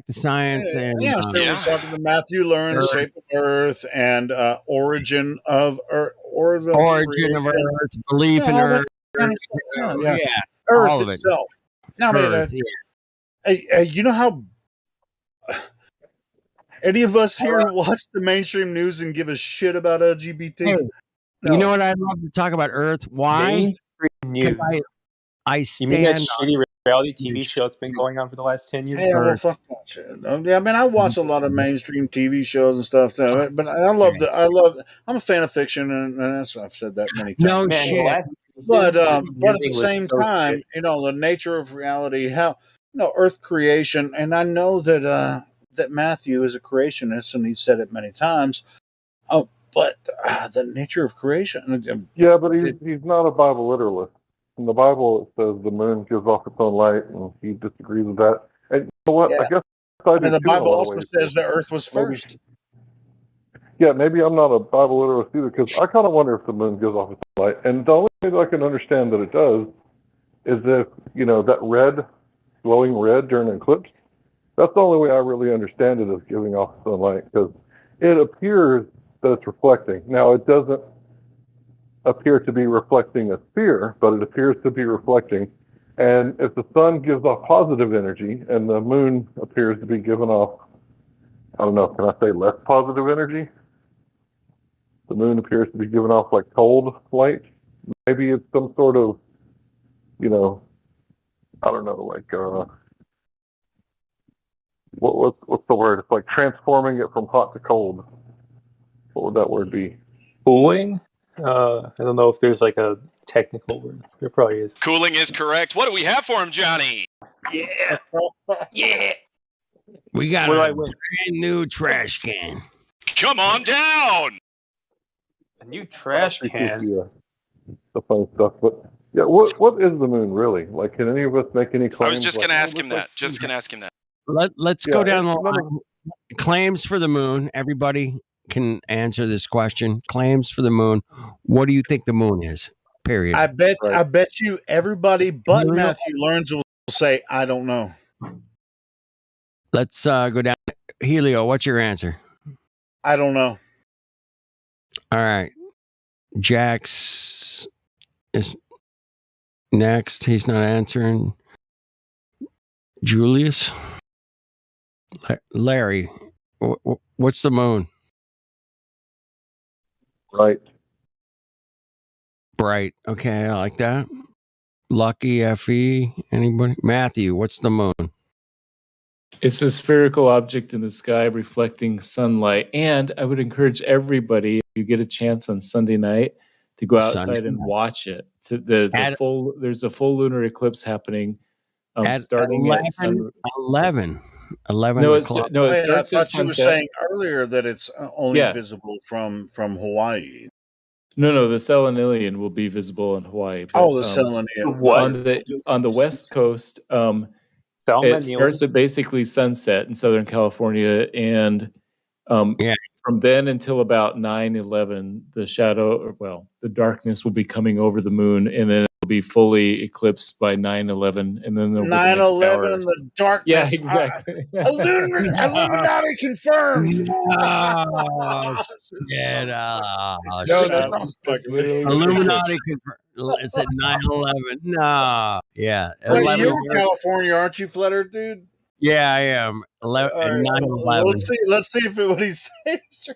to science and sure. We're talking to Matthew Learn's Shape of Earth and origin of Earth, origin of Earth, belief in Earth. Yeah. Earth all of itself. Now, Earth, you know how any of us here watch the mainstream news and give a shit about LGBT? Hey, you know what I'd love to talk about Earth? Why? Mainstream news. I stand. You mean that shitty reality TV show that's been going on for the last 10 years? Yeah, well, fuck that shit. Yeah, I mean, I watch a lot of mainstream TV shows and stuff, too, but I'm a fan of fiction, and that's I've said that many times. No shit. But at the same time, the nature of reality, how Earth creation, and I know that that Matthew is a creationist, and he's said it many times. But the nature of creation. Yeah, but he's not a Bible literalist. In the Bible, it says the moon gives off its own light, and he disagrees with that. And you know what? Yeah. I guess and the Bible also says the Earth was first. Yeah, maybe I'm not a Bible literalist either, because I kind of wonder if the moon gives off its own light. And the only way that I can understand that it does is if, that red, glowing red during an eclipse, that's the only way I really understand it as giving off its own light, because it appears that it's reflecting. Now, it doesn't appear to be reflecting a sphere, but it appears to be reflecting. And if the sun gives off positive energy and the moon appears to be giving off, I don't know, can I say less positive energy? The moon appears to be giving off like cold light. Maybe it's some sort of, I don't know, like, what's the word? It's like transforming it from hot to cold. What would that word be? Cooling? I don't know if there's like a technical word. There probably is. Cooling is correct. What do we have for him, Johnny? Yeah. Yeah. We got a brand new trash can. Come on down. A new trash can. The fun stuff, but yeah, what is the moon really? Like, can any of us make any claims? I was just going to ask him that. Let's go down the line. Claims for the moon. Everybody can answer this question. Claims for the moon. What do you think the moon is? Period. I bet you everybody but Matthew Learns will say, I don't know. Let's go down. Helio, what's your answer? I don't know. All right. Jax is next. He's not answering. Julius? Larry, what's the moon? Bright. Okay, I like that. Lucky, Fe, anybody? Matthew, what's the moon? It's a spherical object in the sky reflecting sunlight. And I would encourage everybody, if you get a chance on Sunday night, to go outside and watch it. There's a full lunar eclipse happening starting 11, at 11 No, it o'clock. starts at sunset. You were saying earlier that it's only visible from Hawaii. No, the Selenilian will be visible in Hawaii. But, the Selenilian. On the West Coast, it starts at basically sunset in Southern California, and from then until about 9/11, the darkness will be coming over the moon, and then it'll be fully eclipsed by 9/11, and then 9/11 and the darkness. Yeah, exactly. Illuminati confirmed. Illuminati confirmed. It's at 9/11. No, yeah. You're in California, aren't you, Flutter, dude? Yeah, I am. 9/11. Let's see if what he's saying is true.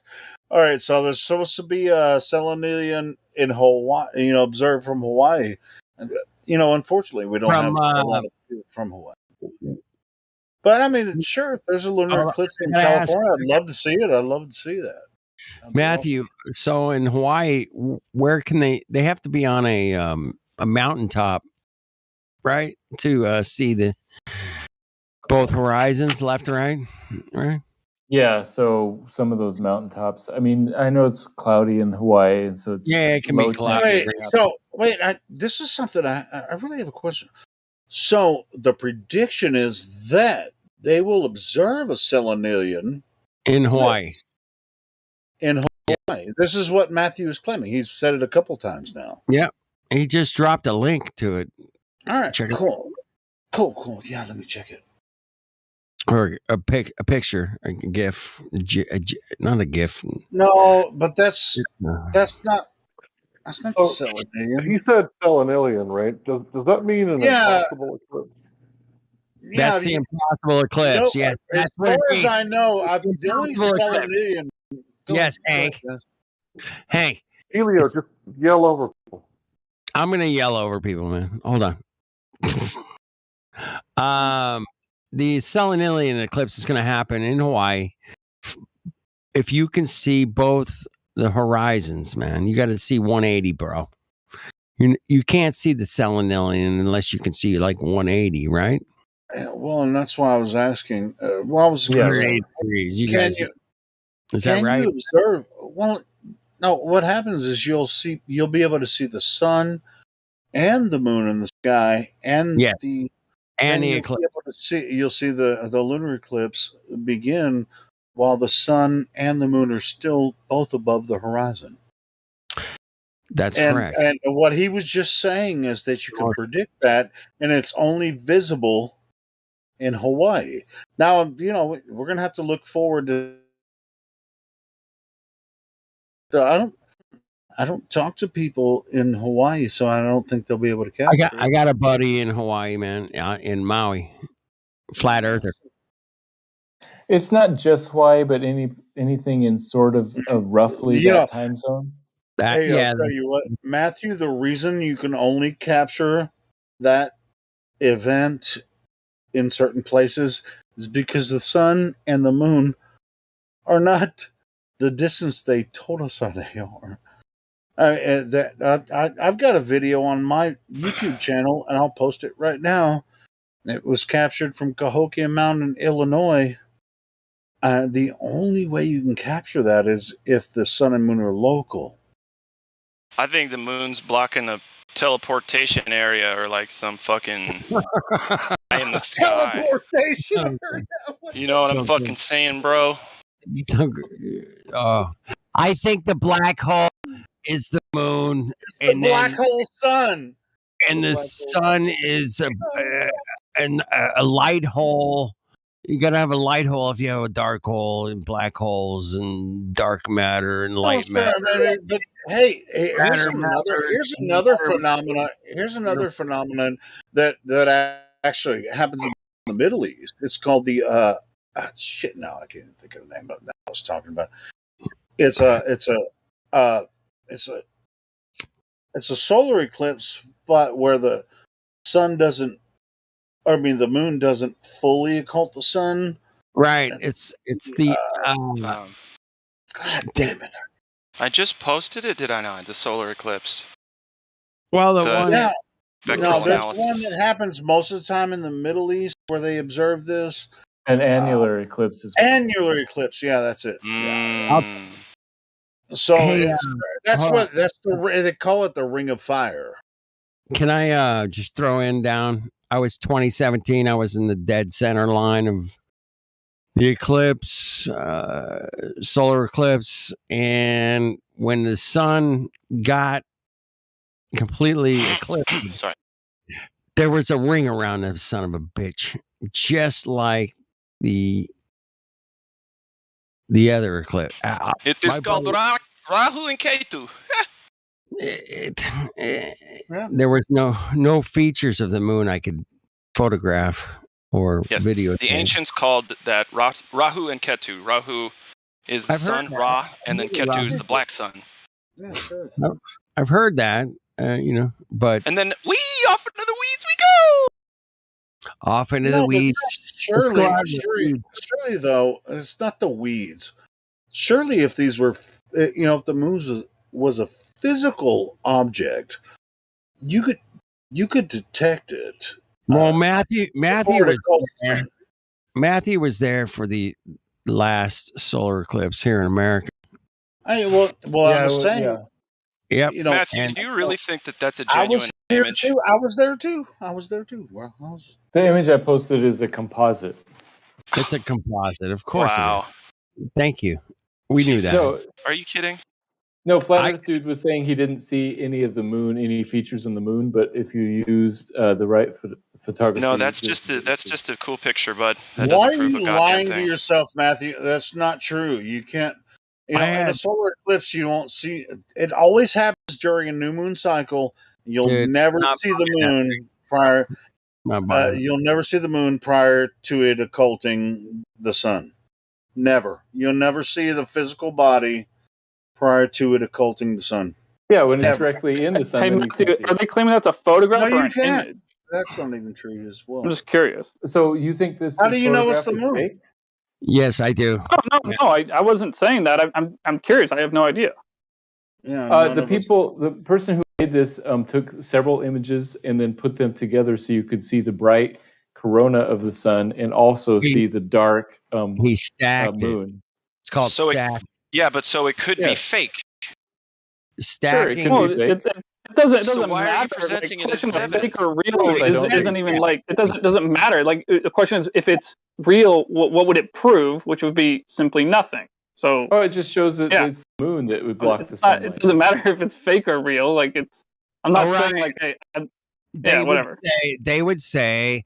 All right, so there's supposed to be a Selenilian in Hawaii, observed from Hawaii. And, unfortunately, we don't have a lot of people from Hawaii. But I mean, sure, if there's a lunar eclipse in California, I'd love to see it. I'd love to see that. Matthew, so in Hawaii, where can they have to be on a mountaintop, right, to see both horizons, left and right? Yeah, so some of those mountaintops. I mean, I know it's cloudy in Hawaii, and so it can be cloudy. This is something I really have a question. So the prediction is that they will observe a Selenilian in Hawaii. This is what Matthew is claiming. He's said it a couple times now. Yeah, he just dropped a link to it. All right, cool. Yeah, let me check it. or a picture, a GIF, not a GIF. No, but that's not the selenium. He said selenilian, right? Does that mean an impossible eclipse? Yeah, that's the impossible eclipse. Yes, as far as I know, the only selenium. Yes, Hank. Hank. Helio, just yell over people. I'm gonna yell over people, man. Hold on. The selenilian eclipse is gonna happen in Hawaii. If you can see both the horizons, man, you got to see 180, bro. You can't see the selenilian unless you can see like 180, right? Well, and that's why I was asking. I was 180 degrees. Is that right? Can you observe? Well, no. What happens is you'll be able to see the sun and the moon in the sky, and the eclipse. You'll see the lunar eclipse begin while the sun and the moon are still both above the horizon. That's correct. And what he was just saying is that you can predict that, and it's only visible in Hawaii. Now, we're going to have to look forward to. I don't talk to people in Hawaii, so I don't think they'll be able to capture. I got a buddy in Hawaii, man, in Maui, flat earther. It's not just Hawaii, but anything in sort of roughly that time zone. I'll tell you what, Matthew. The reason you can only capture that event in certain places is because the sun and the moon are not the distance they told us they are. I've got a video on my YouTube channel, and I'll post it right now. It was captured from Cahokia Mountain, Illinois. The only way you can capture that is if the sun and moon are local. I think the moon's blocking a teleportation area or like some fucking in the sky. Teleportation area. You know what I'm fucking saying, bro? I think the black hole is the moon, it's the black hole sun, and the sun is a light hole. You gotta have a light hole if you have a dark hole, and black holes and dark matter and light matter. But hey, here's another phenomenon. Here's another phenomenon that actually happens in the Middle East. It's called the shit. Now I can't think of the name of that I was talking about. It's a solar eclipse, but where the sun doesn't. The moon doesn't fully occult the sun. Right. It's the. God damn it! I just posted it, did I not? The solar eclipse. Well, there's one that happens most of the time in the Middle East where they observe this. An annular eclipse is annular eclipse. Yeah, that's it. So they call it the Ring of Fire. Can I just throw in down? I was 2017. I was in the dead center line of the eclipse, solar eclipse, and when the sun got completely eclipsed, sorry, there was a ring around the son of a bitch, just like the other eclipse. It is called Rahu and Ketu. There was no features of the moon I could photograph or video. The ancients called that Rahu and Ketu. Rahu is the sun, Ra, and then Ketu is the black sun. Yeah, sure. I've heard that, but and then off into the weeds we go. Off into the weeds. Surely, though, it's not the weeds. Surely, if these were, if the moon was a physical object, you could detect it. Well, Matthew was there for the last solar eclipse here in America. I was saying. Yeah. Yep. Matthew, do you really think that that's a genuine image? I was there too. Well, the image I posted is a composite. It's a composite, of course. Wow. Thank you. We knew that. No, are you kidding? No, Flat Earth Dude was saying he didn't see any of the moon, any features in the moon, but if you used the right photography... No, that's just a cool picture, bud. That Why doesn't prove are you a goddamn lying thing. to yourself, Matthew? That's not true. You can't... in a solar eclipse, you won't see... It always happens during a new moon cycle. You'll never see the moon prior... you'll never see the moon prior to it occulting the sun. Never. You'll never see the physical body prior to it occulting the sun. Yeah, when it's directly in the sun. Hey, Matthew, are they claiming that's a photograph or an image? That's not even true as well. I'm just curious. So you think this? How do you know it's the moon? Fake? Yes, I do. No, I wasn't saying that. I'm curious. I have no idea. Yeah. The person who made this took several images and then put them together so you could see the bright corona of the sun and also see the dark he stacked moon. It's called stack. So it could be fake. Stacking. Sure, it doesn't so why matter. Are you presenting it as evidence? Fake or real isn't even like it doesn't matter. Like the question is, if it's real, what would it prove? Which would be simply nothing. So it just shows that it's the moon that would block the sunlight. It doesn't matter if it's fake or real. Like I'm not saying like whatever. They would say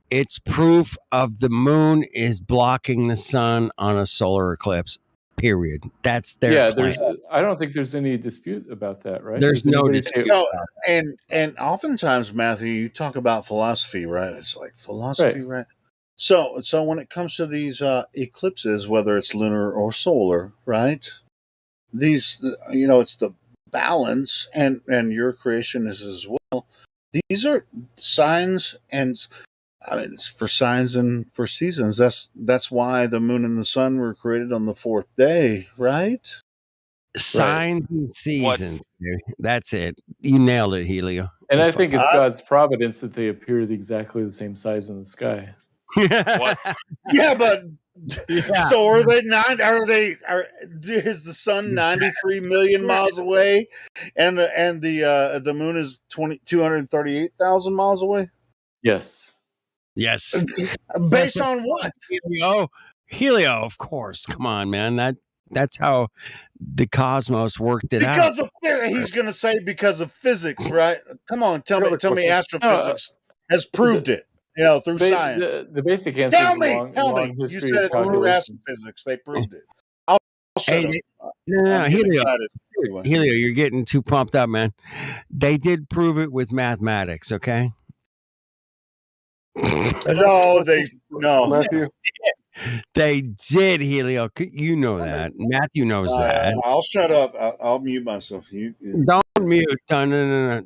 it's proof of the moon is blocking the sun on a solar eclipse. Period. That's their claim. I don't think there's any dispute about that, right? There's no dispute. And oftentimes, Matthew, you talk about philosophy, right? It's like philosophy, right? So when it comes to these eclipses, whether it's lunar or solar, right? These, it's the balance, and your creation is as well. These are signs, and I mean, it's for signs and for seasons. That's why the moon and the sun were created on the fourth day, right? Signs and seasons. That's it. You nailed it, Helio. And I think it's God's providence that they appear exactly the same size in the sky. What? Yeah, but so are they not? Is the sun 93 million miles away, and the moon is 238,000 miles away? Yes. Yes. Based on what? Helio, of course. Come on, man. That's how the cosmos worked it out. He's going to say because of physics, right? Come on, tell me astrophysics has proved it. Through science. The basic answer tell is me. You said it through astrophysics. They proved it. I'll shut up. No, Helio, you're getting too pumped up, man. They did prove it with mathematics, okay? No. Matthew? They did, Helio. You know that. Matthew knows that. I'll shut up. I'll mute myself. Don't mute. No.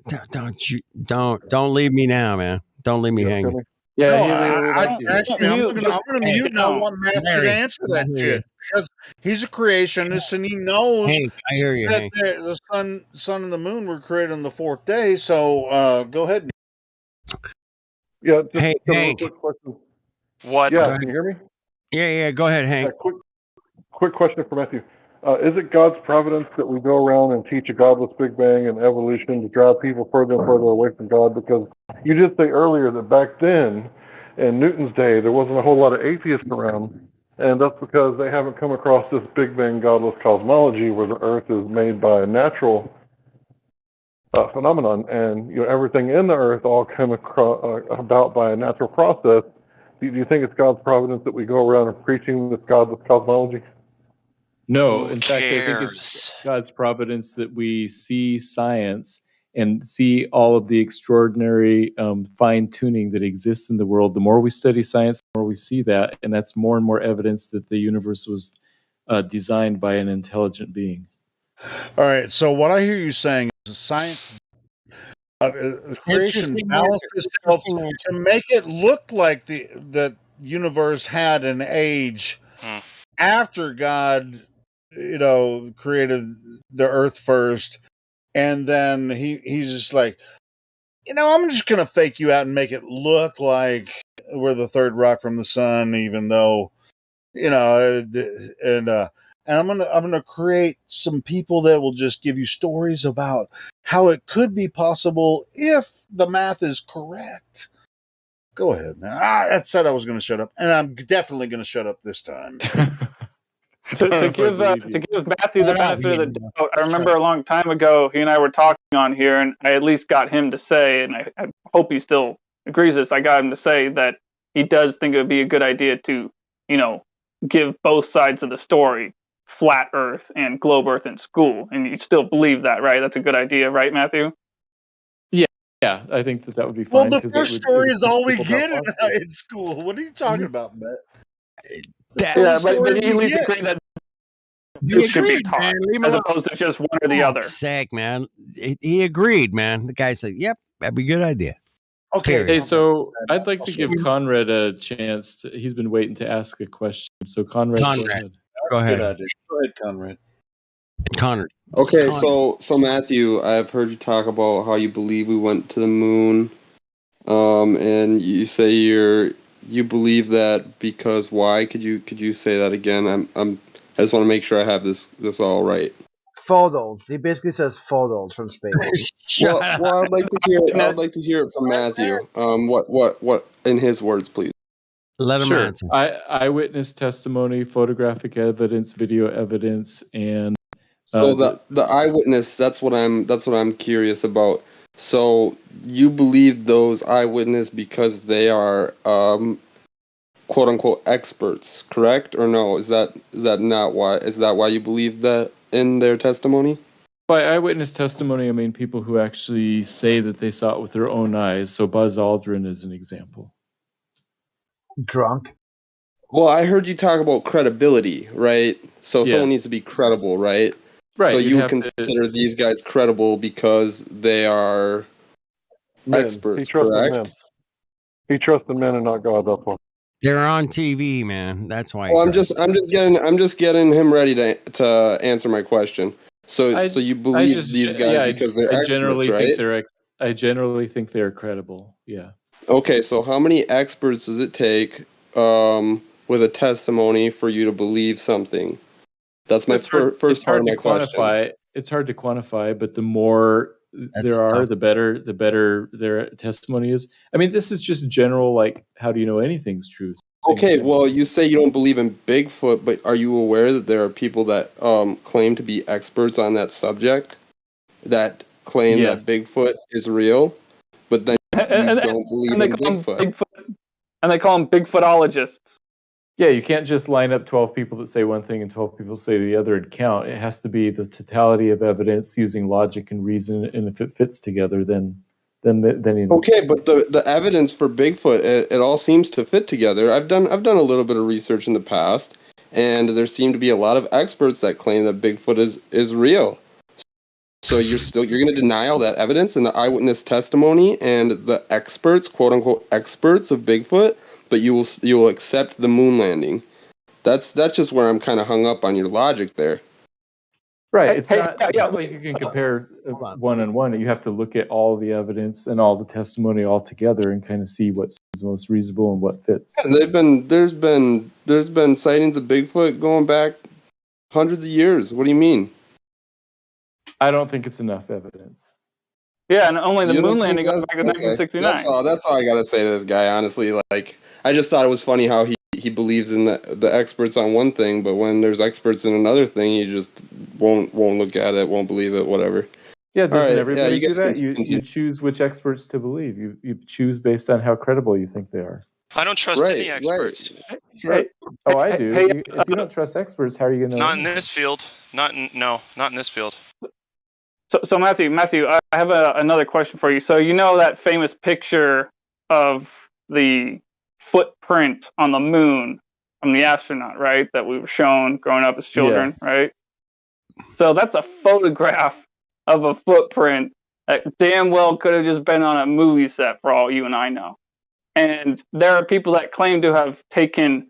Don't leave me now, man. Don't leave me hanging. Yeah, actually, I'm going to mute now. I want Matthew to answer that shit because he's a creationist and he knows Hank, I hear you, that the sun and the moon were created on the fourth day. So go ahead. Yeah. Just Hank. Quick question. What? Yeah, can you hear me? Yeah. Go ahead, Hank. Quick question for Matthew. Is it God's providence that we go around and teach a godless Big Bang and evolution to drive people further and further away from God? Because you did say earlier that back then, in Newton's day, there wasn't a whole lot of atheists around, and that's because they haven't come across this Big Bang godless cosmology where the Earth is made by a natural phenomenon, and everything in the Earth all came about by a natural process. Do you think it's God's providence that we go around and preaching this godless cosmology? No, in fact, I think it's God's providence that we see science and see all of the extraordinary fine-tuning that exists in the world. The more we study science, the more we see that, and that's more and more evidence that the universe was designed by an intelligent being. All right, so what I hear you saying is science creation balanced itself to make it look like the universe had an age after God created the earth first, and then he's just like, I'm just gonna fake you out and make it look like we're the third rock from the sun, even though and I'm gonna create some people that will just give you stories about how it could be possible if the math is correct. Go ahead, man. I said I was gonna shut up, and I'm definitely gonna shut up this time. To give Matthew the benefit of the doubt, I remember a long time ago, he and I were talking on here, and I at least got him to say, and I hope he still agrees with this, I got him to say that he does think it would be a good idea to, give both sides of the story, flat Earth and globe Earth in school. And you still believe that, right? That's a good idea, right, Matthew? Yeah, I think that would be fine. Well, the first story is all we get in school. What are you talking about, Matt? But he at least agreed that it should be taught, as opposed to just one or the other. Sake, man. He agreed, man. The guy said, "Yep, that'd be a good idea." Okay. Hey, so I'd like to give Conrad a chance. He's been waiting to ask a question. So Conrad. Go ahead. Go ahead, Conrad. Okay, so Matthew, I've heard you talk about how you believe we went to the moon, and you say you believe that because why? Could you say that again? I just want to make sure I have this all right. Photos. He basically says photos from space. Well, I'd like to hear. I'd like to hear it from Matthew. What in his words, please. Let him answer. Eyewitness testimony, photographic evidence, video evidence, and so the eyewitness. That's what I'm curious about. So you believe those eyewitness because they are quote unquote experts, correct or no? Is that not why? Is that why you believe that in their testimony? By eyewitness testimony, I mean people who actually say that they saw it with their own eyes. So Buzz Aldrin is an example. Drunk. Well, I heard you talk about credibility, right? So someone needs to be credible, right? Right. So you would consider these guys credible because they are experts, correct? Men. He trusted men and not God. That's why. They're on TV, man. That's why. Well, I'm just getting him ready to answer my question. So you believe these guys because they're experts, right? I generally think they're credible. Yeah. Okay, so how many experts does it take with a testimony for you to believe something? That's my first part of my question. It's hard to quantify, but the more there are, the better their testimony is. I mean, this is just general, like, how do you know anything's true? Okay, well, you say you don't believe in Bigfoot, but are you aware that there are people that claim to be experts on that subject that claim that Bigfoot is real, but then you don't believe in Bigfoot? And they call them Bigfootologists. Yeah, you can't just line up 12 people that say one thing and 12 people say the other and count. It has to be the totality of evidence using logic and reason, and if it fits together, then you. Okay, but the evidence for Bigfoot, it all seems to fit together. I've done a little bit of research in the past, and there seem to be a lot of experts that claim that Bigfoot is real. So you're going to deny all that evidence and the eyewitness testimony and the experts, quote unquote experts of Bigfoot, but you will accept the moon landing. That's just where I'm kind of hung up on your logic there. Right. It's not like you can compare one on one. You have to look at all the evidence and all the testimony all together and kind of see what seems most reasonable and what fits. Yeah, there's been sightings of Bigfoot going back hundreds of years. What do you mean? I don't think it's enough evidence. Yeah, and only the moon landing goes back to 1969. That's all I gotta say to this guy. Honestly, like I just thought it was funny how he believes in the experts on one thing, but when there's experts in another thing, he just won't look at it, won't believe it, whatever. Yeah, doesn't everybody do that? You choose which experts to believe. You choose based on how credible you think they are. I don't trust any experts. Right. Oh, I do. If you don't trust experts, how are you going to? Not in this field. Not in this field. So Matthew, I have another question for you. So you know that famous picture of the footprint on the moon from the astronaut, right? That we were shown growing up as children, right? So that's a photograph of a footprint that damn well could have just been on a movie set for all you and I know. And there are people that claim to have taken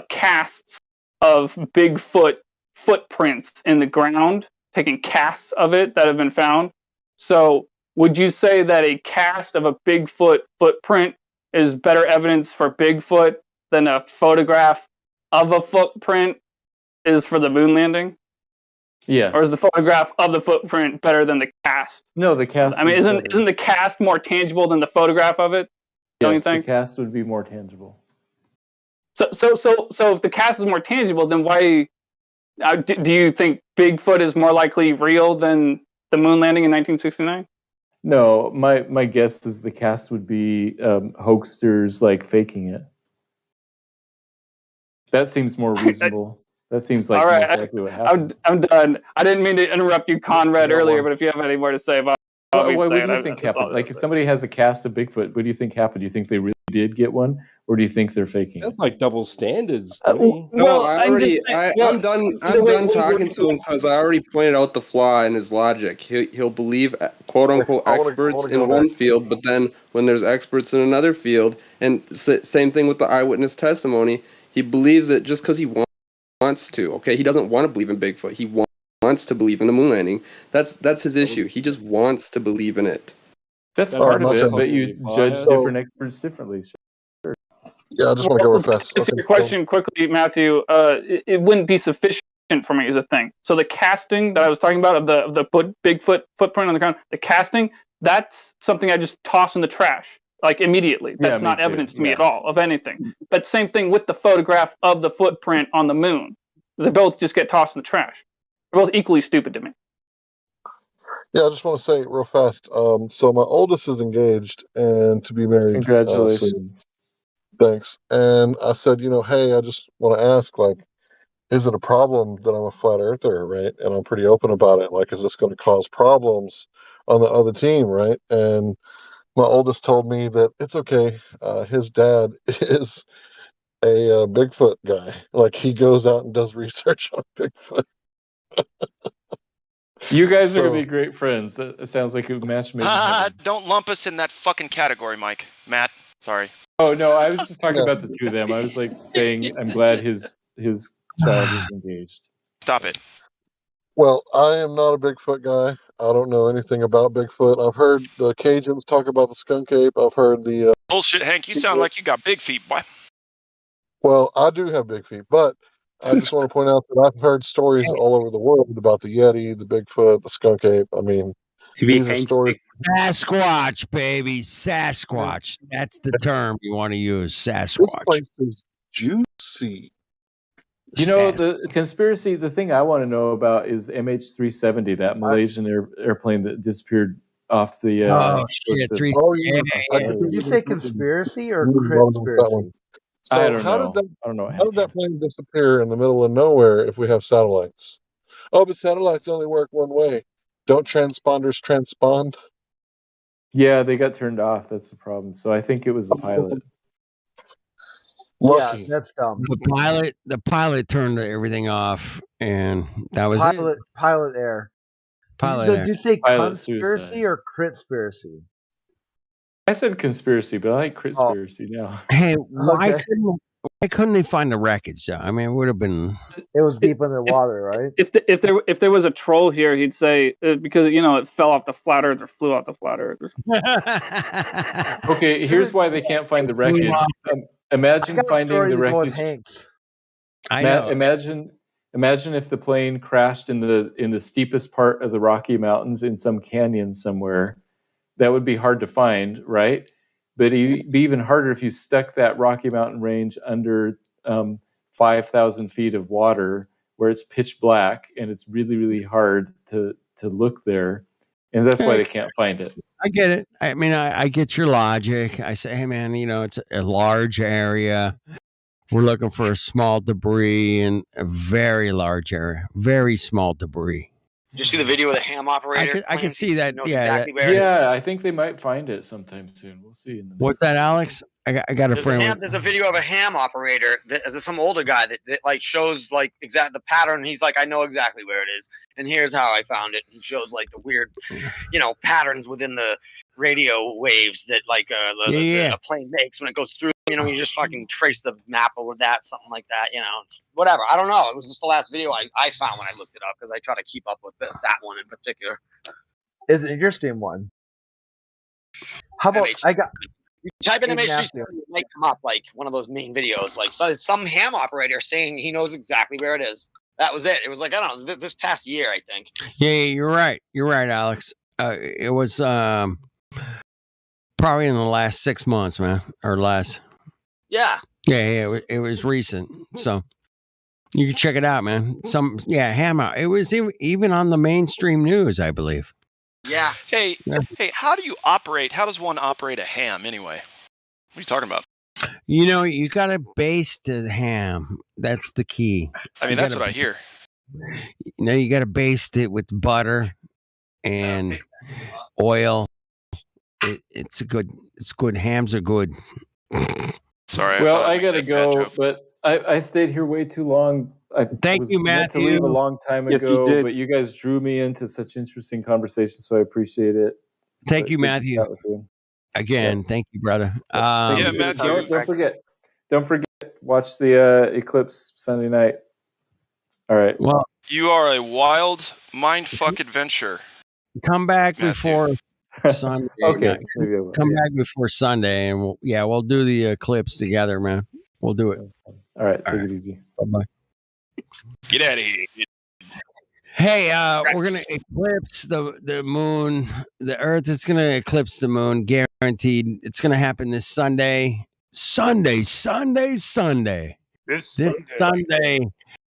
casts of Bigfoot footprints in the ground, taking casts of it that have been found. So would you say that a cast of a Bigfoot footprint is better evidence for Bigfoot than a photograph of a footprint is for the moon landing? Yes. Or is the photograph of the footprint better than the cast? No, the cast. I mean, isn't the cast more tangible than the photograph of it? Don't you think? The cast would be more tangible. So if the cast is more tangible, then why Do you think Bigfoot is more likely real than the moon landing in 1969? No, my guess is the cast would be hoaxsters like faking it. That seems more reasonable. That seems like all right, most likely what happened. I'm done. I didn't mean to interrupt you, Conrad, earlier, but if you have any more to say about what do you think happened? Like, if somebody has a cast of Bigfoot, what do you think happened? Do you think they really did get one, or do you think they're faking? That's like double standards. I'm done talking to him because I already pointed out the flaw in his logic. He'll believe quote unquote experts in one field, but then when there's experts in another field, and same thing with the eyewitness testimony, he believes it just because he wants to. Okay, he doesn't want to believe in Bigfoot. He wants to believe in the moon landing. That's his issue. He just wants to believe in it. That's part of it, but you judge different experts differently. Sure. Yeah, I just want to go real fast. To your question quickly, Matthew, it wouldn't be sufficient for me is a thing. So the casting that I was talking about of the Bigfoot footprint on the ground, the casting, that's something I just toss in the trash, like immediately. That's not evidence to me at all of anything. But same thing with the photograph of the footprint on the moon. They both just get tossed in the trash. They're both equally stupid to me. Yeah, I just want to say real fast. So my oldest is engaged and to be married. Congratulations. Thanks. And I said, hey, I just want to ask, like, is it a problem that I'm a flat earther, right? And I'm pretty open about it. Like, is this going to cause problems on the other team, right? And my oldest told me that it's okay. His dad is a Bigfoot guy. Like, he goes out and does research on Bigfoot. You guys are gonna be great friends. It sounds like a match made. Don't lump us in that fucking category, Mike. Matt, sorry. Oh no, I was just talking about the two of them. I was like saying I'm glad his child is engaged. Stop it. Well, I am not a Bigfoot guy. I don't know anything about Bigfoot. I've heard the Cajuns talk about the skunk ape. I've heard the bullshit, Hank. You sound like you got big feet, boy. Well, I do have big feet, but I just want to point out that I've heard stories all over the world about the Yeti, the Bigfoot, the skunk ape. I mean, these are stories. Sasquatch, baby, Sasquatch. That's the term you want to use, Sasquatch. This place is juicy. You know, the conspiracy, the thing I want to know about is MH370, that Malaysian airplane that disappeared off the... shit, did you say conspiracy or conspiracy? So I don't know. I don't know. How did that plane disappear in the middle of nowhere if we have satellites? Oh, but satellites only work one way. Don't transponders transpond? Yeah, they got turned off. That's the problem. So I think it was the pilot. Yeah, that's dumb. The pilot turned everything off, and that was it. Pilot error. Did you say conspiracy or critspiracy? I said conspiracy, but I like critspiracy now. Hey, why couldn't they find the wreckage? Though? I mean, it would have been. It was deep in the water, right? If there was a troll here, he'd say because it fell off the flat Earth or flew off the flat Earth. Okay, here's why they can't find the wreckage. Imagine finding the wreckage. I know. Imagine if the plane crashed in the steepest part of the Rocky Mountains in some canyon somewhere. That would be hard to find, right? But it'd be even harder if you stuck that Rocky Mountain range under 5,000 feet of water where it's pitch black and it's really, really hard to look there. And that's why they can't find it. I get it. I mean, I get your logic. I say, hey, man, it's a large area. We're looking for a small debris in a very large area, very small debris. Did you see the video of the ham operator? I can see that. Yeah, I think they might find it sometime soon. We'll see. What's that, Alex? I got a frame. There's a video of a ham operator there's some older guy that like shows like exact the pattern. He's like, I know exactly where it is, and here's how I found it. He shows like the weird, patterns within the radio waves that like a plane makes when it goes through. You just fucking trace the map over that, something like that. Whatever. I don't know. It was just the last video I found when I looked it up because I try to keep up with that one in particular. Is it your Steam one? How about You type in MH370, it might come up like one of those main videos. Like some ham operator saying he knows exactly where it is. That was it. It was like, I don't know, this past year, I think. Yeah, you're right. You're right, Alex. It was probably in the last 6 months, man, or less. Yeah. Yeah, it was recent. So You can check it out, man. Ham out. It was even on the mainstream news, I believe. Yeah. Hey, how do you operate? How does one operate a ham anyway? What are you talking about? You got to baste the ham. That's the key. I mean, that's what I hear. You got to baste it with butter and oil. It's good. Hams are good. Sorry. Well, I gotta go, but I stayed here way too long. Thank you, meant to Matthew. leave a long time Yes, ago, you did. but you guys drew me into such interesting conversation, so I appreciate it. Thank you, Matthew. Again, thank you, brother. Matthew. Don't forget. Watch the Eclipse Sunday night. All right. Well, you are a wild mindfuck adventure. Come back before Sunday. Okay. Come back before Sunday, and we'll do the eclipse together, man. We'll do it. All right. Take it easy. Bye-bye. Get out of here. Hey, we're gonna eclipse the moon. The Earth is gonna eclipse the moon, guaranteed. It's gonna happen this Sunday. Sunday. This Sunday,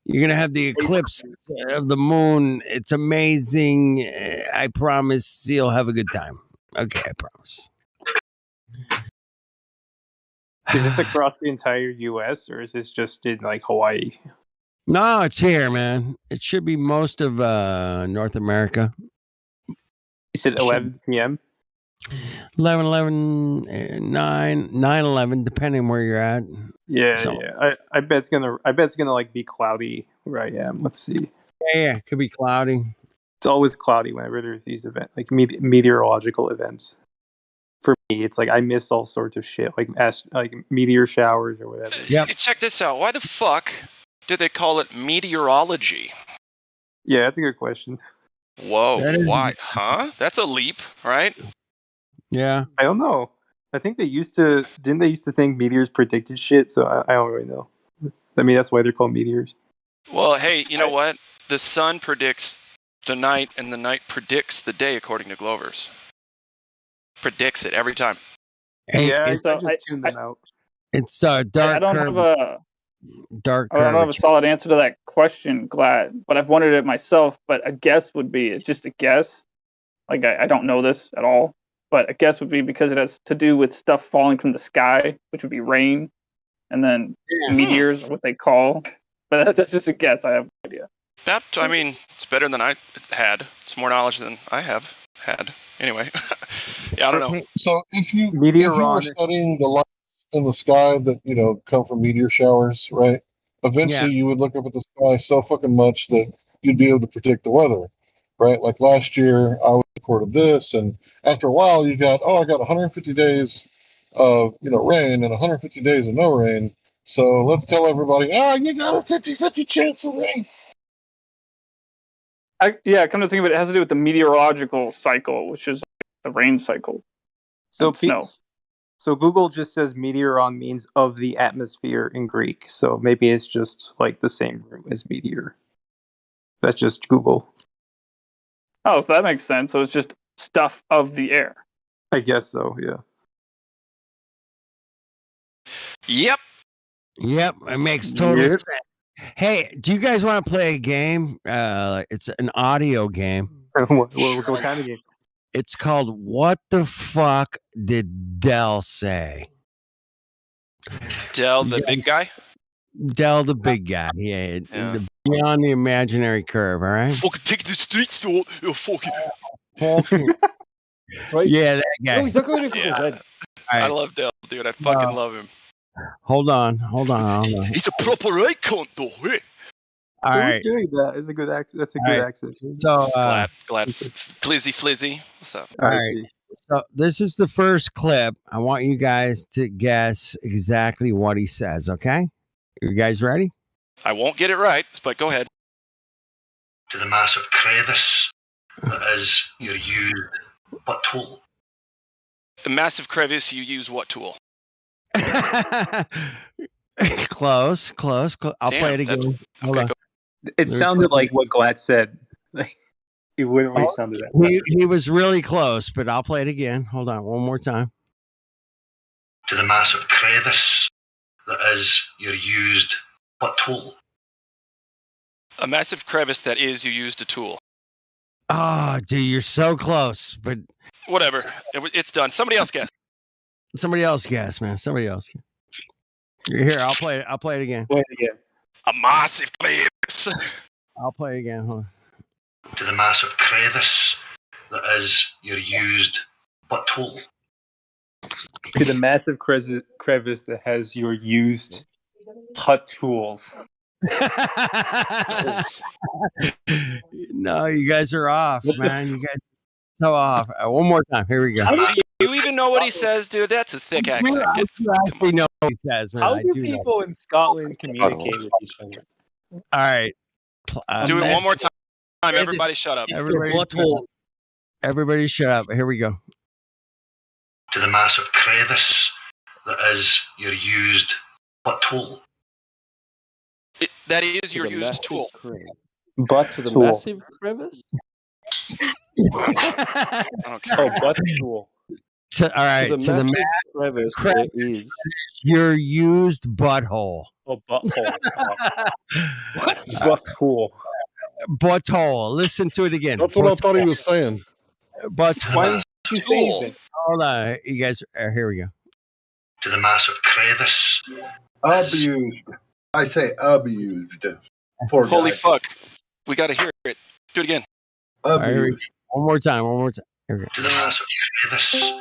you're gonna have the eclipse of the moon. It's amazing. I promise you'll have a good time. Okay, I promise. Is this across the entire U.S. or is this just in like Hawaii? No, it's here, man. It should be most of North America. You said 11 p.m.? 11, 9, 11, depending where you're at. Yeah. I bet it's gonna like be cloudy where I am. Let's see. Yeah, it could be cloudy. It's always cloudy whenever there's these events, like meteorological events. For me, it's like I miss all sorts of shit, like meteor showers or whatever. Yeah. Hey, check this out. Why the fuck did they call it meteorology? Yeah, that's a good question. Whoa, why? Huh? That's a leap, right? Yeah. I don't know. I think they used to think meteors predicted shit, so I don't really know. I mean, that's why they're called meteors. Well, hey, you know what? The sun predicts the night, and the night predicts the day, according to Glover's. Predicts it every time. I just tune them out. It's dark. I don't have a dark. I don't have a solid answer to that question, Glad, but I've wondered it myself. But a guess would be, it's just a guess. Like I don't know this at all, but a guess would be because it has to do with stuff falling from the sky, which would be rain, and then meteors, what they call. But that's just a guess. I have no idea. I mean, it's better than I had. It's more knowledge than I have had. Anyway, yeah, I don't know. So if you were studying the lights in the sky that come from meteor showers, right? Eventually, you would look up at the sky so fucking much that you'd be able to predict the weather, right? Like last year, I reported this, and after a while, I got 150 days of rain and 150 days of no rain. So let's tell everybody, you got a 50-50 chance of rain. Come to think of it, it has to do with the meteorological cycle, which is the rain cycle. So Google just says meteoron means of the atmosphere in Greek. So maybe it's just like the same root as meteor. That's just Google. Oh, so that makes sense. So it's just stuff of the air. I guess so, yeah. Yep. It makes total sense. Hey, do you guys want to play a game? It's an audio game. What kind of game? It's called What the Fuck Did Dell Say? Dell, the big guy? Dell, the big guy. Yeah. Beyond the imaginary curve, all right? Fucking take the streets, you fucking. Yeah, that guy. Yeah. I love Dell, dude. I fucking love him. Hold on. He's a proper icon, though. All right. Who's doing that? It's a good accent. That's a good accent. So, glad. Flizzy. What's up? All right. So this is the first clip. I want you guys to guess exactly what he says, okay? You guys ready? I won't get it right, but go ahead. To the massive crevice that is your used what tool? The massive crevice, you use what tool? Close. I'll play it again. Hold on. It sounded like what Glad said. He literally sounded that. He was really close, but I'll play it again. Hold on, one more time. To the massive crevice that is your used what tool? A massive crevice that is you used a tool. Oh, dude, you're so close, but whatever. It's done. Somebody else guess. Somebody else guess, man. Somebody else. You're here. I'll play it. I'll play it again. Play it again. A massive crevice. I'll play it again. Hold on. To the massive crevice that is your used butthole. To the massive crevice that has your used hut tools. No, you guys are off, man. You guys are so off. One more time. Here we go. Do you even know what he says, dude? That's his thick accent. I actually know what he says, man. How do people in Scotland communicate with each other? All right. Do it one more time. Everybody shut up. Everybody shut up. Here we go. To the massive crevice that is your used butthole. That is your used tool. Butt to the massive crevice? I don't care. Oh, butt tool. All right. To the massive crevice is your used butthole. Oh, butthole. What? Butthole. Butthole. Listen to it again. That's what I thought he was saying. Butthole. Why didn't you say anything? Hold on. You guys, here we go. To the massive crevice. Abused. I say abused. Poor guy. Holy fuck. We got to hear it. Do it again. Abused. One more time. Here we go. To the massive crevice.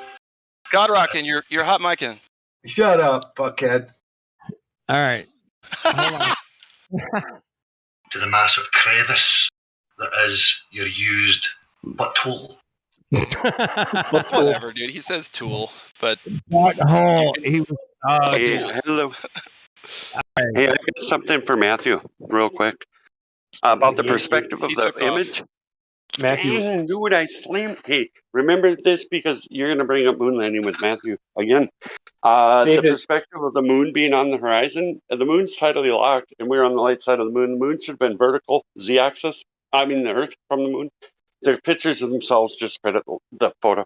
God rocking, you're hot micing. Shut up, fuckhead. All right. Hold on. To the massive crevice that is your used butthole. Whatever, dude. He says tool, but butthole. He was. Hello. Hey, I got something for Matthew, real quick, about the perspective of the image. Matthew, dude, I slammed. Hey, remember this because you're going to bring up moon landing with Matthew again. The perspective of the moon being on the horizon. The moon's tidally locked, and we're on the light side of the moon. The moon should have been vertical, z-axis. I mean, the Earth from the moon. The pictures of themselves just credit the photo.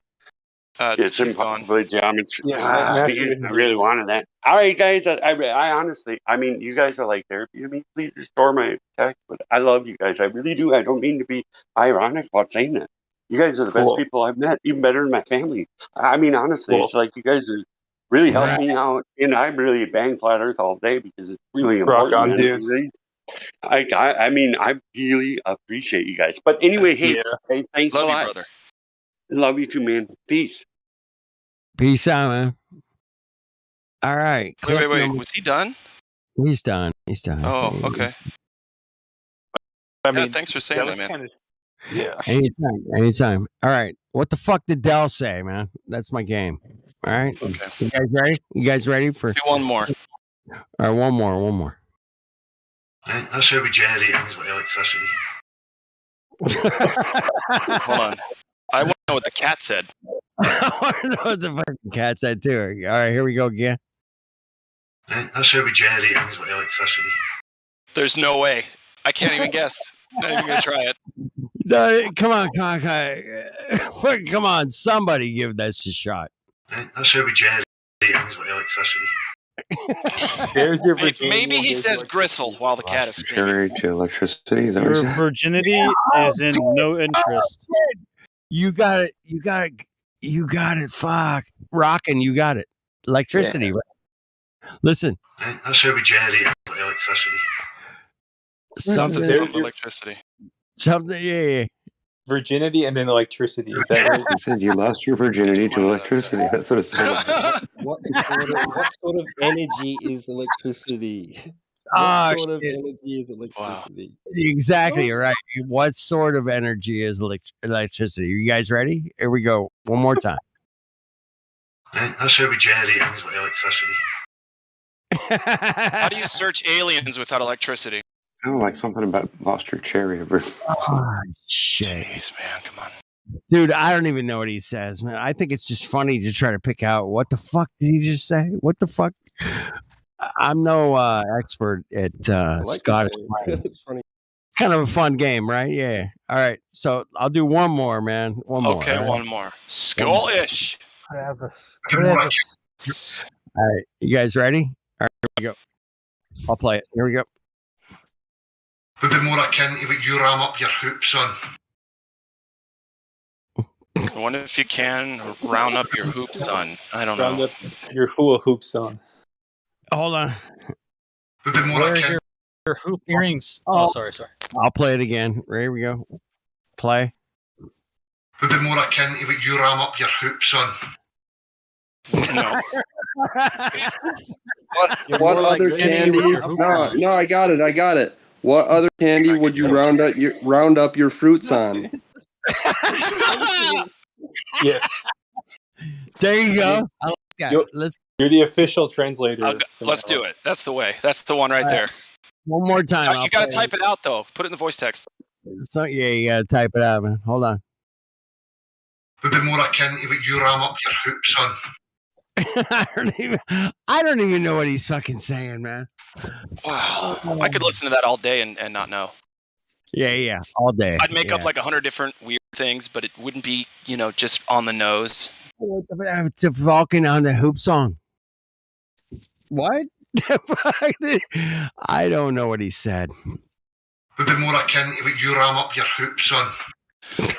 It's impossibly geometry. Yeah, I really wanted that. All right, guys. I honestly, I mean, you guys are like therapy to me. Please restore my text, but I love you guys. I really do. I don't mean to be ironic about saying that. You guys are the best people I've met, even better than my family. I mean, honestly, it's like you guys are really helping me out, and I really bang flat Earth all day because it's really important. Rock on, dude. I mean, I really appreciate you guys. But anyway, hey, thanks love a lot. You, brother. Love you too, man. Peace. Peace out, man. All right. Wait. Was he done? He's done. Oh, okay. I mean, thanks for saying that, man. Yeah. Anytime. All right. What the fuck did Dell say, man? That's my game. All right. Okay. You guys ready for? Do one more. All right. One more. Right, that's how we generate things like electricity. Hold on. I want to know what the cat said. I want to know what the fucking cat said too. All right, here we go again. Right, that's how we generate things like electricity. There's no way. I can't even guess. Not even gonna try it. No, come on. Come on, somebody give this a shot. Right, that's how we generate things like electricity. There's your maybe he says gristle while the cat is screaming. Generate to electricity. Your virginity is in no interest. You got it. Fuck. Rockin', you got it. Electricity, right? Listen. Right, that's how we generate electricity. Something electricity. Something, yeah. Virginity and then electricity. Is that right? It said you lost your virginity to electricity. That's what it said. What sort of energy is electricity? What sort of energy is electricity? Wow. Exactly right. What sort of energy is electricity? You guys ready? Here we go. One more time. Right, that's how we generate things like electricity. How do you search aliens without electricity? Oh, like something about lost your cherry. Oh, shit. Jeez, man, come on. Dude, I don't even know what he says, man. I think it's just funny to try to pick out what the fuck did he just say? What the fuck? I'm no expert at Scottish. It's funny. Kind of a fun game, right? Yeah. All right. So I'll do one more, man. One more. Okay, one more. Skull-ish. All right. You guys ready? All right, here we go. I'll play it. Here we go. Would be more akin to what you ram up your hoops on. I wonder if you can round up your hoop, son. I don't Round know. up your hula hoop, son. Hold on. Would be more Where's akin. your hoop earrings? Oh, sorry. I'll play it again. Here we go. Play. Would be more akin to what you ram up your hoops on. No. What other candy? No, I got it. What other candy would you round up your fruits on? Yes. There you go. I like that. You're the official translator. Let's do it. That's the way. That's the one right there. One more time. You got to type it out, though. Put it in the voice text. So, yeah, you got to type it out, man. Hold on. Would be more akin to what you ram up your hoops on. I don't even know what he's fucking saying, man. Wow. I could listen to that all day and not know. Yeah, all day. I'd make up like 100 different weird things, but it wouldn't be, just on the nose. It's a Vulcan on the hoop song. What? I don't know what he said. Would be more akin to what you ram up your hoops on.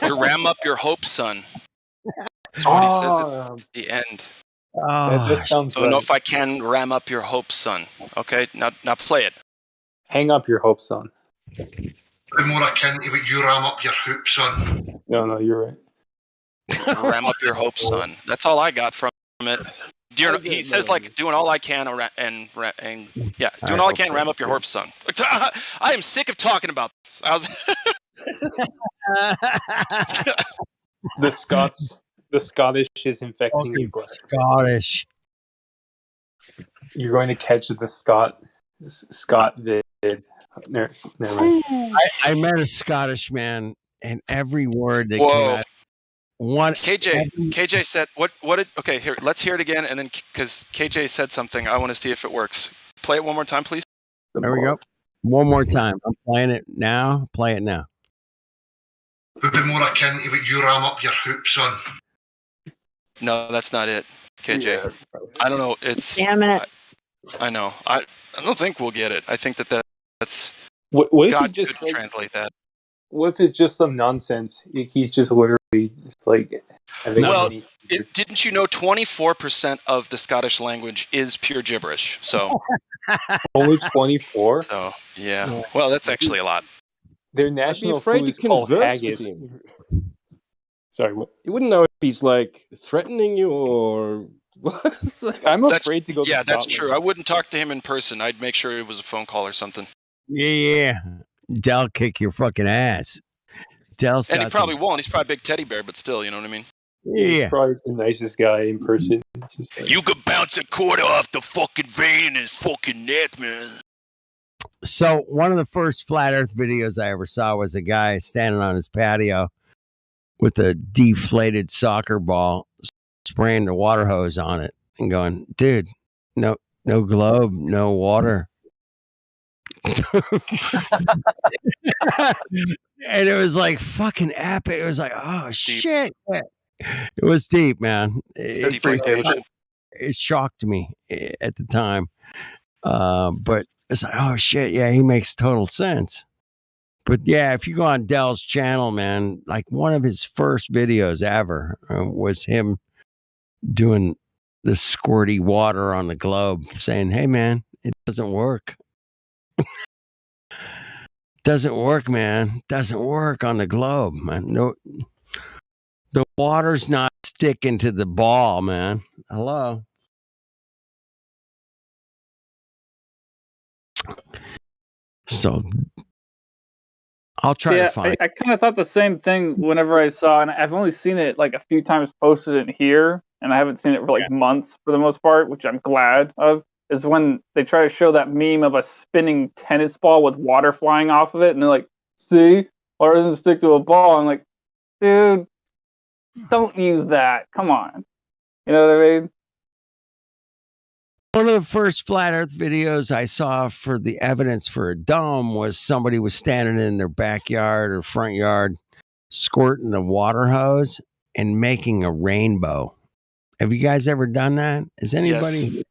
You ram up your hope, son. That's what he says at the end. That sounds I don't know if I can ram up your hope, son. Okay, now play it. Hang up your hope, son. Be more akin to what you ram up your hoops on. No, you're right. Ram up your hope, son. That's all I got from it. He says like doing all I can doing all I can, ram up your hope, son. I am sick of talking about this. The Scottish is infecting you. Scottish. You're going to catch the Scott vid. Never mind. I met a Scottish man, and every word that came out. KJ said what did okay here, let's hear it again, and then because KJ said something, I want to see if it works. Play it one more time, please. There we go. One more time. I'm playing it now. Play it now. Would be more akin to what you ram up your hoops on. No, that's not it, KJ. Yeah, I don't know. It's damn it. I know. I don't think we'll get it. I think that's what if God he just could translate that. What if it's just some nonsense? He's just literally just like. Well, didn't you know 24% of the Scottish language is pure gibberish? So only 24. So yeah. Well, that's actually a lot. Their national food is called haggis. Sorry, what? You wouldn't know if he's like threatening you or what. I'm afraid to go. Yeah, to that's Scotland. true. I wouldn't talk to him in person. I'd make sure it was a phone call or something. Yeah. Dell kick your fucking ass. Dell's and he probably won't. He's probably a big teddy bear, but still, you know what I mean? Yeah. He's probably the nicest guy in person. Just like, you could bounce a quarter off the fucking vein in his fucking neck, man. So one of the first flat earth videos I ever saw was a guy standing on his patio with a deflated soccer ball, spraying the water hose on it and going, dude, no globe, no water. And it was like fucking epic. It was like, oh shit. It was deep, man. It shocked me at the time. But it's like, oh shit, yeah, he makes total sense. But yeah, if you go on Dell's channel, man, like one of his first videos ever was him doing the squirty water on the globe, saying, hey man, it doesn't work. Doesn't work, man. Doesn't work on the globe, man. No, the water's not sticking to the ball, man. Hello. So I'll try to find. I kind of thought the same thing whenever I saw, and I've only seen it like a few times posted in here, and I haven't seen it for like months for the most part, which I'm glad of. Is when they try to show that meme of a spinning tennis ball with water flying off of it, and they're like, "See, water doesn't stick to a ball." I'm like, dude, don't use that. Come on, you know what I mean? One of the first flat earth videos I saw for the evidence for a dome was somebody was standing in their backyard or front yard squirting the water hose and making a rainbow. Have you guys ever done that? Has anybody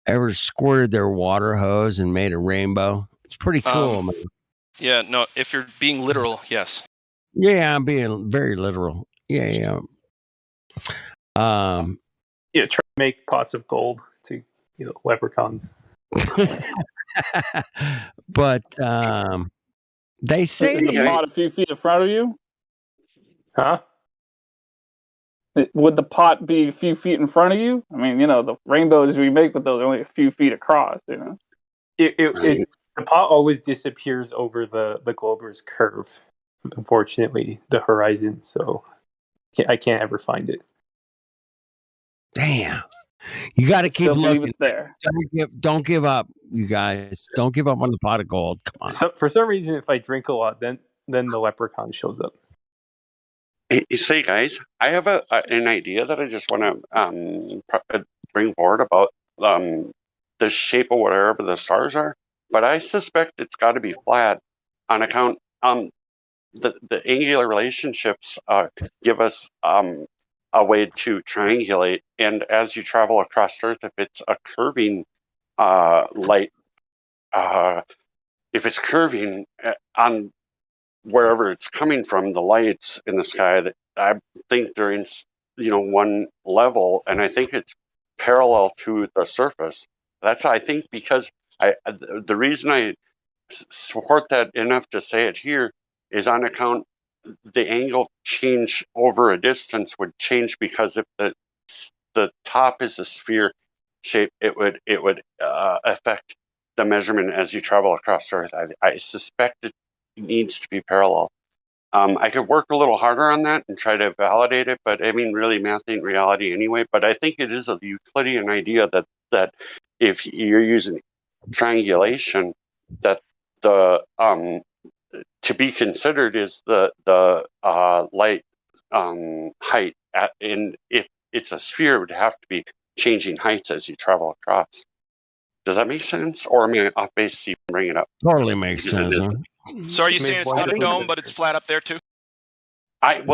ever squirted their water hose and made a rainbow? It's pretty cool, man. Yeah, no. If you're being literal, yes. Yeah, I'm being very literal. Yeah. Try to make pots of gold to leprechauns. But they say Is the pot a few feet in front of you? Huh? Would the pot be a few feet in front of you? I mean, the rainbows we make with those are only a few feet across. The pot always disappears over the glober's curve. Unfortunately, the horizon. So I can't ever find it. Damn. You got to keep looking. It's there. Don't give up, you guys. Don't give up on the pot of gold. Come on. So, for some reason, if I drink a lot, then the leprechaun shows up. You say, guys, I have an idea that I just want to bring forward about the shape of whatever the stars are, but I suspect it's got to be flat on account the angular relationships give us a way to triangulate, and as you travel across Earth, if it's a curving light, if it's curving on wherever it's coming from, the lights in the sky, that I think they're in one level, and I think it's parallel to the surface. That's, I think, because the reason I support that enough to say it here is on account the angle change over a distance would change, because if the top is a sphere shape, it would affect the measurement as you travel across Earth. I suspect it needs to be parallel. I could work a little harder on that and try to validate it, but I mean, really, math ain't reality anyway. But I think it is a Euclidean idea that if you're using triangulation, that the to be considered is the light height and if it's a sphere, it would have to be changing heights as you travel across. Does that make sense, or am I off base to even bring it up? Totally makes sense. Huh? So are you saying it's not a dome, but it's flat up there too? I'm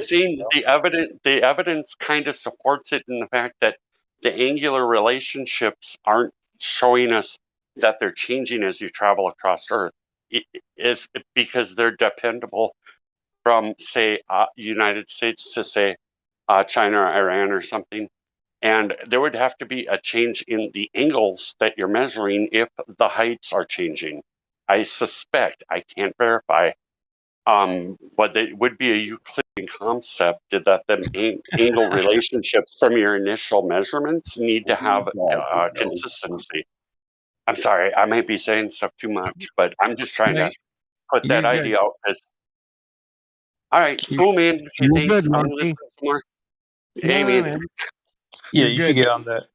saying the evidence kind of supports it in the fact that the angular relationships aren't showing us that they're changing as you travel across Earth. It is because they're dependable from, say, United States to, say, China or Iran or something. And there would have to be a change in the angles that you're measuring if the heights are changing. I suspect, I can't verify, but it would be a Euclidean concept that the angle relationships from your initial measurements need to have consistency. I'm sorry, I might be saying stuff too much, but I'm just trying to put that idea out. All right, cool, man. Hey, thanks. I'm gonna listen some more. Hey, man. Yeah, you should get on that.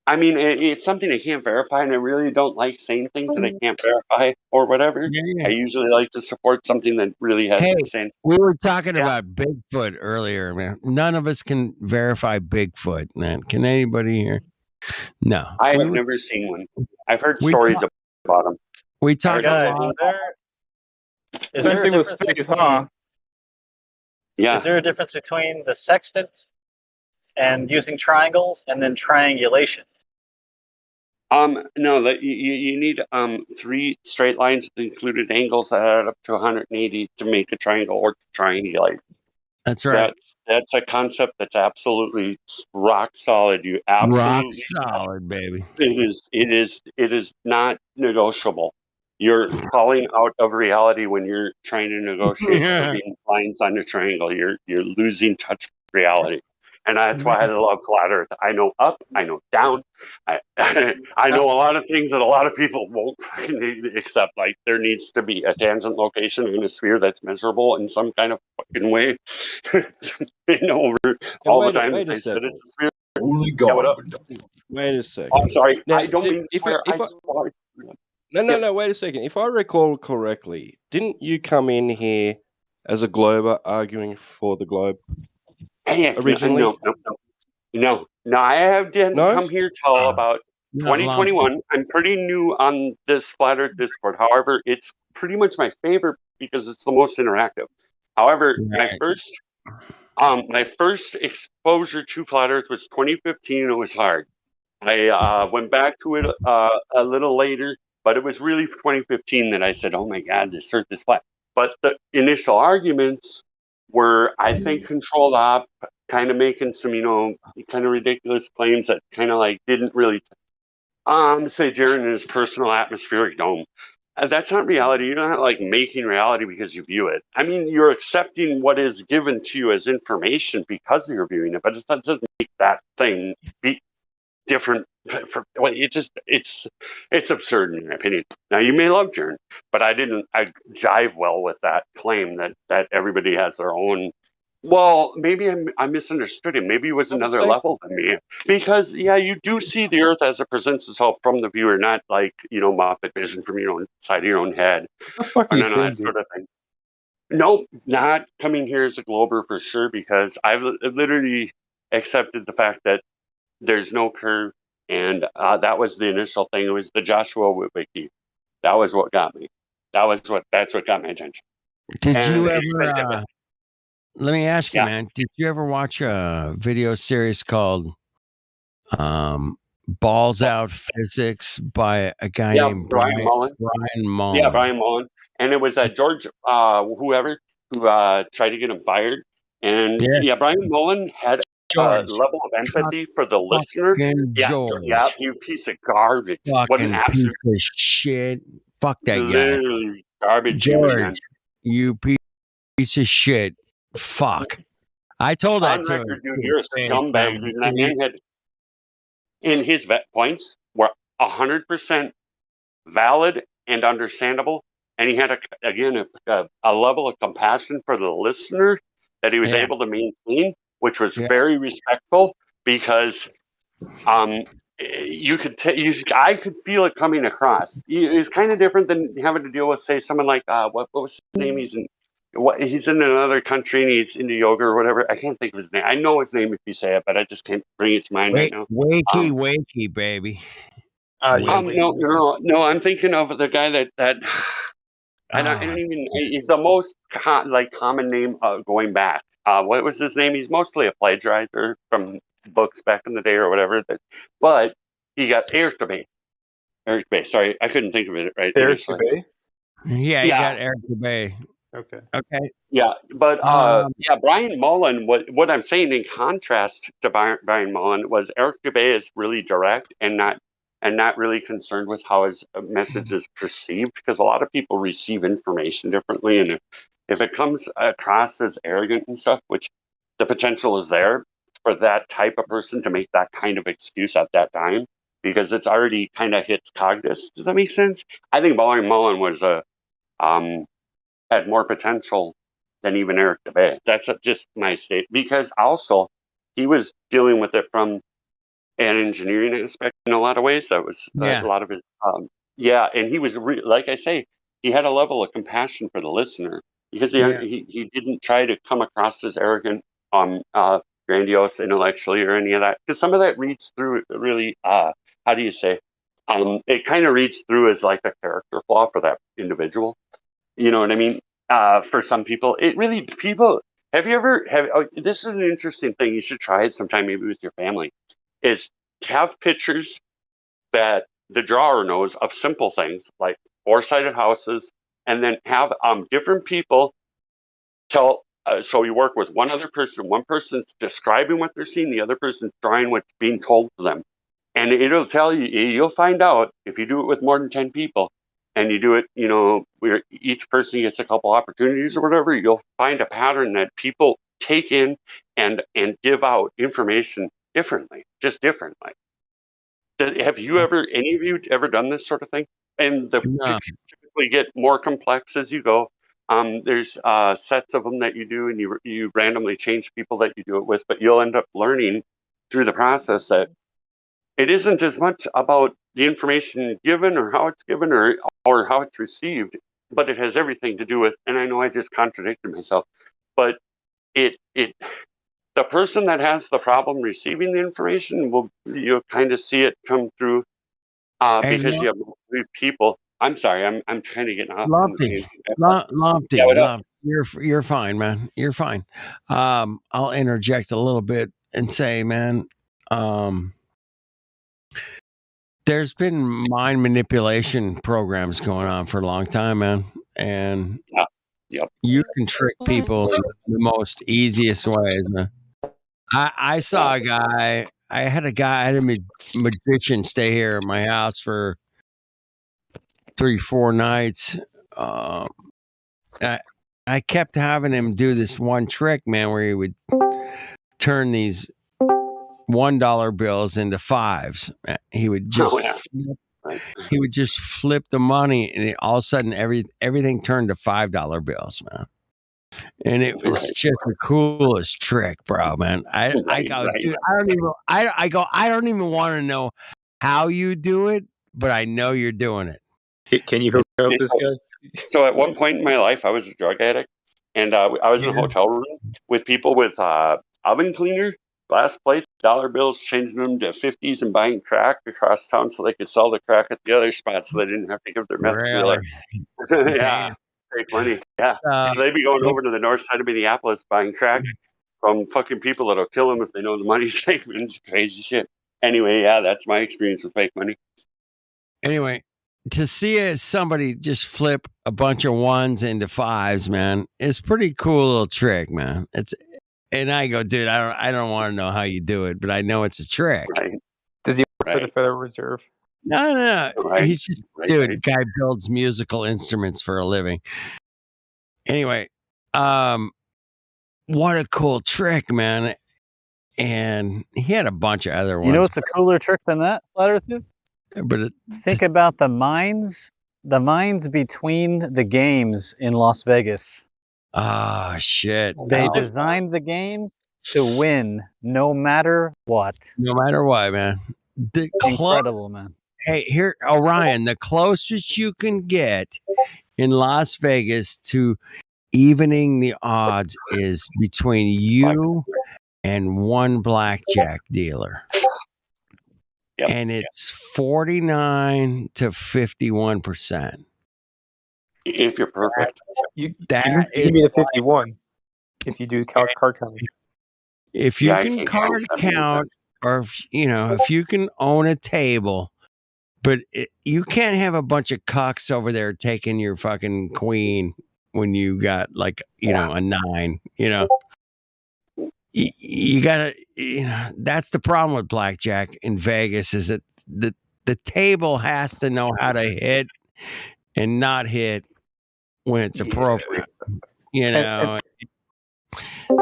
I mean, it's something I can't verify, and I really don't like saying things that I can't verify or whatever. I usually like to support something that really has sense. We were talking about Bigfoot earlier, man. None of us can verify Bigfoot, man. Can anybody here? No. I have never seen one. I've heard stories about them. We talked a Guys, lot. Is there a difference between, Yeah. Is there a difference between the sextant and using triangles and then triangulation? No, that you need 3 straight lines with included angles that add up to 180 to make a triangle or to triangulate. That's right. That's a concept that's absolutely rock solid. You absolutely rock solid, baby. It is not negotiable. You're falling out of reality when you're trying to negotiate moving lines on a triangle. You're losing touch with reality. And that's why I love flat Earth. I know up, I know down. I know a lot of things that a lot of people won't accept. Like there needs to be a tangent location in a sphere that's measurable in some kind of fucking way. All the time I said it's a sphere. Only God. Wait a second. I'm sorry. Now, I don't mean to swear. No, wait a second. If I recall correctly, didn't you come in here as a glober arguing for the globe originally? No. I didn't come here till about 2021. I'm pretty new on this Flat Earth Discord. However, it's pretty much my favorite because it's the most interactive. However, my first exposure to Flat Earth was 2015, and it was hard. I went back to it a little later, But it was really 2015 that I said, "Oh my God, this Earth is flat." But the initial arguments were, I think, controlled op, kind of making some, kind of ridiculous claims that kind of like didn't really say Jaron in his personal atmospheric dome. That's not reality. You're not like making reality because you view it. I mean, you're accepting what is given to you as information because you're viewing it, but it doesn't make that thing be different. It's absurd in my opinion. Now you may love Jaron, but I jive well with that claim that everybody has their own. Well, maybe I misunderstood him. Maybe he was another level than me. Because, you do see the Earth as it presents itself from the viewer, not like, Muppet vision from your own side of your own head. What the fuck are you saying, dude? Sort of thing. Nope, not coming here as a glober for sure, because I've literally accepted the fact that there's no curve, and that was the initial thing. It was the Joshua Wiki. That was what got me. That's what got my attention. Did you ever? Let me ask you, man. Did you ever watch a video series called "Balls Out Physics" by a guy named Brian Mullen? Brian Mullen. Yeah, Brian Mullen, and it was George, whoever, who tried to get him fired. And Brian Mullen had a level of empathy for the listener. George. You piece of garbage. What an absolute piece of shit. Fuck that literally guy. Garbage. George, you piece of shit. Fuck. I told that to him. Dude, you're a scumbag, dude. And that man had, and his points were 100% valid and understandable. And he had, a level of compassion for the listener that he was able to maintain, which was very respectful, because you could I could feel it coming across. It's kind of different than having to deal with, say, someone like what was his name? He's in another country and he's into yoga or whatever. I can't think of his name. I know his name if you say it, but I just can't bring it to mind right now. Wakey, baby. No. I'm thinking of the guy that I don't even. He's the most common name going back. What was his name? He's mostly a plagiarizer from books back in the day or whatever. But he got Eric Dubay. Sorry, I couldn't think of it right. Eric Dubay? Yeah, he got Eric Dubay. Okay. Yeah, but Brian Mullen. What I'm saying in contrast to Brian Mullen was Eric Dubay is really direct and not really concerned with how his message is perceived, because a lot of people receive information differently, and if it comes across as arrogant and stuff, which the potential is there for that type of person to make that kind of excuse at that time, because it's already kind of hits cognitus. Does that make sense? I think Brian Mullen was had more potential than even Eric Dubay. That's just my state, because also he was dealing with it from an engineering aspect in a lot of ways. That was a lot of his and he was like I say, he had a level of compassion for the listener, because he didn't try to come across as arrogant, grandiose intellectually or any of that, because some of that reads through really how do you say, it kind of reads through as like a character flaw for that individual. You know what I mean? For some people, have you ever this is an interesting thing, you should try it sometime, maybe with your family, is have pictures that the drawer knows of simple things like four-sided houses, and then have different people tell. So you work with one person's describing what they're seeing, the other person's drawing what's being told to them, and it'll tell you. You'll find out if you do it with more than 10 people, and you do it, where each person gets a couple opportunities or whatever. You'll find a pattern that people take in and give out information differently. Have you any of you ever done this sort of thing? And the pictures typically get more complex as you go. There's sets of them that you do, and you randomly change people that you do it with, but you'll end up learning through the process that it isn't as much about the information given or how it's given or how it's received, but it has everything to do with, and I know I just contradicted myself, but the person that has the problem receiving the information you'll kind of see it come through because you have people. I'm sorry, I'm trying to get off. Lumpty. You're fine, man. You're fine. I'll interject a little bit and say, man, There's been mind manipulation programs going on for a long time, man, and you can trick people in the most easiest ways, man. I saw a guy. I had a magician stay here at my house for 3-4 nights. I kept having him do this one trick, man, where he would turn these $1 bills into fives. He would just flip the money, and all of a sudden everything turned to $5 bills, man. And it was just the coolest trick, bro, man. I go, dude, I don't even want to know how you do it, but I know you're doing it. Can you hook up this guy? So at one point in my life, I was a drug addict, and I was in a hotel room with people with oven cleaner, glass plates, dollar bills, changing them to 50s and buying crack across town so they could sell the crack at the other spot so they didn't have to give their meth dealer. Yeah, fake money. Yeah. So they'd be going over to the north side of Minneapolis buying crack from fucking people that'll kill them if they know the money's safe. It's crazy shit. Anyway, yeah, that's my experience with fake money. Anyway, to see somebody just flip a bunch of ones into fives, man, it's pretty cool little trick, man. And I go, dude, I don't want to know how you do it, but I know it's a trick. Right. Does he work for the Federal Reserve? No. Right. He's just, dude, guy builds musical instruments for a living. Anyway, what a cool trick, man. And he had a bunch of other ones. You know what's a cooler trick than that, Flat Earth Dude? But think about the mines between the games in Las Vegas. Ah, shit. They designed the games to win no matter what. No matter what, man. Incredible, man. Hey, here, Orion, the closest you can get in Las Vegas to evening the odds is between you and one blackjack dealer. Yep. And it's 49 to 51%. If you're perfect. You mean a 51 if you do card counting. If you can card count, or if you can own a table, but you can't have a bunch of cucks over there taking your fucking queen when you got like a 9. You gotta. That's the problem with blackjack in Vegas, is that the table has to know how to hit and not hit when it's appropriate.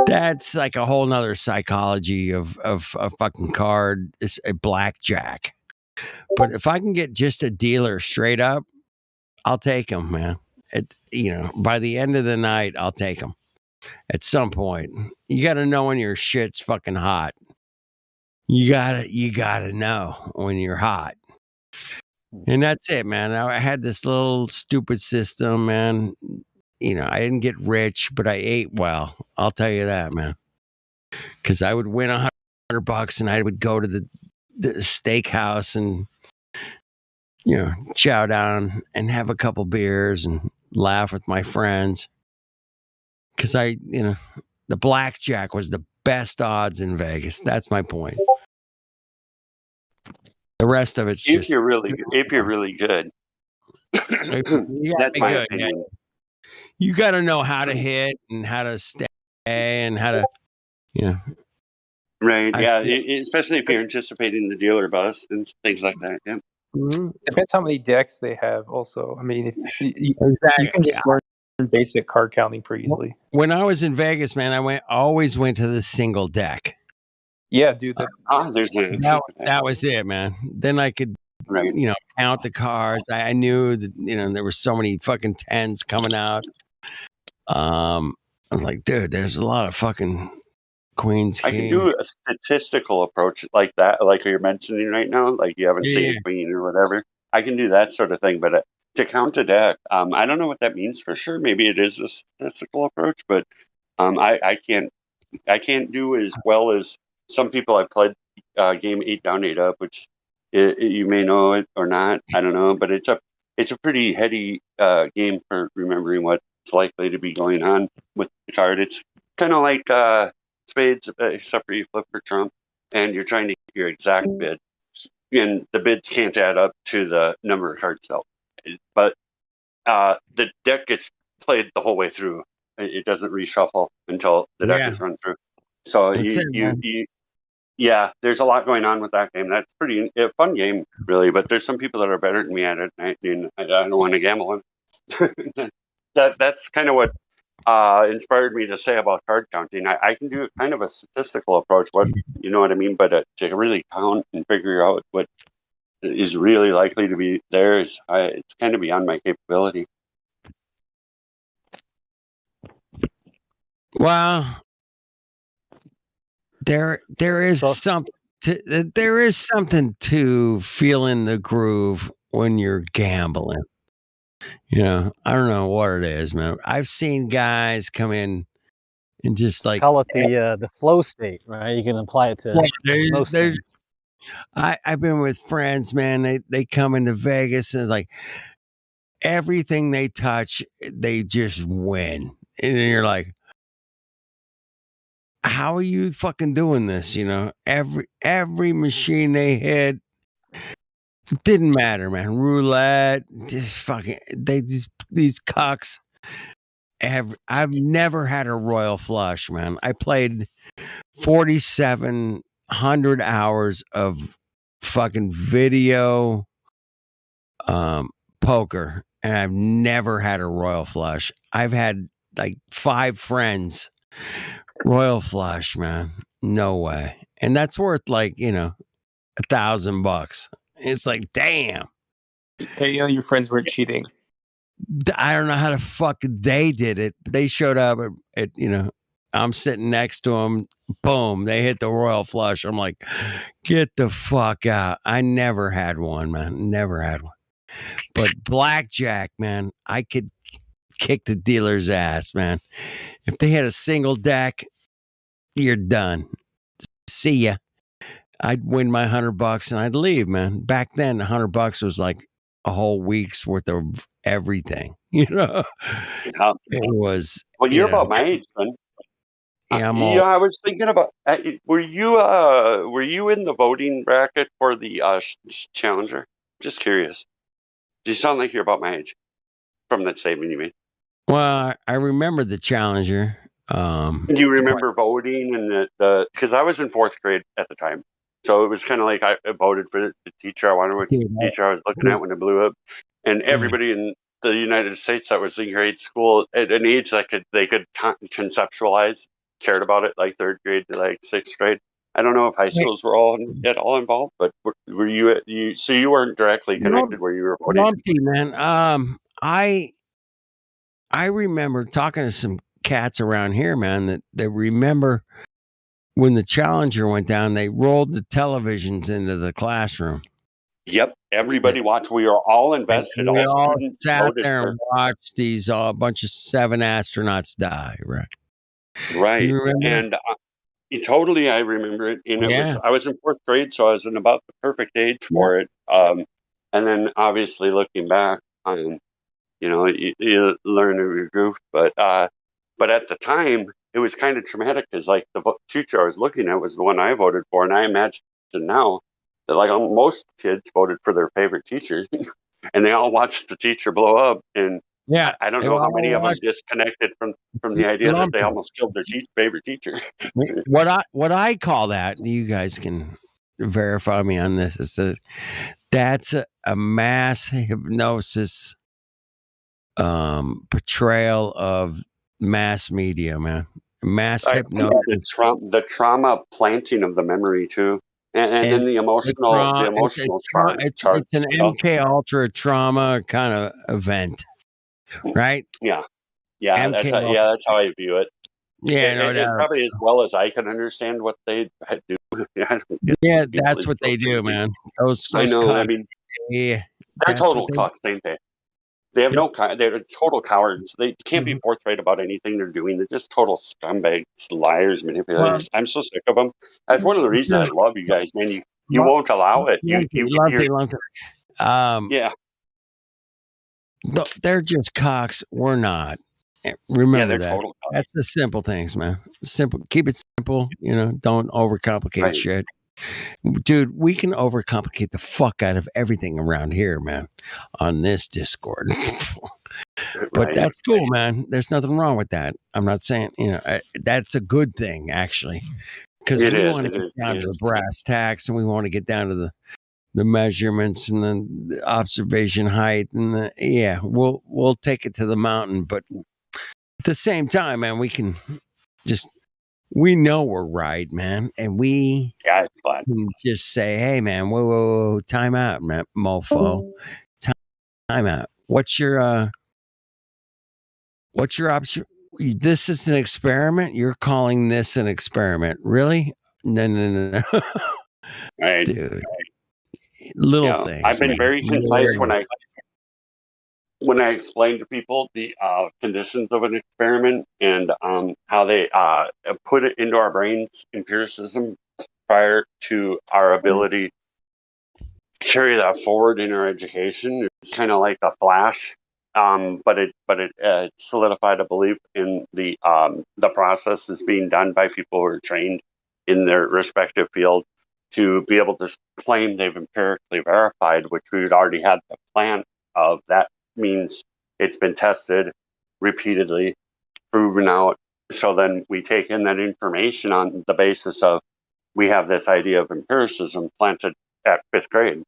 That's like a whole nother psychology of a fucking card. It's a blackjack. But if I can get just a dealer straight up, I'll take him, man. By the end of the night, I'll take him. At some point, you got to know when your shit's fucking hot. You gotta know when you're hot. And that's it, man. I had this little stupid system, man. I didn't get rich, but I ate well. I'll tell you that, man. Because I would win $100 and I would go to the steakhouse and, chow down and have a couple beers and laugh with my friends. Because the blackjack was the best odds in Vegas. That's my point. The rest of it's if you're really good. That's my opinion. You got to know how to hit and how to stay and how to, Right. Yeah. Especially if you're anticipating the dealer bust and things like that. Yeah. Mm-hmm. Depends how many decks they have. Also, I mean, if you can just learn basic card counting pretty easily. When I was in Vegas, man, I always went to the single deck. Yeah, dude. That was it, man. Then I could, count the cards. I knew that, there were so many fucking 10s coming out. I was like, dude, there's a lot of fucking queens. I can do a statistical approach like that, like you're mentioning right now. Like you haven't seen a queen or whatever. I can do that sort of thing, but to count a deck, I don't know what that means for sure. Maybe it is a statistical approach, but I can't do as well as some people. I've played game 8 down, 8 up, which you may know it or not. I don't know, but it's a pretty heady game for remembering what's likely to be going on with the card. It's kind of like spades, except for you flip for Trump, and you're trying to get your exact bid. and the bids can't add up to the number of cards dealt. But the deck gets played the whole way through. It doesn't reshuffle until the deck is run through. So yeah, there's a lot going on with that game. That's a fun game, really. But there's some people that are better than me at it, and I don't want to gamble on it. That's kind of what inspired me to say about card counting. I can do kind of a statistical approach, you know what I mean? But to really count and figure out what is really likely to be there it's kind of beyond my capability. Well, there is something to feeling the groove when you're gambling. You know, I don't know what it is, man. I've seen guys come in and just like call it the flow state, right? You can apply it to flow state. I've been with friends, man. They come into Vegas and like everything they touch, they just win, and you're like, how are you fucking doing this? You know, every machine they hit didn't matter, man. Roulette, just fucking these cucks. I've never had a royal flush, man. I played 4,700 hours of fucking video poker, and I've never had a royal flush. I've had like 5 friends royal flush, man. No way. And that's worth like, you know, $1,000. It's like, damn. Hey, you know, your friends weren't cheating. I don't know how the fuck they did it. They showed up at you know, I'm sitting next to them. Boom, they hit the royal flush. I'm like, get the fuck out. I never had one, man. Never had one. But blackjack, man, I could kick the dealer's ass, man. If they had a single deck, you're done. See ya. I'd win my $100 and I'd leave, man. Back then, $100 was like a whole week's worth of everything. You know, it was. Well, you're about my age, son. Yeah, I was thinking about. Were you in the voting bracket for the Challenger? Just curious. You sound like you're about my age from that statement you made. Well, I remember the Challenger. Do you remember voting and because I was in 4th grade at the time, so it was kind of like I voted for the teacher I wanted, which teacher I was looking at when it blew up, and everybody in the United States that was in grade school at an age that they could conceptualize cared about it, like 3rd grade to like 6th grade. I don't know if high schools were at all involved, but were you? So you weren't directly connected where you were voting? Lumpy, man. I remember talking to some cats around here, man, that remember when the Challenger went down, they rolled the televisions into the classroom. Yep, everybody watched. We were all invested. We all sat there and watched these a bunch of 7 astronauts die. Right, and totally, I remember it. And I was in 4th grade, so I was in about the perfect age for it. And then, obviously, looking back, you know, you learn your goof, but at the time, it was kind of traumatic because, like, the teacher I was looking at was the one I voted for, and I imagine now that, like, most kids voted for their favorite teacher, and they all watched the teacher blow up. And I don't know how many of them disconnected from the idea that they almost killed their favorite teacher. What I call that, you guys can verify me on this, is that's a mass hypnosis portrayal of mass media, man. Mass hypnosis. The trauma planting of the memory too, and then the emotional charge. It's an MK Ultra trauma kind of event, right? Yeah, that's how I view it. Yeah, it probably as well as I can understand what they do. Yeah, that's what they do, man. Those I know. Cucks, I mean, they're total cucks, ain't they? They have they're total cowards. They can't be forthright about anything they're doing. They're just total scumbags, liars, manipulators. I'm so sick of them. That's one of the reasons I love you guys, man. You won't allow it. Yeah. They're just cocks. We're not. Remember that. That's the simple things, man. Simple. Keep it simple. You know, don't overcomplicate shit. Dude, we can overcomplicate the fuck out of everything around here, man, on this Discord. But that's cool, man. There's nothing wrong with that. I'm not saying, that's a good thing, actually, because we want to get down to the brass tacks, and we want to get down to the measurements and the observation height, and we'll take it to the mountain. But at the same time, man, we can we know we're right, man, and we it's fun. Can just say, hey, man, whoa, time out, man, mofo, time out. What's your option? This is an experiment. You're calling this an experiment, really? No. Right, dude. Little things. I've been very concise when I explain to people the conditions of an experiment and how they put it into our brains, empiricism, prior to our ability to carry that forward in our education. It's kind of like a flash, but it solidified a belief in the process is being done by people who are trained in their respective field to be able to claim they've empirically verified, which we'd already had the plan of. That means it's been tested repeatedly, proven out. So then we take in that information on the basis of, we have this idea of empiricism planted at 5th grade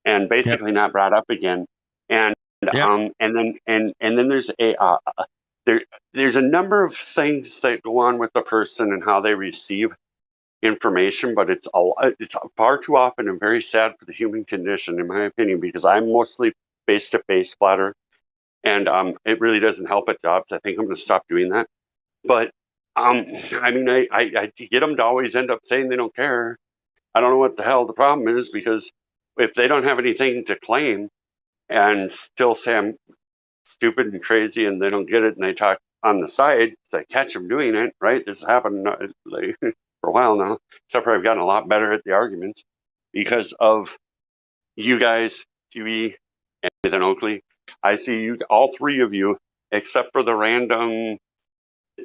and basically not brought up again. And then there's there's a number of things that go on with the person and how they receive information, but it's far too often and very sad for the human condition, in my opinion, because I'm mostly face-to-face splatter, and it really doesn't help at jobs. I think I'm going to stop doing that. But I get them to always end up saying they don't care. I don't know what the hell the problem is, because if they don't have anything to claim and still say I'm stupid and crazy and they don't get it and they talk on the side, I catch them doing it, right? This has happened for a while now, except for I've gotten a lot better at the arguments because of you guys, QE and Nathan Oakley. I see you, all three of you, except for the random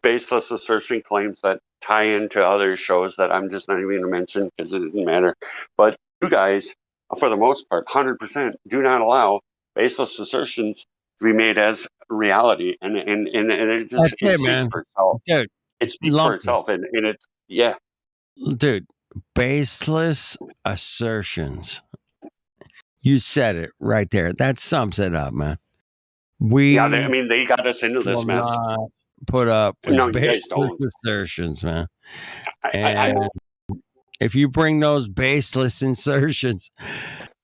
baseless assertion claims that tie into other shows that I'm just not even going to mention because it doesn't matter. But you guys, for the most part, 100% do not allow baseless assertions to be made as reality, and it just speaks for itself. Dude, it speaks for itself, and it's dude, baseless assertions. You said it right there. That sums it up, man. They got us into this mess. Put up with No, you guys baseless don't. assertions, man. And if you bring those baseless assertions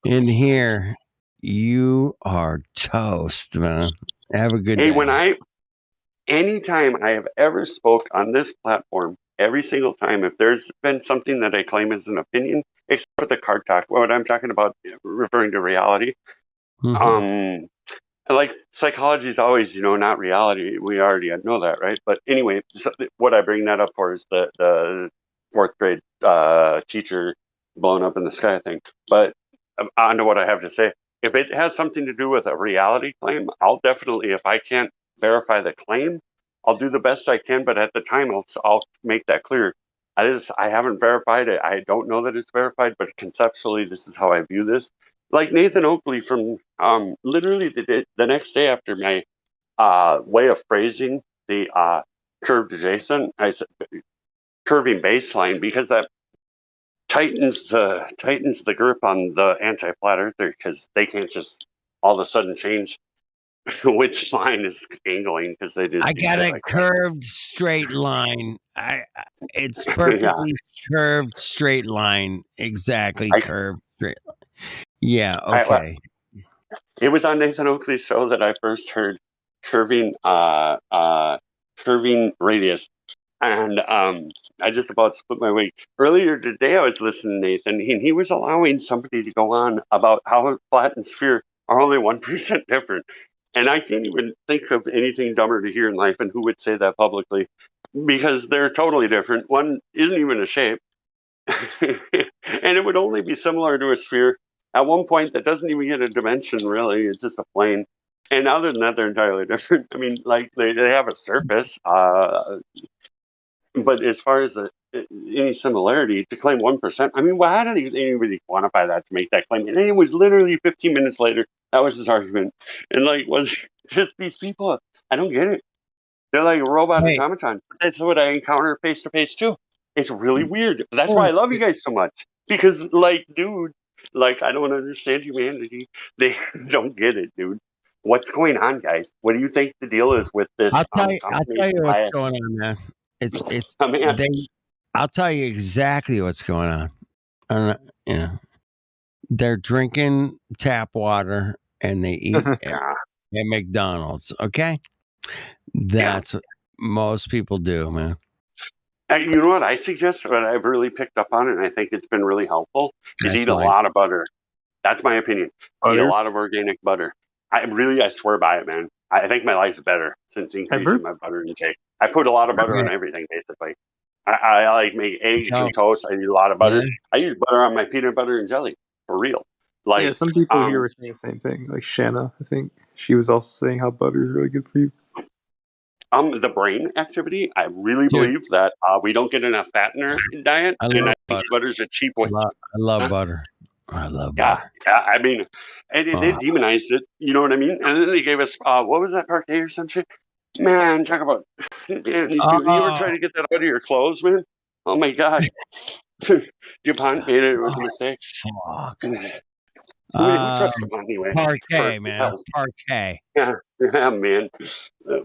in here, you are toast, man. Have a good day. Anytime I have ever spoke on this platform, every single time, if there's been something that I claim is an opinion, except for the card talk, what I'm talking about, referring to reality, like psychology is always, not reality. We already know that, right? But anyway, so what I bring that up for is the 4th grade teacher blown up in the sky thing. But on to what I have to say. If it has something to do with a reality claim, I'll definitely, if I can't verify the claim, I'll do the best I can. But at the time, I'll make that clear. I haven't verified it. I don't know that it's verified, but conceptually, this is how I view this. Like Nathan Oakley from literally the next day after my way of phrasing the curved adjacent, I said curving baseline, because that tightens the grip on the anti-flat earther, because they can't just all of a sudden change which line is angling, because they just I got a curved straight line. It's perfectly curved straight line. Exactly curved straight line. Yeah, okay. It was on Nathan Oakley's show that I first heard curving radius. And I just about split my wig. Earlier today, I was listening to Nathan, and he was allowing somebody to go on about how flat and sphere are only 1% different. And I can't even think of anything dumber to hear in life, and who would say that publicly, because they're totally different. One isn't even a shape, and it would only be similar to a sphere at one point that doesn't even get a dimension, really. It's just a plane. And other than that, they're entirely different. I mean, like they have a surface, but as far as any similarity to claim 1%. I mean, why did anybody quantify that to make that claim? And it was literally 15 minutes later. That was his argument. And like, was just these people, I don't get it. They're like a robot automaton. That's what I encounter face to face too. It's really weird. That's why I love you guys so much. Because like, dude, like I don't understand humanity. They don't get it, dude. What's going on, guys? What do you think the deal is with this? I'll tell you what's going on, man. I'll tell you exactly what's going on. They're drinking tap water and they eat at McDonald's. Okay, that's what most people do, man. You know what I suggest? What I've really picked up on, and I think it's been really helpful, is eat a lot of butter. That's my opinion. Eat a lot of organic butter. I swear by it, man. I think my life's better since increasing my butter intake. I put a lot of butter on everything, basically. I like make eggs and toast. I use a lot of butter. I use butter on my peanut butter and jelly, for real. Like, some people here were saying the same thing. Like Shanna, I think she was also saying how butter is really good for you. The brain activity, I really believe that we don't get enough fat in our diet, and I think butter's a cheap way. I love butter. I love butter. Yeah, I mean, and they demonized it, you know what I mean? And then they gave us, what was that, parquet or some shit? Man, talk about, man, these people, you ever try to get that out of your clothes, man? Oh my God. DuPont made it, it was a mistake. Fuck. Anyway. Parquet, man. Parquet. Yeah, man.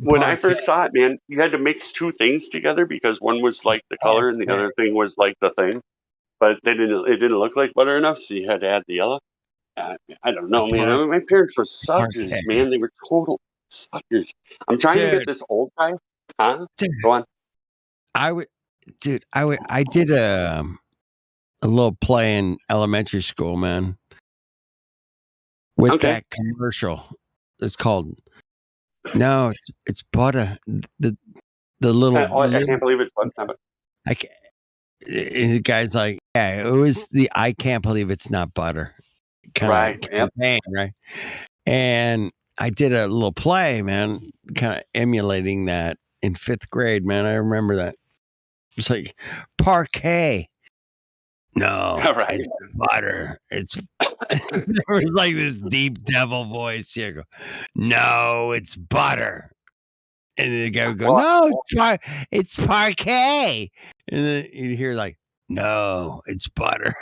When I first saw it, man, you had to mix two things together because one was like the color and the other thing was like the thing. But it didn't look like butter enough, so you had to add the yellow. I don't know, man. My parents were suckers, man. They were total suckers. I'm trying to get this old guy. Huh? Go on. I did a little play in elementary school, man. With that commercial. It's called it's butter. The little I can't believe it's butter. And the guy's like, yeah, it was the I can't believe it's not butter kind of campaign, right? And I did a little play, man, kind of emulating that in 5th grade, man. I remember that. It's like parquet. No, it's butter. It's there was like this deep devil voice here. Go, no, it's butter. And then the guy would go, no, it's parquet. And then you'd hear like, no, it's butter.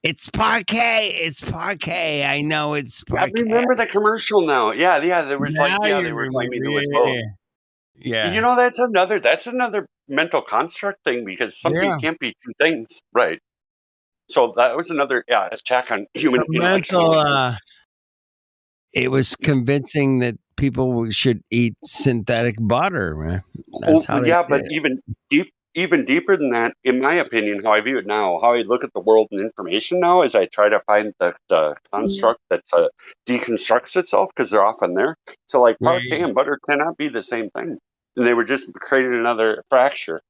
It's parquet. It's parquet. I know it's parquet. I remember the commercial now. Yeah. There was they were claiming it was both. Yeah. You know, that's another mental construct thing because something can't be two things, right? So that was another attack on human mental. It was convincing that people should eat synthetic butter, man. That's how but even deeper than that, in my opinion, how I view it now, how I look at the world and information now, is I try to find the construct that deconstructs itself because they're often there. So like parquet and butter cannot be the same thing. And they were just creating another fracture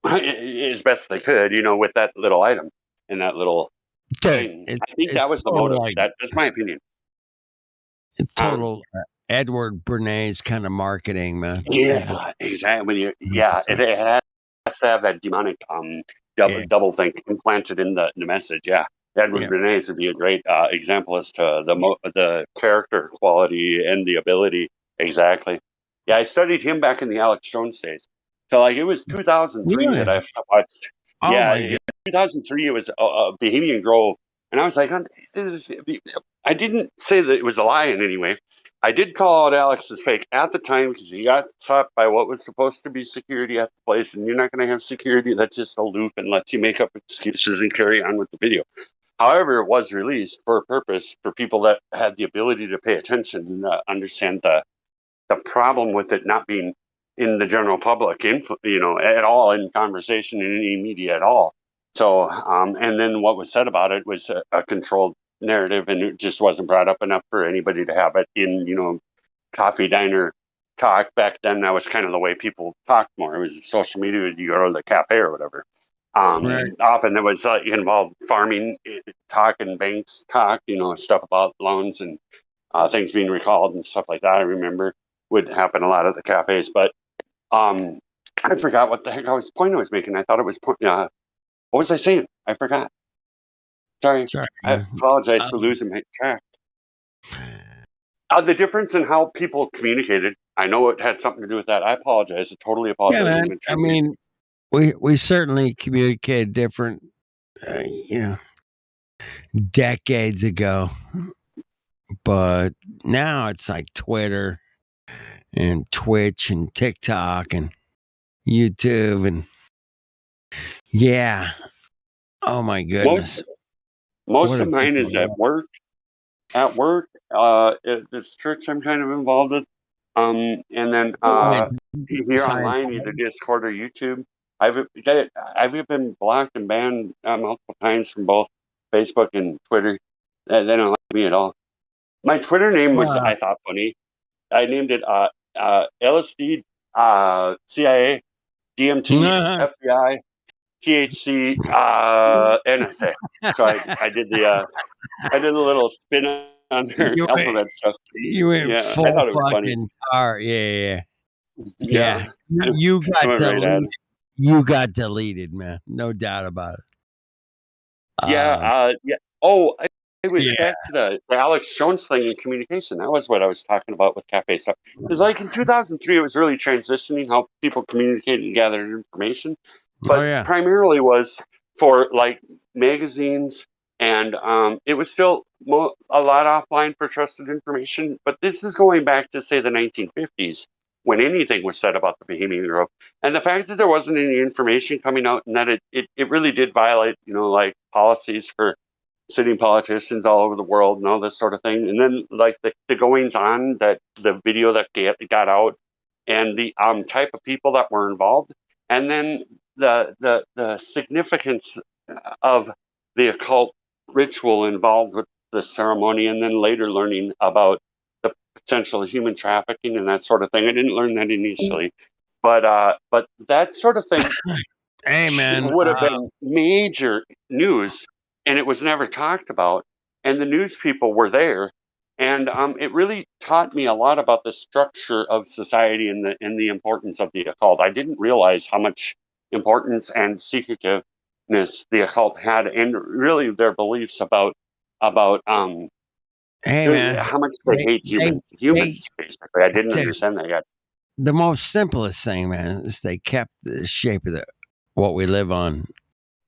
as best they could, with that little item and that little thing. I think that was the motive. That's my opinion. It's total Edward Bernays kind of marketing, man. Yeah, exactly. It has to have that demonic double thing implanted in the message. Yeah, Edward Bernays would be a great example as to the character quality and the ability. Exactly. Yeah, I studied him back in the Alex Jones days. So like it was 2003 that I watched. Oh in 2003 it was Bohemian Grove, and I was like, I didn't say that it was a lie in any way. I did call out Alex as fake at the time because he got stopped by what was supposed to be security at the place, and you're not going to have security that's just aloof and lets you make up excuses and carry on with the video. However, it was released for a purpose for people that had the ability to pay attention and understand the problem with it not being in the general public, at all in conversation in any media at all. So, and then what was said about it was a controlled narrative, and it just wasn't brought up enough for anybody to have it in, coffee diner talk. Back then, that was kind of the way people talked more. It was social media, you go to the cafe or whatever. Often it was involved farming talk and banks talk, stuff about loans and things being recalled and stuff like that. I remember would happen a lot at the cafes, but I forgot what the heck point I was making. I thought it was what was I saying? I forgot. Sorry. I apologize for losing my track. The difference in how people communicated. I know it had something to do with that. I apologize. I totally apologize. Yeah, man. I mean, we certainly communicated different, decades ago, but now it's like Twitter and Twitch and TikTok and YouTube and oh my goodness. Most of mine is at work. At work, at this church I'm kind of involved with, and then here online, either Discord or YouTube. I've been blocked and banned multiple times from both Facebook and Twitter. They don't like me at all. My Twitter name was I thought funny. I named it LSD, CIA, DMT, FBI, THC, NSA. So I did the little spin on their alphabet stuff. You went full fucking tar. Yeah. You got deleted. You got deleted, man. No doubt about it. Yeah. Oh, I went back to the Alex Jones thing in communication. That was what I was talking about with cafe stuff. Because like in 2003, it was really transitioning how people communicated and gathered information. But primarily was for like magazines, and it was still a lot offline for trusted information. But this is going back to, say, the 1950s, when anything was said about the Bohemian Grove. And the fact that there wasn't any information coming out, and that it really did violate, like policies for sitting politicians all over the world and all this sort of thing. And then like the goings on, that the video that got out, and the type of people that were involved, and then the significance of the occult ritual involved with the ceremony, and then later learning about the potential of human trafficking and that sort of thing. I didn't learn that initially, but that sort of thing would have been major news, and it was never talked about. And the news people were there, and it really taught me a lot about the structure of society and the importance of the occult. I didn't realize how much importance and secretiveness the occult had, and really their beliefs about how much they hate humans. Basically, I didn't understand that yet. The most simplest thing, man, is they kept the shape of what we live on.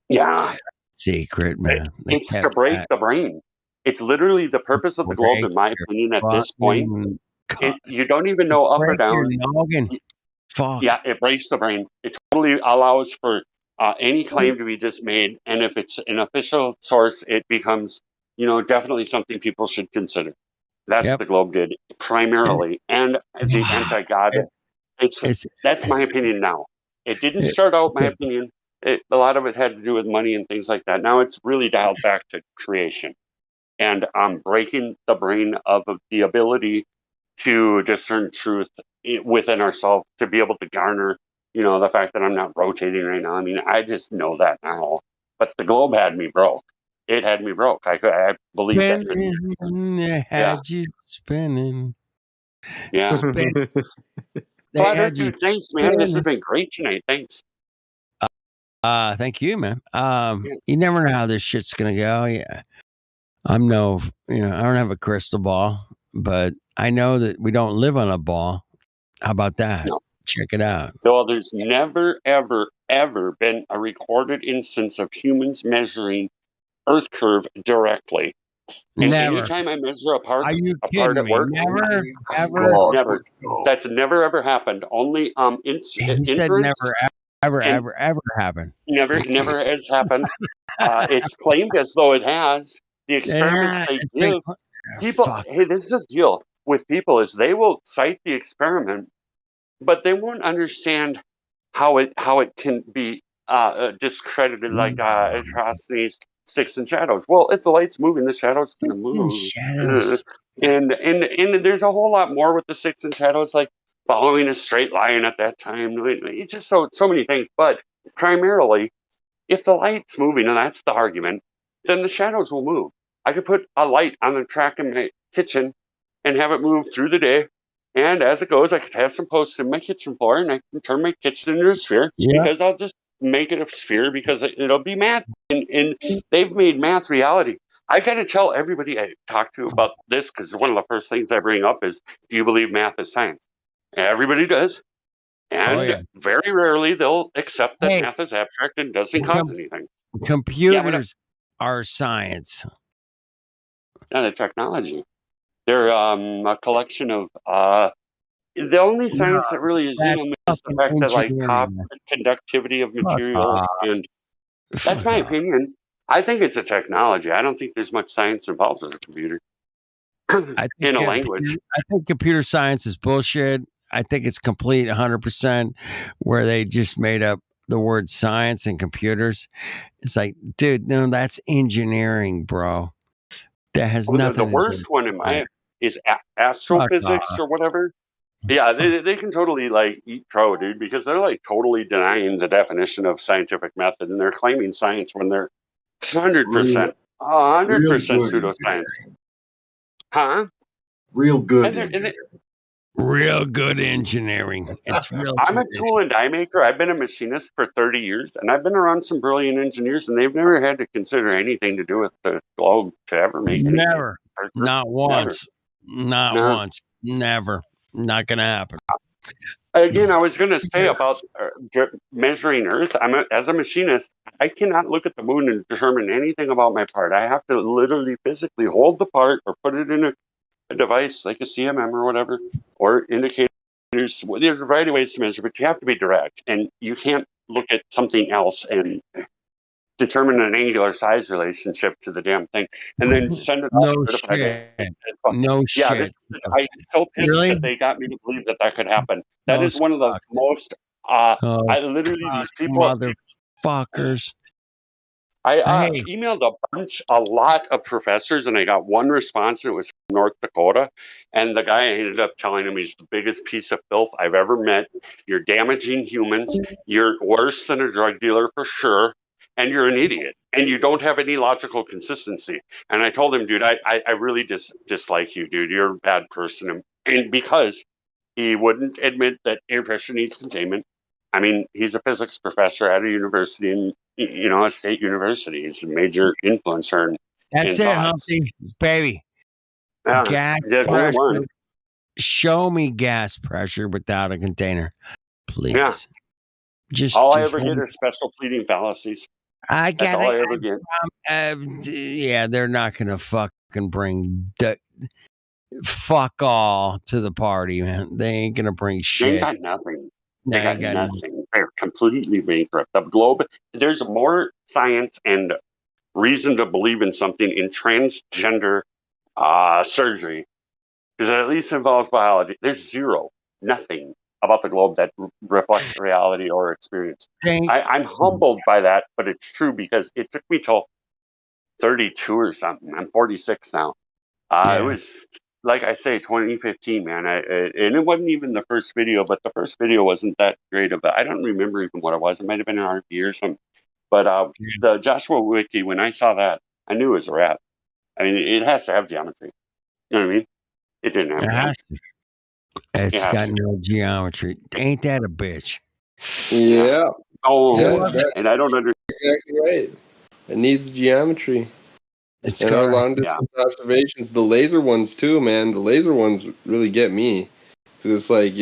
Yeah, secret, man. It's to break the brain. It's literally the purpose of the globe, in my opinion, at this point. You don't even know up or down. Fuck. Yeah, it breaks the brain. It totally allows for any claim to be just made, and if it's an official source, it becomes, definitely something people should consider. That's what the globe did primarily, and the anti-God. That's my opinion now. It didn't start out, my opinion. A lot of it had to do with money and things like that. Now it's really dialed back to creation, and breaking the brain of the ability to discern truth within ourselves, to be able to garner, the fact that I'm not rotating right now. I mean, I just know that now. But the globe had me broke. It had me broke. I believe that. Had you spinning. Yeah. Thanks, man. This has been great tonight. Thanks. Thank you, man. You never know how this shit's gonna go. Yeah. I don't have a crystal ball, but I know that we don't live on a ball. How about that? No. Check it out. Well, there's never, ever, ever been a recorded instance of humans measuring Earth curve directly. And anytime I measure a part at work, never, never. That's never ever happened. Only he said never, ever happened. Never has happened. It's claimed as though it has. The experiments they give people. Hey, this is the deal with people: is they will cite the experiment, but they won't understand how it can be discredited, like atrocities, sticks and shadows. Well, if the light's moving, the shadow's going to move. Shadows. And there's a whole lot more with the sticks and shadows, like following a straight line at that time. It's just so many things. But primarily, if the light's moving, and that's the argument, then the shadows will move. I could put a light on the track in my kitchen and have it move through the day, And as it goes, I could have some posts in my kitchen floor, and I can turn my kitchen into a sphere because I'll just make it a sphere because it'll be math. And they've made math reality. I got to tell everybody I talk to about this because one of the first things I bring up is, do you believe math is science? And everybody does. And very rarely they'll accept that math is abstract and doesn't cause anything. Computers are science. Not a technology. They're a collection of the only science that really is in them is the fact that like conductivity of materials, and that's my opinion. I think it's a technology. I don't think there's much science involved with a computer in a language. I think computer science is bullshit. I think it's complete 100% where they just made up the word science and computers. It's like, dude, no, that's engineering, bro. That has nothing. The worst one in my is astrophysics or whatever. Yeah, they can totally like eat crow, dude, because they're like totally denying the definition of scientific method, and they're claiming science when they're 100% pseudoscience. Huh? Real good. Real good engineering. It's real. I'm a tool and die maker. I've been a machinist for 30 years, and I've been around some brilliant engineers, and they've never had to consider anything to do with the globe to ever make anything. Never. Not once. Not once. Never. Not going to happen. Again, I was going to say about measuring Earth. As a machinist, I cannot look at the moon and determine anything about my part. I have to literally physically hold the part or put it in a device like a CMM or whatever, or indicators. There's a variety of ways to measure, but you have to be direct, and you can't look at something else and determine an angular size relationship to the damn thing, and then send it off. No shit. I'm so pissed that they got me to believe that could happen. That is one of the most. I literally these people, motherfuckers. I emailed a lot of professors, and I got one response, and it was from North Dakota. And the guy ended up telling him he's the biggest piece of filth I've ever met. You're damaging humans. You're worse than a drug dealer for sure. And you're an idiot. And you don't have any logical consistency. And I told him, dude, I really dislike you, dude. You're a bad person. And because he wouldn't admit that air pressure needs containment. I mean, he's a physics professor at a university in, a state university. He's a major influencer. That's it, Humpty, baby. Gas pressure. Show me gas pressure without a container, please. Yeah. I ever get are special pleading fallacies. That's all I ever get. Yeah, they're not going to fucking bring fuck all to the party, man. They ain't going to bring shit. They got nothing. They got nothing. They're completely bankrupt. The globe, there's more science and reason to believe in something in transgender surgery, because it at least involves biology. There's nothing about the globe that reflects reality or experience. I'm humbled by that, but it's true because it took me till 32 or something. I'm 46 now. It was, like I say, 2015, man. And it wasn't even the first video, but the first video wasn't that great of I don't remember even what it was. It might have been an RP or something. But the Joshua Wiki, when I saw that, I knew it was a wrap. I mean, it has to have geometry. You know what I mean? It didn't have geometry. It's got no geometry. Ain't that a bitch? Yeah. And I don't understand. Exactly right. It needs geometry. And our long distance observations, the laser ones too, man. The laser ones really get me because it's like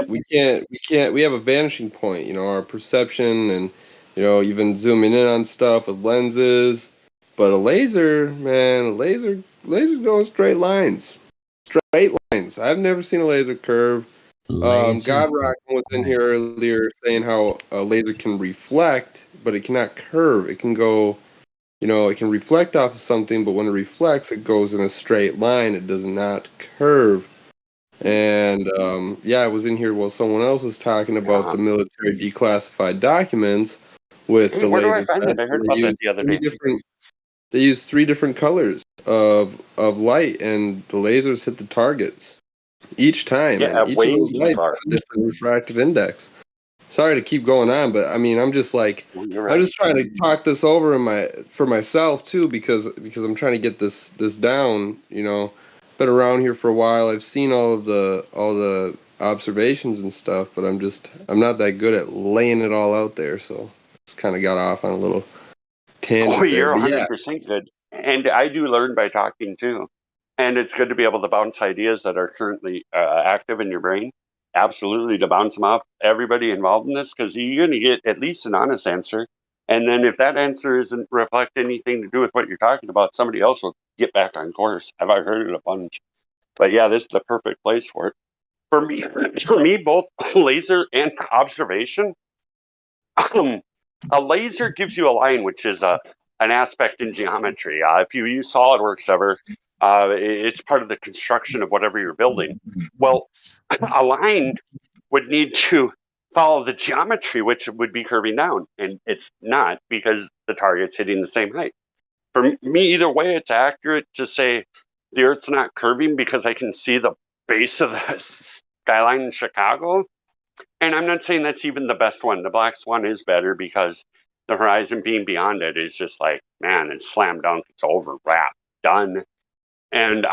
we have a vanishing point. Our perception and even zooming in on stuff with lenses. But a laser, man, lasers go in straight lines. Straight lines. I've never seen a laser curve. Godrock was in here earlier saying how a laser can reflect, but it cannot curve. It can go, it can reflect off of something, but when it reflects, it goes in a straight line. It does not curve. And I was in here while someone else was talking about the military declassified documents with the laser. Where do I find it? I heard about that the other day. They use 3 different colors of light, and the lasers hit the targets each time. Yeah, and each of those lights have a different refractive index. Sorry to keep going on, but I mean, I'm just like, I'm just trying to talk this over for myself too, because I'm trying to get this down, been around here for a while. I've seen all the observations and stuff, but I'm not that good at laying it all out there, so it's kind of got off on a little tangent there. You're But yeah, 100% good. And I do learn by talking too. And it's good to be able to bounce ideas that are currently active in your brain. Absolutely, to bounce them off everybody involved in this, because you're going to get at least an honest answer. And then if that answer doesn't reflect anything to do with what you're talking about, somebody else will get back on course. I've heard it a bunch. But yeah, this is the perfect place for it. For me, both laser and observation. A laser gives you a line, which is an aspect in geometry. If you use SolidWorks ever, it's part of the construction of whatever you're building. Well, a line would need to follow the geometry, which would be curving down, and it's not because the target's hitting the same height. For me, either way, it's accurate to say the Earth's not curving because I can see the base of the skyline in Chicago. And I'm not saying that's even the best one. The Black Swan is better because the horizon being beyond it is just like, man, it's slam dunk, it's over, wrap, done. And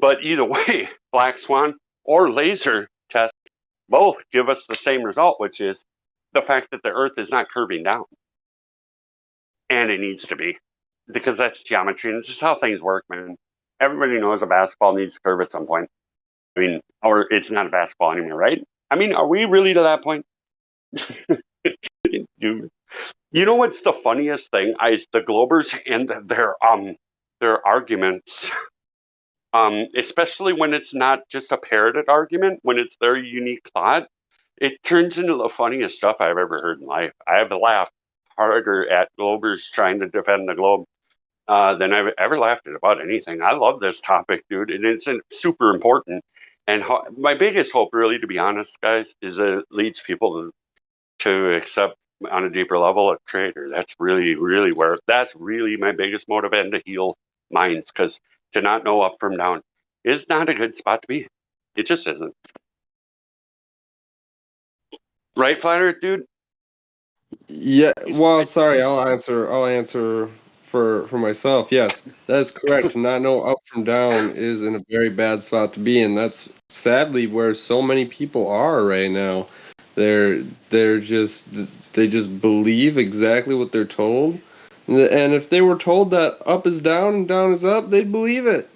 but either way, Black Swan or laser test both give us the same result, which is the fact that the Earth is not curving down. And it needs to be, because that's geometry and it's just how things work, man. Everybody knows a basketball needs to curve at some point. I mean, or it's not a basketball anymore, right? I mean, are we really to that point? Dude, you know what's the funniest thing? Is the Globers and their arguments, especially when it's not just a parroted argument, when it's their unique thought, it turns into the funniest stuff I've ever heard in life. I have laughed harder at Globers trying to defend the globe than I've ever laughed at about anything. I love this topic, dude, and it's super important. And my biggest hope, really, to be honest, guys, is that it leads people to accept on a deeper level a creator. That's really, really that's really my biggest motive, and to heal minds, because to not know up from down is not a good spot to be. It just isn't. Right, Flat Earth, dude? yeah. Well, sorry, I'll answer for myself. Yes, that is correct. To not know up from down is in a very bad spot to be, and that's sadly where so many people are right now. They just believe exactly what they're told, and if they were told that up is down and down is up, they'd believe it.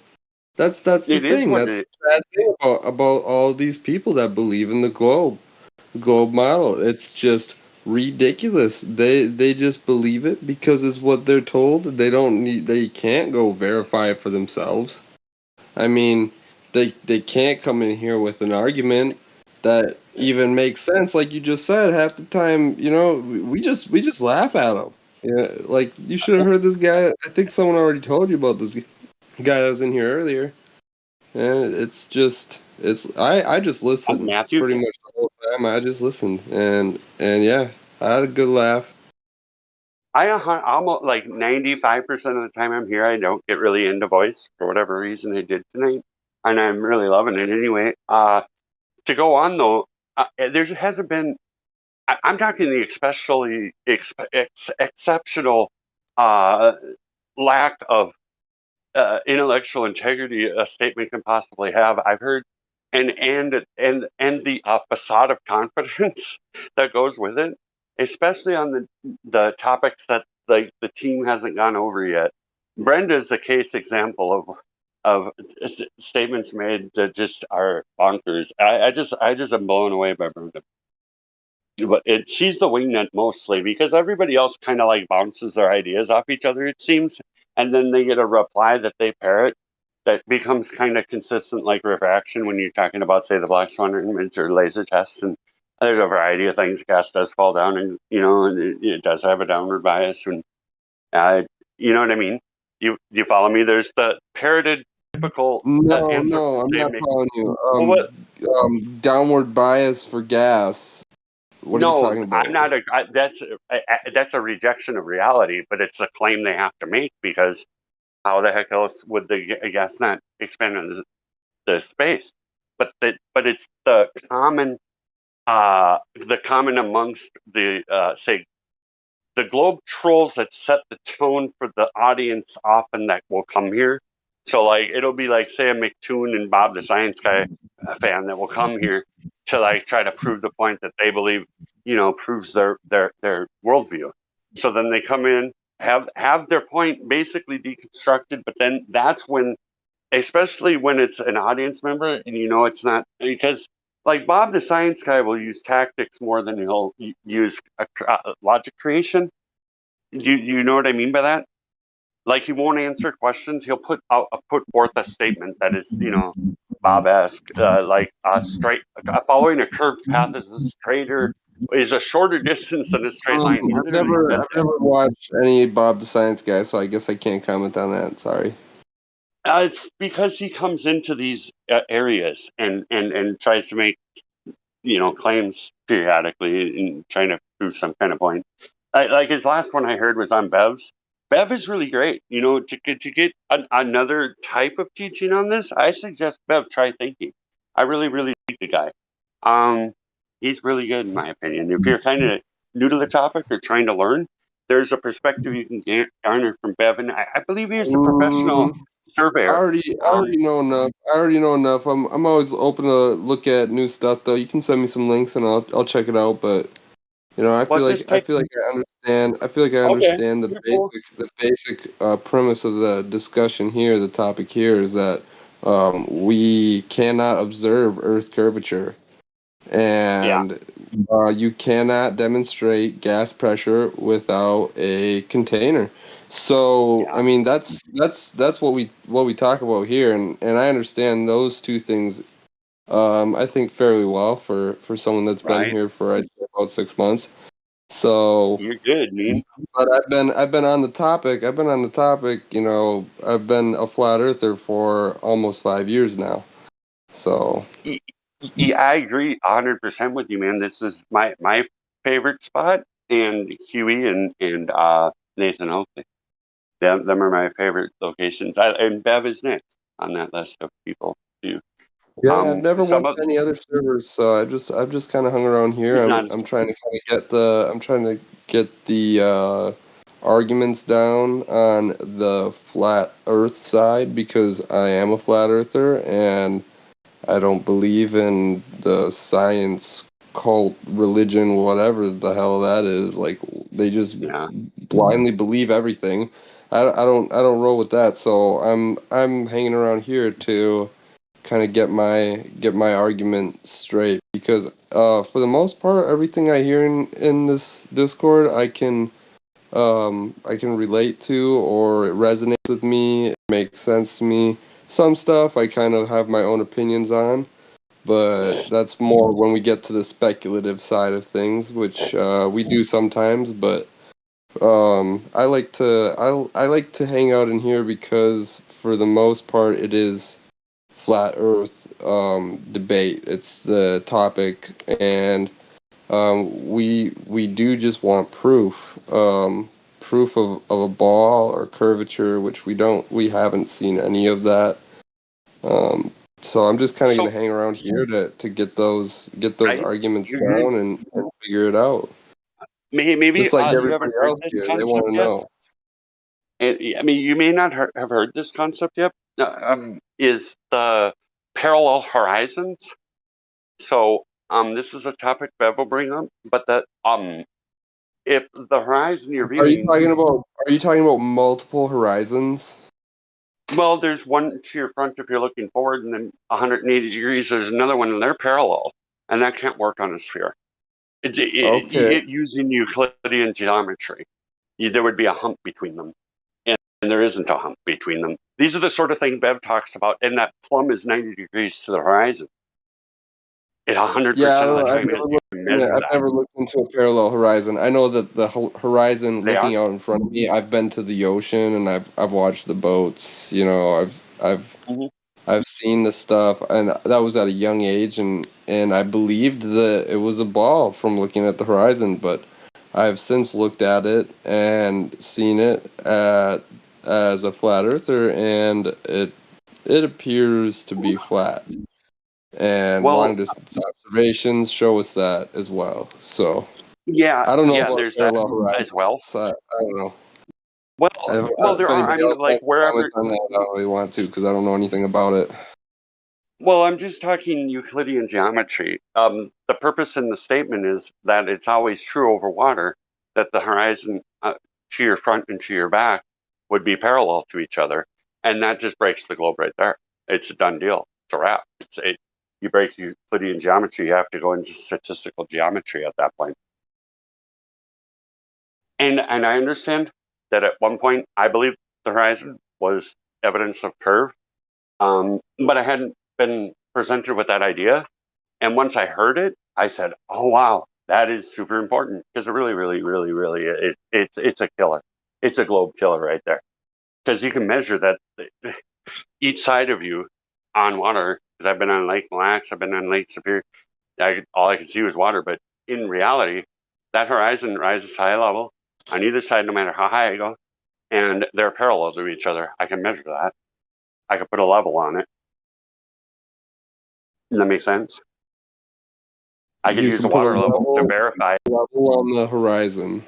That's the thing. That's the sad thing about all these people that believe in the globe model. It's just ridiculous. They just believe it because it's what they're told. They can't go verify it for themselves. I mean, they can't come in here with an argument that even makes sense. Like you just said, half the time, we just laugh at them. Yeah, like you should have heard this guy. I think someone already told you about this guy that was in here earlier. And I just listened pretty much the whole time. I just listened, and yeah, I had a good laugh. I almost like 95% of the time I'm here, I don't get really into voice for whatever reason I did tonight, and I'm really loving it anyway. To go on though, there hasn't been. I'm talking the especially exceptional lack of intellectual integrity a statement can possibly have. I've heard, and the facade of confidence that goes with it, especially on the topics that the team hasn't gone over yet. Brenda's a case example of statements made that just are bonkers. I just am blown away by Brenda. But she's the wingnut mostly, because everybody else kind of like bounces their ideas off each other, it seems, and then they get a reply that they parrot that becomes kind of consistent, like refraction when you're talking about, say, the black swan image or laser test. And there's a variety of things. Gas does fall down, and and it does have a downward bias, and you know what I mean. You follow me? There's the parroted typical. No, I'm not following you. Downward bias for gas. What are you talking about? I'm not. That's a rejection of reality, but it's a claim they have to make, because how the heck else would the gas not expand into the space? But it's the common amongst the say the globe trolls that set the tone for the audience often that will come here So like it'll be like say a McToon and Bob the Science Guy fan that will come here to like try to prove the point that they believe, proves their worldview. So then they come in, have their point basically deconstructed, but then that's when, especially when it's an audience member and it's not, because like Bob the Science Guy will use tactics more than he'll use logic creation. You know what I mean by that? Like he won't answer questions. He'll put forth a statement that is, Bob-esque, like following a curved path is a shorter distance than a straight line. He I've literally said that. never watched any Bob the Science Guy, so I guess I can't comment on that. Sorry. It's because he comes into these areas and tries to make claims periodically and trying to prove some kind of point. Like his last one I heard was on Bev's. Bev is really great. To get another type of teaching on this, I suggest Bev try thinking. I really, really like the guy. He's really good in my opinion. If you're kind of new to the topic or trying to learn, there's a perspective you can garner from Bev, and I believe he is a professional surveyor. I already know enough. I'm always open to look at new stuff though. You can send me some links and I'll check it out. But I feel like I understand. I feel like I understand the basic premise of the discussion here. The topic here is that we cannot observe Earth's curvature, and you cannot demonstrate gas pressure without a container. So I mean that's what we talk about here, and I understand those two things. I think fairly well for someone that's been here for about 6 months. So you're good, man. But I've been on the topic. I've been a flat earther for almost 5 years now. So yeah, I agree 100% with you, man. This is my favorite spot, and Huey and Nathan Oakley. Them are my favorite locations. And Bev is next on that list of people too. Yeah, I've never went to any other servers, so I've just kind of hung around here. I'm trying to get the arguments down on the flat Earth side because I am a flat earther and I don't believe in the science cult religion, whatever the hell that is. Like they just blindly believe everything. I don't roll with that. So I'm hanging around here to kind of get my argument straight because for the most part everything I hear in this Discord I can relate to, or it resonates with me, it makes sense to me. Some stuff I kind of have my own opinions on, but that's more when we get to the speculative side of things, which we do sometimes. But I like to hang out in here because for the most part it is flat Earth debate. It's the topic, and we do just want proof, proof of a ball or curvature, which we haven't seen any of that. So I'm just kind of gonna hang around here to get those arguments down and figure it out. Maybe just like you everybody haven't heard else this here, they concept want to yet. know. I mean, you may not have heard this concept yet. Is the parallel horizons? So, this is a topic Bev will bring up, but that if the horizon you're viewing, Are you talking about multiple horizons? well, there's one to your front if you're looking forward, and then 180 degrees. There's another one, and they're parallel, and that can't work on a sphere. Using Euclidean geometry, there would be a hump between them. And there isn't a hump between them. These are the sort of thing Bev talks about, and that plumb is 90 degrees to the horizon. It 100% of the time I've never looked into a parallel horizon. I know that the horizon looking out in front of me. I've been to the ocean and I've watched the boats. I've seen the stuff, and that was at a young age, and I believed that it was a ball from looking at the horizon, but I've since looked at it and seen it as a flat earther, and it appears to be flat. And long distance observations show us that as well. So yeah, I don't know about there's parallel that horizons as well. I don't know. Well, if there are. anybody I'm else like wants to wherever. comment on that, I don't really want to because I don't know anything about it. Well, I'm just talking Euclidean geometry. The purpose in the statement is that it's always true over water that the horizon to your front and to your back would be parallel to each other, and that just breaks the globe right there. It's a done deal. It's a wrap. You break Euclidean geometry, you have to go into statistical geometry at that point. And I understand that at one point I believe the horizon was evidence of curve, but I hadn't been presented with that idea. And once I heard it, I said, "Oh wow, that is super important," because it really it's a killer. It's a globe killer right there, because you can measure that each side of you on water. Because I've been on Lake Mille Lacs, I've been on Lake Superior. All I could see was water, but in reality, that horizon rises to high level on either side, no matter how high I go, and they're parallel to each other. I can measure that. I can put a level on it. Does that make sense? I could use a water level to verify level on the horizon.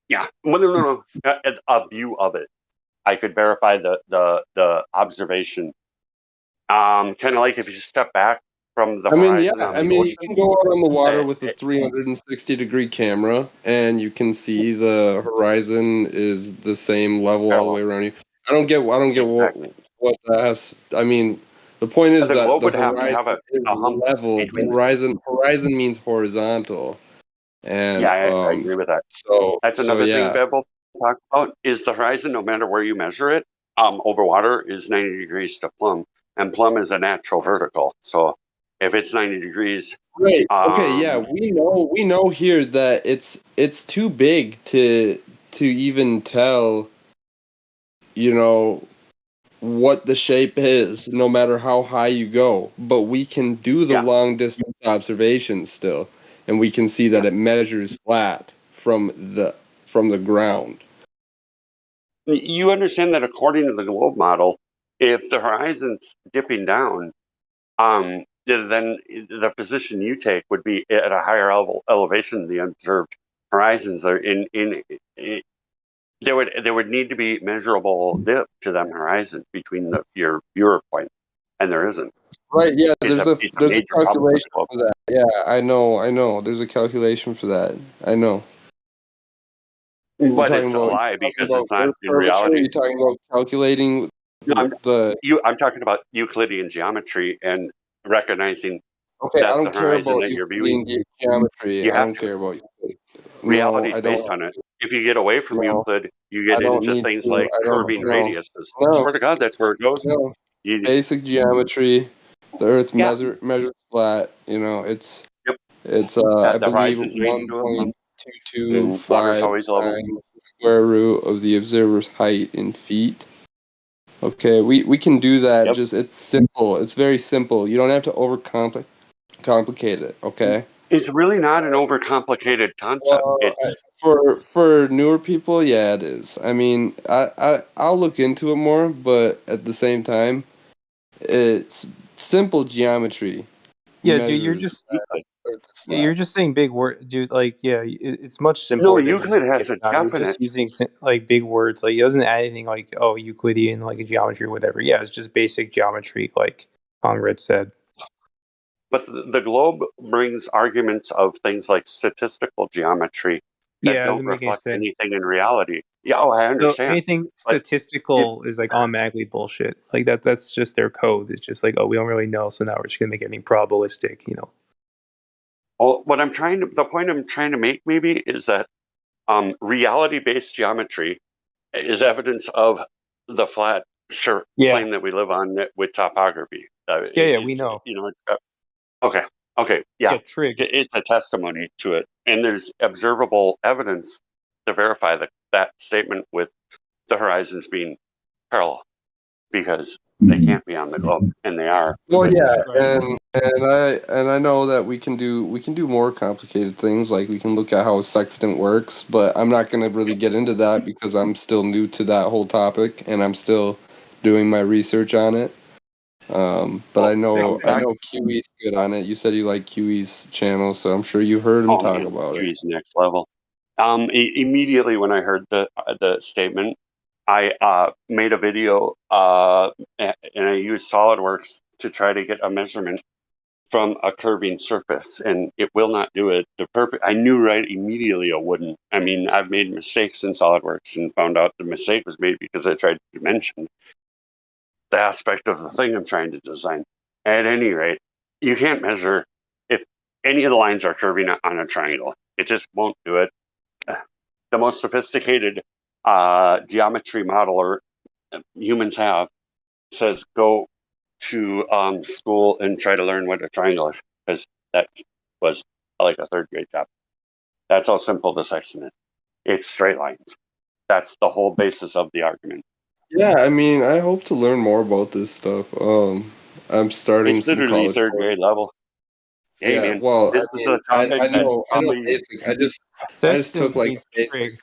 Yeah, well, no. A view of it. I could verify the observation. Kind of like if you step back from the horizon on the ocean. You can go out on the water with a 360-degree camera, and you can see the horizon is the same level all the way around you. I don't get what that has. I mean, the point is The that globe the would have to have horizon is a hump level. between Horizon means horizontal, and Yeah, I agree with that. That's another thing that we'll talk about is the horizon, no matter where you measure it, over water is 90 degrees to plumb, and plumb is a natural vertical. So if it's 90 degrees, Right. Okay. Yeah. We know here that it's too big to even tell. You know what the shape is, no matter how high you go. But we can do the long distance observations still, and we can see that it measures flat from the ground. You understand that according to the globe model, if the horizon's dipping down, then the position you take would be at a higher elevation than the observed horizons are in there would need to be measurable dip to them horizons between your viewer point, and there isn't. Right. Yeah. It's There's a major problem with calculation the globe. for that. Yeah. I know. There's a calculation for that. I know. But it's a lie because it's not in reality. You're talking about calculating I'm talking about Euclidean geometry and recognizing Okay, I that the don't care horizon about that you're viewing. Euclidean geometry. You I have don't to. care about Euclid. Reality No, I is don't. based on it. If you get away from No, Euclid, you I get don't into need things to. like I don't. curving No, radiuses. no, Swear to God, that's where it goes. no. Basic geometry. The Earth measures flat. You know, it's I The believe horizon's 90 to a plumb, and water's 1.225 always level. times the square root of the observer's height in feet. Okay, we can do that. Just it's simple. It's very simple. You don't have to complicate it. Okay. It's really not an overcomplicated concept. Well, for newer people, yeah, it is. I mean, I'll look into it more, but at the same time, it's simple geometry. Yeah, dude, you're just saying big word, dude. Like, yeah, it's much simpler than Euclid has it's a not. You're definite. just using like big words. Like, it doesn't add anything like Euclidean, like a geometry or whatever. Yeah, it's just basic geometry, like Conrad said. But the globe brings arguments of things like statistical geometry that Yeah, it don't doesn't make any reflect sense. anything in reality. Yeah, I So understand. anything statistical is like automatically bullshit. Like that's just their code. It's just like, oh, we don't really know, so now we're just gonna make anything probabilistic, you know. Well, the point I'm trying to make maybe is that reality-based geometry is evidence of the flat plane that we live on with topography. We know. Okay, yeah. Trig. It's a testimony to it, and there's observable evidence to verify that statement with the horizons being parallel, because they can't be on the globe, and they are. Well, yeah, and I know that we can do more complicated things, like we can look at how a sextant works, but I'm not going to really get into that because I'm still new to that whole topic, and I'm still doing my research on it. But I know QE's good on it. You said you like QE's channel, so I'm sure you heard him talk about it. QE's next level. Immediately when I heard the statement, I made a video and I used SolidWorks to try to get a measurement from a curving surface, and it will not do it. I knew right immediately it wouldn't. I mean, I've made mistakes in SolidWorks and found out the mistake was made because I tried to dimension the aspect of the thing I'm trying to design. At any rate, you can't measure if any of the lines are curving on a triangle. It just won't do it. The most sophisticated geometry modeler humans have says go to school and try to learn what a triangle is, because that was like a third grade job. That's how simple the section is. It's straight lines. That's the whole basis of the argument. Yeah, I mean, I hope to learn more about this stuff. I'm starting It's some literally college third course. grade level. Hey Yeah, man, well, this is the topic I that know probably basic. I just Sexton took like needs basic trig.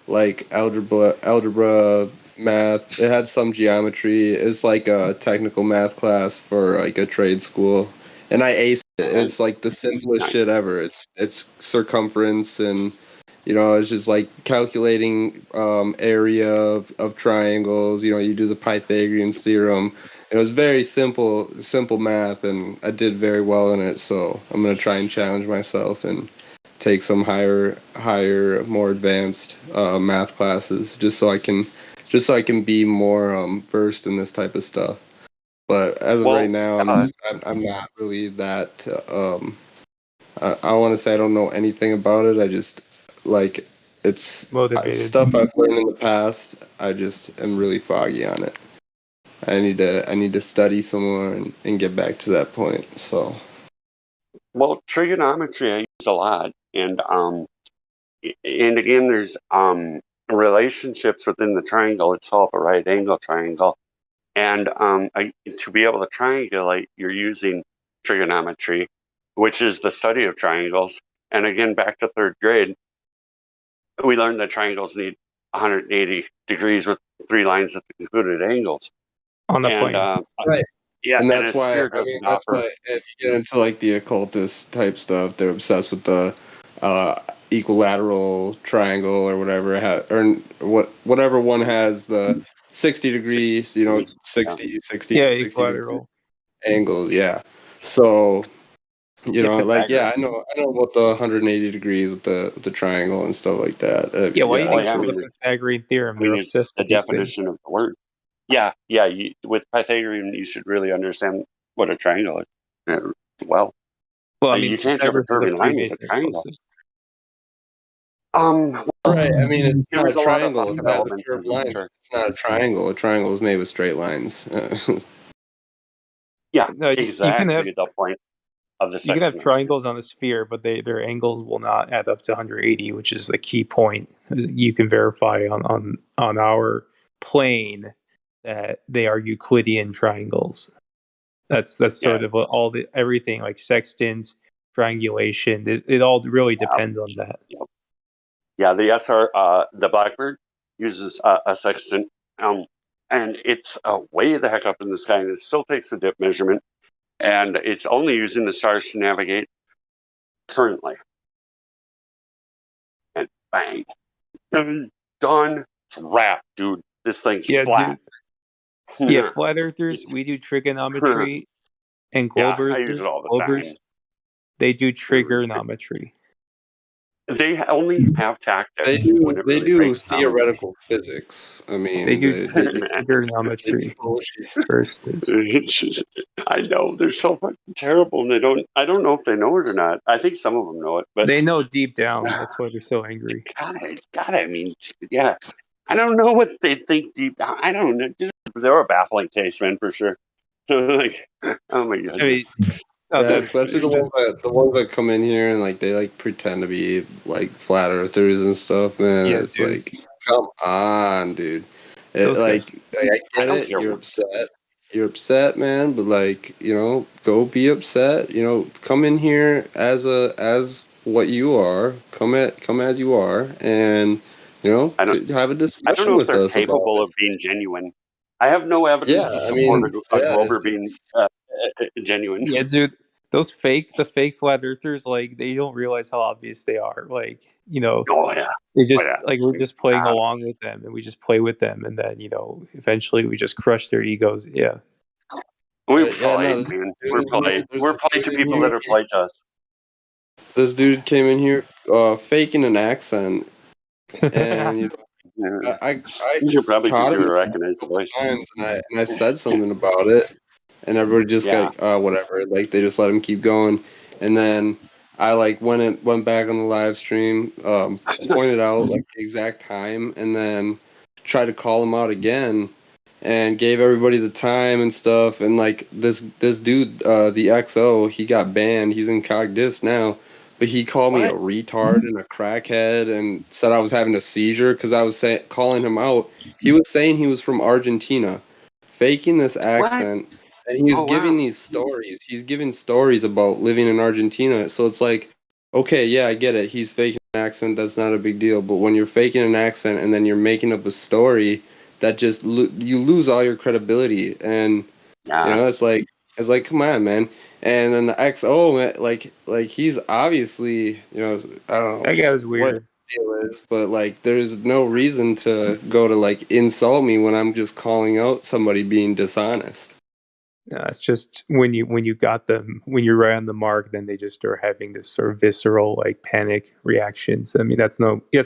like algebra math. It had some geometry. It's like a technical math class for like a trade school, and I aced it. It's like the simplest shit ever. It's circumference, and it's just like calculating area of triangles. You do the Pythagorean theorem. It was very simple math, and I did very well in it. So I'm gonna try and challenge myself and take some higher, more advanced math classes, just so I can be more versed in this type of stuff. But as of right now, I'm not really that. I want to say I don't know anything about it. I just like it's motivated stuff I've learned in the past. I just am really foggy on it. I need to study some more and get back to that point. So. Well, trigonometry I use a lot, and again, there's relationships within the triangle itself, a right angle triangle, and to be able to triangulate, you're using trigonometry, which is the study of triangles. And again, back to third grade, we learned that triangles need 180 degrees with 3 lines at the concluded angles on the plane. Right. Yeah, and and that's a why sphere doesn't offer. If you get into like the occultist type stuff, they're obsessed with the equilateral triangle or whatever, whatever one has the 60 degrees, 60 equilateral angles. Yeah. So I know about the 180 degrees with the triangle and stuff like that. Why do you think that's the Pythagorean theorem? They're obsessed the with these definition things. of the word. With Pythagorean, you should really understand what a triangle is. Well, I mean, you can't have a Pythagoras is a curving line with a Freemason triangle. Right. I mean, it's there not was a a lot of triangle. thought It has a development curved for line. sure. It's not a triangle. A triangle is made with straight lines. Yeah, No, exactly. you can have the point of the you can have section. triangles on a sphere, but their angles will not add up to 180, which is the key point. You can verify on our plane that they are Euclidean triangles. That's sort of what everything like sextants, triangulation. It all really depends on that. Yeah, the Blackbird uses a sextant, and it's way the heck up in the sky, and it still takes a dip measurement, and it's only using the stars to navigate currently. And bang, done, it's wrapped, dude. This thing's flat. Dude. Flat earthers, we do trigonometry, and globe I use it all the time. They do trigonometry. They only have tactics. They do theoretical physics. I mean, they do trigonometry versus. I know they're so fucking terrible, and I don't know if they know it or not. I think some of them know it, but they know deep down. That's why they're so angry. God, I mean, yeah. I don't know what they think deep down. I don't know. They're a baffling case, man, for sure. Like, oh my god. I mean, especially the ones that come in here and like they like pretend to be like flat earthers and stuff, man. Yeah, it's dude. like, come on, dude. I get it. You're upset. You're upset, man. But like, go be upset. Come in here as what you are. Come as you are, and have a discussion I don't know if with they're us capable of being genuine. I have no evidence to support a Glober being genuine. Yeah, dude. the fake flat earthers, like they don't realize how obvious they are. Like, Oh yeah. they just like we're just playing along with them, and we just play with them, and then eventually we just crush their egos. Yeah. We're polite, man. We're polite. We're polite to people that are polite to us. This dude came in here faking an accent, and I You're probably caught because you him recognize the voice. times, and I said something about it, and everybody just got whatever. Like they just let him keep going, and then I like went back on the live stream, pointed out like the exact time, and then tried to call him out again, and gave everybody the time and stuff. And like this dude, the XO, he got banned. He's in Cogdis now. But he called me a retard and a crackhead and said I was having a seizure because I was calling him out. He was saying he was from Argentina, faking this accent, and he was giving these stories. He's giving stories about living in Argentina. So it's like, okay, yeah, I get it. He's faking an accent. That's not a big deal. But when you're faking an accent and then you're making up a story, that just you lose all your credibility. And it's like come on, man. And then the XO, like he's obviously, I don't know That guy was what weird. the deal is, but like there's no reason to go to like insult me when I'm just calling out somebody being dishonest. No, it's just when you got them, when you're right on the mark, then they just are having this sort of visceral like panic reactions. I mean, that's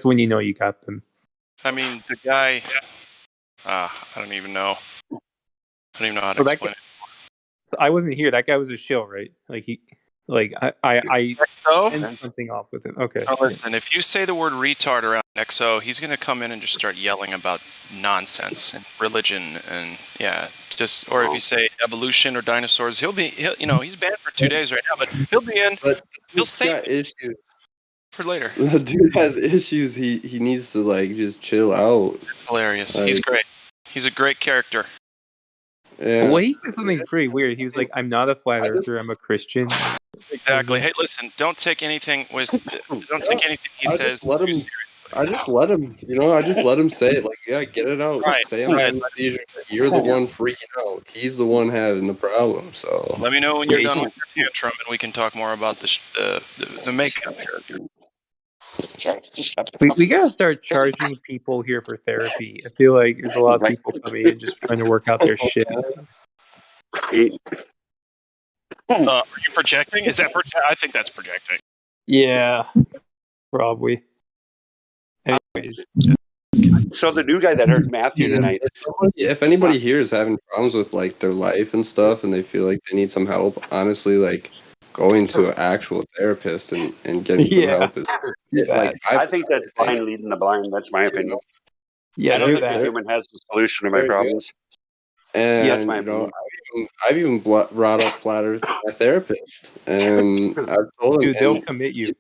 when you know you got them. I mean, the guy. I don't even know. I don't even know how to explain it. So I wasn't here. That guy was a shill, right? Like I ended something off with him. Okay. Now listen, if you say the word retard around XO, he's going to come in and just start yelling about nonsense and religion and or if you say evolution or dinosaurs, he's banned for 2 days right now, but he'll be in. But he'll save issues for later. The dude has issues. He needs to like just chill out. It's hilarious. He's great. He's a great character. Yeah. Well, he said something pretty weird. He was like, "I'm not a flat earther. I'm a Christian." Exactly. Hey, listen. Don't take anything he says too seriously. I just let him. I just let him say it. Like, yeah, get it out. Right. Say I'm having a seizure. You're the one freaking out. He's the one having the problem. So let me know when you're done with your tantrum, and we can talk more about the makeup character. We gotta start charging people here for therapy. I feel like there's a lot of people coming in just trying to work out their shit. Are you projecting? Is that I think that's projecting. Yeah, probably. Anyways. So the new guy that heard Matthew tonight. If anybody here is having problems with like their life and stuff, and they feel like they need some help, honestly, like going to an actual therapist and getting some help is like I think that's blind leading the blind. That's my opinion. Yeah, I don't think the human has the solution to my problems. And that's my opinion. I've even brought up flat earth to my therapist, and I've told him, they'll commit you.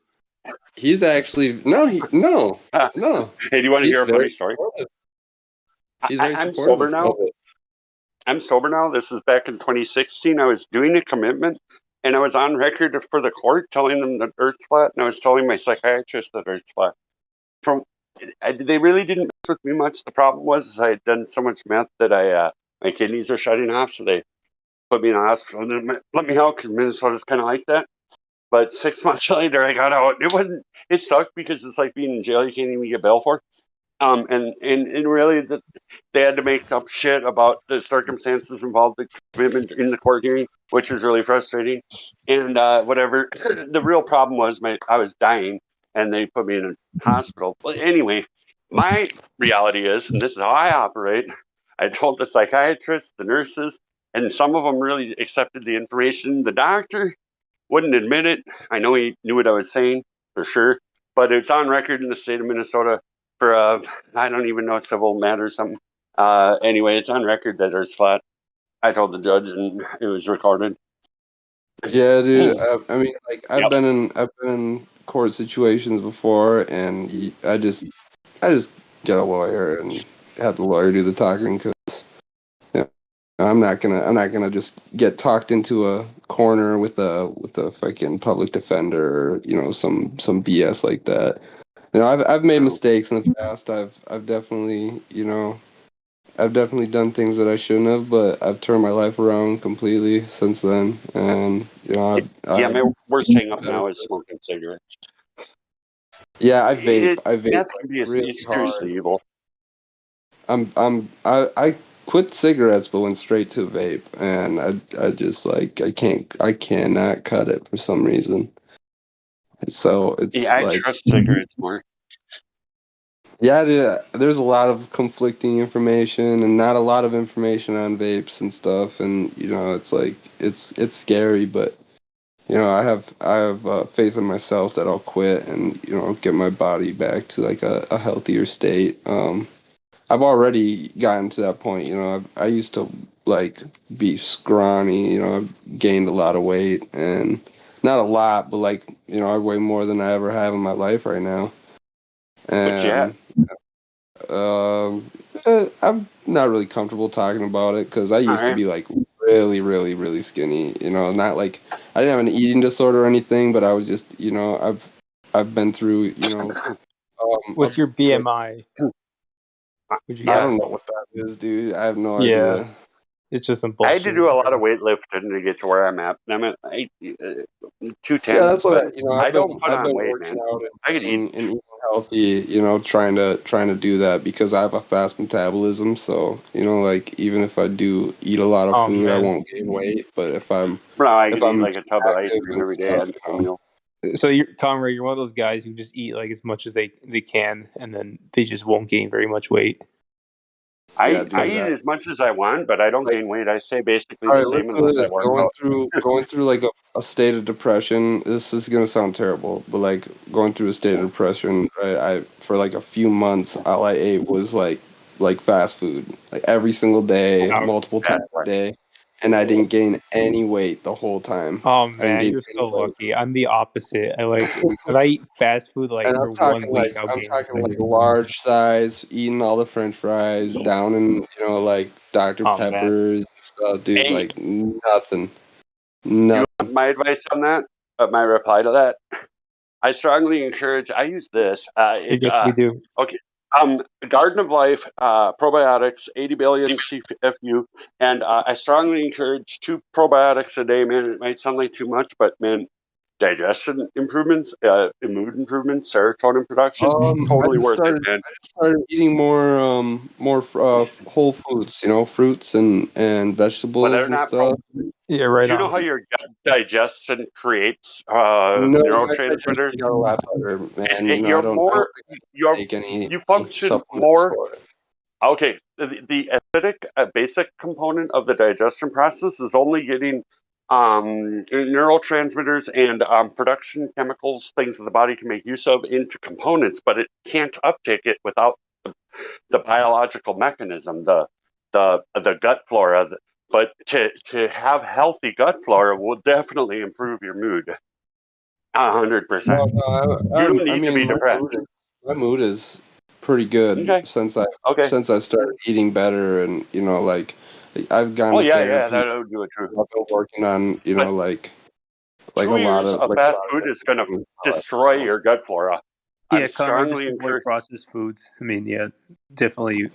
He's actually no. Hey, do you want to hear a funny story? I'm sober now. I'm sober now. This was back in 2016. I was doing a commitment, and I was on record for the court telling them that Earth's flat, and I was telling my psychiatrist that Earth's flat. They really didn't mess with me much. The problem was I had done so much meth that my kidneys were shutting off, so they put me in a hospital and then let me out because Minnesota's kind of like that. But 6 months later, I got out. It sucked because it's like being in jail. You can't even get bail for. And really, they had to make up shit about the circumstances involved, the commitment in the court hearing, which was really frustrating. And whatever. The real problem was I was dying, and they put me in a hospital. But anyway, my reality is, and this is how I operate, I told the psychiatrist, the nurses, and some of them really accepted the information. The doctor wouldn't admit it. I know he knew what I was saying, for sure. But it's on record in the state of Minnesota for, I don't even know, civil matter or something. Anyway, it's on record that Earth's flat. I told the judge, and it was recorded. Yeah, dude. I mean, like, I've been in court situations before, and I just get a lawyer and have the lawyer do the talking because I'm not gonna just get talked into a corner with a fucking public defender or some BS like that. I've made mistakes in the past. I've definitely I've definitely done things that I shouldn't have, but I've turned my life around completely since then. And you know, my worst hang up now is smoking cigarettes. Yeah, I vape. I vape Meth can be really seriously evil. I quit cigarettes, but went straight to vape, and I just like I cannot cut it for some reason. So it's I like trust cigarettes more. Yeah, there's a lot of conflicting information and not a lot of information on vapes and stuff, and you know, it's like it's scary, but you know, I have faith in myself that I'll quit and you know get my body back to like a healthier state. I've already gotten to that point. You know, I used to like be scrawny. You know, I've gained a lot of weight and not a lot, but like you know, I weigh more than I ever have in my life right now. And I'm not really comfortable talking about it because I used to be like really, really, really skinny. You know, not like I didn't have an eating disorder or anything, but I was just, you know, I've been through, you know. What's your BMI? Would you guess? I don't know what that is, dude. I have no Yeah. idea. It's just some I bullshit. had to do a lot of weightlifting to get to where I'm at. I'm at 210. Yeah, that's what but you know. I don't put I've on been weight, working man. out I can eat. and eating healthy. You know, trying to do that because I have a fast metabolism. So you know, like even if I do eat a lot of food, I won't gain weight. But if I'm I if can eat I'm like a tub of ice active cream and every day. stuff, That's my meal. So you're Conrad, you're one of those guys who just eat like as much as they can, and then they just won't gain very much weight. I eat as much as I want, but I don't gain weight. I stay basically the same unless I work out. going through like a state of depression. This is gonna sound terrible, but like going through a state of depression, right? I for like a few months, all I ate was like fast food, like every single day, multiple times a day, and I didn't gain any weight the whole time. Oh I didn't man, gain you're any so weight. lucky. I'm the opposite. I like if I eat fast food like And for 1 week, I'll gain weight. large size, eating all the French fries, down in you know like Dr. Oh man. Peppers and stuff, dude. Hey. Like nothing. You want my advice on that? My reply to that? I strongly encourage. I use this. It's Yes, we do. okay. Garden of Life, probiotics, 80 billion CFU, and I strongly encourage 2 probiotics a day. Man, it might sound like too much, but man, digestion improvements, mood improvements, serotonin production, totally worth it, man. I just started eating more whole foods, you know, fruits and But vegetables they're and not. stuff. Yeah, right Do you know on. how your gut digestion creates No, neurotransmitters? got a lot better, man. You know, You're I don't more. take any You function supplements more. for it. Okay, the acidic basic component of the digestion process is only getting neurotransmitters and production chemicals, things that the body can make use of, into components, but it can't uptake it without the biological mechanism, the gut flora. But to have healthy gut flora will definitely improve your mood. 100%. You don't need to be depressed. My mood is pretty good since I started eating better, and you know, like I've gone to therapy. That would do it true. I've been working on, you know, like 2 years of fast food is going to destroy your gut flora. Yeah, I'm Conrad, just strongly avoid encourage. processed foods. I mean, yeah, definitely.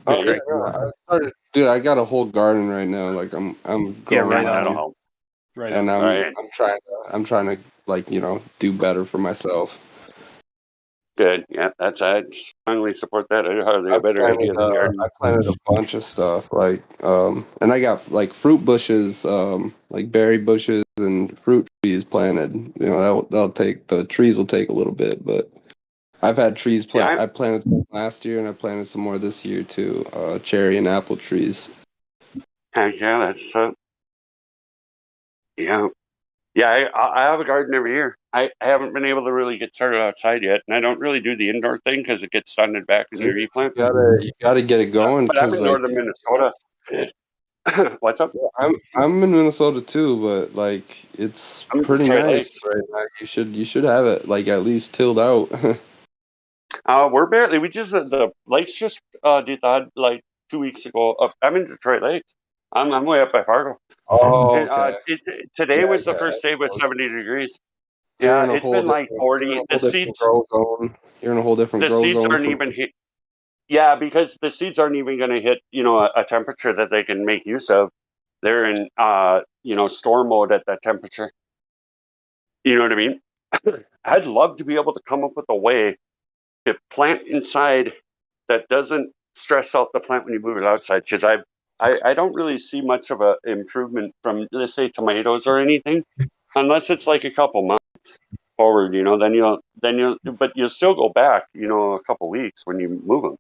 Dude, I got a whole garden right now. Like I'm growing right mine, on. Right and on. I'm trying to like you know do better for myself. Good. Yeah, I strongly support that. I hardly a better idea than gardening. I planted a bunch of stuff like and I got like fruit bushes, like berry bushes and fruit trees planted. You know, the trees will take a little bit, but I've had trees I planted some last year and I planted some more this year too. Cherry and apple trees. Heck yeah, that's yeah. Yeah, I have a garden every year. I haven't been able to really get started outside yet, and I don't really do the indoor thing because it gets stunted back in your e-plant. You gotta get it going. But I'm in like, northern Minnesota. What's up? I'm in Minnesota too, but like it's pretty nice right now. You should have it like at least tilled out. We just the lakes just did that like 2 weeks ago. I'm in Detroit Lakes. I'm way up by Fargo. Oh, And, okay. today was the first day with 70 degrees. You're in a it's whole been like 40. The seeds grow zone. You're in a whole different grow seeds zone. aren't even Yeah, because the seeds aren't even going to hit, a temperature that they can make use of. They're in, store mode at that temperature. You know what I mean? I'd love to be able to come up with a way to plant inside that doesn't stress out the plant when you move it outside. Because I don't really see much of a improvement from, let's say, tomatoes or anything, unless it's like a couple months forward. But you'll still go back, a couple weeks when you move them.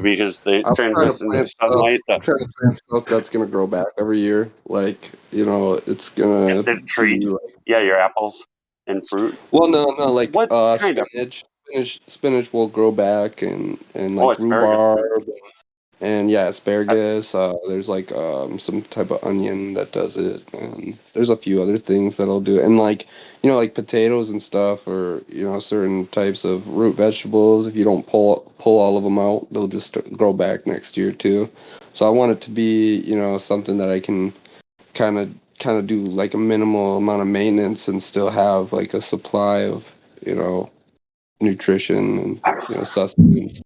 Because they transition to sunlight. I'm trying to plant stuff that's gonna grow back every year. Like, it's gonna the tree. Your apples and fruit. Well, no, like what kind spinach. Spinach will grow back, and like asparagus. rhubarb, and asparagus. There's like some type of onion that does it, and there's a few other things that'll do it. And like like potatoes and stuff, or certain types of root vegetables. If you don't pull all of them out, they'll just grow back next year too. So I want it to be something that I can kind of do like a minimal amount of maintenance and still have like a supply of nutrition and sustenance.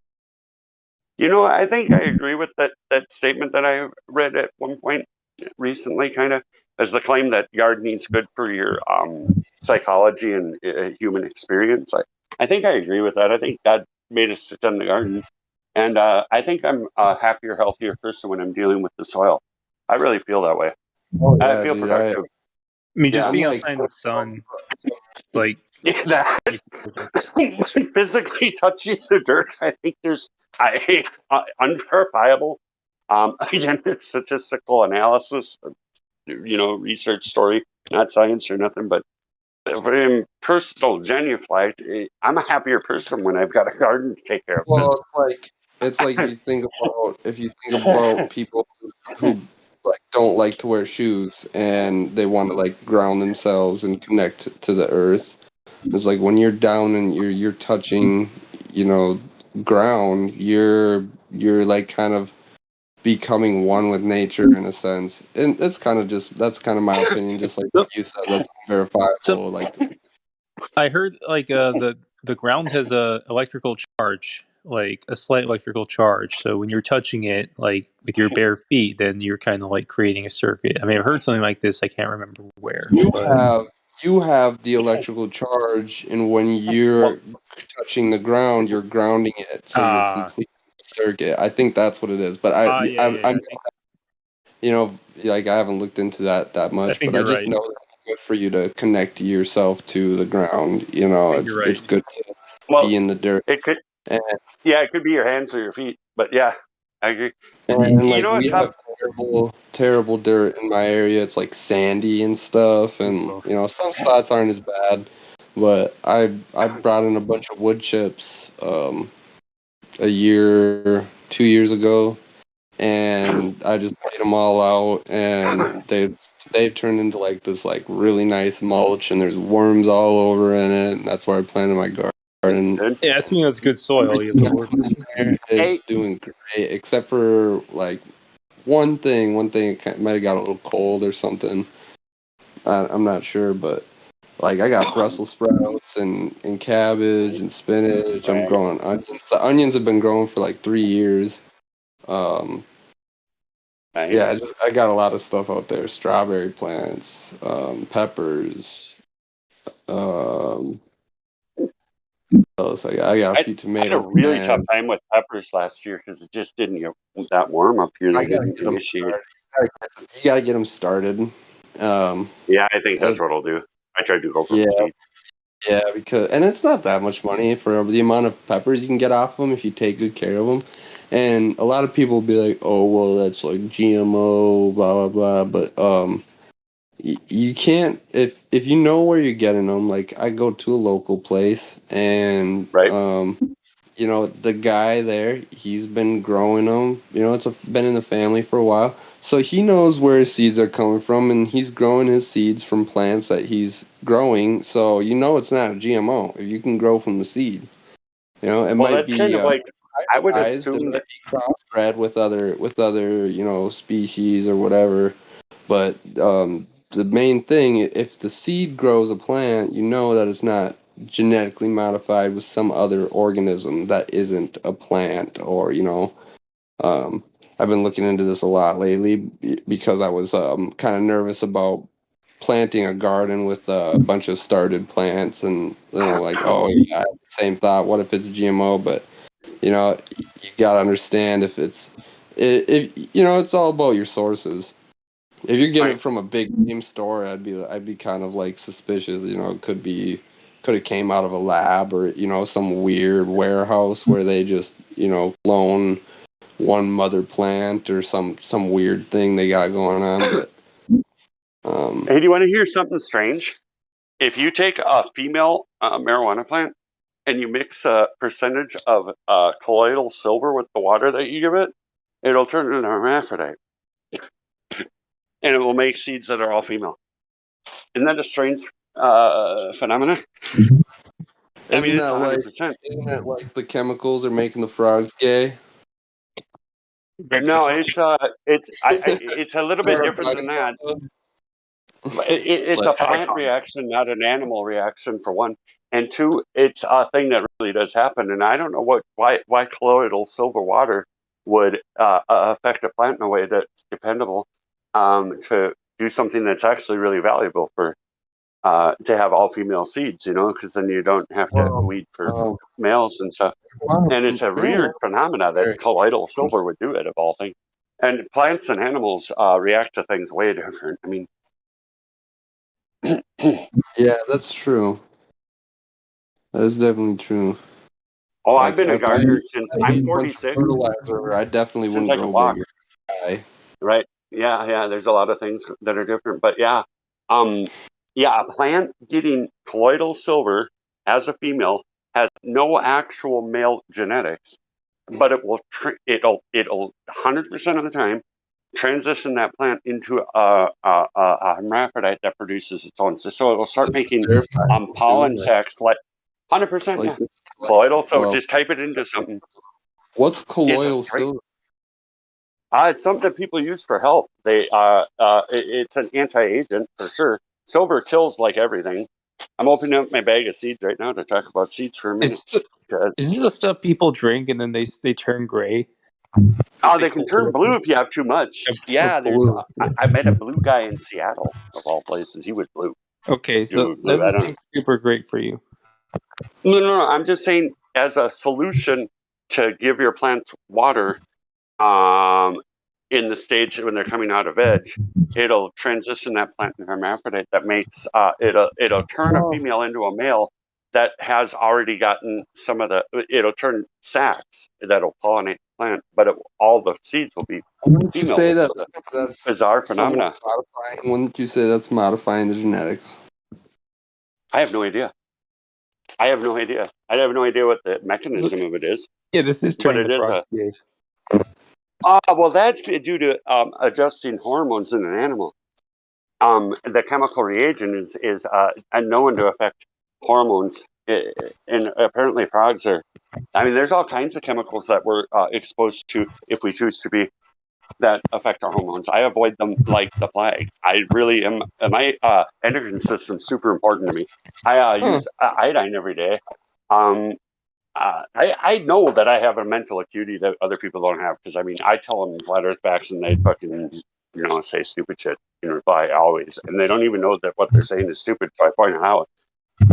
I think I agree with that statement that I read at one point recently, kind of as the claim that gardening's good for your psychology and human experience. I think I agree with that. I think God made us to tend the garden, and I think I'm a happier, healthier person when I'm dealing with the soil. I really feel that way. Oh, yeah, I feel dude, productive. Just being outside in the sun, like physically touching the dirt. I think there's unverifiable. Again, it's statistical analysis, research story, not science or nothing. But in personal genuflect, I'm a happier person when I've got a garden to take care of. Well, it's like if you think about people who like don't like to wear shoes and they want to like ground themselves and connect to the earth. It's like when you're down and you're touching, ground, you're like kind of becoming one with nature in a sense. And that's kind of my opinion, just like you said, that's verifiable. Like I heard like the ground has a electrical charge, like a slight electrical charge. So when you're touching it like with your bare feet, then you're kind of like creating a circuit. I mean, I've heard something like this. I can't remember where. You have the electrical charge, and when you're touching the ground, you're grounding it, so you're completing the circuit. I think that's what it is. But I'm like I haven't looked into that much, but I just know that it's good for you to connect yourself to the ground. It's good to be in the dirt. It could, it could be your hands or your feet, but yeah, I agree. And like we have terrible dirt in my area. It's like sandy and stuff, and some spots aren't as bad. But I brought in a bunch of wood chips a year, 2 years ago, and I just laid them all out, and they've turned into like this like really nice mulch, and there's worms all over in it. And that's where I planted my garden. Yeah, assuming that's good soil. You have the worms in there. It's doing great, except for like one thing. It might have got a little cold or something. I'm not sure, but like I got Brussels sprouts and cabbage and spinach. I'm growing onions. The onions have been growing for like 3 years. Yeah, I got a lot of stuff out there. Strawberry plants, peppers. I got a few tomatoes. I had a really tough time with peppers last year because it just didn't get that warm up here. They didn't initiate. You gotta get them started. Yeah, I think that's what I'll do. I tried to go for seed. Yeah, and it's not that much money for the amount of peppers you can get off them if you take good care of them. And a lot of people will be like, "Oh, well, that's like GMO, blah blah blah." But you can't if you know where you're getting them. Like I go to a local place, and the guy there, he's been growing them. It's been in the family for a while, so he knows where his seeds are coming from, and he's growing his seeds from plants that he's growing. So it's not a GMO if you can grow from the seed. It might be kind of like I would assume that be crossbred with other species or whatever. But the main thing, if the seed grows a plant, that it's not genetically modified with some other organism that isn't a plant, or I've been looking into this a lot lately because I was kind of nervous about planting a garden with a bunch of started plants, and oh yeah, I had the same thought. What if it's GMO? But you gotta understand if it's all about your sources. If you're getting it from a big name store, I'd be kind of like suspicious. It could have came out of a lab, or some weird warehouse where they just clone one mother plant or some weird thing they got going on. But hey, do you want to hear something strange? If you take a female marijuana plant and you mix a percentage of colloidal silver with the water that you give it, it'll turn into a hermaphrodite. And it will make seeds that are all female. Isn't that a strange phenomenon? Isn't that like the chemicals are making the frogs gay? No, it's a little bit different than that. It's a plant reaction, not an animal reaction, for one. And two, it's a thing that really does happen. And I don't know why colloidal silver water would affect a plant in a way that's dependable to do something that's actually really valuable for to have all female seeds, because then you don't have to weed for males and stuff. And it's a weird phenomena that colloidal silver would do it, of all things. And plants and animals react to things way different. I mean, yeah, that's true. That is definitely true. Oh, I've been a gardener since I'm 46. Fertilizer, I definitely wouldn't grow bigger. Right? Yeah. There's a lot of things that are different, but yeah, a plant getting colloidal silver as a female has no actual male genetics, but it'll 100% of the time transition that plant into a hermaphrodite that produces its own. So it'll start making pollen sacs like 100%. Yeah, colloidal silver. Just type it into something. What's colloidal silver? It's something that people use for health. It's an anti-agent for sure. Silver kills like everything. I'm opening up my bag of seeds right now to talk about seeds for a minute. Is this the stuff people drink and then they turn gray? They can turn blue if you have too much. Yeah, I met a blue guy in Seattle, of all places. He was blue. Okay, so that doesn't seem super great for you. No. I'm just saying, as a solution to give your plants water, in the stage when they're coming out of veg, it'll transition that plant into hermaphrodite. That makes it'll turn a female into a male that has already gotten some of it'll turn sacs that'll pollinate the plant, but all the seeds will be Wouldn't female. You say that's bizarre phenomena? Wouldn't you say that's modifying the genetics? I have no idea. I have no idea what the mechanism of it is. Yeah, this is turning the frogs gay. Well, that's due to adjusting hormones in an animal. The chemical reagent is known to affect hormones, and apparently frogs are. I mean, there's all kinds of chemicals that we're exposed to if we choose to be that affect our hormones. I avoid them like the plague. I really am. My endocrine system's super important to me. I use iodine every day. I know that I have a mental acuity that other people don't have, because I mean, I tell them flat earth facts and they fucking say stupid shit in reply always, and they don't even know that what they're saying is stupid, so I point it out.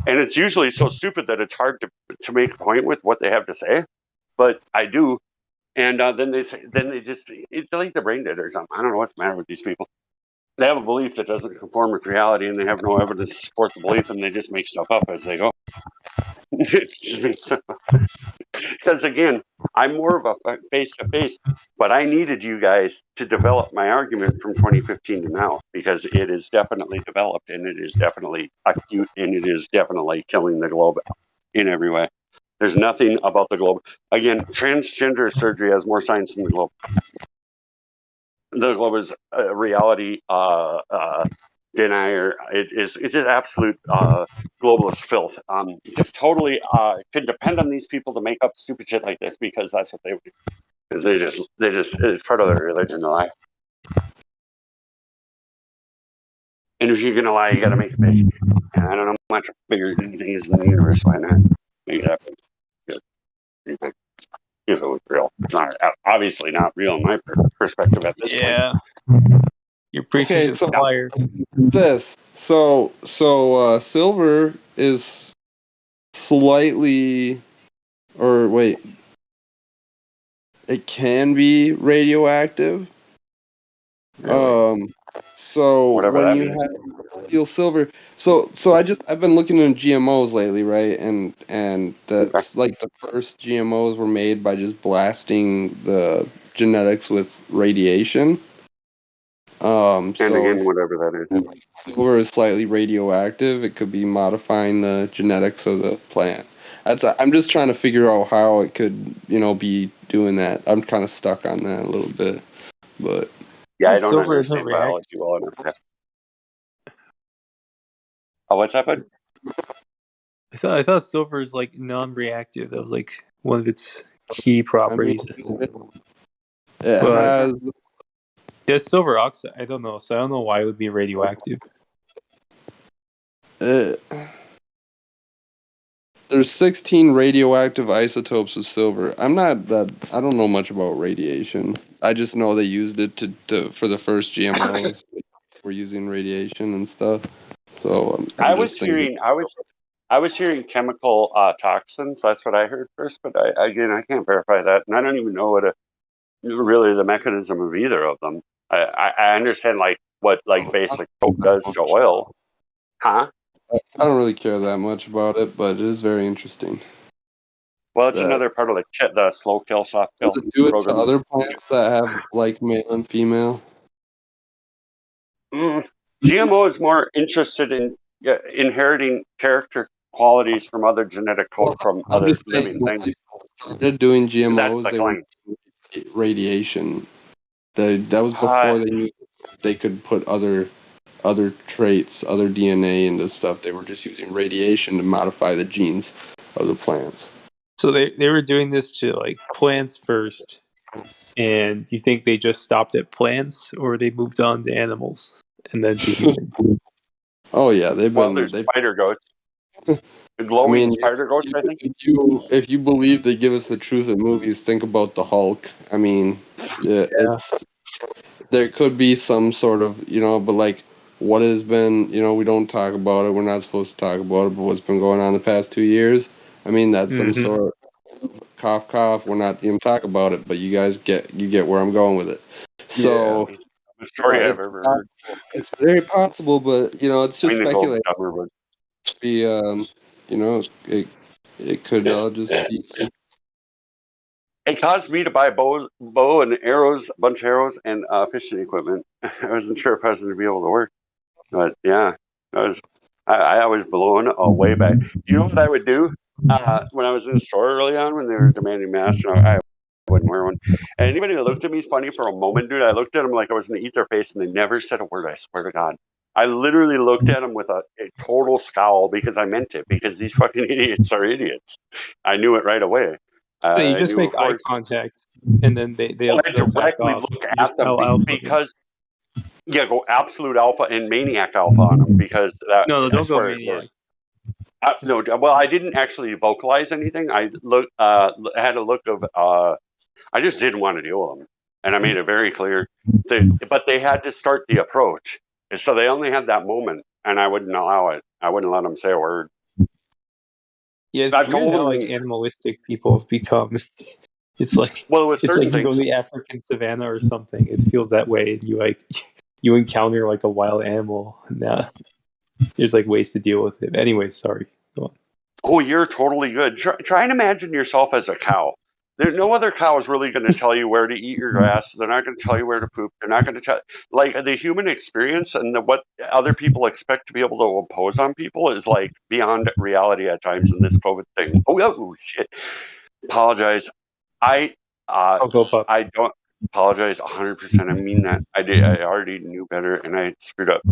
And it's usually so stupid that it's hard to make a point with what they have to say, but I do. And then they just, it's like the brain dead or something. I don't know what's the matter with these people. They have a belief that doesn't conform with reality, and they have no evidence to support the belief, and they just make stuff up as they go. Because again, I'm more of a face-to-face, but I needed you guys to develop my argument from 2015 to now, because it is definitely developed, and it is definitely acute, and it is definitely killing the globe in every way. There's nothing about the globe. Again, transgender surgery has more science than the globe. The globe is a reality denier. It's just absolute globalist filth. Totally can depend on these people to make up stupid shit like this, because that's what they would do. Because they just it's part of their religion to lie. And if you're gonna lie, you gotta make it big. And I don't know much much bigger thing is in the universe. Why not make it happen? If it was real, it's not obviously not real in my perspective at this point. You're preaching to the choir. Silver is slightly, or wait, it can be radioactive. Really? So whatever when that you means. feel silver, I've been looking into GMOs lately, right? And that's like the first GMOs were made by just blasting the genetics with radiation. And again, whatever that is. Silver is slightly radioactive. It could be modifying the genetics of the plant. I'm just trying to figure out how it could, be doing that. I'm kind of stuck on that a little bit, but yeah, I don't understand biology well enough. Oh, what's that, bud? I thought silver is like non-reactive. That was like one of its key properties. It has. Yeah, silver oxide. I don't know. So I don't know why it would be radioactive. There's 16 radioactive isotopes of silver. I don't know much about radiation. I just know they used it for the first GMOs. We're using radiation and stuff. So I was hearing chemical toxins. That's what I heard first, but I can't verify that, and I don't even know really the mechanism of either of them. I understand what basic soap does to oil, huh? I don't really care that much about it, but it is very interesting. Well, it's another part of the slow kill, soft kill. Does it do it to other plants that have like male and female? GMO is more interested in inheriting character qualities from other genetic code from other living things. They're doing GMOs. That's the they were radiation. That was before they knew they could put other traits, other DNA into stuff. They were just using radiation to modify the genes of the plants. So they were doing this to plants first, and you think they just stopped at plants, or they moved on to animals and then to humans? Oh yeah, they've been. There's spider goats. Glowing spider goats, I think. If you believe they give us the truth in movies, think about the Hulk. I mean, there could be some sort of, but what has been, we don't talk about it. We're not supposed to talk about it, but what's been going on the past 2 years, I mean, that's some sort of cough. We're not even talk about it, but you guys get where I'm going with it. So, the story I've ever heard. It's very possible, but it's just speculation. Be it could all just be. It caused me to buy bow and arrows, a bunch of arrows, and fishing equipment. I wasn't sure if I was going to be able to work, but yeah, I was blown away by it. Do you know what I would do when I was in the store early on when they were demanding masks? I wouldn't wear one. And anybody that looked at me funny for a moment, dude, I looked at them like I was going to eat their face, and they never said a word. I swear to God. I literally looked at them with a total scowl because I meant it, because these fucking idiots are idiots. I knew it right away. You just make eye contact, and then they'll directly look at them because go absolute alpha and maniac alpha on them, because no, don't go maniac. No, well, I didn't actually vocalize anything. I had a look of I just didn't want to deal with them, and I made it very clear. But they had to start the approach, so they only had that moment, and I wouldn't allow it. I wouldn't let them say a word. Yeah, it's weird how animalistic people have become. It's like you go to the African savannah or something. It feels that way. You encounter a wild animal. Now there's ways to deal with it. Anyways, sorry. Go on. Oh, you're totally good. Try and imagine yourself as a cow. No other cow is really going to tell you where to eat your grass. They're not going to tell you where to poop. They're not going to tell the human experience and what other people expect to be able to impose on people is beyond reality at times in this COVID thing. Oh shit! Apologize. I don't apologize 100%. I mean that. I already knew better, and I screwed up.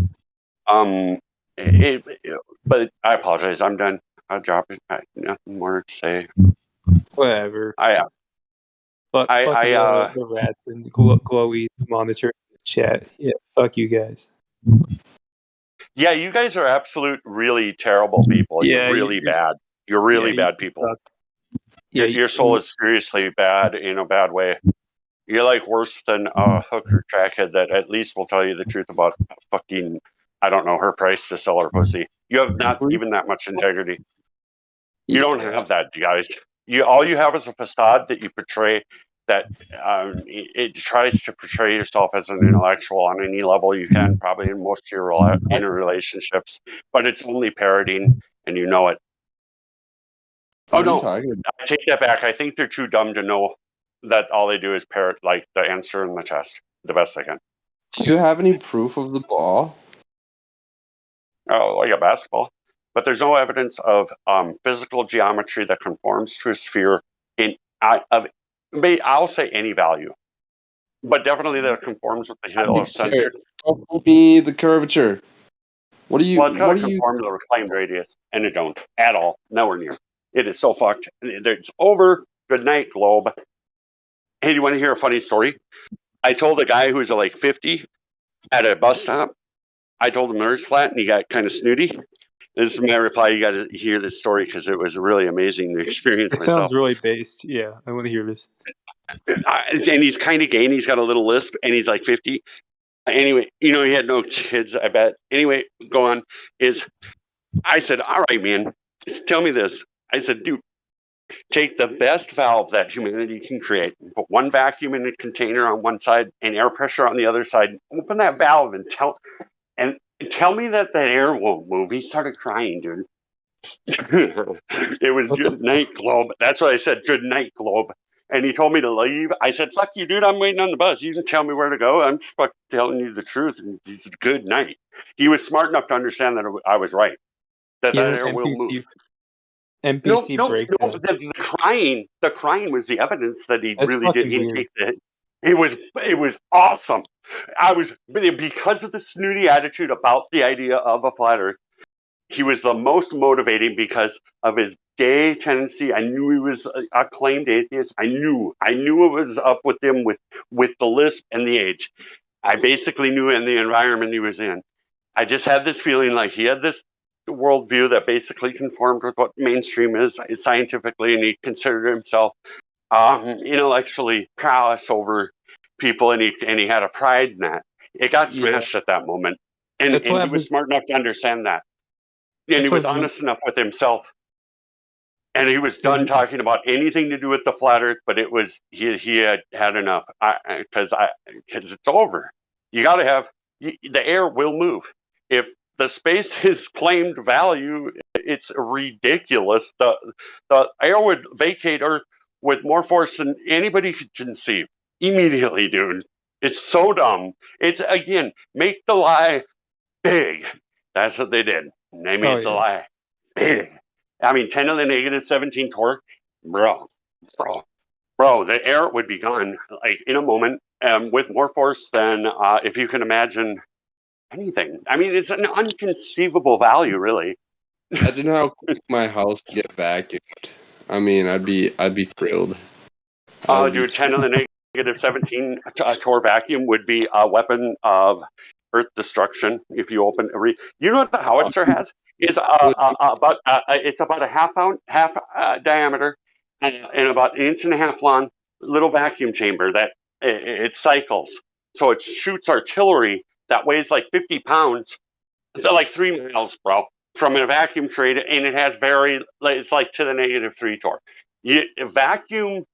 But I apologize. I'm done. I'll drop it. Nothing more to say. Whatever. The rats and glowy monitor chat. Yeah, fuck you guys. Yeah, you guys are absolute, really terrible people. Yeah, You're really bad. You're really bad you people. suck. Yeah, Your soul is seriously bad in a bad way. You're like worse than a hooker crackhead that at least will tell you the truth about fucking, I don't know, her price to sell her pussy. You have not even that much integrity. You don't have that, guys. All you have is a facade that you portray that it tries to portray yourself as an intellectual on any level you can, probably in most of your inner relationships, but it's only parroting, and you know it. Oh no, I take that back. I think they're too dumb to know that all they do is parrot like the answer in the test the best they can. Do you have any proof of the ball? Oh, like a basketball. But there's no evidence of physical geometry that conforms to a sphere I'll say any value, but definitely that conforms with the heliocentric. Show me the curvature. What do you? Well, it's got to conform to the reclaimed radius, and it don't at all. Nowhere near. It is so fucked. It's over. Good night, globe. Hey, do you want to hear a funny story? I told a guy who's like 50 at a bus stop. I told him the Earth's flat, and he got kind of snooty. This is my reply. You got to hear this story because it was really amazing to experience It myself. sounds really based. Yeah, I want to hear this. And he's kind of gay, and he's got a little lisp, and he's like 50. Anyway, he had no kids, I bet. Anyway, go on. I said, all right, man, tell me this. I said, dude, take the best valve that humanity can create, put one vacuum in a container on one side and air pressure on the other side. Open that valve and tell me that air won't move. He started crying, dude. It was good night, globe. That's what I said. Good night, globe. And he told me to leave. I said, fuck you, dude. I'm waiting on the bus. You can tell me where to go. I'm just fucking telling you the truth. And he said, good night. He was smart enough to understand that I was right. That air will move. NPC No, breakdown. the crying was the evidence that he That's really did. fucking He take the. It was awesome. Because of the snooty attitude about the idea of a flat Earth. He was the most motivating because of his gay tendency. I knew he was a acclaimed atheist. I knew it was up with him with the lisp and the age. I basically knew in the environment he was in. I just had this feeling like he had this worldview that basically conformed with what mainstream is scientifically, and he considered himself intellectually prowess over people, and he had a pride in that. It got smashed at that moment, and he was smart enough to understand that. And he was honest enough with himself. And he was done talking about anything to do with the flat Earth, but it was he had enough because it's over. You got to have the air will move. If the space is claimed value, it's ridiculous. The air would vacate Earth with more force than anybody could conceive immediately, dude. It's so dumb. It's again, make the lie big. That's what they did. They made the lie big. I mean, 10 to the negative 17 torque, bro, the air would be gone like in a moment, with more force than if you can imagine anything. I mean, it's an unconceivable value, really. Imagine how quick my house would get vacuumed. I mean, I'd be thrilled. Dude, 10 to the negative 17 torque vacuum would be a weapon of Earth destruction. If you open you know what the howitzer has? Is it's about a half diameter and about 1.5 inches long little vacuum chamber that it cycles. So it shoots artillery that weighs like 50 pounds. It's like 3 miles, bro, from a vacuum trade, and it has it's like to the -3 torque. Vacuum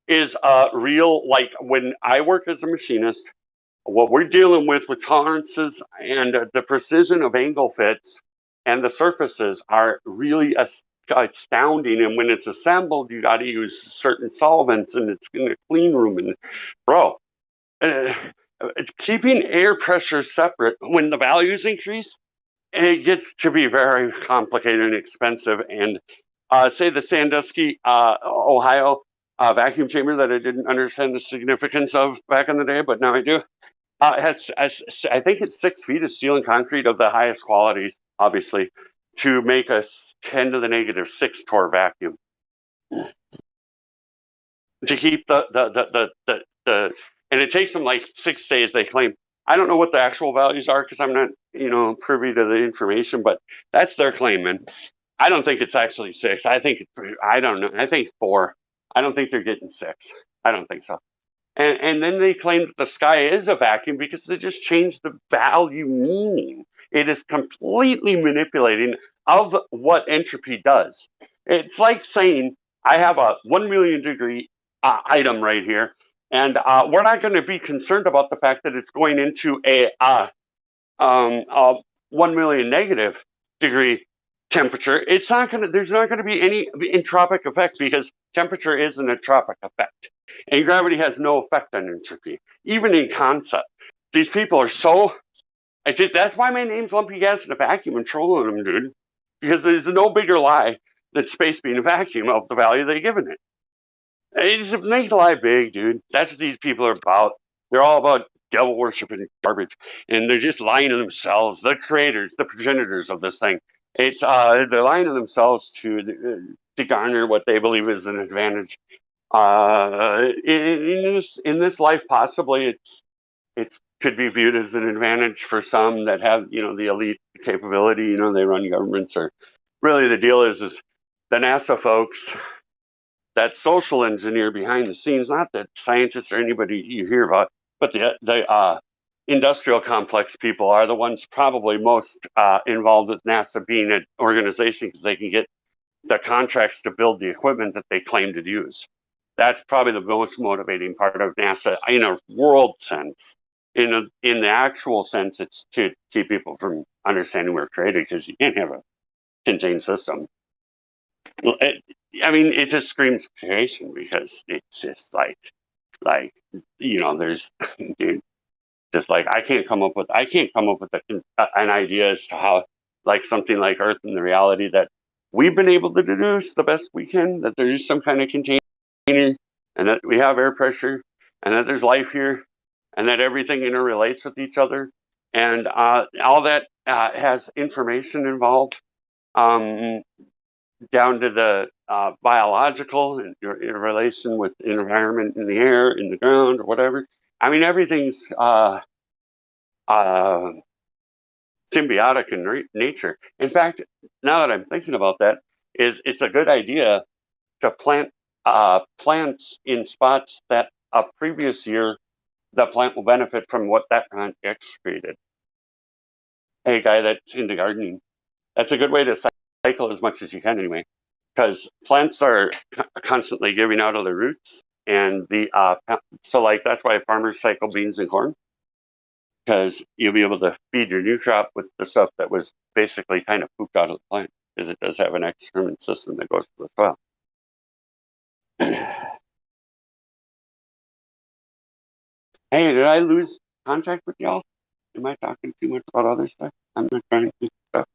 is real. Like when I work as a machinist, what we're dealing with tolerances and the precision of angle fits and the surfaces are really astounding. And when it's assembled, you got to use certain solvents, and it's in a clean room. And bro, it's keeping air pressure separate when the values increase, it gets to be very complicated and expensive. And say the Sandusky, Ohio vacuum chamber that I didn't understand the significance of back in the day, but now I do. I think it's 6 feet of steel and concrete of the highest qualities, obviously, to make a 10 to the -6 torque vacuum. To keep the and it takes them like 6 days, they claim, I don't know what the actual values are because I'm not, privy to the information, but that's their claim. And I don't think it's actually 6. I don't know. I think 4. I don't think they're getting 6. I don't think so. And then they claim that the sky is a vacuum because they just changed the value meaning. It is completely manipulating of what entropy does. It's like saying, I have a 1 million degree item right here, and we're not going to be concerned about the fact that it's going into a 1 million negative degree temperature. It's not going to. There's not going to be any entropic effect because temperature is an entropic effect, and gravity has no effect on entropy, even in concept. These people are so. That's why my name's lumpy gas in a vacuum and trolling them, dude. Because there's no bigger lie than space being a vacuum of the value they've given it. Just make the lie big, dude. That's what these people are about. They're all about devil worshiping garbage, and they're just lying to themselves. The creators, the progenitors of this thing. It's they're lying to themselves to garner what they believe is an advantage. In this life, possibly it could be viewed as an advantage for some that have the elite capability. They run governments, or really the deal is the NASA folks. That social engineer behind the scenes, not the scientists or anybody you hear about, but the industrial complex people are the ones probably most involved with NASA being an organization because they can get the contracts to build the equipment that they claim to use. That's probably the most motivating part of NASA in a world sense. In the actual sense, it's to keep people from understanding we're created because you can't have a contained system. It just screams creation because it's just like there's dude, just like I can't come up with an idea as to how like something like Earth and the reality that we've been able to deduce the best we can, that there's some kind of container and that we have air pressure and that there's life here and that everything interrelates with each other and all that has information involved. Down to the biological and your relation with the environment in the air, in the ground, or whatever. Everything's symbiotic in nature. In fact, now that I'm thinking about that, it's a good idea to plant plants in spots that a previous year the plant will benefit from what that plant excreted. Hey, guy that's into gardening, that's a good way to cycle as much as you can anyway. Because plants are constantly giving out of their roots, and so that's why farmers cycle beans and corn, because you'll be able to feed your new crop with the stuff that was basically kind of pooped out of the plant, because it does have an excrement system that goes to the soil. Hey, did I lose contact with y'all? Am I talking too much about other stuff? I'm not trying to do stuff.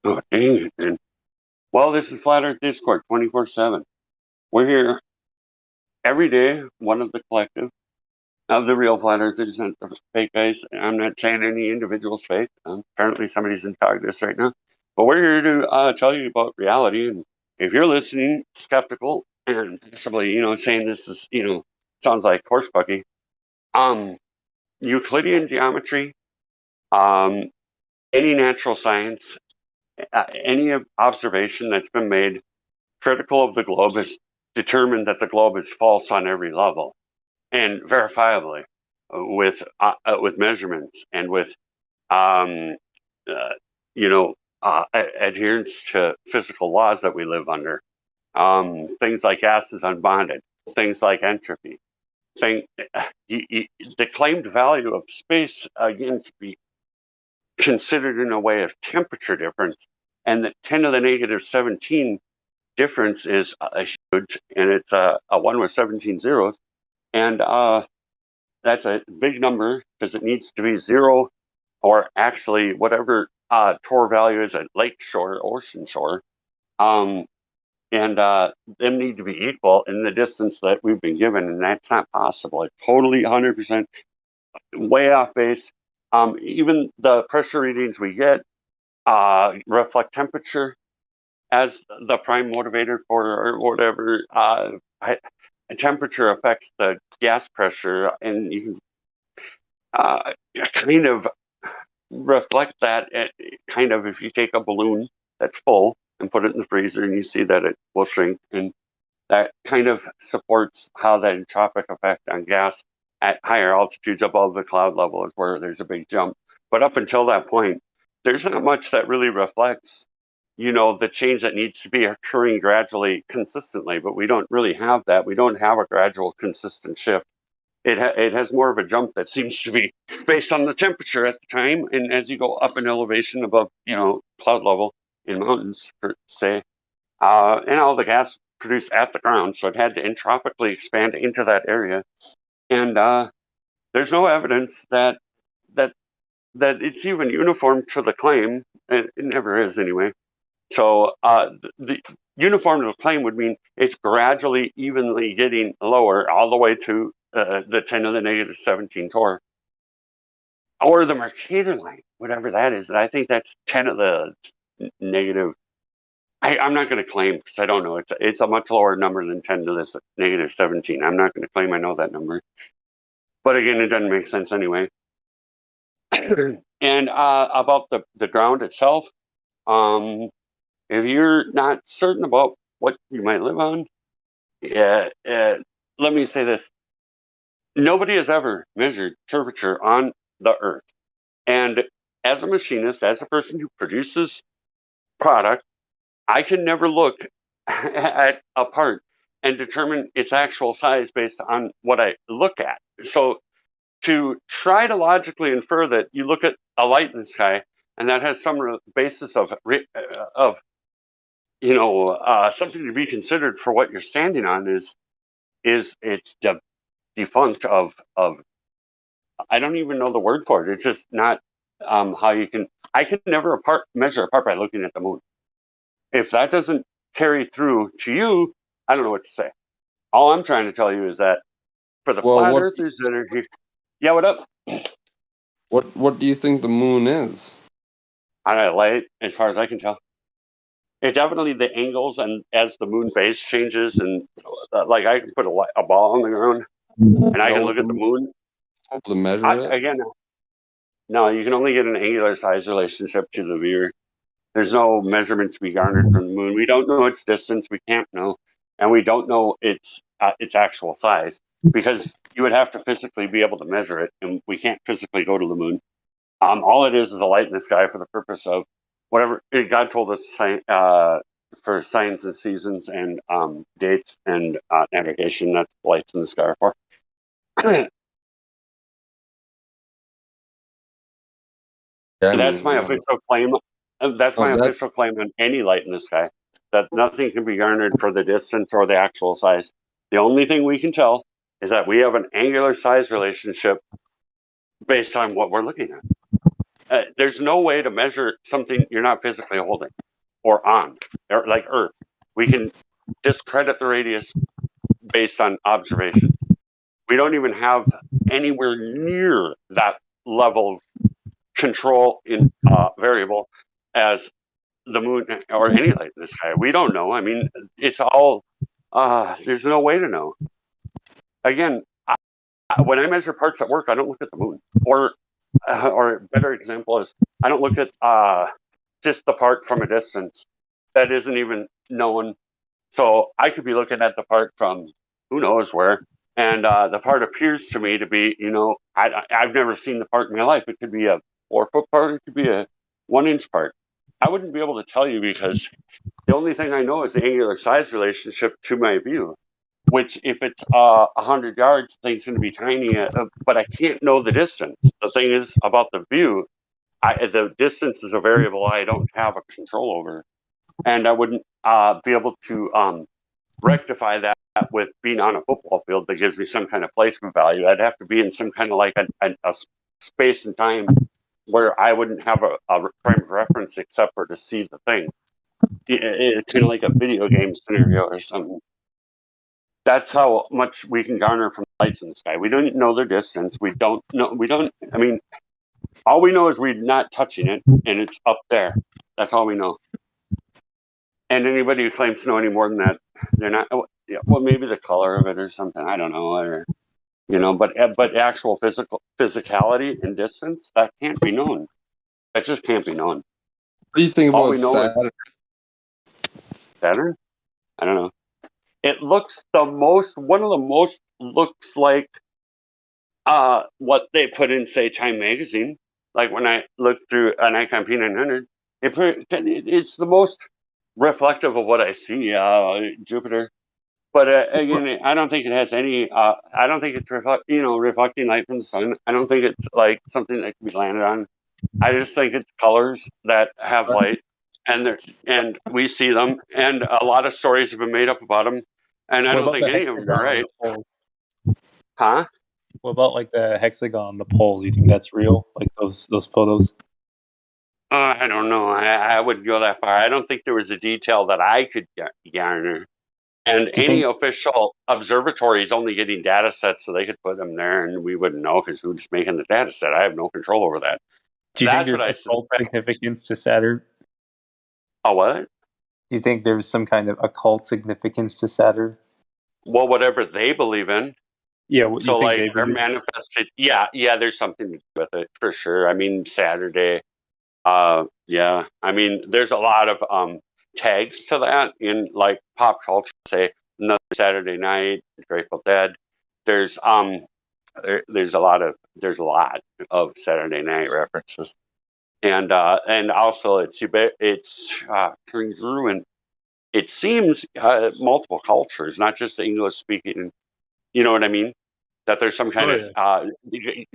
Oh, dang it, man. Well, this is Flat Earth Discord 24/7. We're here every day, one of the collective of the real Flat Earthers and the fake guys. I'm not saying any individual's fake. Apparently somebody's incognito right now. But we're here to tell you about reality. And if you're listening, skeptical, and possibly, saying this is, sounds like horse buggy, Euclidean geometry, any natural science, any observation that's been made critical of the globe has determined that the globe is false on every level and verifiably with measurements and with adherence to physical laws that we live under. Things like gas is unbonded, things like entropy. The claimed value of space again could be considered in a way of temperature difference, and that 10 to the negative 17 difference is huge, and it's a 1 with 17 zeros, and that's a big number because it needs to be 0 or actually whatever Tor value is at lake shore, ocean shore, and them need to be equal in the distance that we've been given, and that's not possible. It's totally 100% way off base. Even the pressure readings we get reflect temperature as the prime motivator for or whatever. Temperature affects the gas pressure, and you can kind of reflect that. Kind of, if you take a balloon that's full and put it in the freezer, and you see that it will shrink, and that kind of supports how that entropic effect on gas at higher altitudes above the cloud level is where there's a big jump. But up until that point, there's not much that really reflects, the change that needs to be occurring gradually, consistently. But we don't really have that. We don't have a gradual, consistent shift. It has more of a jump that seems to be based on the temperature at the time, and as you go up in elevation above, cloud level in mountains, say, and all the gas produced at the ground, so it had to entropically expand into that area. And there's no evidence that it's even uniform to the claim, and it never is anyway. So the uniform to the claim would mean it's gradually, evenly getting lower all the way to the 10 to the negative 17 torr, or the Mercator line, whatever that is. I think that's 10 to the negative. I'm not going to claim because I don't know. It's a much lower number than 10 to the negative 17. I'm not going to claim I know that number. But again, it doesn't make sense anyway. And about the ground itself, if you're not certain about what you might live on, let me say this. Nobody has ever measured temperature on the Earth. And as a machinist, as a person who produces product, I can never look at a part and determine its actual size based on what I look at. So to try to logically infer that you look at a light in the sky and that has some basis of something to be considered for what you're standing on is it's defunct of I don't even know the word for it. It's just not how you can. I can never measure a part by looking at the moon. If that doesn't carry through to you, I don't know what to say. All I'm trying to tell you is that for the flat earthers that are here, yeah, what up? What do you think the moon is? I don't know, light, as far as I can tell. It's definitely the angles, and as the moon phase changes, and like I can put a ball on the ground, and I can look at the moon. To measure it? Again, no, you can only get an angular size relationship to the viewer. There's no measurement to be garnered from the moon. We don't know its distance. We can't know, and we don't know its actual size because you would have to physically be able to measure it, and we can't physically go to the moon. All it is a light in the sky for the purpose of whatever God told us for signs and seasons and dates and navigation. That's lights in the sky are for. That's my official claim. That's my official claim on any light in the sky, that nothing can be garnered for the distance or the actual size. The only thing we can tell is that we have an angular size relationship based on what we're looking at. There's no way to measure something you're not physically holding or on, or like Earth. We can discredit the radius based on observation. We don't even have anywhere near that level of control in variable as the moon or any light in the sky. We don't know. I mean, it's all there's no way to know. Again, when I measure parts at work, I don't look at the moon. Or a better example is I don't look at just the part from a distance that isn't even known. So I could be looking at the part from who knows where, and the part appears to me to be, I've never seen the part in my life. It could be a 4-foot part. It could be a 1-inch part. I wouldn't be able to tell you because the only thing I know is the angular size relationship to my view, which if it's 100 yards, the thing's going to be tiny, but I can't know the distance. The thing is about the view, the distance is a variable I don't have a control over. And I wouldn't be able to rectify that with being on a football field that gives me some kind of placement value. I'd have to be in some kind of like a space and time where I wouldn't have a frame of reference except for to see the thing. It's kind of like a video game scenario or something. That's how much we can garner from lights in the sky. We don't know their distance. We don't know. I mean, all we know is we're not touching it and it's up there. That's all we know. And anybody who claims to know any more than that, they're not. Well, maybe the color of it or something. I don't know. But actual physicality and distance, that can't be known. That just can't be known. What do you think All about we know Saturn? Saturn? I don't know. It looks one of the most looks like what they put in, say, Time magazine. Like when I looked through an Icon P900, it's the most reflective of what I see, Jupiter. But again, I don't think it has any. I don't think it's reflecting light from the sun. I don't think it's like something that can be landed on. I just think it's colors that have light, and we see them, and a lot of stories have been made up about them, and I What don't about think the any of them are hexagon on right. the poles? Huh? What about like the hexagon on the poles? You think that's real? Like those photos? I don't know. I wouldn't go that far. I don't think there was a detail that I could garner. And Do you any think? official observatory is only getting data sets, so they could put them there, and we wouldn't know because who's making the data set? I have no control over that. Do you think That's what there's I occult suspect. significance to Saturn? Oh, what? Do you think there's some kind of occult significance to Saturn? Well, whatever they believe in. Yeah, what you So, think like, they they're believe? manifested. Yeah, there's something to do with it for sure. I mean, Saturday. Yeah. I mean, there's a lot of tags to that in like pop culture. Say another Saturday Night, Grateful Dead. There's there's a lot of Saturday Night references, and also it's congruent. It seems multiple cultures, not just the English speaking. You know what I mean? That there's some kind Oh, of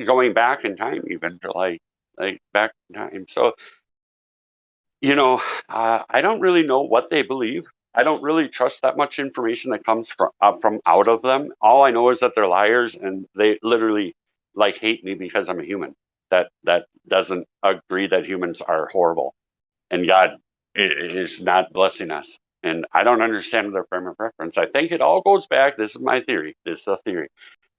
going back in time, even to like back in time. So I don't really know what they believe. I don't really trust that much information that comes from out of them. All I know is that they're liars, and they literally like hate me because I'm a human. That doesn't agree that humans are horrible, and God is not blessing us. And I don't understand their frame of reference. I think it all goes back. This is my theory. This is a theory.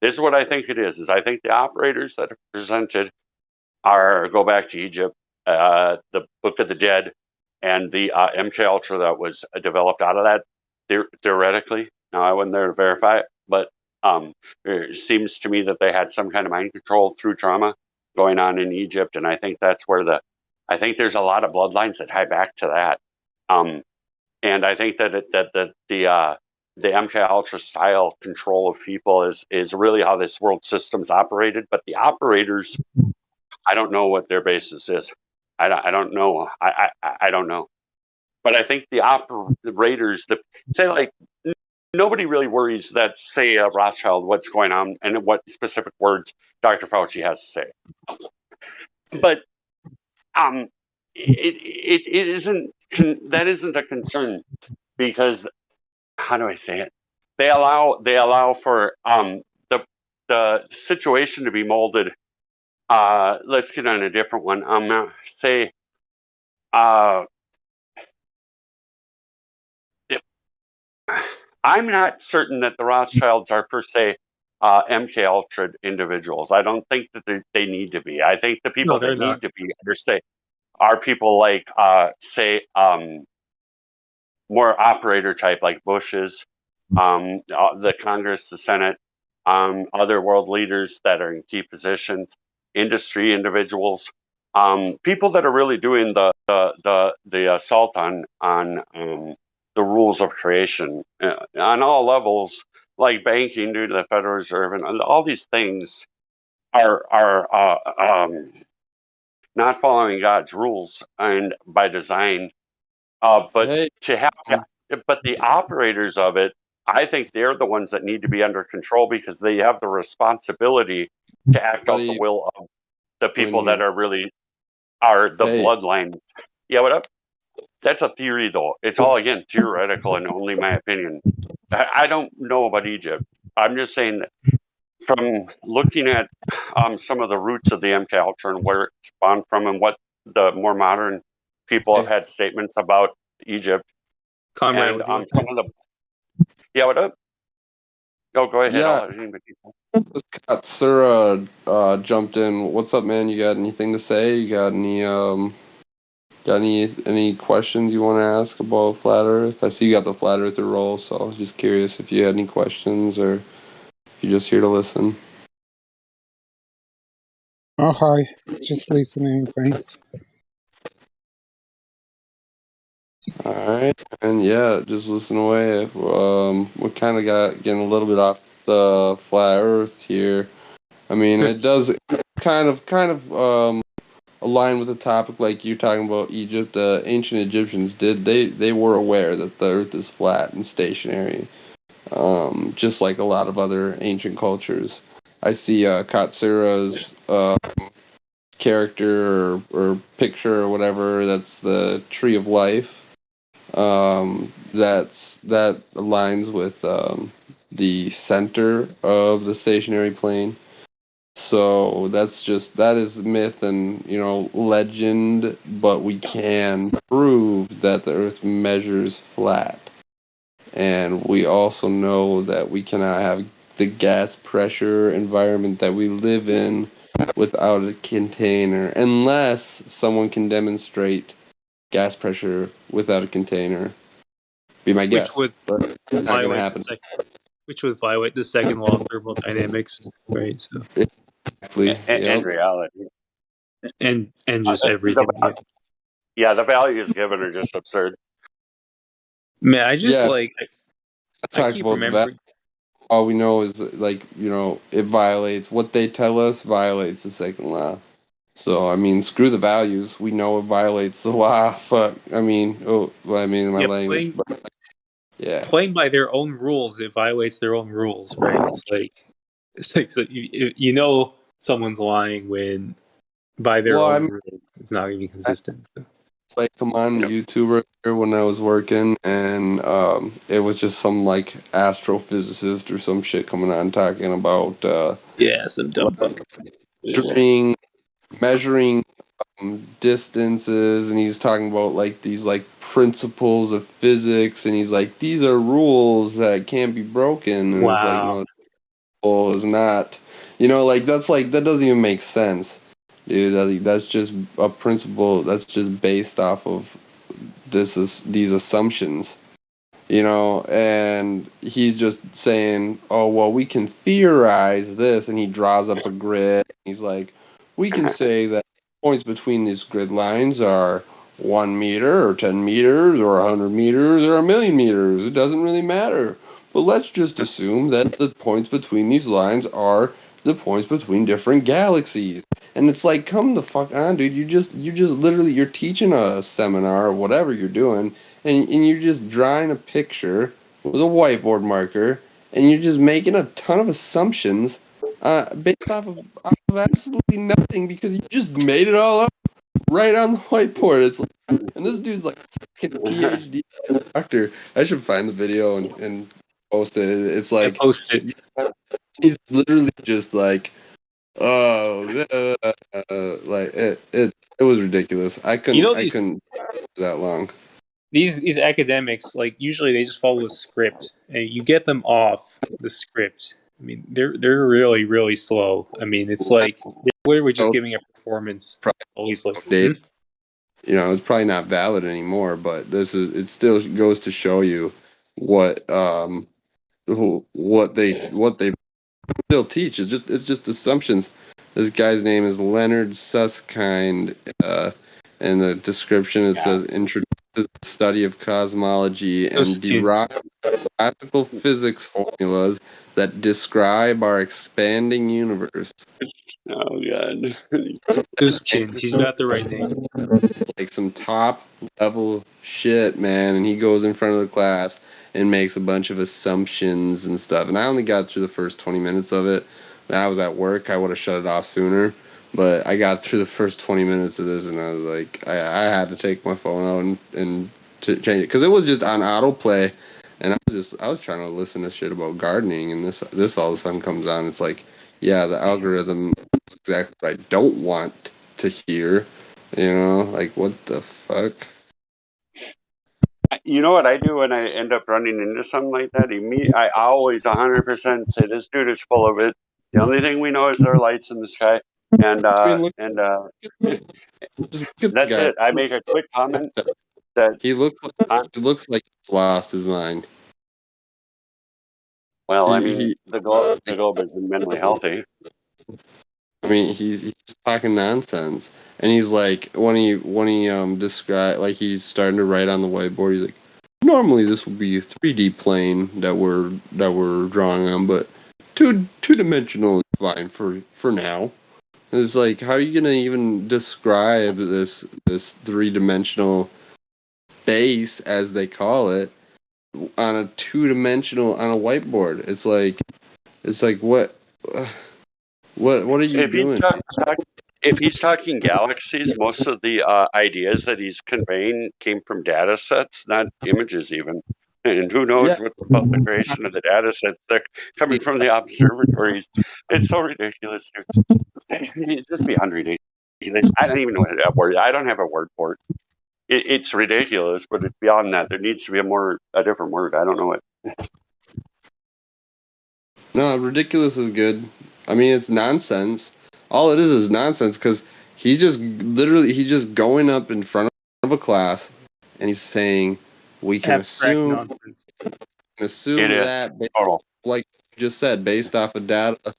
This is what I think it is I think the operators that are presented go back to Egypt, the Book of the Dead, and the MK Ultra that was developed out of that theoretically. Now I wasn't there to verify it, but it seems to me that they had some kind of mind control through trauma going on in Egypt, and I think that's where I think there's a lot of bloodlines that tie back to that. And I think that the MK Ultra style control of people is really how this world system's operated. But the operators, I don't know what their basis is. I don't know. I don't know. But I think the operators, say like nobody really worries that say Rothschild what's going on and what specific words Dr. Fauci has to say. But it isn't that isn't a concern because how do I say it? They allow for the situation to be molded. Let's get on a different one. Say I'm not certain that the Rothschilds are per se MK Ultra individuals. I don't think that they need to be. I think the No, people they're that need not. to be are people like more operator type like Bush's, the Congress, the Senate, other world leaders that are in key positions, industry individuals, people that are really doing the assault on the rules of creation on all levels, like banking due to the Federal Reserve, and all these things are not following God's rules and by design. But the operators of it, I think they're the ones that need to be under control because they have the responsibility to act out the will of the people that are really are the bloodline. Yeah, what up? That's a theory, though. It's all again theoretical and only my opinion. I don't know about Egypt. I'm just saying that from looking at some of the roots of the MK Ultra and where it spawned from, and what the more modern people have had statements about Egypt. Conrad, And would you like some of the what up? Oh, go ahead. Yeah. Scott Sura jumped in. What's up, man? You got anything to say? You got any questions you want to ask about Flat Earth? I see you got the Flat Earther role, so I was just curious if you had any questions or if you're just here to listen. Oh, hi. Just listening, thanks. All right, and yeah, just listen away. We kind of getting a little bit off the flat Earth here. I mean, it does kind of align with the topic, like you're talking about Egypt. The ancient Egyptians they were aware that the Earth is flat and stationary, just like a lot of other ancient cultures. I see Katsura's character or picture or whatever. That's the tree of life. That aligns with the center of the stationary plane. So that is myth and legend, but we can prove that the Earth measures flat, and we also know that we cannot have the gas pressure environment that we live in without a container, unless someone can demonstrate gas pressure without a container. Be my guest, but it's not gonna happen. Which would violate the second law of thermodynamics, right? So exactly, and reality, and just everything. The values given are just absurd. Man, I just I keep remembering. All we know is it violates what they tell us. Violates the second law. So I mean, screw the values. We know it violates the law. But I mean, in my language. Playing by their own rules, it violates their own rules, right? It's like so you someone's lying when by their own rules, it's not even consistent. So. I'm on YouTube when I was working, and it was just some astrophysicist or some shit coming on talking about some dumb fuck measuring distances, and he's talking about these principles of physics, and he's like, these are rules that can't be broken, and it's like, no, is not, that doesn't even make sense, dude. That's just a principle that's just based off of these assumptions, and he's just saying, oh well, we can theorize this, and he draws up a grid. He's like, we can say that points between these grid lines are 1 meter or 10 meters or 100 meters or 1,000,000 meters. It doesn't really matter. But let's just assume that the points between these lines are the points between different galaxies. And it's like, come the fuck on, dude. You just literally, you're teaching a seminar or whatever you're doing, and you're just drawing a picture with a whiteboard marker, and you're just making a ton of assumptions based off of absolutely nothing, because you just made it all up right on the whiteboard. It's like, and this dude's like a PhD doctor. I should find the video and post it. It's like, post it. He's literally just like, it was ridiculous. I couldn't that long. These academics, usually they just follow a script, and you get them off the script. I mean, they're really, really slow. I mean, it's like we're just giving a performance. Always it's probably not valid anymore, but it still goes to show you what they still teach. It's just assumptions. This guy's name is Leonard Susskind. In the description, it says introduces the study of cosmology and derives classical physics formulas that describe our expanding universe. Oh god. Susskind. He's got the right name. Like some top level shit, man, and he goes in front of the class and makes a bunch of assumptions and stuff. And I only got through the first 20 minutes of it. When I was at work, I would have shut it off sooner. But I got through the first 20 minutes of this, and I was like, I had to take my phone out and to change it, because it was just on autoplay, and I was trying to listen to shit about gardening, and this all of a sudden comes on. It's like, yeah, the algorithm is exactly what I don't want to hear. What the fuck? You know what I do when I end up running into something like that? I always 100% say, this dude is full of it. The only thing we know is there are lights in the sky. And that's it. I make a quick comment that he looks like he's lost his mind. Well, the globe isn't mentally healthy. I mean, he's talking nonsense, and he's like, when he describe, like, he's starting to write on the whiteboard, he's like, normally this would be a 3D plane that we're drawing on, but two-dimensional is fine for now. It's like, how are you gonna even describe this three-dimensional space, as they call it, on a two-dimensional, on a whiteboard? It's like what are you doing? If he's talking galaxies, most of the ideas that he's conveying came from data sets, not images even. And who knows what about the creation of the data sets that coming from the observatories. It's so ridiculous. It's just beyond ridiculous. I don't even know what a word. I don't have a word for it. It's ridiculous, but it's beyond that. There needs to be a different word. I don't know it. No, ridiculous is good. I mean, it's nonsense. All it is nonsense, because he's just going up in front of a class and he's saying, we can Abstract assume nonsense. that, like you just said, based off of data,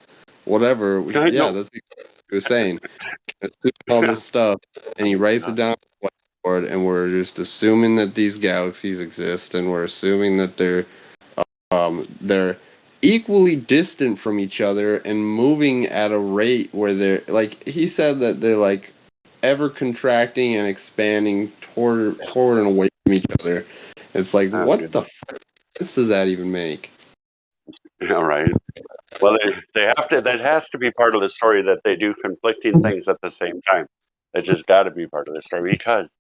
whatever. Yeah, that's what he was saying. Assume all this stuff, and he writes it down on the whiteboard, and we're just assuming that these galaxies exist, and we're assuming that they're equally distant from each other and moving at a rate where they're, like, he said that they're like ever contracting and expanding toward and away from each other. It's like, what the sense does that even make? Yeah, right. Well, they have to. That has to be part of the story, that they do conflicting things at the same time. It's just got to be part of the story, because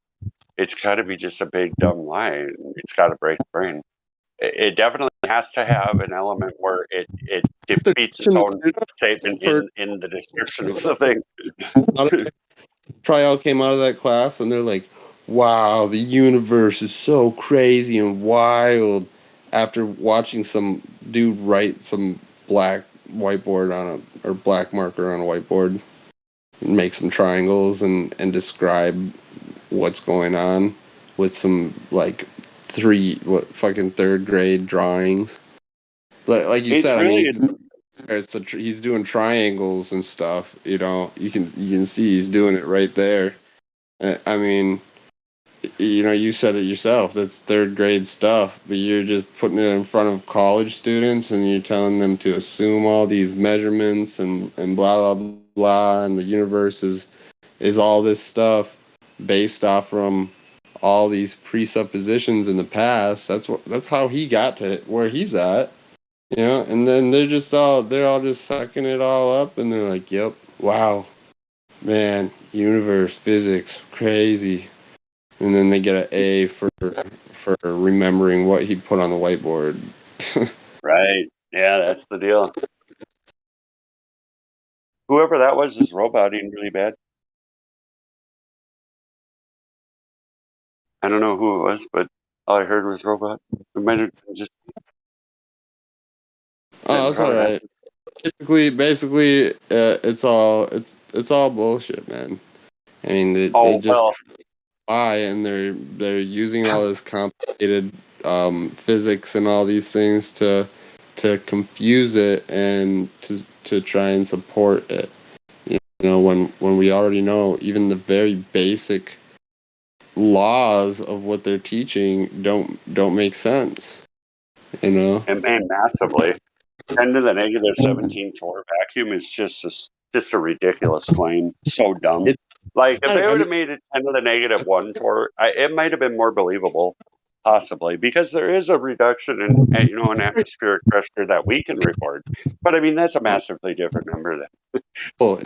it's got to be just a big dumb lie. It's got to break the brain. It definitely has to have an element where it defeats its own statement in the description of the thing. Trial came out of that class, and they're like, wow, the universe is so crazy and wild, after watching some dude write some black whiteboard or black marker on a whiteboard, make some triangles and describe what's going on with some like fucking third grade drawings. Like you said, really, I mean, he's doing triangles and stuff. You know, you can see he's doing it right there. I mean, you know, you said it yourself. That's third grade stuff, but you're just putting it in front of college students, and you're telling them to assume all these measurements and blah blah blah, and the universe is all this stuff based off from all these presuppositions in the past. That's how he got to where he's at. You know, and then they're all just sucking it all up, and they're like, "Yep, wow, man, universe, physics, crazy." And then they get an A for remembering what he put on the whiteboard. Right. Yeah, that's the deal. Whoever that was is roboting really bad. I don't know who it was, but all I heard was robot. It might have been just. Oh, that's all right. Basically, it's all bullshit, man. I mean, they just lie, and they're using all this complicated physics and all these things to confuse it and to try and support it. You know, when we already know even the very basic laws of what they're teaching don't make sense. You know, and massively. 10 to the negative 17 torr vacuum is just a ridiculous claim. So dumb. Like, if they would have made it 10 to the negative 1 torr, it might have been more believable, possibly, because there is a reduction in an atmospheric pressure that we can record. But I mean, that's a massively different number then. Well,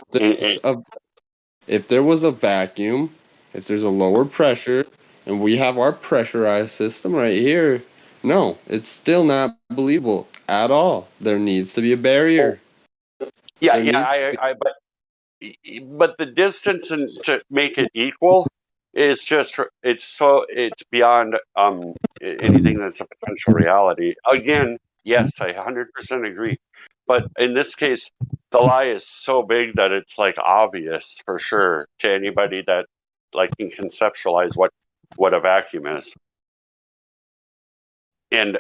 if there was a vacuum, if there's a lower pressure, and we have our pressurized system right here, no, it's still not believable at all. There needs to be a barrier. But the distance to make it equal is just it's beyond anything that's a potential reality. Again, yes, I 100% agree. But in this case, the lie is so big that it's like obvious for sure to anybody that like can conceptualize what a vacuum is. And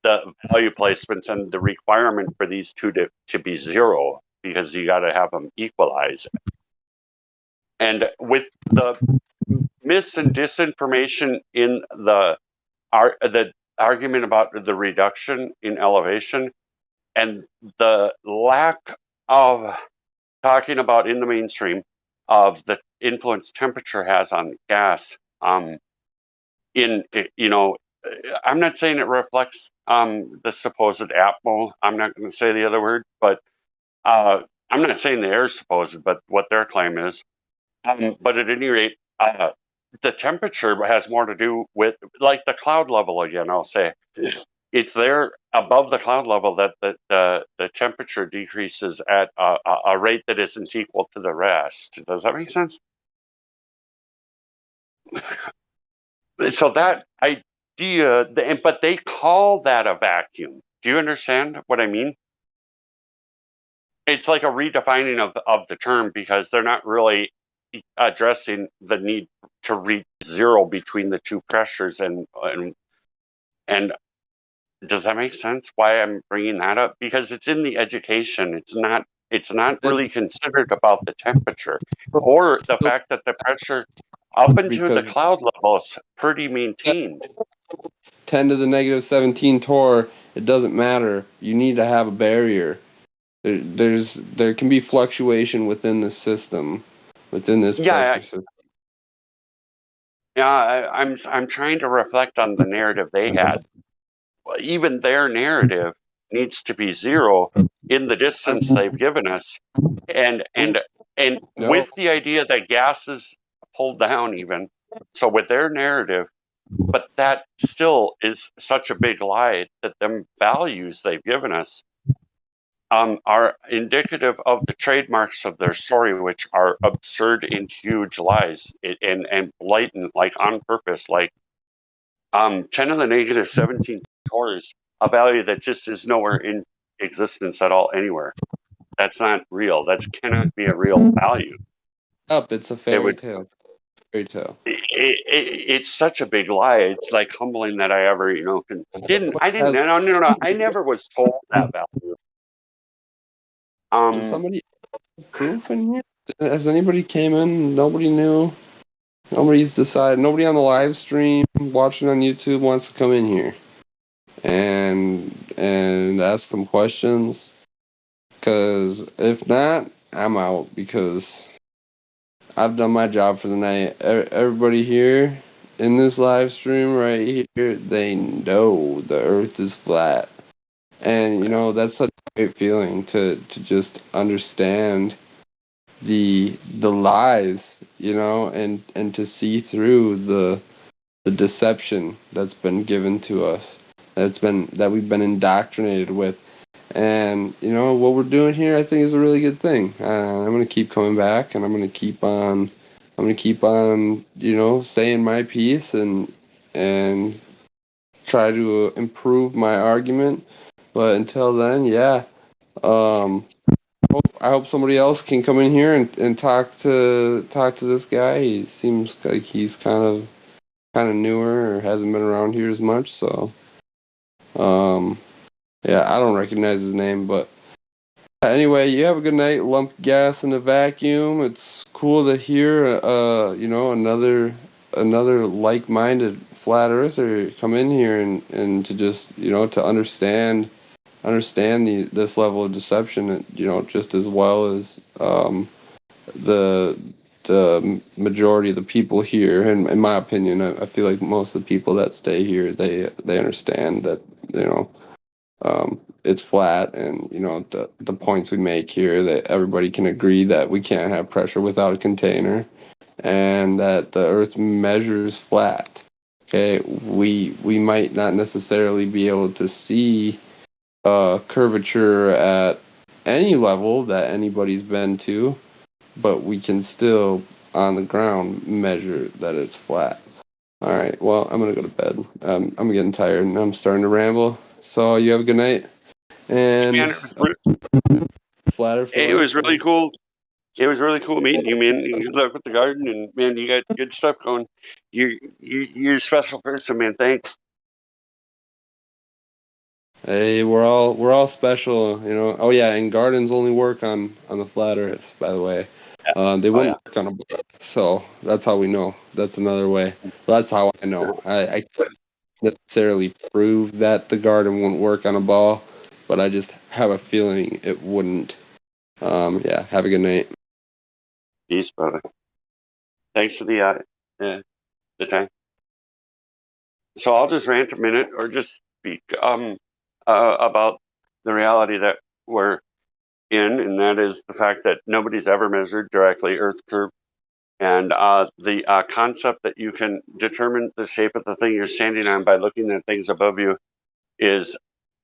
the value placements and the requirement for these two to be zero because you got to have them equalize. And with the mis and disinformation in the argument about the reduction in elevation and the lack of talking about in the mainstream of the influence temperature has on gas, I'm not saying it reflects the supposed atmo. I'm not going to say the other word, but I'm not saying the air is supposed, but what their claim is. But at any rate, the temperature has more to do with, like, the cloud level again. I'll say it's there above the cloud level that the temperature decreases at a rate that isn't equal to the rest. Does that make sense? So that idea, but they call that a vacuum. Do you understand what I mean? It's like a redefining of the term, because they're not really addressing the need to reach zero between the two pressures. And does that make sense? Why I'm bringing that up? Because it's in the education. It's not really considered about the temperature or the fact that the pressure up into the cloud level is pretty maintained. 10 to the negative 17 torr, it doesn't matter. You need to have a barrier. There can be fluctuation within the system, within this pressure system. Yeah, I'm trying to reflect on the narrative they had. Even their narrative needs to be zero in the distance they've given us, and with the idea that gas is pulled down even. So with their narrative, but that still is such a big lie that them values they've given us are indicative of the trademarks of their story, which are absurd and huge lies, and blatant, like on purpose, like 10 to the negative 17 torrs, a value that just is nowhere in existence at all anywhere. That's not real. That cannot be a real value. It's a fairy tale. It's such a big lie. It's like humbling that I ever, I never was told that value. Does somebody proof in here? Has anybody came in? Nobody knew. Nobody's decided. Nobody on the live stream watching on YouTube wants to come in here and ask them questions. Because if not, I'm out, because I've done my job for the night. Everybody here in this live stream right here, they know the Earth is flat, and that's such a great feeling to just understand the lies, and to see through the deception that's been given to us, that we've been indoctrinated with. And what we're doing here, I think, is a really good thing. I'm gonna keep coming back, and I'm gonna keep on saying my piece and try to improve my argument. But until then, I hope somebody else can come in here and talk to this guy. He seems like he's kind of newer, or hasn't been around here as much. So, I don't recognize his name, but anyway, you have a good night. Lump gas in a vacuum. It's cool to hear, another like-minded flat earther come in here and to just, to understand this level of deception, just as well as the majority of the people here. And in my opinion, I feel like most of the people that stay here, they understand that it's flat, and the points we make here, that everybody can agree that we can't have pressure without a container, and that the Earth measures flat. Okay, we might not necessarily be able to see curvature at any level that anybody's been to, but we can still, on the ground, measure that it's flat. All right, well, I'm gonna go to bed. I'm getting tired and I'm starting to ramble. So you have a good night. And man, it was really cool. It was really cool meeting you, man. Good luck with the garden, and man, you got good stuff going. You're a special person, man. Thanks. Hey, we're all special, you know. Oh yeah, and gardens only work on the flat Earth, by the way. They wouldn't work on a ball. So that's how we know. That's another way. That's how I know. I can't necessarily prove that the garden wouldn't work on a ball, but I just have a feeling it wouldn't. Yeah. Have a good night. Peace, brother. Thanks for the time. So I'll just rant a minute or just speak about the reality that we're in, and that is the fact that nobody's ever measured directly Earth curve, and the concept that you can determine the shape of the thing you're standing on by looking at things above you is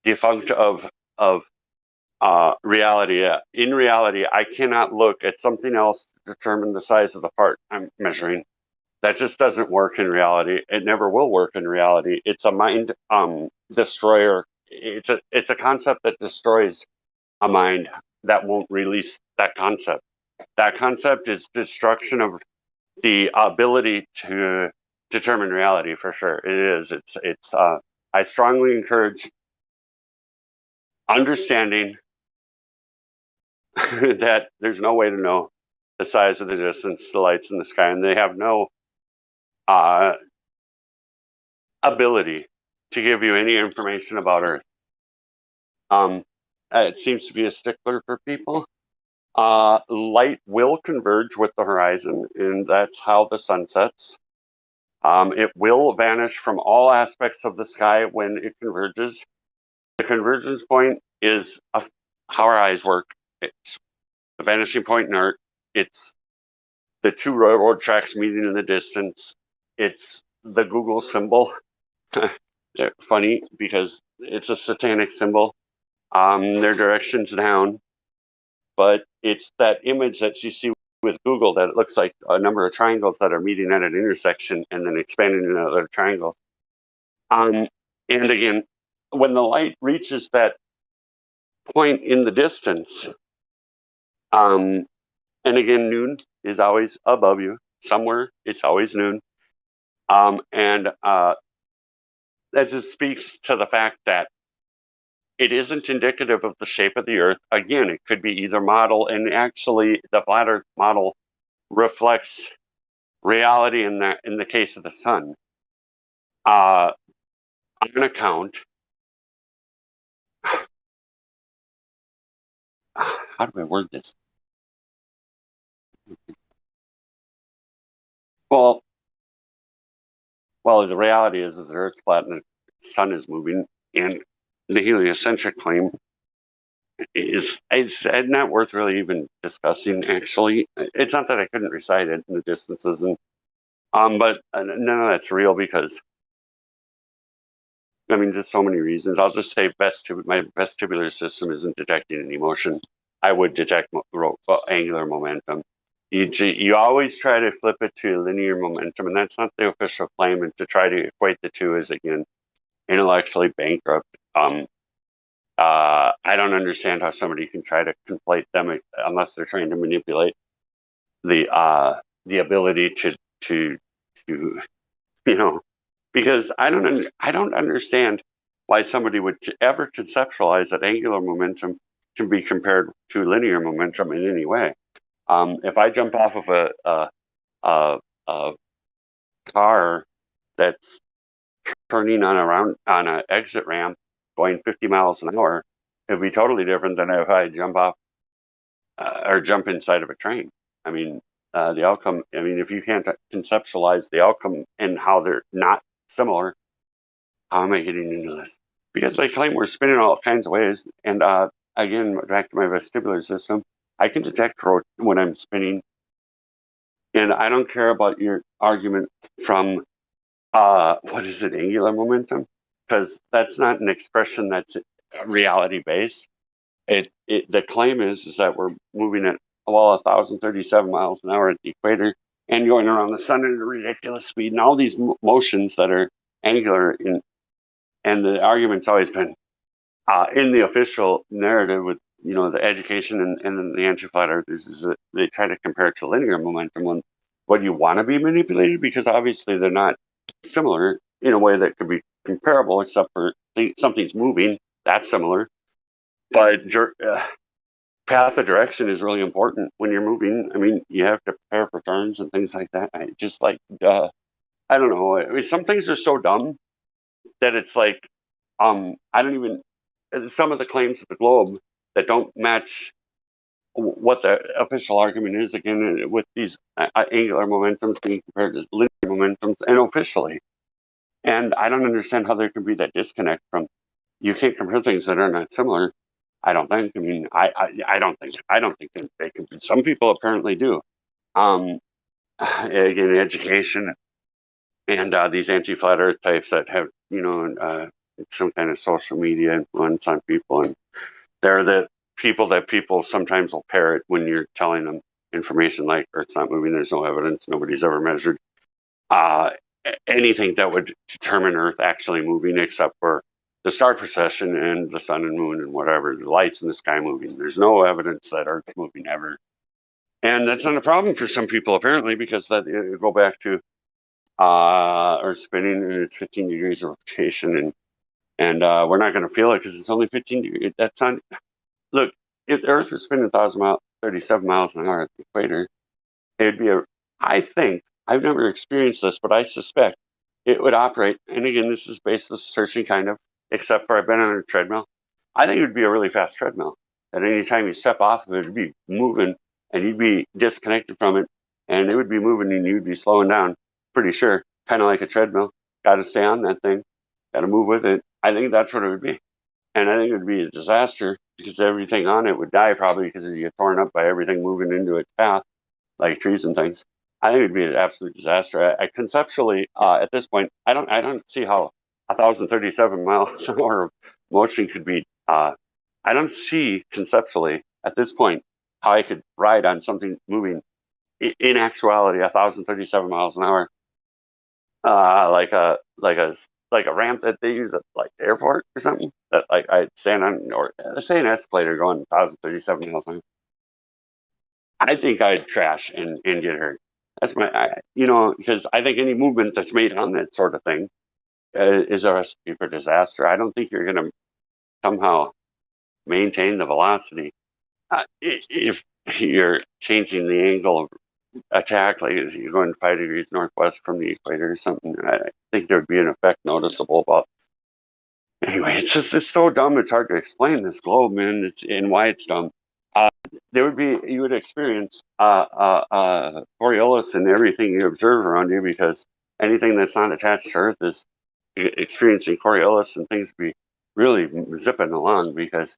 defunct of reality. In reality, I cannot look at something else to determine the size of the part I'm measuring. That just doesn't work in reality. It never will work in reality. It's a mind destroyer. It's a concept that destroys a mind that won't release that concept. That concept is destruction of the ability to determine reality for sure. It is. It's I strongly encourage understanding that there's no way to know the size of the distance, the lights in the sky, and they have no ability to give you any information about Earth. It seems to be a stickler for people. Light will converge with the horizon, and that's how the sun sets. It will vanish from all aspects of the sky when it converges. The convergence point is how our eyes work. It's the vanishing point in art. It's the two railroad tracks meeting in the distance. It's the Google symbol. Funny because it's a satanic symbol. Their direction's down, but it's that image that you see with Google that it looks like a number of triangles that are meeting at an intersection and then expanding into other triangles. And again, when the light reaches that point in the distance, and again, noon is always above you. Somewhere, it's always noon. And that just speaks to the fact that it isn't indicative of the shape of the Earth. Again, it could be either model, and actually, the flat Earth model reflects reality in the case of the sun. On account, how do I word this? Well, the reality is the Earth's flat and the sun is moving, and the heliocentric claim is it's not worth really even discussing. Actually, it's not that I couldn't recite it in the distances, and but none of that's real because I mean, just so many reasons. I'll just say my vestibular system isn't detecting any motion. I would detect angular momentum. You always try to flip it to linear momentum, and that's not the official claim. And to try to equate the two is, again, intellectually bankrupt. I don't understand how somebody can try to conflate them unless they're trying to manipulate the ability to because I don't understand why somebody would ever conceptualize that angular momentum can be compared to linear momentum in any way. If I jump off of a car that's turning on an exit ramp going 50 miles an hour, it'd be totally different than if I jump off or jump inside of a train. I mean, the outcome, I mean, if you can't conceptualize the outcome and how they're not similar, how am I getting into this? Because they claim we're spinning all kinds of ways. And again, back to my vestibular system, I can detect when I'm spinning. And I don't care about your argument from, what is it, angular momentum? Because that's not an expression that's reality based. The claim is that we're moving at 1,037 miles an hour at the equator and going around the sun at a ridiculous speed, and all these motions that are angular. And the argument's always been in the official narrative with the education and the anti-flat earthers is that they try to compare it to linear momentum. When what you want to be manipulated, because obviously they're not similar in a way that could be comparable, except for something's moving That's similar. But path of direction is really important when you're moving. I mean, you have to prepare for turns and things like that. I don't know. I mean, some things are so dumb that it's like, I don't even, some of the claims of the globe that don't match what the official argument is, again, with these angular momentums being compared to linear momentums and officially. And I don't understand how there can be that disconnect from, you can't compare things that are not similar. I don't think. I mean, I don't think that they can. Some people apparently do. Again, education and these anti-flat Earth types that have, some kind of social media influence on people, and they're the people that people sometimes will parrot when you're telling them information like Earth's not moving, there's no evidence, nobody's ever measured anything that would determine Earth actually moving, except for the star precession and the sun and moon and whatever, the lights in the sky moving. There's no evidence that Earth's moving ever. And that's not a problem for some people, apparently, because that you go back to Earth spinning and it's 15 degrees of rotation, and we're not going to feel it because it's only 15 degrees. That's not. Look, if the Earth was spinning 37 miles an hour at the equator, it'd be I think, I've never experienced this, but I suspect it would operate. And again, this is baseless searching kind of, except for I've been on a treadmill. I think it would be a really fast treadmill. At any time you step off of it, it'd be moving and you'd be disconnected from it and it would be moving and you'd be slowing down, pretty sure. Kind of like a treadmill. Got to stay on that thing. Got to move with it. I think that's what it would be. And I think it would be a disaster because everything on it would die probably because you get torn up by everything moving into its path, like trees and things. I think it'd be an absolute disaster. I conceptually, at this point, I don't see how 1,037 miles an hour of motion could be. I don't see conceptually at this point how I could ride on something moving in actuality 1,037 miles an hour, like a ramp that they use at like the airport or something. That like I'd stand on, or say an escalator going 1,037 miles an hour. I think I'd crash and get hurt. That's because I think any movement that's made on that sort of thing is a recipe for disaster. I don't think you're going to somehow maintain the velocity if you're changing the angle of attack, like if you're going 5 degrees northwest from the equator or something. I think there'd be an effect noticeable about. Anyway, it's so dumb. It's hard to explain this globe, man, and why it's dumb. You would experience Coriolis in everything you observe around you, because anything that's not attached to Earth is experiencing Coriolis, and things be really zipping along, because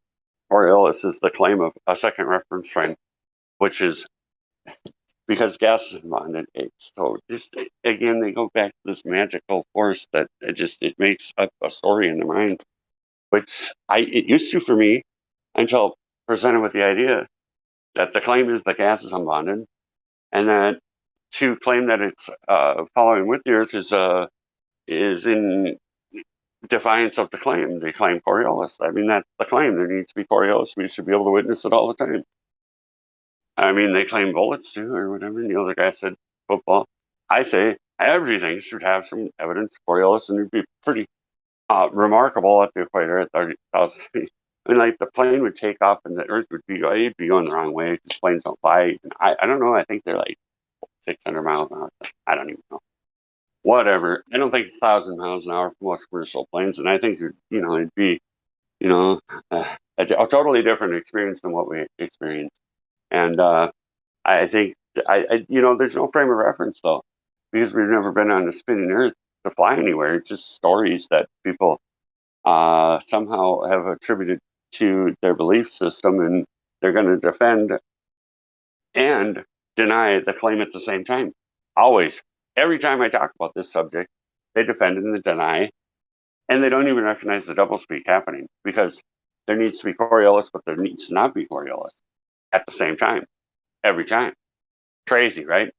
Coriolis is the claim of a second reference frame, which is because gas is bonded. So just again, they go back to this magical force that it makes up a story in the mind, which it used to for me until presented with the idea that the claim is the gas is unbonded, and that to claim that it's following with the Earth is in defiance of the claim. They claim Coriolis. I mean, that's the claim. There needs to be Coriolis. We should be able to witness it all the time. I mean, they claim bullets too, or whatever. And the other guy said football. I say everything should have some evidence of Coriolis, and it'd be pretty remarkable at the equator at 30,000 feet. I mean, like the plane would take off and the Earth would be going the wrong way because planes don't fly. I don't know. I think they're like 600 miles an hour. I don't even know. Whatever. I don't think it's 1,000 miles an hour for most commercial planes, and I think it'd be a totally different experience than what we experience. And I think there's no frame of reference though, because we've never been on a spinning Earth to fly anywhere. It's just stories that people somehow have attributed to their belief system, and they're going to defend and deny the claim at the same time. Always. Every time I talk about this subject, they defend and they deny, and they don't even recognize the doublespeak happening, because there needs to be Coriolis, but there needs to not be Coriolis at the same time. Every time. Crazy, right?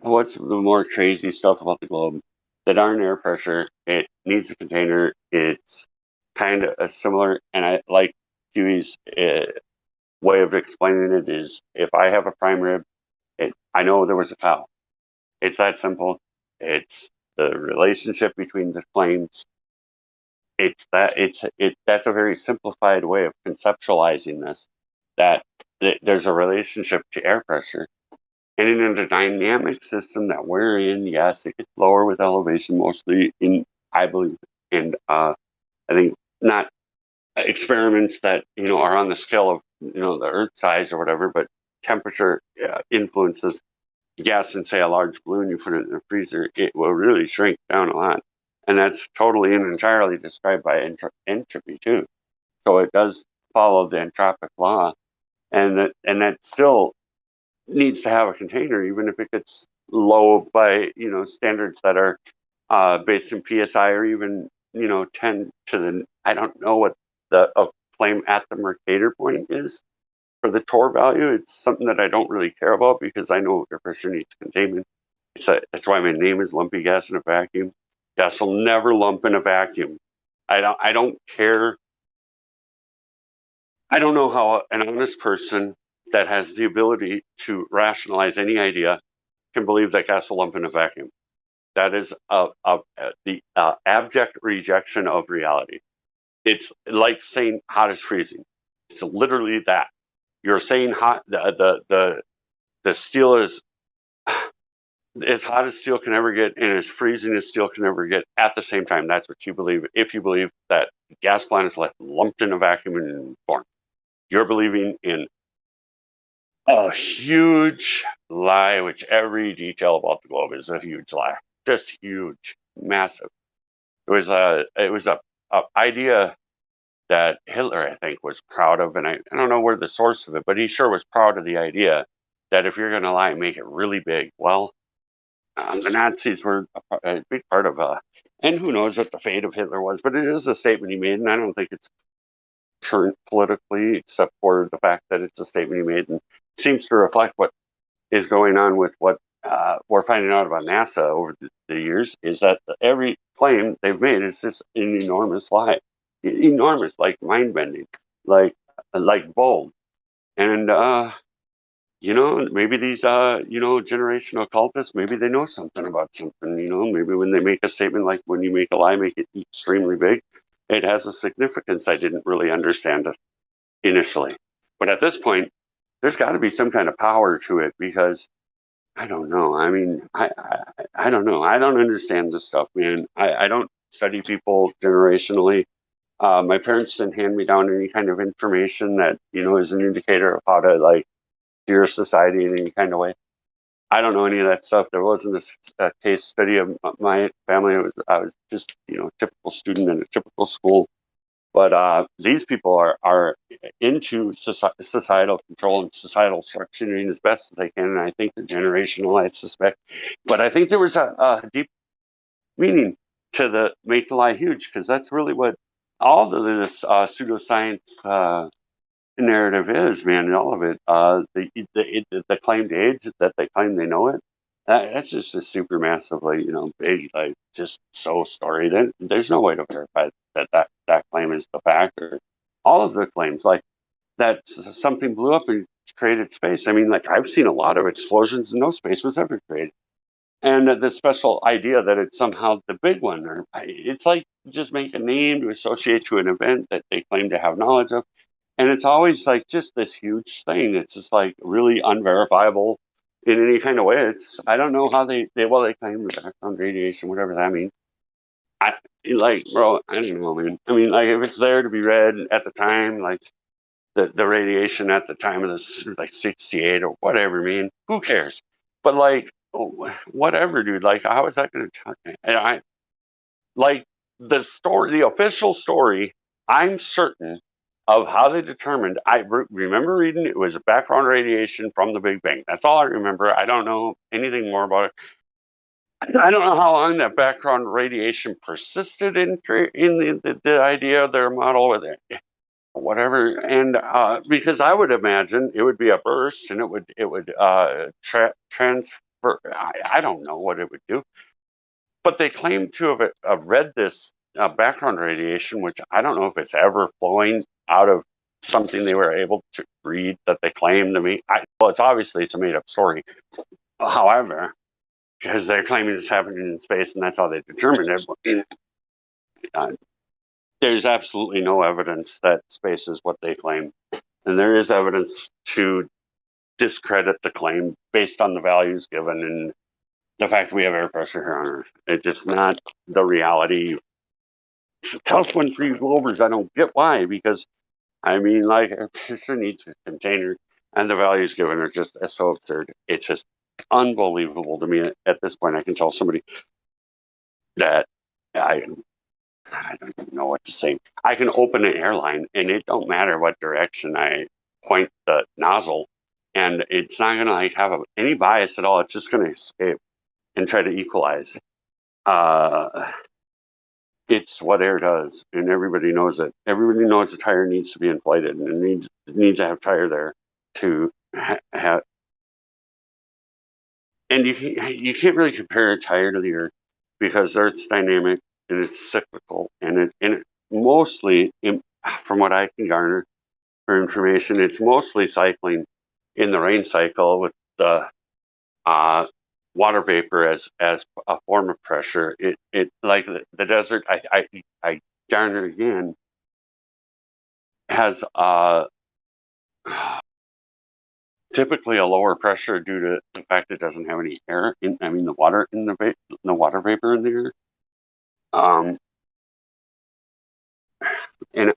What's the more crazy stuff about the globe? The darn air pressure, it needs a container. It's kind of a similar, and I like Huey's way of explaining it is, if I have a prime rib, I know there was a cow. It's that simple. It's the relationship between the planes. that's a very simplified way of conceptualizing this. That there's a relationship to air pressure, and in a dynamic system that we're in, yes, it gets lower with elevation, mostly I believe, and I think not experiments that are on the scale of the Earth size or whatever, but temperature influences gas in, say, a large balloon. You put it in a freezer, it will really shrink down a lot, and that's totally and entirely described by entropy too. So it does follow the entropic law, and that still needs to have a container, even if it gets low by standards that are based in psi, or even 10 to the, I don't know what the claim at the Mercator point is for the Torr value. It's something that I don't really care about because I know air pressure needs containment. That's why my name is lumpy gas in a vacuum. Gas will never lump in a vacuum. I don't care. I don't know how an honest person that has the ability to rationalize any idea can believe that gas will lump in a vacuum. That is the abject rejection of reality. It's like saying hot is freezing. It's literally that. You're saying hot. The steel is as hot as steel can ever get, and as freezing as steel can ever get at the same time. That's what you believe. If you believe that gas planets left lumped in a vacuum and born, you're believing in a huge lie, which every detail about the globe is a huge lie. Just huge, massive. It was a idea that Hitler, I think, was proud of, and I don't know where the source of it, but he sure was proud of the idea that if you're going to lie, make it really big. Well, the Nazis were a big part of, and who knows what the fate of Hitler was, but it is a statement he made, and I don't think it's current politically, except for the fact that it's a statement he made, and seems to reflect what is going on with what we're finding out about NASA over the years, is that every claim they've made is just an enormous lie. Enormous, like mind-bending, like bold. And, maybe these, generational cultists, maybe they know something about something, maybe when they make a statement, like when you make a lie, make it extremely big, it has a significance I didn't really understand initially. But at this point, there's got to be some kind of power to it, because I don't know. I mean, I don't know. I don't understand this stuff, man. I don't study people generationally. My parents didn't hand me down any kind of information that, is an indicator of how to steer society in any kind of way. I don't know any of that stuff. There wasn't a case study of my family. I was just, typical student in a typical school. But these people are into societal control and societal structuring as best as they can. And I think they're generational, I suspect. But I think there was a deep meaning to the make the lie huge, because that's really what all of this pseudoscience narrative is, man. And all of it, the claimed age that they claim they know it, that's just a super massively, big, just so story. Then there's no way to verify that claim is the fact, or all of the claims, like that something blew up and created space. I mean, I've seen a lot of explosions and no space was ever created. And the special idea that it's somehow the big one, or it's like just make a name to associate to an event that they claim to have knowledge of. And it's always just this huge thing. It's just really unverifiable in any kind of way. I don't know how they claim background radiation, whatever that means. Bro, I don't know, man. I mean, if it's there to be read at the time, the radiation at the time of this, 68 or whatever, man, who cares? But whatever, dude. How is that going to? The story, the official story, I'm certain of how they determined. I remember reading it was background radiation from the Big Bang. That's all I remember. I don't know anything more about it. I don't know how long that background radiation persisted in the idea of their model with it, whatever. And because I would imagine it would be a burst, and it would transfer. I don't know what it would do, but they claim to have read this background radiation, which I don't know if it's ever flowing out of something they were able to read that they claim to me. Well, it's a made up story. However, because they're claiming it's happening in space, and that's how they determined it. there's absolutely no evidence that space is what they claim. And there is evidence to discredit the claim based on the values given and the fact that we have air pressure here on Earth. It's just not the reality. It's a tough one for you Globers. I don't get why, because I mean, like, air pressure needs a container, and the values given are just so absurd. It's just unbelievable to me. At this point, I can tell somebody that I don't even know what to say. I can open an airline, and it don't matter what direction I point the nozzle, and it's not gonna like have any bias at all. It's just gonna escape and try to equalize. It's what air does, and everybody knows it. Everybody knows the tire needs to be inflated, and it needs to have tire there to have. And you can't really compare a tire to the Earth because Earth's dynamic and it's cyclical, and it mostly, from what I can garner for information, it's mostly cycling in the rain cycle with the water vapor as a form of pressure. It like the desert. I garner again has typically a lower pressure due to the fact it doesn't have any air in. I mean, the water in the water vapor in there. And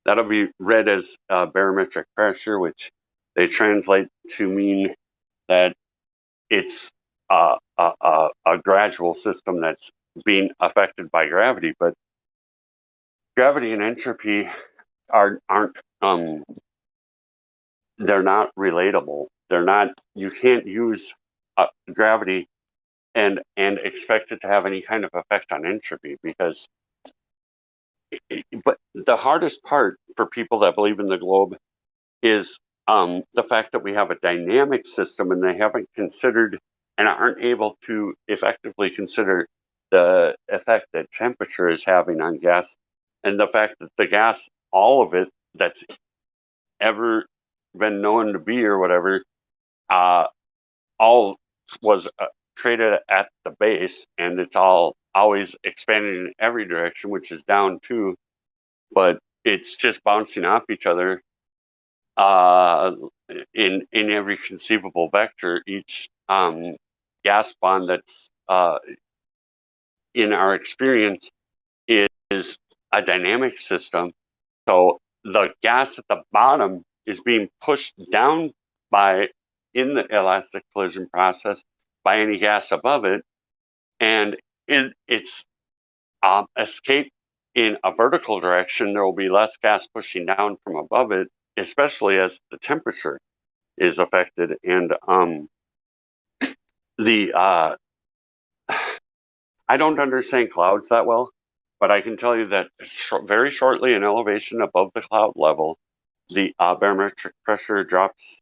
that'll be read as barometric pressure, which they translate to mean that it's a gradual system that's being affected by gravity. But gravity and entropy aren't they're not relatable. They're not. You can't use gravity and expect it to have any kind of effect on entropy, because. But the hardest part for people that believe in the globe is the fact that we have a dynamic system, and they haven't considered and aren't able to effectively consider the effect that temperature is having on gas, and the fact that the gas, all of it that's ever been known to be or whatever, all was created at the base, and it's all always expanding in every direction, which is down too, but it's just bouncing off each other in every conceivable vector. Each gas bond that's in our experience is a dynamic system. So the gas at the bottom is being pushed down in the elastic collision process by any gas above it, and its escape in a vertical direction. There will be less gas pushing down from above it, especially as the temperature is affected. And I don't understand clouds that well, but I can tell you that very shortly in elevation above the cloud level, the barometric pressure drops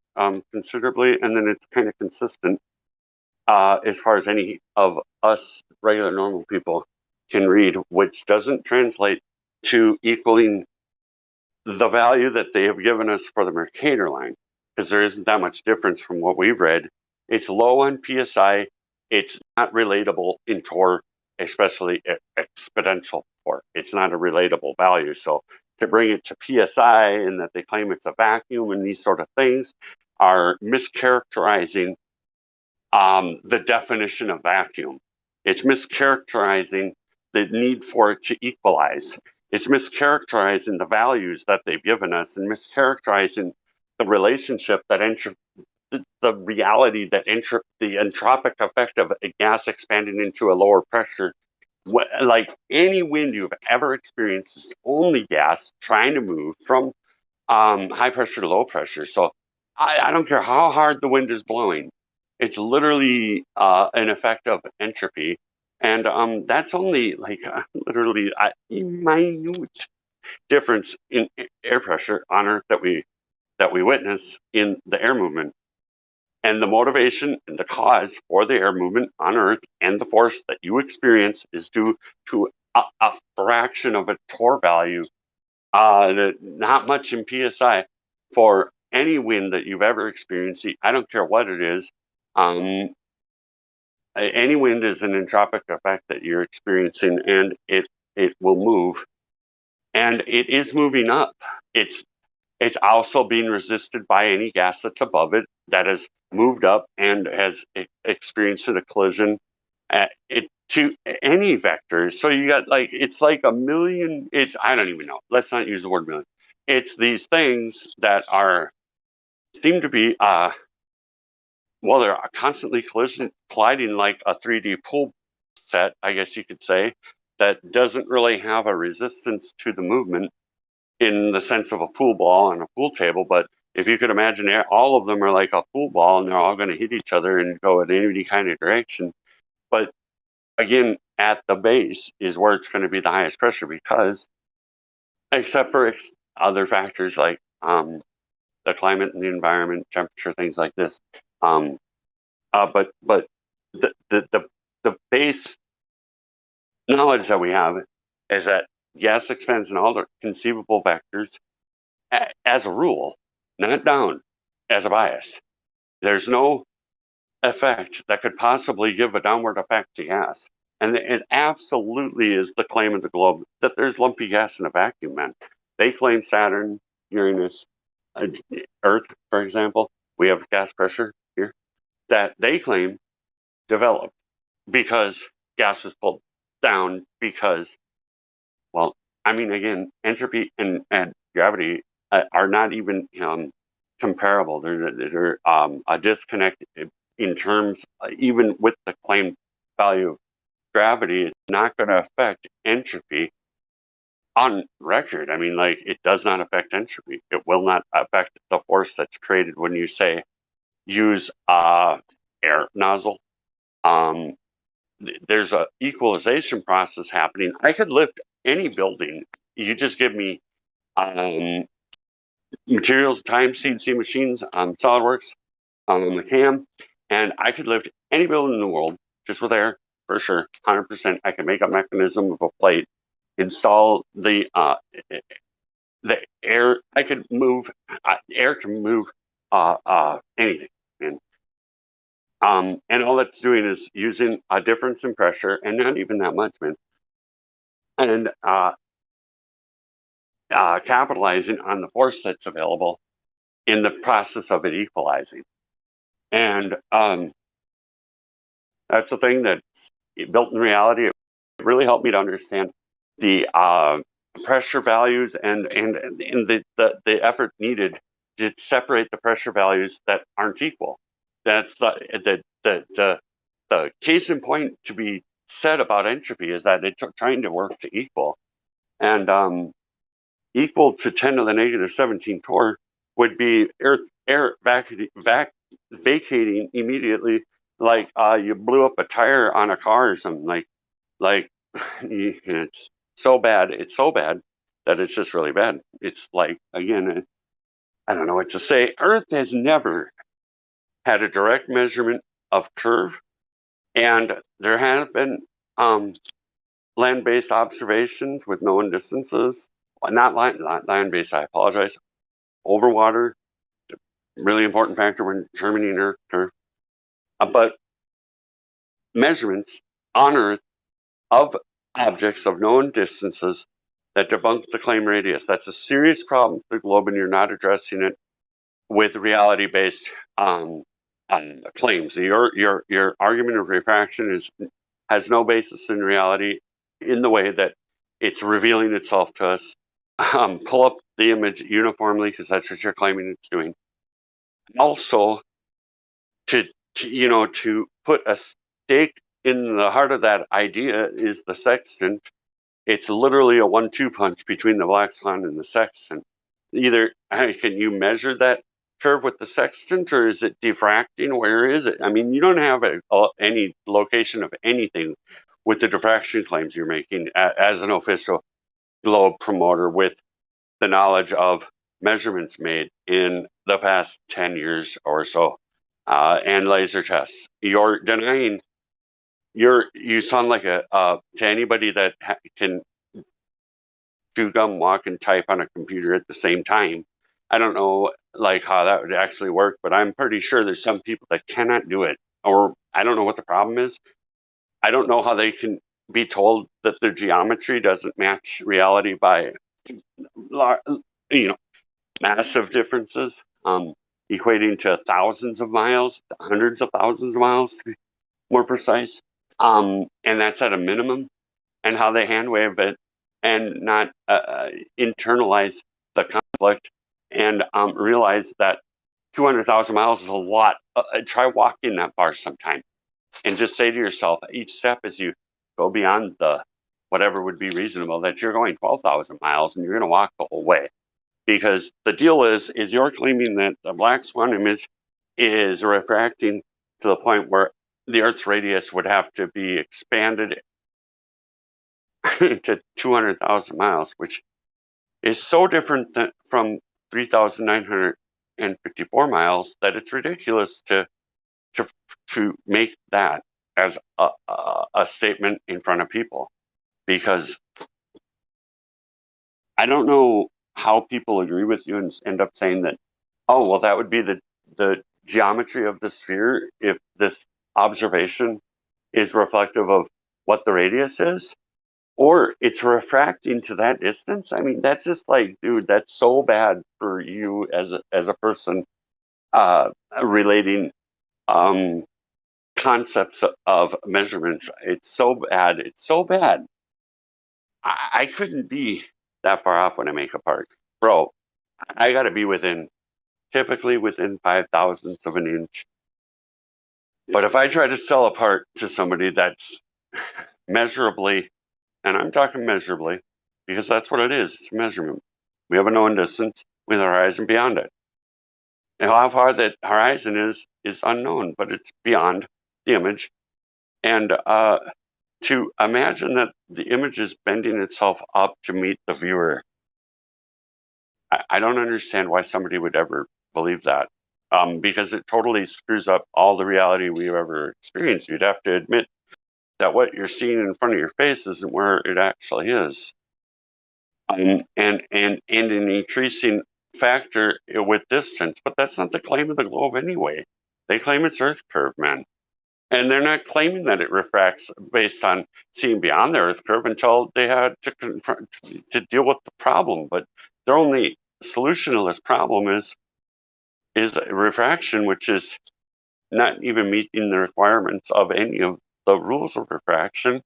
considerably, and then it's kind of consistent as far as any of us regular normal people can read, which doesn't translate to equaling the value that they have given us for the Mercator line, because there isn't that much difference from what we've read. It's low on PSI. It's not relatable in torque, especially exponential torque. It's not a relatable value. So to bring it to PSI and that they claim it's a vacuum and these sort of things are mischaracterizing the definition of vacuum. It's mischaracterizing the need for it to equalize. It's mischaracterizing the values that they've given us, and mischaracterizing the relationship that the reality that the entropic effect of a gas expanding into a lower pressure. Like any wind you've ever experienced is only gas trying to move from high pressure to low pressure. So I don't care how hard the wind is blowing. It's literally an effect of entropy. And that's only like literally a minute difference in air pressure on Earth that we witness in the air movement. And the motivation and the cause for the air movement on Earth and the force that you experience is due to a fraction of a torque value, not much in PSI, for any wind that you've ever experienced. I don't care what it is. Any wind is an entropic effect that you're experiencing, and it will move and it is moving up. It's also being resisted by any gas that's above it that has moved up and has experienced a collision to any vector. So you got like, it's like a million, I don't even know. Let's not use the word million. It's these things that seem to be, they're constantly colliding like a 3D pool set, I guess you could say, that doesn't really have a resistance to the movement in the sense of a pool ball and a pool table. But if you could imagine, all of them are like a pool ball and they're all going to hit each other and go in any kind of direction. But again, at the base is where it's going to be the highest pressure, because except for other factors like the climate and the environment, temperature, things like this. But the base knowledge that we have is that gas expands in all the conceivable vectors as a rule, not down as a bias. There's no effect that could possibly give a downward effect to gas. And it absolutely is the claim of the globe that there's lumpy gas in a vacuum, man. They claim Saturn, Uranus, Earth, for example, we have gas pressure here, that they claim developed because gas was pulled down because, well, I mean, again, entropy and gravity are not even comparable. They're a disconnect in terms, even with the claimed value of gravity, it's not going to affect entropy on record. I mean, like, it does not affect entropy. It will not affect the force that's created when you say use air nozzle. There's a equalization process happening. I could lift any building. You just give me materials, time, CNC machines, SolidWorks, the CAM, and I could lift any building in the world just with air, for sure, 100%. I can make a mechanism of a plate, install the air. I could move. Air can move anything, and all that's doing is using a difference in pressure, and not even that much, man, and capitalizing on the force that's available in the process of it equalizing. And that's the thing that's built in reality. It really helped me to understand the pressure values and the effort needed to separate the pressure values that aren't equal. That's the case in point to be said about entropy is that it's trying to work to equal. And equal to 10 to the negative 17 torr would be air vacating immediately, like you blew up a tire on a car or something. Like it's so bad. It's so bad that it's just really bad. It's like, again, I don't know what to say. Earth has never had a direct measurement of curve, and there have been land-based observations with known distances. Not land-based, I apologize. Over water, really important factor when determining Earth curve. But measurements on Earth of objects of known distances that debunk the claim radius. That's a serious problem for the globe, and you're not addressing it with reality-based claims. Your argument of refraction has no basis in reality in the way that it's revealing itself to us. Pull up the image uniformly, because that's what you're claiming it's doing. Also, to put a stake in the heart of that idea is the sextant. It's literally a 1-2 punch between the black swan and the sextant. Either can you measure that curve with the sextant, or is it diffracting? Where is it? I mean, you don't have any location of anything with the diffraction claims you're making as an official globe promoter with the knowledge of measurements made in the past 10 years or so and laser tests. You're denying. You sound like to anybody that can chew gum, walk, and type on a computer at the same time. I don't know like how that would actually work, but I'm pretty sure there's some people that cannot do it, or I don't know what the problem is. I don't know how they can be told that their geometry doesn't match reality by you know, massive differences, equating to thousands of miles, hundreds of thousands of miles to be more precise. And that's at a minimum. And how they hand wave it and not internalize the conflict and realize that 200,000 miles is a lot. Try walking that far sometime and just say to yourself, each step as you go beyond the whatever would be reasonable, that you're going 12,000 miles and you're going to walk the whole way. Because the deal is you're claiming that the black swan image is refracting to the point where the Earth's radius would have to be expanded to 200,000 miles, which is so different from 3,954 miles that it's ridiculous to make that as a statement in front of people. Because I don't know how people agree with you and end up saying that, oh, well, that would be the geometry of the sphere if this observation is reflective of what the radius is, or it's refracting to that distance. I mean, that's just like, dude, that's so bad for you as a person relating concepts of measurements. It's so bad. It's so bad. I couldn't be that far off when I make a part. Bro, I got to be typically within 5,000ths of an inch. But if I try to sell a part to somebody that's measurably, and I'm talking measurably, because that's what it is, it's a measurement. We have a known distance with a horizon beyond it. And how far that horizon is unknown, but it's beyond the image. And to imagine that the image is bending itself up to meet the viewer, I don't understand why somebody would ever believe that, because it totally screws up all the reality we've ever experienced. You'd have to admit that what you're seeing in front of your face isn't where it actually is. And an increasing factor with distance, but that's not the claim of the globe anyway. They claim it's Earth curve, man. And they're not claiming that it refracts based on seeing beyond the Earth curve until they had to deal with the problem. But their only solution to this problem is refraction, which is not even meeting the requirements of any of the rules of refraction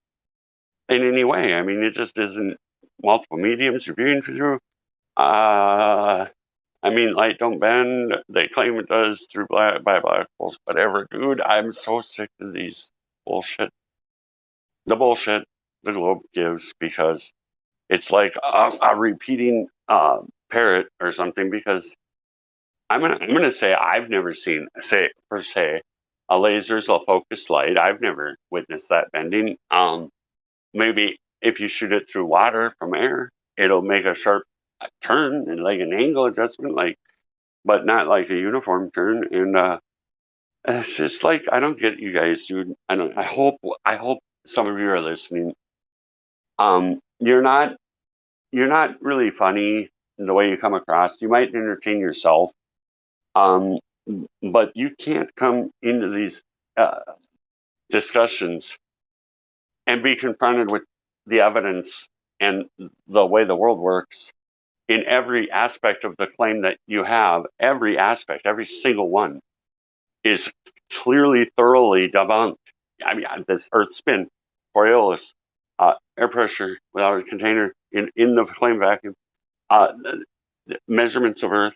in any way. I mean, it just isn't multiple mediums you're viewing through. I mean, light don't bend. They claim it does through by black holes. Whatever, dude. I'm so sick of these bullshit. The bullshit the globe gives, because it's like a repeating parrot or something. Because I'm gonna say I've never seen a laser's a focused light. I've never witnessed that bending. Maybe if you shoot it through water from air, it'll make a sharp turn and like an angle adjustment, but not like a uniform turn. And it's just like, I don't get you guys, dude. I hope some of you are listening. You're not really funny in the way you come across. You might entertain yourself, but you can't come into these discussions and be confronted with the evidence and the way the world works in every aspect of the claim that you have. Every aspect, every single one, is clearly, thoroughly debunked. I mean, this Earth spin, Coriolis, air pressure without a container in the claim vacuum, the measurements of Earth,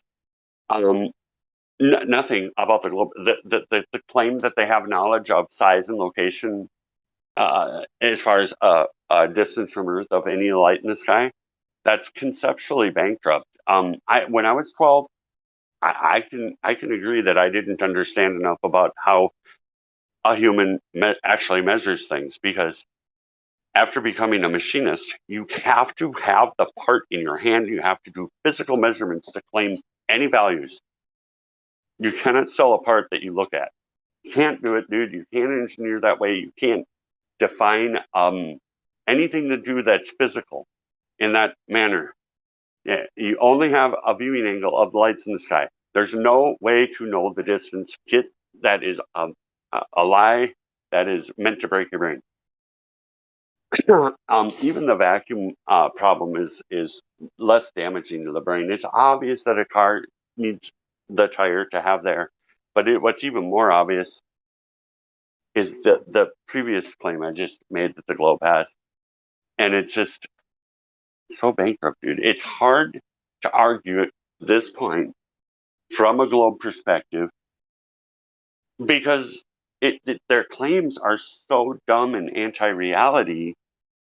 nothing about the globe. The claim that they have knowledge of size and location as far as distance from Earth of any light in the sky, that's conceptually bankrupt. When I was 12, I can agree that I didn't understand enough about how a human actually measures things, because after becoming a machinist, you have to have the part in your hand. You have to do physical measurements to claim any values. You cannot sell a part that you look at. You can't do it, dude. You can't engineer that way. You can't define anything to do that's physical in that manner. Yeah, you only have a viewing angle of lights in the sky. There's no way to know the distance. That is a lie that is meant to break your brain. Even the vacuum problem is less damaging to the brain. It's obvious that a car needs the tire to have there, but what's even more obvious is the previous claim I just made that the globe has, and it's just so bankrupt, dude. It's hard to argue at this point from a globe perspective because their claims are so dumb and anti-reality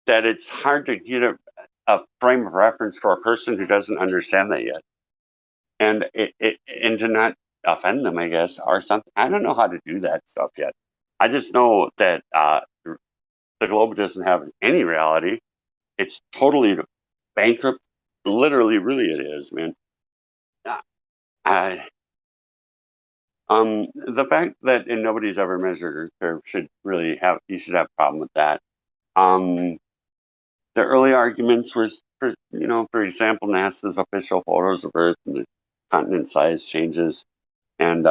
that it's hard to get a frame of reference for a person who doesn't understand that yet, and and to not offend them, I guess, or something. I don't know how to do that stuff yet. I just know that the globe doesn't have any reality. It's totally bankrupt. Literally, really, it is, man. I the fact that nobody's ever measured Earth curve should really have you should have a problem with that. The early arguments were, for example, NASA's official photos of Earth and the continent size changes, and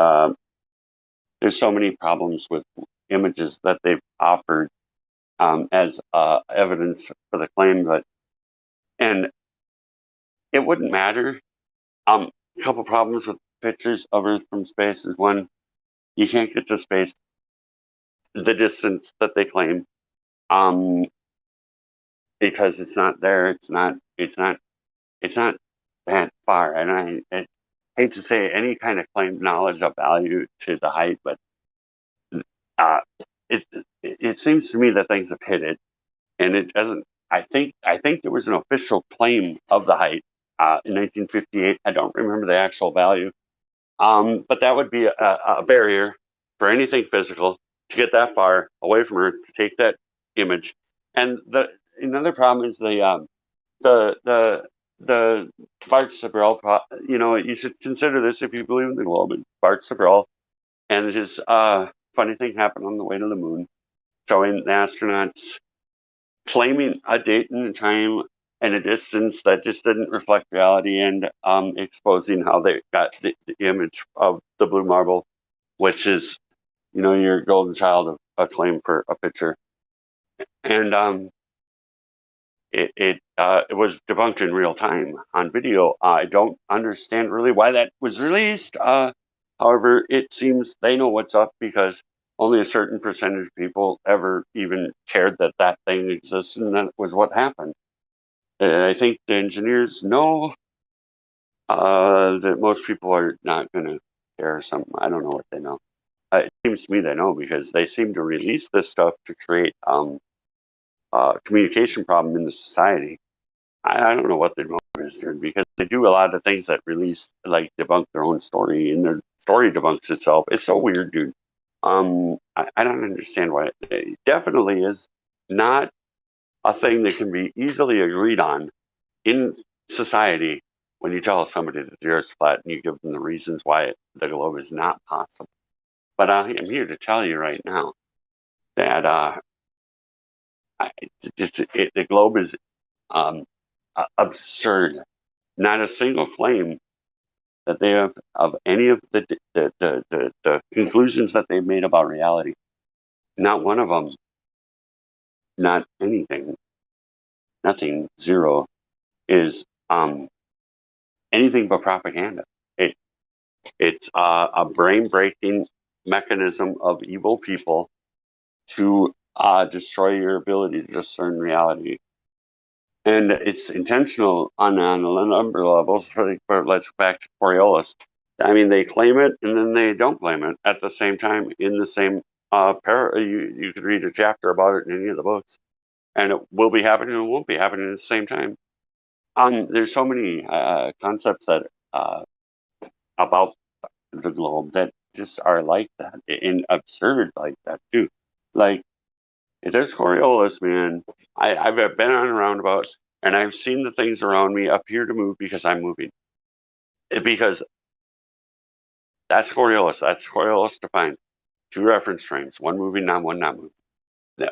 there's so many problems with images that they've offered as evidence for the claim, and it wouldn't matter. A couple problems with pictures of Earth from space is one, you can't get to space the distance that they claim, because it's not there. It's not that far. And I hate to say any kind of claimed knowledge of value to the height, but uh, it seems to me that things have hit it, and it doesn't. I think there was an official claim of the height in 1958. I don't remember the actual value, but that would be a barrier for anything physical to get that far away from Earth to take that image. And another problem is the Bart Sibrel. You should consider this if you believe in the globe. Bart Sibrel and his funny thing happened on the way to the moon, showing the astronauts claiming a date and a time and a distance that just didn't reflect reality, and exposing how they got the image of the blue marble, which is, your golden child of a claim for a picture. And it was debunked in real time on video. I don't understand really why that was released. However, it seems they know what's up because only a certain percentage of people ever even cared that that thing existed, and that was what happened. I think the engineers know that most people are not going to care or something. I don't know what they know. It seems to me they know because they seem to release this stuff to create communication problem in the society. I don't know what their motive is, dude, because they do a lot of things that release, like debunk their own story, and their story debunks itself. It's so weird, dude. I don't understand why. It definitely is not a thing that can be easily agreed on in society when you tell somebody that the Earth's flat and you give them the reasons why the globe is not possible. But I am here to tell you right now that the globe is absurd. Not a single claim that they have of any of the conclusions that they've made about reality. Not one of them. Not anything. Nothing. Zero is anything but propaganda. It's a brain breaking mechanism of evil people to destroy your ability to discern reality. And it's intentional on a number of levels. But let's go back to Coriolis. I mean, they claim it and then they don't claim it at the same time in the same you could read a chapter about it in any of the books, and it will be happening and it won't be happening at the same time. There's so many concepts that about the globe that just are like that and absurd like that too. Like, if there's Coriolis, man, I've been on a roundabout and I've seen the things around me appear to move because I'm moving. Because that's Coriolis. That's Coriolis defined. Two reference frames, one moving, one not moving.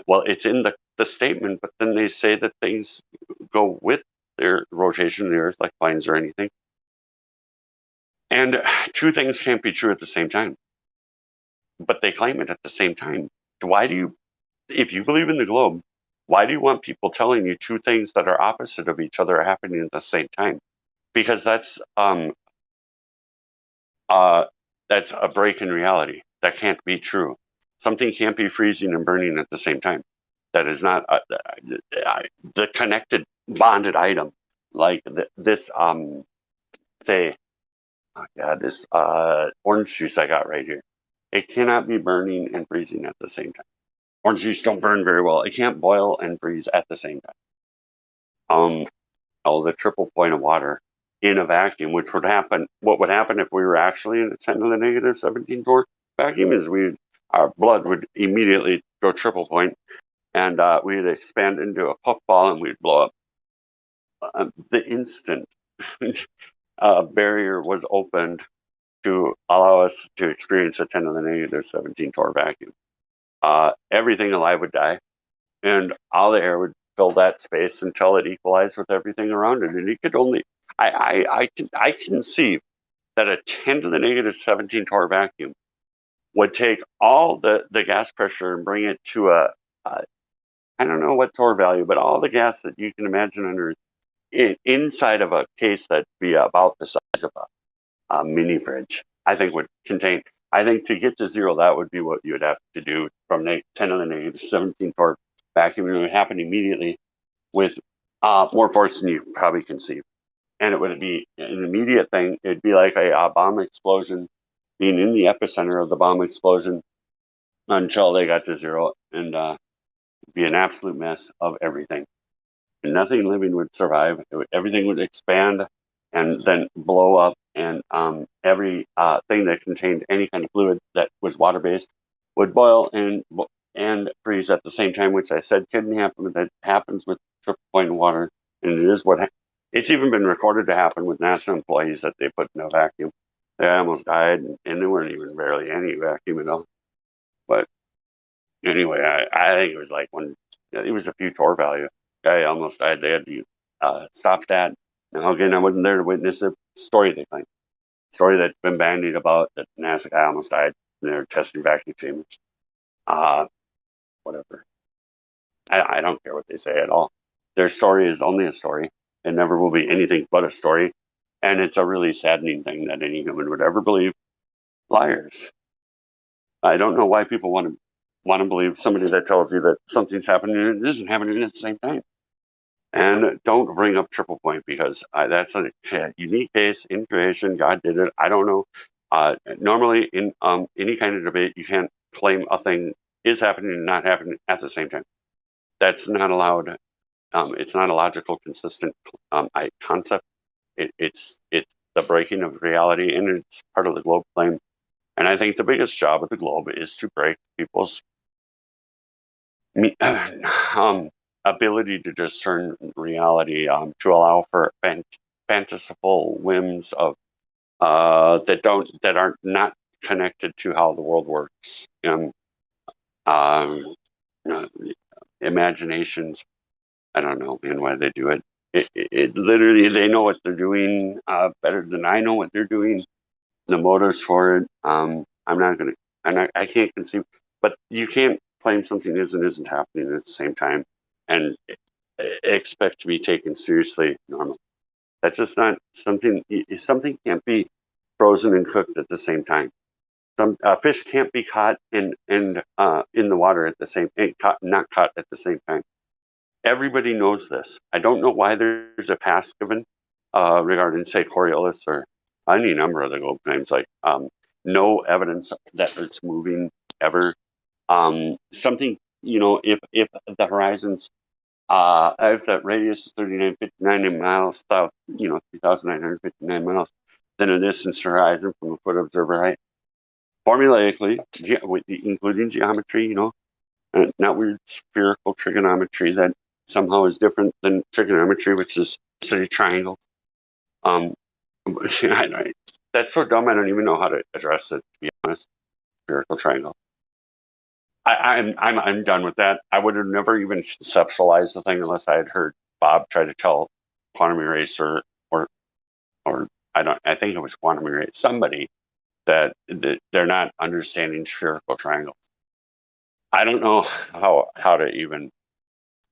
Well, it's in the statement, but then they say that things go with their rotation of the Earth, like planes or anything. And two things can't be true at the same time. But they claim it at the same time. Why do you, if you believe in the globe, Why do you want people telling you two things that are opposite of each other are happening at the same time? Because that's a break in reality. That can't be true. Something can't be freezing and burning at the same time. That is not the connected, bonded item. Like this, say, oh yeah, this orange juice I got right here. It cannot be burning and freezing at the same time. Orange juice don't burn very well. It can't boil and freeze at the same time. The triple point of water in a vacuum, which would happen. What would happen if we were actually in a 10 to the negative 17 torr vacuum is our blood would immediately go triple point, and we'd expand into a puffball and we'd blow up. The instant barrier was opened to allow us to experience a 10 to the negative 17 torr vacuum, everything alive would die, and all the air would fill that space until it equalized with everything around it. And it could only, I conceive that a 10 to the negative 17 torr vacuum would take all the gas pressure and bring it to I don't know what torr value, but all the gas that you can imagine under inside of a case that'd be about the size of a mini fridge, I think would contain. I think to get to zero, that would be what you would have to do from 10 to the negative 17 torr vacuum. It would happen immediately with more force than you probably conceive. And it would be an immediate thing. It'd be like a bomb explosion, being in the epicenter of the bomb explosion until they got to zero, and it'd be an absolute mess of everything. And nothing living would survive. Everything would expand and then blow up, and every thing that contained any kind of fluid that was water-based would boil and freeze at the same time, which I said couldn't happen, but that happens with triple point water, and it is what it's even been recorded to happen with NASA employees that they put in a vacuum. They almost died, and they weren't even barely any vacuum at all. But anyway, I think it was like it was a few torr value. Guy almost died. They had to stop that. Now again, I wasn't there to witness a story they claim. Story that's been bandied about that NASA guy almost died and they're testing vacuum chambers. Whatever. I don't care what they say at all. Their story is only a story. It never will be anything but a story. And it's a really saddening thing that any human would ever believe liars. I don't know why people want to believe somebody that tells you that something's happening and it isn't happening at the same time. And don't bring up triple point, because that's a unique case in creation. God did it. I don't know. Normally, in any kind of debate, you can't claim a thing is happening and not happening at the same time. That's not allowed. It's not a logical, consistent concept. It's the breaking of reality, and it's part of the globe claim. And I think the biggest job of the globe is to break people's ability to discern reality, to allow for fanciful whims of that aren't not connected to how the world works. Imaginations. I don't know, man, why they do it. It literally, they know what they're doing better than I know what they're doing. The motives for it. I'm not gonna, I can't conceive, but you can't claim something is and isn't happening at the same time and expect to be taken seriously normally. That's just not something. Something can't be frozen and cooked at the same time. Some fish can't be caught in the water at the same, not caught at the same time. Everybody knows this. I don't know why there's a pass given regarding, say, Coriolis or any number of the globe claims, like no evidence that it's moving ever. Something, if the horizons, if that radius is 3959 miles south, 3,959 miles, then a distance horizon from a foot observer height. Formulaically, including geometry, not weird spherical trigonometry that somehow is different than trigonometry, which is a triangle. That's so dumb. I don't even know how to address it, to be honest. Spherical triangle. I'm done with that. I would have never even conceptualized the thing unless I had heard Bob try to tell quantum eraser or I think it was quantum eraser, somebody that they're not understanding spherical triangle. I don't know how to even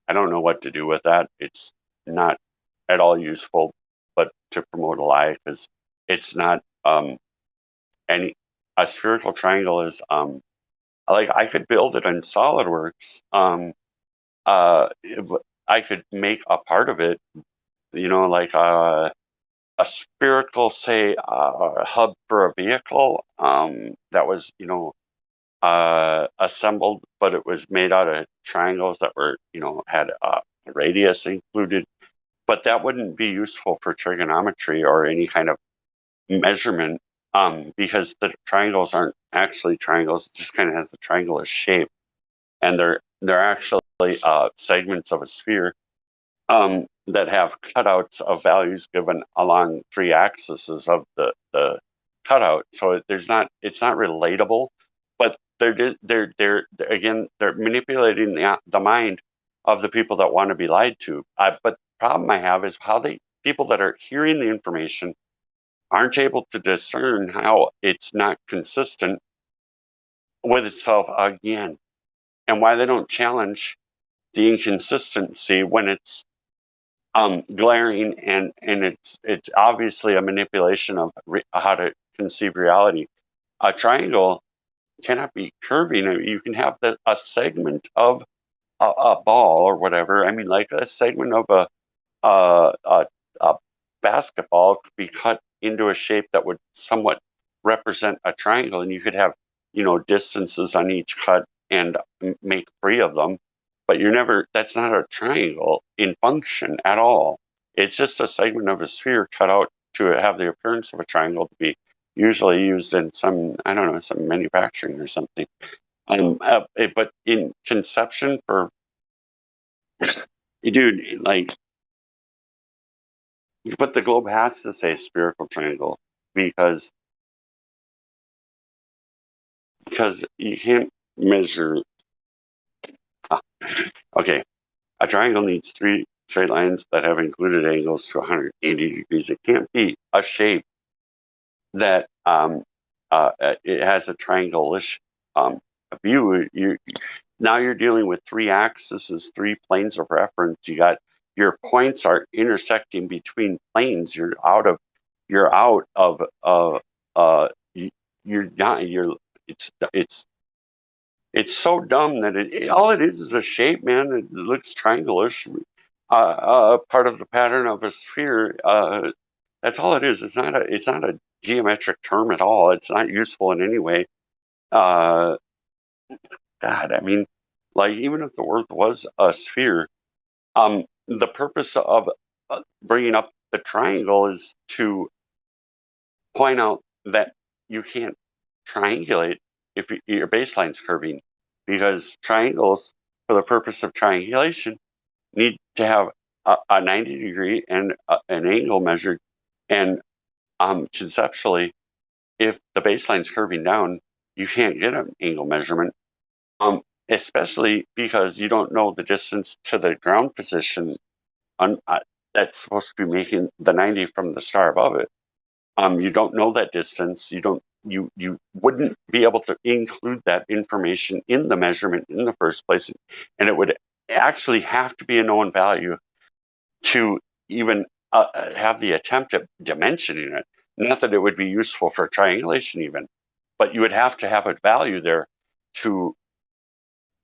I don't know what to do with that. It's not at all useful, but to promote a lie, because it's not any. A spherical triangle is like, I could build it in SolidWorks. I could make a part of it, like a spherical, say, hub for a vehicle that was, assembled, but it was made out of triangles that were, had a radius included. But that wouldn't be useful for trigonometry or any kind of measurement, because the triangles aren't actually triangles. It just kind of has the triangular shape, and they're actually segments of a sphere that have cutouts of values given along 3 axes of the cutout. So it's not relatable, but they're again, they're manipulating the mind of the people that want to be lied to. But the problem I have is how people that are hearing the information aren't able to discern how it's not consistent with itself again, and why they don't challenge the inconsistency when it's glaring, and it's obviously a manipulation of how to conceive reality. A triangle cannot be curving. I mean, you can have a segment of a ball or whatever. I mean, like a segment of a basketball could be cut into a shape that would somewhat represent a triangle, and you could have, distances on each cut and make 3 of them. But that's not a triangle in function at all. It's just a segment of a sphere cut out to have the appearance of a triangle, to be usually used in some manufacturing or something. But in conception for, dude, like, but the globe has to say spherical triangle, because you can't measure. Okay, a triangle needs 3 straight lines that have included angles to 180 degrees. It can't be a shape that it has a triangle-ish view. Now you're dealing with 3 axes, 3 planes of reference. Your points are intersecting between planes. You're out of it's so dumb that all it is a shape, man. It looks triangle-ish, part of the pattern of a sphere. That's all it is. It's not a geometric term at all. It's not useful in any way. God, I mean, like, even if the Earth was a sphere, the purpose of bringing up the triangle is to point out that you can't triangulate if your baseline's curving, because triangles, for the purpose of triangulation, need to have a 90 degree and an angle measured. And conceptually, if the baseline's curving down, you can't get an angle measurement, especially because you don't know the distance to the ground position that's supposed to be making the 90 from the star above it. You don't know that distance. You wouldn't be able to include that information in the measurement in the first place, and it would actually have to be a known value to even have the attempt at dimensioning it. Not that it would be useful for triangulation even, but you would have to have a value there to,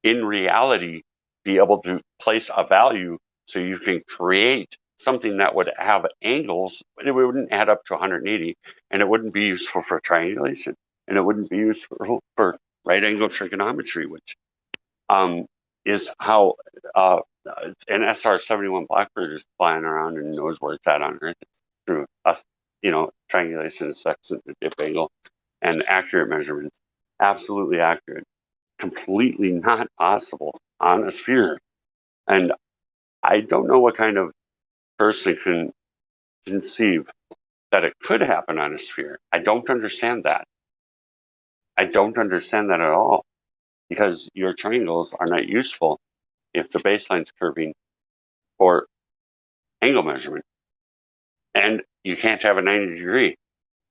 in reality, be able to place a value so you can create something that would have angles, but it wouldn't add up to 180, and it wouldn't be useful for triangulation, and it wouldn't be useful for right angle trigonometry, which is how an SR-71 Blackbird is flying around and knows where it's at on Earth through us, triangulation, section, dip angle, and accurate measurements. Absolutely accurate. Completely not possible on a sphere. And I don't know what kind of person can conceive that it could happen on a sphere. I don't understand that. I don't understand that at all, because your triangles are not useful if the baseline's curving for angle measurement. And you can't have a 90 degree.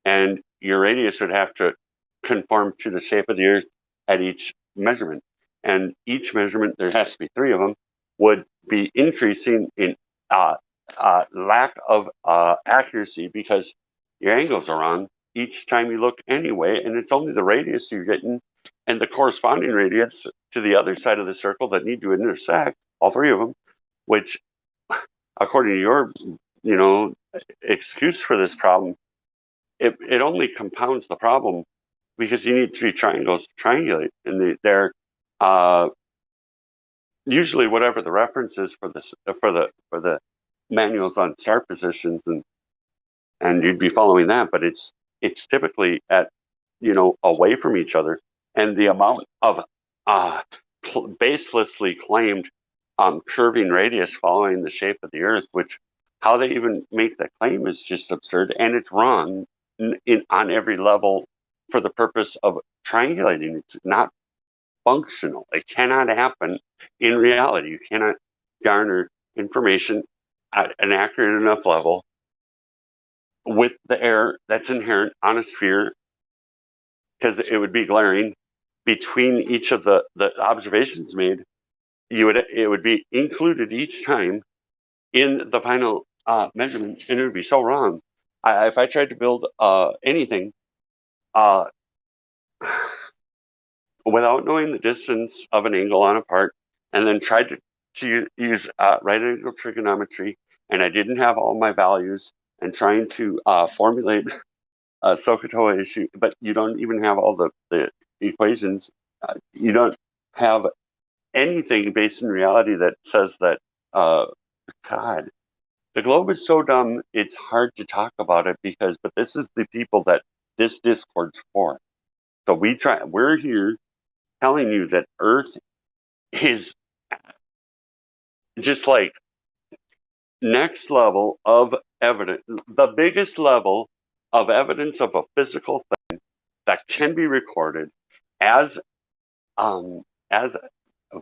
And your radius would have to conform to the shape of the Earth at each measurement. And each measurement, there has to be 3 of them. would be increasing in lack of accuracy because your angles are wrong each time you look anyway, and it's only the radius you're getting and the corresponding radius to the other side of the circle that need to intersect, all three of them, which, according to your, excuse for this problem, it only compounds the problem because you need three triangles to triangulate, and they're usually whatever the reference is for the manuals on star positions, and you'd be following that, but it's typically at away from each other, and the amount of baselessly claimed curving radius following the shape of the Earth, which how they even make that claim is just absurd, and it's wrong on every level for the purpose of triangulating. It's not functional. It cannot happen in reality. You cannot garner information at an accurate enough level with the error that's inherent on a sphere, because it would be glaring between each of the observations made. It would be included each time in the final measurement, and it would be so wrong. If I tried to build anything without knowing the distance of an angle on a part, and then tried to use right angle trigonometry, and I didn't have all my values, and trying to formulate a SOHCAHTOA issue, but you don't even have all the equations. You don't have anything based in reality that says that, God, the globe is so dumb, it's hard to talk about it but this is the people that this Discord's for. So we're here telling you that Earth is just like next level of evidence, the biggest level of evidence of a physical thing that can be recorded as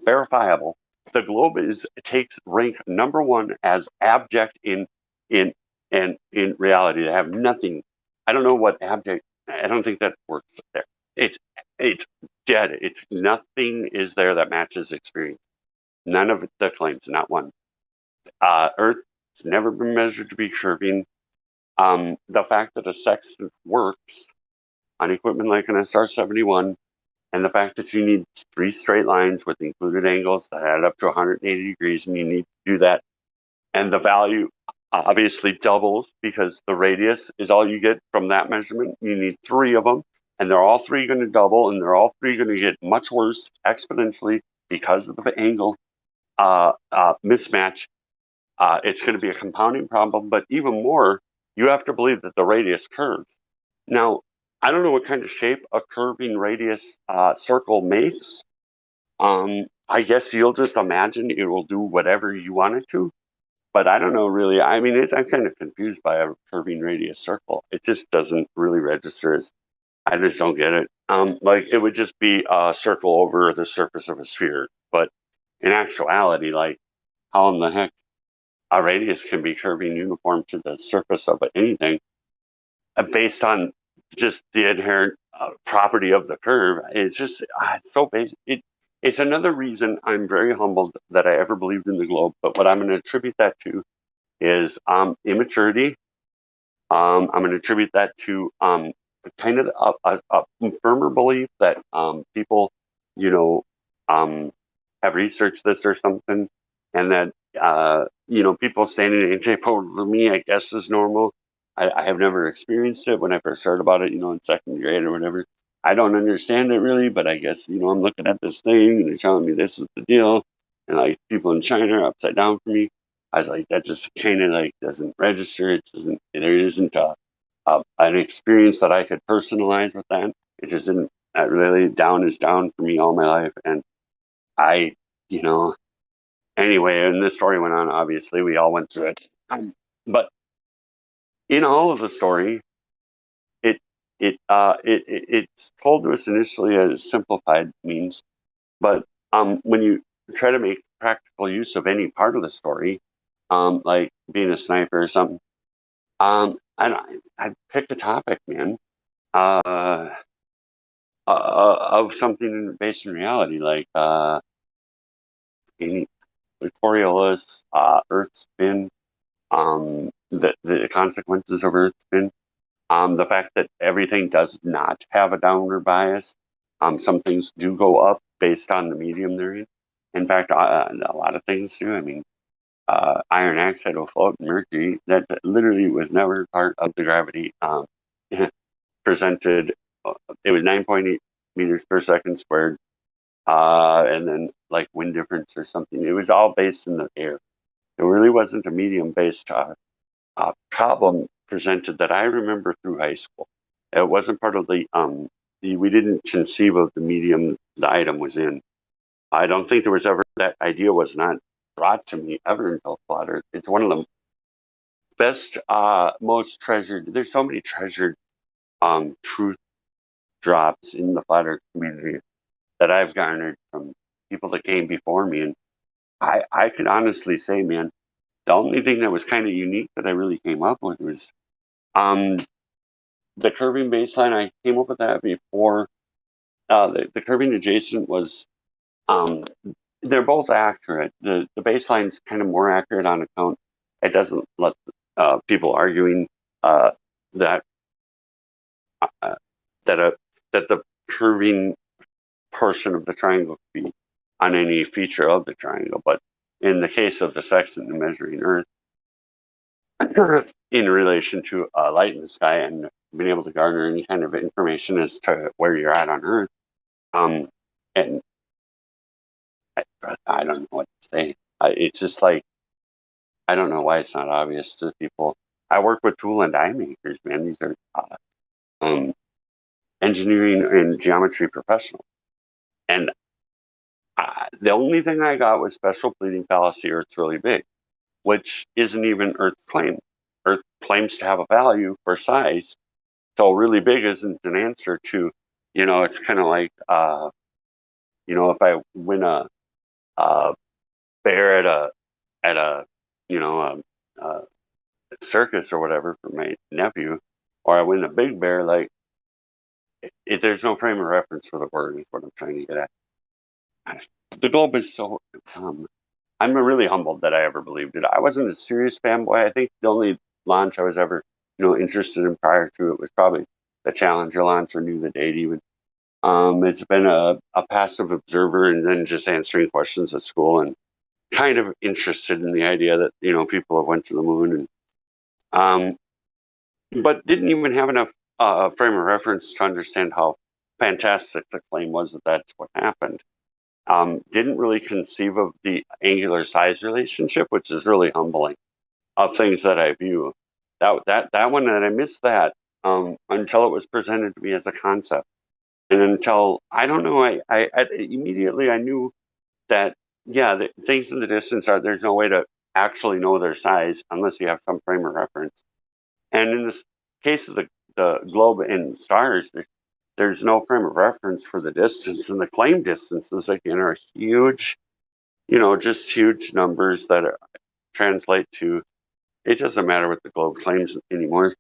verifiable. The globe takes rank number one as abject in reality. They have nothing. I don't know what abject. I don't think that works there. It's dead. It's nothing is there that matches experience. None of the claims, not one. Earth has never been measured to be curving. The fact that a sextant works on equipment like an SR-71, and the fact that you need three straight lines with included angles that add up to 180 degrees, and you need to do that, and the value obviously doubles because the radius is all you get from that measurement. You need three of them, and they're all three going to double, and they're all three going to get much worse exponentially because of the angle mismatch. It's going to be a compounding problem, but even more, you have to believe that the radius curves. Now, I don't know what kind of shape a curving radius circle makes. I guess you'll just imagine it will do whatever you want it to, but I don't know really. I mean, I'm kind of confused by a curving radius circle. It just doesn't really register as, I just don't get it. Like it would just be a circle over the surface of a sphere, but in actuality, like how in the heck a radius can be curving uniform to the surface of anything based on just the inherent property of the curve. It's just it's so basic. It's another reason I'm very humbled that I ever believed in the globe. But what I'm going to attribute that to is immaturity. I'm going to attribute that to kind of a firmer belief that people, have researched this or something, and that people standing in shape over me, I guess, is normal. I have never experienced it when I first heard about it, in second grade or whatever. I don't understand it really, but I guess, I'm looking at this thing and they're telling me this is the deal. And like people in China are upside down for me. I was like, that just kind of like doesn't register. There isn't an experience that I could personalize with that. It just didn't, that really down is down for me all my life. And I, anyway, and this story went on, obviously we all went through it. But in all of the story, it's told to us initially as simplified means, but when you try to make practical use of any part of the story, like being a sniper or something, I pick a topic, man, of something based in reality, like any Coriolis, Earth spin, the consequences of Earth spin, the fact that everything does not have a downward bias. Some things do go up based on the medium they're in. In fact, a lot of things do. I mean, iron oxide will float in mercury. That literally was never part of the gravity presented. It was 9.8 meters per second squared, and then like wind difference or something. It was all based in the air. It really wasn't a medium-based problem presented that I remember through high school. It wasn't part of the we didn't conceive of the medium the item was in. I don't think there was ever, that idea was not brought to me ever until Flat Earth. It's one of the best, most treasured, there's so many treasured truth drops in the Flat Earth community that I've garnered from people that came before me. And I could honestly say, man, the only thing that was kind of unique that I really came up with was the curving baseline. I came up with that before. The curving adjacent was, they're both accurate. The baseline's kind of more accurate on account. It doesn't let people arguing that the curving portion of the triangle could be on any feature of the triangle. But in the case of the sextant and measuring Earth, in relation to light in the sky and being able to garner any kind of information as to where you're at on Earth, and I don't know what to say. It's just like, I don't know why it's not obvious to people. I work with tool and die makers, man. These are engineering and geometry professionals. And the only thing I got was special pleading fallacy, Earth's really big, which isn't even Earth's claim. Earth claims to have a value for size, so really big isn't an answer to, it's kind of like, if I win a bear at a circus or whatever for my nephew, or I win a big bear, like, there's no frame of reference for the word is what I'm trying to get at. The globe is so, I'm really humbled that I ever believed it. I wasn't a serious fanboy. I think the only launch I was ever, interested in prior to it was probably the Challenger launch or Knew the Date even. It's been a passive observer and then just answering questions at school and kind of interested in the idea that, people have went to the moon and, but didn't even have enough frame of reference to understand how fantastic the claim was that that's what happened. Didn't really conceive of the angular size relationship, which is really humbling, of things that I view. That one, that I missed that until it was presented to me as a concept, and until I don't know, I immediately I knew that the things in the distance there's no way to actually know their size unless you have some frame of reference. And in this case of the globe and stars, there's no frame of reference for the distance, and the claim distances again are huge, just huge numbers that translate to, it doesn't matter what the globe claims anymore.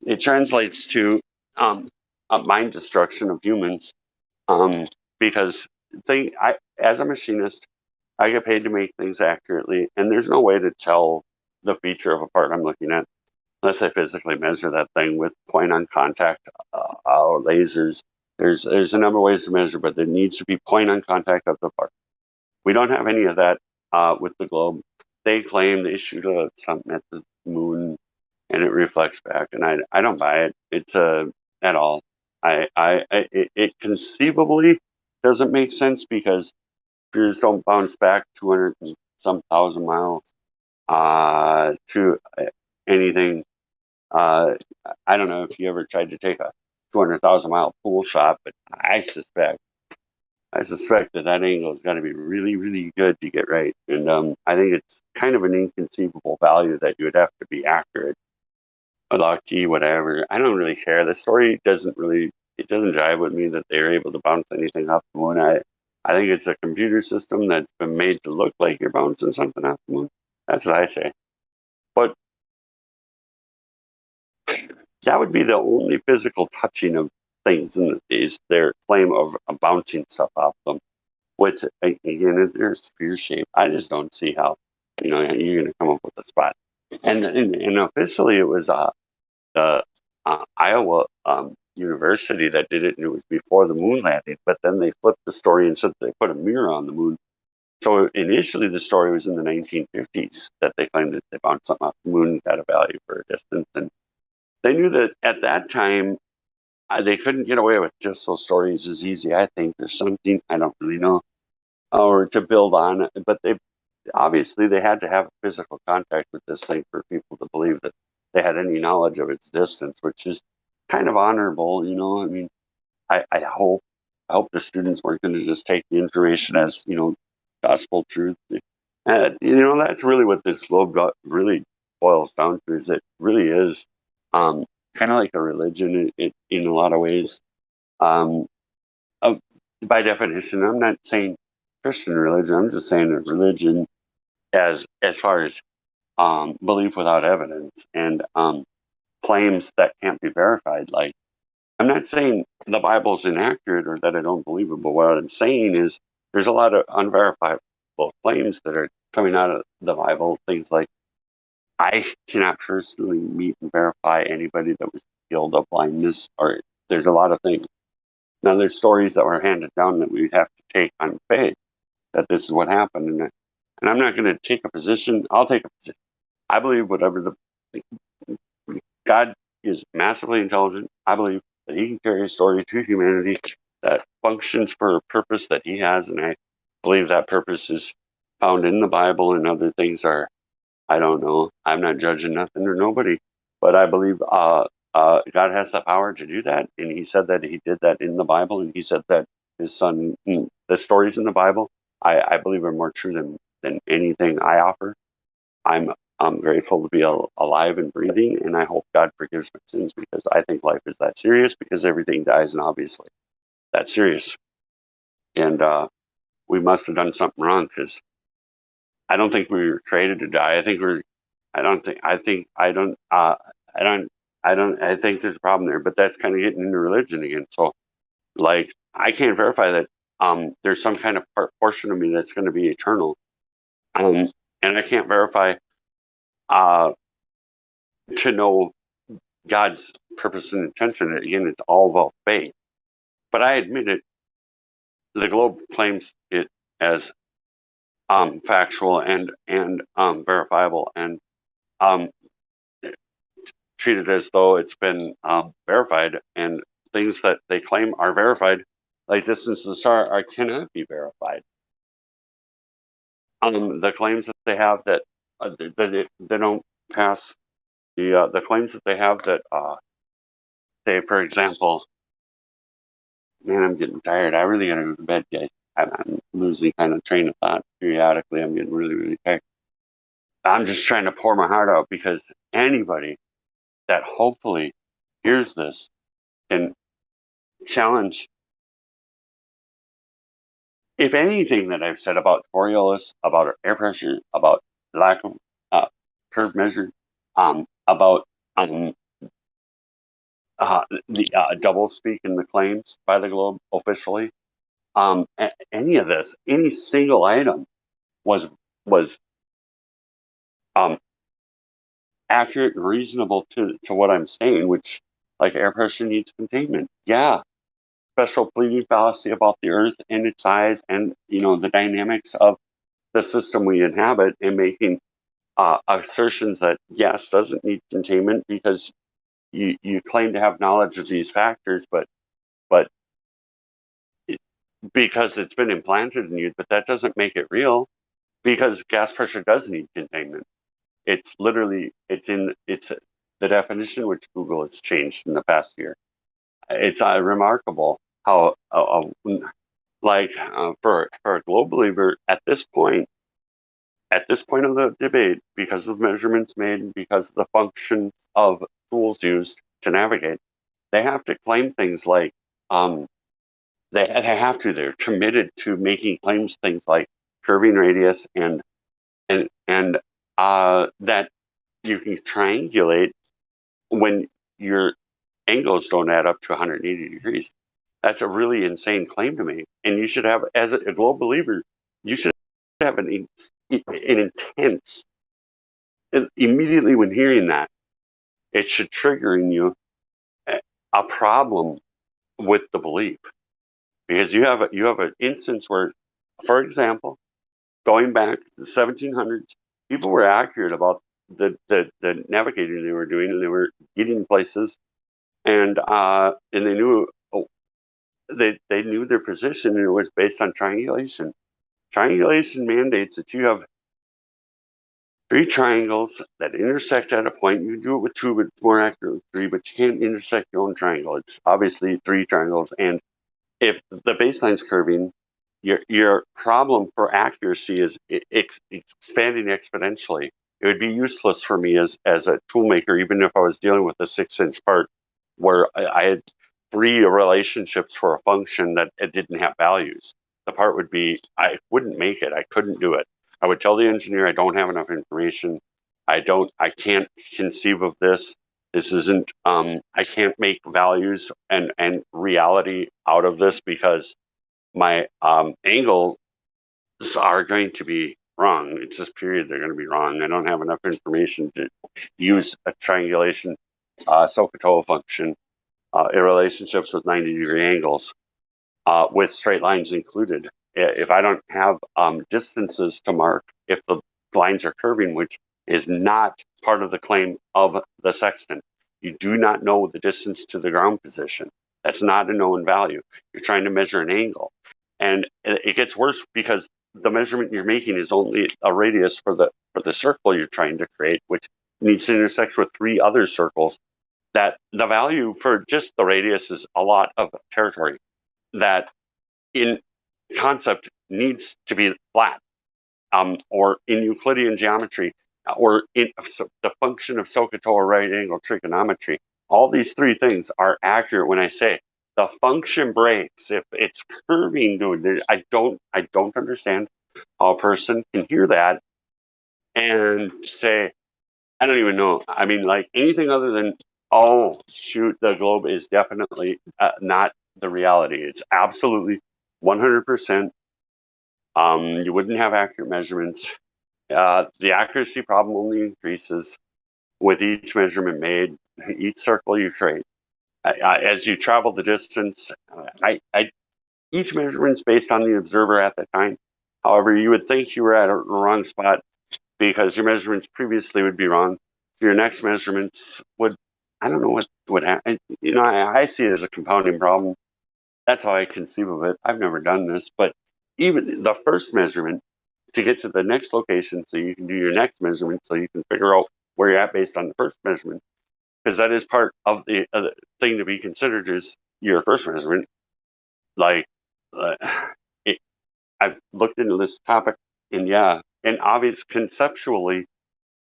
It translates to a mind destruction of humans, because as a machinist, I get paid to make things accurately, and there's no way to tell the feature of a part I'm looking at unless I physically measure that thing with point on contact or lasers. There's a number of ways to measure, but there needs to be point on contact of the part. We don't have any of that with the globe. They claim they shoot something at the moon and it reflects back, and I don't buy it. It's at all. It conceivably doesn't make sense because spheres don't bounce back 200 and some thousand miles to anything. I don't know if you ever tried to take a 200,000 mile pool shot, but I suspect that angle has got to be really, really good to get right. And I think it's kind of an inconceivable value that you would have to be accurate. Lucky, whatever. I don't really care. The story doesn't jive with me that they're able to bounce anything off the moon. I think it's a computer system that's been made to look like you're bouncing something off the moon. That's what I say. But that would be the only physical touching of things in these, their claim of bouncing stuff off them. Which again, there's sphere shape. I just don't see how you're going to come up with a spot. And officially, it was the Iowa University that did it, and it was before the moon landing. But then they flipped the story and said they put a mirror on the moon. So initially, the story was in the 1950s that they claimed that they found something off the moon that had a value for a distance, and they knew that at that time they couldn't get away with just those stories as easy. I think there's something I don't really know, or to build on it, but they had to have physical contact with this thing for people to believe that they had any knowledge of its distance, which is kind of honorable. I mean, I hope the students weren't going to just take the information as gospel truth. That's really what this globe really boils down to. Is it really is kind of like a religion in a lot of ways. By definition, I'm not saying Christian religion. I'm just saying a religion as far as belief without evidence and claims that can't be verified. Like, I'm not saying the Bible's inaccurate or that I don't believe it, but what I'm saying is there's a lot of unverifiable claims that are coming out of the Bible. Things like, I cannot personally meet and verify anybody that was healed of blindness, or there's a lot of things. Now, there's stories that were handed down that we'd have to take on faith that this is what happened. And I'm not going to take a position. I'll take a position. I believe whatever God is massively intelligent. I believe that he can carry a story to humanity that functions for a purpose that he has. And I believe that purpose is found in the Bible, and other things are, I don't know. I'm not judging nothing or nobody, but I believe God has the power to do that. And he said that he did that in the Bible. And he said that his son, the stories in the Bible, I believe are more true than anything I offer. I'm grateful to be alive and breathing, and I hope God forgives my sins, because I think life is that serious, because everything dies, and obviously that's serious. And we must have done something wrong, because I don't think we were created to die. I think there's a problem there, but that's kind of getting into religion again. So, like, I can't verify that there's some kind of portion of me that's going to be eternal, and I can't verify to know God's purpose and intention. Again, it's all about faith. But I admit it, the globe claims it as factual and verifiable, and treated as though it's been verified, and things that they claim are verified, like distance to the star, cannot be verified. The claims that they have that they don't pass, the claims that they have that say, for example, man, I'm getting tired. I really gotta go to bed, guys. I'm losing kind of train of thought periodically. I'm getting really, really tired. I'm just trying to pour my heart out, because anybody that hopefully hears this can challenge, if anything that I've said about Coriolis, about air pressure, about lack of curve measure, about the double speak in the claims by the globe officially, any of this, any single item was accurate and reasonable to what I'm saying, which, like, air pressure needs containment. Yeah. Special pleading fallacy about the Earth and its size, and the dynamics of the system we inhabit, and making assertions that yes, doesn't need containment because you claim to have knowledge of these factors, but because it's been implanted in you, but that doesn't make it real, because gas pressure does need containment. It's literally, it's the definition, which Google has changed in the past year. It's remarkable how, for a globe believer at this point of the debate, because of measurements made, because of the function of tools used to navigate, they have to claim things like, they're committed to making claims, things like curving radius and that you can triangulate when your angles don't add up to 180 degrees. That's a really insane claim to make. And you should have, as a globe believer, you should have an intense, immediately when hearing that, it should trigger in you a problem with the belief. Because you have an instance where, for example, going back to the 1700s, people were accurate about the navigating they were doing, and they were getting places, and they knew they knew their position, and it was based on triangulation. Triangulation mandates that you have 3 triangles that intersect at a point. You can do it with 2, but it's more accurate with 3, but you can't intersect your own triangle. It's obviously 3 triangles, and if the baseline's curving, your problem for accuracy is expanding exponentially. It would be useless for me as a toolmaker, even if I was dealing with a 6-inch part where I had 3 relationships for a function that it didn't have values. The part would be, I wouldn't make it. I couldn't do it. I would tell the engineer, I don't have enough information. I can't conceive of this. This isn't, I can't make values and reality out of this because my angles are going to be wrong. It's just period, they're going to be wrong. I don't have enough information to use a triangulation SOHCAHTOA function in relationships with 90-degree angles with straight lines included. If I don't have distances to mark, if the lines are curving, which is not part of the claim of the sextant, you do not know the distance to the ground position. That's not a known value. You're trying to measure an angle. And it gets worse because the measurement you're making is only a radius for the circle you're trying to create, which needs to intersect with 3 other circles. That the value for just the radius is a lot of territory that in concept needs to be flat, or in Euclidean geometry, or in the function of SOHCAHTOA right angle trigonometry. All these 3 things are accurate when I say the function breaks if it's curving. Dude, I don't understand how a person can hear that and say, I don't even know. I mean, like anything other than, oh, shoot, the globe is definitely not the reality. It's absolutely 100%. You wouldn't have accurate measurements. The accuracy problem only increases with each measurement made, each circle you create. As you travel the distance, each measurement's based on the observer at the time. However, you would think you were at a wrong spot because your measurements previously would be wrong. Your next measurements would, I don't know what would happen. You know, I see it as a compounding problem. That's how I conceive of it. I've never done this, but even the first measurement to get to the next location so you can do your next measurement so you can figure out where you're at based on the first measurement, because that is part of the thing to be considered is your first measurement. Like, I've looked into this topic, and obvious conceptually,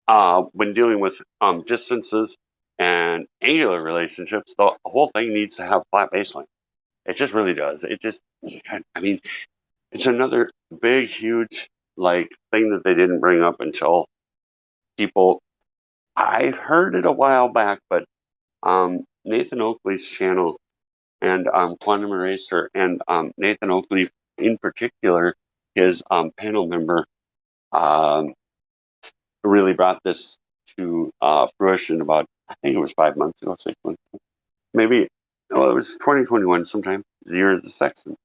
when dealing with distances and angular relationships, the whole thing needs to have flat baseline. It just really does. It just, I mean, it's another big, huge thing that they didn't bring up until people. I heard it a while back, but Nathan Oakley's channel and Quantum Eraser and Nathan Oakley in particular, his panel member, really brought this to fruition about, I think it was 5 months ago, 6 months ago. Maybe, well, it was 2021 sometime, the year of the sextant,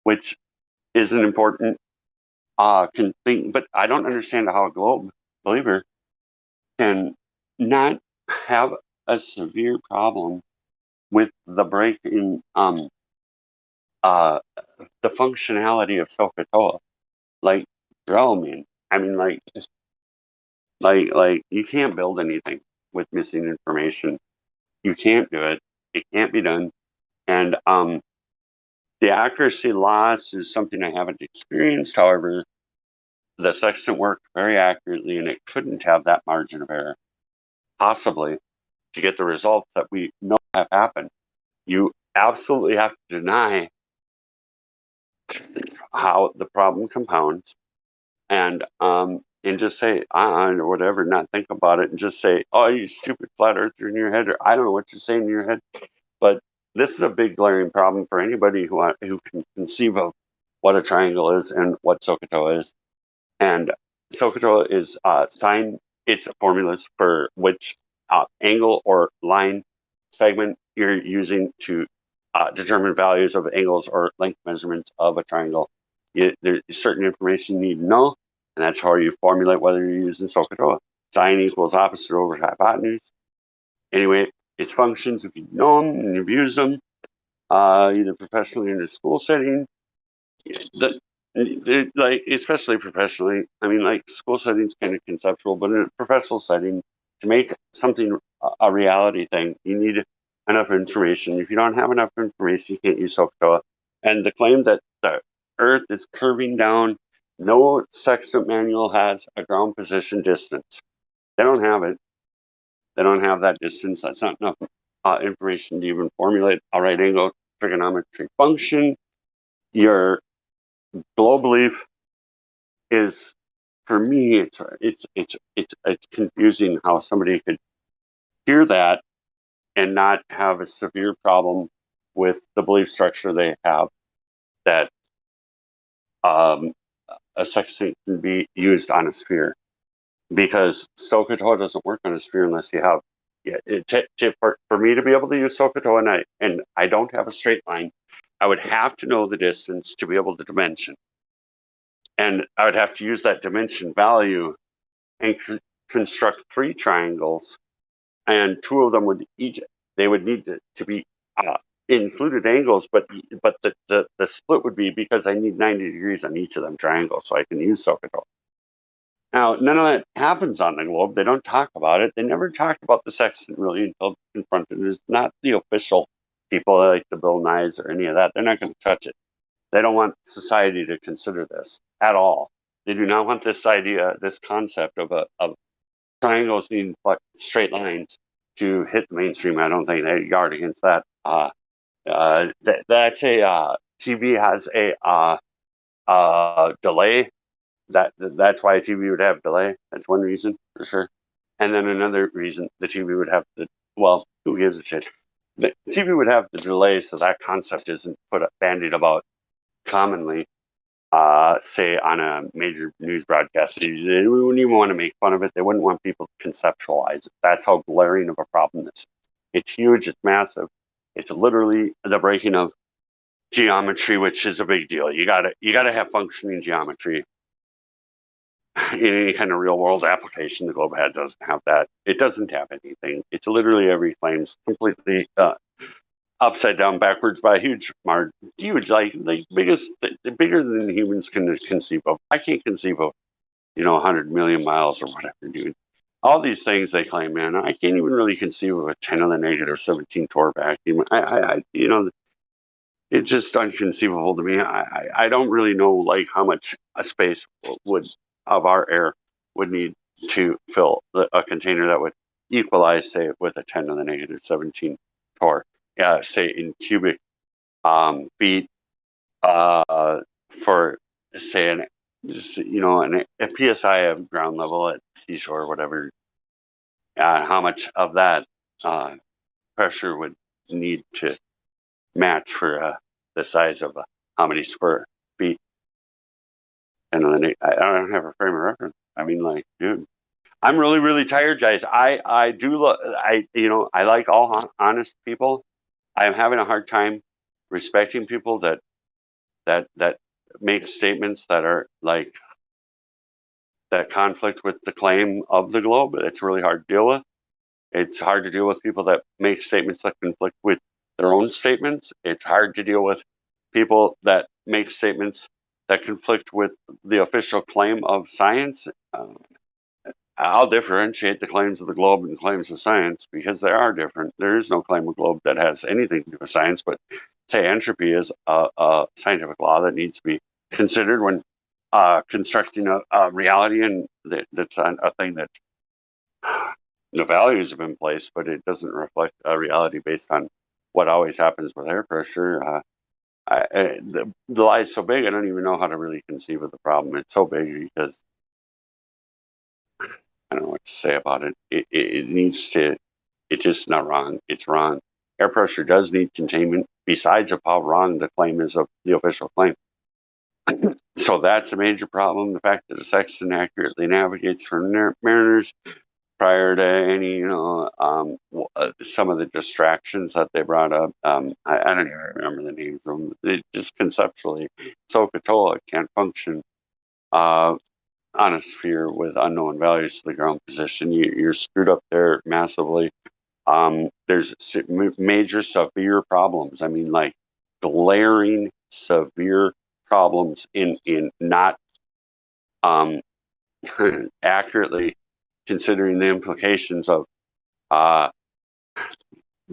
which is an important thing, but I don't understand how a globe believer can not have a severe problem with the break in the functionality of SOHCAHTOA. Like, bro, man, I mean, like you can't build anything with missing information. You can't do it. It can't be done. And the accuracy loss is something I haven't experienced. However, the sextant worked very accurately, and it couldn't have that margin of error, possibly, to get the results that we know have happened. You absolutely have to deny how the problem compounds, and just say or whatever, not think about it, and just say, "Oh, you stupid flat earther in your head," or I don't know what you're saying in your head, but this is a big glaring problem for anybody who can conceive of what a triangle is and what SOHCAHTOA is. And SOHCAHTOA is sine. It's formulas for which angle or line segment you're using to determine values of angles or length measurements of a triangle. There's certain information you need to know, and that's how you formulate whether you're using SOHCAHTOA. Sine equals opposite over hypotenuse. Anyway, its functions, if you know them and you've used them, either professionally or in a school setting, like especially professionally. I mean, like school settings kind of conceptual, but in a professional setting, to make something a reality thing, you need enough information. If you don't have enough information, you can't use SOHCAHTOA. And the claim that the Earth is curving down, no sextant manual has a ground position distance. They don't have it. They don't have that distance. That's not enough information to even formulate a right angle trigonometry function. Your globe leaf is, for me, it's confusing how somebody could hear that and not have a severe problem with the belief structure they have that a sextant can be used on a sphere, because SOHCAHTOA doesn't work on a sphere unless you have. For me to be able to use SOHCAHTOA and I don't have a straight line, I would have to know the distance to be able to dimension. And I would have to use that dimension value and construct 3 triangles, and 2 of them would need to be included angles, but the split would be because I need 90 degrees on each of them triangles so I can use SOHCAHTOA. Now, none of that happens on the globe. They don't talk about it. They never talked about the sextant really until confronted. It's not the official people like the Bill Nyes or any of that. They're not going to touch it. They don't want society to consider this at all. They do not want this idea, this concept of triangles needing straight lines to hit the mainstream. I don't think they guard against that. That's a TV has a delay. That's why TV would have delay. That's one reason for sure. And then another reason the TV would have who gives a shit? The TV would have the delay, so that concept isn't bandied about commonly. Say on a major news broadcast, they wouldn't even want to make fun of it. They wouldn't want people to conceptualize it. That's how glaring of a problem this is. It's huge. It's massive. It's literally the breaking of geometry, which is a big deal. You gotta have functioning geometry in any kind of real world application. The globe head doesn't have that. It doesn't have anything. It's literally every claim's completely upside down, backwards by a huge margin. Huge, like bigger than humans can conceive of. I can't conceive of, 100 million miles or whatever, dude. All these things they claim, man. I can't even really conceive of a 10 to the negative 17 torr vacuum. It's just unconceivable to me. I don't really know like how much a space of our air would need to fill a container that would equalize, say, with a 10 to the negative 17 torr. Say in cubic feet for say a psi of ground level at seashore or whatever. How much of that pressure would need to match for the size of how many square feet? And then I don't have a frame of reference. I mean, like, dude, I'm really, really tired, guys. I like all honest people. I'm having a hard time respecting people that make statements that are like that conflict with the claim of the globe. It's really hard to deal with. It's hard to deal with people that make statements that conflict with their own statements. It's hard to deal with people that make statements that conflict with the official claim of science. I'll differentiate the claims of the globe and claims of science because they are different. There is no claim of globe that has anything to do with science, but say entropy is a scientific law that needs to be considered when constructing a reality, and that's a thing that the values have been placed, but it doesn't reflect a reality based on what always happens with air pressure. The lie is so big, I don't even know how to really conceive of the problem. It's so big because I don't know what to say about it. It needs to. It's just not wrong. It's wrong. air pressure does need containment, besides of how wrong the claim is of the official claim. So that's a major problem. The fact that the sextant accurately navigates for mariners prior to any, some of the distractions that they brought up. I don't even remember the names of them. It just conceptually, SOHCAHTOA can't function on a sphere with unknown values to the ground position. You're screwed up there massively. There's major severe problems. I mean, like glaring severe problems in not accurately considering the implications of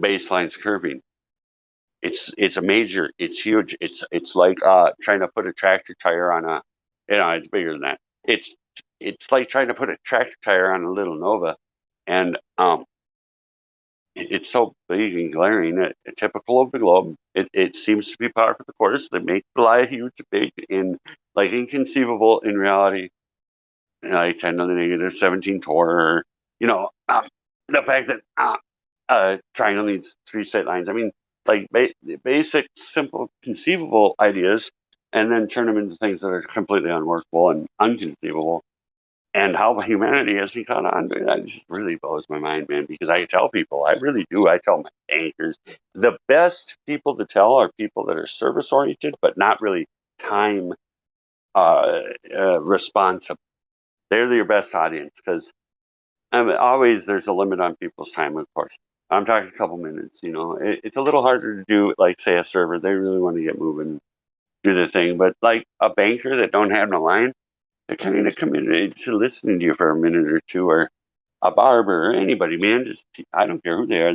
baselines curving. It's a major. It's huge. It's like trying to put a tractor tire on a. It's bigger than that. It's like trying to put a tractor tire on a little Nova, and it's so big and glaring. Typical of the globe. It seems to be par for the course. They make the lie huge, big, and like inconceivable in reality. Like 10 to the negative 17 torr. The fact that triangle needs 3 straight lines. I mean, like basic, simple, conceivable ideas, and then turn them into things that are completely unworkable and unconceivable. And how humanity hasn't caught on to it, that just really blows my mind, man. Because I tell people, I really do. I tell my bankers, the best people to tell are people that are service oriented, but not really time responsive. They're your best audience because always there's a limit on people's time, of course. I'm talking a couple minutes. It's a little harder to do, like, say, a server. They really want to get moving, do the thing. But like a banker that don't have no line, they're kind of committed to listening to you for a minute or two, or a barber, or anybody, man. Just I don't care who they are.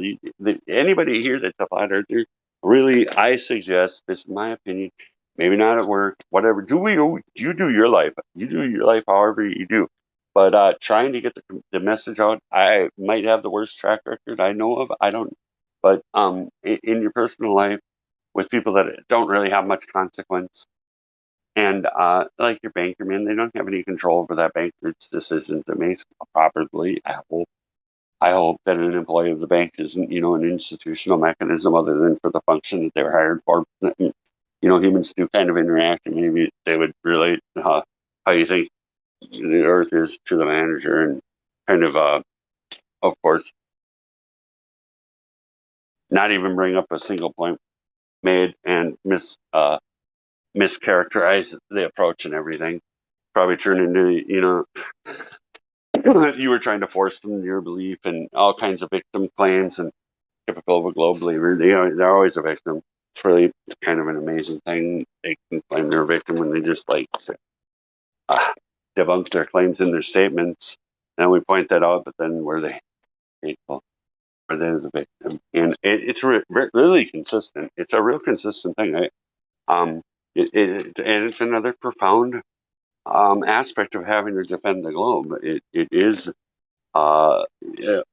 Anybody here that's a flat earther, really, I suggest, this is my opinion, maybe not at work, whatever. You do your life. You do your life however you do. But trying to get the message out, I might have the worst track record I know of. I don't. But in your personal life, with people that don't really have much consequence, and like your banker, man, they don't have any control over that banker's decisions that makes properly. I hope that an employee of the bank isn't, an institutional mechanism other than for the function that they were hired for. Humans do kind of interact, and maybe they would relate how you think the earth is to the manager, and kind of course, not even bring up a single point made and mischaracterize the approach and everything. Probably turn into, you were trying to force them your belief, and all kinds of victim claims, and typical of a globe believer. They're always a victim. It's really kind of an amazing thing. They can claim they're a victim when they just debunk their claims in their statements. And we point that out, but then were they hateful? Are they the victim? And it's really consistent. It's a real consistent thing. And it's another profound aspect of having to defend the globe. It is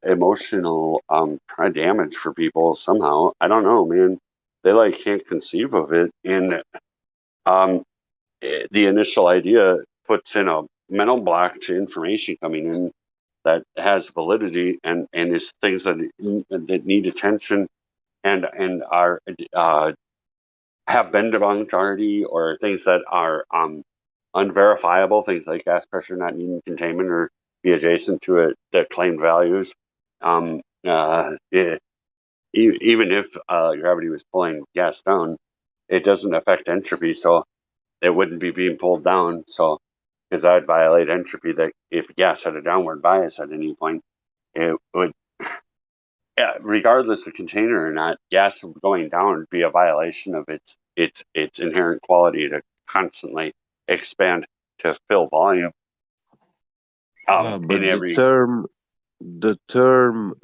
emotional damage for people somehow. I don't know, man. They can't conceive of it, and the initial idea puts in a mental block to information coming in that has validity and is things that need attention and are have been debunked already, or things that are unverifiable, things like gas pressure not needing containment or be adjacent to it, the claimed values. Even if gravity was pulling gas down, it doesn't affect entropy, so it wouldn't be being pulled down. So, because that would violate entropy, that if gas had a downward bias at any point, it would, regardless of container or not, gas going down would be a violation of its inherent quality to constantly expand to fill volume. But the term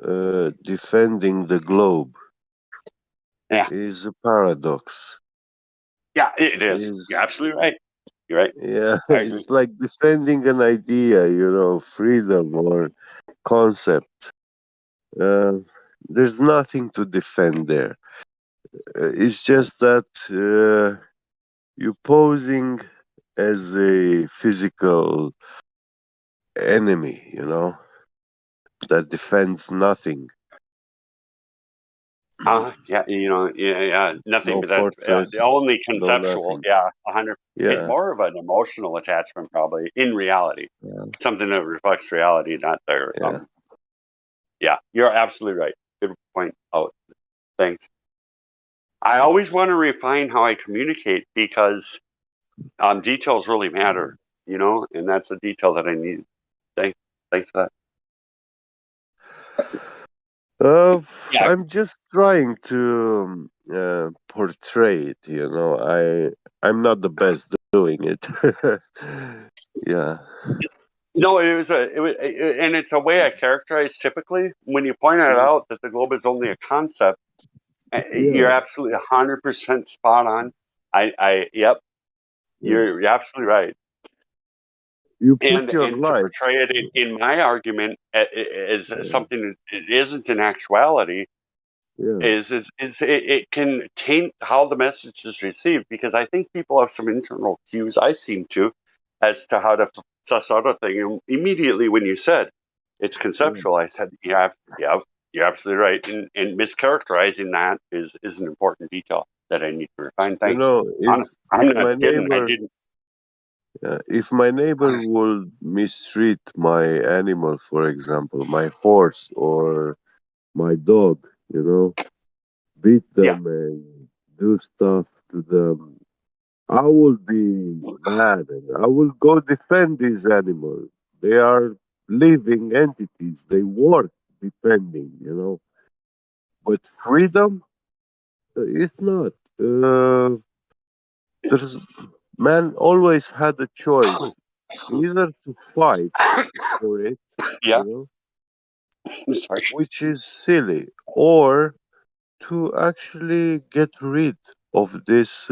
defending the globe is a paradox. Yeah, it is. You're absolutely right. You're right. Yeah, it's like defending an idea, freedom or concept. There's nothing to defend there. It's just that you're posing as a physical enemy, that defends nothing. Yeah, nothing No but that's fortress, the only no conceptual. nothing. Yeah, 100. It's Yeah, more of an emotional attachment, probably in reality, yeah, something that reflects reality, not their. yeah. Yeah, you're absolutely right. Good point. Oh, thanks. I always want to refine how I communicate because details really matter, and that's a detail that I need. Thanks for that. Yeah, I'm just trying to portray it. I'm not the best doing it. Yeah, no, and it's a way I characterize typically. When you point it out that the globe is only a concept, yeah. you're absolutely 100% spot on. Yep, Yeah. you're absolutely right. You put And your to life. portray it in my argument as something that it isn't in actuality Yeah, is it can taint how the message is received, because I think people have some internal cues. I seem to, as to how to suss out a thing. And immediately when you said it's yeah. conceptual, I said, yeah, you're absolutely right. And mischaracterizing that is an important detail that I need to refine. You Thanks. know, Honest, I'm if not my kidding. I neighbor, didn't. if my neighbor would mistreat my animal, for example, my horse or my dog, beat Yeah. them and do stuff to them, I will be mad and I will go defend these animals. They are living entities. They worth defending. But freedom, it's not. There's Man always had a choice either to fight for it, Yeah. I'm sorry. which is silly, or to actually get rid of this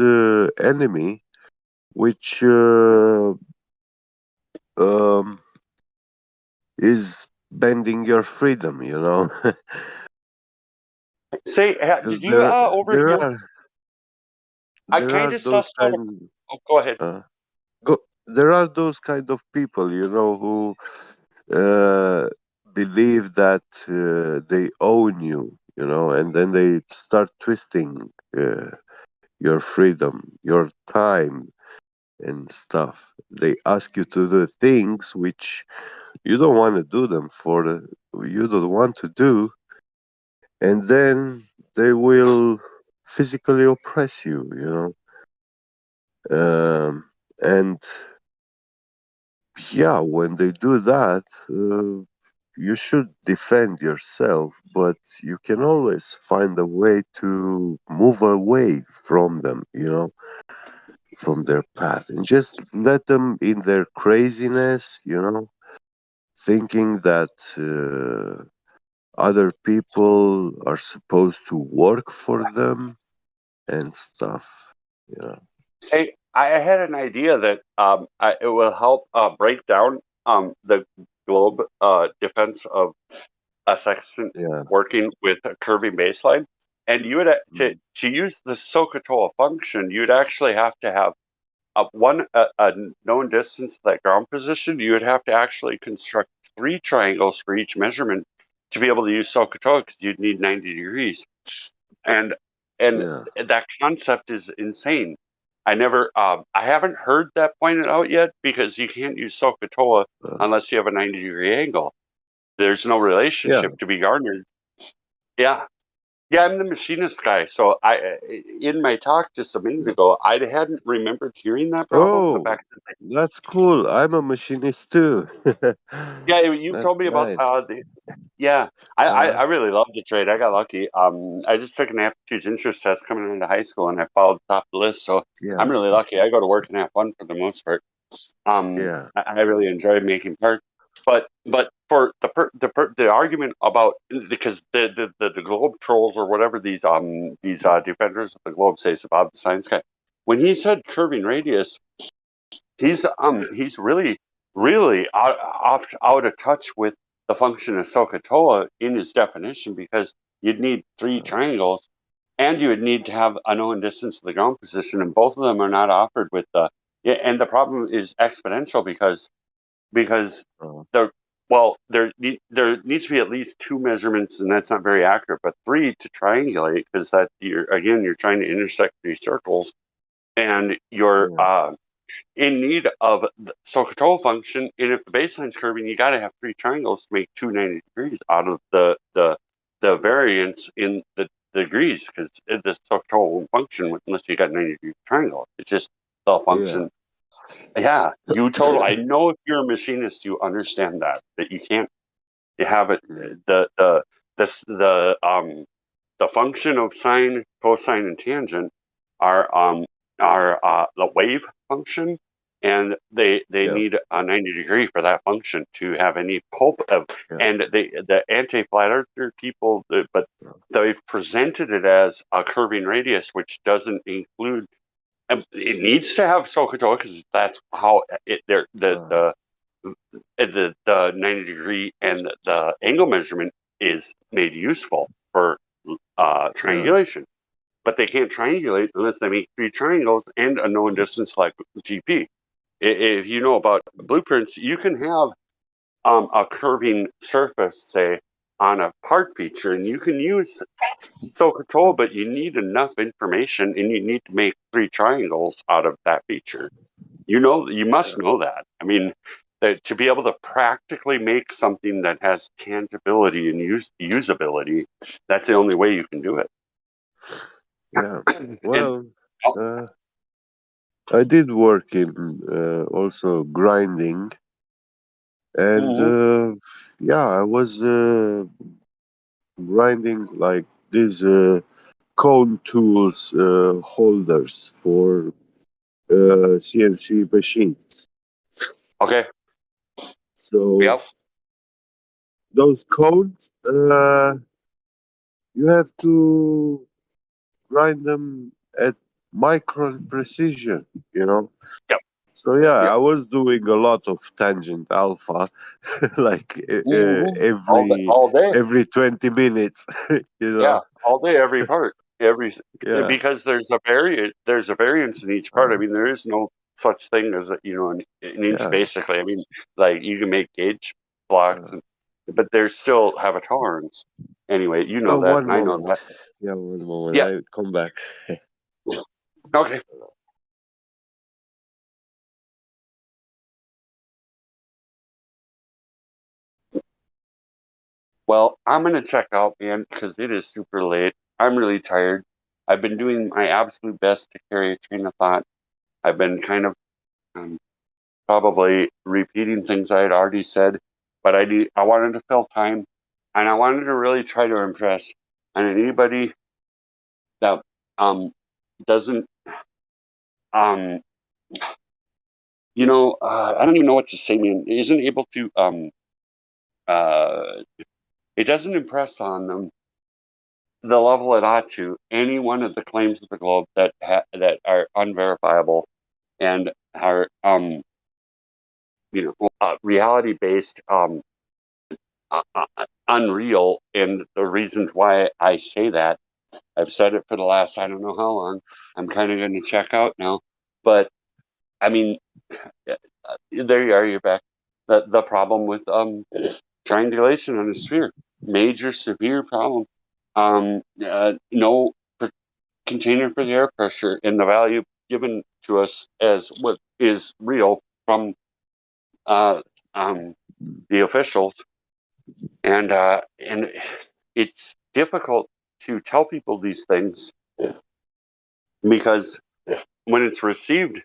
enemy, which um, is bending your freedom. Say, Because did you overhear? I there kind are of those sussed out. Oh, go ahead. uh, there are those kind of people, who uh, believe that they own you, and then they start twisting your freedom, your time, and stuff. They ask you to do things which you don't want to do them for, you don't want to do, and then they will physically oppress you. And yeah, when they do that, you should defend yourself, but you can always find a way to move away from them, from their path, and just let them in their craziness, thinking that other people are supposed to work for them and stuff. Hey, I had an idea that it will help break down the globe defense of a sextant Yeah. working with a curving baseline. And you would to use the SOHCAHTOA function, you'd actually have to have a known distance to that ground position. You would have to actually construct 3 triangles for each measurement to be able to use SOHCAHTOA, because you'd need 90 degrees. And Yeah. that concept is insane. I haven't heard that pointed out yet, because you can't use SOHCAHTOA unless you have a 90-degree angle. There's no Yeah. relationship to be garnered. Yeah. Yeah, I'm the machinist guy. So in my talk just a minute ago, I hadn't remembered hearing that problem. The Oh, fact that that's cool. I'm a machinist too. yeah, you That's told me about nice. yeah. Uh, I really love the trade. I got lucky. I just took an aptitude interest test coming into high school, and I followed the top of the list. So yeah. I'm really lucky. I go to work and have fun for the most part. Yeah. I really enjoy making parts. But for the argument about, because the globe trolls or whatever these defenders of the globe say about the science guy, when he said curving radius, he's really out of touch with the function of SOHCAHTOA in his definition, because you'd need 3 triangles, and you would need to have a known distance to the ground position, and both of them are not offered with the. Yeah, and the problem is exponential, because Oh. the Well, there needs to be at least 2 measurements, and that's not very accurate, but 3 to triangulate, because that you're trying to intersect these circles, and you're in need of so control function. And if the baseline's curving, you got to have 3 triangles to make 290 degrees out of the variance in the degrees, because the control won't function unless you got 90-degree triangle. It's just the function. Yeah, you totally. I know if you're a machinist, you understand that you can't. You have it. The function of sine, cosine, and tangent are the wave function, and they need a 90-degree for that function to have any hope of. And the anti-flat earther people, but they've presented it as a curving radius, which doesn't include. It needs to have SOHCAHTOA because that's how the 90-degree and the angle measurement is made useful for triangulation. But they can't triangulate unless they make 3 triangles and a known distance like GP. If you know about blueprints, you can have a curving surface, say, on a part feature, and you can use SOHCAHTOA, but you need enough information, and you need to make 3 triangles out of that feature. You must know that. I mean, that to be able to practically make something that has tangibility and usability, that's the only way you can do it. Yeah. Well, I did work in also grinding, and I was grinding like these cone tools holders for CNC machines. Okay. So those cones, you have to grind them at micron precision, Yep. So I was doing a lot of tangent alpha, like all day. every 20 minutes, Yeah, all day, every part, because there's a variance in each part. I mean, there is no such thing as an inch basically. I mean, like you can make gauge blocks, but they still have a tolerance. Anyway, you know that, and I know that. Yeah, one moment. I come back. Okay. Well, I'm going to check out, man, because it is super late. I'm really tired. I've been doing my absolute best to carry a train of thought. I've been kind of probably repeating things I had already said, but I wanted to fill time, and I wanted to really try to impress. And anybody that doesn't I don't even know what to say, man, isn't able to it doesn't impress on them the level it ought to. Any one of the claims of the globe that are unverifiable and are reality based, unreal. And the reasons why I say that, I've said it for the last I don't know how long. I'm kind of going to check out now, but I mean, there you are. You're back. The problem with triangulation on a sphere, major severe problem. No container for the air pressure, and the value given to us as what is real from the officials, and it's difficult to tell people these things because when it's received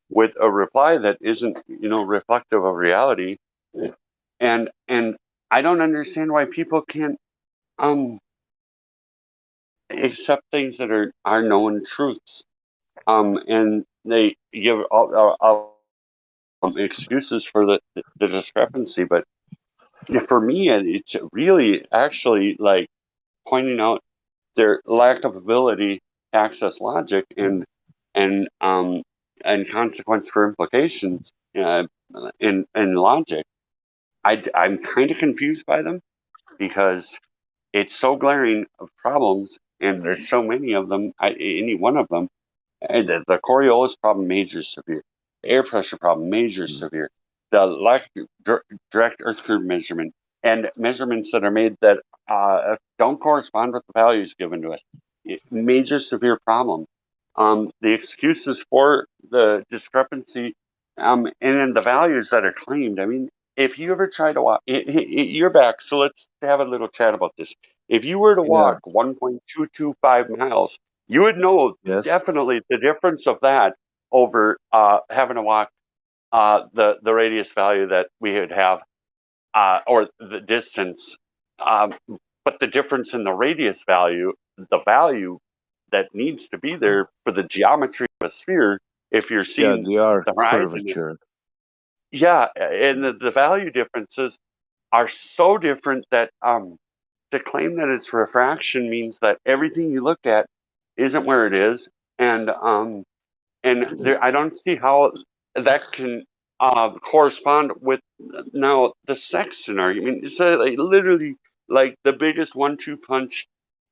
with a reply that isn't reflective of reality, and I don't understand why people can't accept things that are known truths, and they give all excuses for the discrepancy. But for me, it's really actually like pointing out their lack of ability to access logic and consequence for implications in logic. I'm kind of confused by them because it's so glaring of problems, and there's so many of them. Any one of them, the Coriolis problem, major severe. The air pressure problem, major severe. direct Earth curve measurement and measurements that are made that don't correspond with the values given to us. Major severe problem. The excuses for the discrepancy and in the values that are claimed. I mean, if you ever try to walk, you're back. So let's have a little chat about this. If you were to walk 1.225 miles, you would know definitely the difference of that over having to walk the radius value that we would have, or the distance. But the difference in the radius value, the value that needs to be there for the geometry of a sphere, if you're seeing the horizon. curvature. Yeah, and the value differences are so different that to claim that it's refraction means that everything you look at isn't where it is, and there, I don't see how that can correspond with now the Sexton argument. It's like literally like the biggest 1-2 punch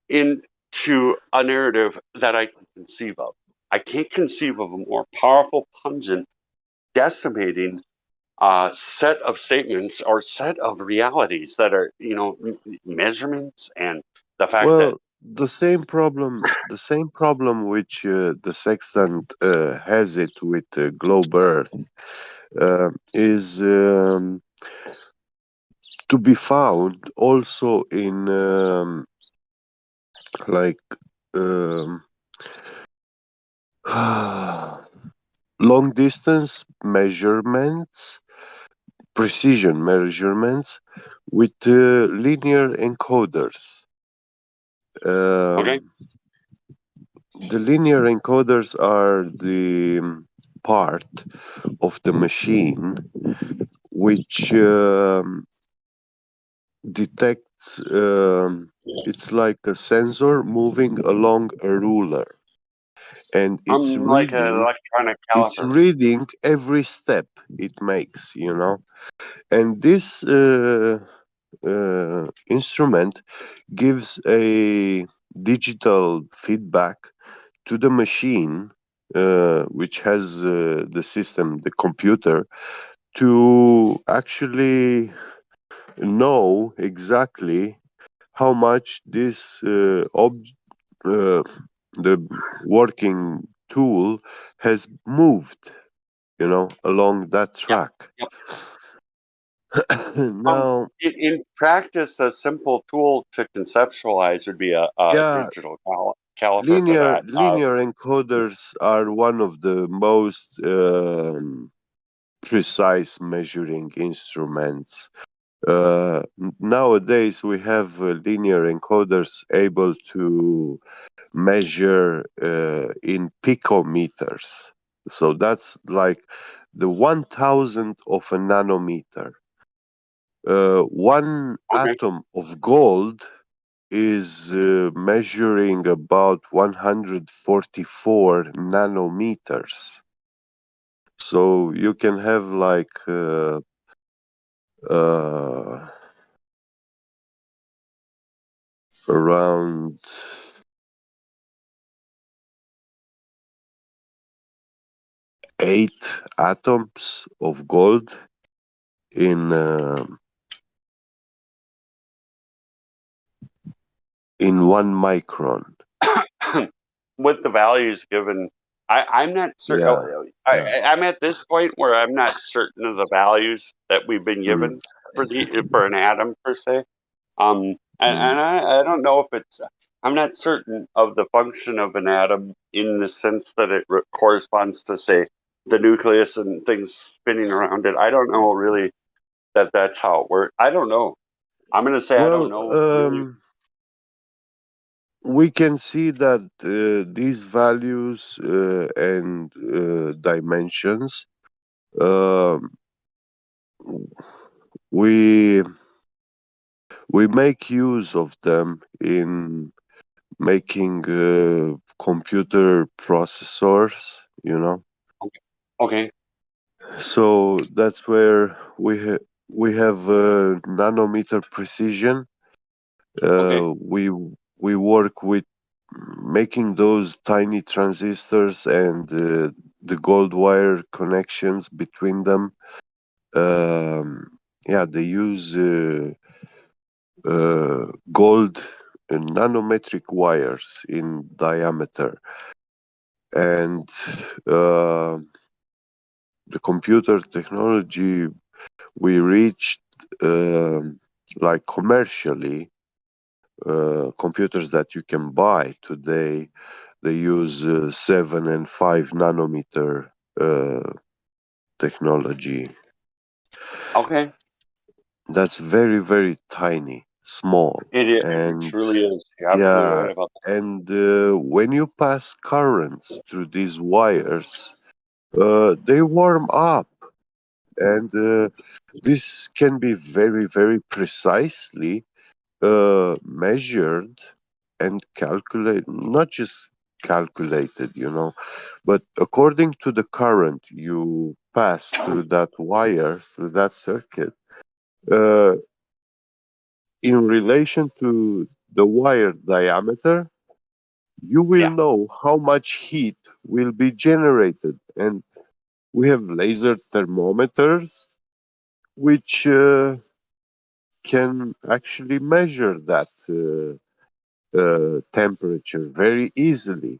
into a narrative that I can conceive of. I can't conceive of a more powerful, pungent, decimating set of statements or set of realities that are, measurements, and the fact that the same problem which the sextant has it with globe Earth is to be found also in long distance measurements, precision measurements with linear encoders. The linear encoders are the part of the machine which detects, it's like a sensor moving along a ruler, and it's like an electronic caliper. reading every step it makes, and this instrument gives a digital feedback to the machine, which has the system, the computer, to actually know exactly how much this the working tool has moved, along that track. Yep. Now, in practice, a simple tool to conceptualize would be a digital caliper linear for that. linear encoders are one of the most precise measuring instruments. Nowadays, we have linear encoders able to measure in picometers. So that's like the 1,000th of a nanometer. One atom of gold is measuring about 144 nanometers. So you can have like around 8 atoms of gold in 1 micron. With the values given, I'm not certain. I'm at this point where I'm not certain of the values that we've been given for an atom per se. And I don't know if it's. I'm not certain of the function of an atom in the sense that it corresponds to, say, the nucleus and things spinning around it. I don't know really that's how it works. I don't know. I'm going to say I don't know. We can see that these values and dimensions, we make use of them in making computer processors, Okay. So that's where we have nanometer precision. We work with making those tiny transistors and the gold wire connections between them they use gold nanometric wires in diameter, and the computer technology we reached, like commercially, computers that you can buy today, they use 7 and 5 nanometer technology. Okay. That's very, very tiny, small. It And truly is. You're absolutely right about that. And when you pass currents through these wires, they warm up. And this can be very, very precisely measured and calculated, not just calculated, but according to the current you pass through that wire, through that circuit, uh, in relation to the wire diameter, you will know how much heat will be generated. And we have laser thermometers which can actually measure that temperature very easily.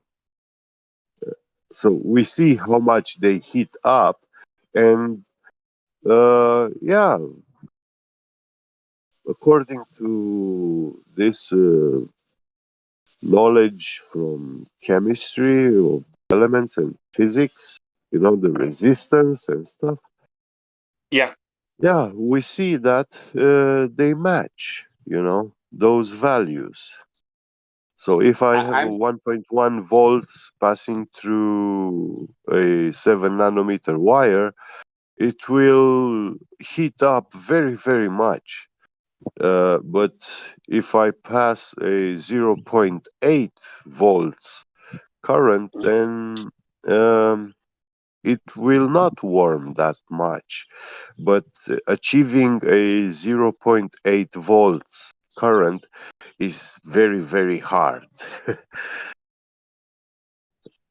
So we see how much they heat up, and according to this knowledge from chemistry of elements and physics, the resistance and stuff. Yeah, we see that they match, those values. So if I have a 1.1 volts passing through a 7 nanometer wire, it will heat up very, very much. But if I pass a 0.8 volts current, then it will not warm that much. But achieving a 0.8 volts current is very, very hard.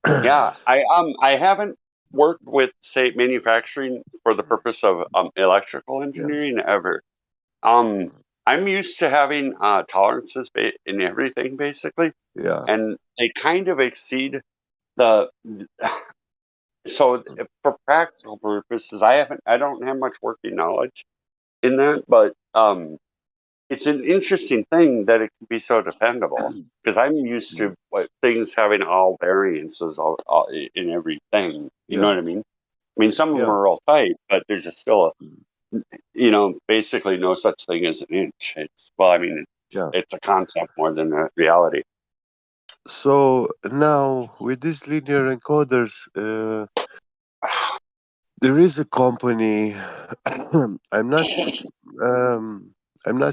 Yeah, I haven't worked with, say, manufacturing for the purpose of electrical engineering ever. I'm used to having tolerances in everything, basically. Yeah. And they kind of exceed the. So for practical purposes, I don't have much working knowledge in that, but it's an interesting thing that it can be so dependable, because I'm used to things having all variances all in everything. You know what I mean? I mean, some of them are all tight, but there's just still basically no such thing as an inch. It's a concept more than a reality. So now with these linear encoders, there is a company. I'm not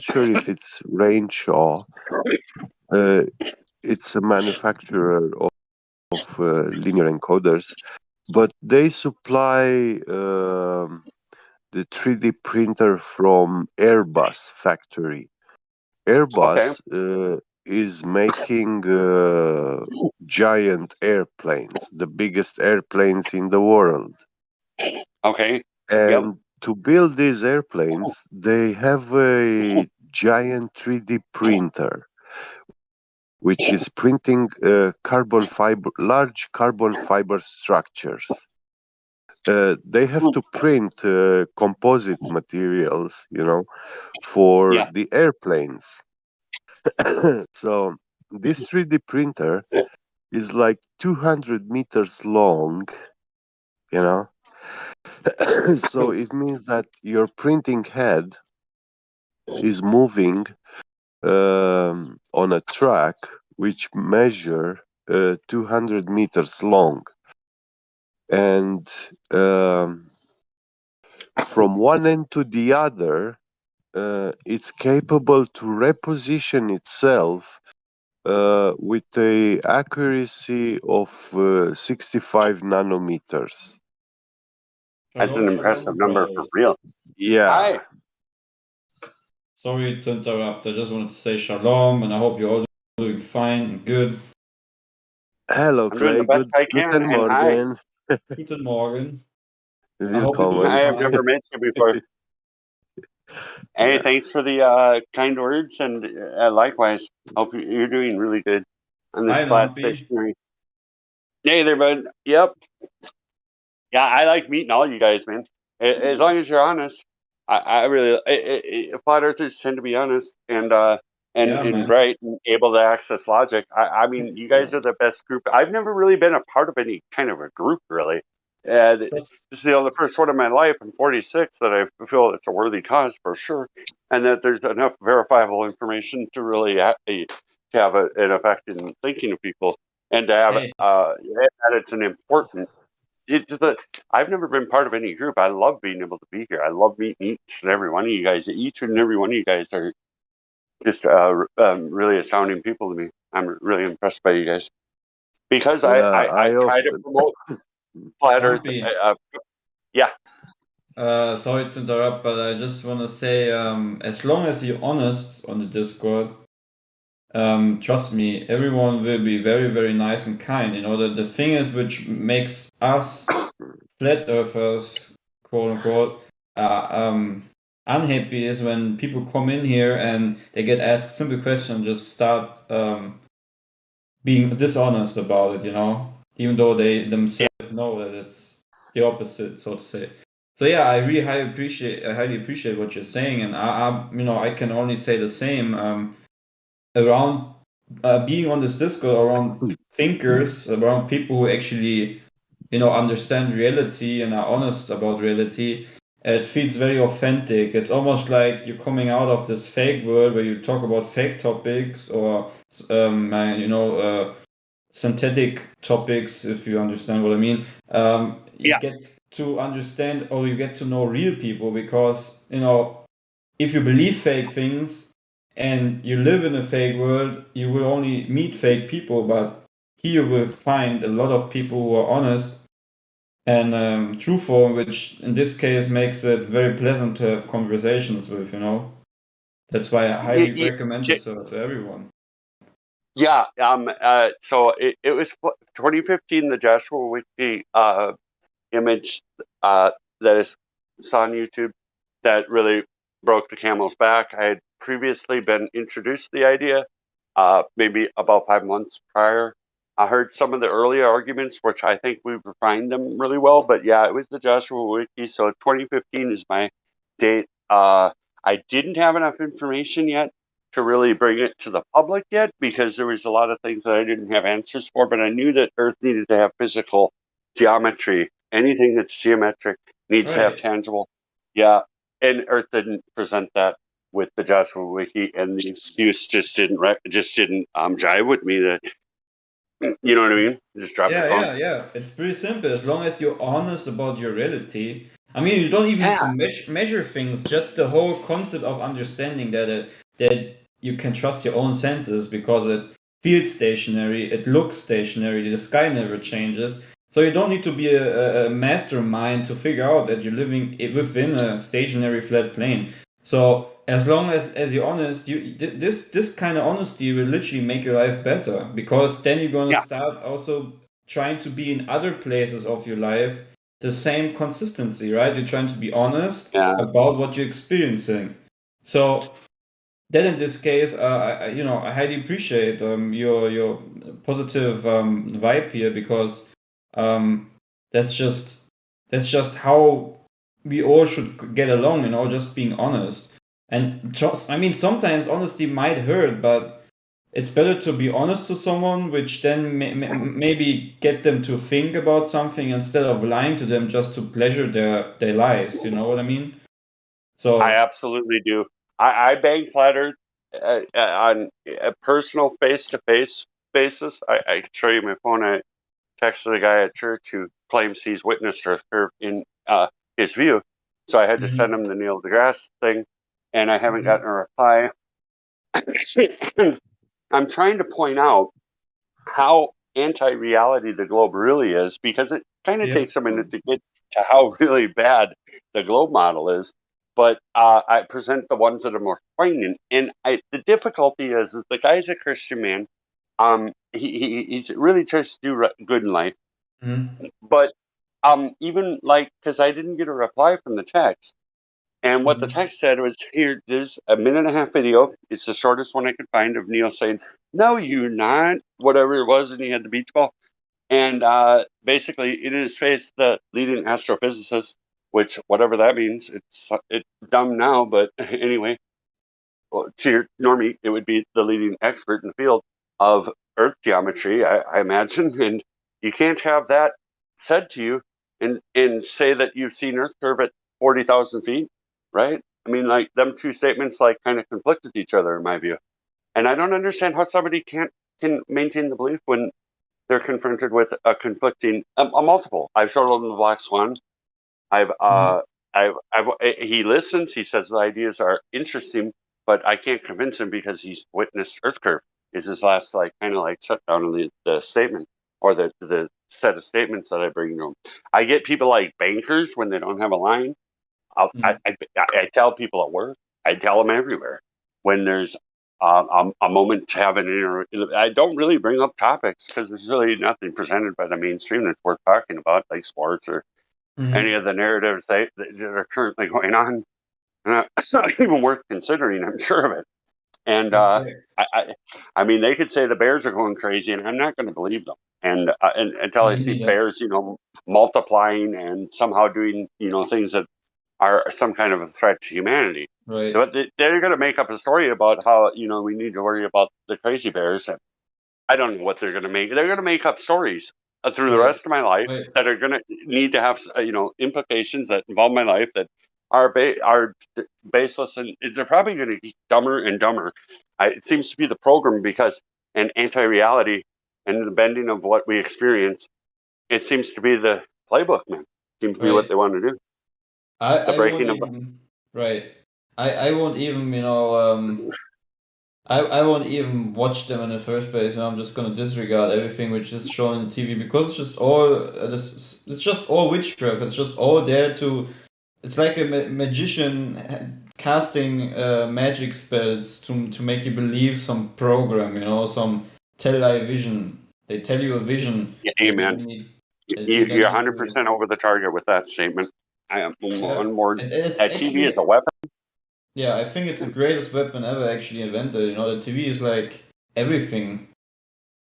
sure if it's Rainshaw. It's a manufacturer of linear encoders, but they supply the 3D printer from Airbus factory. Airbus is making giant airplanes, the biggest airplanes in the world. Okay. And to build these airplanes, they have a giant 3D printer, which is printing large carbon fiber structures. They have to print composite materials, for the airplanes. So this 3D printer is like 200 meters long, so it means that your printing head is moving on a track which measure 200 meters long, and from one end to the other, it's capable to reposition itself with a accuracy of 65 nanometers. That's an impressive number for real. Yeah. Hi. Sorry to interrupt. I just wanted to say shalom, and I hope you're all doing fine and good. Hello, I'm doing Clay. the best I can, Guten and hi. Morgen. Guten Morgen. Willkommen. I have never met you before. Hey, Yeah. thanks for the kind words, and likewise. Hope you're doing really good on this Hi, flat Lumpy. stationary. Hey there, bud. Yep. Yeah, I like meeting all you guys, man. As long as you're honest. I really flat earthers tend to be honest and Yeah, man. bright and able to access logic. I mean, you guys are the best group. I've never really been a part of any kind of a group, really. And this is the first one in my life. I'm 46 that I feel it's a worthy cause for sure, and that there's enough verifiable information to really have an effect in thinking of people, and to have that it's an important. I've never been part of any group. I love being able to be here. I love meeting each and every one of you guys. Each and every one of you guys are just really astounding people to me. I'm really impressed by you guys because I try to promote flat Earth. Lumpy. Yeah. Sorry to interrupt, but I just want to say, as long as you're honest on the Discord, trust me, everyone will be very, very nice and kind. You know, the thing is, which makes us flat earthers, quote unquote, unhappy is when people come in here and they get asked simple questions and just start being dishonest about it, you know, even though they themselves know that it's the opposite, so to say. So yeah, I really highly appreciate what you're saying, and I can only say the same. Around being on this Discord, around thinkers, around people who actually, understand reality and are honest about reality, it feels very authentic. It's almost like you're coming out of this fake world where you talk about fake topics or, synthetic topics, if you understand what I mean. You get to understand, or you get to know real people, because, if you believe fake things and you live in a fake world, you will only meet fake people, but here you will find a lot of people who are honest and truthful, which in this case makes it very pleasant to have conversations with, That's why I highly recommend this to everyone. Yeah. So it was 2015, the Joshua Wiki image that is saw on YouTube that really broke the camel's back. I had previously been introduced to the idea, maybe about 5 months prior. I heard some of the early arguments, which I think we've refined them really well. But yeah, it was the Joshua Wiki. So 2015 is my date. I didn't have enough information yet to really bring it to the public yet, because there was a lot of things that I didn't have answers for. But I knew that Earth needed to have physical geometry. Anything that's geometric needs to have tangible. Yeah, and Earth didn't present that with the Joshua Wiki, and the excuse just didn't jive with me. That you know what I mean? Just drop the phone. Yeah. It's pretty simple. As long as you're honest about your reality. I mean, you don't even need to measure things. Just the whole concept of understanding that you can trust your own senses, because it feels stationary, it looks stationary, the sky never changes. So you don't need to be a mastermind to figure out that you're living within a stationary flat plane. So as long as you're honest, this kind of honesty will literally make your life better, because then you're gonna start also trying to be in other places of your life the same consistency, right? You're trying to be honest about what you're experiencing. So that in this case, I highly appreciate your positive vibe here, because that's just how we all should get along, just being honest. And sometimes honesty might hurt, but it's better to be honest to someone, which then maybe get them to think about something instead of lying to them just to pleasure their lies. You know what I mean? So I absolutely do. I bang flat Earth on a personal face-to-face basis. I can show you my phone. I texted a guy at church who claims he's witnessed Earth curve in his view. So I had to send him the Neil deGrasse thing, and I haven't gotten a reply. I'm trying to point out how anti-reality the globe really is, because it kind of takes a minute to get to how really bad the globe model is. But I present the ones that are more poignant. And the difficulty is the guy's a Christian man. He really tries to do good in life. But even like, because I didn't get a reply from the text. And what the text said was, here, there's a 1.5-minute video. It's the shortest one I could find of Neil saying, no, you're not, whatever it was, and he had the beach ball. And basically, in his face, the leading astrophysicist, which, whatever that means, it's dumb now, but anyway, well, to normie, it would be the leading expert in the field of Earth geometry, I imagine. And you can't have that said to you and say that you've seen Earth curve at 40,000 feet, right? I mean, like, them two statements, like, kind of conflict with each other, in my view. And I don't understand how somebody can maintain the belief when they're confronted with a conflicting, a multiple. I've showed him the Black Swan. He listens. He says the ideas are interesting, but I can't convince him because he's witnessed Earth curve. Is his last kind of shutdown on the statement or the set of statements that I bring to him. I get people like bankers when they don't have a line. I tell people at work. I tell them everywhere when there's a moment to have an I don't really bring up topics because there's really nothing presented by the mainstream that's worth talking about, like sports or any of the narratives that are currently going on. It's not even worth considering, I'm sure of it. And I mean, they could say the Bears are going crazy, and I'm not going to believe them. And until I see Bears, multiplying and somehow doing, things that are some kind of a threat to humanity. Right. But they're going to make up a story about how, we need to worry about the crazy bears. And I don't know what they're going to make. They're going to make up stories through the rest of my life that are going to need to have, implications that involve my life that are baseless. And they're probably going to be dumber and dumber. It seems to be the program because an anti-reality and the bending of what we experience, it seems to be the playbook, man. It seems to be what they want to do. I won't even, I won't even, I won't even watch them in the first place. I'm just gonna disregard everything which is shown on TV because it's just all witchcraft. It's just all there to. It's like a magician casting magic spells to make you believe some program. Some television. They tell you a vision. Yeah, amen. You're 100% over the target with that statement. I am on board. That TV is a weapon. Yeah, I think it's the greatest weapon ever actually invented. The TV is like everything.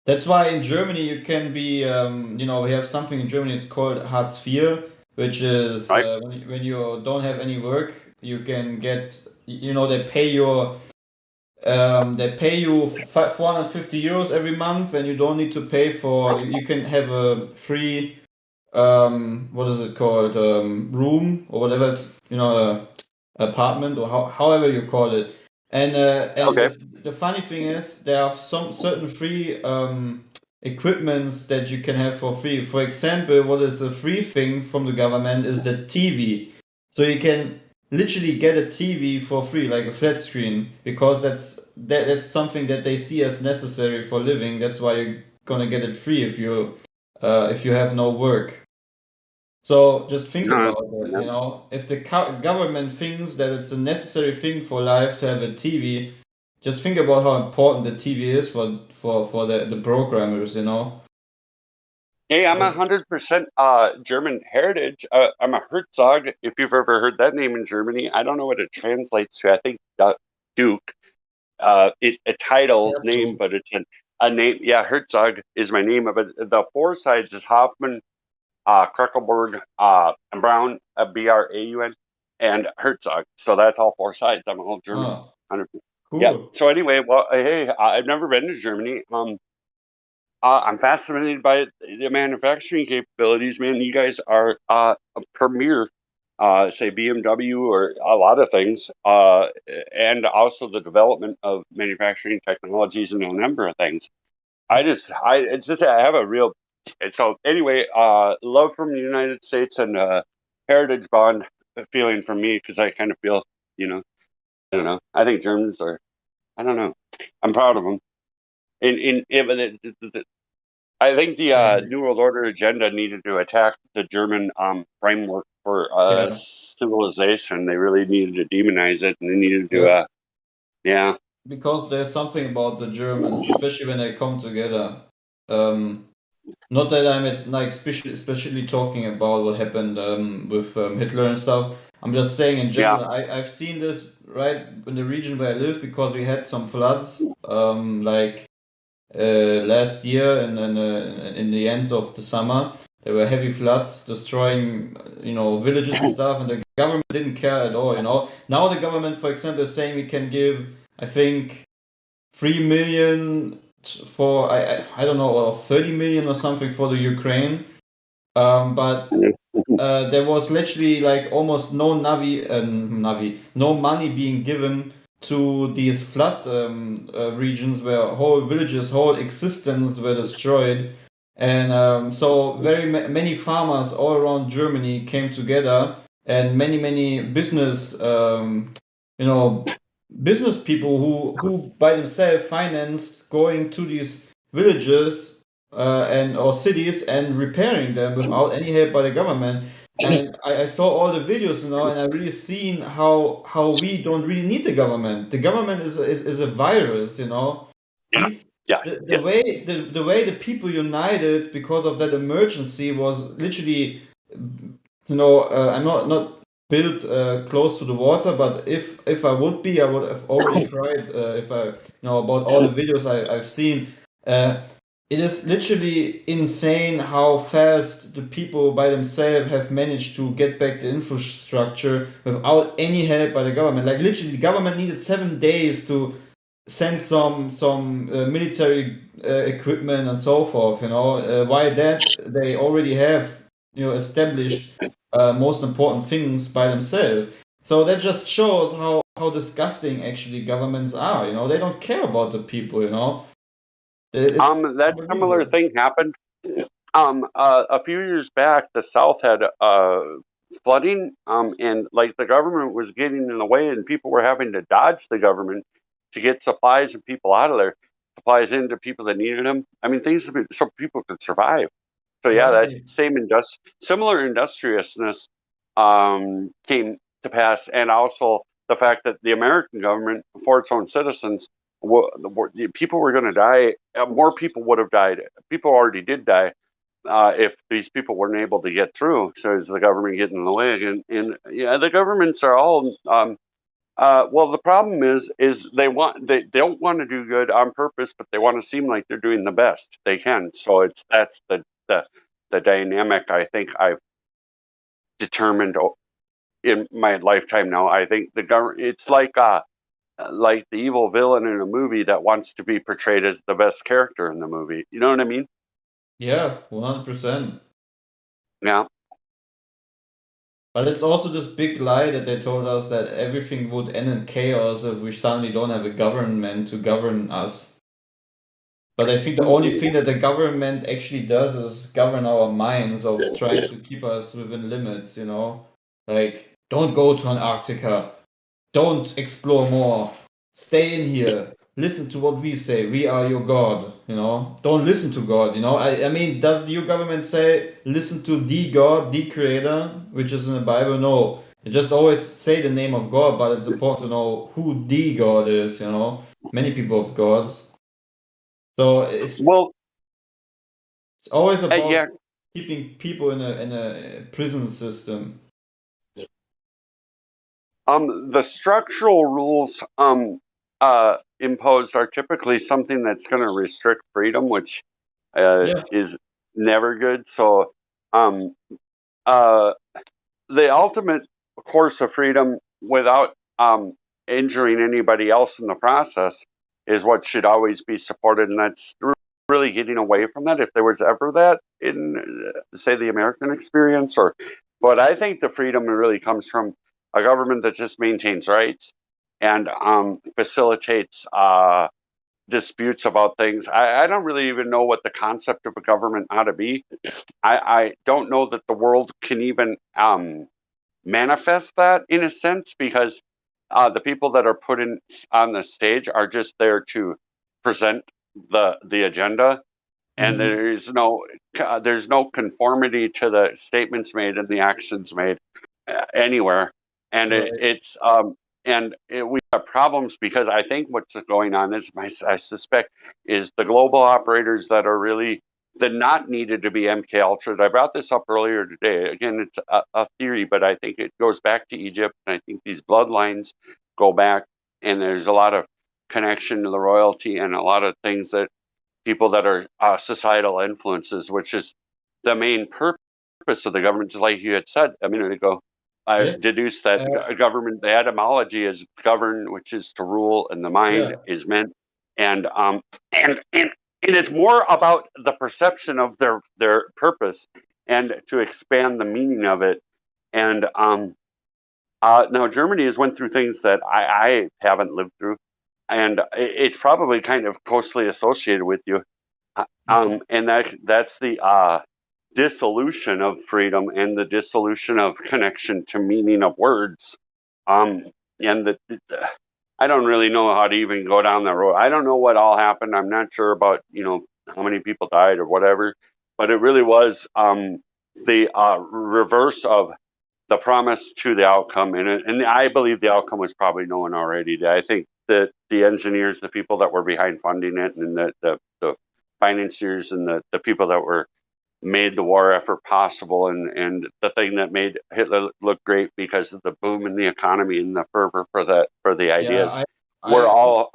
That's why in Germany you can be, we have something in Germany. It's called Hartz IV, which is when you don't have any work, you can get, they pay you 450 euros every month, and you don't need to pay for. You can have a free. What is it called? Room or whatever it's apartment or however you call it. And the funny thing is there are some certain free equipments that you can have for free. For example, what is a free thing from the government is the TV. So you can literally get a TV for free, like a flat screen, because that's something that they see as necessary for living. That's why you're gonna get it free if you have no work. So just think about it, if the government thinks that it's a necessary thing for life to have a TV, just think about how important the TV is for the programmers, Hey, I'm 100% German heritage. I'm a Herzog, if you've ever heard that name in Germany. I don't know what it translates to. I think Duke. A title name, but it's a name. Yeah, Herzog is my name. But the four sides is Hoffman, Kreckelberg, and Brown, Braun, and Herzog. So that's all four sides. I'm all German. 100%. Cool. Yeah. So anyway, well, hey, I've never been to Germany. I'm fascinated by the manufacturing capabilities, man. You guys are a premier, say BMW or a lot of things, and also the development of manufacturing technologies and a number of things. I have a real. So anyway, love from the United States and heritage bond feeling from me because I kind of feel, I don't know. I think Germans are, I don't know. I'm proud of them. I think the New World Order agenda needed to attack the German framework for civilization. They really needed to demonize it, and they needed to, Because there's something about the Germans, especially when they come together. not that I'm it's like especially talking about what happened with Hitler and stuff. I'm just saying in general. I've seen this right in the region where I live because we had some floods like last year and then in the end of the summer. There were heavy floods destroying, villages and stuff, and the government didn't care at all. Now the government, for example, is saying we can give, I think, 3 million for I don't know, or 30 million or something for the Ukraine. But there was literally like almost no no money being given to these flood regions where whole villages, whole existence were destroyed. And so very many farmers all around Germany came together, and many business, business people who by themselves financed going to these villages and or cities and repairing them without any help by the government. And I saw all the videos, and I really seen how we don't really need the government. The government is a virus, The way the people united because of that emergency was literally, I'm not built close to the water, but if I would be, I would have already cried if I about all the videos I've seen. It is literally insane how fast the people by themselves have managed to get back the infrastructure without any help by the government. Like literally, the government needed 7 days to send some military equipment and so forth. Why that they already have established most important things by themselves. So that just shows how disgusting actually governments are. They don't care about the people. That similar thing happened. A few years back, the South had flooding, and like the government was getting in the way, and people were having to dodge the government to get supplies and people out of there, supplies into people that needed them. I mean, things so people could survive. So yeah, that same similar industriousness came to pass, and also the fact that the American government, for its own citizens, people were going to die. More people would have died. People already did die if these people weren't able to get through. So is the government getting in the way again? And yeah, the governments are all. Well, the problem is they don't want to do good on purpose, but they want to seem like they're doing the best they can. So that's the dynamic I think I've determined in my lifetime now. I think the government, it's like the evil villain in a movie that wants to be portrayed as the best character in the movie. You know what I mean? Yeah, 100%. Yeah. But it's also this big lie that they told us that everything would end in chaos if we suddenly don't have a government to govern us. But I think the only thing that the government actually does is govern our minds of trying to keep us within limits, Like, don't go to Antarctica. Don't explore more. Stay in here. Listen to what we say. We are your God, Don't listen to God, I mean, does your government say, listen to the God, the creator, which is in the Bible? No. They just always say the name of God, but it's important to know who the God is, Many people have gods. So it's always about keeping people in a prison system. The structural rules imposed are typically something that's going to restrict freedom, which is never good. So the ultimate course of freedom without injuring anybody else in the process is what should always be supported, and that's really getting away from that. If there was ever that in, say, the American experience, but I think the freedom really comes from a government that just maintains rights and facilitates disputes about things. I don't really even know what the concept of a government ought to be. I don't know that the world can even manifest that in a sense, because the people that are put in on the stage are just there to present the agenda, and there's no conformity to the statements made and the actions made anywhere, and we have problems because I think what's going on is, I suspect, is the global operators that are really not needed to be MK Ultra. I brought this up earlier today. Again, it's a theory, but I think it goes back to Egypt, and I think these bloodlines go back, and there's a lot of connection to the royalty and a lot of things that people that are societal influences, which is the main purpose of the government, just like you had said a minute ago. I deduced that government, the etymology is govern, which is to rule, and the mind is meant, and it's more about the perception of their purpose and to expand the meaning of it. And now Germany has went through things that I haven't lived through, and it's probably kind of closely associated with you. And that's the dissolution of freedom and the dissolution of connection to meaning of words. And I don't really know how to even go down that road. I don't know what all happened. I'm not sure about, how many people died or whatever, but it really was the reverse of the promise to the outcome. And I believe the outcome was probably known already. I think that the engineers, the people that were behind funding it, and the financiers and the people that made the war effort possible, and the thing that made Hitler look great because of the boom in the economy and the fervor for the ideas, we're all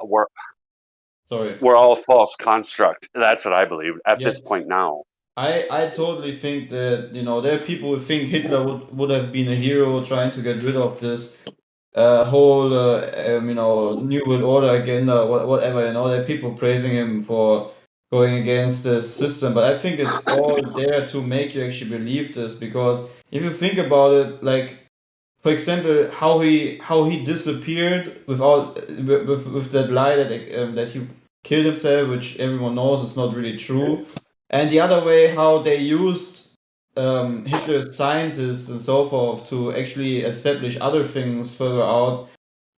false construct. That's what I believe at this point now. I totally think that, there are people who think Hitler would have been a hero trying to get rid of this whole New World Order agenda, whatever. There are people praising him for going against the system, but I think it's all there to make you actually believe this, because if you think about it, like, for example, how he disappeared with that lie that he killed himself, which everyone knows is not really true, and the other way how they used Hitler's scientists and so forth to actually establish other things further out,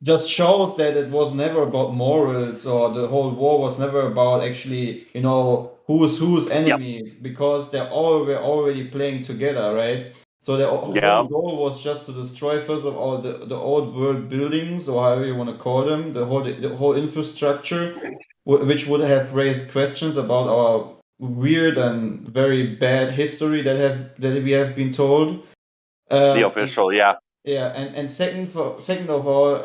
just shows that it was never about morals, or the whole war was never about actually, who's enemy, because they all were already playing together, right? So the whole goal was just to destroy, first of all, the old world buildings, or however you want to call them, the whole infrastructure, which would have raised questions about our weird and very bad history that we have been told. The official, yeah. Yeah, and second of all,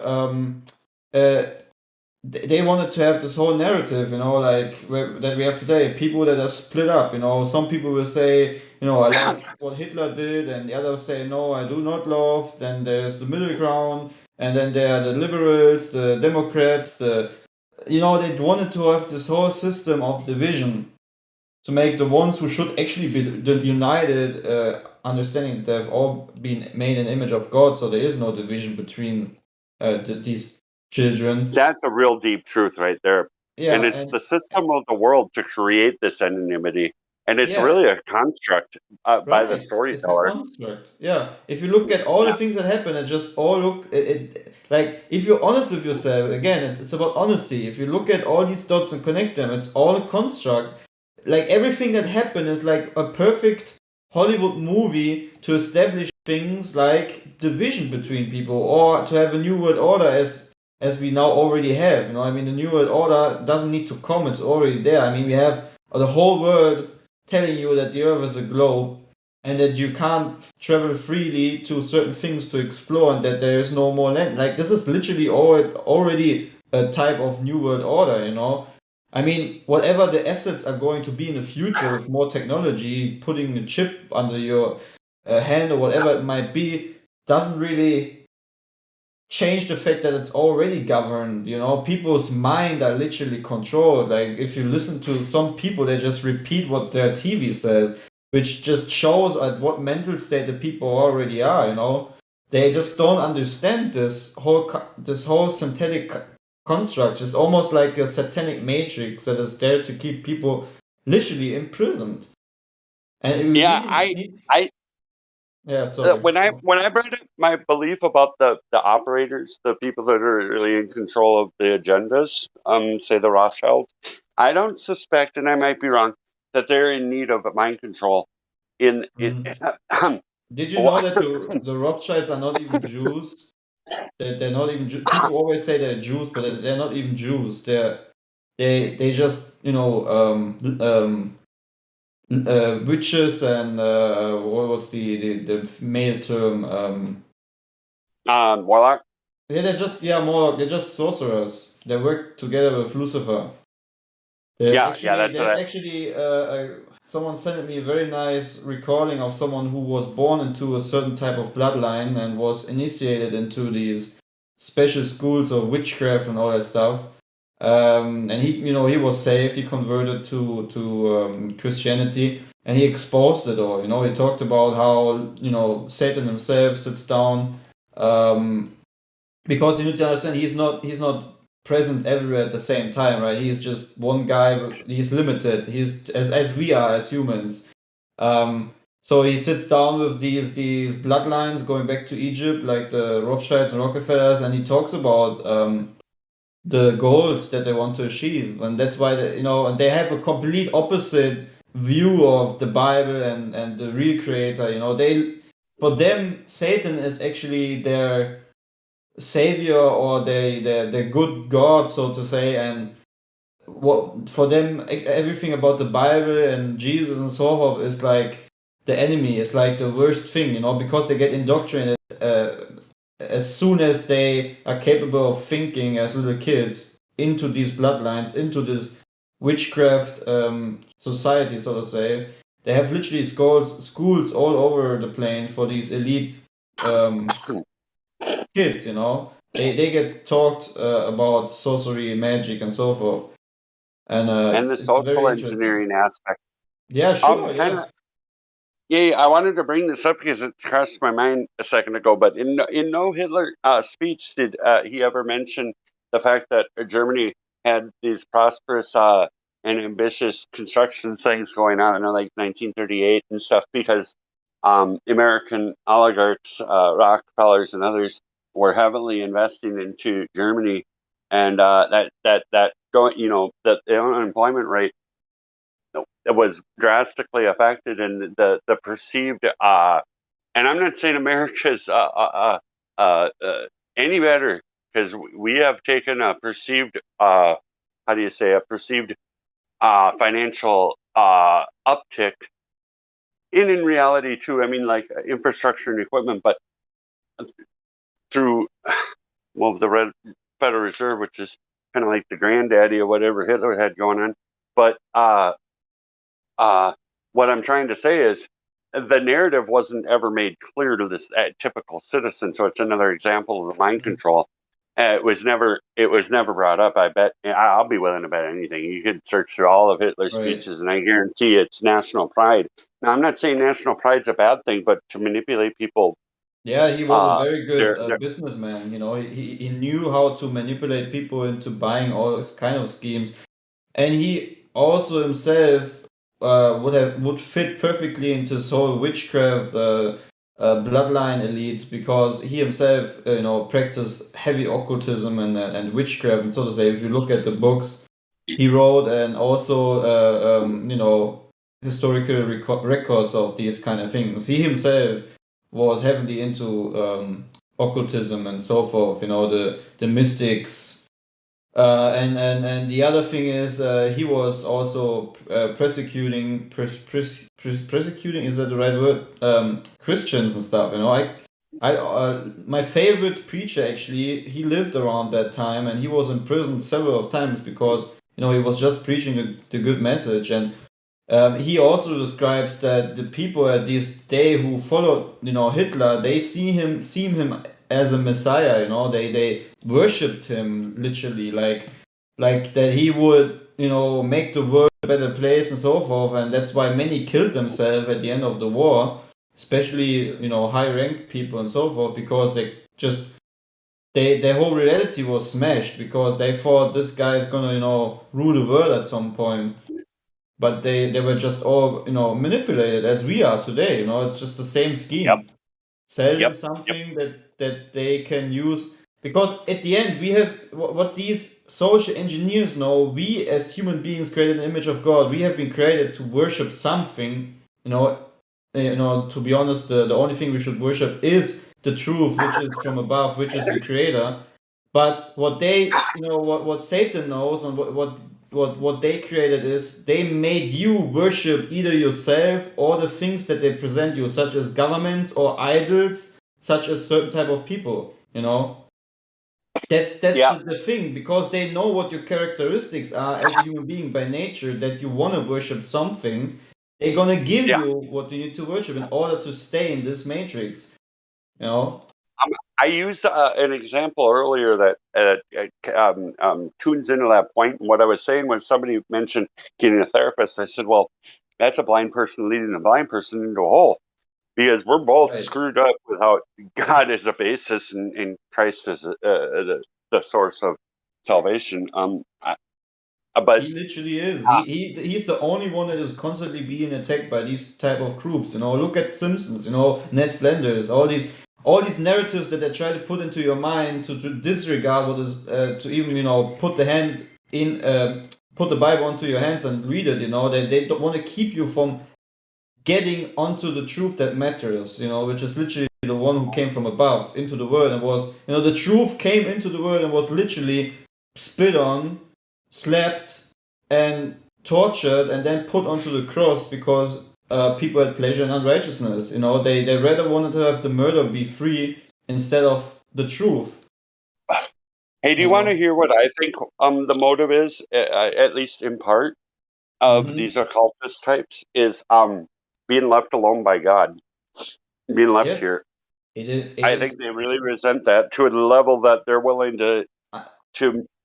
they wanted to have this whole narrative, that we have today. People that are split up, some people will say, I love what Hitler did, and the others say, no, I do not love. Then there's the middle ground, and then there are the liberals, the Democrats, they wanted to have this whole system of division to make the ones who should actually be united, understanding that they've all been made in the image of God, so there is no division between these children. That's a real deep truth right there. Yeah, and it's the system of the world to create this anonymity. And it's really a construct by the storyteller. It's a construct. Yeah. If you look at all the things that happen, it just all look like, if you're honest with yourself, again, it's about honesty. If you look at all these dots and connect them, it's all a construct. Like, everything that happened is like a perfect Hollywood movie to establish things like division between people, or to have a new world order as we now already have. The new world order doesn't need to come, it's already there. We have the whole world telling you that the earth is a globe, and that you can't travel freely to certain things to explore, and that there is no more land. Like, this is literally already a type of new world order, whatever the assets are going to be in the future with more technology, putting a chip under your hand or whatever it might be, doesn't really change the fact that it's already governed. People's mind are literally controlled. Like, if you listen to some people, they just repeat what their TV says, which just shows at what mental state the people already are. They just don't understand this whole synthetic construct. Is almost like a satanic matrix that is there to keep people literally imprisoned. And sorry. When I brought up my belief about the operators, the people that are really in control of the agendas, say the Rothschilds, I don't suspect, and I might be wrong, that they're in need of mind control. Did you know that the Rothschilds are not even Jews? They're not even Jews. People always say they're Jews, but they're not even Jews. They just witches and what's the male term? Warlock. Yeah, they're just they're just sorcerers. They work together with Lucifer. There's actually someone sent me a very nice recording of someone who was born into a certain type of bloodline and was initiated into these special schools of witchcraft and all that stuff. And he was saved. He converted to Christianity, and he exposed it all. He talked about how Satan himself sits down, because you need to understand he's not present everywhere at the same time, right? He's just one guy. He's limited. He's as we are as humans. So he sits down with these bloodlines going back to Egypt, like the Rothschilds and Rockefellers, and he talks about the goals that they want to achieve, and that's why and they have a complete opposite view of the Bible and the real creator. For them, Satan is actually their savior or their good God, so to say, and what for them everything about the Bible and Jesus and so forth is like the enemy, is like the worst thing, because they get indoctrinated as soon as they are capable of thinking as little kids into these bloodlines, into this witchcraft society, so to say. They have literally schools all over the plane for these elite kids, they get taught about sorcery, magic, and so forth, and the social engineering aspect. Yeah, sure. I wanted to bring this up because it crossed my mind a second ago. But in no Hitler speech did he ever mention the fact that Germany had these prosperous and ambitious construction things going on in like 1938 and stuff, because American oligarchs, Rockefellers and others, were heavily investing into Germany, and that the unemployment rate was drastically affected, and the perceived and I'm not saying America's any better, because we have taken a perceived financial uptick in reality too. I mean, like infrastructure and equipment, but through the Federal Reserve, which is kind of like the granddaddy of whatever Hitler had going on. But what I'm trying to say is the narrative wasn't ever made clear to this typical citizen. So it's another example of the mind control. It was never brought up. I bet I'll be willing to bet anything. You could search through all of Hitler's speeches, and I guarantee it's national pride. Now, I'm not saying national pride's a bad thing, but to manipulate people. Yeah, he was a very good businessman. He knew how to manipulate people into buying all kind of schemes, and he also himself would fit perfectly into this whole witchcraft bloodline elite, because he himself practiced heavy occultism and witchcraft, and so to say. If you look at the books he wrote, and also historical records of these kind of things, he himself was heavily into occultism and so forth, the mystics. And the other thing is he was also persecuting, is that the right word? Christians and stuff. My favorite preacher, actually, he lived around that time, and he was in prison several times because he was just preaching the good message. And he also describes that the people at this day who followed Hitler, they see him as a messiah. They worshipped him literally, like that he would make the world a better place and so forth. And that's why many killed themselves at the end of the war, especially high ranked people and so forth, because they just their whole reality was smashed, because they thought this guy is gonna rule the world at some point. But they were just all manipulated, as we are today. It's just the same scheme. Sell them something that they can use, because at the end we have what these social engineers know. We as human beings created an image of God. We have been created to worship something. To be honest, the only thing we should worship is the truth, which is from above, which is the creator. But what they what Satan knows, and what what they created is they made you worship either yourself or the things that they present you, such as governments or idols, such as certain type of people. You know, that's the thing, because they know what your characteristics are as a human being by nature, that you want to worship something. They're gonna give you what you need to worship in order to stay in this matrix. You know. I used an example earlier that tunes into that point. And what I was saying was somebody mentioned getting a therapist. I said, well, that's a blind person leading a blind person into a hole, because we're both screwed up without God as a basis and Christ as the source of salvation. But he literally is. He's the only one that is constantly being attacked by these type of groups. You know, look at Simpsons. You know, Ned Flanders. All these narratives that they try to put into your mind to disregard what is to even put the Bible onto your hands and read it. You know, they don't want to keep you from getting onto the truth that matters. You know, which is literally the one who came from above into the world and was, the truth came into the world and was literally spit on, slapped, and tortured, and then put onto the cross because people had pleasure in unrighteousness. You know, they rather wanted to have the murder be free instead of the truth. Hey, do you want to hear what I think the motive is, at least in part, of these occultist types, is being left alone by God, being left here. I think they really resent that to a level that they're willing to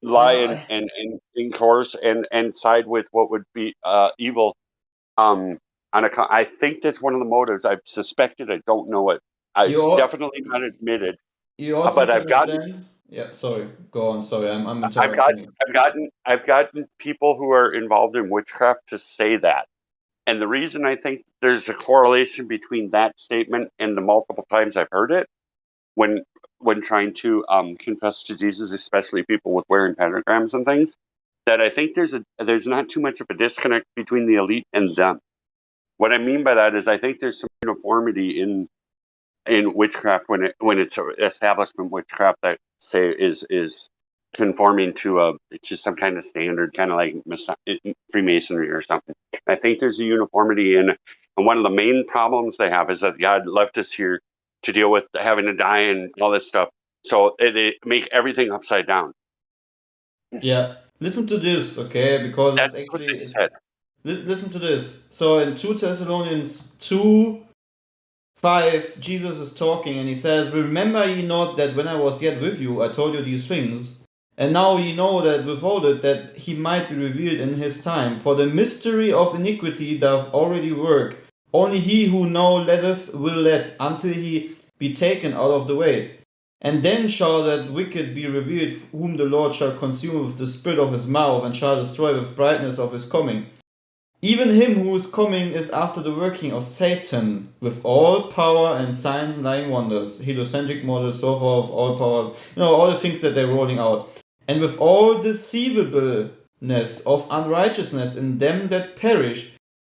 lie and coerce and side with what would be evil. I think that's one of the motives. I've suspected. I don't know it. It's definitely not admitted. You also but have I've to gotten. understand. Yeah, sorry. Go on. Sorry, I'm interrupting you. I've gotten people who are involved in witchcraft to say that. And the reason I think there's a correlation between that statement and the multiple times I've heard it when trying to confess to Jesus, especially people with wearing pentagrams and things, that I think there's not too much of a disconnect between the elite and them. What I mean by that is I think there's some uniformity in witchcraft when it's establishment witchcraft that say is conforming to just some kind of standard, kind of like Freemasonry or something. I think there's a uniformity and one of the main problems they have is that God left us here to deal with having to die and all this stuff. So they make everything upside down. Yeah, listen to this, okay? Because it's actually listen to this. So in 2 Thessalonians 2:5, Jesus is talking and he says, "Remember ye not that when I was yet with you, I told you these things? And now ye know that withhold it, that he might be revealed in his time. For the mystery of iniquity doth already work. Only he who now letteth will let, until he be taken out of the way. And then shall that wicked be revealed, whom the Lord shall consume with the spirit of his mouth, and shall destroy with brightness of his coming. Even him who is coming is after the working of Satan, with all power and signs and lying wonders, heliocentric models, so forth, all power, all the things that they're rolling out. And with all deceivableness of unrighteousness in them that perish,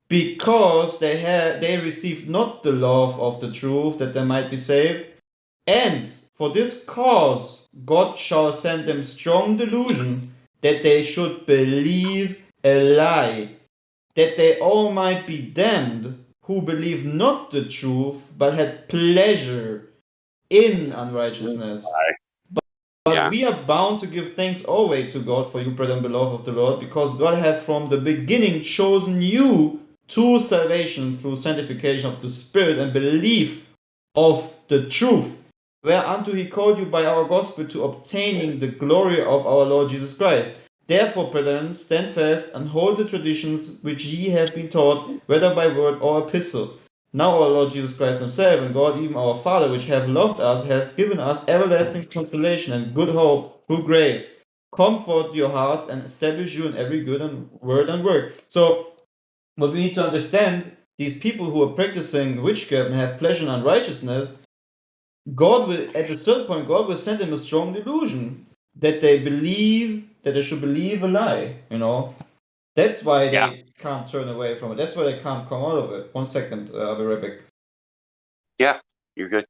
because they received not the love of the truth, that they might be saved. And for this cause God shall send them strong delusion, that they should believe a lie, that they all might be damned, who believe not the truth, but had pleasure in unrighteousness. But we are bound to give thanks always to God for you, brethren, beloved of the Lord, because God hath from the beginning chosen you to salvation through sanctification of the Spirit and belief of the truth, whereunto he called you by our gospel to obtaining the glory of our Lord Jesus Christ. Therefore, brethren, stand fast and hold the traditions which ye have been taught, whether by word or epistle. Now our Lord Jesus Christ himself and God, even our Father, which have loved us, has given us everlasting consolation and good hope through grace. Comfort your hearts and establish you in every good word and work. So, what we need to understand, these people who are practicing witchcraft and have pleasure in unrighteousness, God will, at a certain point, God will send them a strong delusion that they should believe a lie, That's why they can't turn away from it. That's why they can't come out of it. 1 second, I'll be right back. Yeah, you're good.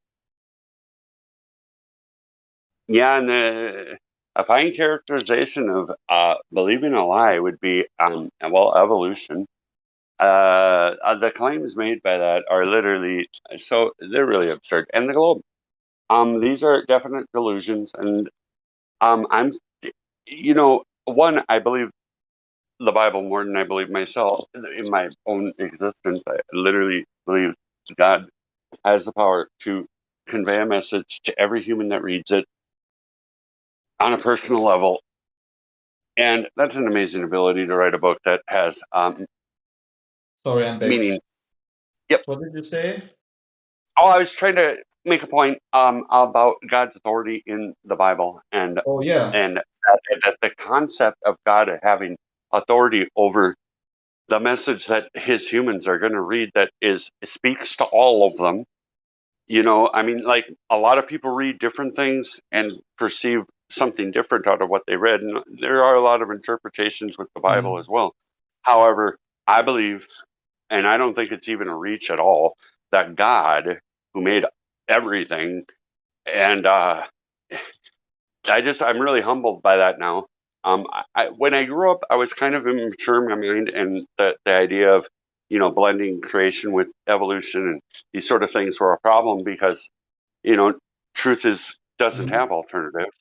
Yeah, and a fine characterization of believing a lie would be, evolution. The claims made by that are literally they're really absurd. And the globe. These are definite delusions, and I'm, I believe the Bible more than I believe myself in my own existence. I literally believe God has the power to convey a message to every human that reads it on a personal level. And that's an amazing ability to write a book that has Sorry, I'm back. meaning. Yep. What did you say? Oh, I was trying to make a point about God's authority in the Bible, and and that the concept of God having authority over the message that his humans are going to read that speaks to all of them. I mean, like a lot of people read different things and perceive something different out of what they read, and there are a lot of interpretations with the Bible as well. However, I believe, and I don't think it's even a reach at all, that God, who made everything, and I'm really humbled by that now. When I grew up, I was kind of immature in my mind, and the idea of blending creation with evolution and these sort of things were a problem because truth doesn't have alternatives,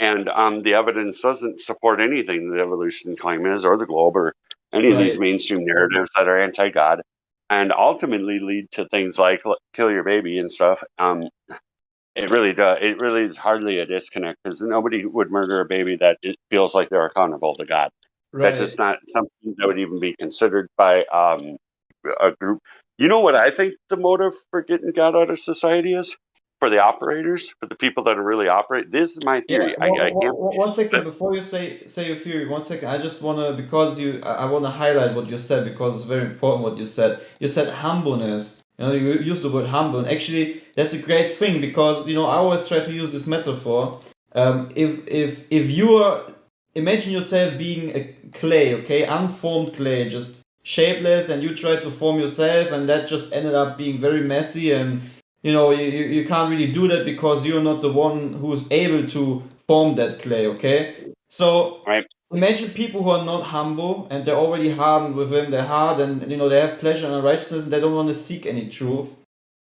and the evidence doesn't support anything the evolution claim is, or the globe, or any of these mainstream narratives that are anti-God, and ultimately lead to things like kill your baby and stuff. It really does. It really is hardly a disconnect because nobody would murder a baby that it feels like they're accountable to God. That's just not something that would even be considered by a group. You know what I think the motive for getting God out of society is? For the operators, for the people that are really operate. This is my theory. I can't. 1 second before you say your theory. 1 second. I just wanna I wanna highlight what you said because it's very important what you said. You said humbleness. You use the word humble, and actually that's a great thing because I always try to use this metaphor. If you are imagine yourself being a clay, okay, unformed clay, just shapeless, and you try to form yourself, and that just ended up being very messy, and you can't really do that because you're not the one who's able to form that clay, okay? So imagine people who are not humble and they're already hardened within their heart, and they have pleasure and unrighteousness, and they don't want to seek any truth.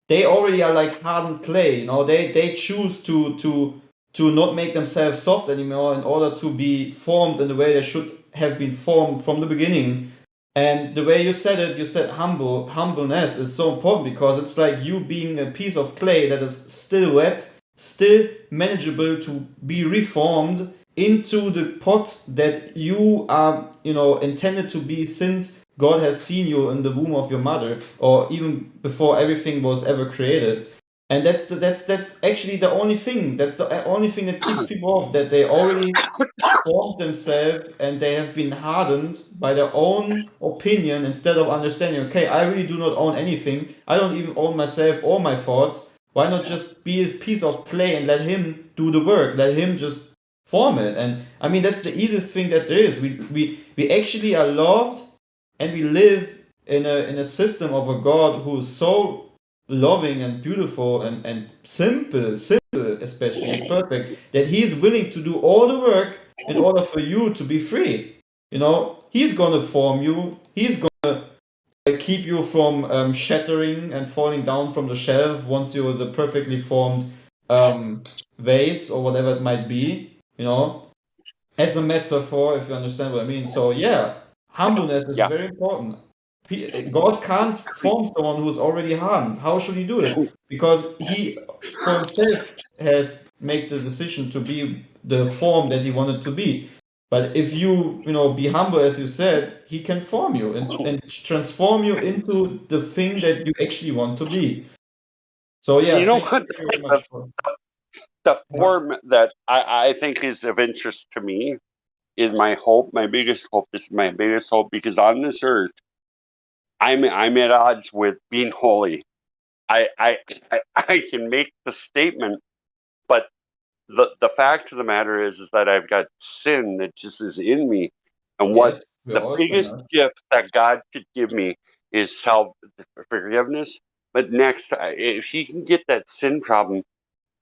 They already are like hardened clay. They choose to not make themselves soft anymore in order to be formed in the way they should have been formed from the beginning. And the way you said humbleness is so important because it's like you being a piece of clay that is still wet, still manageable to be reformed into the pot that you are, intended to be since God has seen you in the womb of your mother, or even before everything was ever created. And that's actually the only thing. That's the only thing that keeps people off, that they already formed themselves and they have been hardened by their own opinion instead of understanding, okay, I really do not own anything. I don't even own myself or my thoughts. Why not just be a piece of clay and let him do the work? Let him just form it. And I mean, that's the easiest thing that there is. We actually are loved, and we live in a system of a God who is so loving and beautiful and simple especially, and perfect, that he is willing to do all the work in order for you to be free. He's gonna form you. He's gonna keep you from shattering and falling down from the shelf once you're the perfectly formed vase or whatever it might be. As a metaphor, if you understand what I mean. So yeah, humbleness is very important. God can't form someone who's already hardened. How should he do it? Because he, for himself, has made the decision to be the form that he wanted to be. But if you, be humble, as you said, he can form you and transform you into the thing that you actually want to be. So yeah, What? Thank you very much for the form that I think is of interest to me is my hope. My biggest hope is because on this earth, I'm at odds with being holy. I can make the statement, but the fact of the matter is that I've got sin that just is in me, and what the biggest gift that God could give me is forgiveness. But next, if He can get that sin problem,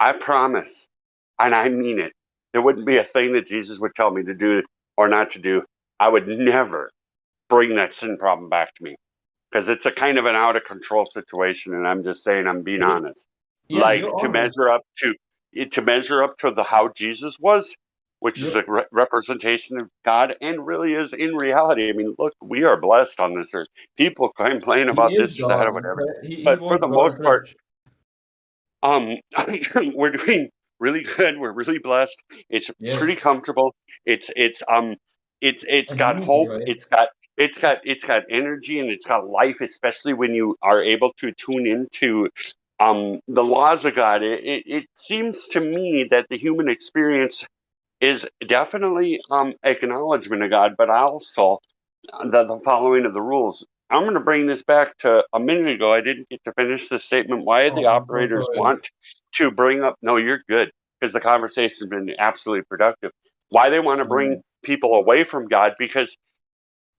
I promise, and I mean it, there wouldn't be a thing that Jesus would tell me to do or not to do. I would never bring that sin problem back to me, because it's a kind of an out of control situation. And I'm just saying, I'm being honest. Yeah, Like you're to honest. measure up to the how Jesus was, which is You're, a representation of God, and really is in reality. I mean, look, we are blessed on this earth. People complain he about is this or that or God. whatever, He but for was the God in most part, flesh. we're doing really good. We're really blessed. It's pretty Yes. comfortable. It's And got easy, hope. right? It's got energy, and it's got life, especially when you are able to tune into the laws of God. It seems to me that the human experience is definitely acknowledgement of God, but also the following of the rules. I'm going to bring this back to a minute ago. I didn't get to finish the statement. Why the Oh, I'm so operators sorry. want to bring up? No, you're good, because the conversation has been absolutely productive. Why they want to bring people away from God? Because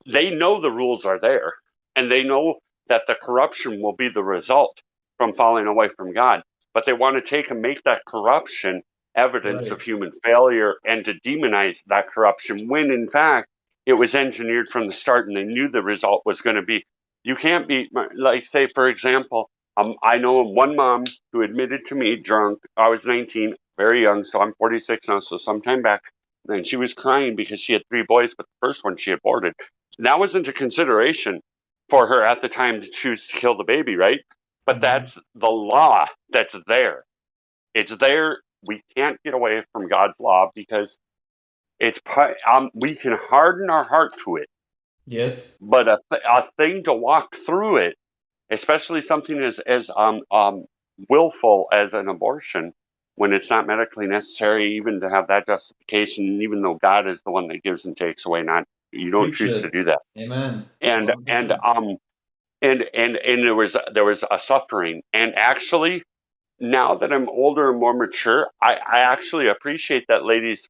they know the rules are there, and they know that the corruption will be the result from falling away from God. But they want to take and make that corruption evidence of human failure, and to demonize that corruption, when in fact it was engineered from the start, and they knew the result was going to be. You can't be like, say, for example, I know one mom who admitted to me drunk. I was 19, very young, so I'm 46 now, so sometime back, and she was crying because she had 3 boys, but the first one she aborted. And that wasn't a consideration for her at the time to choose to kill the baby, right? But that's the law that's there. It's there. We can't get away from God's law, because it's we can harden our heart to it, Yes. but a thing to walk through it, especially something as willful as an abortion, when it's not medically necessary, even to have that justification, even though God is the one that gives and takes away, not you don't Preach choose to it. do that. Amen. And 100%. there was a suffering. And actually, now that I'm older and more mature, I actually appreciate that lady's,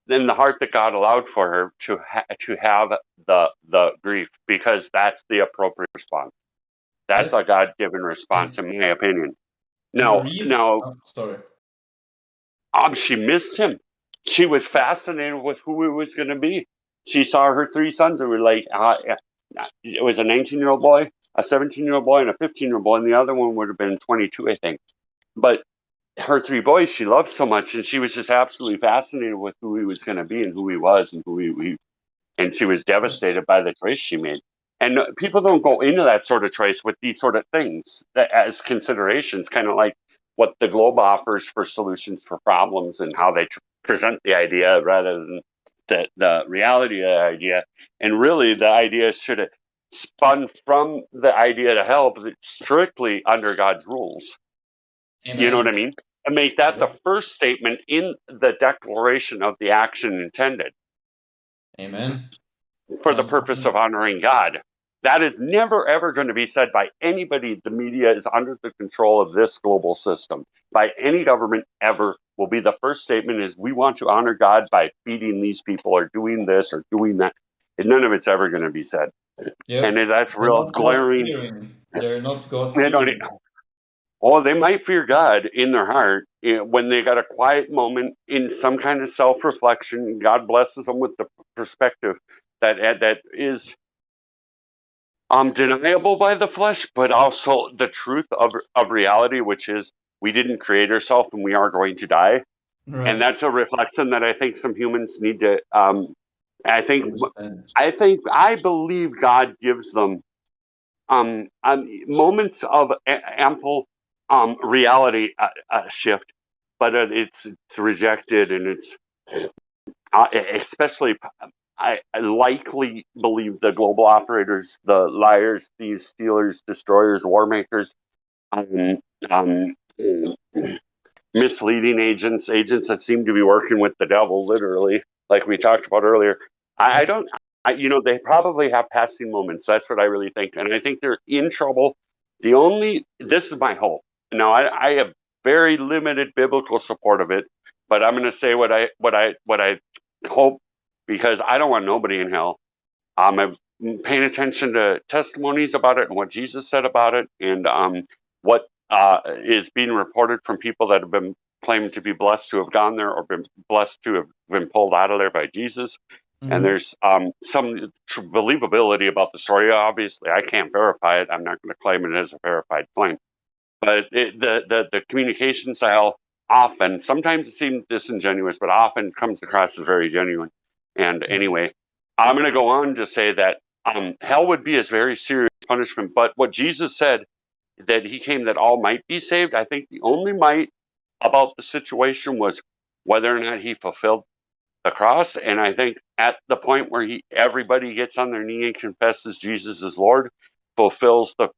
in the heart that God allowed for her to have the grief, because that's the appropriate response. That's Yes. a God given response, in my opinion. And the Now, reason. Oh, sorry. she missed him. She was fascinated with who he was going to be. She saw her 3 sons who were like, it was a 19-year-old boy, a 17-year-old boy, and a 15-year-old boy, and the other one would have been 22, I think. But her 3 boys she loved so much, and she was just absolutely fascinated with who he was going to be and who he was and and she was devastated by the choice she made. And people don't go into that sort of choice with these sort of things as considerations, kind of like what the globe offers for solutions for problems, and how they present the idea rather than the reality of the idea. And really, the idea should have spun from the idea to help strictly under God's rules. Amen. You know what I mean? And make that the first statement in the declaration of the action intended. Amen. For the purpose of honoring God. That is never ever going to be said by anybody. The media is under the control of this global system. By any government ever will be the first statement is, we want to honor God by feeding these people or doing this or doing that. And none of it's ever going to be said. Yep. And that's They're real not glaring. God-fearing. They're not They God-fearing. they might fear God in their heart when they got a quiet moment in some kind of self-reflection. God blesses them with the perspective that is deniable by the flesh, but also the truth of reality, which is we didn't create ourselves and we are going to die. Right. And that's a reflection that I think some humans need to. I believe God gives them moments of ample reality shift, but it's rejected, and it's especially. I likely believe the global operators, the liars, thieves, stealers, destroyers, war makers, um, um, misleading agents that seem to be working with the devil, literally, like we talked about earlier. I don't, they probably have passing moments. That's what I really think. And I think they're in trouble. This is my hope. Now, I have very limited biblical support of it, but I'm going to say what I hope, because I don't want nobody in hell. I'm paying attention to testimonies about it and what Jesus said about it, and what is being reported from people that have been claim to be blessed to have gone there or been blessed to have been pulled out of there by Jesus. Mm-hmm. And there's some believability about the story. Obviously, I can't verify it. I'm not going to claim it as a verified claim. But the communication style often, sometimes it seems disingenuous, but often comes across as very genuine. And anyway, I'm going to go on to say that hell would be a very serious punishment. But what Jesus said, that he came that all might be saved, I think the only might about the situation was whether or not he fulfilled the cross. And I think at the point where everybody gets on their knee and confesses Jesus is Lord, fulfills the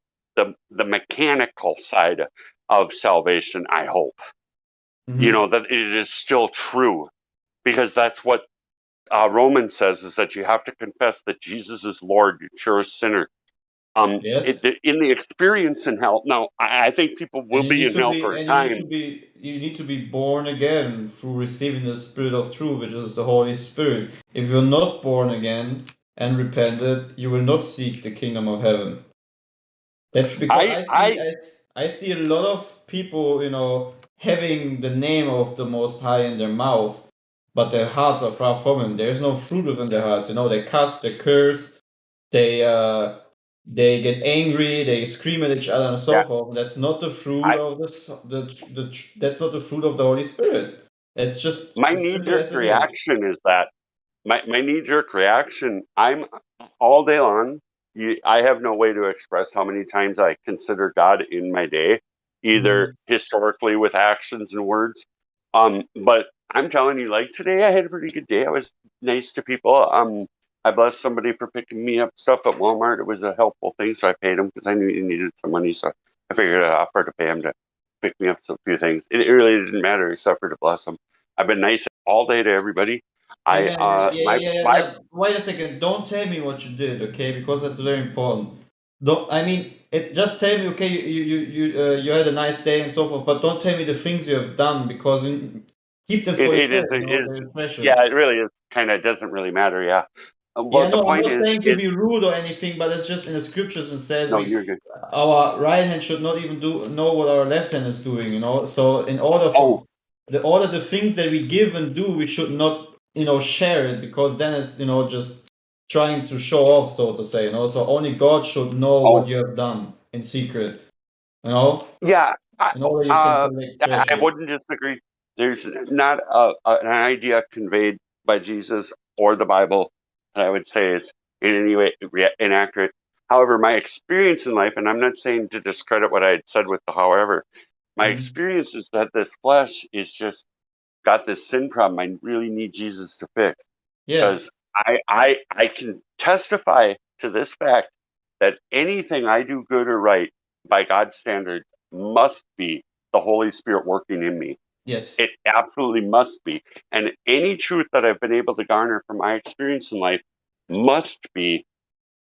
mechanical side of salvation, I hope. Mm-hmm. You know, that it is still true, because that's what Romans says, is that you have to confess that Jesus is Lord, you're a sinner. Yes. In the experience in hell, now I think people will be in hell for a time. You need to be born again through receiving the Spirit of truth, which is the Holy Spirit. If you're not born again and repented, you will not seek the kingdom of heaven. That's because I see a lot of people, you know, having the name of the Most High in their mouth, but their hearts are far from Him. There's no fruit within their hearts. You know, they cuss, they curse, they get angry, they scream at each other, and so forth. That's not the fruit of that's not the fruit of the Holy Spirit. It's just my as simple knee-jerk as it is. reaction is that my knee-jerk reaction. I'm all day long. I have no way to express how many times I consider God in my day, either historically with actions and words. But I'm telling you, like today, I had a pretty good day. I was nice to people. I blessed somebody for picking me up stuff at Walmart. It was a helpful thing, so I paid him because I knew he needed some money. So I figured I'd offer to pay him to pick me up a few things. It really didn't matter except for to bless him. I've been nice all day to everybody. Wait a second. Don't tell me what you did, okay? Because that's very important. Just tell me, okay, you had a nice day and so forth, but don't tell me the things you have done, because keep them for yourself. Yeah, it really is. Kind of doesn't really matter. Yeah. Well, I'm not saying to be rude or anything, but it's just in the scriptures it says our right hand should not even know what our left hand is doing. You know, so in order for the things that we give and do, we should not share it, because then it's just trying to show off, so to say. So only God should know what you have done in secret. Yeah. I wouldn't disagree. There's not an idea conveyed by Jesus or the Bible that I would say is in any way inaccurate. However, my experience in life, and I'm not saying to discredit what I had said with the however, my experience is that this flesh is just got this sin problem I really need Jesus to fix. Because I can testify to this fact that anything I do good or right by God's standards must be the Holy Spirit working in me. Yes. It absolutely must be. And any truth that I've been able to garner from my experience in life must be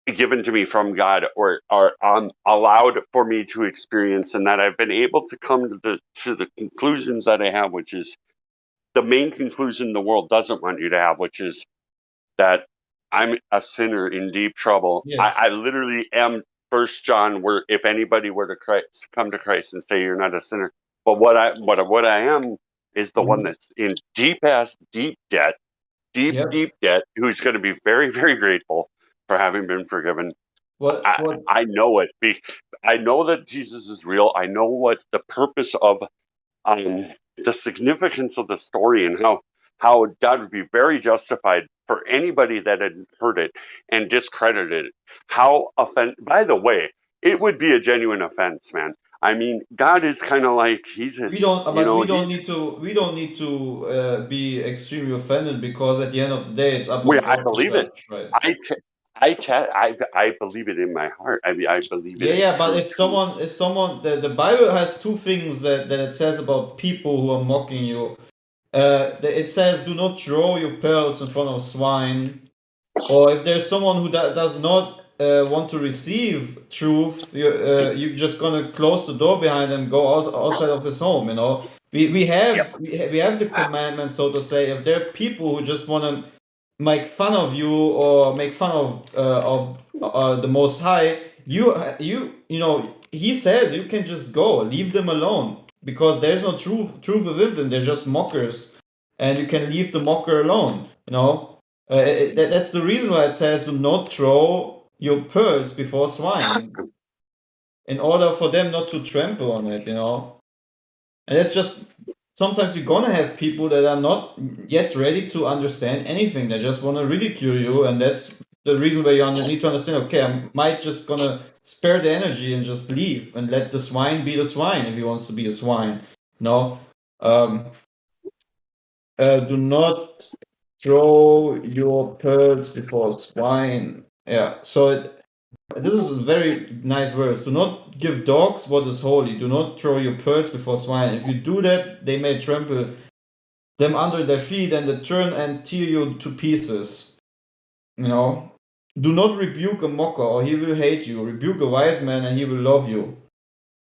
given to me from God, or allowed for me to experience, and that I've been able to come to the conclusions that I have, which is the main conclusion the world doesn't want you to have, which is that I'm a sinner in deep trouble. Yes. I literally am 1 John, where if anybody were to come to Christ and say you're not a sinner, but what I am is the one that's in deep debt, deep debt, who's going to be very, very grateful for having been forgiven. I know it. I know that Jesus is real. I know what the purpose of the significance of the story, and how God would be very justified for anybody that had heard it and discredited it. By the way, it would be a genuine offense, man. I mean, God is kind of like we don't need to be extremely offended, because at the end of the day, it's up on God I believe to judge, it. right? I believe it in my heart. I mean, I believe it. Yeah, but if someone, the Bible has two things that it says about people who are mocking you. It says, "Do not throw your pearls in front of swine," or if there's someone who does not want to receive truth, you're just gonna close the door behind them, go outside of his home. We have the commandment, so to say. If there are people who just want to make fun of you or make fun of the Most High, he says you can just go, leave them alone. because there's no truth within them. They're just mockers, and you can leave the mocker alone. That's the reason why it says, "Do not throw your pearls before swine," in order for them not to trample on it. And it's just sometimes you're gonna have people that are not yet ready to understand anything. They just want to ridicule you, and that's the reason why you need to understand. Okay, I might just gonna spare the energy and just leave and let the swine be the swine if he wants to be a swine. Do not throw your pearls before swine. Yeah. So this is a very nice verse. Do not give dogs what is holy. Do not throw your pearls before swine. If you do that, they may trample them under their feet and turn and tear you to pieces. Do not rebuke a mocker, or he will hate you. Rebuke a wise man, and he will love you.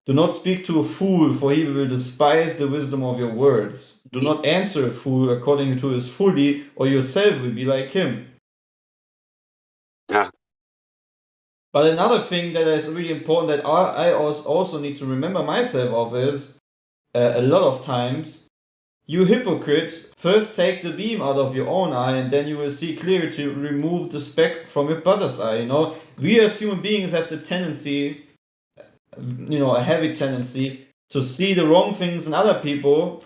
Do not speak to a fool, for he will despise the wisdom of your words. Do not answer a fool according to his folly, or yourself will be like him. Yeah. But another thing that is really important that I also need to remember myself of is, a lot of times, you hypocrite, first take the beam out of your own eye, and then you will see clear to remove the speck from your brother's eye. We as human beings have the tendency, a heavy tendency, to see the wrong things in other people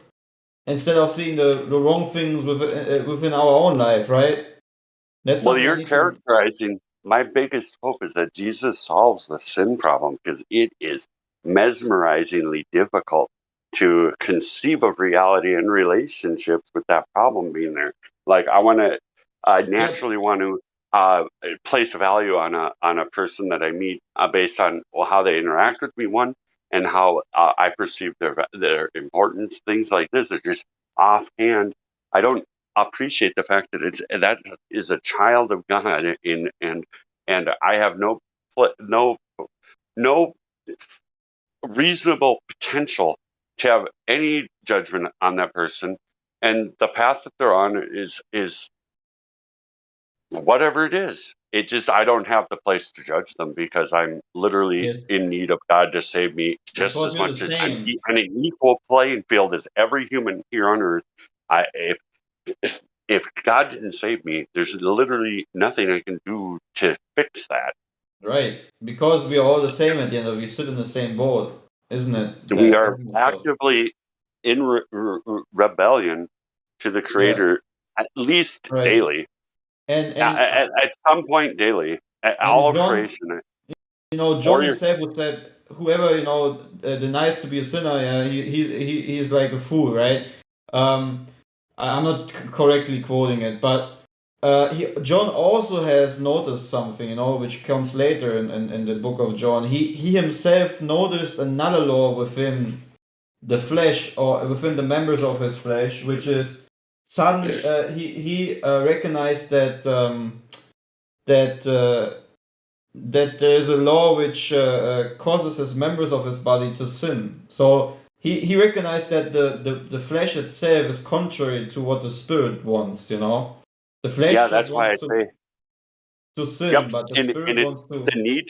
instead of seeing the wrong things within our own life, right? You're characterizing. My biggest hope is that Jesus solves the sin problem, because it is mesmerizingly difficult to conceive of reality and relationships with that problem being there. Like I naturally want to place a value on a person that I meet based on how they interact with me, one, and how I perceive their importance. Things like this are just offhand. I don't appreciate the fact that that is a child of God, and I have no reasonable potential to have any judgment on that person, and the path that they're on is whatever it is. I don't have the place to judge them, because I'm literally in need of God to save me just Because as you're much the as I'm same. on an equal playing field as every human here on earth. If God didn't save me, there's literally nothing I can do to fix that. Right, because we are all the same at the end of it. We sit in the same boat, isn't it? We are actively in rebellion to the Creator, at least daily. And at some point daily, all of creation. John himself would say, whoever denies to be a sinner, he's like a fool, right? I'm not correctly quoting it, but John also has noticed something, which comes later in the book of John. He himself noticed another law within the flesh, or within the members of his flesh, which is he recognized that that there is a law which causes his members of his body to sin. So he recognized that the flesh itself is contrary to what the spirit wants. The flesh that's why I say to sin, but the spirit wants to. The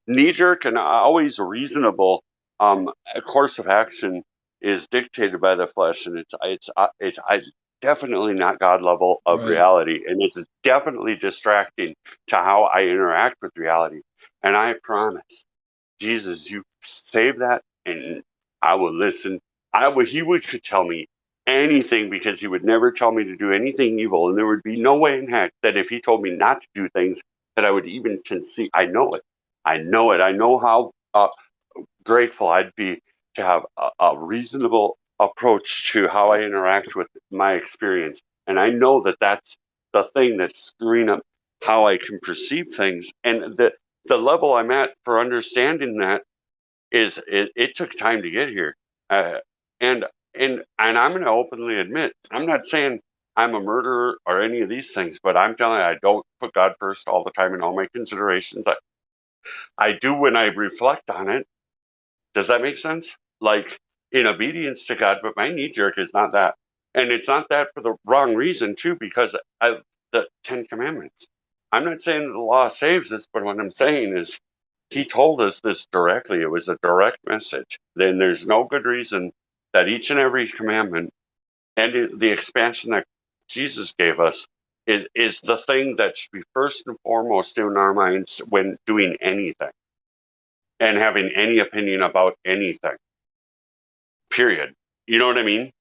knee-jerk and always reasonable course of action is dictated by the flesh, and it's definitely not God level of reality, and it's definitely distracting to how I interact with reality. And I promise, Jesus, you save that, and I will listen. He could tell me anything, because he would never tell me to do anything evil, and there would be no way in heck that if he told me not to do things that I would even conceive. I know it. I know how grateful I'd be to have a reasonable approach to how I interact with my experience. And I know that that's the thing that's screwing up how I can perceive things. And the level I'm at for understanding that is it took time to get here. And I'm going to openly admit, I'm not saying I'm a murderer or any of these things, but I'm telling you, I don't put God first all the time in all my considerations. I do when I reflect on it. Does that make sense? Like, in obedience to God, but my knee jerk is not that. And it's not that for the wrong reason, too, because the 10 Commandments. I'm not saying the law saves us, but what I'm saying is he told us this directly. It was a direct message. Then there's no good reason that each and every commandment and the expansion that Jesus gave us is the thing that should be first and foremost in our minds when doing anything and having any opinion about anything. Period. You know what I mean?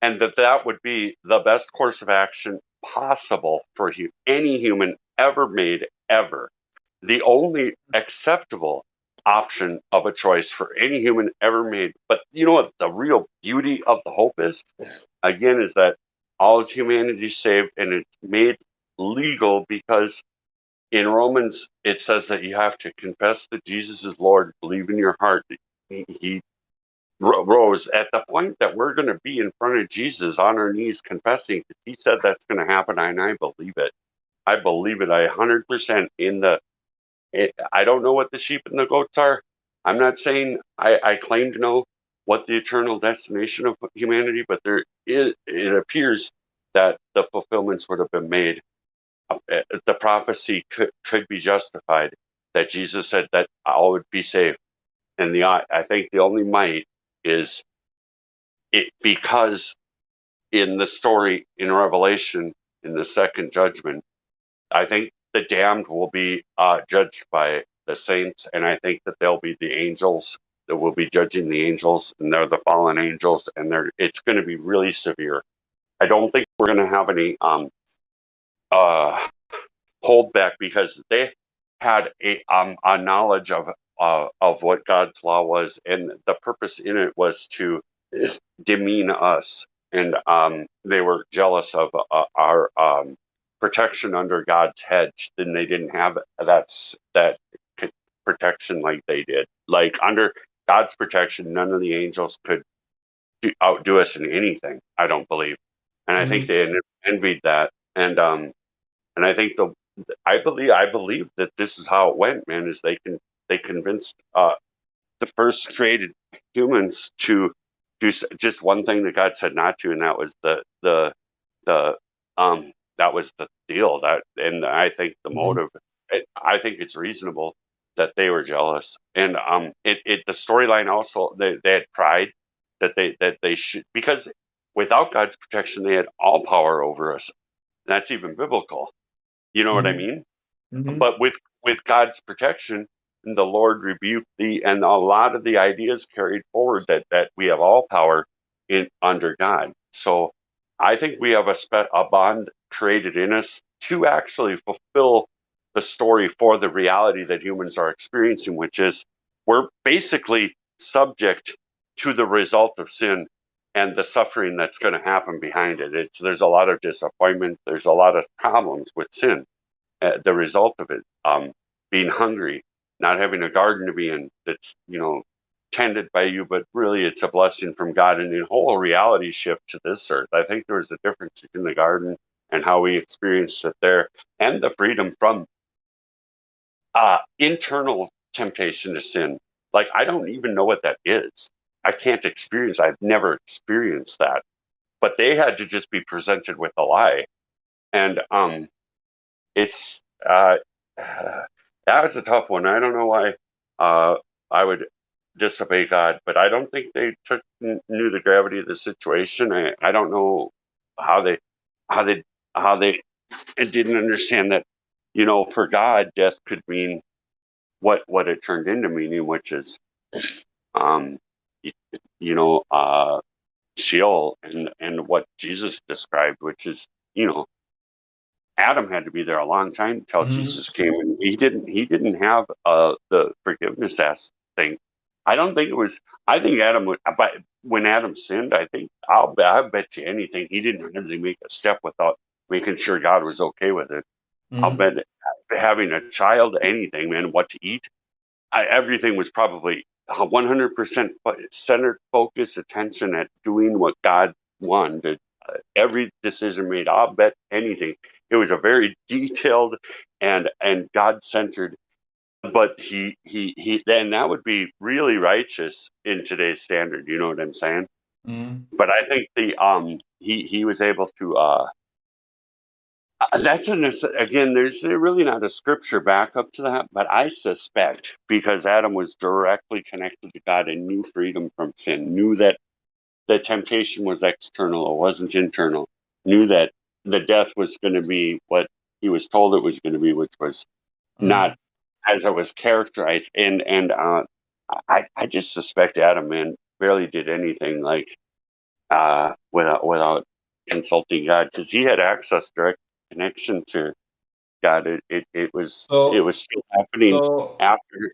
And that would be the best course of action possible for any human ever made, ever. The only acceptable option of a choice for any human ever made. But you know what the real beauty of the hope is? Again, is that all of humanity is saved, and it's made legal because in Romans it says that you have to confess that Jesus is Lord, believe in your heart that he rose. At the point that we're going to be in front of Jesus on our knees confessing that he said that's going to happen, and I believe it. I believe it. I 100% I don't know what the sheep and the goats are. I'm not saying I claim to know what the eternal destination of humanity, but it appears that the fulfillments would have been made. The prophecy could be justified that Jesus said that all would be saved. And I think the only might is it because in the story in Revelation, in the second judgment, I think the damned will be judged by the saints, and I think that they'll be the angels that will be judging the angels, and they're the fallen angels, and it's going to be really severe. I don't think we're going to have any holdback because they had a knowledge of what God's law was, and the purpose in it was to demean us, and they were jealous of our protection under God's hedge. Then they didn't have that protection like they did. Like under God's protection, none of the angels could outdo us in anything. I don't believe, and I think they envied that. And I think I believe that this is how it went, man. Is they convinced the first created humans to do just one thing that God said not to, and that was that was the deal. And I think the motive, I think it's reasonable that they were jealous. And the storyline also they had pride that they should, because without God's protection they had all power over us. And that's even biblical. You know what I mean? But with God's protection, the Lord rebuked and a lot of the ideas carried forward that we have all power under God. So I think we have a bond created in us to actually fulfill the story for the reality that humans are experiencing, which is we're basically subject to the result of sin and the suffering that's going to happen behind it. There's a lot of disappointment. There's a lot of problems with sin. The result of it, being hungry, not having a garden to be in that's tended by you, but really it's a blessing from God, and the whole reality shift to this earth. I think there was a difference in the garden and how we experienced it there, and the freedom from internal temptation to sin. Like I don't even know what that is. I can't experience. I've never experienced that, but they had to just be presented with a lie, and it's that was a tough one. I don't know why I would disobey God, but I don't think they knew the gravity of the situation. I don't know how they didn't understand that for God death could mean what it turned into meaning, which is Sheol, and what Jesus described, which is Adam had to be there a long time until Jesus came, and he didn't have the forgiveness thing. I don't think it was. I think Adam would, but when Adam sinned, I think I bet you anything he didn't really make a step without making sure God was okay with it. I'll bet having a child, anything, man, what to eat, everything was probably 100% centered, focus, attention at doing what God wanted. Every decision made, I'll bet anything. It was a very detailed and God-centered. But he then that would be really righteous in today's standard. You know what I'm saying? But I think he was able to That's again. There's really not a scripture backup to that, but I suspect because Adam was directly connected to God and knew freedom from sin, knew that the temptation was external, it wasn't internal, knew that the death was going to be what he was told it was going to be, which was not as it was characterized. And I just suspect Adam, man, barely did anything like without consulting God, because he had access, direct connection to God. It was still happening after.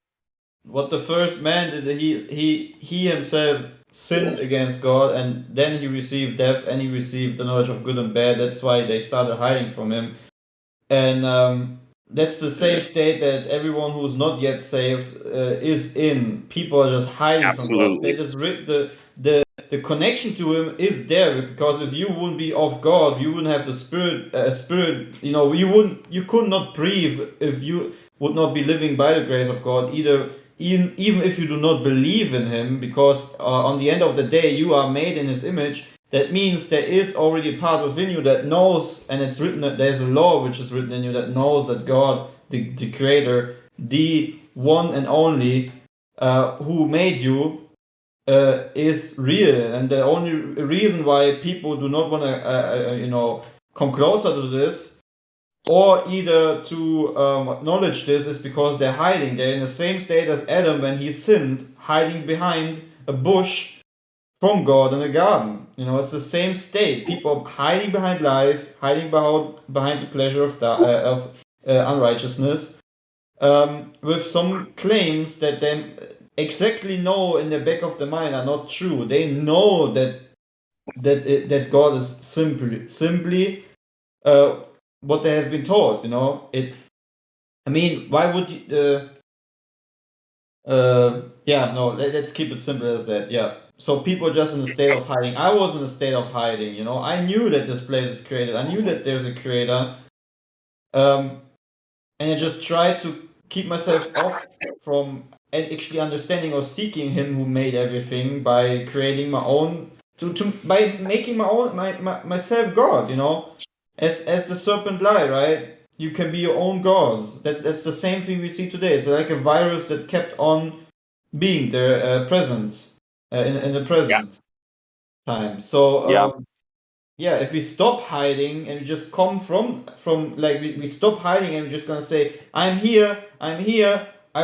What the first man did, he himself sinned against God, and then he received death, and he received the knowledge of good and bad. That's why they started hiding from him, and that's the same state that everyone who's not yet saved is in. People are just hiding from God. They just the connection to Him is there, because if you wouldn't be of God, you wouldn't have the spirit. You know, you could not breathe if you would not be living by the grace of God. Even if you do not believe in Him, because on the end of the day, you are made in His image. That means there is already a part within you that knows, and it's written that there's a law which is written in you that knows that God, the Creator, the one and only, who made you, is real. And the only reason why people do not want to, come closer to this, or either to acknowledge this, is because they're hiding. They're in the same state as Adam when he sinned, hiding behind a bush from God in the garden. It's the same state. People hiding behind lies, hiding behind the pleasure of unrighteousness, with some claims that they exactly know in the back of the mind are not true. They know that God is simply what they have been taught. Why would you? Let's keep it simple as that. Yeah. So people are just in a state of hiding. I was in a state of hiding. I knew that this place is created. I knew that there's a creator. And I just tried to keep myself off from actually understanding or seeking Him who made everything by creating my own, by making my own myself God. As the serpent lie, right? You can be your own gods. That's the same thing we see today. It's like a virus that kept on being their presence in the present time. So if we stop hiding and we just come from like we stop hiding and we're just gonna say, I'm here, I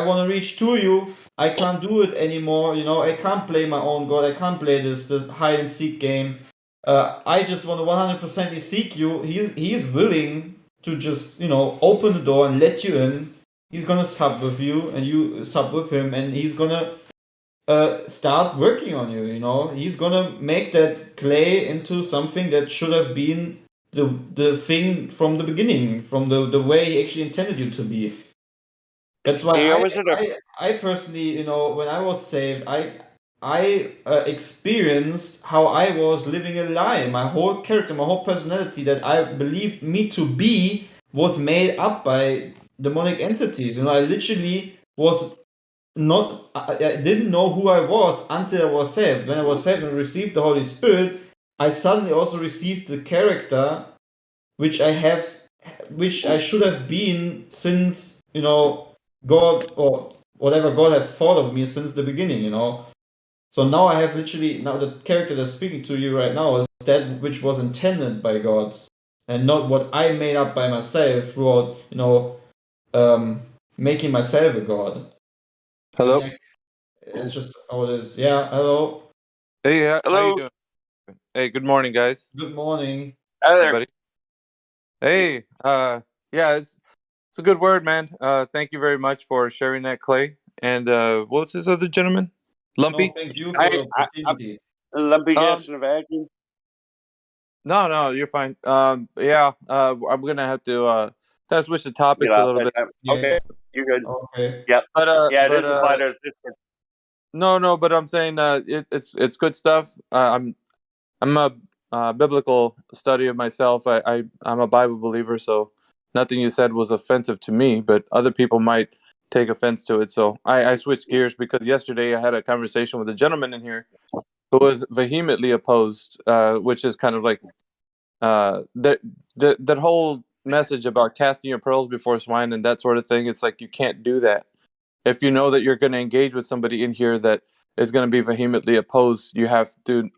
want to reach to you, I can't do it anymore. I can't play my own God. I can't play this hide and seek game. I just want to 100% seek you. He's willing to just open the door and let you in. He's gonna sup with you and you sup with him, and he's gonna start working on you. He's gonna make that clay into something that should have been the thing from the beginning, from the way he actually intended you to be. That's why I personally, when I was saved, I experienced how I was living a lie. My whole character, my whole personality that I believed me to be was made up by demonic entities. I literally was not, I didn't know who I was until I was saved. When I was saved and received the Holy Spirit, I suddenly also received the character which I should have been since, God, or whatever God had thought of me since the beginning. So now I have now the character that's speaking to you right now is that which was intended by God, and not what I made up by myself throughout, making myself a God. Hello. It's just how it is. Yeah. Hello. Hey, how you doing? Hey, good morning, guys. Good morning. Hi there. Everybody. Hey, yeah, it's a good word, man. Thank you very much for sharing that, Clay. And what's this other gentleman? Lumpy. No, thank you for the opportunity. Lumpy gas in a vacuum. No, you're fine. I'm gonna have to switch the topics a little bit. Okay, you're good. Okay. Yep. But it is applied to Discord. No, but I'm saying it's good stuff. I'm a biblical study of myself. I'm a Bible believer, so nothing you said was offensive to me, but other people might take offense to it. So I switched gears because yesterday I had a conversation with a gentleman in here who was vehemently opposed, which is kind of like that whole message about casting your pearls before swine and that sort of thing, it's like you can't do that. If you know that you're going to engage with somebody in here that is going to be vehemently opposed, you have to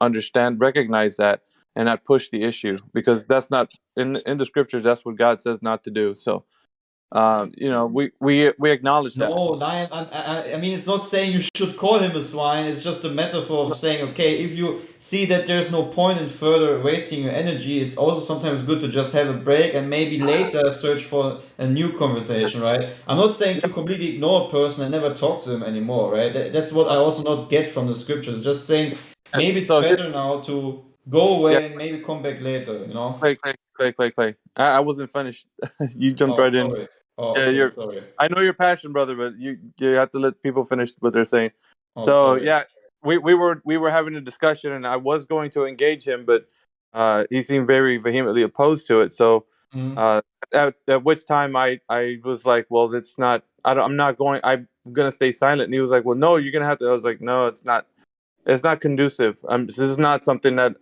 recognize that, and not push the issue, because that's not in the scriptures. That's what God says not to do. So, we acknowledge that. No, I mean, it's not saying you should call him a swine. It's just a metaphor of saying, okay, if you see that there's no point in further wasting your energy, it's also sometimes good to just have a break and maybe later search for a new conversation, right? I'm not saying to completely ignore a person and never talk to him anymore, right? That's what I also not get from the scriptures. Just saying maybe it's better now to go away and maybe come back later, you know? Clay. I wasn't finished. You jumped right in. Sorry. Oh, Yeah, okay, sorry. I know your passion, brother, but you have to let people finish what they're saying. Oh, So sorry. yeah, we were having a discussion, and I was going to engage him, but he seemed very vehemently opposed to it. So at which time I was like, well, it's not. I'm not going. I'm gonna stay silent. And he was like, well, no, you're gonna have to. I was like, no, it's not. It's not conducive. This is not something that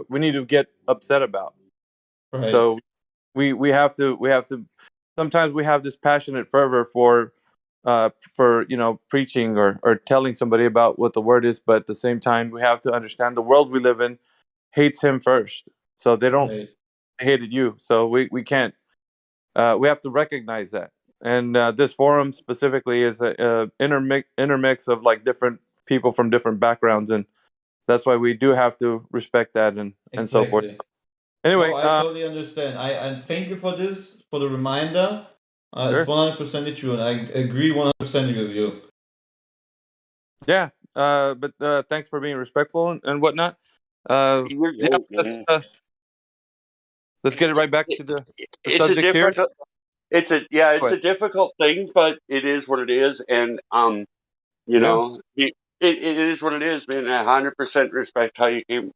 we need to get upset about. Right. So we have to sometimes we have this passionate fervor for preaching or telling somebody about what the word is, but at the same time we have to understand the world we live in hates him first, so they don't hated you. So we can't we have to recognize that. And this forum specifically is a intermix of like different people from different backgrounds, and that's why we do have to respect that and so forth. Anyway, no, I totally understand. I thank you for this, for the reminder. It's 100% true, and I agree 100% with you. Yeah, but thanks for being respectful and whatnot. Let's get it right back to the It's subject a here. difficult. It's a difficult thing, but it is what it is, and it is what it is, man. 100% respect how you came.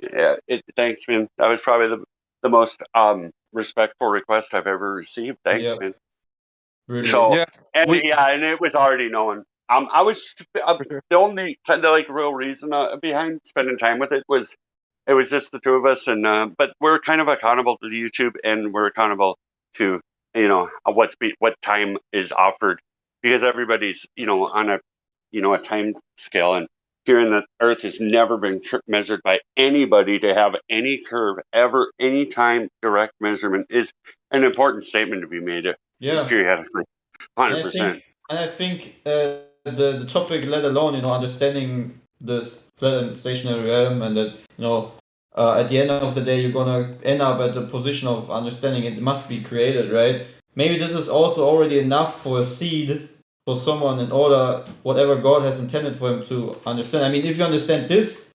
Yeah, thanks, man. That was probably the most respectful request I've ever received. Thanks, man. Really? So and it was already known. I was the only kind of like real reason behind spending time with it was just the two of us, and but we're kind of accountable to the YouTube, and we're accountable to what time is offered, because everybody's on a time scale, and here in the Earth has never been measured by anybody to have any curve ever, any time direct measurement is an important statement to be made. Periodically, 100%. And I think the topic, let alone understanding this flat and stationary realm, and that at the end of the day you're gonna end up at the position of understanding it must be created, right? Maybe this is also already enough for a seed for someone in order whatever God has intended for him to understand. I mean, if you understand this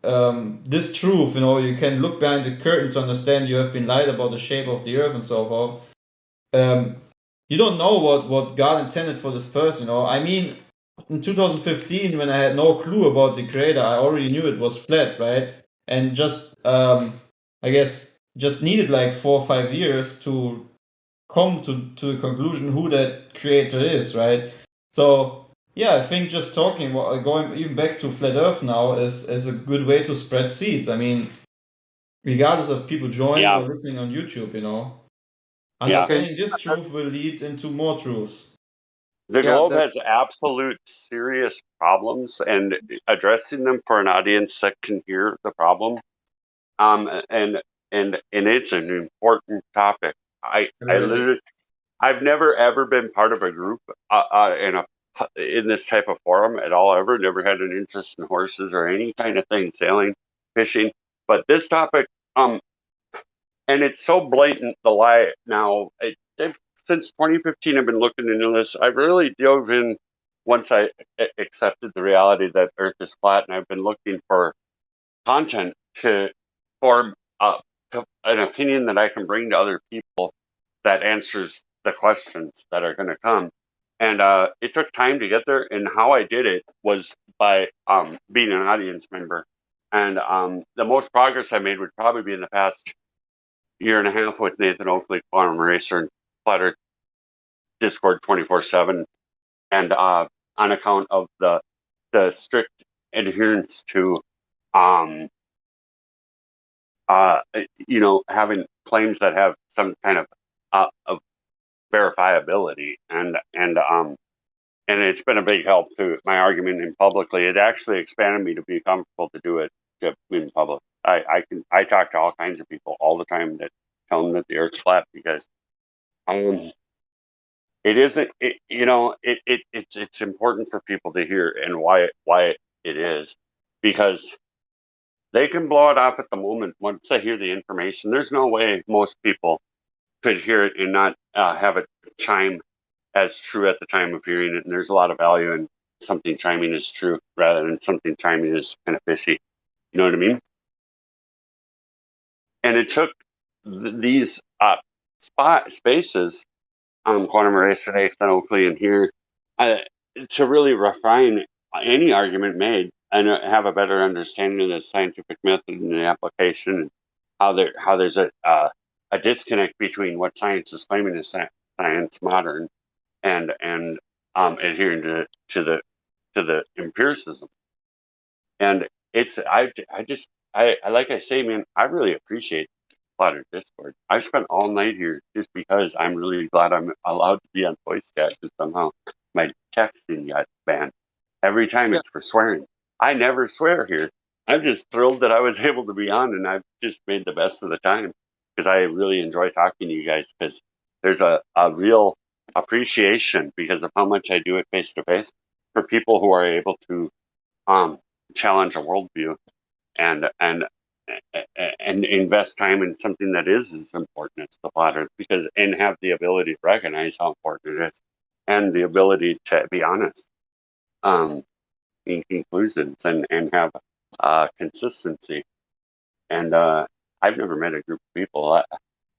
this truth, you can look behind the curtain to understand you have been lied about the shape of the earth and so forth. You don't know what God intended for this person. I mean, in 2015, when I had no clue about the creator, I already knew it was flat, right? And just I guess just needed like 4 or 5 years to come to the conclusion who that creator is, right? So yeah, I think just talking, going even back to flat Earth now is a good way to spread seeds. I mean, regardless of people joining or listening on YouTube, understanding this truth will lead into more truths. The globe has absolute serious problems, and addressing them for an audience that can hear the problem, and it's an important topic. I've never ever been part of a group in this type of forum at all. Ever never had an interest in horses or any kind of thing, sailing, fishing. But this topic, and it's so blatant, the lie now. Since 2015, I've been looking into this. I really dove in once I accepted the reality that Earth is flat, and I've been looking for content to form an opinion that I can bring to other people that answers the questions that are going to come. And it took time to get there, and how I did it was by being an audience member. And the most progress I made would probably be in the past year and a half with Nathan Oakley, Farm Racer, and Flat Earth Discord 24/7, and on account of the strict adherence to having claims that have some kind of verifiability, and it's been a big help to my argument in publicly. It actually expanded me to be comfortable to do it in public. I talk to all kinds of people all the time that tell them that the Earth's flat, because it isn't. It's important for people to hear, and why it is, because they can blow it off at the moment once they hear the information. There's no way most people could hear it and not have it chime as true at the time of hearing it. And there's a lot of value in something chiming as true rather than something chiming as kind of fishy. You know what I mean? And it took these spaces, Quantum Erase today, Oakley, and here, to really refine any argument made and have a better understanding of the scientific method and the application, and how there's a disconnect between what science is claiming is science modern and adhering to the empiricism. And it's I like I say, man, I really appreciate Flat Earth Discord. I spent all night here just because I'm really glad I'm allowed to be on voice chat, because somehow my texting got banned. Every time it's for swearing. I never swear here. I'm just thrilled that I was able to be on, and I've just made the best of the time, because I really enjoy talking to you guys, because there's a real appreciation because of how much I do it face to face for people who are able to challenge a worldview and invest time in something that is as important as the flat Earth, and have the ability to recognize how important it is, and the ability to be honest in conclusions, and have consistency. And I've never met a group of people.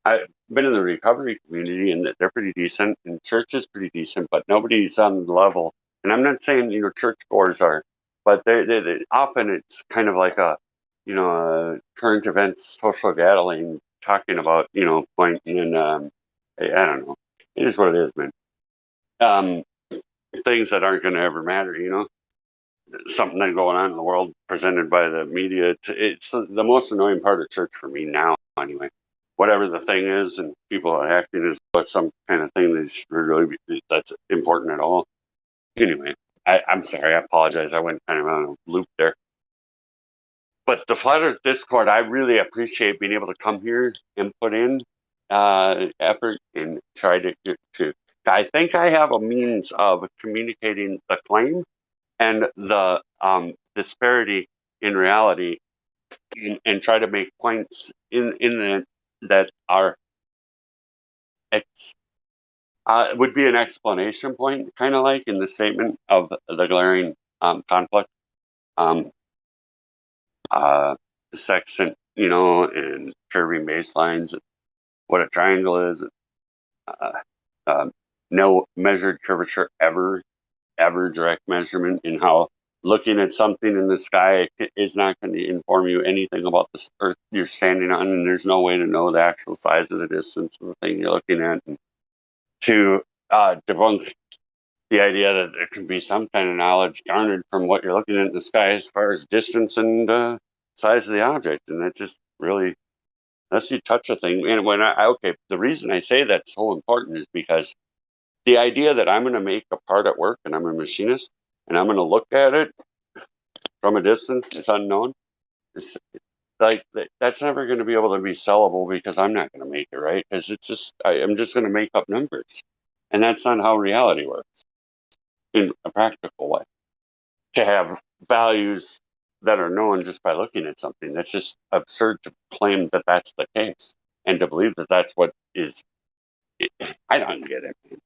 I've been in the recovery community, and they're pretty decent, and church is pretty decent, but nobody's on the level. And I'm not saying church goers are, but they often it's kind of like a current events social gathering, talking about pointing and I don't know. It is what it is, man. Things that aren't going to ever matter, something that's going on in the world presented by the media. It's the most annoying part of church for me now, anyway. Whatever the thing is, and people are acting as though it's some kind of thing that's important at all. Anyway, I'm sorry. I apologize. I went kind of on a loop there. But the Flat Earth Discord, I really appreciate being able to come here and put in effort and try to. I think I have a means of communicating the claim and the disparity in reality, and try to make points in that are would be an explanation point, kind of like in the statement of the glaring conflict, section, and curving baselines, what a triangle is, no measured curvature ever direct measurement, and how looking at something in the sky is not going to inform you anything about the Earth you're standing on, and there's no way to know the actual size of the distance of the thing you're looking at. And to debunk the idea that there can be some kind of knowledge garnered from what you're looking at in the sky as far as distance and size of the object. And that just really, unless you touch a thing, and when the reason I say that's so important is because the idea that I'm going to make a part at work, and I'm a machinist, and I'm going to look at it from a distance, it's unknown. It's like that's never going to be able to be sellable, because I'm not going to make it, right? Because it's just I'm just going to make up numbers, and that's not how reality works in a practical way. To have values that are known just by looking at something, that's just absurd to claim that that's the case, and to believe that that's what is. I don't get it, man.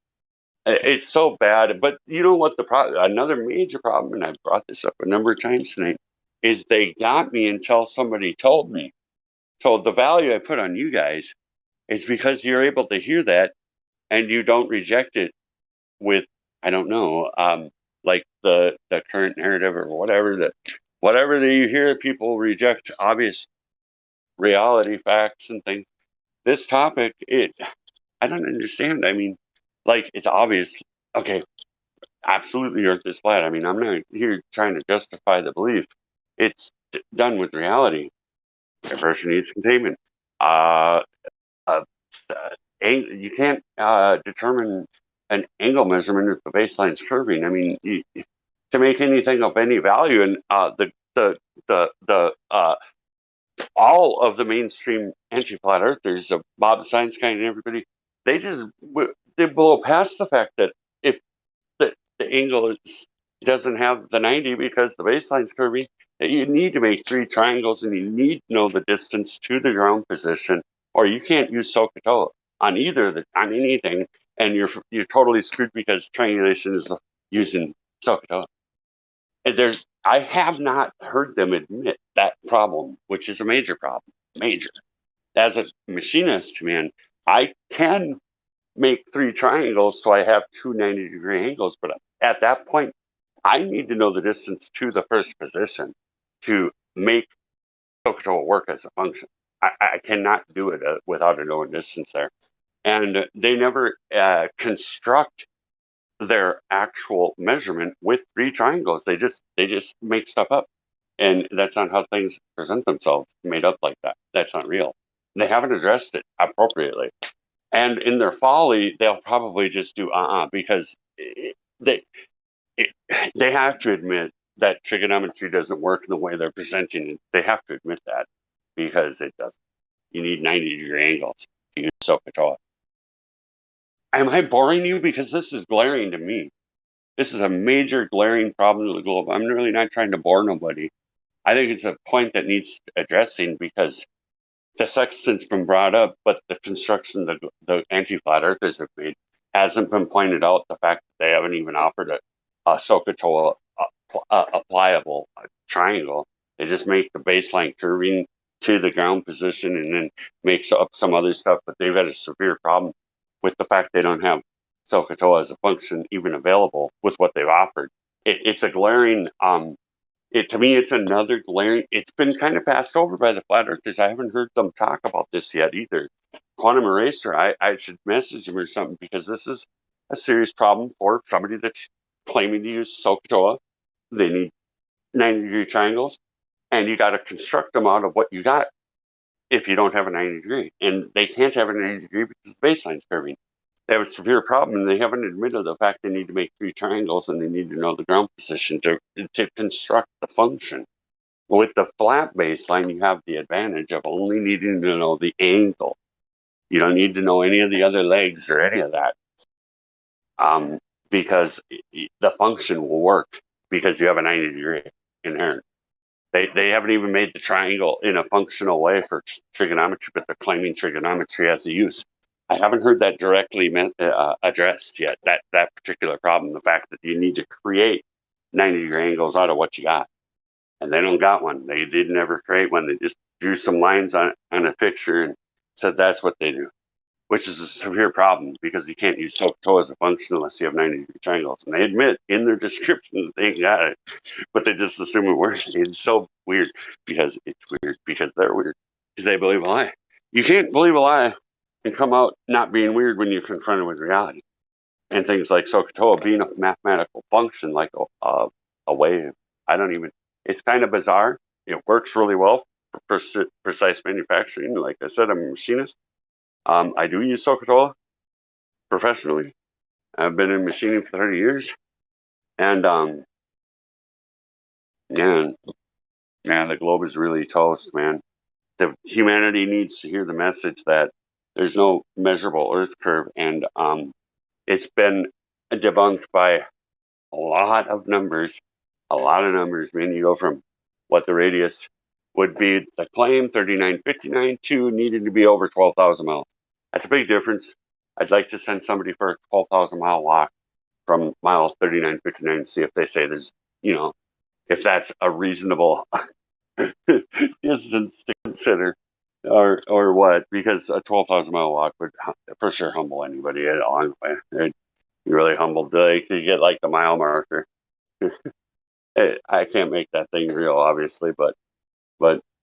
It's so bad. But you know what another major problem, and I've brought this up a number of times tonight, is they got me until somebody told me. So the value I put on you guys is because you're able to hear that, and you don't reject it with, I don't know, like the current narrative or whatever that you hear people reject obvious reality facts and things. This topic, I don't understand. I mean, like, it's obvious. Okay, absolutely Earth is flat. I mean, I'm not here trying to justify the belief. It's done with reality. The pressure needs containment. You can't determine an angle measurement if the baseline's curving. I mean, to make anything of any value, and all of the mainstream anti-flat earthers, Bob the Science Guy and everybody, they blow past the fact that if the angle doesn't have the 90 because the baseline's curving, you need to make 3 triangles and you need to know the distance to the ground position, or you can't use SOHCAHTOA on on anything, and you're totally screwed because triangulation is using SOHCAHTOA. And I have not heard them admit that problem, which is a major problem. Major. As a machinist, man, I can make 3 triangles so I have 2 90-degree angles, but at that point, I need to know the distance to the first position to make SOHCAHTOA work as a function. I cannot do it without a known distance there. And they never construct their actual measurement with 3 triangles. They just make stuff up. And that's not how things present themselves, made up like that. That's not real. They haven't addressed it appropriately. And in their folly, they'll probably just do because they have to admit that trigonometry doesn't work in the way they're presenting it. They have to admit that because it doesn't. You need 90-degree angles to use SOHCAHTOA. Am I boring you? Because this is glaring to me. This is a major glaring problem to the globe. I'm really not trying to bore nobody. I think it's a point that needs addressing because the sextant's been brought up, but the construction the anti-flat earthers have made hasn't been pointed out. The fact that they haven't even offered a SOHCAHTOA applicable triangle. They just make the baseline curving to the ground position and then makes up some other stuff. But they've had a severe problem with the fact they don't have SOHCAHTOA as a function even available with what they've offered. It's a glaring. To me, it's another glaring. It's been kind of passed over by the flat earthers. I haven't heard them talk about this yet either. Quantum Eraser, I should message him or something because this is a serious problem for somebody that's claiming to use SOHCAHTOA. They need 90-degree triangles, and you got to construct them out of what you got if you don't have a 90-degree. And they can't have a 90-degree because the baseline's curving. They have a severe problem, and they haven't admitted the fact they need to make 3 triangles and they need to know the ground position to construct the function. With the flat baseline, you have the advantage of only needing to know the angle. You don't need to know any of the other legs or any of that, because the function will work because you have a 90-degree inherent. They haven't even made the triangle in a functional way for trigonometry, but they're claiming trigonometry as a use. I haven't heard that directly addressed yet, that particular problem, the fact that you need to create 90-degree angles out of what you got. And they don't got one. They didn't ever create one. They just drew some lines on a picture and said that's what they do, which is a severe problem because you can't use SOHCAHTOA as a function unless you have 90-degree triangles. And they admit in their description that they got it, but they just assume it works. It's so weird because they're weird because they believe a lie. You can't believe a lie and come out not being weird when you're confronted with reality. And things like SOHCAHTOA being a mathematical function like a wave. It's kind of bizarre. It works really well for precise manufacturing. Like I said, I'm a machinist. I do use SOHCAHTOA professionally. I've been in machining for 30 years. And the globe is really toast, man. Humanity needs to hear the message that there's no measurable Earth curve, and it's been debunked by a lot of numbers. Man, you go from what the radius would be, the claim 3959 to needed to be over 12,000 miles. That's a big difference. I'd like to send somebody for a 12,000 mile walk from mile 3959 and see if they say there's, if that's a reasonable distance to consider or what, because a 12,000 mile walk would for sure humble anybody a long way. It'd be really humbled. They could get like the mile marker. I can't make that thing real, obviously, but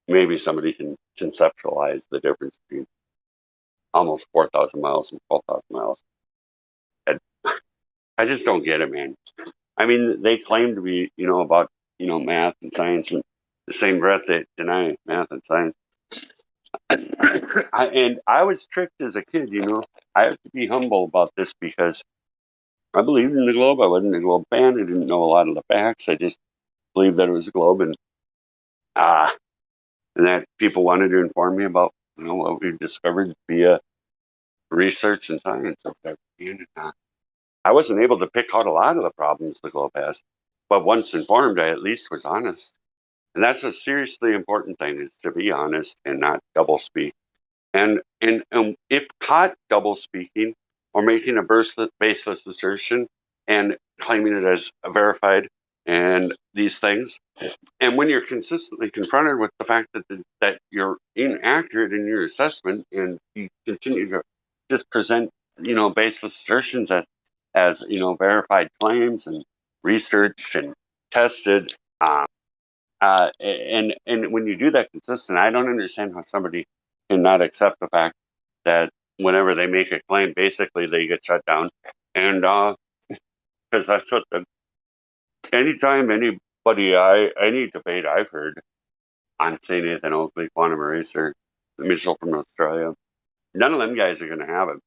maybe somebody can conceptualize the difference between almost 4,000 miles and 12,000 miles. I just don't get it, man. I mean, they claim to be, about, math and science, and the same breath they deny math and science. And I was tricked as a kid, you know. I have to be humble about this because I believed in the globe. I wasn't a globe fan. I didn't know a lot of the facts. I just believed that it was a globe, and that people wanted to inform me about, you know, what we've discovered via research and science. And, I wasn't able to pick out a lot of the problems the globe has, but once informed, I at least was honest. And that's a seriously important thing, is to be honest and not double speak. And if caught double speaking or making a baseless assertion and claiming it as verified and these things, and when you're consistently confronted with the fact that you're inaccurate in your assessment and you continue to just present, you know, baseless assertions as you know, verified claims and researched and tested, and when you do that consistent, I don't understand how somebody cannot accept the fact that whenever they make a claim, basically they get shut down. And because that's what anytime anybody, any debate I've heard on, say, Nathan Oakley, Quantum Eraser, Mitchell from Australia, none of them guys are going to have it.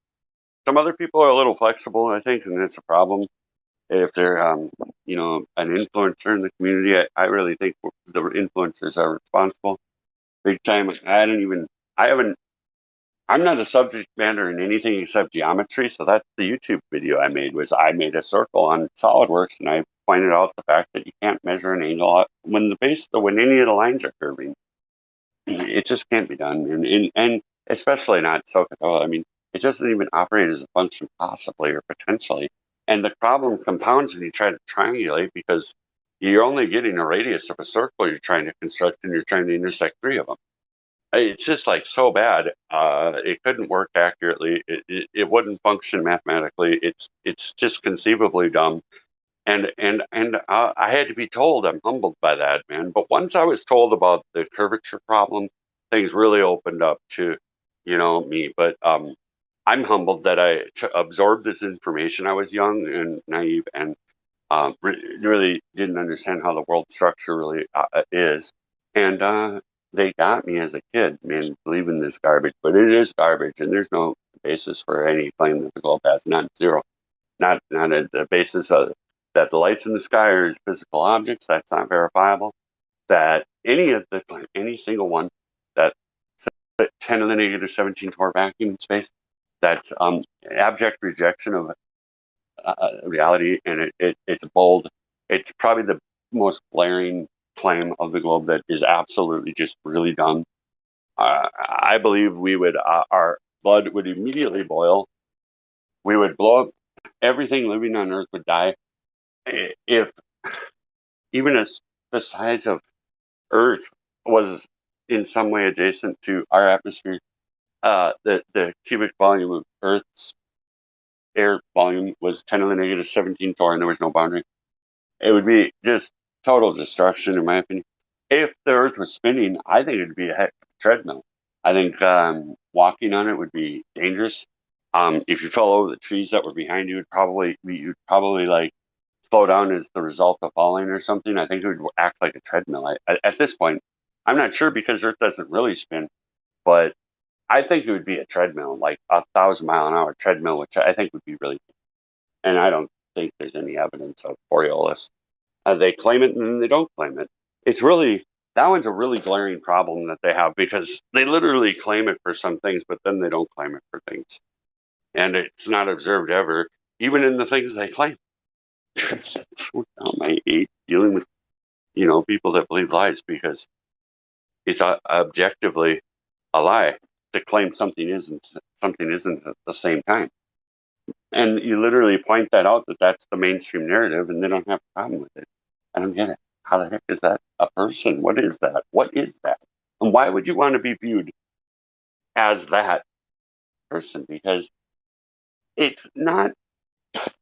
Some other people are a little flexible, I think, and it's a problem if they're, you know, an influencer in the community. I really think the influencers are responsible big time. I'm not a subject matter in anything except geometry. So that's the YouTube video I made. I made a circle on SolidWorks, and I pointed out the fact that you can't measure an angle when any of the lines are curving. It just can't be done, and especially not SOHCAHTOA. I mean, it doesn't even operate as a function, possibly or potentially. And the problem compounds when you try to triangulate, because you're only getting a radius of a circle you're trying to construct, and you're trying to intersect three of them. It's just like so bad. It couldn't work accurately. It wouldn't function mathematically. It's just conceivably dumb. And I had to be told. I'm humbled by that, man. But once I was told about the curvature problem, things really opened up to, you know, me. But I'm humbled that I absorbed this information. I was young and naive, and really didn't understand how the world structure really is. And they got me as a kid, man, believing this garbage. But it is garbage, and there's no basis for any claim that the globe has. Not zero. Not at the basis of that the lights in the sky are physical objects. That's not verifiable. That any single one, that 10 to the negative 17 torr vacuum in space, that's abject rejection of reality, and it's bold. It's probably the most glaring claim of the globe that is absolutely just really dumb. I believe our blood would immediately boil. We would blow up. Everything living on Earth would die if even as the size of Earth was in some way adjacent to our atmosphere. The cubic volume of Earth's air volume was 10 to the negative 17 torr, and there was no boundary. It would be just total destruction, in my opinion. If the Earth was spinning, I think it would be a heck of a treadmill. I think walking on it would be dangerous. If you fell over the trees that were behind you, you'd probably like slow down as the result of falling or something. I think it would act like a treadmill. At this point, I'm not sure, because Earth doesn't really spin, but I think it would be a treadmill, like 1,000-mile-an-hour treadmill, which I think would be really good. And I don't think there's any evidence of Coriolis. They claim it and then they don't claim it. That one's a really glaring problem that they have, because they literally claim it for some things, but then they don't claim it for things. And it's not observed ever, even in the things they claim. I hate dealing with, people that believe lies, because it's objectively a lie to claim something isn't at the same time. And you literally point that out, that that's the mainstream narrative, and they don't have a problem with it. I don't get it. How the heck is that a person? What is that? What is that? And why would you want to be viewed as that person? Because it's not,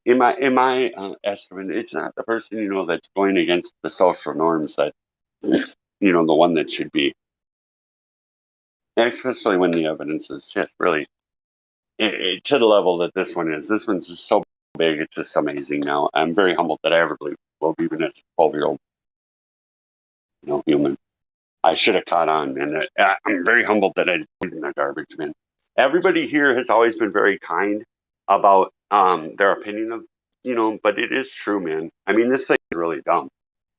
in my estimate, it's not the person, that's going against the social norms that, the one that should be. Especially when the evidence is just really to the level that this one is. This one's just so big, it's just amazing now. I'm very humbled that I ever believed, well, even as a 12-year-old, human. I should have caught on, and I'm very humbled that I didn't put it in the garbage bin. Everybody here has always been very kind about their opinion of, but it is true, man. I mean, this thing is really dumb,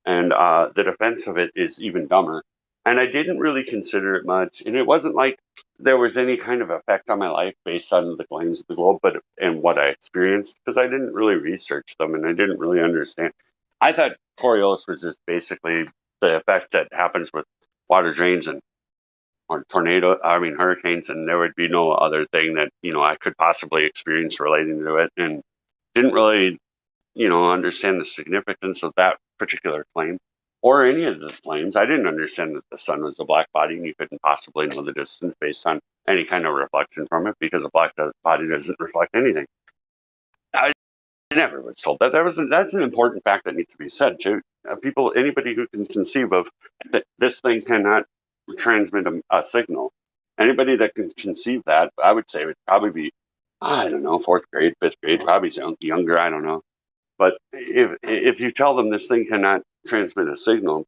and the defense of it is even dumber. And I didn't really consider it much, and it wasn't like there was any kind of effect on my life based on the claims of the globe, and what I experienced, because I didn't really research them and I didn't really understand. I thought Coriolis was just basically the effect that happens with water drains and or hurricanes, and there would be no other thing that I could possibly experience relating to it, and didn't really understand the significance of that particular claim or any of the claims. I didn't understand that the sun was a black body and you couldn't possibly know the distance based on any kind of reflection from it, because a black body doesn't reflect anything. I never was told that. That's an important fact that needs to be said too. Anybody who can conceive of that this thing cannot transmit a signal, anybody that can conceive that, I would say would probably be, I don't know, 4th grade, 5th grade, probably younger, I don't know. But if you tell them this thing cannot transmit a signal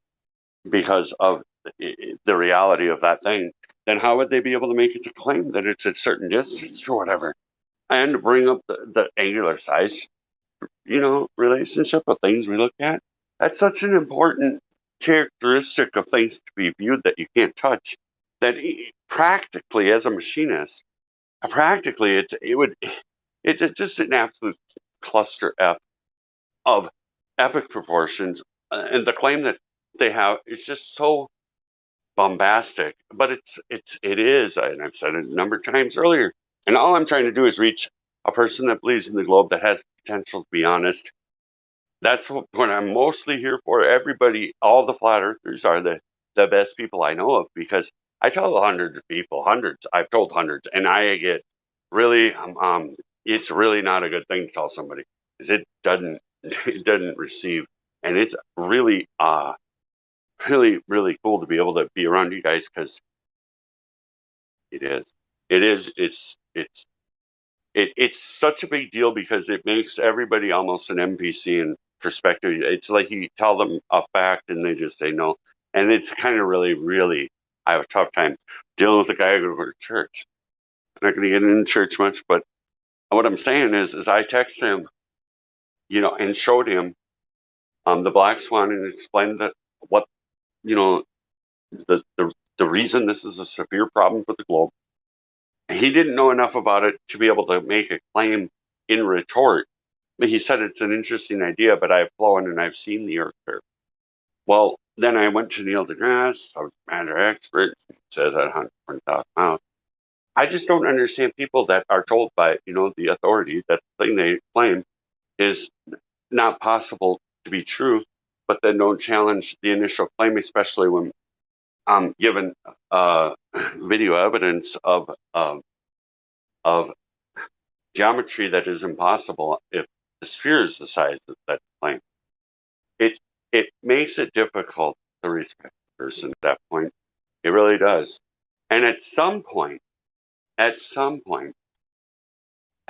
because of the reality of that thing, then how would they be able to make it a claim that it's at a certain distance or whatever? And bring up the angular size, relationship of things we look at. That's such an important characteristic of things to be viewed that you can't touch. That practically, as a machinist, it's just an absolute cluster F of epic proportions, and the claim that they have is just so bombastic. But it is, and I've said it a number of times earlier. And all I'm trying to do is reach a person that believes in the globe, that has potential to be honest. That's what I'm mostly here for. Everybody, all the flat earthers are the best people I know of, because I tell hundreds of people, I've told hundreds, and I get really, it's really not a good thing to tell somebody, because it doesn't receive. And it's really, really, really cool to be able to be around you guys, because it's such a big deal, because it makes everybody almost an NPC in perspective. It's like you tell them a fact and they just say no. And it's kind of really, really, I have a tough time dealing with a guy who goes to church. I'm not going to get into church much, but what I'm saying is I text him, and showed him the black swan, and explained that what, the reason this is a severe problem for the globe. He didn't know enough about it to be able to make a claim in retort. He said it's an interesting idea, but I've flown and I've seen the Earth curve. Well, then I went to Neil deGrasse, a matter expert, says at 120,000 miles. I just don't understand people that are told by, the authorities that the thing they claim is not possible to be true, but then don't challenge the initial claim, especially when given video evidence of geometry that is impossible if the sphere is the size of that plane. It makes it difficult to respect the person at that point. It really does. And at some point, I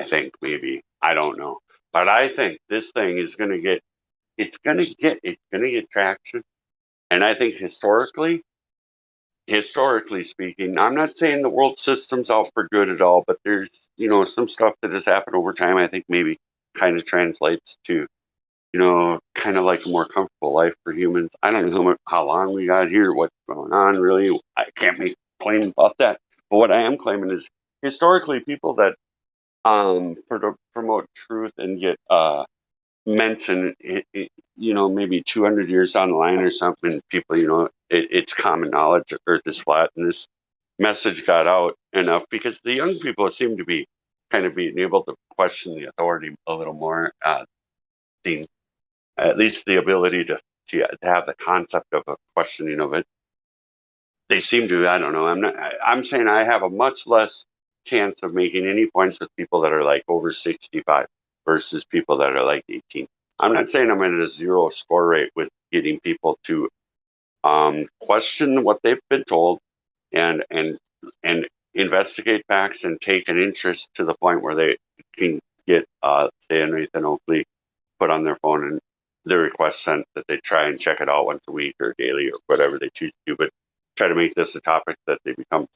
think maybe, I don't know, but I think this thing is going to get traction. And I think historically speaking, I'm not saying the world system's out for good at all, but there's, some stuff that has happened over time, I think maybe kind of translates to, kind of like a more comfortable life for humans. I don't know how long we got here, what's going on, really. I can't make a claim about that. But what I am claiming is, historically, people that promote truth and get mentioned, maybe 200 years down the line or something, people, it's common knowledge that Earth is flat, and this message got out enough because the young people seem to be kind of being able to question the authority a little more. At least the ability to have the concept of a questioning of it. They seem to. I don't know. I'm saying I have a much less chance of making any points with people that are like over 65 versus people that are like 18. I'm not saying I'm at a zero score rate with getting people to question what they've been told and investigate facts and take an interest to the point where they can get say a Nathan Oakley put on their phone and the request sent that they try and check it out once a week or daily or whatever they choose to do. But try to make this a topic that they become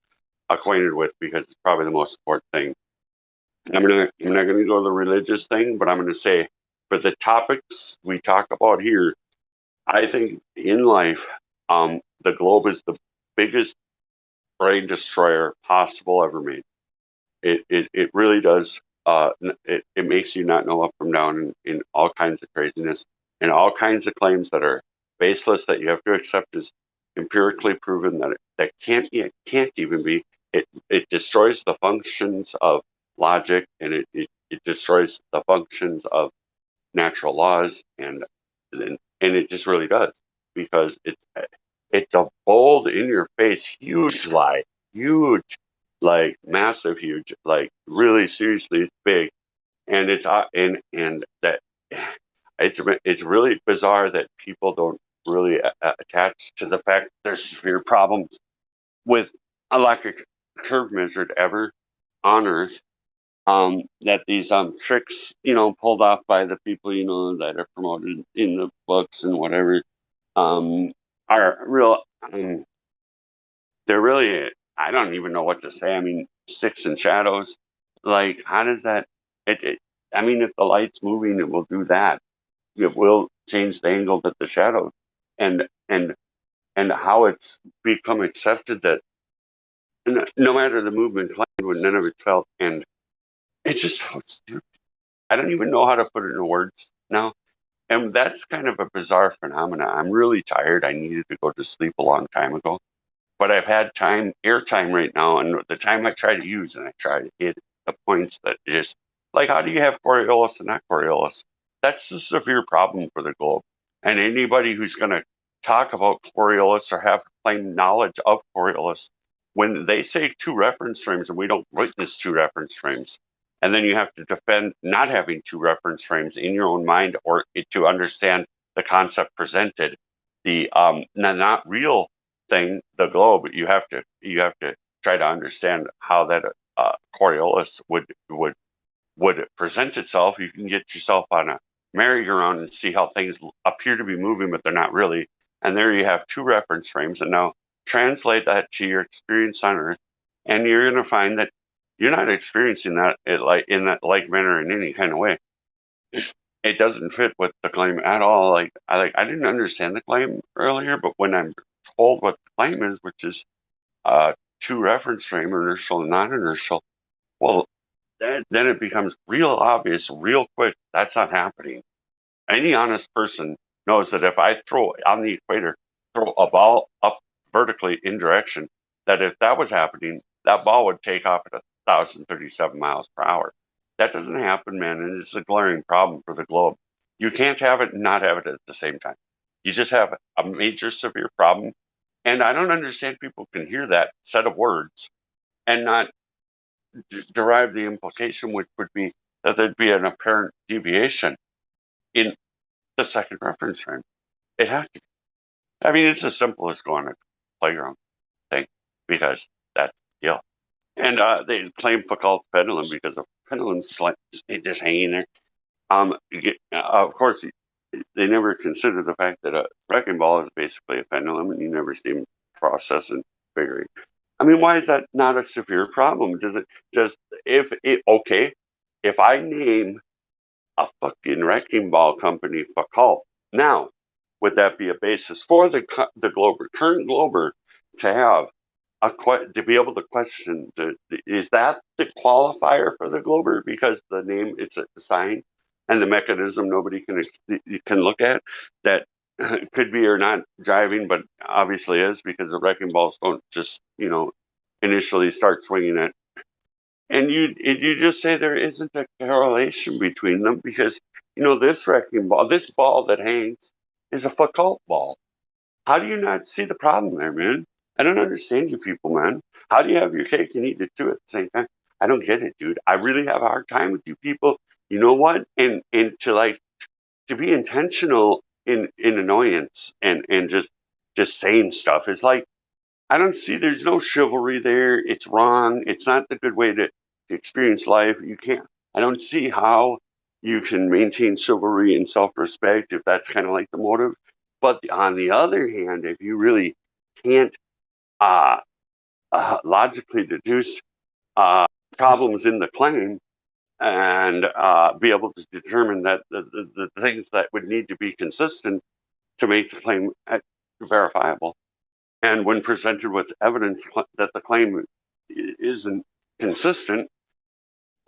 acquainted with, because it's probably the most important thing. I'm not gonna go to the religious thing, but I'm gonna say for the topics we talk about here, I think in life, the globe is the biggest brain destroyer possible ever made. It really does. It makes you not know up from down in all kinds of craziness and all kinds of claims that are baseless, that you have to accept as empirically proven, that can't even be. It destroys the functions of logic, and it destroys the functions of natural laws, and it just really does, because it's a bold, in your face, huge lie, huge, like massive, huge, like really seriously big, and it's and that it's really bizarre that people don't really attach to the fact that there's severe problems with electric curve measured ever on Earth. That these tricks, pulled off by the people, that are promoted in the books and whatever, are real. They're really, I don't even know what to say. I mean, sticks and shadows. Like, how does that? I mean, if the light's moving, it will do that. It will change the angle that the shadow, and and and how it's become accepted that no matter the movement claimed, when none of it felt, and it's just so stupid. I don't even know how to put it into words now. And that's kind of a bizarre phenomena. I'm really tired. I needed to go to sleep a long time ago. But I've had airtime right now, and the time I try to use, and I try to hit the points that just, like, how do you have Coriolis and not Coriolis? That's a severe problem for the globe. And anybody who's going to talk about Coriolis or have claim knowledge of Coriolis, when they say 2 reference frames and we don't witness 2 reference frames, and then you have to defend not having 2 reference frames in your own mind, or to understand the concept presented, the not real thing, the globe, you have to try to understand how that Coriolis would present itself. You can get yourself on a merry-go-round and see how things appear to be moving, but they're not really. And there you have 2 reference frames, and now translate that to your experience on Earth, and you're going to find that you're not experiencing that in that like manner in any kind of way. It doesn't fit with the claim at all. I didn't understand the claim earlier, but when I'm told what the claim is, which is 2 reference frame, inertial and non-inertial, well, then it becomes real obvious real quick that's not happening. Any honest person knows that if I throw on the equator, throw a ball up vertically in direction, that if that was happening, that ball would take off at 1,037 miles per hour. That doesn't happen, man, and it's a glaring problem for the globe. You can't have it and not have it at the same time. You just have a major severe problem, and I don't understand people can hear that set of words and not derive the implication, which would be that there'd be an apparent deviation in the second reference frame. It has to be. I mean, it's as simple as going to playground thing, because that's the deal. And they claim Foucault's pendulum because of pendulums just hanging there. Of course, they never consider the fact that a wrecking ball is basically a pendulum, and you never see them process and figuring. I mean, why is that not a severe problem? If I name a fucking wrecking ball company Foucault, now would that be a basis for the current glober to have to be able to question is that the qualifier for the glober, because the name, it's a sign, and the mechanism nobody can look at, that could be or not driving, but obviously is, because the wrecking balls don't just initially start swinging it. And you just say there isn't a correlation between them, because this wrecking ball, this ball that hangs, is a Foucault ball. How do you not see the problem there, man? I don't understand you people, man. How do you have your cake and eat it too at the same time? I don't get it, dude. I really have a hard time with you people. You know what? And to be intentional in annoyance and just saying stuff is like, I don't see, there's no chivalry there. It's wrong. It's not the good way to experience life. You can't, I don't see how you can maintain chivalry and self-respect if that's kind of like the motive. But on the other hand, if you really can't logically deduce problems in the claim and be able to determine that the things that would need to be consistent to make the claim verifiable. And when presented with evidence that the claim isn't consistent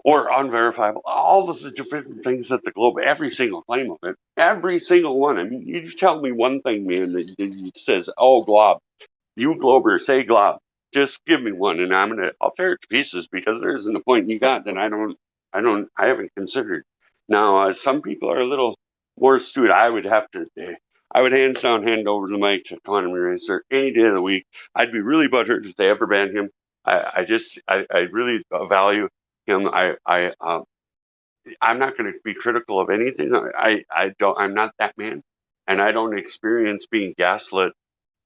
or unverifiable, all of the different things that the globe, every single claim of it, every single one. I mean, you tell me one thing, man, that says, "Oh, glob, you glober, say glob, just give me one," and I'll tear it to pieces because there isn't a point you got that I haven't considered. Now, some people are a little more astute. I would hands down hand over the mic to Quantum Eraser any day of the week. I'd be really butthurt if they ever ban him. I really value him. I'm not going to be critical of anything. I'm not that man, and I don't experience being gaslit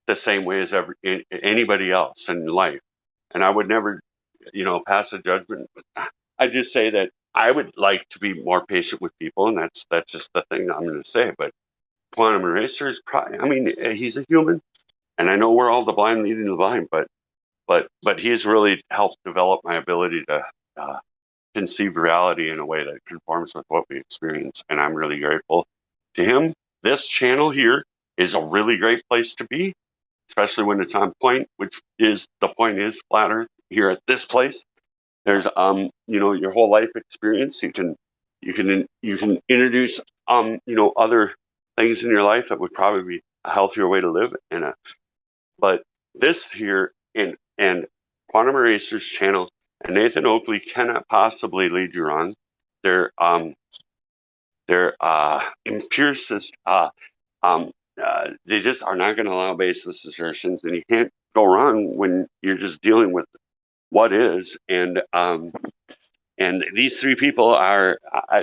the same way as anybody else in life. And I would never, pass a judgment. I just say that I would like to be more patient with people, and that's just the thing I'm going to say. But Quantum Eraser is he's a human, and I know we're all the blind leading the blind, but he's really helped develop my ability to conceive reality in a way that conforms with what we experience, and I'm really grateful to him. This channel here is a really great place to be, especially when it's on point, which is the point is flat Earth here at this place. There's your whole life experience. You can introduce other things in your life that would probably be a healthier way to live. But this here and Quantum Eraser's channel and Nathan Oakley cannot possibly lead you wrong. They're empiricist. They just are not going to allow baseless assertions, and you can't go wrong when you're just dealing with what is. And these three people are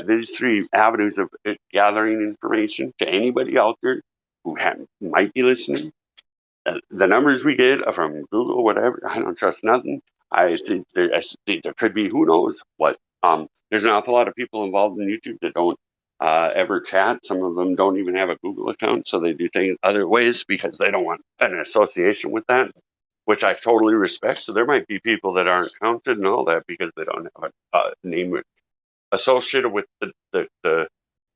these three avenues of gathering information to anybody out there who might be listening. The numbers we get are from Google, whatever. I don't trust nothing. I think there could be, who knows what. There's an awful lot of people involved in YouTube that don't ever chat. Some of them don't even have a Google account, so they do things other ways because they don't want an association with that, which I totally respect. So there might be people that aren't counted and all that because they don't have a name associated with the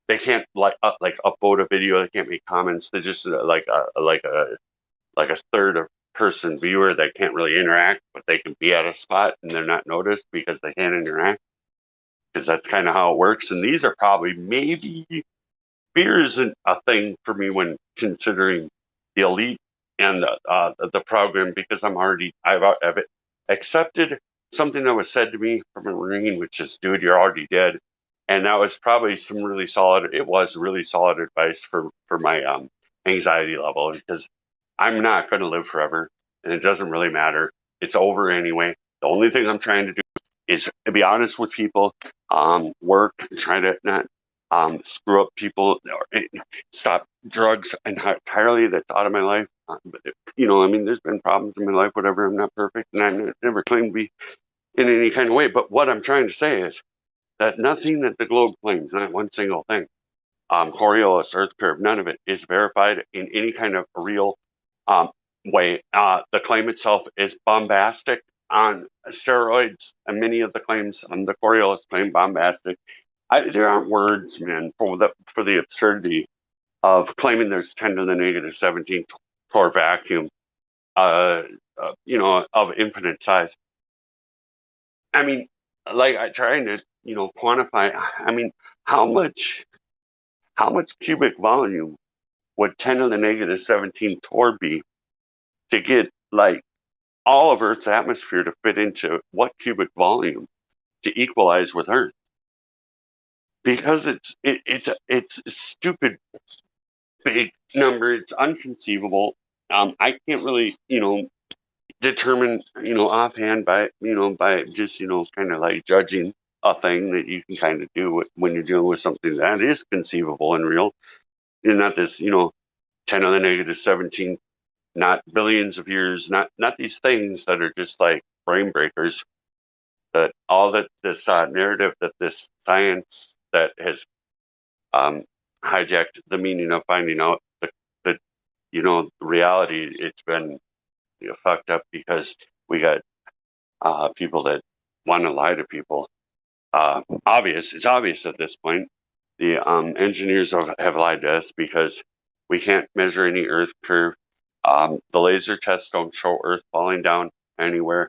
they can't upload a video. They can't make comments. They're just like a third of person viewer that can't really interact, but they can be at a spot and they're not noticed because they can't interact, because that's kind of how it works. And these are probably, maybe fear isn't a thing for me when considering the elite and the program, because I've accepted something that was said to me from a Marine, which is, dude, you're already dead. And that was probably really solid advice for my anxiety level, because I'm not going to live forever, and it doesn't really matter. It's over anyway. The only thing I'm trying to do is to be honest with people, work, try to not screw up people, or stop drugs entirely. That's out of my life. There's been problems in my life, whatever. I'm not perfect, and I never claim to be in any kind of way. But what I'm trying to say is that nothing that the globe claims, not one single thing, Coriolis, Earth curve, none of it is verified in any kind of real way. The claim itself is bombastic on steroids, and many of the claims on the Coriolis claim bombastic. There aren't words, man, for the absurdity of claiming there's 10 to the negative 17 torr vacuum, of infinite size. I mean, I trying to, quantify. I mean, how much cubic volume would 10 to the negative 17 torr be to get all of Earth's atmosphere to fit into what cubic volume to equalize with Earth? Because it's a stupid big number. It's unconceivable. I can't really determine offhand by just kind of judging a thing that you can kind of do when you're dealing with something that is conceivable and real. And not this 10 to the negative 17, not billions of years, not these things that are just like brain breakers. That all that this narrative, that this science that has hijacked the meaning of finding out the reality. It's been fucked up because we got people that want to lie to people. It's obvious at this point. The engineers have lied to us because we can't measure any Earth curve. The laser tests don't show Earth falling down anywhere.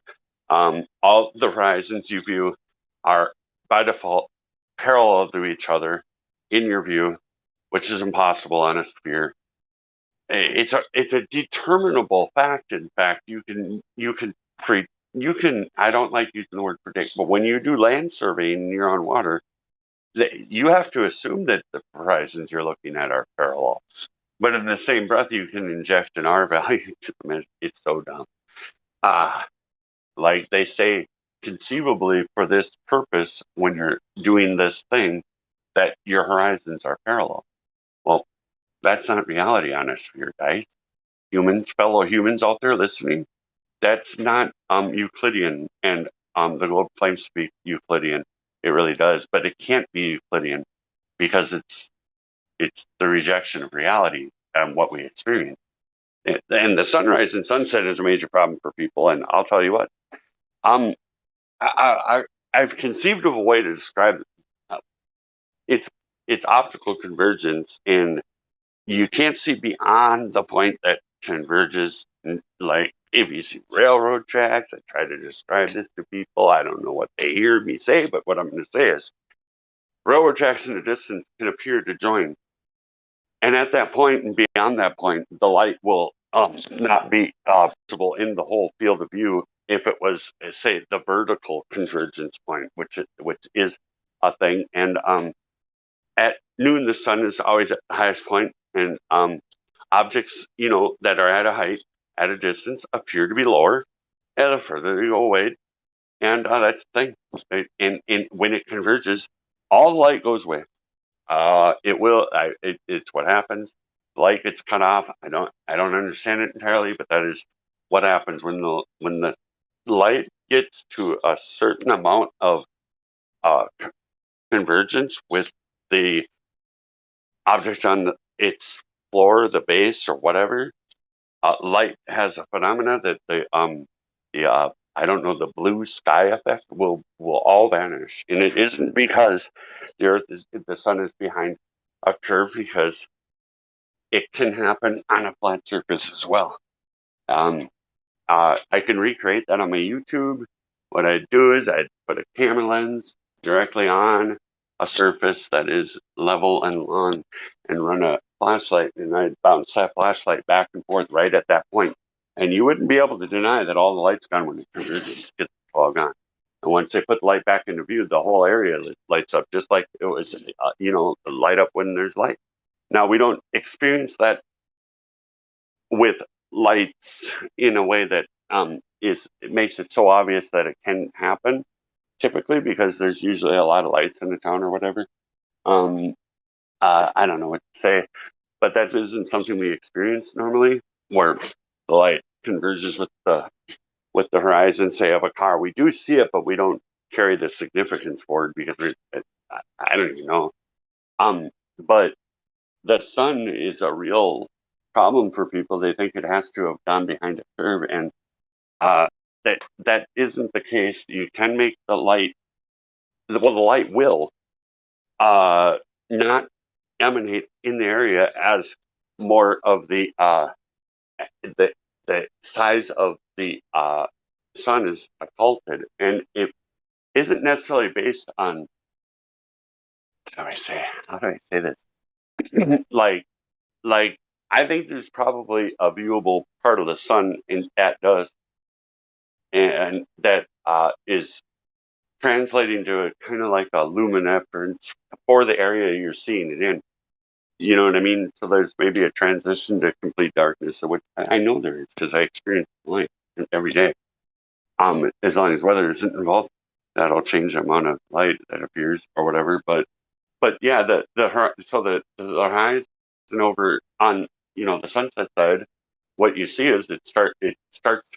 All the horizons you view are by default parallel to each other in your view, which is impossible on a sphere. It's a determinable fact. In fact, you can I don't like using the word predict, but when you do land surveying and you're on water, you have to assume that the horizons you're looking at are parallel. But in the same breath, you can inject an R value to them. It's so dumb. Like they say, conceivably for this purpose, when you're doing this thing, that your horizons are parallel. Well, that's not reality on a sphere, guys. Fellow humans out there listening, that's not Euclidean, and the globe claims to be Euclidean. It really does, but it can't be Euclidean because it's the rejection of reality and what we experience. And the sunrise and sunset is a major problem for people. And I'll tell you what, I've conceived of a way to describe it. It's optical convergence, and you can't see beyond the point that converges. Like if you see railroad tracks, I try to describe this to people. I don't know what they hear me say, but what I'm going to say is railroad tracks in the distance can appear to join. And at that point and beyond that point, the light will not be visible in the whole field of view if it was, say, the vertical convergence point, which is a thing. And at noon, the sun is always at the highest point, and objects, that are at a height, at a distance, appear to be lower the further they go away. And that's the thing. And when it converges, all the light goes away. It will. It's what happens. The light gets cut off. I don't understand it entirely, but that is what happens when the light gets to a certain amount of convergence with the object on its floor, the base, or whatever. Light has a phenomena that the blue sky effect will all vanish, and it isn't because the sun is behind a curve, because it can happen on a flat surface as well. I can recreate that on my YouTube. What I do is I put a camera lens directly on a surface that is level and long, and run a flashlight, and I bounce that flashlight back and forth right at that point. And you wouldn't be able to deny that all the light's gone when it converges, gets all gone. And once they put the light back into view, the whole area lights up just like it was, light up when there's light. Now, we don't experience that with lights in a way that it makes it so obvious that it can happen, typically, because there's usually a lot of lights in the town or whatever. I don't know what to say, but that isn't something we experience normally, where the light converges with the horizon, say, of a car. We do see it, but we don't carry the significance forward because I don't even know. But the sun is a real problem for people. They think it has to have gone behind a curve, and that isn't the case. You can make the light. The light will not emanate in the area as more of the size of the sun is occulted, and it isn't necessarily based on. How do I say this? like I think there's probably a viewable part of the sun at dusk, and that is translating to a kind of like a luminescence for the area you're seeing it in. You know what I mean? So there's maybe a transition to complete darkness, which I know there is because I experience light every day. As long as weather isn't involved, that'll change the amount of light that appears or whatever. But yeah, the horizon over on the sunset side, what you see is it starts to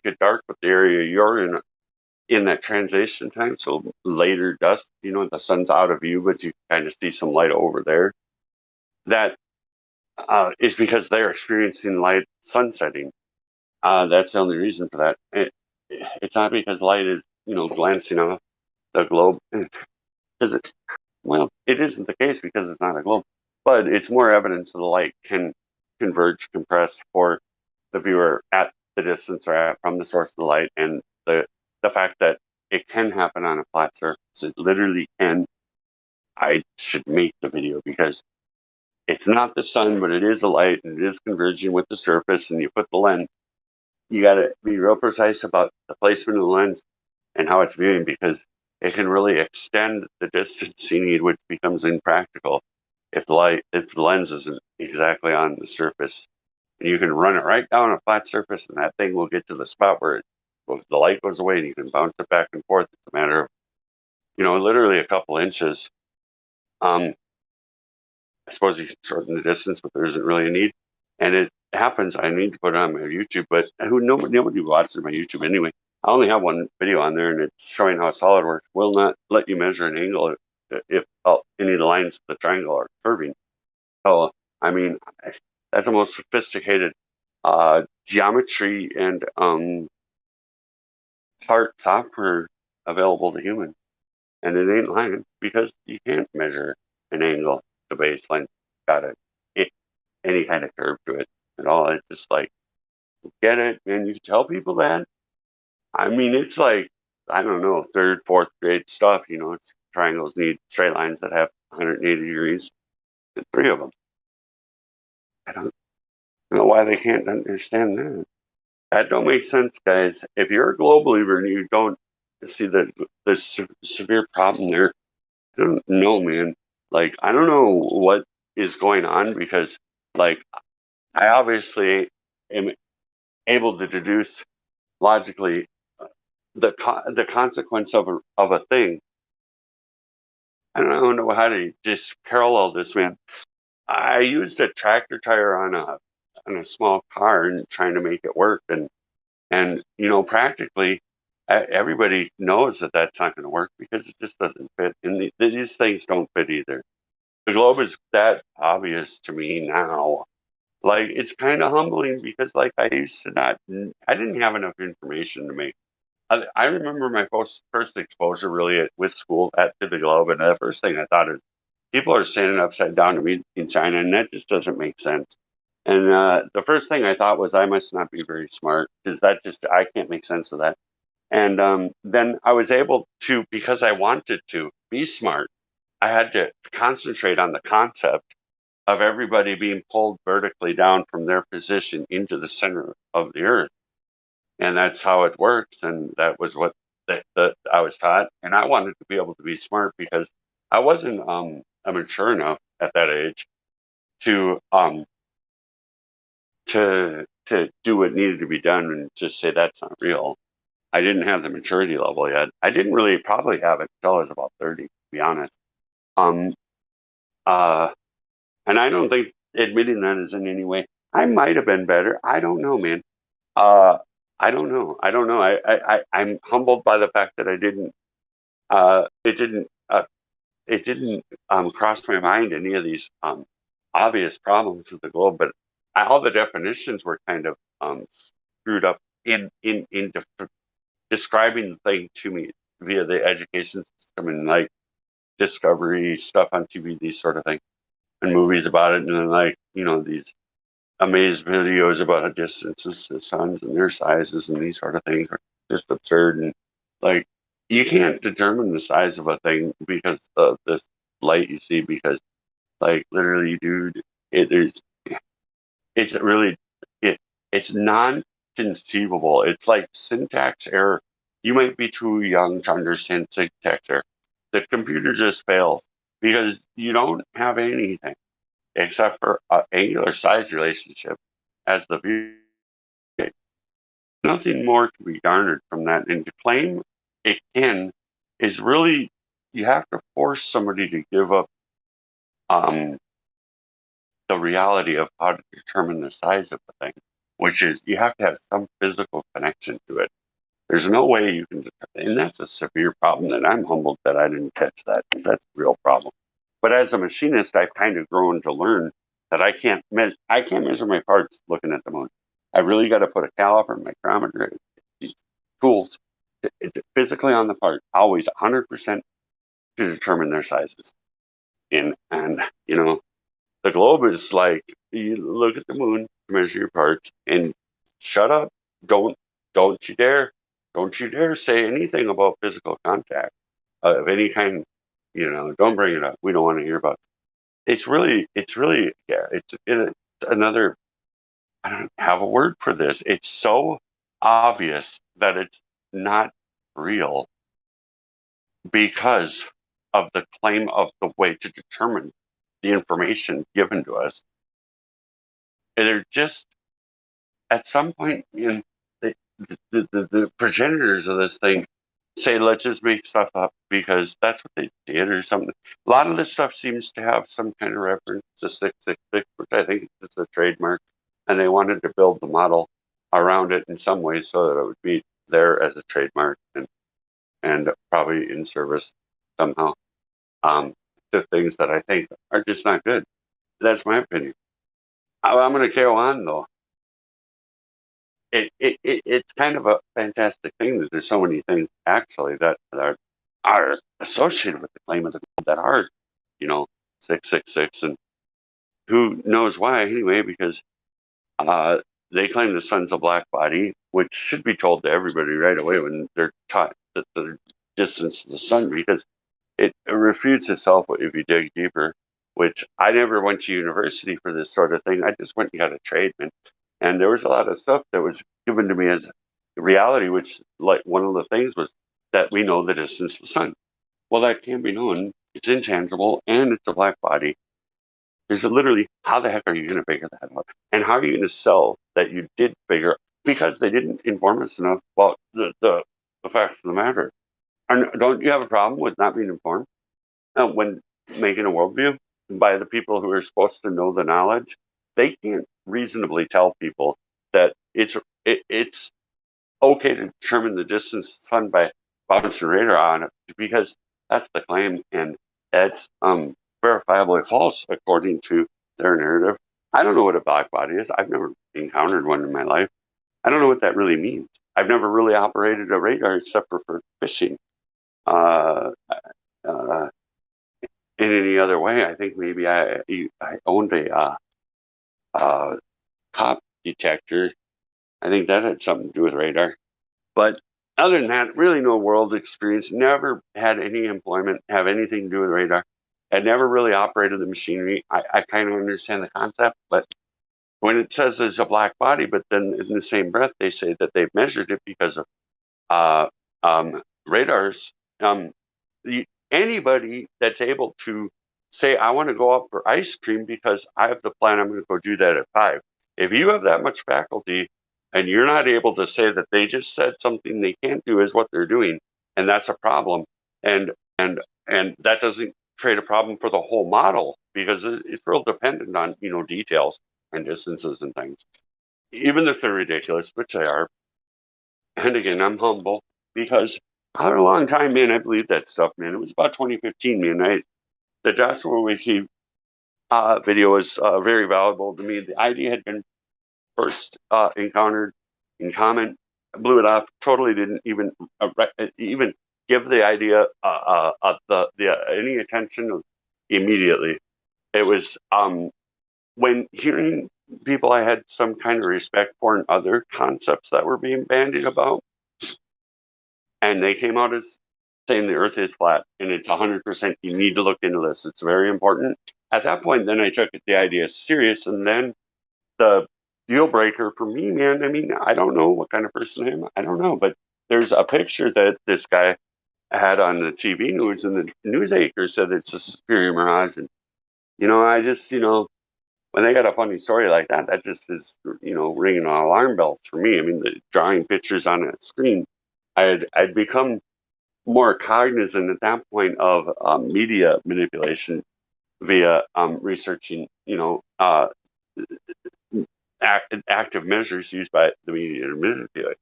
get dark with the area you're in that transition time. So later dusk, the sun's out of view, but you kind of see some light over there. That is because they're experiencing light sunsetting. That's the only reason for that. It's not because light is, glancing off the globe, because it isn't the case because it's not a globe, but it's more evidence that the light can converge, compress for the viewer at the distance or from the source of the light, and the fact that it can happen on a flat surface, it literally can. I should make the video because it's not the sun, but it is the light, and it is converging with the surface, and you put the lens. You got to be real precise about the placement of the lens and how it's viewing, because it can really extend the distance you need, which becomes impractical if the lens isn't exactly on the surface. And you can run it right down a flat surface, and that thing will get to the spot where the light goes away, and you can bounce it back and forth. It's a matter of, literally a couple inches. I suppose you can shorten the distance, but there isn't really a need. And it happens. I need to put it on my YouTube, but nobody watches my YouTube anyway. I only have one video on there, and it's showing how SolidWorks will not let you measure an angle if any of the lines of the triangle are curving. So, I mean, that's the most sophisticated geometry and part software available to humans. And it ain't lying, because you can't measure an angle to baseline. Got it. Any kind of curve to it at all. It's just like, get it, and you tell people that. I mean, it's like, I don't know, third, fourth grade stuff. Triangles need straight lines that have 180 degrees, and 3 of them. I don't know why they can't understand that. That don't make sense, guys. If you're a globe believer and you don't see the severe problem there, I don't know, man. Like, I don't know what is going on, because, like, I obviously am able to deduce logically the consequence of a thing. I don't know how to just parallel this, man. I used a tractor tire on a small car and trying to make it work, and practically everybody knows that that's not going to work, because it just doesn't fit, and these things don't fit either. The globe is that obvious to me now. Like, it's kind of humbling, because, like, I didn't have enough information to make. I remember my first exposure really with school to the globe, and the first thing I thought is, people are standing upside down to me in China, and that just doesn't make sense. And the first thing I thought was, I must not be very smart, because I can't make sense of that. And then I was able to, because I wanted to be smart, I had to concentrate on the concept of everybody being pulled vertically down from their position into the center of the earth. And that's how it works. And that was what I was taught. And I wanted to be able to be smart, because I wasn't mature enough at that age to do what needed to be done and just say that's not real. I didn't have the maturity level yet. I didn't really probably have it until I was about 30, to be honest. And I don't think admitting that is in any way. I might have been better. I don't know, man. I don't know. I'm humbled by the fact that it didn't cross my mind any of these obvious problems with the globe, but all the definitions were kind of screwed up in describing the thing to me via the education system, and like Discovery stuff on TV, these sort of things, and movies about it, and then, like, these amazed videos about distances to suns and their sizes and these sort of things are just absurd. And, like, you can't determine the size of a thing because of this light you see, because, like, literally, dude, it's non-conceivable. It's like syntax error. You might be too young to understand syntax error. The computer just fails because you don't have anything except for an angular size relationship as the view. Nothing more can be garnered from that. And to claim it can is really, you have to force somebody to give up the reality of how to determine the size of the thing, which is you have to have some physical connection to it. There's no way you can, and that's a severe problem that I'm humbled that I didn't catch that. That's a real problem. But as a machinist, I've kind of grown to learn that I can't measure my parts looking at the moon. I really got to put a caliper, micrometer, tools physically on the part, always 100% to determine their sizes. And the globe is like, you look at the moon to measure your parts, and shut up. Don't you dare say anything about physical contact of any kind. Don't bring it up. We don't want to hear about it. It's really, yeah. It's another. I don't have a word for this. It's so obvious that it's not real because of the claim of the way to determine the information given to us. And they're just, at some point, the progenitors of this thing say, let's just make stuff up because that's what they did or something. A lot of this stuff seems to have some kind of reference to 666, which I think is a trademark. And they wanted to build the model around it in some ways so that it would be there as a trademark and probably in service somehow to things that I think are just not good. That's my opinion. I'm going to go on though. It's kind of a fantastic thing that there's so many things actually that are associated with the claim of the globe that are, 666, and who knows why anyway, because they claim the sun's a black body, which should be told to everybody right away when they're taught that the distance to the sun, because it refutes itself if you dig deeper, which I never went to university for this sort of thing. I just went and got a tradesman. And there was a lot of stuff that was given to me as reality, which, like, one of the things was that we know the distance to the sun. Well, that can't be known. It's intangible, and it's a black body. There's literally, how the heck are you going to figure that out? And how are you going to sell that you did figure? Because they didn't inform us enough about the facts of the matter. And don't you have a problem with not being informed when making a worldview by the people who are supposed to know the knowledge? They can't reasonably tell people that it's okay to determine the distance to the sun by bouncing radar on it, because that's the claim, and it's verifiably false according to their narrative. I don't know what a black body is. I've never encountered one in my life. I don't know what that really means. I've never really operated a radar except for fishing. In any other way, I think maybe I owned a cop detector. I think that had something to do with radar. But other than that, really no world experience. Never had any employment have anything to do with radar. Had never really operated the machinery. I kind of understand the concept, but when it says there's a black body, but then in the same breath they say that they've measured it because of radars. Anybody that's able to say, I want to go out for ice cream because I have the plan, I'm going to go do that at 5. If you have that much faculty and you're not able to say that they just said something they can't do is what they're doing, and that's a problem, and that doesn't create a problem for the whole model, because it's real dependent on details and distances and things, even if they're ridiculous, which they are. And again, I'm humble because for a long time, man, I believed that stuff, man. It was about 2015, man. The Joshua Wiki video was very valuable to me. The idea had been first encountered in comment, blew it off, totally didn't even give the idea any attention immediately. It was when hearing people I had some kind of respect for and other concepts that were being bandied about, and they came out as saying the earth is flat and it's 100%, you need to look into this, it's very important. At that point, then I took the idea serious, and then the deal breaker for me, man, I mean, I don't know what kind of person I am, I don't know, but there's a picture that this guy had on the TV news, and the news anchor said it's a superior mirage, and I just, when they got a funny story like that, that just is, ringing on alarm bells for me. I mean, the drawing pictures on a screen, I'd become more cognizant at that point of media manipulation via researching, active measures used by the media to manipulate,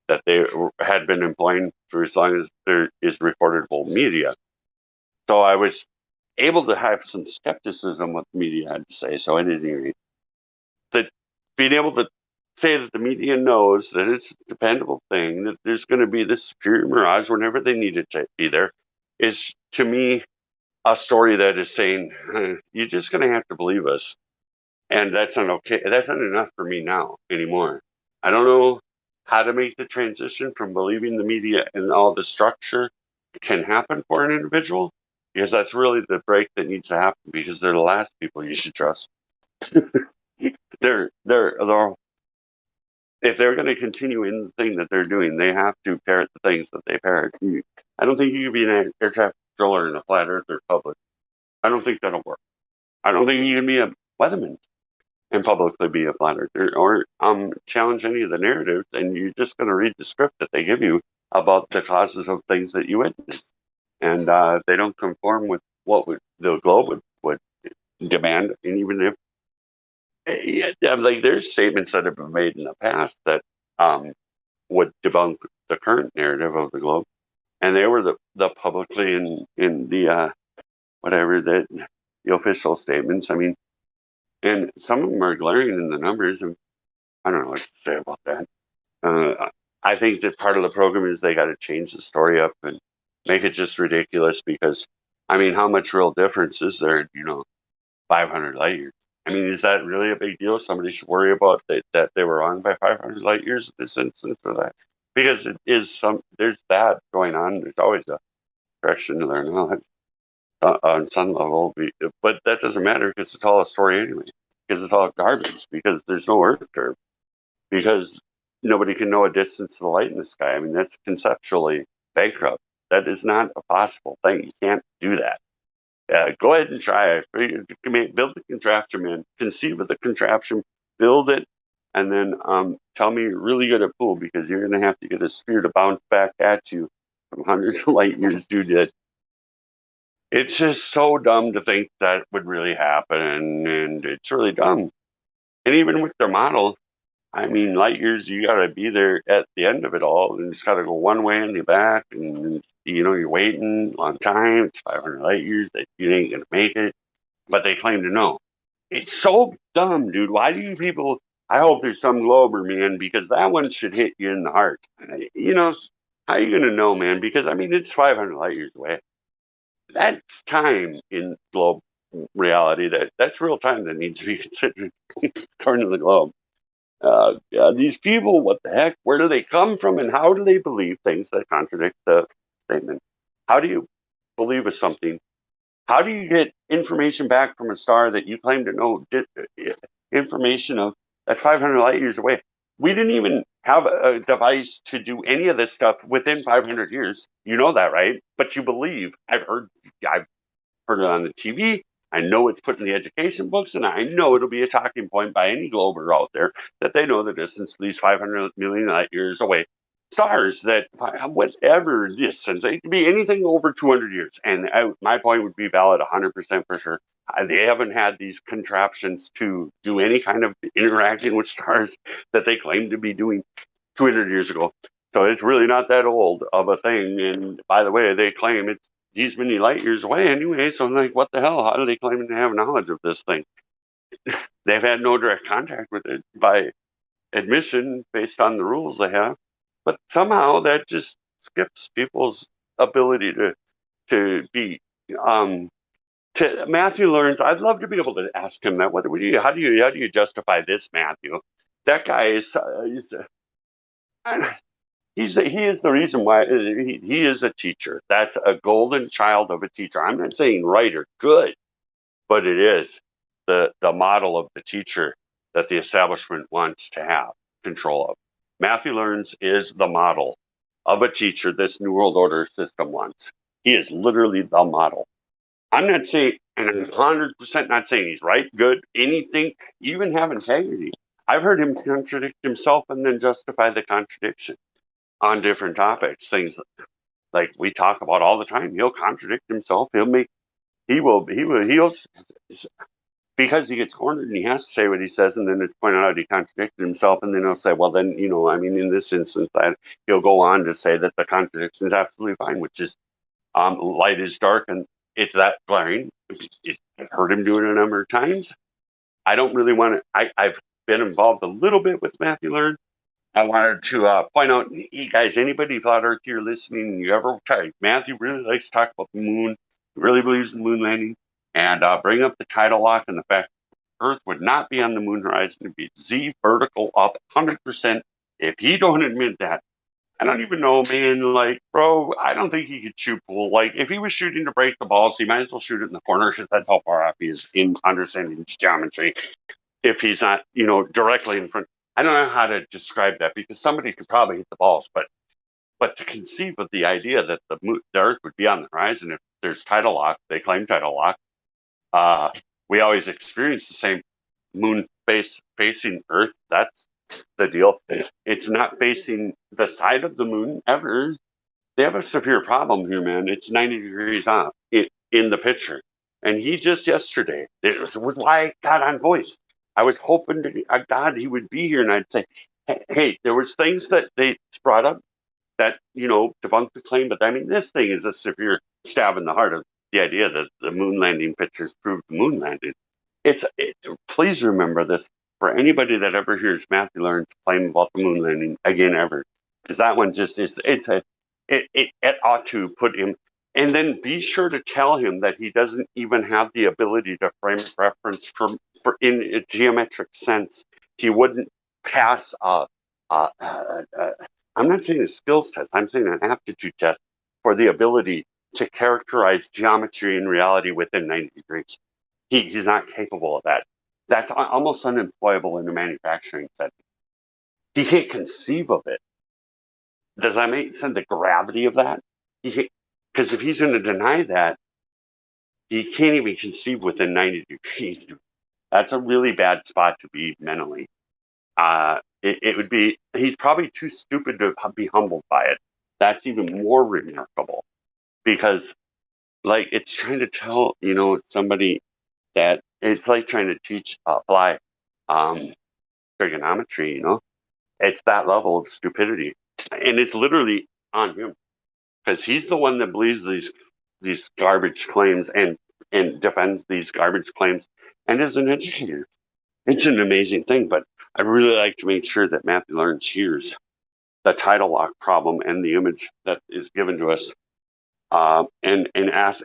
that they had been employing for as long as there is reportable media. So I was able to have some skepticism what the media had to say. So I didn't even that being able to say that the media knows that it's a dependable thing, that there's going to be this superior mirage whenever they need it to be there, is to me a story that is saying, you're just going to have to believe us. And that's not okay. That's not enough for me now anymore. I don't know how to make the transition from believing the media and all the structure can happen for an individual, because that's really the break that needs to happen, because they're the last people you should trust. they're if they're going to continue in the thing that they're doing, they have to parrot the things that they parrot. I don't think you can be an air traffic controller in a flat earther public. I don't think that'll work. I don't think you can be a weatherman and publicly be a flat earther, or challenge any of the narratives, and you're just going to read the script that they give you about the causes of things that you witness. And they don't conform with what the globe would demand. And even if, like, there's statements that have been made in the past that would debunk the current narrative of the globe, and they were the publicly in the whatever the official statements. I mean, and some of them are glaring in the numbers, and I don't know what to say about that. I think that part of the program is they got to change the story up and make it just ridiculous, because, I mean, how much real difference is there, 500 light years? I mean, is that really a big deal? Somebody should worry about that they were wrong by 500 light years in this instance or that? Because it is there's that going on. There's always a correction to their knowledge on some level, but that doesn't matter, because it's all a story anyway, because it's all garbage, because there's no Earth curve, because nobody can know a distance to the light in the sky. I mean, that's conceptually bankrupt. That is not a possible thing. You can't do that. Go ahead and try it. Build the contraption, man. Conceive of the contraption, build it, and then tell me you're really good at pool, because you're going to have to get a sphere to bounce back at you from hundreds of light years, dude. It's just so dumb to think that would really happen, and it's really dumb. And even with their model, I mean, light years, you got to be there at the end of it all, and it's got to go one way and you're back, and you're waiting a long time. It's 500 light years that you ain't gonna make it, but they claim to know. It's so dumb, dude. Why do you people? I hope there's some Glober, man, because that one should hit you in the heart. How are you gonna know, man? Because I mean, it's 500 light years away. That's time in globe reality. That's real time that needs to be considered according to the globe. These people, what the heck? Where do they come from, and how do they believe things that contradict the statement? How do you believe of something? How do you get information back from a star that you claim to know information of that's 500 light years away? We didn't even have a device to do any of this stuff within 500 years. You know that, right? But you believe. I've heard it on the TV. I know it's put in the education books, and I know it'll be a talking point by any glober out there that they know the distance to these 500 million light years away stars, that whatever distance, it could be anything over 200 years. And my point would be valid 100% for sure. They haven't had these contraptions to do any kind of interacting with stars that they claim to be doing 200 years ago. So it's really not that old of a thing. And by the way, they claim it's these many light years away anyway. So I'm like, what the hell? How do they claim to have knowledge of this thing? They've had no direct contact with it by admission based on the rules they have. But somehow that just skips people's ability to be to Matthew learns. I'd love to be able to ask him that. How do you justify this, Matthew? That guy is he is the reason why he is a teacher. That's a golden child of a teacher. I'm not saying right or good, but it is the model of the teacher that the establishment wants to have control of. Matthew Learns is the model of a teacher this New World Order system wants. He is literally the model. I'm not saying, and I'm 100% not saying he's right, good, anything, even have integrity. I've heard him contradict himself and then justify the contradiction on different topics, things like we talk about all the time. He'll contradict himself. He'll because he gets cornered and he has to say what he says, and then it's pointed out he contradicted himself, and then he'll say, well, then, I mean, in this instance, he'll go on to say that the contradiction is absolutely fine, which is light is dark, and it's that glaring. I've heard him do it a number of times. I don't really want to, I've been involved a little bit with Matthew Learn. I wanted to point out, hey guys, anybody flat Earth here listening, and you ever try, Matthew really likes to talk about the moon, he really believes in the moon landing, and bring up the tidal lock and the fact Earth would not be on the moon horizon, it'd be Z vertical up 100%. If he don't admit that, I don't even know, man. Like, bro, I don't think he could shoot pool. Like, if he was shooting to break the balls, he might as well shoot it in the corner because that's how far off he is in understanding geometry. If he's not, directly in front. I don't know how to describe that because somebody could probably hit the balls, but to conceive of the idea that the Earth would be on the horizon if there's tidal lock, they claim tidal lock. We always experience the same moon facing Earth. That's the deal. It's not facing the side of the moon ever. They have a severe problem here, man. It's 90 degrees off in the picture. And he just yesterday, it was why I got on voice. I was hoping to God he would be here, and I'd say, hey, there was things that they brought up that debunked the claim, but I mean, this thing is a severe stab in the heart of the idea that the moon landing pictures proved the moon landing. Please remember this for anybody that ever hears Matthew Learn's claim about the moon landing again ever, because that one just is. It ought to put him. And then be sure to tell him that he doesn't even have the ability to frame reference for in a geometric sense. He wouldn't pass I'm not saying a skills test. I'm saying an aptitude test for the ability to characterize geometry and reality within 90 degrees. He's not capable of that. That's almost unemployable in a manufacturing setting. He can't conceive of it. Does that make sense? The gravity of that? Because if he's going to deny that, he can't even conceive within 90 degrees. That's a really bad spot to be mentally. It would be, he's probably too stupid to be humbled by it. That's even more remarkable because, like, it's trying to tell, somebody that it's like trying to teach a fly trigonometry, It's that level of stupidity. And it's literally on him because he's the one that believes these garbage claims and defends these garbage claims and is an educator. It's an amazing thing, but I really like to make sure that Matthew Learns hears the tidal lock problem and the image that is given to us, and ask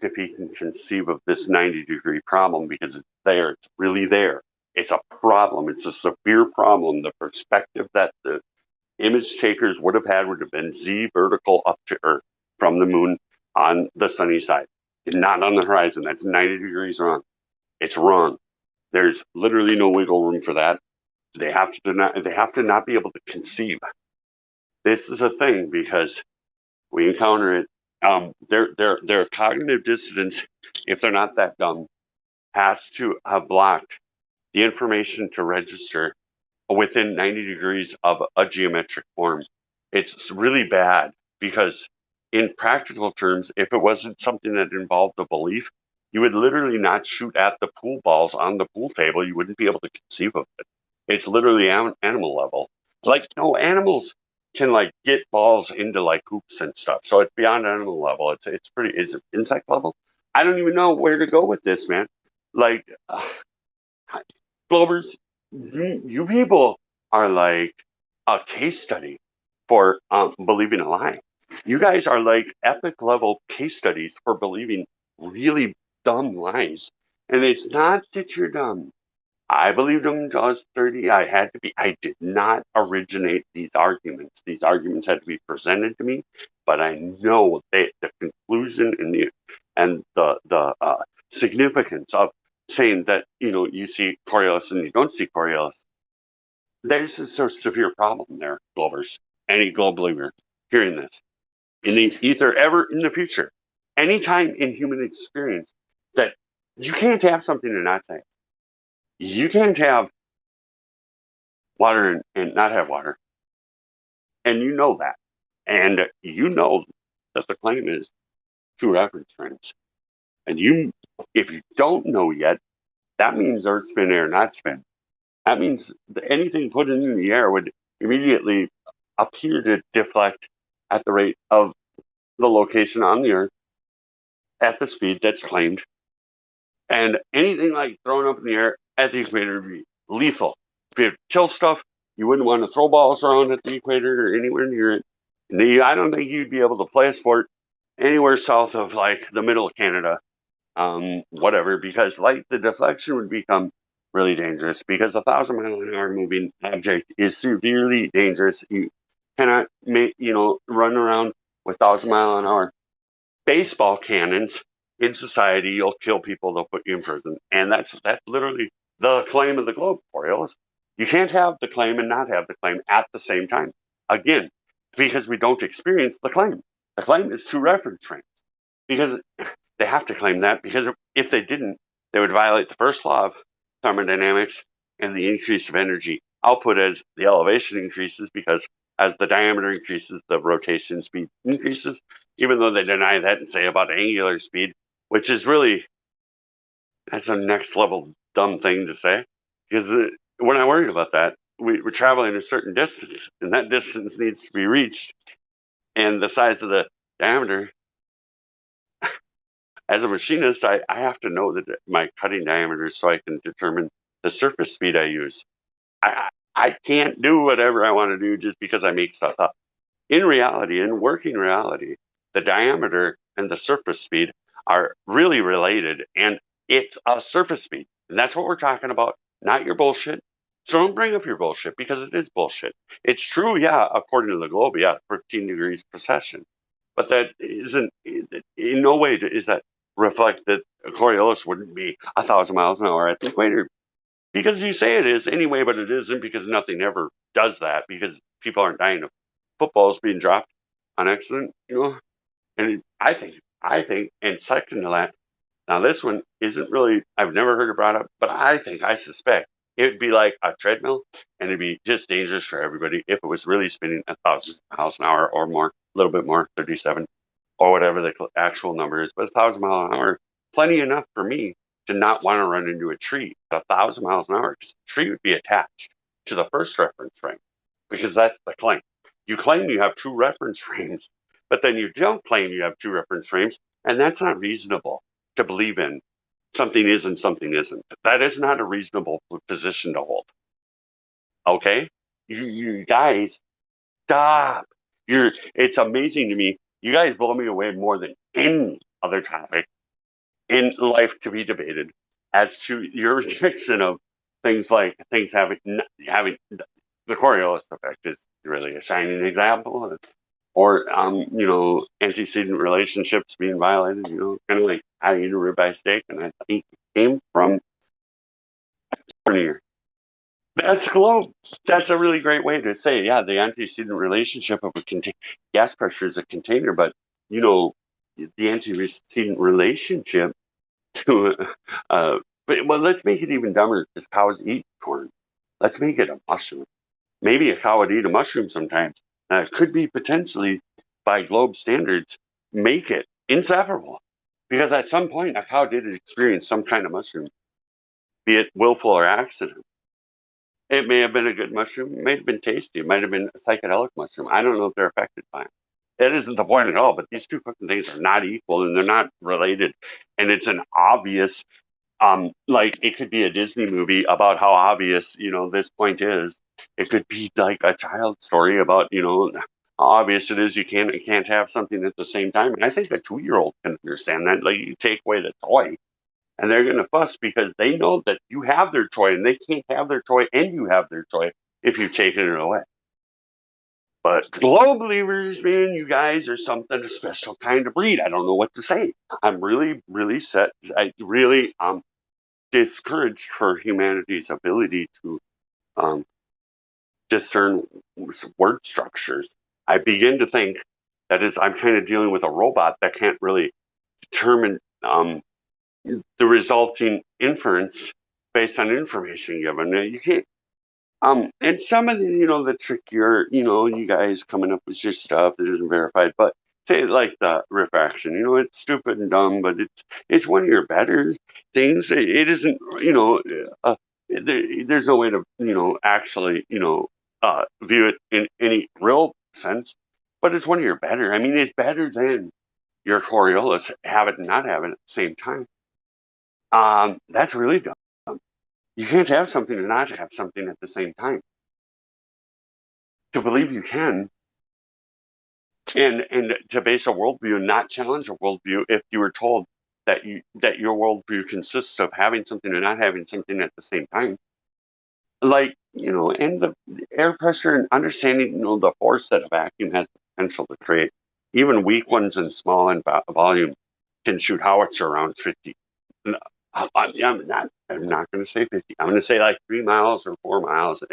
if he can conceive of this 90-degree problem because it's there. It's really there. It's a problem. It's a severe problem. The perspective that the image takers would have been Z vertical up to Earth from the moon on the sunny side. It's not on the horizon. That's 90 degrees wrong. It's wrong. There's literally no wiggle room for that. They have to not be able to conceive. This is a thing because we encounter it. Their cognitive dissonance, if they're not that dumb, has to have blocked the information to register within 90 degrees of a geometric form. It's really bad because in practical terms, if it wasn't something that involved a belief, you would literally not shoot at the pool balls on the pool table. You wouldn't be able to conceive of it. It's literally animal level. Like, no, animals can like get balls into like hoops and stuff. So it's beyond animal level. It's insect level. I don't even know where to go with this, man. Like, Glovers, you people are like a case study for believing a lie. You guys are like epic level case studies for believing really dumb lies. And it's not that you're dumb. I believed them until I was 30. I did not originate these arguments. These arguments had to be presented to me, but I know the conclusion and the significance of saying that, you see Coriolis and you don't see Coriolis. There's a so severe problem there, Glovers. Any globe believer hearing this. In the ether ever in the future, anytime in human experience that you can't have something and not say. You can't have water and not have water. And you know that. And you know that the claim is two reference frames. And if you don't know yet, that means earth spin, air, not spin. That means anything put in the air would immediately appear to deflect at the rate of the location on the earth at the speed that's claimed. And anything like thrown up in the air at the equator would be lethal. If it kills stuff, you wouldn't want to throw balls around at the equator or anywhere near it. I don't think you'd be able to play a sport anywhere south of like the middle of Canada, whatever, because like the deflection would become really dangerous because 1,000-mile-an-hour moving object is severely dangerous. You cannot run around with 1,000-mile-an-hour baseball cannons in society. You'll kill people. They'll put you in prison, and that's literally the claim of the globe, Orioles. You can't have the claim and not have the claim at the same time. Again, because we don't experience the claim. The claim is two reference frames because they have to claim that, because if they didn't, they would violate the first law of thermodynamics and the increase of energy output as the elevation increases, because as the diameter increases, the rotation speed increases, even though they deny that and say about angular speed, which is really, that's a next level dumb thing to say, because we're not worried about that. We're traveling a certain distance, and that distance needs to be reached, and the size of the diameter. As a machinist, I have to know that my cutting diameters so I can determine the surface speed I use. I can't do whatever I want to do just because I make stuff up. In reality, in working reality, the diameter and the surface speed are really related, and it's a surface speed. And that's what we're talking about, not your bullshit. So don't bring up your bullshit, because it is bullshit. It's true, yeah, according to the globe, yeah, 13 degrees precession. But that isn't, in no way is that reflect that Coriolis wouldn't be 1,000 miles an hour at the equator. Because you say it is anyway, but it isn't, because nothing ever does that, because people aren't dying of footballs being dropped on accident, And I think, and second to that, now this one isn't really, I've never heard it brought up, but I suspect it would be like a treadmill, and it'd be just dangerous for everybody if it was really spinning 1,000 miles an hour or more, a little bit more, 37, or whatever the actual number is. But 1,000 miles an hour, plenty enough for me to not want to run into a tree at 1,000 miles an hour, because the tree would be attached to the first reference frame, because that's the claim. You claim you have two reference frames, but then you don't claim you have two reference frames, and that's not reasonable to believe in. Something is and something isn't. That is not a reasonable position to hold. Okay? You guys, stop. It's amazing to me. You guys blow me away more than any other topic in life to be debated as to your rejection of things like things having the Coriolis effect is really a shining example, or antecedent relationships being violated, kind of like how you eat a ribeye steak, and I think it came from here. That's globe. That's a really great way to say, yeah, the antecedent relationship of a gas pressure is a container, but the antecedent relationship to well, let's make it even dumber, because cows eat corn. Let's make it a mushroom. Maybe a cow would eat a mushroom sometimes. It could be potentially, by globe standards, make it inseparable, because at some point a cow did experience some kind of mushroom, be it willful or accident. It may have been a good mushroom. It may have been tasty. It might have been a psychedelic mushroom. I don't know if they're affected by it. That isn't the point at all, but these two fucking things are not equal, and they're not related. And it's an obvious, like it could be a Disney movie about how obvious, this point is. It could be like a child story about, how obvious it is you can't have something at the same time. And I think a 2-year-old can understand that. Like, you take away the toy, and they're going to fuss because they know that you have their toy, and they can't have their toy and you have their toy if you've taken it away. But globe believers, man, you guys are something, a special kind of breed. I don't know what to say. I'm really, really set. I really discouraged for humanity's ability to discern word structures. I begin to think that I'm kind of dealing with a robot that can't really determine the resulting inference based on information given. You can't. And some of the, the trickier, you guys coming up with your stuff that isn't verified, but say like the refraction, it's stupid and dumb, but it's one of your better things. It isn't, there's no way to, actually, view it in any real sense, but it's one of your better. I mean, it's better than your Coriolis, have it and not have it at the same time. That's really dumb. You can't have something and not have something at the same time. To believe you can, and to base a worldview and not challenge a worldview if you were told that your worldview consists of having something and not having something at the same time. Like, and the air pressure and understanding, the force that a vacuum has the potential to create. Even weak ones and small in volume can shoot howitzer around 50. I'm not going to say 50. I'm going to say like 3 miles or 4 miles.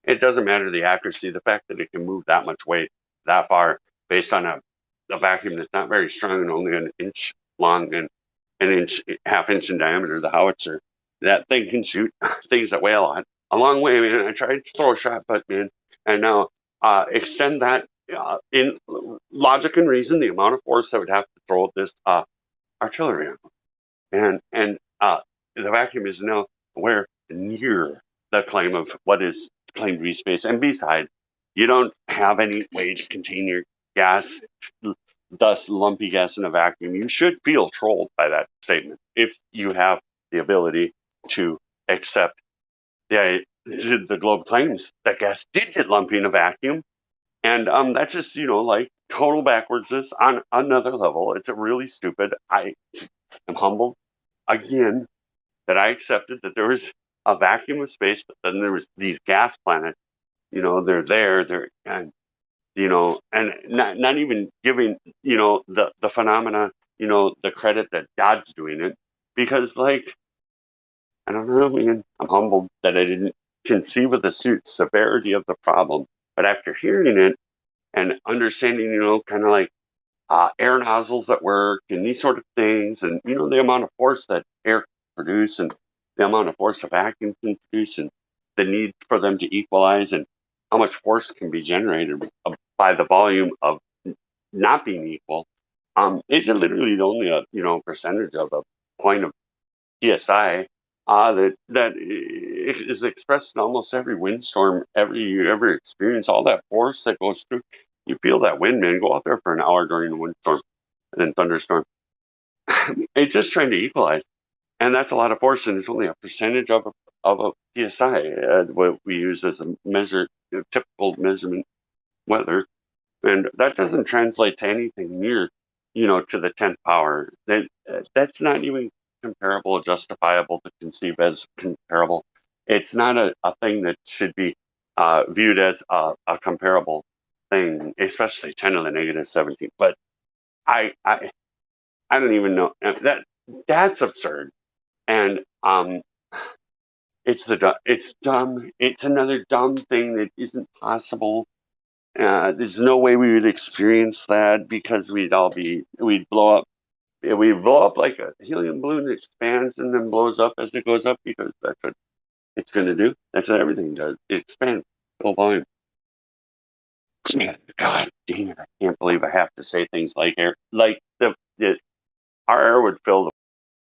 It doesn't matter the accuracy. The fact that it can move that much weight that far based on a vacuum that's not very strong and only an inch long and half inch in diameter, the howitzer, that thing can shoot things that weigh a long way, man. I tried to throw a shot put, man, and now extend that in logic and reason, the amount of force that would have to throw this artillery on. And the vacuum is nowhere near the claim of what is claimed to be space. And besides, you don't have any way to contain your gas, dust, lumpy gas in a vacuum. You should feel trolled by that statement if you have the ability to accept the globe claims that gas did get lumpy in a vacuum. And that's just, like total backwardsness on another level. It's a really stupid. I am humbled again that I accepted that there was a vacuum of space, but then there was these gas planets. They're there, and and not even giving the phenomena the credit that God's doing it, because like I don't know, man. I'm humbled that I didn't conceive of the severity of the problem, but after hearing it and understanding, kind of like air nozzles at work and these sort of things, and the amount of force that air can produce and the amount of force a vacuum can produce and the need for them to equalize and how much force can be generated by the volume of not being equal. It's literally only a percentage of a point of psi that is expressed in almost every windstorm you ever experience. All that force that goes through, you feel that wind, man. Go out there for an hour during a windstorm and then thunderstorm. It's just trying to equalize, and that's a lot of force, and it's only a percentage of a psi. What we use as a measure, typical measurement weather, and that doesn't translate to anything near, to the 10th power. That's not even comparable or justifiable to conceive as comparable. It's not a thing that should be viewed as a comparable thing, especially 10 to the negative 17. But I don't even know that's absurd, and it's dumb. It's another dumb thing that isn't possible. There's no way we would experience that because we'd blow up. We'd blow up like a helium balloon that expands and then blows up as it goes up because that's what it's going to do. That's what everything does. It expands full volume. God damn it! I can't believe I have to say things like air, like our air would fill the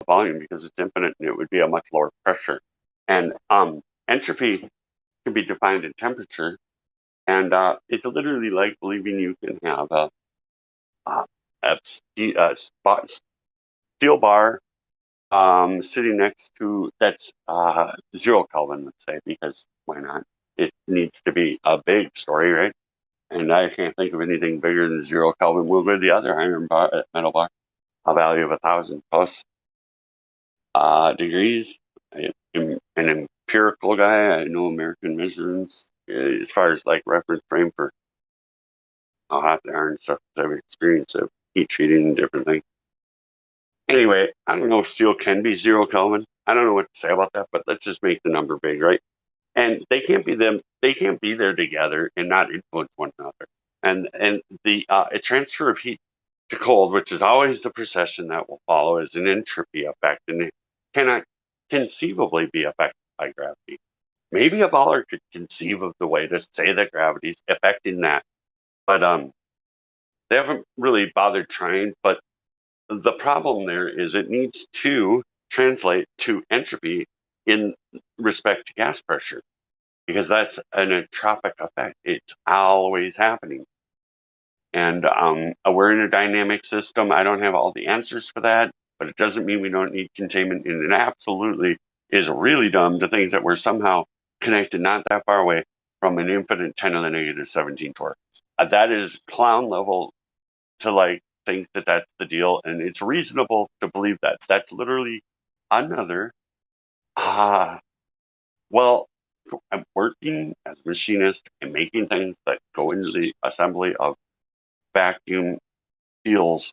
volume because it's infinite and it would be a much lower pressure. And entropy can be defined in temperature. And it's literally like believing you can have a steel bar sitting next to that's 0 Kelvin, let's say, because why not? It needs to be a big story, right? And I can't think of anything bigger than 0 Kelvin. We'll go to the other iron bar, metal bar, a value of 1,000 plus degrees. I'm an empirical guy. I know American measurements as far as like reference frame for hot iron stuff. I've experienced of heat treating and different things. Anyway, I don't know if steel can be 0 Kelvin. I don't know what to say about that, but let's just make the number big, right? And they can't be them. They can't be there together and not influence one another. And the a transfer of heat to cold, which is always the procession that will follow, is an entropy effect, and it cannot conceivably be affected by gravity. Maybe a baller could conceive of the way to say that gravity's affecting that, but they haven't really bothered trying. But the problem there is it needs to translate to entropy in respect to gas pressure, because that's an entropic effect. It's always happening. And we're in a dynamic system. I don't have all the answers for that, but it doesn't mean we don't need containment. And it absolutely is really dumb to think that we're somehow connected not that far away from an infinite 10 to the negative 17 torque. That is clown level to like think that that's the deal, and it's reasonable to believe that. That's literally another, well, I'm working as a machinist and making things that go into the assembly of vacuum seals.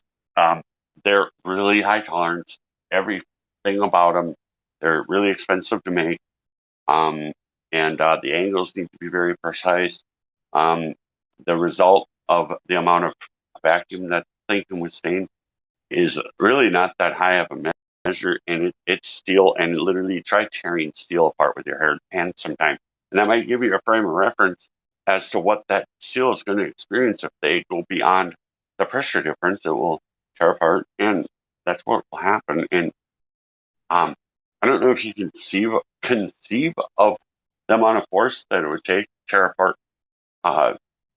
They're really high tolerance. Everything about them, they're really expensive to make. And the angles need to be very precise. The result of the amount of vacuum that thing can withstand is really not that high of a measure, and it's steel, and literally try tearing steel apart with your hand sometime. And that might give you a frame of reference as to what that steel is going to experience if they go beyond the pressure difference. It will tear apart, and that's what will happen. And I don't know if you can conceive of the amount of force that it would take to tear apart.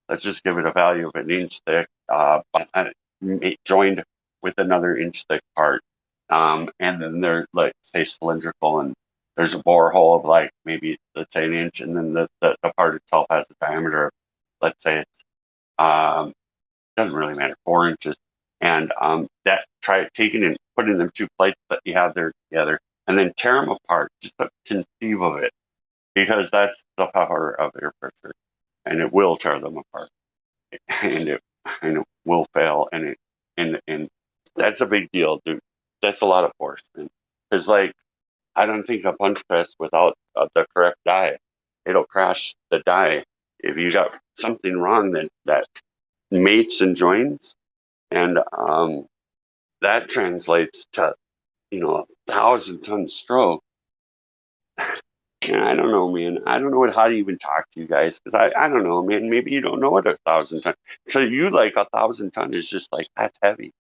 Let's just give it a value of an inch thick, joined with another inch thick part. And then they're like, say, cylindrical, and there's a borehole of like maybe, let's say, an inch, and then the part itself has a diameter of, let's say, doesn't really matter, 4 inches. And that try taking and putting them 2 plates that you have there together, and then tear them apart. Just to conceive of it, because that's the power of air pressure, and it will tear them apart, and it will fail, and that's a big deal, dude. That's a lot of force, because like I don't think a punch press without the correct die, it'll crash the die if you got something wrong that mates and joins, and that translates to 1,000-ton stroke. I don't know, man. I don't know how to even talk to you guys, because I don't know, man. Maybe you don't know what 1,000 ton. So you like 1,000 ton is just like, that's heavy,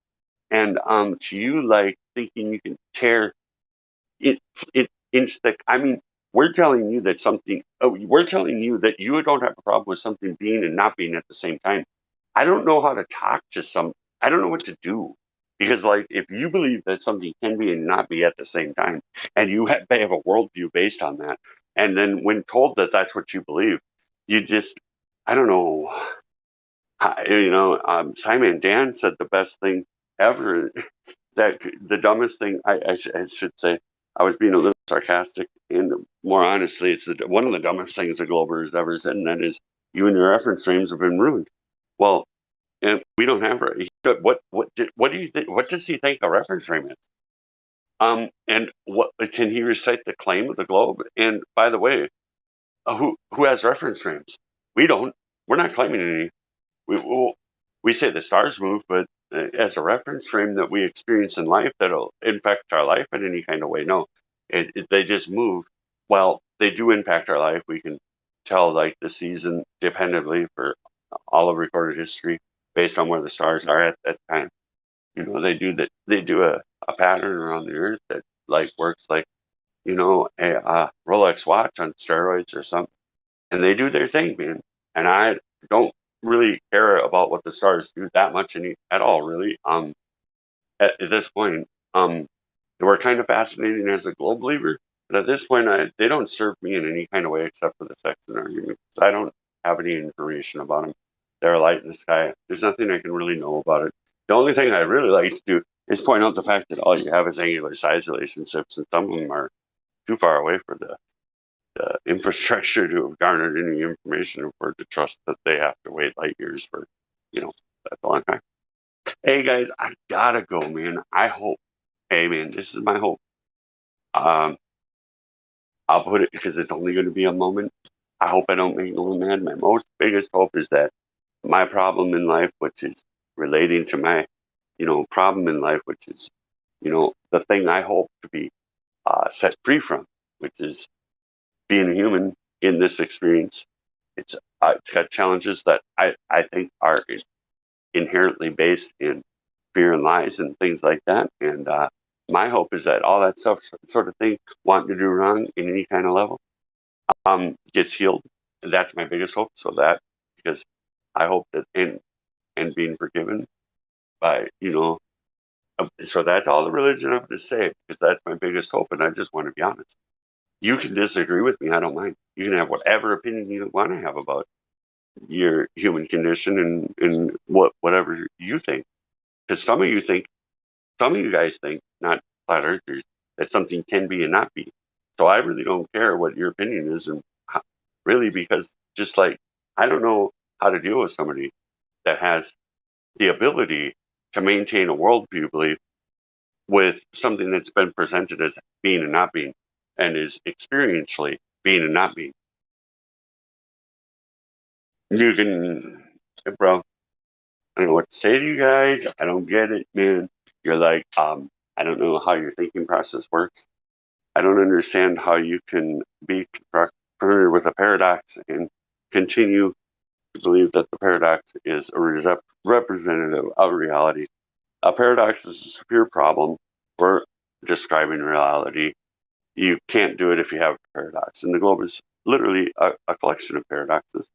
and to you, like thinking you can tear it inch thick. I mean, we're telling you that we're telling you that you don't have a problem with something being and not being at the same time. I don't know how to talk to I don't know what to do. Because, like, if you believe that something can be and not be at the same time, and you have a worldview based on that, and then when told that that's what you believe, you just, I don't know. Simon Dan said the best thing ever. That the dumbest thing, I should say, I was being a little sarcastic, and more honestly, it's one of the dumbest things a Glober has ever said, and that is, you and your reference frames have been ruined. Well, and we don't have what do you think? What does he think a reference frame is? And what can he recite the claim of the globe? And by the way, who has reference frames? We don't. We're not claiming any. We say the stars move, but as a reference frame that we experience in life that'll impact our life in any kind of way, no, they just move. Well, they do impact our life. We can tell like the season dependably for all of recorded history based on where the stars are at that time. They do that. They do a pattern around the earth that like works like a Rolex watch on steroids or something, and they do their thing, man. And I don't really care about what the stars do that much at all, really. At this point, they were kind of fascinating as a globe believer, but at this point, they don't serve me in any kind of way except for the Sexton argument. I don't have any information about them. They're a light in the sky. There's nothing I can really know about it. The only thing I really like to do is point out the fact that all you have is angular size relationships, and some of them are too far away for the infrastructure to have garnered any information or to trust that they have to wait light years for, that's a long time. Hey guys, I gotta go, man. I hope. Hey man, this is my hope. I'll put it because it's only going to be a moment. I hope I don't make no one mad. My biggest hope is that my problem in life, which is relating to my, problem in life, which is, the thing I hope to be set free from, which is being a human in this experience. It's got challenges that I think are inherently based in fear and lies and things like that. And my hope is that all that stuff, sort of thing, wanting to do wrong in any kind of level, gets healed. And that's my biggest hope. So that, because I hope that and being forgiven by, so that's all the religion I have to say, because that's my biggest hope. And I just want to be honest. You can disagree with me. I don't mind. You can have whatever opinion you want to have about your human condition and whatever you think. Because some of you guys think, not flat earthers, that something can be and not be. So I really don't care what your opinion is, and really, because just like I don't know how to deal with somebody that has the ability to maintain a worldview belief with something that's been presented as being and not being, and is experientially being and not being. You can, bro, I don't know what to say to you guys. I don't get it, man. You're like, I don't know how your thinking process works. I don't understand how you can be confronted with a paradox and continue to believe that the paradox is a representative of reality. A paradox is a severe problem for describing reality. You can't do it if you have a paradox. And the globe is literally a collection of paradoxes.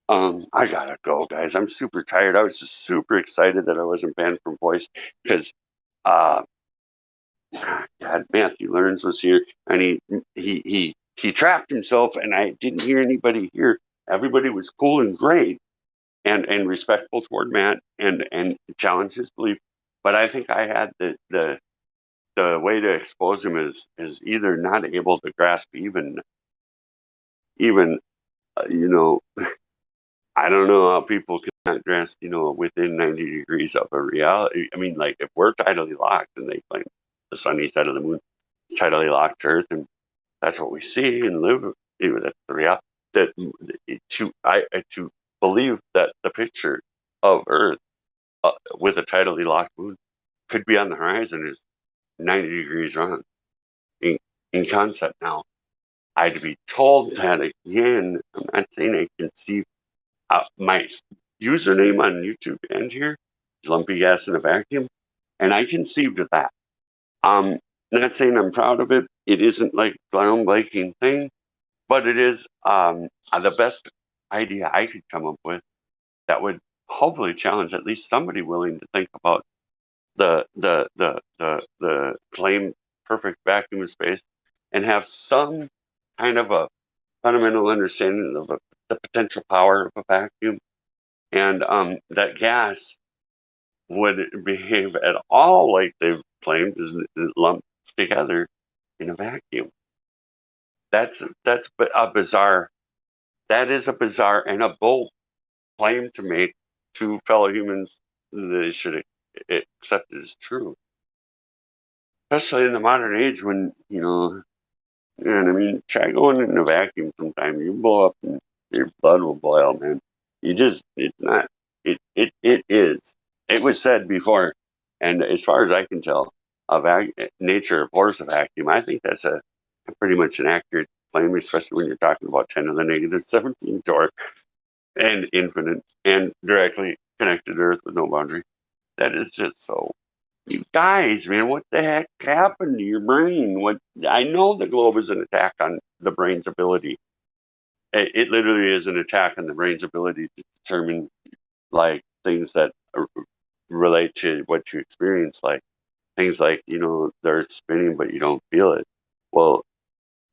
I gotta go, guys. I'm super tired. I was just super excited that I wasn't banned from voice because, God, Matthew Learns was here and he trapped himself, and I didn't hear anybody here. Everybody was cool and great and respectful toward Matt and challenged his belief. But I think I had the way to expose him is either not able to grasp even I don't know how people cannot grasp, within 90 degrees of a reality. I mean, like, if we're tidally locked and they claim the sunny side of the moon is tidally locked to Earth, and that's what we see and live, that's the reality. That to believe that the picture of Earth with a tidally locked moon could be on the horizon is 90 degrees wrong in concept. Now, I'd be told that again. I'm not saying I can see my username on YouTube and here, Lumpy Gas in a Vacuum, and I conceived of that. Not saying I'm proud of it. It isn't like groundbreaking thing, but it is the best idea I could come up with that would hopefully challenge at least somebody willing to think about the claimed perfect vacuum of space and have some kind of a fundamental understanding of the potential power of a vacuum, and that gas would behave at all like they've claimed is lumped together in a vacuum. That's a bizarre. That is a bizarre and a bold claim to make to fellow humans that they should accept it as true. Especially in the modern age when, and I mean, try going in a vacuum sometime. You blow up and your blood will boil, man. It's not, it is. It was said before, and as far as I can tell, nature abhors a vacuum. I think that's a pretty much an accurate claim, especially when you're talking about 10 to the negative 17 torque and infinite and directly connected to Earth with no boundary. That is just so. You guys, man, what the heck happened to your brain? I know the globe is an attack on the brain's ability. It literally is an attack on the brain's ability to determine like things that relate to what you experience, like things like the Earth's spinning, but you don't feel it. Well,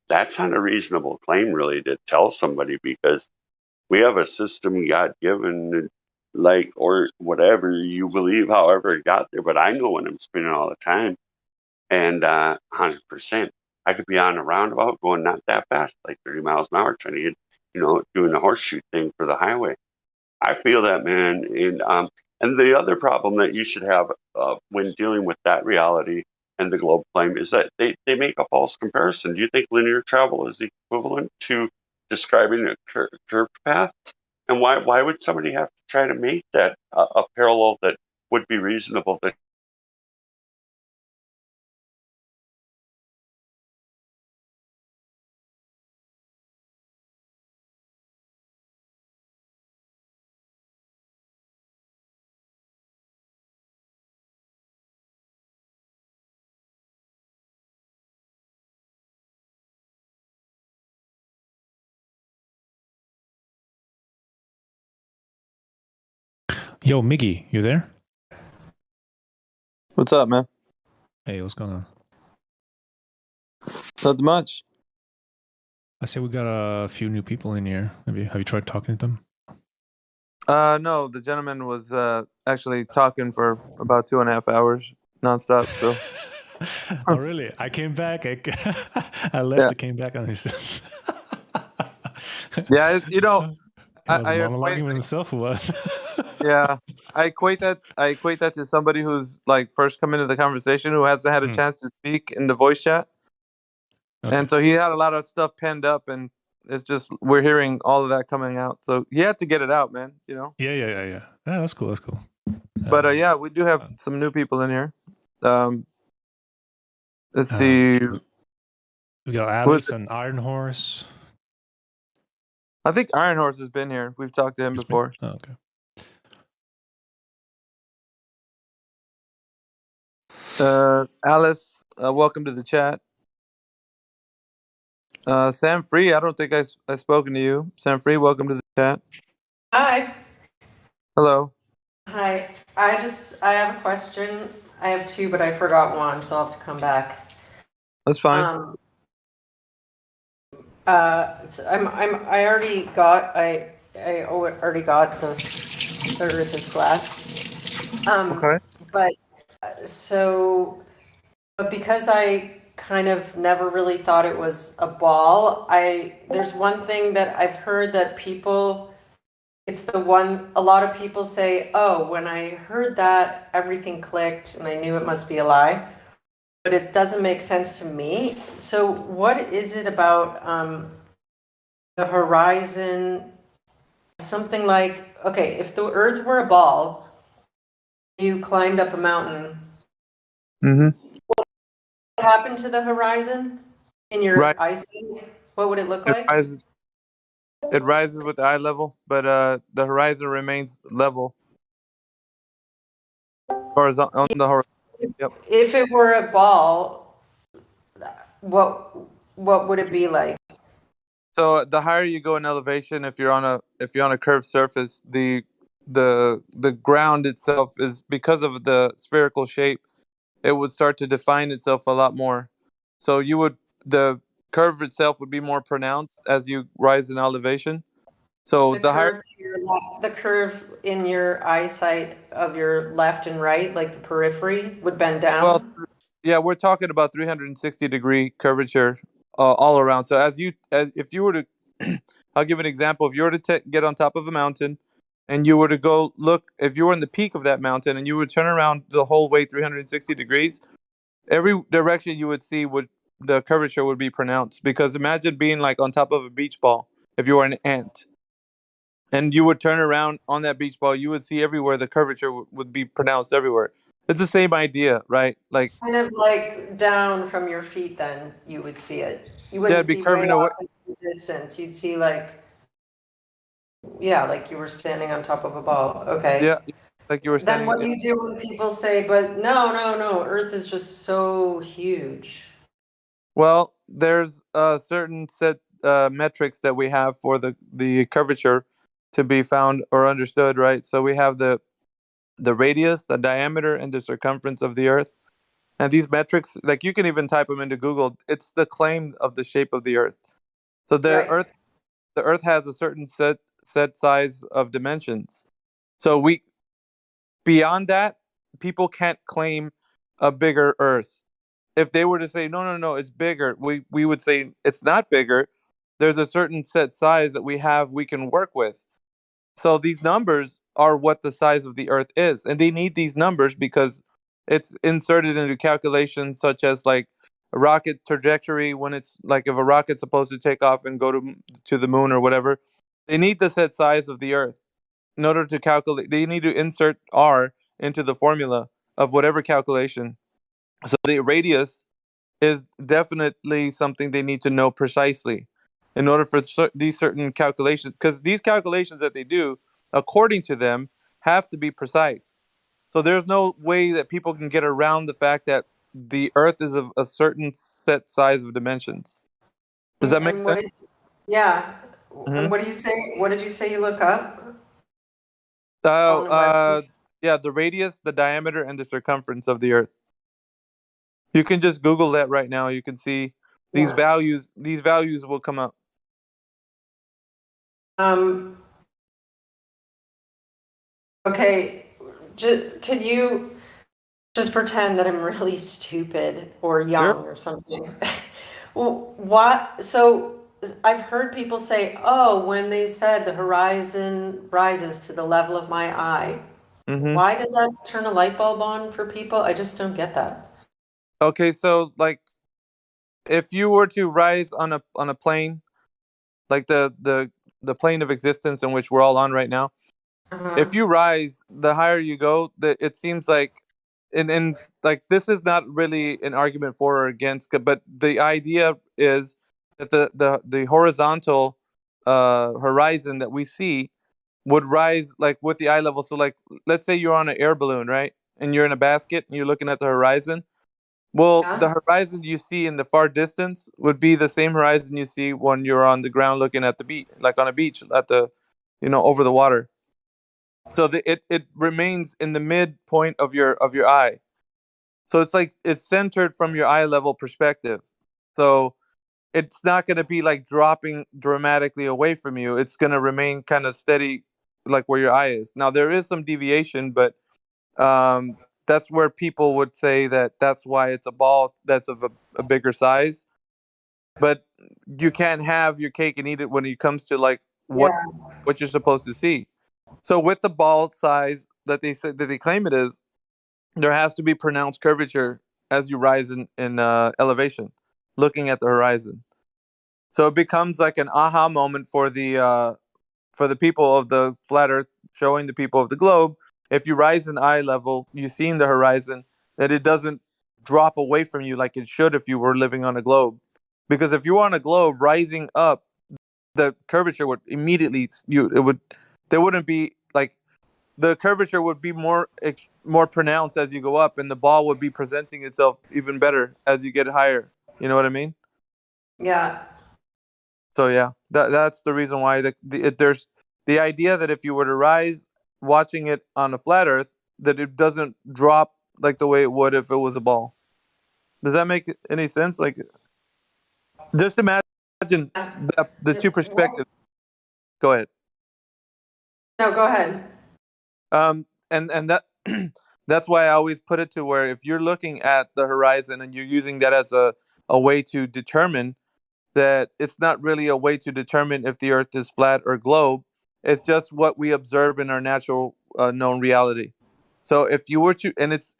that's not a reasonable claim, really, to tell somebody, because we have a system God given, like, or whatever you believe, however it got there. But I know when I'm spinning all the time, and 100%, I could be on a roundabout going not that fast, like 30 miles an hour, trying to get, doing the horseshoe thing for the highway. I feel that, man. And the other problem that you should have when dealing with that reality and the globe claim is that they make a false comparison. Do you think linear travel is equivalent to describing a curved path? And why would somebody have to try to make that a parallel that would be reasonable? That Yo, Mickey, you there? What's up, man? Hey, what's going on? Not much. I say we got a few new people in here. Have you tried talking to them? No, the gentleman was actually talking for about 2.5 hours nonstop. So. Oh really? I came back. I left. I came back, and he says, "Yeah, he was I monologuing with himself or what?" Yeah, I equate that to somebody who's like first come into the conversation who hasn't had a chance to speak in the voice chat, and so he had a lot of stuff penned up, and it's just we're hearing all of that coming out. So he had to get it out, man. Yeah. That's cool. That's cool. But yeah, we do have some new people in here. Let's see. We got Alice and Iron Horse. I think Iron Horse has been here. We've talked to him before. Oh, okay. Alice, welcome to the chat. Sam Free, I don't think I've spoken to you. Sam Free, welcome to the chat. Hi. Hello. Hi. I have a question. I have two, but I forgot one, so I'll have to come back. That's fine. So I already got the Earth is flat. Okay. But because I kind of never really thought it was a ball, there's one thing that I've heard that a lot of people say, oh, when I heard that, everything clicked and I knew it must be a lie. But it doesn't make sense to me. So what is it about the horizon? Something like, okay, if the Earth were a ball, you climbed up a mountain. Mm-hmm. What happened to the horizon in your eyesight? What would it look like? It rises with eye level, but the horizon remains level. Horizontal on the horizon. Yep. If it were a ball, what would it be like? So the higher you go in elevation, if you're on a curved surface, the ground itself is, because of the spherical shape, it would start to define itself a lot more. So the curve itself would be more pronounced as you rise in elevation. So the curve in your eyesight of your left and right, like the periphery, would bend down. Well, yeah, we're talking about 360-degree curvature all around. So if you were to, I'll give an example. If you were to get on top of a mountain, and you were to go look, if you were in the peak of that mountain, and you would turn around the whole way 360 degrees, every direction you would see the curvature would be pronounced. Because imagine being like on top of a beach ball. If you were an ant, and you would turn around on that beach ball, you would see everywhere the curvature would be pronounced everywhere. It's the same idea, right? Like kind of like down from your feet, then you would see it. You wouldn't be see curving way away. off into the distance. You'd see like you were standing on top of a ball. Okay. Yeah, like you were standing. Then what do you do when people say, but no, Earth is just so huge? Well, there's a certain set metrics that we have for the curvature to be found or understood, right? So we have the radius, the diameter, and the circumference of the Earth. And these metrics, like you can even type them into Google, it's the claim of the shape of the Earth. So the Earth has a certain set size of dimensions. So beyond that, people can't claim a bigger Earth. If they were to say no, it's bigger, we would say it's not bigger. There's a certain set size that we can work with. So these numbers are what the size of the Earth is, and they need these numbers because it's inserted into calculations such as like a rocket trajectory. When it's like if a rocket's supposed to take off and go to the moon or whatever, they need the set size of the Earth in order to calculate. They need to insert r into the formula of whatever calculation. So the radius is definitely something they need to know precisely in order for these certain calculations, because these calculations that they do, according to them, have to be precise. So there's no way that people can get around the fact that the Earth is of a certain set size of dimensions. Does that make sense? And what do you say? What did you say you look up? Yeah, the radius, the diameter, and the circumference of the Earth. You can just Google that right now. You can see these values. These values will come up. Okay, could you just pretend that I'm really stupid or young or something? What? So I've heard people say, "Oh, when they said the horizon rises to the level of my eye." Mm-hmm. Why does that turn a light bulb on for people? I just don't get that. Okay, so like, if you were to rise on a plane, like the plane of existence in which we're all on right now, if you rise, the higher you go, it seems like, and like, this is not really an argument for or against, but the idea is that the horizontal horizon that we see would rise like with the eye level. So like, let's say you're on an air balloon, right? And you're in a basket and you're looking at the horizon. Well, the horizon you see in the far distance would be the same horizon you see when you're on the ground looking at the beach, like on a beach at the, over the water. So it remains in the midpoint of your eye. So it's like it's centered from your eye level perspective. So it's not going to be like dropping dramatically away from you. It's going to remain kind of steady, like where your eye is. Now there is some deviation, but that's where people would say that that's why it's a ball that's of a bigger size. But you can't have your cake and eat it when it comes to like what you're supposed to see. So with the ball size that they said that they claim it is, there has to be pronounced curvature as you rise in elevation, looking at the horizon. So it becomes like an aha moment for the people of the flat Earth, showing the people of the globe. If you rise in eye level, you see in the horizon that it doesn't drop away from you like it should if you were living on a globe. Because if you were on a globe, rising up, the curvature would immediately there wouldn't be like, the curvature would be more pronounced as you go up, and the ball would be presenting itself even better as you get higher. You know what I mean? Yeah. So yeah, that's the reason why there's the idea that if you were to rise watching it on a flat Earth, that it doesn't drop like the way it would if it was a ball. Does that make any sense? Like, just imagine the two perspectives. Go ahead. No, go ahead. And that that's why I always put it to where if you're looking at the horizon and you're using that as a way to determine that it's not really a way to determine if the Earth is flat or globe. It's just what we observe in our natural known reality. So if you were to, and it's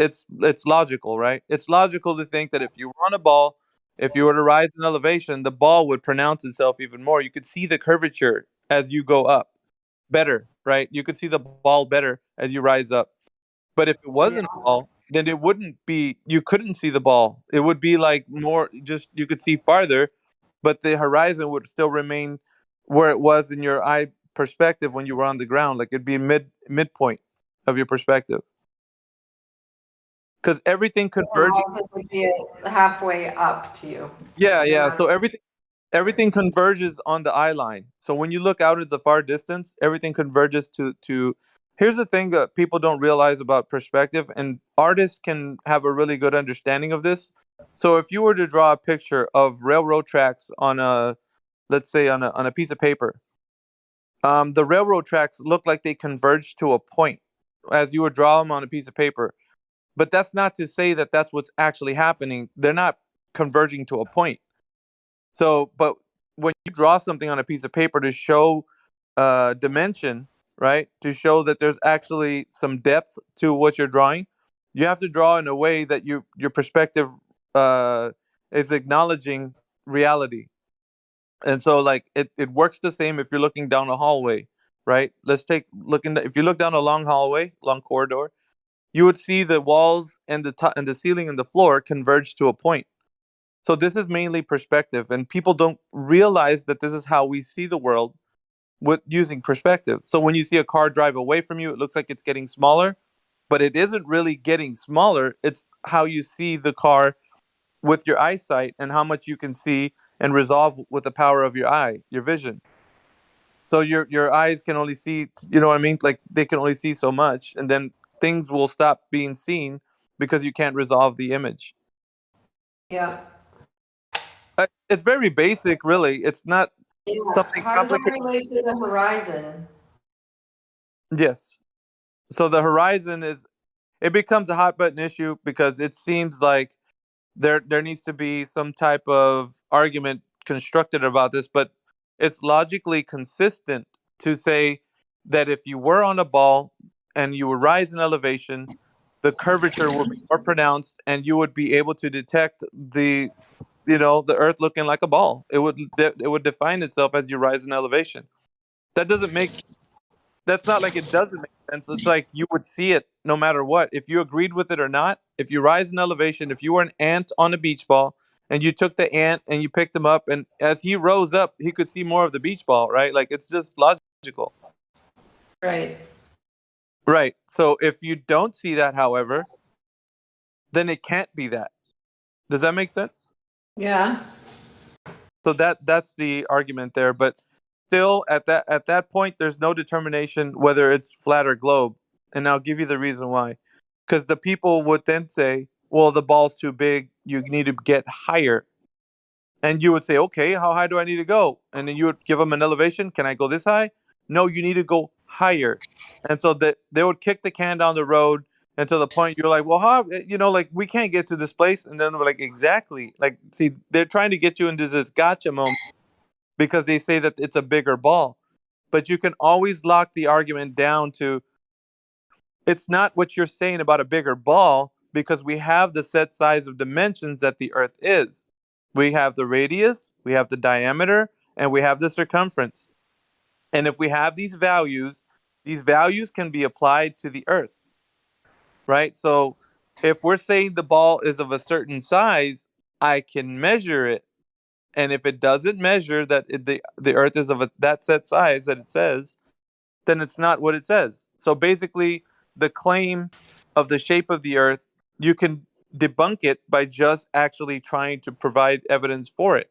logical, right? It's logical to think that if you were on a ball, if you were to rise in elevation, the ball would pronounce itself even more. You could see the curvature as you go up better, right? You could see the ball better as you rise up. But if it wasn't a ball, then it wouldn't be, you couldn't see the ball. It would be like more, just you could see farther, but the horizon would still remain where it was in your eye perspective when you were on the ground. Like it'd be midpoint of your perspective. Because everything converges. It would be halfway up to you. Yeah. So everything converges on the eye line. So when you look out at the far distance, everything converges to here's the thing that people don't realize about perspective, and artists can have a really good understanding of this. So if you were to draw a picture of railroad tracks on a, let's say on a piece of paper, the railroad tracks look like they converge to a point as you would draw them on a piece of paper. But that's not to say that that's what's actually happening. They're not converging to a point. So, but when you draw something on a piece of paper to show dimension, right? To show that there's actually some depth to what you're drawing, you have to draw in a way that your perspective is acknowledging reality. And so, like, it works the same if you're looking down a hallway, right? If you look down a long hallway, long corridor, you would see the walls and the top and the ceiling and the floor converge to a point. So this is mainly perspective, and people don't realize that this is how we see the world with using perspective. So when you see a car drive away from you, it looks like it's getting smaller, but it isn't really getting smaller. It's how you see the car with your eyesight and how much you can see and resolve with the power of your eye, your vision. So your eyes can only see, you know what I mean? Like they can only see so much, and then things will stop being seen because you can't resolve the image. Yeah. It's very basic, really. It's not something How does that complicated. relate to the horizon? Yes. So the horizon it becomes a hot button issue because it seems like there needs to be some type of argument constructed about this, but it's logically consistent to say that if you were on a ball and you would rise in elevation, the curvature would be more pronounced and you would be able to detect the the earth looking like a ball. It would define itself as you rise in elevation. That doesn't make That's not like it doesn't make sense. It's like you would see it no matter what. If you agreed with it or not, if you rise in elevation, if you were an ant on a beach ball and you took the ant and you picked him up, and as he rose up, he could see more of the beach ball, right? Like it's just logical. Right. Right. So if you don't see that, however, then it can't be that. Does that make sense? Yeah. So that's the argument there, but still at that point there's no determination whether it's flat or globe, and I'll give you the reason why. Because the people would then say, well, the ball's too big, you need to get higher. And you would say, okay, how high do I need to go? And then you would give them an elevation. Can I go this high? No, you need to go higher. And so they would kick the can down the road until the point you're like, well, how, like we can't get to this place. And then we're like, exactly. Like, see, they're trying to get you into this gotcha moment because they say that it's a bigger ball. But you can always lock the argument down to it's not what you're saying about a bigger ball because we have the set size of dimensions that the Earth is. We have the radius, we have the diameter, and we have the circumference. And if we have these values can be applied to the Earth, right? So if we're saying the ball is of a certain size, I can measure it. And if it doesn't measure that the Earth is of that set size that it says, then it's not what it says. So basically, the claim of the shape of the Earth, you can debunk it by just actually trying to provide evidence for it.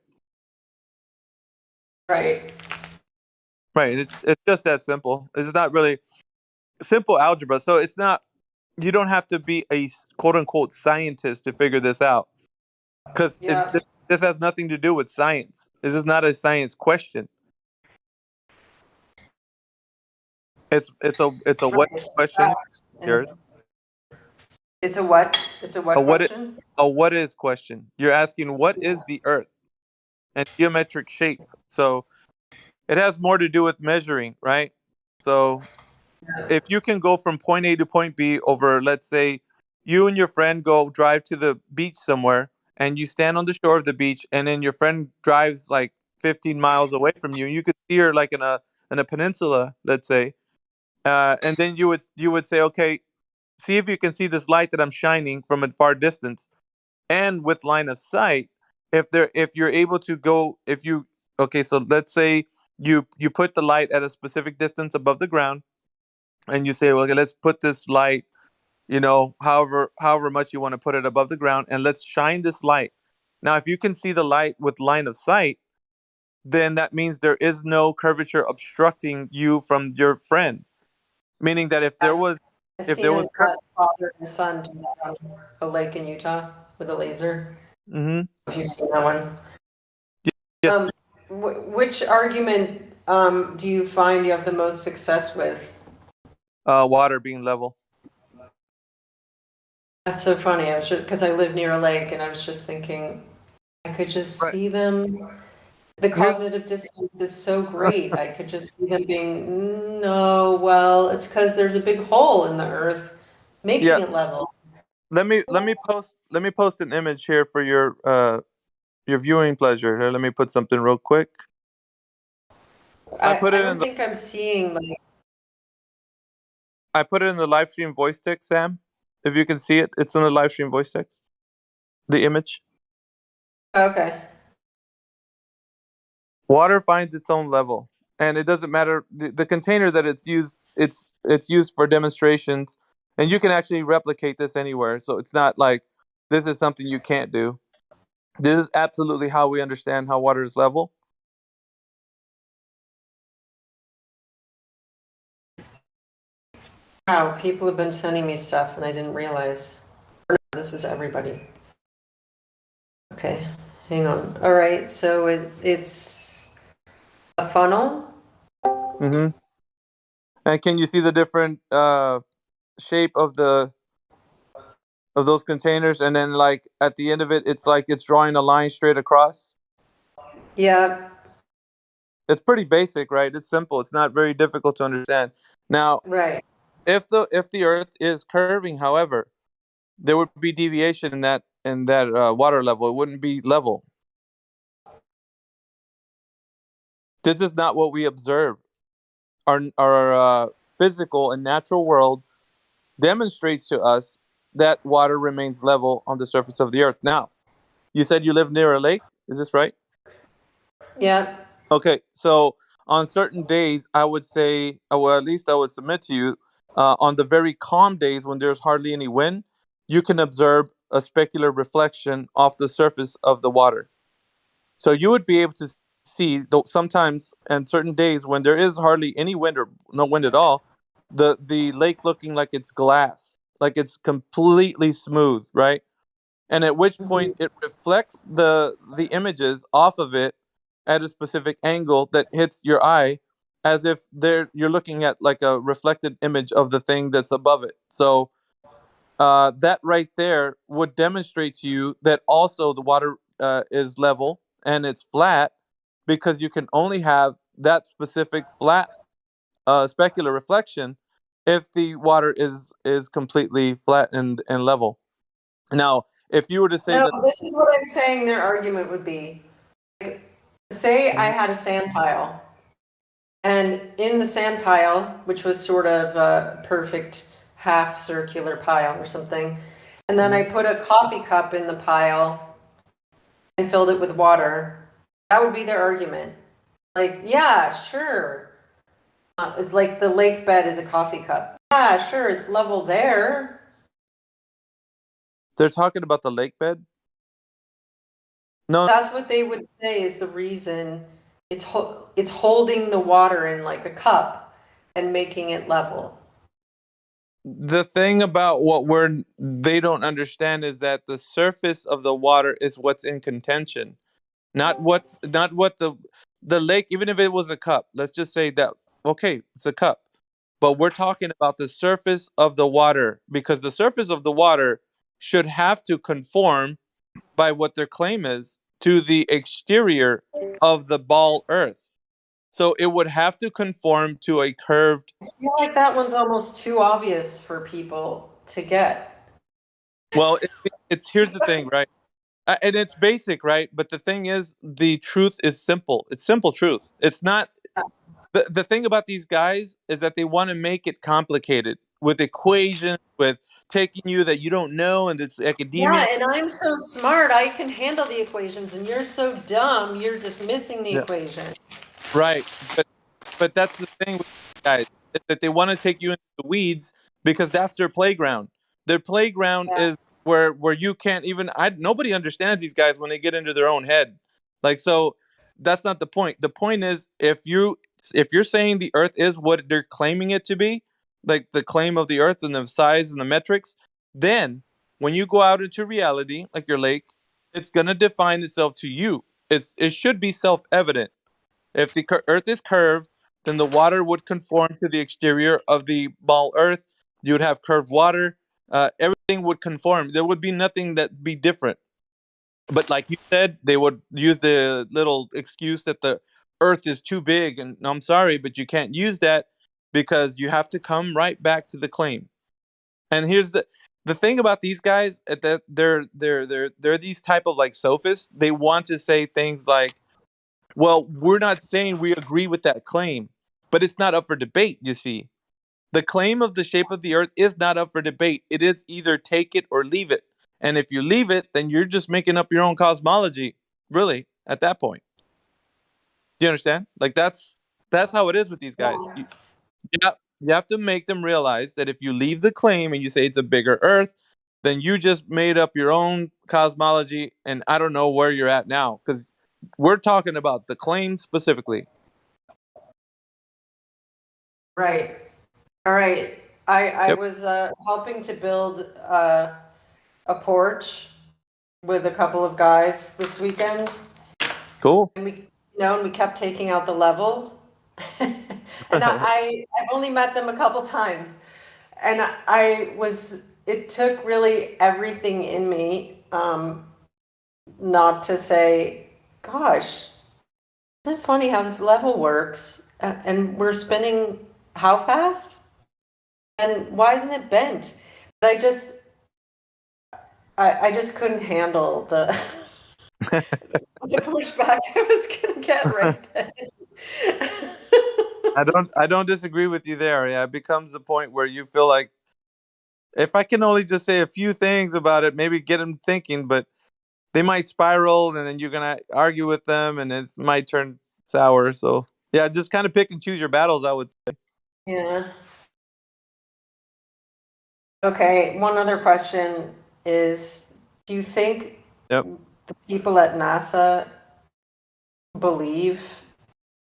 Right. Right. It's just that simple. It's not really simple algebra. So it's not. You don't have to be a quote unquote scientist to figure this out, because this has nothing to do with science. This is not a science question. It's a what question? It's a what? It's a what question? A what is question. You're asking what is the Earth and geometric shape. So it has more to do with measuring, right? So if you can go from point A to point B over, let's say, you and your friend go drive to the beach somewhere, and you stand on the shore of the beach, and then your friend drives like 15 miles away from you, and you could see her like in a peninsula, let's say, and then you would say, okay, see if you can see this light that I'm shining from a far distance, and with line of sight, if you're able to go, okay, so let's say you put the light at a specific distance above the ground, and you say, well, okay, let's put this light, however much you want to put it above the ground, and let's shine this light. Now, if you can see the light with line of sight, then that means there is no curvature obstructing you from your friend. Meaning that if there was father and son to a lake in Utah with a laser. Mm-hmm. If you've seen that one. Yes. Which argument do you find you have the most success with? Water being level. That's so funny. I was just because I live near a lake, and I was just thinking I could just see them. The cognitive dissonance is so great. I could just see them being no. Well, it's because there's a big hole in the earth, making it level. Let me post an image here for your viewing pleasure. Here, let me put something real quick. I don't think I'm seeing like. I put it in the live stream voice text, Sam. If you can see it, it's in the live stream voice text. The image. Okay. Water finds its own level, and it doesn't matter the container that it's used. It's used for demonstrations, and you can actually replicate this anywhere. So it's not like this is something you can't do. This is absolutely how we understand how water is level. Wow, people have been sending me stuff, and I didn't realize. This is everybody. Okay, hang on. All right, so it's A funnel? Mm-hmm. And can you see the different shape of those containers? And then, like at the end of it, it's like it's drawing a line straight across. Yeah. It's pretty basic, right? It's simple. It's not very difficult to understand. Now, right. If the Earth is curving, however, there would be deviation in that water level. It wouldn't be level. This is not what we observe. Our physical and natural world demonstrates to us that water remains level on the surface of the Earth. Now, you said you live near a lake. Is this right? Yeah. Okay, so on certain days, I would say, or at least I would submit to you, on the very calm days when there's hardly any wind, you can observe a specular reflection off the surface of the water. So you would be able to see, though sometimes on certain days when there is hardly any wind or no wind at all, the lake looking like it's glass, like it's completely smooth, right? And at which point it reflects the images off of it at a specific angle that hits your eye, as if you're looking at like a reflected image of the thing that's above it. So that right there would demonstrate to you that also the water is level and it's flat, because you can only have that specific flat specular reflection if the water is completely flat and level. Now, if you were to say No, that, this is what I'm saying their argument would be. Like, say I had a sand pile, and in the sand pile, which was sort of a perfect half circular pile or something, and then I put a coffee cup in the pile and filled it with water, that would be their argument. Like, yeah, sure. It's like the lake bed is a coffee cup. Yeah, sure, it's level there. they're talking about the lake bed. No, That's what they would say is the reason it's holding the water in like a cup and making it level. the thing about what they don't understand is that the surface of the water is what's in contention, not what the lake. Even if it was a cup, let's just say that, okay, it's a cup, but we're talking about the surface of the water, because the surface of the water should have to conform, by what their claim is, to the exterior of the ball Earth. So it would have to conform to a curved. I feel like that one's almost too obvious for people to get. Well, it's here's the thing, right? And it's basic, right? But the thing is, the truth is simple. It's simple truth. It's not. The thing about these guys is that they want to make it complicated with equations, with taking you that you don't know, and it's academia. Yeah, and I'm so smart, I can handle the equations, and you're so dumb, you're dismissing the equation. Right, but that's the thing with these guys, is that they want to take you into the weeds because that's their playground. Their playground is where you can't even. Nobody understands these guys when they get into their own head. Like, so that's not the point. The point is, if you're saying the Earth is what they're claiming it to be, like the claim of the Earth and the size and the metrics, then when you go out into reality, like your lake, it's gonna define itself to you. It should be self-evident. If the Earth is curved, then the water would conform to the exterior of the ball Earth. You would have curved water. Everything would conform. There would be nothing that be different. But like you said, they would use the little excuse that the Earth is too big, and I'm sorry, but you can't use that, because you have to come right back to the claim. And here's the thing about these guys, that they're these type of like sophists. They want to say things like, well, we're not saying we agree with that claim, but it's not up for debate, you see. The claim of the shape of the Earth is not up for debate. It is either take it or leave it. And if you leave it, then you're just making up your own cosmology, really, at that point. Do you understand? Like, that's how it is with these guys. You have to make them realize that if you leave the claim and you say it's a bigger Earth, then you just made up your own cosmology, and I don't know where you're at now, because we're talking about the claim specifically. Right. All right. I was helping to build a porch with a couple of guys this weekend. Cool. And and we kept taking out the level. And I've only met them a couple times. And it took really everything in me not to say, gosh, isn't it funny how this level works? And we're spinning how fast? And why isn't it bent? But I just couldn't handle the pushback I was gonna get right then. I don't disagree with you there. Yeah, it becomes the point where you feel like if I can only just say a few things about it, maybe get them thinking, but they might spiral and then you're gonna argue with them and it might turn sour. So yeah, just kind of pick and choose your battles, I would say. Yeah. Okay, one other question is, do you think Yep. the people at NASA believe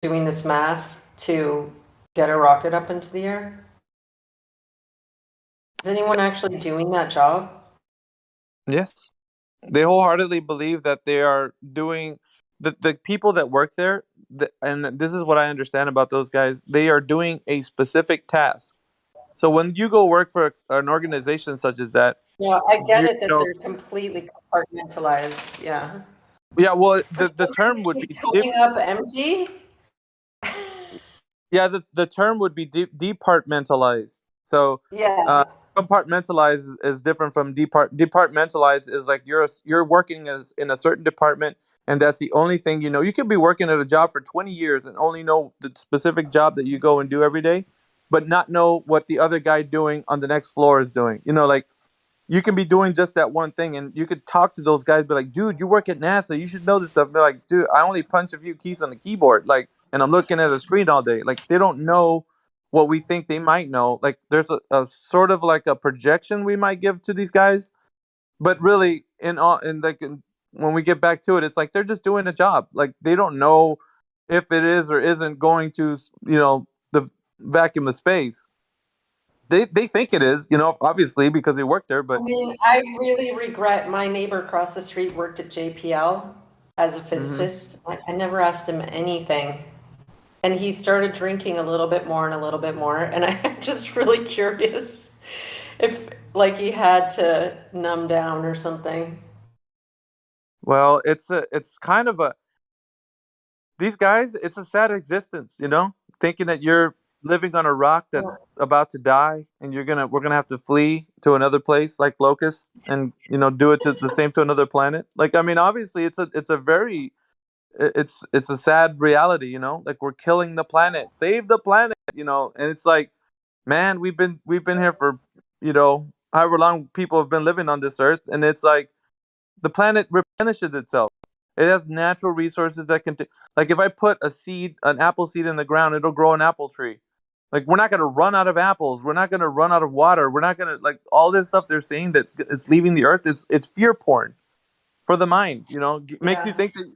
doing this math to get a rocket up into the air? Is anyone actually doing that job? Yes. They wholeheartedly believe that they are doing the people that work there, and this is what I understand about those guys, they are doing a specific task. So when you go work for an organization such as that, Yeah, I get you it that know, they're completely compartmentalized. Yeah. yeah, well, the term would be Coming up empty? yeah, the term would be departmentalized. So Yeah. compartmentalized is different from departmentalized is like you're working as in a certain department and that's the only thing you know. You could be working at a job for 20 years and only know the specific job that you go and do every day, but not know what the other guy doing on the next floor is doing. You know, like you can be doing just that one thing and you could talk to those guys, be like, dude, you work at NASA, you should know this stuff. They're like, dude, I only punch a few keys on the keyboard, like, and I'm looking at a screen all day. Like, they don't know what we think they might know. Like, there's a sort of like a projection we might give to these guys, but really, when we get back to it, it's like they're just doing a job. Like, they don't know if it is or isn't going to, the vacuum of space. They think it is, obviously because they work there, I but mean, I really regret my neighbor across the street worked at JPL as a physicist. I never asked him anything. And he started drinking a little bit more and a little bit more. And I'm just really curious if like he had to numb down or something. well, it's kind of these guys, it's a sad existence, thinking that you're living on a rock that's about to die and we're gonna have to flee to another place like Locust and do it to the same to another planet. Like, I mean, obviously it's a very it's a sad reality, like we're killing the planet, save the planet, and it's like, man, we've been here for however long people have been living on this earth, and it's like the planet replenishes itself. It has natural resources that can like if I put an apple seed in the ground, it'll grow an apple tree. Like, we're not going to run out of apples, we're not going to run out of water, we're not going to, like, all this stuff they're saying it's leaving the earth, it's fear porn for the mind, makes you think that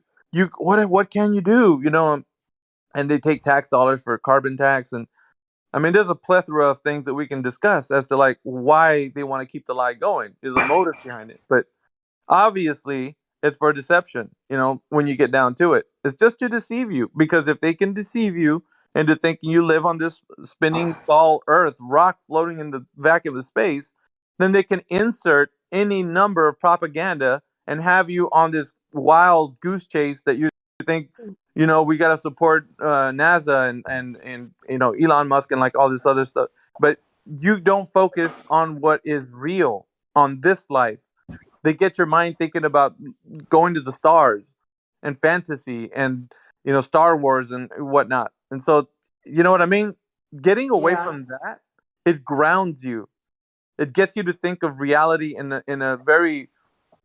what can you do, and they take tax dollars for carbon tax. And I mean, there's a plethora of things that we can discuss as to like why they want to keep the lie going. There's a motive behind it, but obviously it's for deception. When you get down to it, it's just to deceive you, because if they can deceive you into thinking you live on this spinning ball earth rock floating in the vacuum of space, then they can insert any number of propaganda and have you on this wild goose chase that you think, we got to support NASA and Elon Musk and like all this other stuff, but you don't focus on what is real on this life. They get your mind thinking about going to the stars and fantasy and Star Wars and whatnot. And so, you know what I mean? Getting away from that, it grounds you. It gets you to think of reality in a very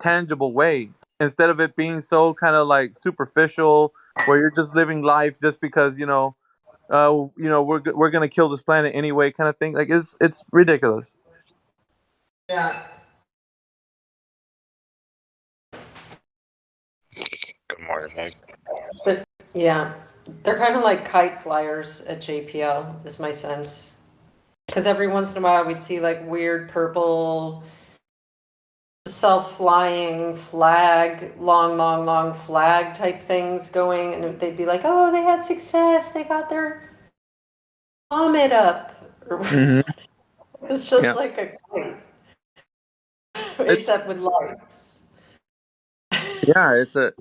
tangible way, instead of it being so kind of like superficial, where you're just living life just because we're gonna kill this planet anyway, kind of thing. Like, it's ridiculous. Yeah. Good morning, Mike. But yeah, they're kind of like kite flyers at JPL, is my sense. Because every once in a while we'd see like weird purple self-flying flag, long flag type things going, and they'd be like, oh, they had success, they got their comet up. It's just like a kite, except with lights. Yeah, it's a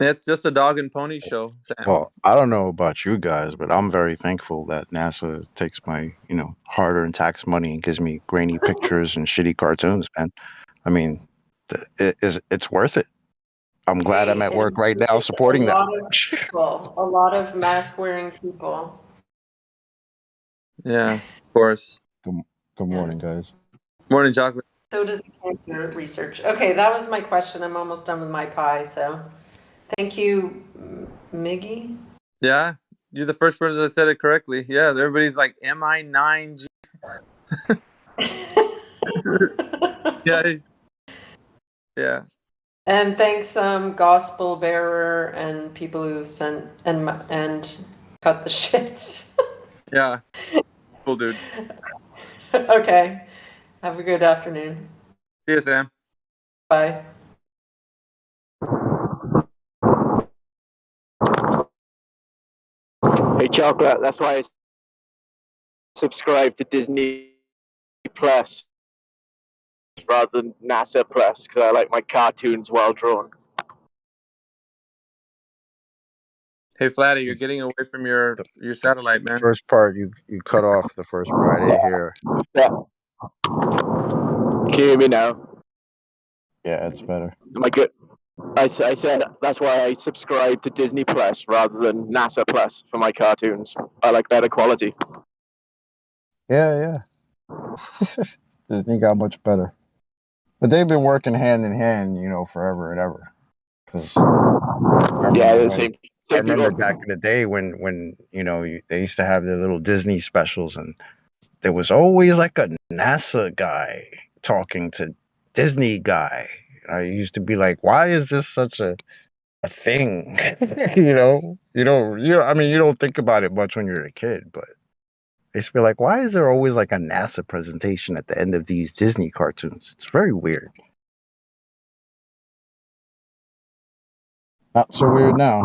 it's just a dog and pony show, Sam. Well, I don't know about you guys, but I'm very thankful that NASA takes my, hard-earned tax money and gives me grainy pictures and shitty cartoons, man. I mean, it's worth it. I'm glad I'm at work right now supporting that. A lot of mask-wearing people. Yeah, of course. Good morning, guys. Morning, Chocolate. So does the cancer research. Okay, that was my question. I'm almost done with my pie, so thank you, Miggy. Yeah, you're the first person that said it correctly. Yeah, everybody's like, MI9G. Yeah. And thanks, gospel bearer and people who sent and cut the shit. Yeah. Cool, dude. Okay. Have a good afternoon. See you, Sam. Bye. Hey, Chocolate, that's why I subscribe to Disney Plus rather than NASA Plus, because I like my cartoons well drawn. Hey, Flatty, you're getting away from your satellite, man. First part, you cut off the first part. I didn't hear. Yeah. Can you hear me now? Yeah, it's better. Am I good? I said that's why I subscribe to Disney Plus rather than NASA Plus for my cartoons. I like better quality. Yeah. Disney got much better. But they've been working hand in hand, forever and ever. Because I remember back in the day when they used to have their little Disney specials, and there was always like a NASA guy talking to Disney guy. I used to be like, why is this such a thing? You don't think about it much when you're a kid, but they used to be like, why is there always like a NASA presentation at the end of these Disney cartoons? It's very weird. Not so weird now.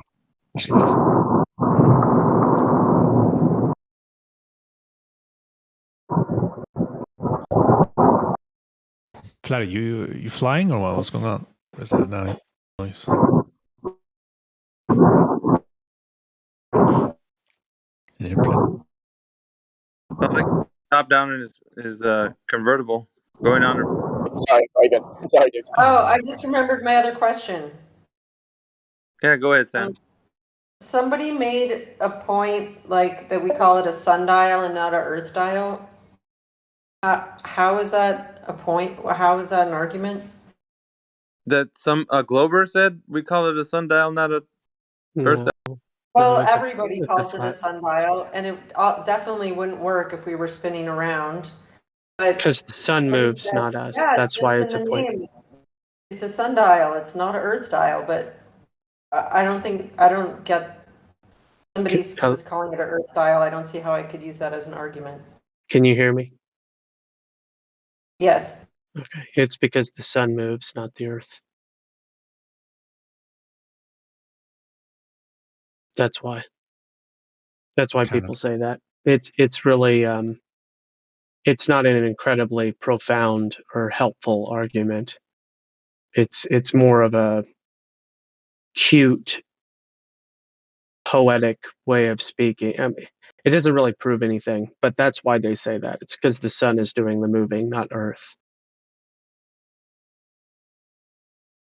Clary, you flying or what? What's going on? Where's that now? Noise. An airplane. Sounds like top down in his convertible going on. Sorry, dude. Oh, I just remembered my other question. Yeah, go ahead, Sam. Somebody made a point like that we call it a sundial and not an earth dial. How is that a point? How is that an argument? That a Glober said we call it a sundial, not a earth dial. Well, everybody calls it a sundial, and it definitely wouldn't work if we were spinning around. Because the sun moves, not us. Yeah, That's why it's in a the point. name. It's a sundial. It's not an earth dial, but I don't get. Somebody was calling it an earth dial. I don't see how I could use that as an argument. Can you hear me? Yes. Okay. It's because the sun moves, not the earth. That's why. That's why people say that. It's really it's not an incredibly profound or helpful argument. It's more of a cute, poetic way of speaking. It doesn't really prove anything, but that's why they say that. It's because the sun is doing the moving, not Earth.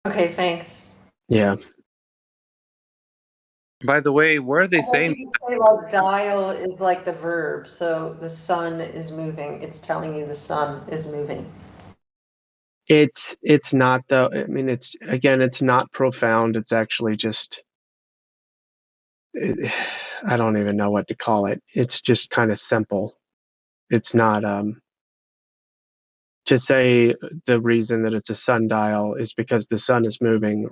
Okay, thanks. Yeah. By the way, where are they saying? You could say like dial is like the verb, so the sun is moving. It's telling you the sun is moving. It's not though. I mean, it's not profound. It's actually just. I don't even know what to call it. It's just kind of simple. It's not to say the reason that it's a sundial is because the sun is moving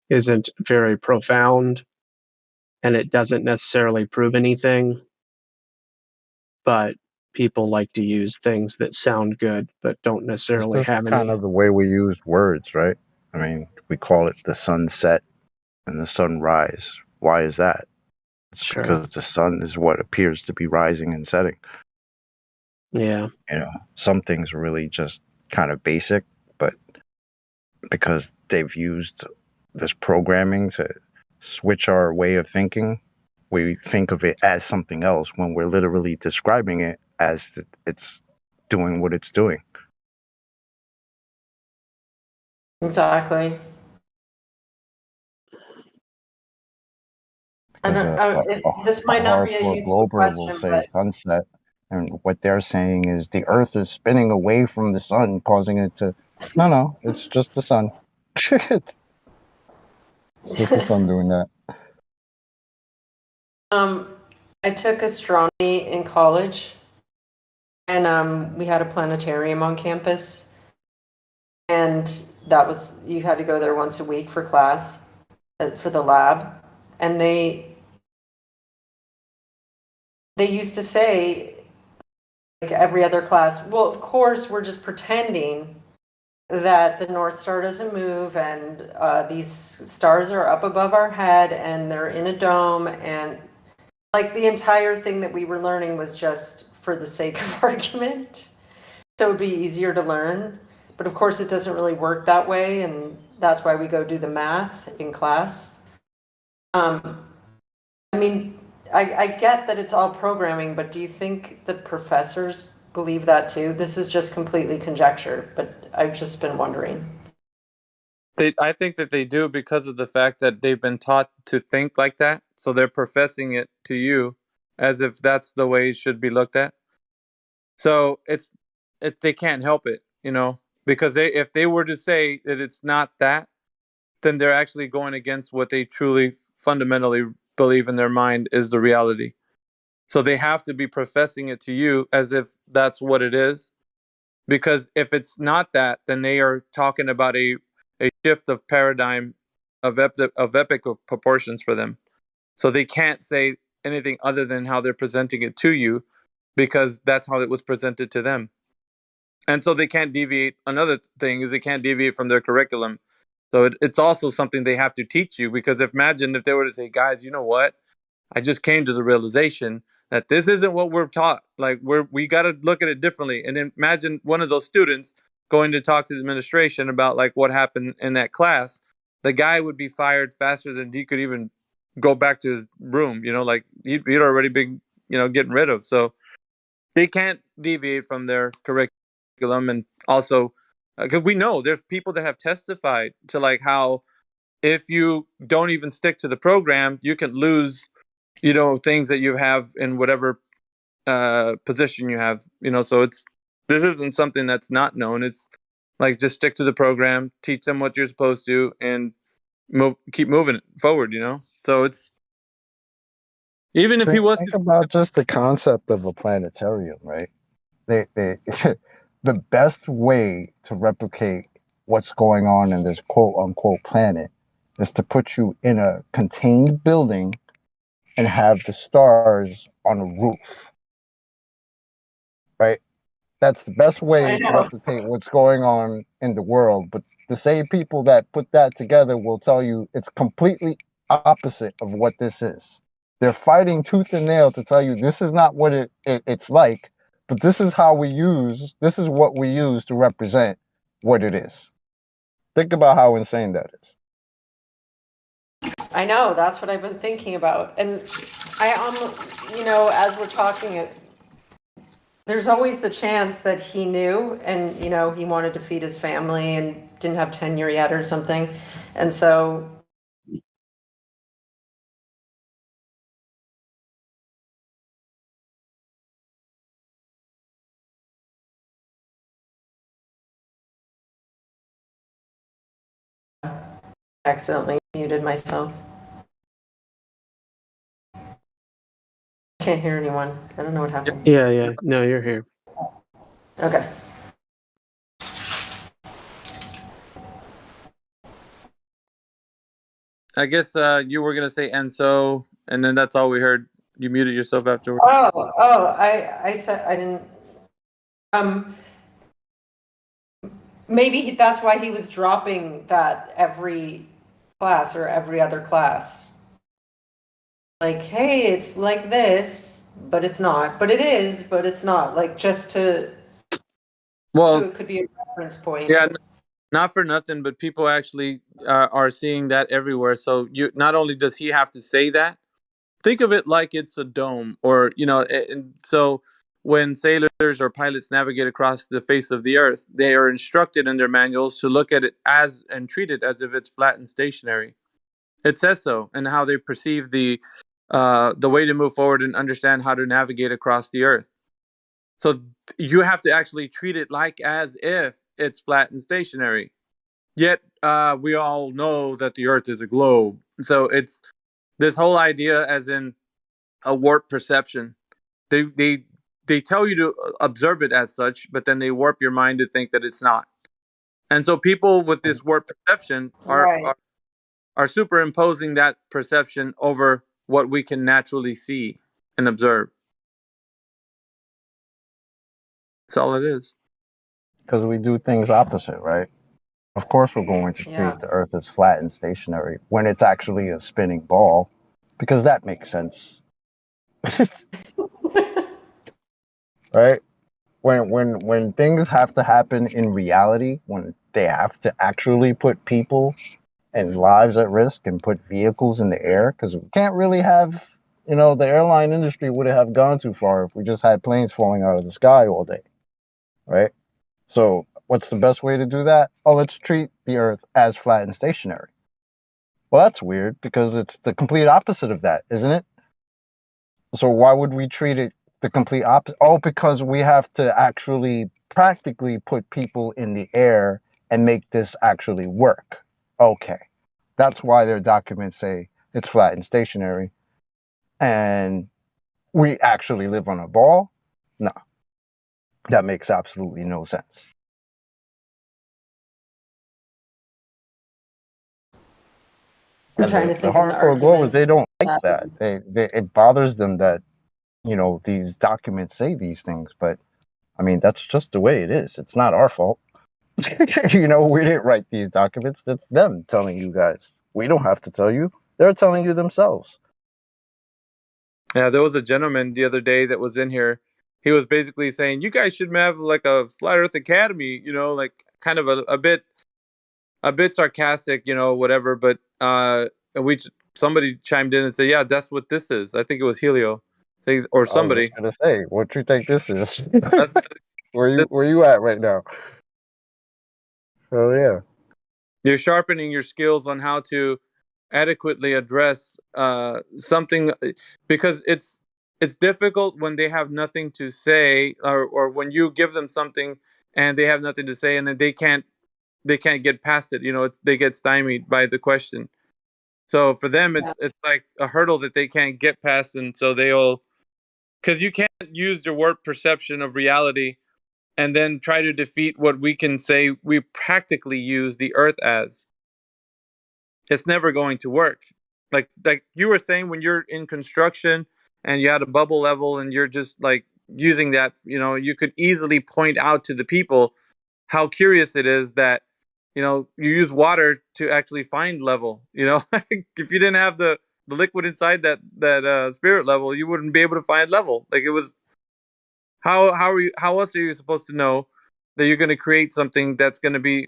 isn't very profound, and it doesn't necessarily prove anything. But people like to use things that sound good but don't It's necessarily just have kind any. of the way we use words, right? I mean, we call it the sunset and the sunrise. Why is that? It's Sure. because the sun is what appears to be rising and setting. Yeah. You know, some things are really just kind of basic, but because they've used this programming to switch our way of thinking, we think of it as something else when we're literally describing it as it's doing what it's doing. Exactly. And this might not be a hardcore useful glober will question, say but sunset, and what they're saying is the Earth is spinning away from the sun, causing it to. No, it's just the sun. It's just the sun doing that. I took astronomy in college, and we had a planetarium on campus, and that was, you had to go there once a week for class, for the lab, and they used to say, like every other class, well, of course we're just pretending that the North Star doesn't move, and these stars are up above our head and they're in a dome, and like the entire thing that we were learning was just for the sake of argument, so it would be easier to learn. But of course it doesn't really work that way, and that's why we go do the math in class. I mean, I get that it's all programming, but do you think the professors believe that too? This is just completely conjecture, but I've just been wondering. I think that they do because of the fact that they've been taught to think like that. So they're professing it to you as if that's the way it should be looked at. So they can't help it, because if they were to say that it's not that, then they're actually going against what they truly fundamentally believe in their mind is the reality. So they have to be professing it to you as if that's what it is. Because if it's not that, then they are talking about a shift of paradigm of epic proportions for them. So they can't say anything other than how they're presenting it to you, because that's how it was presented to them. And so they can't deviate. Another thing is they can't deviate from their curriculum. So it's also something they have to teach you, because imagine if they were to say, guys, you know what? I just came to the realization that this isn't what we're taught. Like we got to look at it differently. And then imagine one of those students going to talk to the administration about like what happened in that class. The guy would be fired faster than he could even go back to his room. Like he'd already been, getting rid of. So they can't deviate from their curriculum. And also, because we know there's people that have testified to like how if you don't even stick to the program, you can lose things that you have in whatever position you have, so this isn't something that's not known. It's like, just stick to the program, teach them what you're supposed to, and keep moving forward, so it's, even if he was Think about just the concept of a planetarium, right? They the best way to replicate what's going on in this quote unquote planet is to put you in a contained building and have the stars on a roof, right? That's the best way to replicate what's going on in the world. But the same people that put that together will tell you it's completely opposite of what this is. They're fighting tooth and nail to tell you this is not what it's like, but this is what we use to represent what it is. Think about how insane that is. I know, that's what I've been thinking about. And I almost, as we're talking, there's always the chance that he knew and, he wanted to feed his family and didn't have tenure yet or something. And so accidentally muted myself. Can't hear anyone. I don't know what happened. Yeah. No, you're here. Okay. I guess you were gonna say and so, and then that's all we heard. You muted yourself afterwards. I said I didn't. Maybe that's why he was dropping that every class or every other class. Like, hey, it's like this, but it's not. But it is, but it's not. Like, just to. Well, so it could be a reference point. yeah, not for nothing, but people actually are seeing that everywhere. So you not only does he have to say that, think of it like it's a dome, or and so when sailors or pilots navigate across the face of the earth, they are instructed in their manuals to look at it as and treat it as if it's flat and stationary. It says so, and how they perceive the way to move forward and understand how to navigate across the earth. So you have to actually treat it like as if it's flat and stationary. Yet we all know that the earth is a globe. So it's this whole idea as in a warped perception. They tell you to observe it as such, but then they warp your mind to think that it's not. And so people with this warped perception are superimposing that perception over what we can naturally see and observe. That's all it is. Because we do things opposite, right? Of course, we're going to treat the Earth as flat and stationary when it's actually a spinning ball, because that makes sense, right? When things have to happen in reality, when they have to actually put people and lives at risk and put vehicles in the air, because we can't really have, the airline industry wouldn't have gone too far if we just had planes falling out of the sky all day, right? So what's the best way to do that? Oh, let's treat the Earth as flat and stationary. Well, that's weird because it's the complete opposite of that, isn't it? So why would we treat it the complete opposite? Oh, because we have to actually practically put people in the air and make this actually work. Okay. That's why their documents say it's flat and stationary. And we actually live on a ball? No. That makes absolutely no sense. I'm trying to The think of the hardcore globers, argument. they don't like that. It bothers them that, these documents say these things, but I mean, that's just the way it is. It's not our fault. We didn't write these documents. That's them telling you guys. We don't have to tell you. They're telling you themselves. Yeah, there was a gentleman the other day that was in here. He was basically saying, you guys should have like a Flat Earth Academy, like kind of a bit sarcastic, whatever. But somebody chimed in and said, yeah, that's what this is. I think it was Helio or somebody. I was just gonna say, what you think this is? Where you at right now? Oh yeah. You're sharpening your skills on how to adequately address something, because it's difficult when they have nothing to say, or when you give them something and they have nothing to say, and then they can't get past it. They get stymied by the question. So for them, it's like a hurdle that they can't get past, and so because you can't use your warped perception of reality and then try to defeat what we can say we practically use the earth as. It's never going to work. Like you were saying, when you're in construction and you had a bubble level and you're just like using that, you could easily point out to the people how curious it is that, you use water to actually find level. If you didn't have the liquid inside that spirit level, you wouldn't be able to find level. Like, it was, how else are you supposed to know that you're going to create something that's going to be,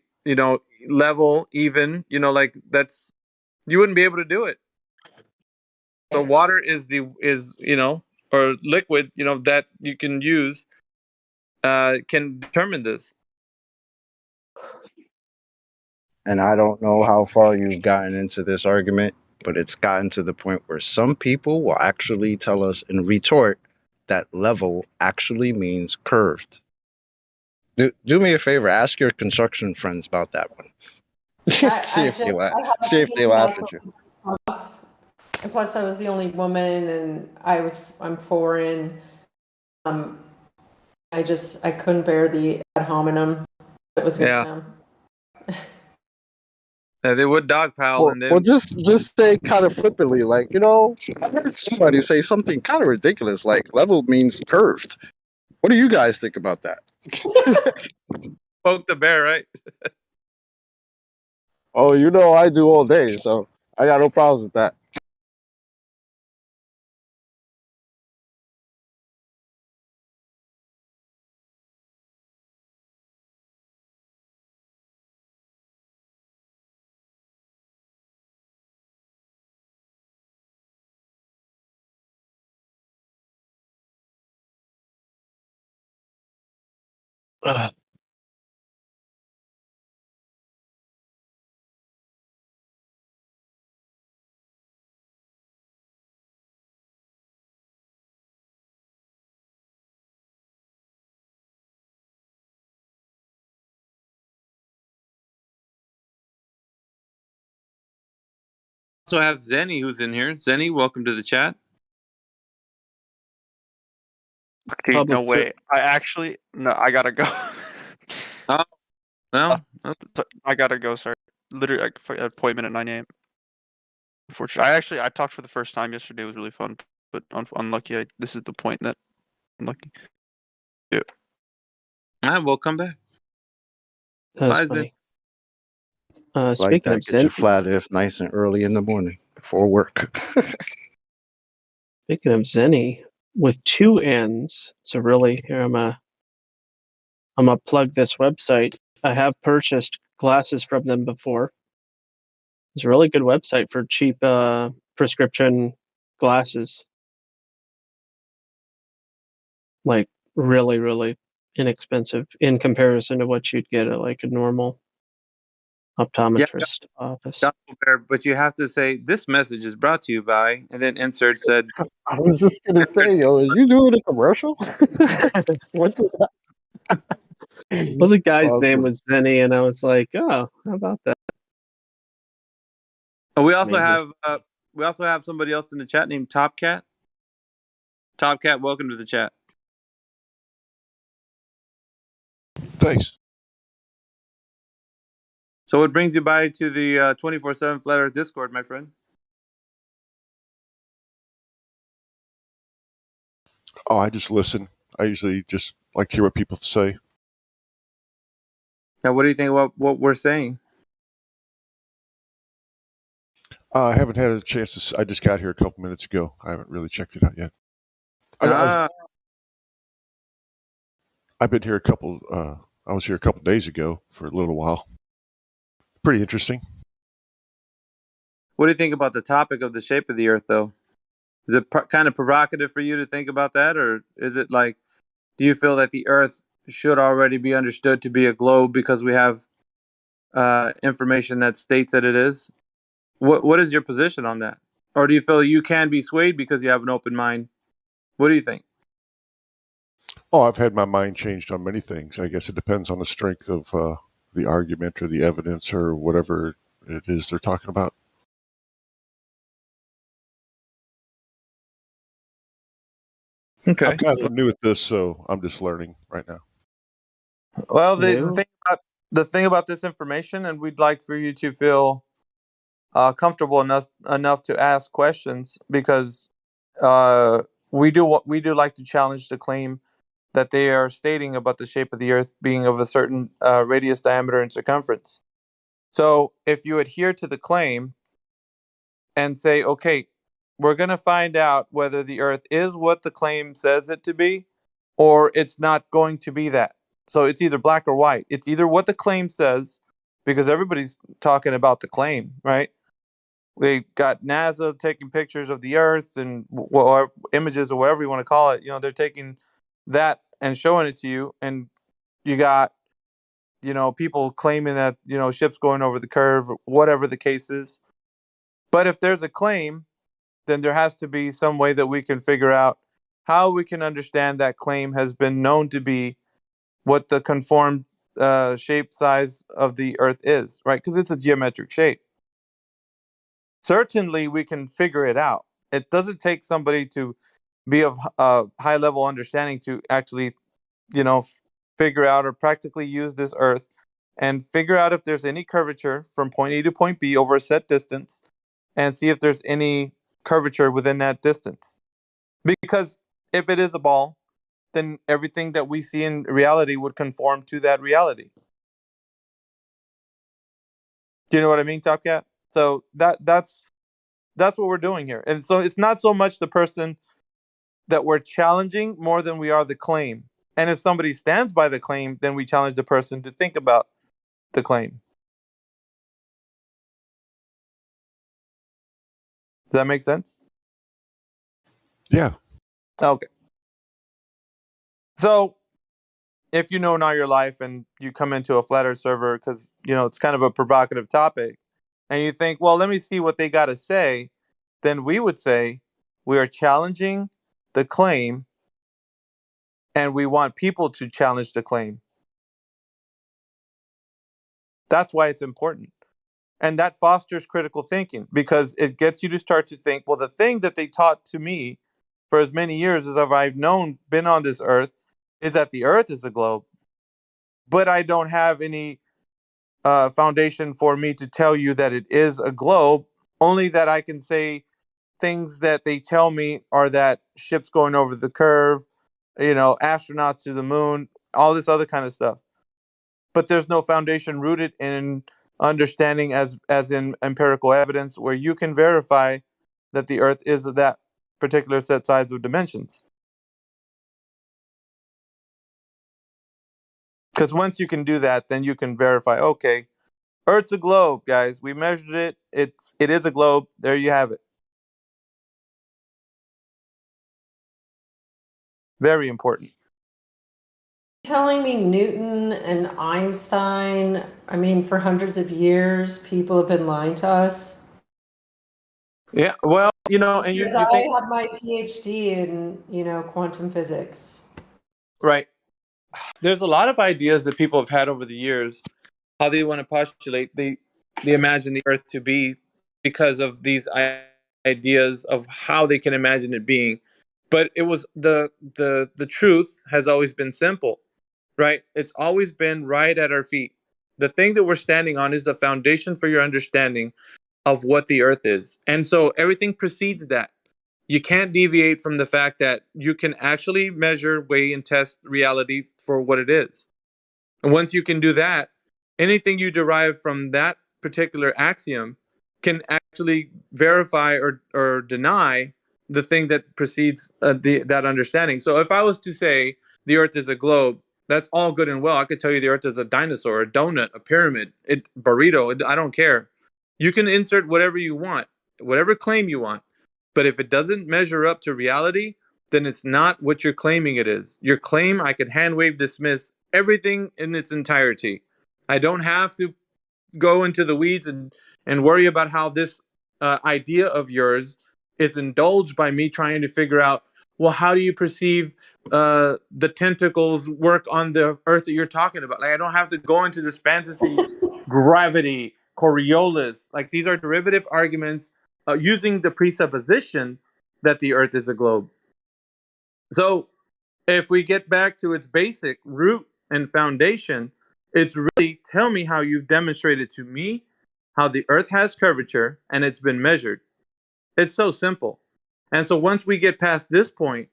level, even, like, that's, you wouldn't be able to do it. So water is or liquid, that you can use, can determine this. And I don't know how far you've gotten into this argument, but it's gotten to the point where some people will actually tell us in retort that level actually means curved. Do me a favor, ask your construction friends about that one. See if they laugh. See if they laugh at you. And plus, I was the only woman, and I'm foreign. I couldn't bear the ad hominem that was going to come. They would dogpile, and Well, then just say kind of flippantly, like, I heard somebody say something kind of ridiculous, like level means curved. What do you guys think about that? poke the bear, right? Oh, I do all day, so I got no problems with that. Also have Zenny who's in here. Zenny, welcome to the chat. Dude, no way. No, I gotta go. Oh, well, I gotta go. Sorry, literally, appointment at 9 a.m. Unfortunately, I talked for the first time yesterday. It was really fun, but unlucky. This is the point that unlucky. Yeah. All right, well, come back. That was Bye, funny. Like Speaking that, of get your Zen, flat earth nice and early in the morning before work. speaking of Zenny, with two N's, so really here I'm gonna plug this website. I have purchased glasses from them before. It's a really good website for cheap prescription glasses. Like really, really inexpensive in comparison to what you'd get at like a normal optometrist office. Bear, but you have to say this message is brought to you by, and then insert said. I was just gonna say, yo, are you doing a commercial? What does that? Well, the guy's name Awesome. was Zenny, and I was like, oh, how about that? We It's also me. have somebody else in the chat named Topcat. Topcat, welcome to the chat. Thanks. So what brings you by to the 24/7 Flat Earth Discord, my friend? Oh, I just listen. I usually just like to hear what people say. Now, what do you think about what we're saying? I haven't had a chance to. I just got here a couple minutes ago. I haven't really checked it out yet. I've been here a couple. I was here a couple days ago for a little while. Pretty interesting. What do you think about the topic of the shape of the Earth, though? Is it kind of provocative for you to think about that, or is it like, do you feel that the Earth should already be understood to be a globe because we have information that states that it is? What is your position on that? Or do you feel you can be swayed because you have an open mind? What do you think? Oh, I've had my mind changed on many things. I guess it depends on the strength of the argument or the evidence or whatever it is they're talking about. Okay. I'm kind of new at this, so I'm just learning right now. Well, the thing about this information, and we'd like for you to feel comfortable enough to ask questions, because we do like to challenge the claim that they are stating about the shape of the Earth being of a certain radius, diameter, and circumference. So if you adhere to the claim and say, okay, we're going to find out whether the Earth is what the claim says it to be, or it's not going to be that. So it's either black or white. It's either what the claim says, because everybody's talking about the claim, right? We got NASA taking pictures of the Earth and or images or whatever you want to call it. They're taking that and showing it to you, and you got people claiming that ships going over the curve, or whatever the case is. But if there's a claim, then there has to be some way that we can figure out how we can understand that claim has been known to be what the conformed shape size of the Earth is, right? Because it's a geometric shape. Certainly, we can figure it out. It doesn't take somebody to be of high level understanding to actually, figure out or practically use this Earth and figure out if there's any curvature from point A to point B over a set distance, and see if there's any curvature within that distance. Because if it is a ball, then everything that we see in reality would conform to that reality. Do you know what I mean, Top Cat? So that's what we're doing here. And so it's not so much the person that we're challenging more than we are the claim. And if somebody stands by the claim, then we challenge the person to think about the claim. Does that make sense? Yeah. Okay. So if you know now your life and you come into a flat earth server because, it's kind of a provocative topic, and you think, well, let me see what they got to say, then we would say we are challenging the claim and we want people to challenge the claim. That's why it's important. And that fosters critical thinking because it gets you to start to think, well, the thing that they taught to me for as many years as I've been on this earth, is that the earth is a globe. But I don't have any foundation for me to tell you that it is a globe, only that I can say things that they tell me are that ships going over the curve, astronauts to the moon, all this other kind of stuff. But there's no foundation rooted in understanding as in empirical evidence where you can verify that the earth is that particular set size of dimensions. Because once you can do that, then you can verify, okay, Earth's a globe, guys. We measured it. It is a globe. There you have it. Very important. Telling me Newton and Einstein, for hundreds of years, people have been lying to us. Yeah, well, and you think, I have my PhD in, quantum physics. right. There's a lot of ideas that people have had over the years, how they want to postulate, they imagine the Earth to be because of these ideas of how they can imagine it being. But it was the truth has always been simple, right? It's always been right at our feet. The thing that we're standing on is the foundation for your understanding of what the Earth is. And so everything precedes that. You can't deviate from the fact that you can actually measure, weigh, and test reality for what it is. And once you can do that, anything you derive from that particular axiom can actually verify or deny the thing that precedes that understanding. So if I was to say the Earth is a globe, that's all good and well. I could tell you the Earth is a dinosaur, a donut, a pyramid, burrito. I don't care. You can insert whatever you want, whatever claim you want. But if it doesn't measure up to reality, then it's not what you're claiming it is. Your claim, I could hand wave dismiss everything in its entirety. I don't have to go into the weeds and worry about how this idea of yours is indulged by me trying to figure out, well, how do you perceive the tentacles work on the earth that you're talking about? Like, I don't have to go into this fantasy gravity, Coriolis. Like, these are derivative arguments using the presupposition that the earth is a globe. So if we get back to its basic root and foundation, it's really tell me how you've demonstrated to me how the earth has curvature and it's been measured. It's so simple. And so once we get past this point,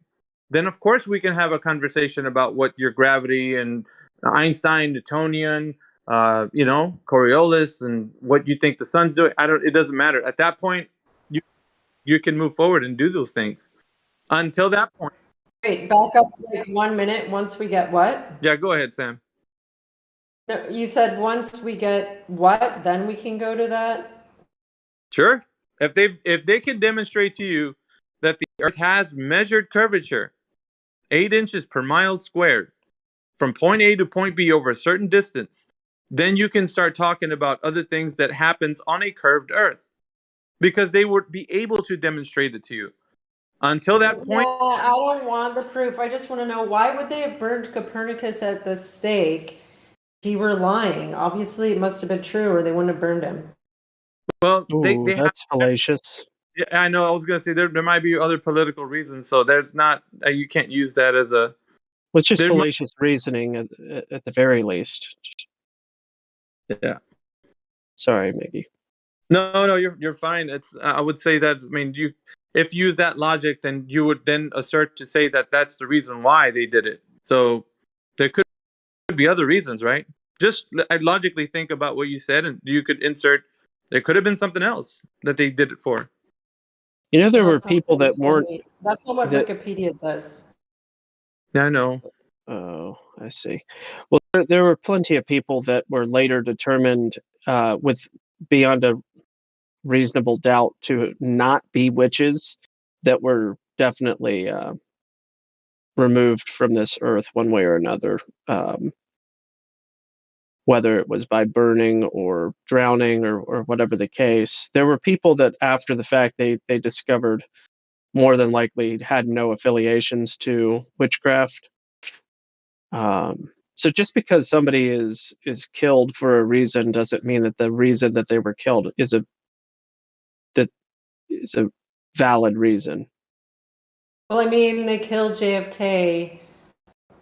then of course we can have a conversation about what your gravity and Einstein, Newtonian, Coriolis, and what you think the sun's doing. It doesn't matter. At that point, you can move forward and do those things. Until that point. Wait, back up like 1 minute. Once we get what? Yeah, go ahead, Sam. No, you said once we get what, then we can go to that? Sure. If they can demonstrate to you that the earth has measured curvature 8 inches per mile squared from point A to point B over a certain distance, then you can start talking about other things that happens on a curved earth, because they would be able to demonstrate it to you. Until that point, I don't want the proof. I just want to know, why would they have burned Copernicus at the stake? He were lying. Obviously, it must have been true, or they wouldn't have burned him. Well, that's fallacious. Yeah, I know. I was going to say there might be other political reasons, so there's not. You can't use that as a. Well, it's just fallacious reasoning at the very least. Yeah. Sorry, Mickey. No, you're fine. It's I would say that if you use that logic, then you would then assert to say that that's the reason why they did it. So there could be other reasons, right? Just I logically think about what you said, and you could insert. There could have been something else that they did it for. You know, there Well, were people that weren't. That's not what that, Wikipedia says. Yeah, I know. Oh, I see. Well, there were plenty of people that were later determined with beyond a reasonable doubt to not be witches that were definitely removed from this earth one way or another, whether it was by burning or drowning or whatever the case. There were people that after the fact they discovered more than likely had no affiliations to witchcraft. So just because somebody is killed for a reason doesn't mean that the reason that they were killed is a valid reason. Well, I mean, they killed JFK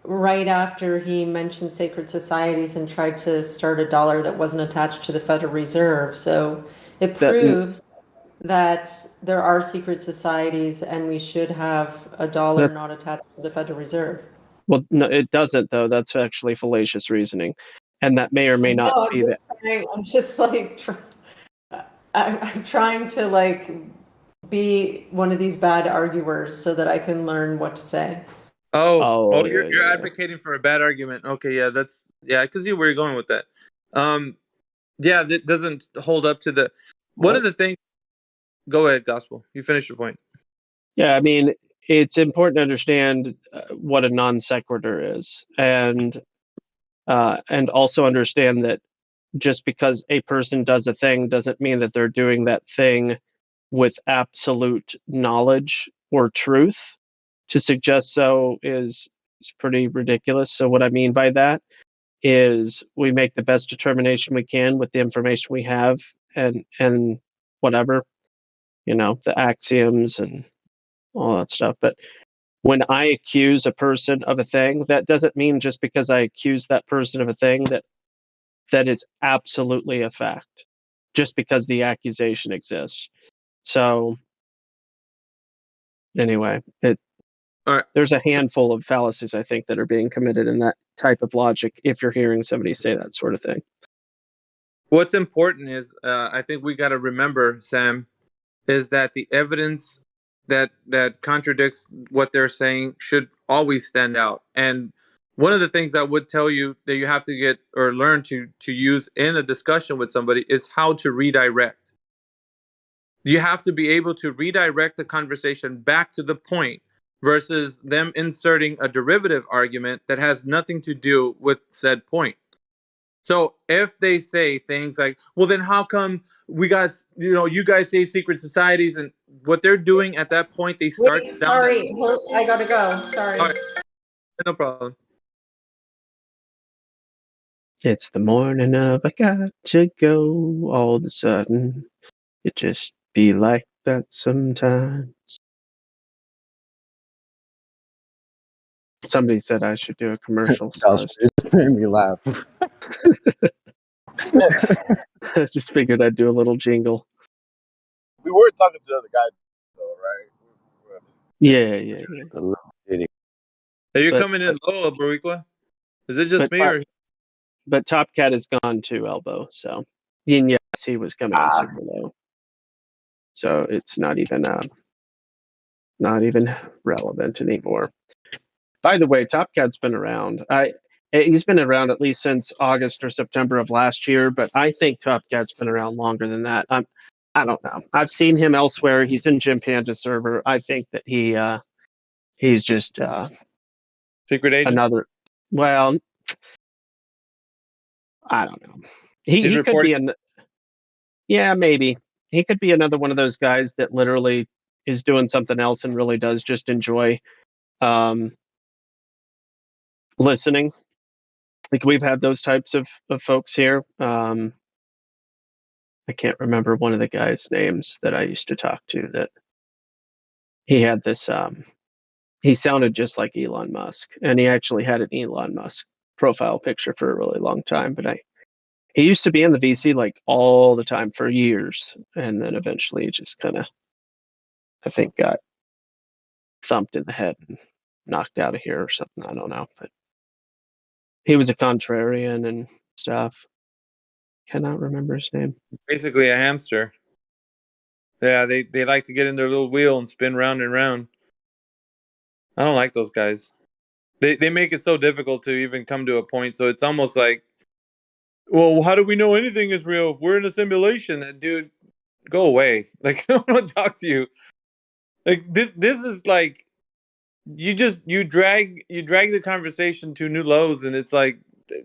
right after he mentioned sacred societies and tried to start a dollar that wasn't attached to the Federal Reserve. So it proves that there are secret societies and we should have a dollar not attached to the Federal Reserve. Well, no, it doesn't, though. That's actually fallacious reasoning. And that may or may not be that. I'm just like, I'm trying to like be one of these bad arguers so that I can learn what to say. You're advocating for a bad argument. Okay, yeah, I can see where you're going with that. Yeah, that doesn't hold up to the. One of the things. Go ahead, Gospel. You finish your point. Yeah, I mean, it's important to understand what a non sequitur is, and also understand that just because a person does a thing doesn't mean that they're doing that thing with absolute knowledge or truth. To suggest so is pretty ridiculous. So what I mean by that is we make the best determination we can with the information we have and whatever, the axioms and all that stuff. But when I accuse a person of a thing, that doesn't mean just because I accuse that person of a thing that it's absolutely a fact, just because the accusation exists. So anyway, there's a handful of fallacies, I think, that are being committed in that type of logic if you're hearing somebody say that sort of thing. What's important is, I think we got to remember, Sam, is that the evidence that contradicts what they're saying should always stand out. And one of the things that would tell you that you have to get or learn to use in a discussion with somebody is how to redirect. You have to be able to redirect the conversation back to the point versus them inserting a derivative argument that has nothing to do with said point. So if they say things like, well, then how come you guys say secret societies, and what they're doing at that point, they start down sorry, I gotta go. Sorry. All right. No problem. It's the morning of I got to go. All of a sudden, it just be like that sometimes. Somebody said I should do a commercial. So It made me laugh. I just figured I'd do a little jingle. We were talking to the other guy, though, right? Yeah. Are you coming in low, Bariqua? Is it just me or? But Top Cat is gone to Elbow, so yes, he was coming in super low. So it's not even relevant anymore. By the way, Top Cat's been around. He's been around at least since August or September of last year, but I think Top Cat's been around longer than that. I don't know. I've seen him elsewhere. He's in Jim Panda server. I think that he's just secret agent. Well, I don't know. He could be yeah, maybe. He could be another one of those guys that literally is doing something else and really does just enjoy listening. Like we've had those types of folks here. I can't remember one of the guys' names that I used to talk to that he had this he sounded just like Elon Musk, and he actually had an Elon Musk profile picture for a really long time, but He used to be in the VC like all the time for years, and then eventually just kind of, I think, got thumped in the head and knocked out of here or something. I don't know, but he was a contrarian and stuff. Cannot remember his name. Basically a hamster. Yeah, they like to get in their little wheel and spin round and round. I don't like those guys. They make it so difficult to even come to a point. So it's almost like, well, how do we know anything is real if we're in a simulation? Dude, go away. Like, I don't want to talk to you. Like this is like you drag the conversation to new lows, and it's like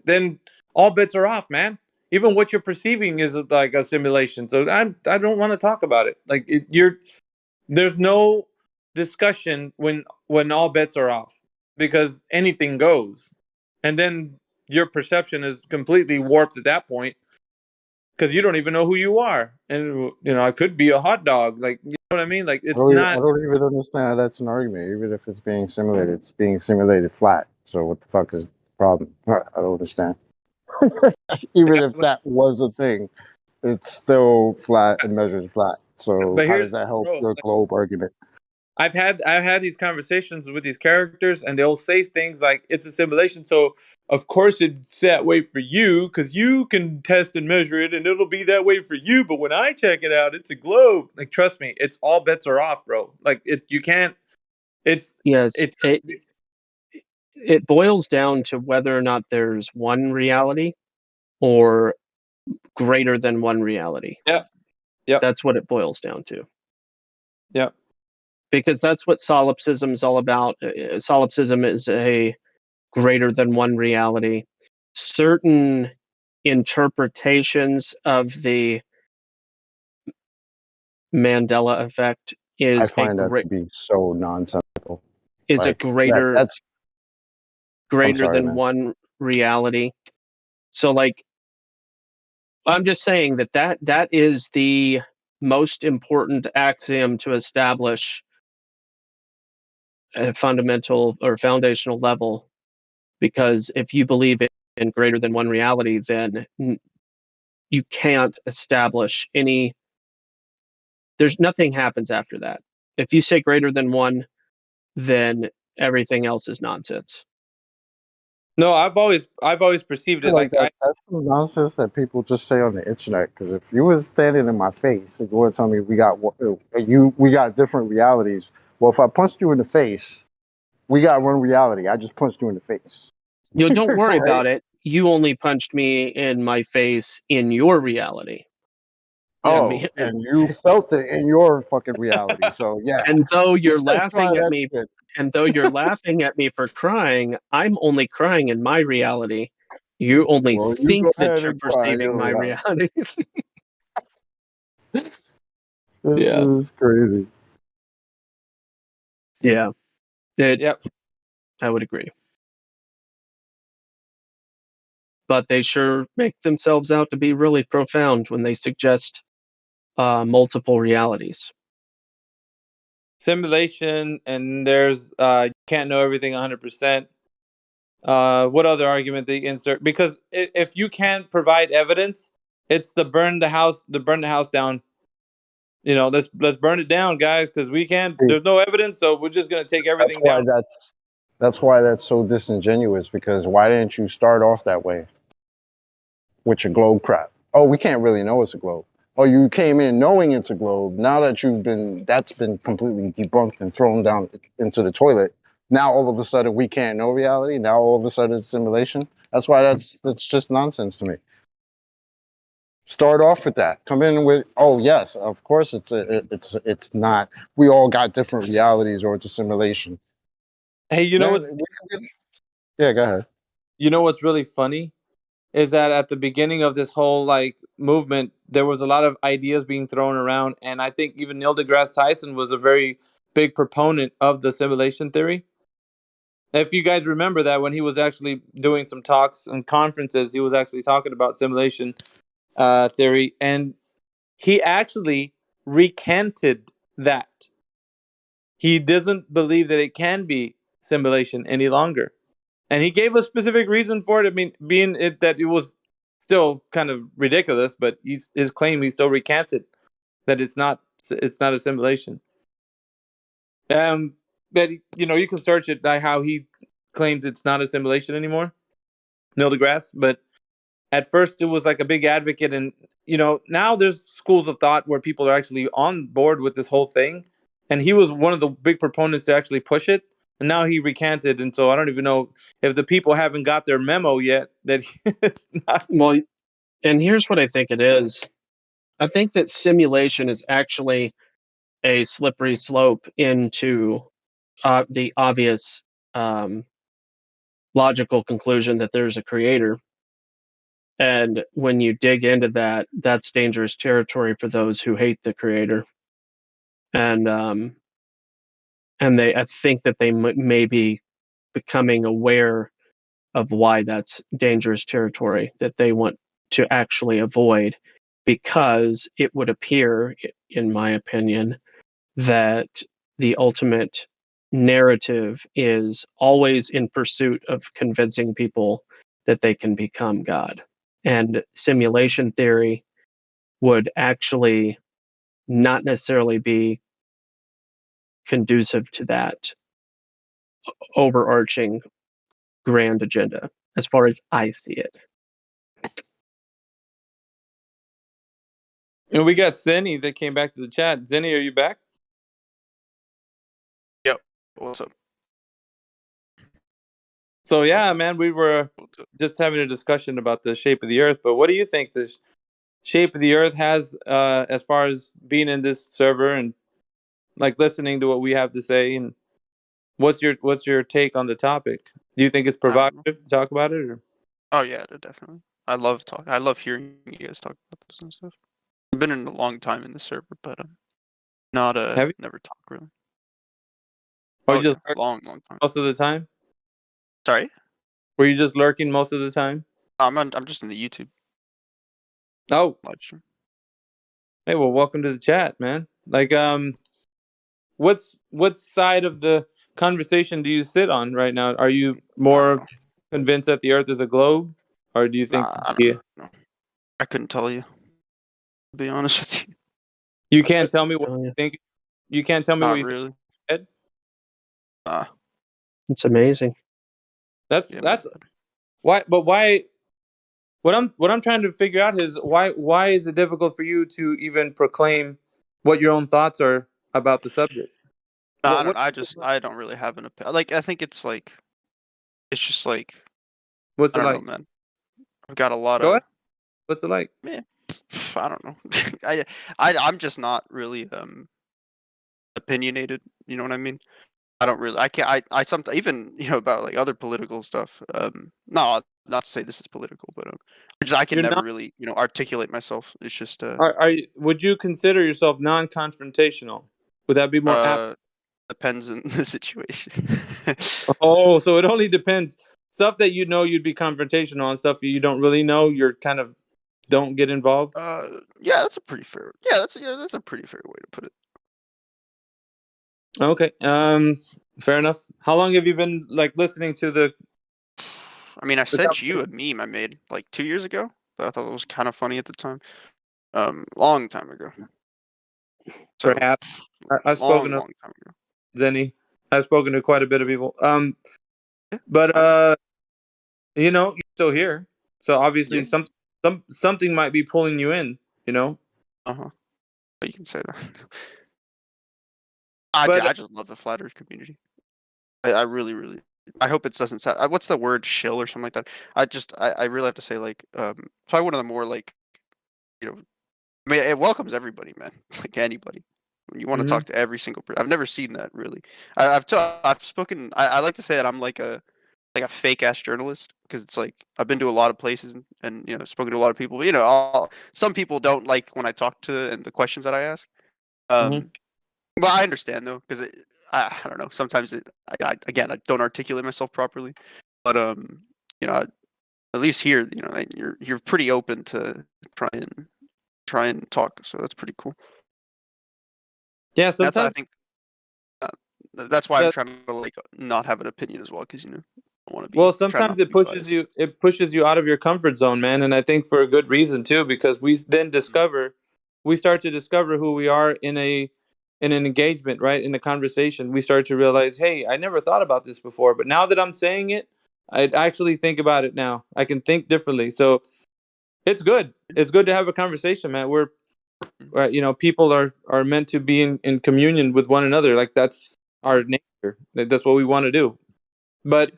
then all bets are off, man. Even what you're perceiving is like a simulation. So I don't want to talk about it. Like there's no discussion when all bets are off, because anything goes, and then your perception is completely warped at that point because you don't even know who you are. And I could be a hot dog. Like, you know what I mean? Like, I it's don't, not. I don't even understand how that's an argument. Even if it's being simulated, it's being simulated flat. So what the fuck is the problem? I don't understand. Even if that was a thing, it's still flat and measures flat. So But how does here's, that help bro, the globe argument? I've had these conversations with these characters, and they'll say things like, "It's a simulation, so of course it's that way for you because you can test and measure it, and it'll be that way for you. But when I check it out, it's a globe." Like, trust me, it's all bets are off, bro. Like, you can't. Yes, It's it boils down to whether or not there's one reality or greater than one reality. Yeah. That's what it boils down to. Yeah. Because that's what solipsism is all about. Solipsism is a greater than one reality. Certain interpretations of the Mandela effect I is find that to be so nonsensical. a Like greater that's. I'm greater sorry, than man. one reality. So, like, I'm just saying that is the most important axiom to establish at a fundamental or foundational level, because if you believe in greater than one reality, then you can't establish any. There's nothing happens after that. If you say greater than one, then everything else is nonsense. No, I've always perceived I feel it like like that's some nonsense that people just say on the internet. Because if you were standing in my face and you were telling me we got different realities, well, if I punched you in the face, we got one reality. I just punched you in the face. Don't worry Right? about it. You only punched me in my face in your reality. Oh, and you felt it in your fucking reality. So yeah. And though you're That's why laughing at that's me, good. and though you're laughing at me for crying, I'm only crying in my reality. You only Well, you think go that ahead you're and cry in perceiving your my reality. reality. This Yeah. is crazy. Yeah. Yep. I would agree. But they sure make themselves out to be really profound when they suggest multiple realities. simulation, and there's you can't know everything 100%. What other argument they insert? Because if you can't provide evidence, it's the burn the house down. Let's burn it down, guys, because we can't. There's no evidence, so we're just gonna take That's everything why down. that's so disingenuous, because why didn't you start off that way with your globe crap? Oh, we can't really know it's a globe. Oh, you came in knowing it's a globe. Now that that's been completely debunked and thrown down into the toilet. Now all of a sudden we can't know reality. Now all of a sudden it's simulation. That's why that's just nonsense to me. Start off with that. Come in with, oh yes, of course it's not. We all got different realities, or it's a simulation. Hey, Yeah, go ahead. You know what's really funny is that at the beginning of this whole movement, there was a lot of ideas being thrown around, and I think even Neil deGrasse Tyson was a very big proponent of the simulation theory. If you guys remember that, when he was actually doing some talks and conferences, he was actually talking about simulation theory, and he actually recanted that. He doesn't believe that it can be simulation any longer, and he gave a specific reason for it. I mean, being it that it was still kind of ridiculous, but his claim he still recanted that it's not a simulation. But you can search it by how he claims it's not a simulation anymore, Neil deGrasse. But at first it was like a big advocate, and now there's schools of thought where people are actually on board with this whole thing, and he was one of the big proponents to actually push it, and now he recanted, and so I don't even know if the people haven't got their memo yet that it's not. Well, and here's what I think it is. I think that simulation is actually a slippery slope into the obvious logical conclusion that there's a creator. And when you dig into that, that's dangerous territory for those who hate the creator. And I think that they may be becoming aware of why that's dangerous territory that they want to actually avoid, because it would appear, in my opinion, that the ultimate narrative is always in pursuit of convincing people that they can become God. And simulation theory would actually not necessarily be conducive to that overarching grand agenda, as far as I see it. And we got Zenny that came back to the chat. Zenny, are you back? Yep. What's up? So yeah, man, we were just having a discussion about the shape of the Earth. But what do you think the shape of the Earth has, as far as being in this server and like listening to what we have to say? And what's your take on the topic? Do you think it's provocative to talk about it? Or? Oh yeah, definitely. I love talking. I love hearing you guys talk about this and stuff. I've been in a long time in the server, but not never talk really. Or you just long time. Most of the time? Sorry? Were you just lurking most of the time? I'm just in the YouTube. Oh. Live stream. Hey, well, welcome to the chat, man. Like, what side of the conversation do you sit on right now? Are you more convinced that the Earth is a globe, or do you think? I don't know. I couldn't tell you. To be honest with you. You can't tell me what you think. You can't tell me Not what you really. think. It's amazing. That's why. But why? What I'm trying to figure out is why is it difficult for you to even proclaim what your own thoughts are about the subject? No, I don't. I don't really have an opinion. Like, I think it's just like. What's I it don't like? know, man. I've got a lot Go of. ahead. What's it like? Man, I don't know. I'm just not really opinionated. You know what I mean? I don't really. I can't. I sometimes even about like other political stuff. No, not to say this is political, but I can never really articulate myself. It's just Would you consider yourself non-confrontational? Would that be more apt? Depends on the situation. Oh, so it only depends. Stuff that you'd be confrontational on, stuff you don't really know, you're kind of don't get involved. Yeah, that's a pretty fair. Yeah, that's a pretty fair way to put it. Okay. Fair enough. How long have you been listening to the? I mean, I sent you a meme I made like 2 years ago that I thought was kind of funny at the time. Long time ago. So, perhaps I've spoken to long time ago. Zenny. I've spoken to quite a bit of people. But you're still here, so obviously something might be pulling you in. You can say that. I just love the flat Earth community. I really, really. I hope it doesn't sound. What's the word? Shill or something like that. I really have to say probably one of the more I mean, it welcomes everybody, man. Like anybody. When you want to talk to every single person. I've never seen that really. I've spoken. I like to say that I'm like a fake ass journalist, because it's like I've been to a lot of places and spoken to a lot of people. But some people don't like when I talk to and the questions that I ask. Well, I understand though, because I don't know. Sometimes I don't articulate myself properly, but at least here, you're pretty open to try and talk. So that's pretty cool. Yeah, sometimes I think that's why I'm trying to not have an opinion as well, because want to be. Well, try not sometimes to it be pushes biased. you. It pushes you out of your comfort zone, man, and I think for a good reason too, because we then discover, we start to discover who we are in an engagement, right? In a conversation, we start to realize, hey, I never thought about this before, but now that I'm saying it, I actually think about it now. I can think differently, so it's good. It's good to have a conversation, man. People are meant to be in communion with one another. Like that's our nature. That's what we want to do. But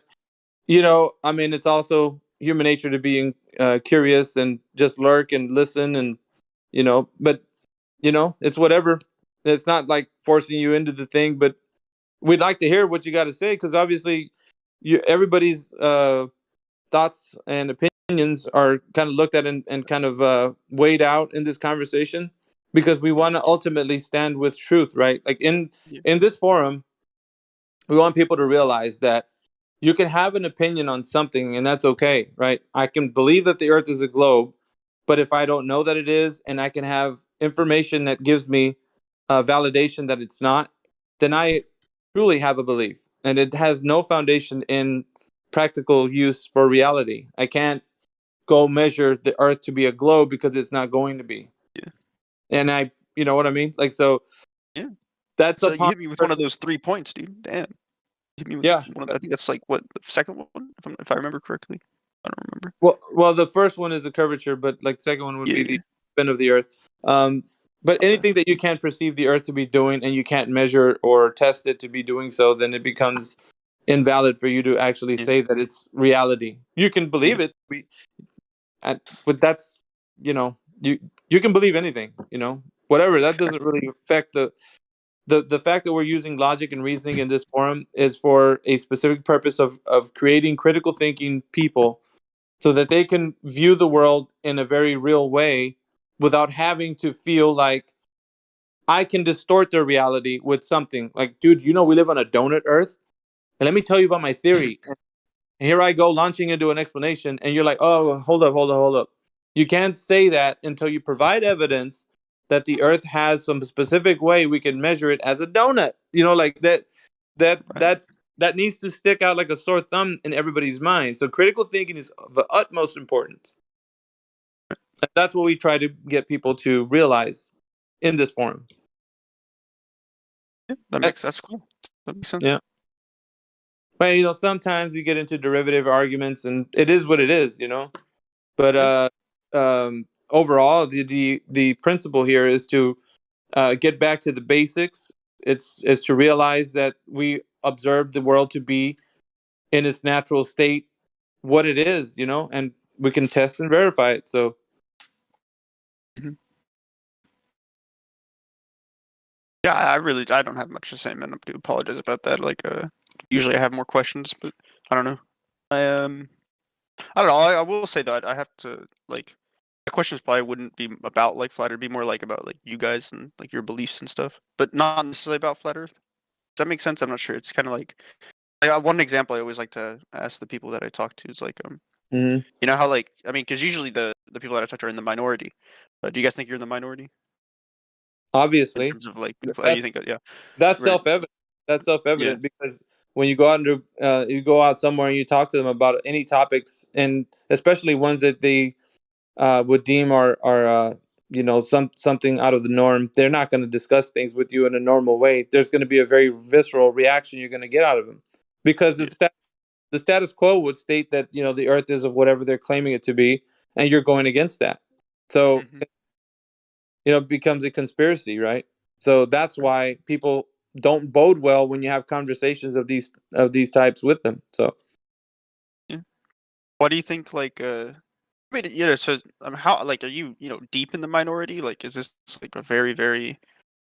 I mean, it's also human nature to be curious and just lurk and listen, and but it's whatever. It's not like forcing you into the thing, but we'd like to hear what you got to say, because obviously, everybody's thoughts and opinions are kind of looked at and kind of weighed out in this conversation, because we want to ultimately stand with truth, right? Like in this forum, we want people to realize that you can have an opinion on something, and that's okay, right? I can believe that the earth is a globe, but if I don't know that it is, and I can have information that gives me validation that it's not, then I truly have a belief, and it has no foundation in practical use for reality. I can't go measure the earth to be a globe, because it's not going to be. Yeah. And you know what I mean? Like, so Yeah. that's So you upon hit me with one of those 3 points, dude. Damn. You hit me with yeah. one of, I think that's like what, the second one, if I remember correctly. I don't remember. Well, the first one is the curvature, but like second one would be the spin of the earth. But anything that you can't perceive the earth to be doing, and you can't measure or test it to be doing so, then it becomes invalid for you to actually say that it's reality. You can believe it, but that's you can believe anything, whatever. That doesn't really affect the fact that we're using logic and reasoning in this forum is for a specific purpose of creating critical thinking people, so that they can view the world in a very real way without having to feel like I can distort their reality with something. Like, dude, we live on a donut earth, and let me tell you about my theory. And here I go launching into an explanation, and you're like, oh, hold up. You can't say that until you provide evidence that the earth has some specific way we can measure it as a donut. Like that needs to stick out like a sore thumb in everybody's mind. So critical thinking is of the utmost importance. And that's what we try to get people to realize in this forum. Yeah, that's cool. That makes sense. Yeah. But sometimes we get into derivative arguments, and it is what it is, But overall, the principle here is to get back to the basics. It's to realize that we observe the world to be in its natural state, what it is, and we can test and verify it. So. Mm-hmm. Yeah, I don't have much to say, man. I do apologize about that. Like, usually I have more questions, but I don't know. I don't know. I will say that I have to, like, the questions probably wouldn't be about like flat Earth. It'd be more like about like you guys and like your beliefs and stuff, but not necessarily about flat Earth. Does that make sense? I'm not sure. It's kind of like one example I always like to ask the people that I talk to is like Mm-hmm. you know how, like, I mean, because usually the people that I talk to are in the minority. Do you guys think you're in the minority? In Obviously, terms of like, you think, yeah, that's right. self-evident. That's self-evident Yeah. because when you go out into you go out somewhere and you talk to them about any topics, and especially ones that they would deem are something out of the norm, they're not going to discuss things with you in a normal way. There's going to be a very visceral reaction you're going to get out of them, because the status quo would state that the Earth is of whatever they're claiming it to be, and you're going against that. So it becomes a conspiracy, right? So that's why people don't bode well when you have conversations of these types with them. So Yeah. Why do you think, like, I mean, so how, like, are you, deep in the minority? Like, is this like a very, very,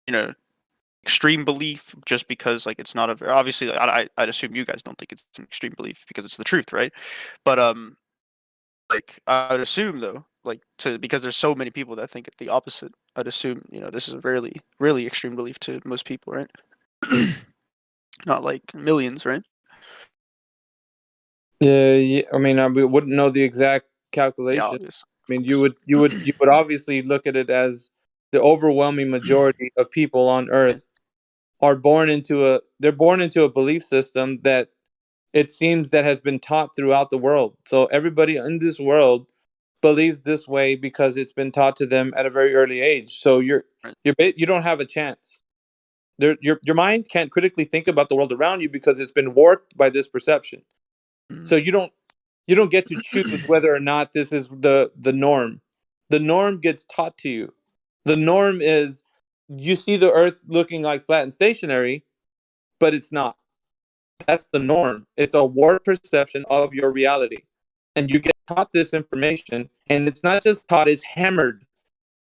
you know, extreme belief just because, like, it's not a very, obviously, like, I'd assume you guys don't think it's an extreme belief because it's the truth, right? But, like, I would assume though, like, because there's so many people that think it's the opposite, I'd assume, this is a really, really extreme belief to most people, right? Not like millions, right? yeah, I mean, we wouldn't know the exact Yeah, calculation. obvious. I mean, you would obviously look at it as the overwhelming majority of people on Earth are born into a belief system that it seems, that has been taught throughout the world. So everybody in this world believes this way because it's been taught to them at a very early age. So you don't have a chance. Your mind can't critically think about the world around you because it's been warped by this perception. So you don't get to choose whether or not this is the norm. The norm gets taught to you. The norm is you see the earth looking like flat and stationary, but it's not. That's the norm. It's a warped perception of your reality. And you get taught this information, and it's not just taught, it's hammered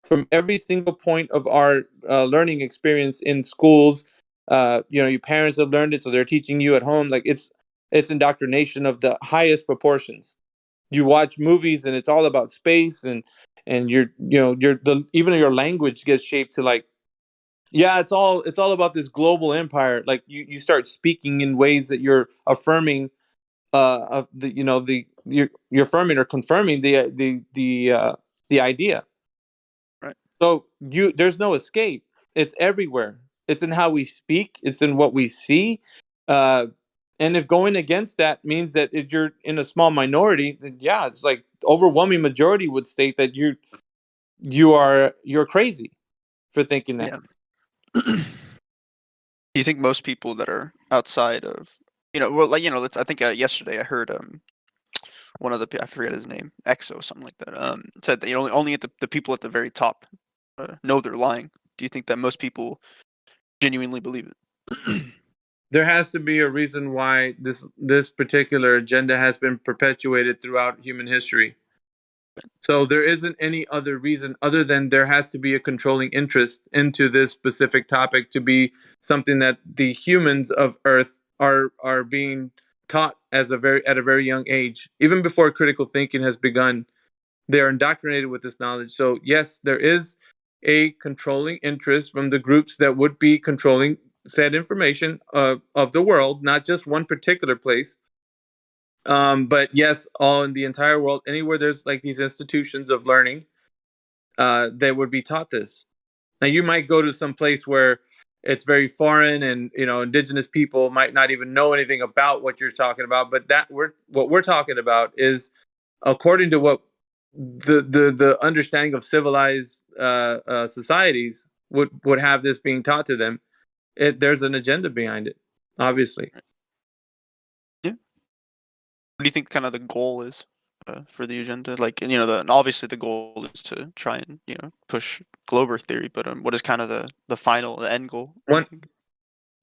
from every single point of our learning experience in schools. Your parents have learned it, so they're teaching you at home. Like it's indoctrination of the highest proportions. You watch movies, and it's all about space, and even your language gets shaped to like, yeah, it's all about this global empire. Like you start speaking in ways that you're affirming of you're affirming or confirming the idea. Right. So there's no escape. It's everywhere. It's in how we speak. It's in what we see. And if going against that means that if you're in a small minority, then yeah, it's like overwhelming majority would state that you're crazy for thinking that. Yeah. Do you think most people that are outside of, I think yesterday I heard one of the, I forget his name, EXO, something like that, said that only at the people at the very top know they're lying. Do you think that most people genuinely believe it? There has to be a reason why this particular agenda has been perpetuated throughout human history. So there isn't any other reason other than there has to be a controlling interest into this specific topic to be something that the humans of Earth are being taught at a very young age. Even before critical thinking has begun, they are indoctrinated with this knowledge. So yes, there is a controlling interest from the groups that would be controlling said information of the world, not just one particular place. But yes, all in the entire world, anywhere there's like these institutions of learning, they would be taught this. Now you might go to some place where it's very foreign, and indigenous people might not even know anything about what you're talking about. But what we're talking about is according to what the understanding of civilized societies would have this being taught to them. There's an agenda behind it, obviously. Yeah. What do you think kind of the goal is for the agenda? Like, obviously the goal is to try and push global theory, but what is kind of the end goal?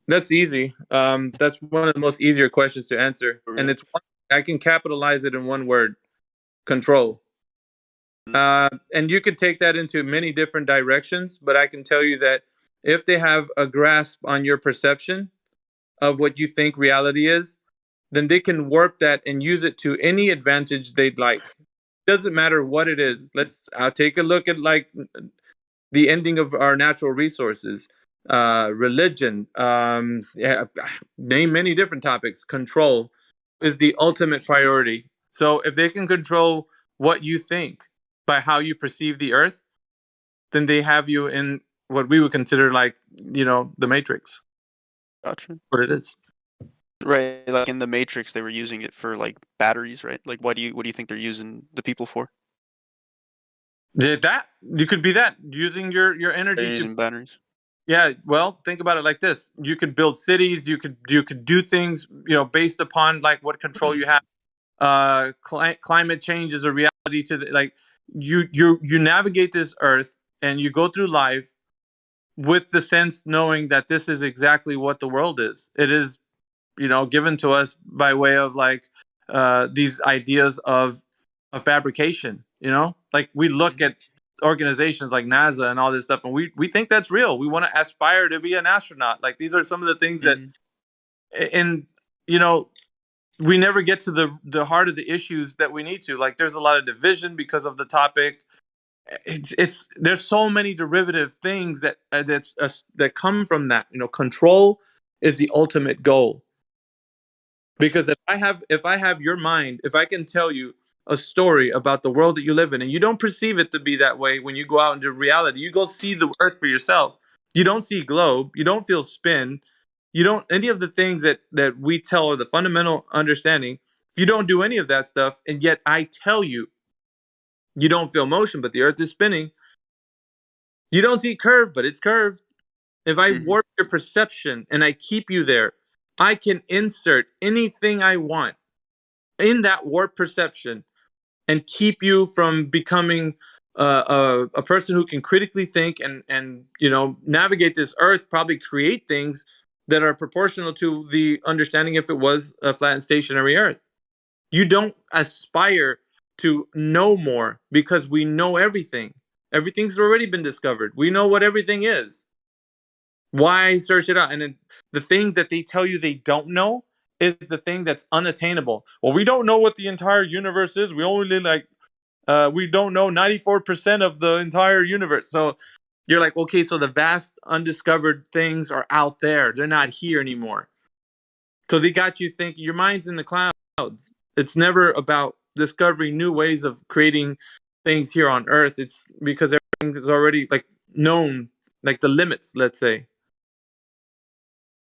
That's easy. That's one of the most easier questions to answer, and I can capitalize it in one word: control. And you could take that into many different directions, but I can tell you that if they have a grasp on your perception of what you think reality is, then they can warp that and use it to any advantage they'd like. Doesn't matter what it is. I'll take a look at like the ending of our natural resources, religion, name many different topics. Control is the ultimate priority. So if they can control what you think by how you perceive the earth, then they have you in what we would consider like, the Matrix. Gotcha. What it is. Right, like in the Matrix, they were using it for like batteries, right? Like, what do you think they're using the people for? That you could be that using your energy. They're using batteries. Yeah, well, think about it like this: you could build cities, you could do things, based upon like what control you have. Climate change is a reality to you navigate this earth and you go through life with the sense knowing that this is exactly what the world is. It is, given to us by way of like these ideas of fabrication. Like we look at organizations like NASA and all this stuff, and we think that's real. We want to aspire to be an astronaut. Like these are some of the things that, and we never get to the heart of the issues that we need to. Like there's a lot of division because of the topic. There's so many derivative things that that come from that. Control is the ultimate goal. Because if I have your mind, if I can tell you a story about the world that you live in, and you don't perceive it to be that way when you go out into reality, you go see the earth for yourself. You don't see globe, you don't feel spin, you don't any of the things that we tell or the fundamental understanding. If you don't do any of that stuff, and yet I tell you, you don't feel motion, but the Earth is spinning. You don't see curve, but it's curved. If I warp your perception and I keep you there, I can insert anything I want in that warped perception and keep you from becoming a person who can critically think and navigate this earth, probably create things that are proportional to the understanding if it was a flat and stationary earth. You don't aspire to know more because we know everything. Everything's already been discovered. We know what everything is. Why search it out? And then the thing that they tell you they don't know is the thing that's unattainable. Well, we don't know what the entire universe is. We only we don't know 94% of the entire universe. So you're like, okay, so the vast undiscovered things are out there. They're not here anymore. So they got you thinking your mind's in the clouds. It's never about discovering new ways of creating things here on Earth. It's because everything is already like known, like the limits, let's say.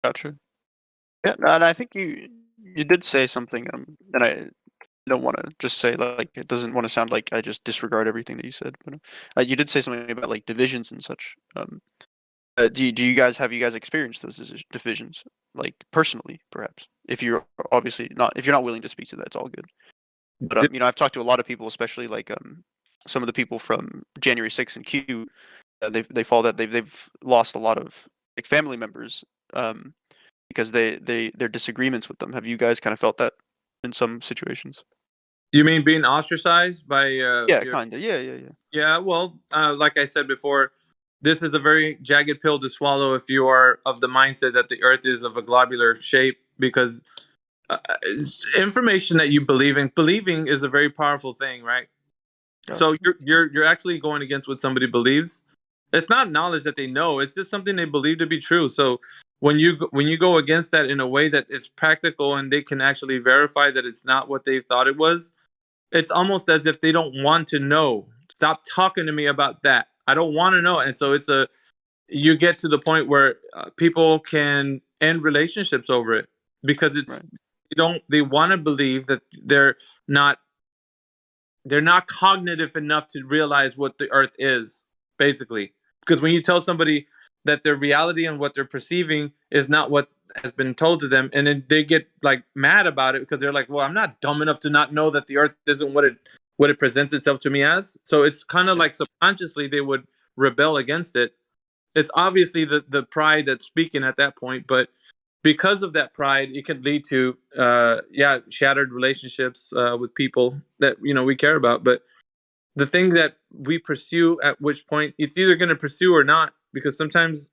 Gotcha. Yeah, and I think you did say something, and I don't want to just say like it doesn't want to sound like I just disregard everything that you said, but you did say something about like divisions and such. Do you guys experienced those divisions like personally, perhaps? If you're obviously not, if you're not willing to speak to that, it's all good. But I've talked to a lot of people, especially like some of the people from January 6th and Q. They fall that they've lost a lot of like family members because their disagreements with them. Have you guys kind of felt that in some situations? You mean being ostracized by yeah, kind of. Yeah. Yeah, well, like I said before, this is a very jagged pill to swallow if you are of the mindset that the earth is of a globular shape, because information that you believing is a very powerful thing, right? Gotcha. So you're actually going against what somebody believes. It's not knowledge that they know, it's just something they believe to be true. So when you go against that in a way that is practical and they can actually verify that it's not what they thought it was, it's almost as if they don't want to know. Stop talking to me about that. I don't want to know. And so you get to the point where people can end relationships over it because it's right. They want to believe that they're not cognitive enough to realize what the earth is, basically. Because when you tell somebody that their reality and what they're perceiving is not what has been told to them, and then they get like mad about it because they're like, well, I'm not dumb enough to not know that the earth isn't what it presents itself to me as. So it's kind of like subconsciously they would rebel against it. It's obviously the pride that's speaking at that point, but because of that pride, it could lead to shattered relationships with people that we care about. But the thing that we pursue, at which point it's either going to pursue or not, because sometimes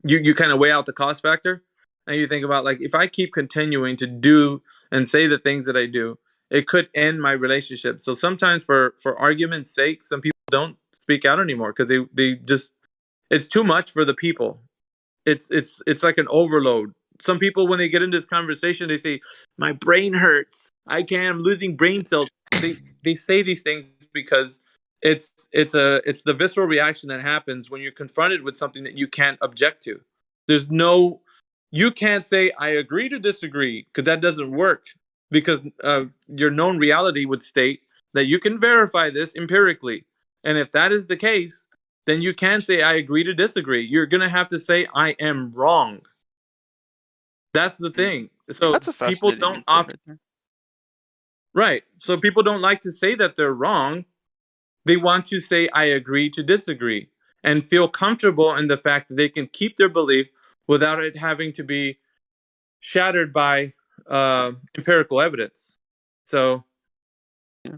you kind of weigh out the cost factor and you think about, like, if I keep continuing to do and say the things that I do, it could end my relationship. So sometimes for argument's sake, some people don't speak out anymore because they just, it's too much for the people. It's like an overload. Some people, when they get into this conversation, they say, my brain hurts, I'm losing brain cells. They say these things because it's the visceral reaction that happens when you're confronted with something that you can't object to. You can't say I agree to disagree, because that doesn't work, because your known reality would state that you can verify this empirically. And if that is the case, then you can't say I agree to disagree. You're going to have to say I am wrong. That's the thing. So that's a people don't often right. So people don't like to say that they're wrong. They want to say I agree to disagree and feel comfortable in the fact that they can keep their belief without it having to be shattered by empirical evidence. So yeah.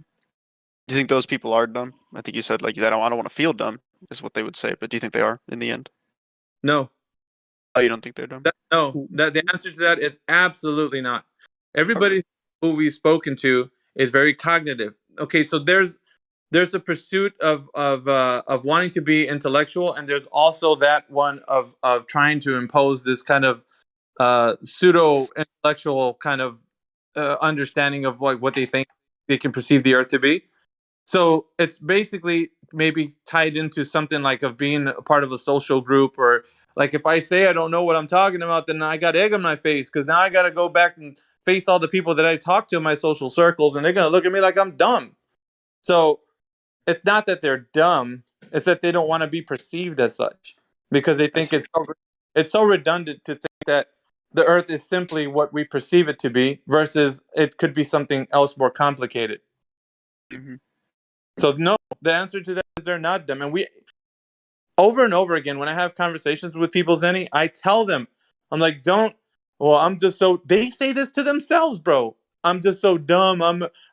Do you think those people are dumb? I think you said like I don't want to feel dumb is what they would say, but do you think they are in the end? No. Oh, you don't think they're dumb? No. The answer to that is absolutely not. Everybody who we've spoken to is very cognitive. Okay, so there's a pursuit of wanting to be intellectual, and there's also that one of trying to impose this kind of pseudo intellectual kind of understanding of like what they think they can perceive the earth to be. So it's basically maybe tied into something like of being a part of a social group, or like if I say I don't know what I'm talking about, then I got egg on my face because now I got to go back and face all the people that I talk to in my social circles, and they're gonna look at me like I'm dumb. So it's not that they're dumb; it's that they don't want to be perceived as such because they think it's so redundant to think that the Earth is simply what we perceive it to be, versus it could be something else more complicated. Mm-hmm. So no, the answer to that is they're not dumb. And we over and over again when I have conversations with people, Zenny, I tell them, I'm like, I'm just so they say this to themselves, bro. I'm just so dumb.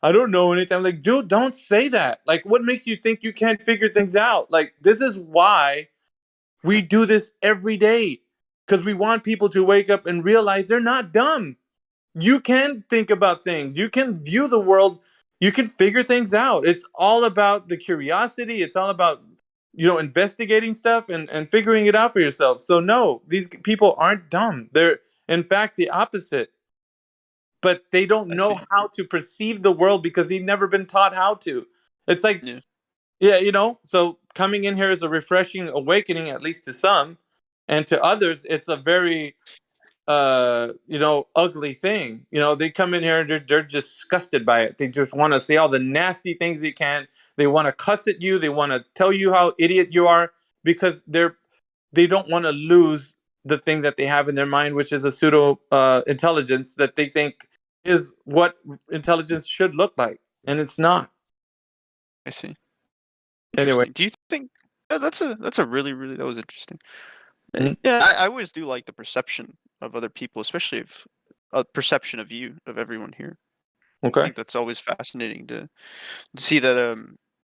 I don't know anything. I'm like, dude, don't say that. Like, what makes you think you can't figure things out? Like, this is why we do this every day. Because we want people to wake up and realize they're not dumb. You can think about things. You can view the world. You can figure things out. It's all about the curiosity. It's all about, investigating stuff and figuring it out for yourself. So no, these people aren't dumb. They're in fact the opposite. But they don't know how to perceive the world because they've never been taught how to. It's like, so coming in here is a refreshing awakening, at least to some, and to others, it's a very ugly thing. They come in here and they're disgusted by it. They just want to say all the nasty things they can. They want to cuss at you. They want to tell you how idiot you are because they don't want to lose the thing that they have in their mind, which is a pseudo intelligence that they think is what intelligence should look like, and it's not. I see. Anyway, do you think that's a really that was interesting? Mhm. Yeah, I always do like the perception of other people, especially if a perception of you, of everyone here. Okay. I think that's always fascinating to see that.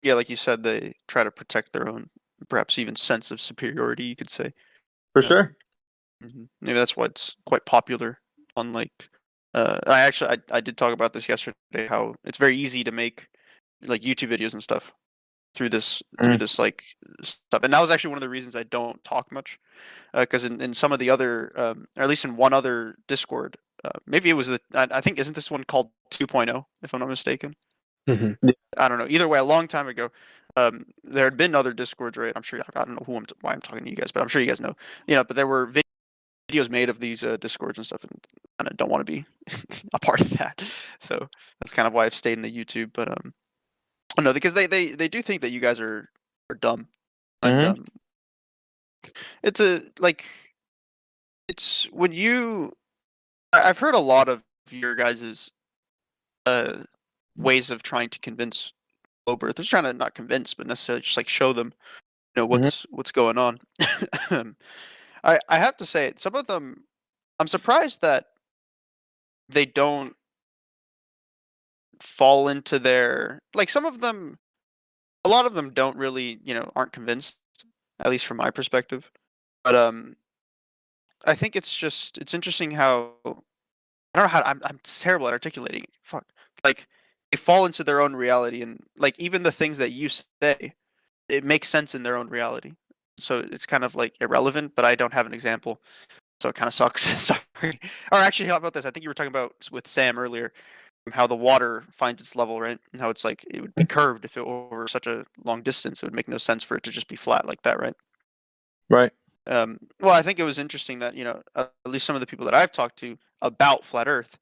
Like you said, they try to protect their own, perhaps even sense of superiority. You could say. For sure. Maybe that's why it's quite popular. Unlike, I did talk about this yesterday. How it's very easy to make like YouTube videos and stuff through this like stuff, and that was actually one of the reasons I don't talk much. Because in some of the other, or at least in one other Discord, maybe it was I think isn't this one called 2.0, if I'm not mistaken. Mm-hmm. I don't know. Either way, a long time ago, there had been other Discords, right? I'm sure I don't know why I'm talking to you guys, but I'm sure you guys know. But there were videos made of these Discords and stuff, and I don't want to be a part of that. So that's kind of why I've stayed in the YouTube. But no, because they do think that you guys are dumb, and it's it's when I've heard a lot of your guys's ways of trying to convince globe earthers, trying to not convince, but necessarily just like show them, what's going on. I have to say, some of them, I'm surprised that they don't fall into their, like, some of them, a lot of them don't really, aren't convinced, at least from my perspective. But I think it's interesting how, I don't know how, I'm terrible at articulating it. Fuck. Like, they fall into their own reality, and like even the things that you say, it makes sense in their own reality. So it's kind of like irrelevant, but I don't have an example. So it kind of sucks. Sorry. Or actually, how about this? I think you were talking about with Sam earlier, how the water finds its level, right? And how it's like it would be curved if it were over such a long distance. It would make no sense for it to just be flat like that, right? Right. Well, I think it was interesting that at least some of the people that I've talked to about flat Earth,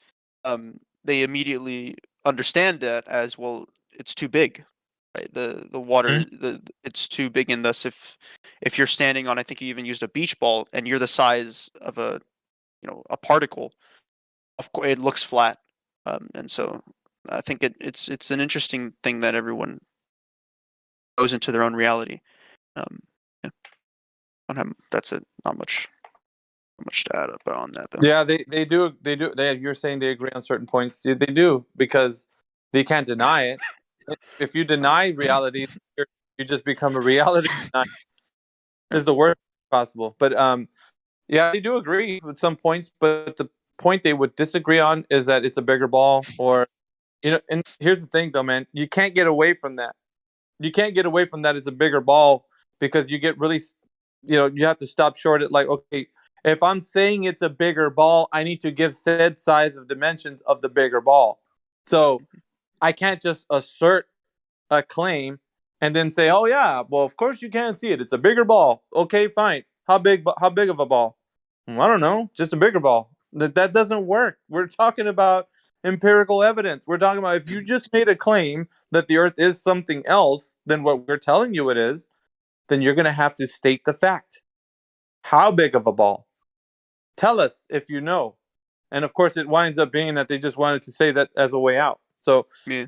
they immediately understand that as, well, it's too big, right? The water, it's too big, and thus if you're standing on, I think you even used a beach ball, and you're the size of a particle, of course it looks flat, and so I think it's an interesting thing that everyone goes into their own reality. Yeah. That's it. Not much to add up on that, though. Yeah, they do. You're saying they agree on certain points. Yeah, they do, because they can't deny it. If you deny reality, you just become a reality denier. Is the worst possible. But yeah, they do agree with some points. But the point they would disagree on is that it's a bigger ball, or And here's the thing, though, man. You can't get away from that. You can't get away from that. It's a bigger ball, because you get really, you have to stop short at, like, okay, if I'm saying it's a bigger ball, I need to give said size of dimensions of the bigger ball. So I can't just assert a claim and then say, "Oh yeah, well of course you can't see it. It's a bigger ball." Okay, fine. How big? How big of a ball? I don't know. Just a bigger ball. That doesn't work. We're talking about empirical evidence. We're talking about if you just made a claim that the Earth is something else than what we're telling you it is, then you're going to have to state the fact. How big of a ball? Tell us if you know. And of course, it winds up being that they just wanted to say that as a way out. So, Yeah.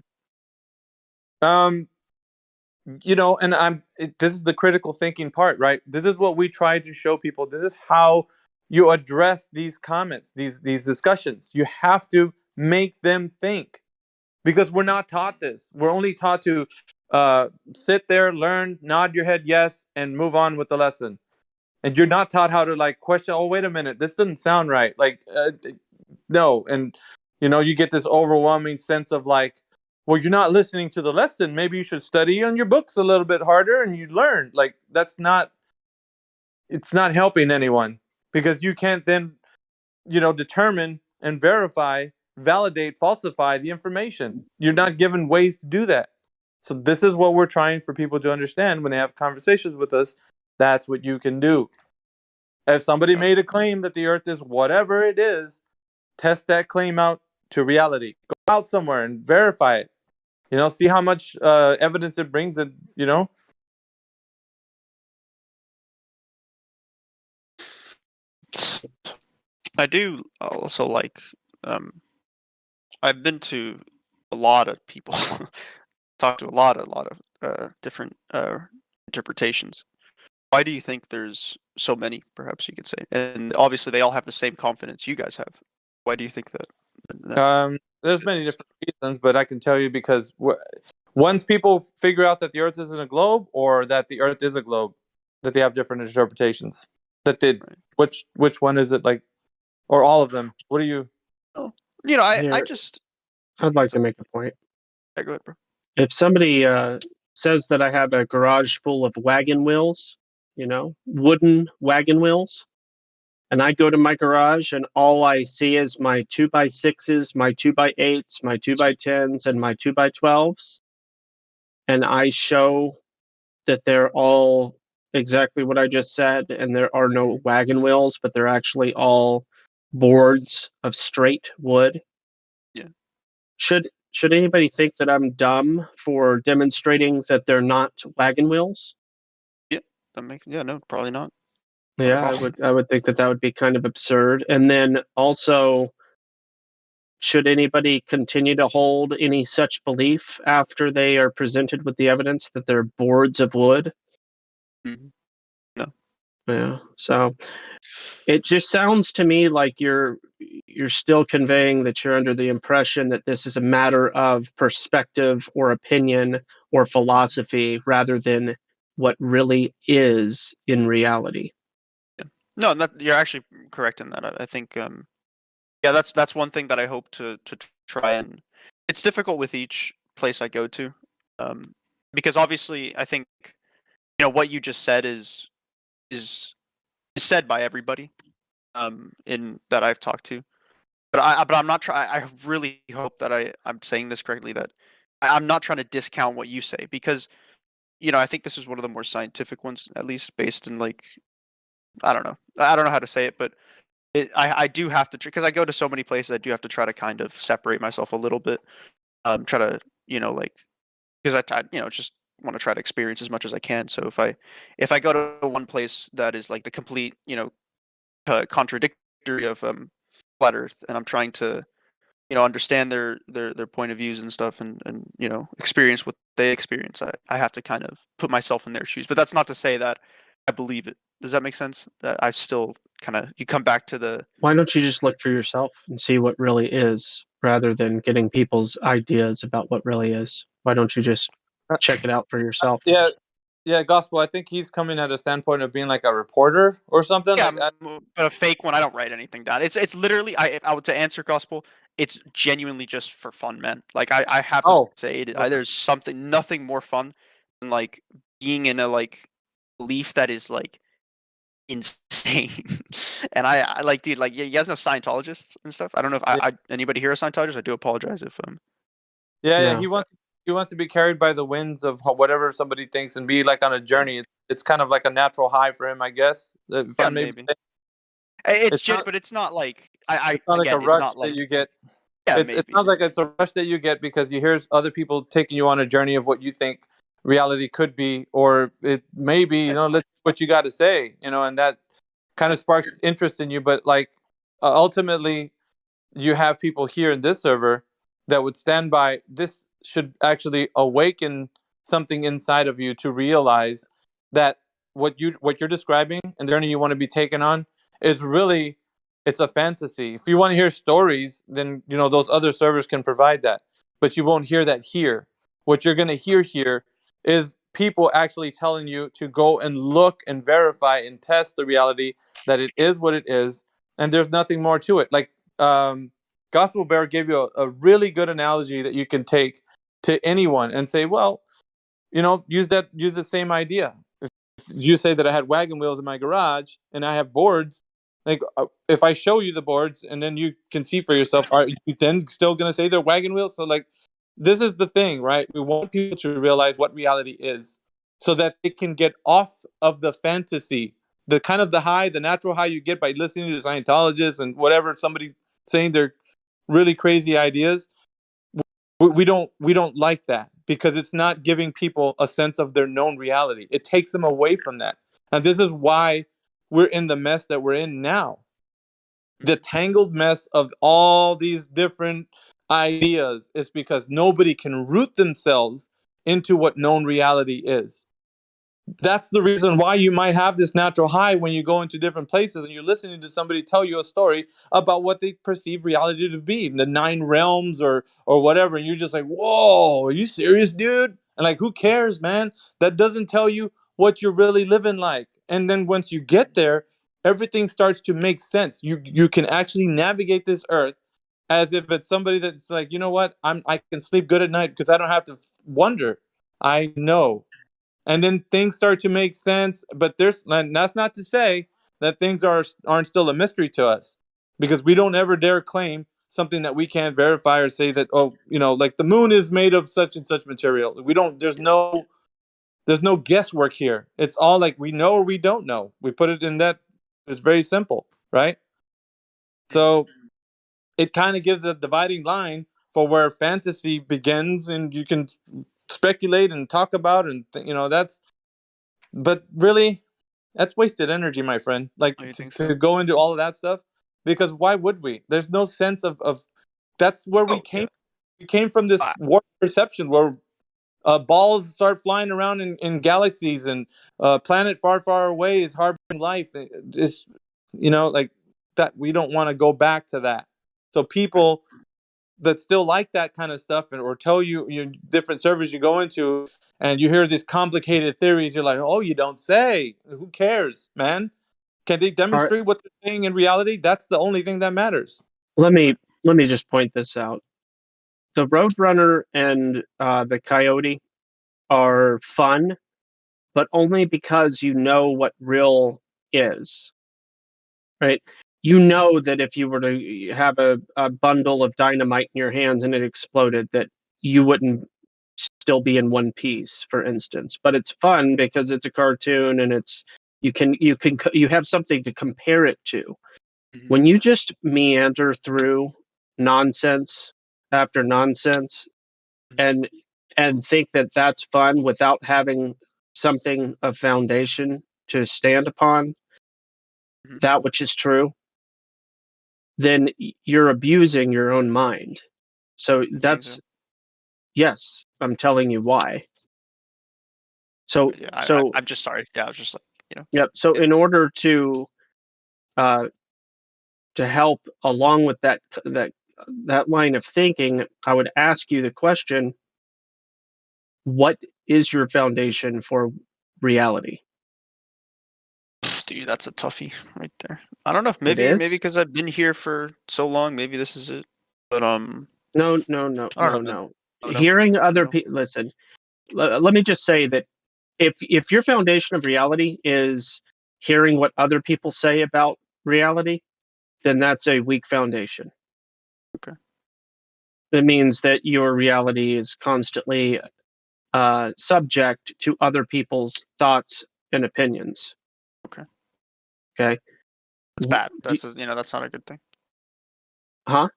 you know, and this is the critical thinking part, right? This is what we try to show people. This is how you address these comments, these discussions. You have to make them think, because we're not taught this. We're only taught to sit there, learn, nod your head yes, and move on with the lesson. And you're not taught how to like question, oh, wait a minute, this doesn't sound right. Like, no. And, you know, you get this overwhelming sense of like, well, you're not listening to the lesson. Maybe you should study on your books a little bit harder and you learn. Like, it's not helping anyone, because you can't then, you know, determine and verify, validate, falsify the information. You're not given ways to do that. So this is what we're trying for people to understand when they have conversations with us. That's what you can do. If somebody made a claim that the Earth is whatever it is, test that claim out to reality. Go out somewhere and verify it. You know, see how much evidence it brings. And you know, I do also like. I've been to a lot of people, talked to a lot of different interpretations. Why do you think there's so many? Perhaps you could say, and obviously they all have the same confidence you guys have. Why do you think that? there's many different reasons, but I can tell you because once people figure out that the Earth isn't a globe, or that the Earth is a globe, that they have different interpretations. That did which one is it, like, or all of them? What do you? Oh, you know, I Here, just. I'd like to make a point. Yeah, go ahead, bro. If somebody says that I have a garage full of wagon wheels, you know, wooden wagon wheels, and I go to my garage and all I see is my 2x6s, my 2x8s, my 2x10s, and my 2x12s, and I show that they're all exactly what I just said, and there are no wagon wheels, but they're actually all boards of straight wood. Yeah. Should anybody think that I'm dumb for demonstrating that they're not wagon wheels? Yeah, no, probably not. Yeah, I would think that would be kind of absurd. And then also, should anybody continue to hold any such belief after they are presented with the evidence that they're boards of wood? Mm-hmm. No. Yeah. So it just sounds to me like you're still conveying that you're under the impression that this is a matter of perspective or opinion or philosophy rather than what really is in reality. Yeah. No, you're actually correct in that. I think, yeah, that's one thing that I hope to try, and it's difficult with each place I go to, because obviously I think, you know, what you just said is said by everybody, in that I've talked to, but I'm not trying. I really hope that I'm saying this correctly, that I'm not trying to discount what you say, because, you know, I think this is one of the more scientific ones, at least based in, like, I don't know how to say it, but I do have to, because I go to so many places, I do have to try to kind of separate myself a little bit, try to, you know, like, because I you know, just want to try to experience as much as I can. So if I go to one place that is like the complete, you know, contradictory of flat Earth, and I'm trying to, you know, understand their point of views and stuff, and you know, experience what they experience, I have to kind of put myself in their shoes. But that's not to say that I believe it. Does that make sense? That I still kind of, you come back to the. Why don't you just look for yourself and see what really is, rather than getting people's ideas about what really is? Why don't you just check it out for yourself? Yeah, Gospel. I think he's coming at a standpoint of being like a reporter or something. Yeah, like, but a fake one. I don't write anything down. It's literally, I would, to answer Gospel, it's genuinely just for fun, man. Like, I have to say it. There's nothing more fun than like being in a like belief that is like insane. And I like, dude, like, you guys know Scientologists and stuff. I don't know if anybody here is Scientologist. I do apologize if Yeah, he wants he wants to be carried by the winds of whatever somebody thinks and be like on a journey. It's kind of like a natural high for him, I guess. If Yeah, I'm maybe maybe. saying. It's but it's not like It's not like a again, it's rush not that like you get. yeah, It maybe. sounds like it's a rush that you get because you hear other people taking you on a journey of what you think reality could be, or it may be. Let's see what you got to say, and that kind of sparks interest in you. But like ultimately, you have people here in this server that would stand by. This should actually awaken something inside of you to realize that what you're describing and the journey you want to be taken on is really, it's a fantasy. If you want to hear stories, then those other servers can provide that, but you won't hear that here. What you're going to hear here is people actually telling you to go and look and verify and test the reality that it is what it is, and there's nothing more to it. Like Gospel Bear gave you a really good analogy that you can take to anyone and say, well, use the same idea. If you say that I had wagon wheels in my garage and I have boards, like if I show you the boards and then you can see for yourself, are you then still going to say they're wagon wheels? So like, this is the thing, right? We want people to realize what reality is so that they can get off of the fantasy, the kind of the high, the natural high you get by listening to Scientologists and whatever, somebody saying they're really crazy ideas. We don't like that because it's not giving people a sense of their known reality. It takes them away from that. And this is why we're in the mess that we're in now. The tangled mess of all these different ideas is because nobody can root themselves into what known reality is. That's the reason why you might have this natural high when you go into different places and you're listening to somebody tell you a story about what they perceive reality to be, the 9 realms or whatever, and you're just like, whoa, are you serious, dude? And like, who cares, man? That doesn't tell you what you're really living like. And then once you get there, everything starts to make sense. You can actually navigate this earth as if it's somebody that's like, you know what, I can sleep good at night because I don't have to wonder. I know. And then things start to make sense. But that's not to say that things aren't still a mystery to us, because we don't ever dare claim something that we can't verify or say that, like the moon is made of such and such material. We don't. There's no guesswork here. It's all like we know or we don't know. We put it in that. It's very simple, right? So it kind of gives a dividing line for where fantasy begins, and you can speculate and talk about, and that's. But really, that's wasted energy, my friend. Like to go into all of that stuff, because why would we? There's no sense of that's where we came. We came from this warped perception where balls start flying around in galaxies, and a planet far, far away is harboring life. It's like that. We don't want to go back to that. So people that still like that kind of stuff, or tell you different servers you go into and you hear these complicated theories, you're like, oh, you don't say. Who cares, man? Can they demonstrate what they're saying in reality? That's the only thing that matters. Let me just point this out. The Roadrunner and the Coyote are fun, but only because you know what real is, right? You know that if you were to have a bundle of dynamite in your hands and it exploded, that you wouldn't still be in one piece, for instance. But it's fun because it's a cartoon and you have something to compare it to. When you just meander through nonsense after nonsense and think that that's fun without having something of foundation to stand upon, that which is true, then you're abusing your own mind. So that's, yes, I'm telling you why. So I'm just sorry. Yeah, I was just like, Yep. So in order to help along with that line of thinking, I would ask you the question: what is your foundation for reality? Dude, that's a toughie right there. I don't know. Maybe because I've been here for so long, maybe this is it. But No. Hearing other people, listen. Let me just say that if your foundation of reality is hearing what other people say about reality, then that's a weak foundation. Okay. It means that your reality is constantly subject to other people's thoughts and opinions. Okay. Okay. That's bad. That's that's not a good thing. Huh?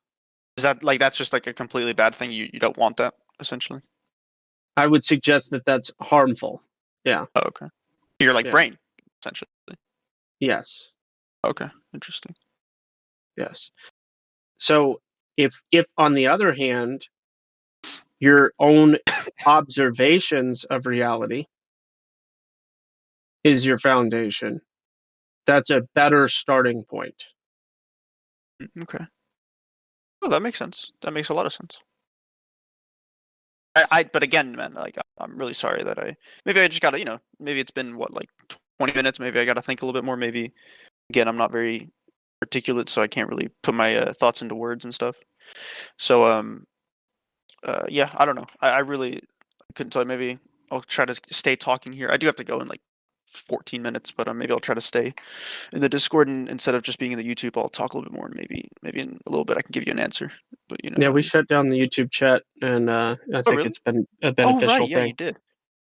Is that that's just like a completely bad thing? You don't want that, essentially. I would suggest that that's harmful. Yeah. Oh, okay. Your brain, essentially. Yes. Okay. Interesting. Yes. So if on the other hand, your own observations of reality is your foundation, that's a better starting point. Okay. Oh, that makes sense. That makes a lot of sense. But again, man, I'm really sorry that maybe I just gotta, maybe it's been 20 minutes. Maybe I gotta think a little bit more. Maybe again, I'm not very articulate, so I can't really put my thoughts into words and stuff. So yeah, I don't know. I really couldn't tell you. Maybe I'll try to stay talking here. I do have to go in 14 minutes, but maybe I'll try to stay in the Discord, and instead of just being in the YouTube, I'll talk a little bit more, and maybe in a little bit I can give you an answer. But Yeah, we shut down the YouTube chat, and I think really? it's been a Oh beneficial right, yeah, thing. you did.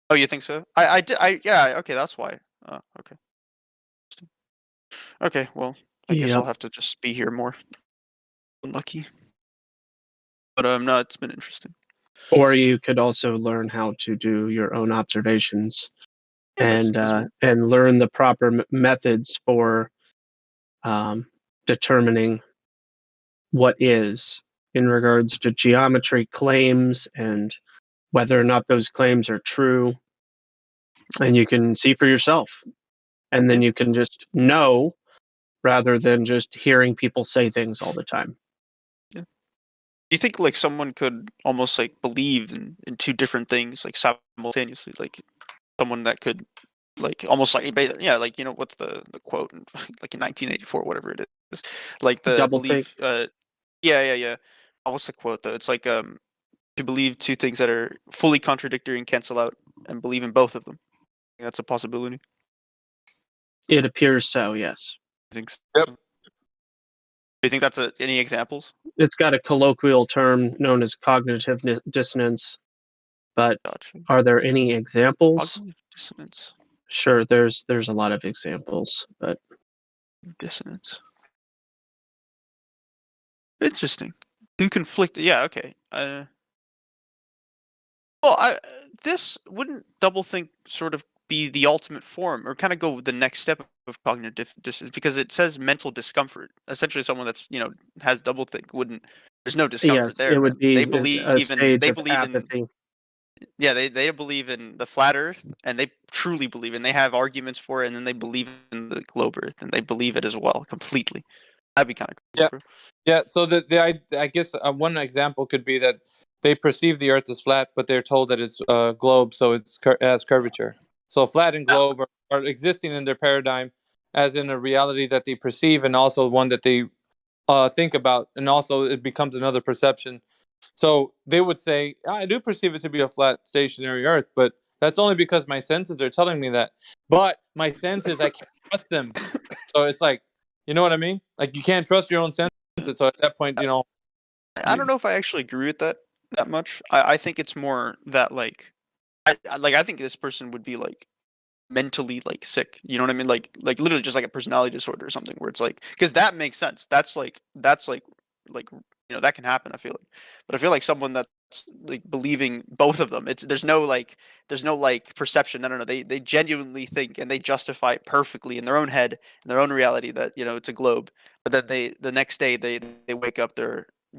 Oh, you think so? I did. Yeah. Okay, that's why. Oh, okay. Okay, well, I guess Yep. I'll have to just be here more. Unlucky. But no, it's been interesting. Or you could also learn how to do your own observations, and learn the proper methods for determining what is in regards to geometry claims and whether or not those claims are true. And you can see for yourself, and then you can just know rather than just hearing people say things all the time. Yeah. Do you think someone could almost believe in two different things simultaneously? Like someone that could almost yeah, what's the quote in, in 1984, whatever it is, the Double belief. Yeah. Oh, what's the quote though? It's to believe two things that are fully contradictory and cancel out, and believe in both of them. That's a possibility. It appears so, yes. I think so. Yep. Do you think that's any examples? It's got a colloquial term known as cognitive dissonance, but are there any examples? Cognitive dissonance. Sure, there's a lot of examples, but dissonance. Interesting. Two conflict. Yeah. Okay. Well, this wouldn't doublethink sort of be the ultimate form, or kind of go the next step of cognitive dissonance, because it says mental discomfort. Essentially, someone that's has doublethink wouldn't. There's no discomfort yes, there. it would be They believe a stage They of believe apathy. in. Yeah, they believe in the flat Earth, and they truly believe, and they have arguments for it, and then they believe in the globe Earth, and they believe it as well completely. That'd be kind of cool. Yeah, yeah. So I guess one example could be that they perceive the Earth as flat, but they're told that it's a globe, so it has curvature. So flat and globe are existing in their paradigm as in a reality that they perceive, and also one that they think about, and also it becomes another perception. So they would say, I do perceive it to be a flat, stationary Earth, but that's only because my senses are telling me that. But my senses, I can't trust them. So it's you know what I mean? You can't trust your own senses. So at that point, I don't know if I actually agree with that much. I think it's more that I think this person would be mentally sick. You know what I mean? Like literally just a personality disorder or something, where it's because that makes sense. That's that can happen, I feel but I feel someone that's believing both of them, there's no perception. I don't know, they genuinely think, and they justify it perfectly in their own head, in their own reality, that it's a globe, but then the next day they wake up,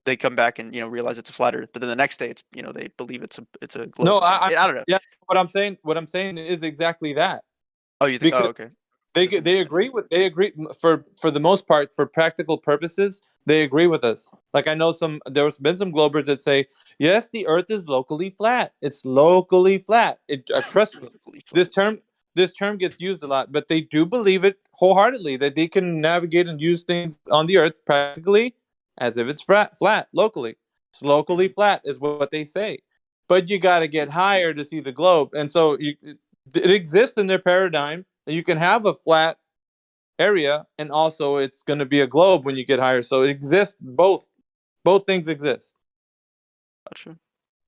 they come back and realize it's a flat Earth, but then the next day it's they believe it's a globe. No, I don't know. Yeah, what I'm saying is exactly that. Oh, you think? Oh, okay. They agree for the most part, for practical purposes. They agree with us. I know there's been some globers that say, yes, the Earth is locally flat. It's locally flat. Trust me. This term gets used a lot, but they do believe it wholeheartedly, that they can navigate and use things on the Earth practically as if it's flat locally. It's locally flat is what they say. But you got to get higher to see the globe, and so it exists in their paradigm that you can have a flat area, and also it's going to be a globe when you get higher. So it exists, both things exist. Gotcha.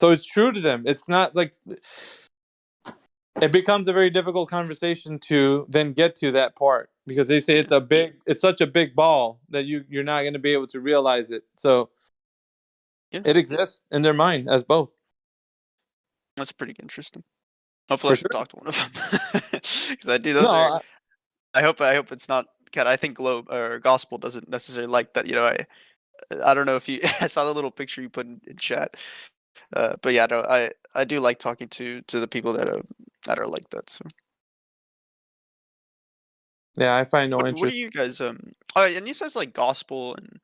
So it's true to them. It's not like it becomes a very difficult conversation to then get to that part because they say it's such a big ball that you're not going to be able to realize it. So it exists in their mind as both. That's pretty interesting. Hopefully, For I sure. can talk to one of them because I do. Those No, are. I hope it's not. God, I think Globe or Gospel doesn't necessarily like that. I don't know if you. I saw the little picture you put in chat. But yeah, no, I do like talking to the people that are like that. So yeah, I find no what interest. do you guys Oh, and you says like gospel, and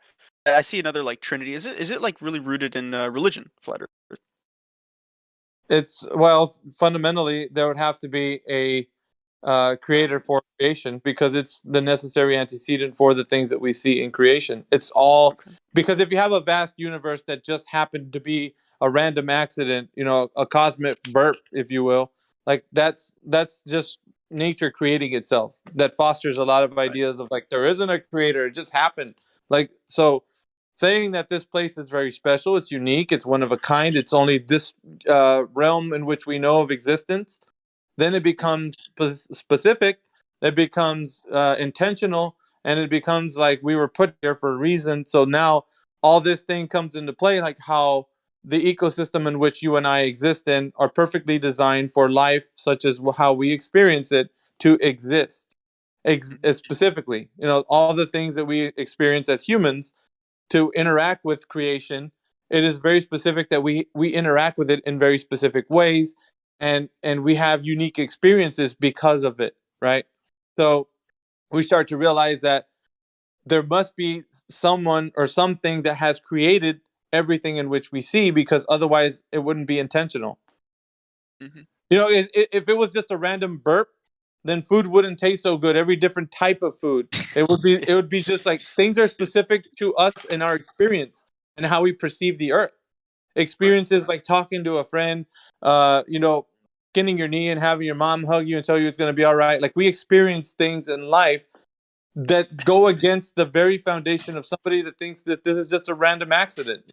I see another like Trinity. Is it like really rooted in religion, flat Earth? It's fundamentally there would have to be a creator for creation because it's the necessary antecedent for the things that we see in creation. It's all because if you have a vast universe that just happened to be a random accident, a cosmic burp, if you will, like that's just nature creating itself. That fosters a lot of ideas of like there isn't a creator, it just happened. Like so saying that this place is very special, it's unique, it's one of a kind, it's only this realm in which we know of existence, then it becomes specific, it becomes intentional, and it becomes like we were put here for a reason. So now all this thing comes into play, like how the ecosystem in which you and I exist in are perfectly designed for life, such as how we experience it, to exist. Specifically, all the things that we experience as humans to interact with creation, it is very specific that we interact with it in very specific ways, and we have unique experiences because of it, right? So we start to realize that there must be someone or something that has created everything in which we see, because otherwise it wouldn't be intentional. If it was just a random burp, then food wouldn't taste so good. Every different type of food, it would be just like things are specific to us and our experience and how we perceive the earth. Experiences like talking to a friend, skinning your knee and having your mom hug you and tell you it's going to be all right. Like we experience things in life that go against the very foundation of somebody that thinks that this is just a random accident.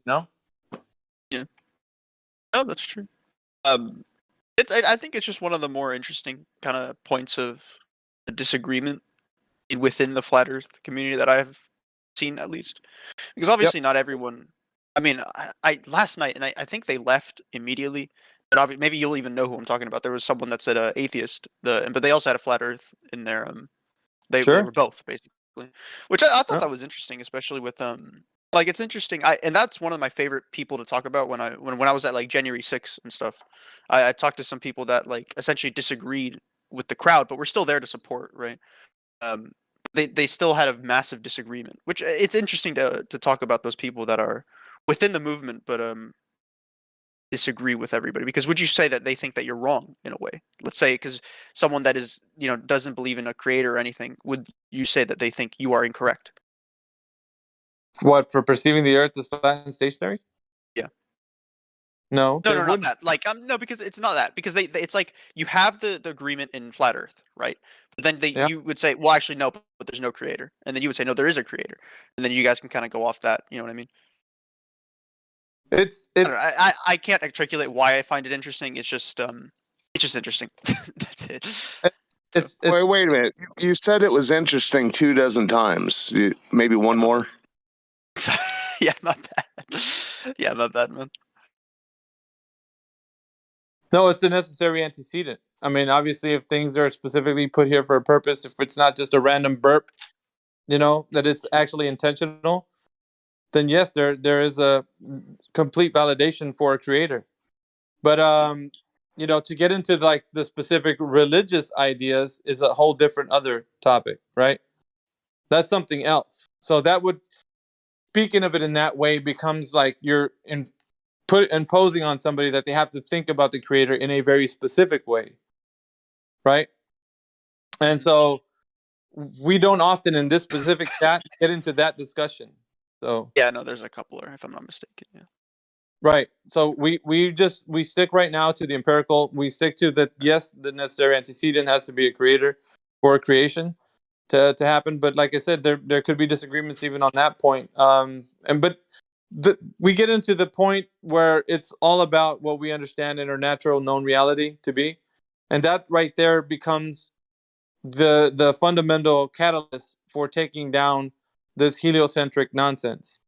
Yeah. Oh, that's true. I think it's just one of the more interesting kind of points of disagreement within the flat Earth community that I've seen, at least, because obviously not everyone. I mean, I last night, and I think they left immediately. But maybe you'll even know who I'm talking about. There was someone that said atheist, but they also had a flat Earth in there. They were both basically, which I thought that was interesting, especially with like it's interesting. And that's one of my favorite people to talk about when I was at like January 6th and stuff. I talked to some people that like essentially disagreed with the crowd, but were still there to support, right? They still had a massive disagreement, which it's interesting to talk about those people that are within the movement, but disagree with everybody. Because would you say that they think that you're wrong in a way? Let's say because someone that is doesn't believe in a creator or anything, would you say that they think you are incorrect? What, for perceiving the Earth as flat and stationary? Yeah. No, No, not that. Like, no, because it's not that. Because it's like you have the agreement in flat Earth, right? But then you would say, well, actually, no, but there's no creator. And then you would say, no, there is a creator. And then you guys can kind of go off that. You know what I mean? I can't articulate why I find it interesting. It's just interesting. That's it. Wait a minute. You said it was interesting 24 times. Maybe one more? Yeah, my bad. Yeah, my bad, man. No, it's the necessary antecedent. I mean, obviously, if things are specifically put here for a purpose, if it's not just a random burp, that it's actually intentional, then yes, there is a complete validation for a creator. But to get into like the specific religious ideas is a whole different other topic, right? That's something else. So that would, speaking of it in that way, becomes like you're imposing on somebody that they have to think about the creator in a very specific way, right? And so we don't often in this specific chat get into that discussion. So yeah, no, there's a couple, if I'm not mistaken. Yeah. Right. So we stick right now to the empirical. We stick to that. Yes, the necessary antecedent has to be a creator for a creation to happen. But like I said, there could be disagreements even on that point. But we get into the point where it's all about what we understand in our natural known reality to be, and that right there becomes the fundamental catalyst for taking down this heliocentric nonsense.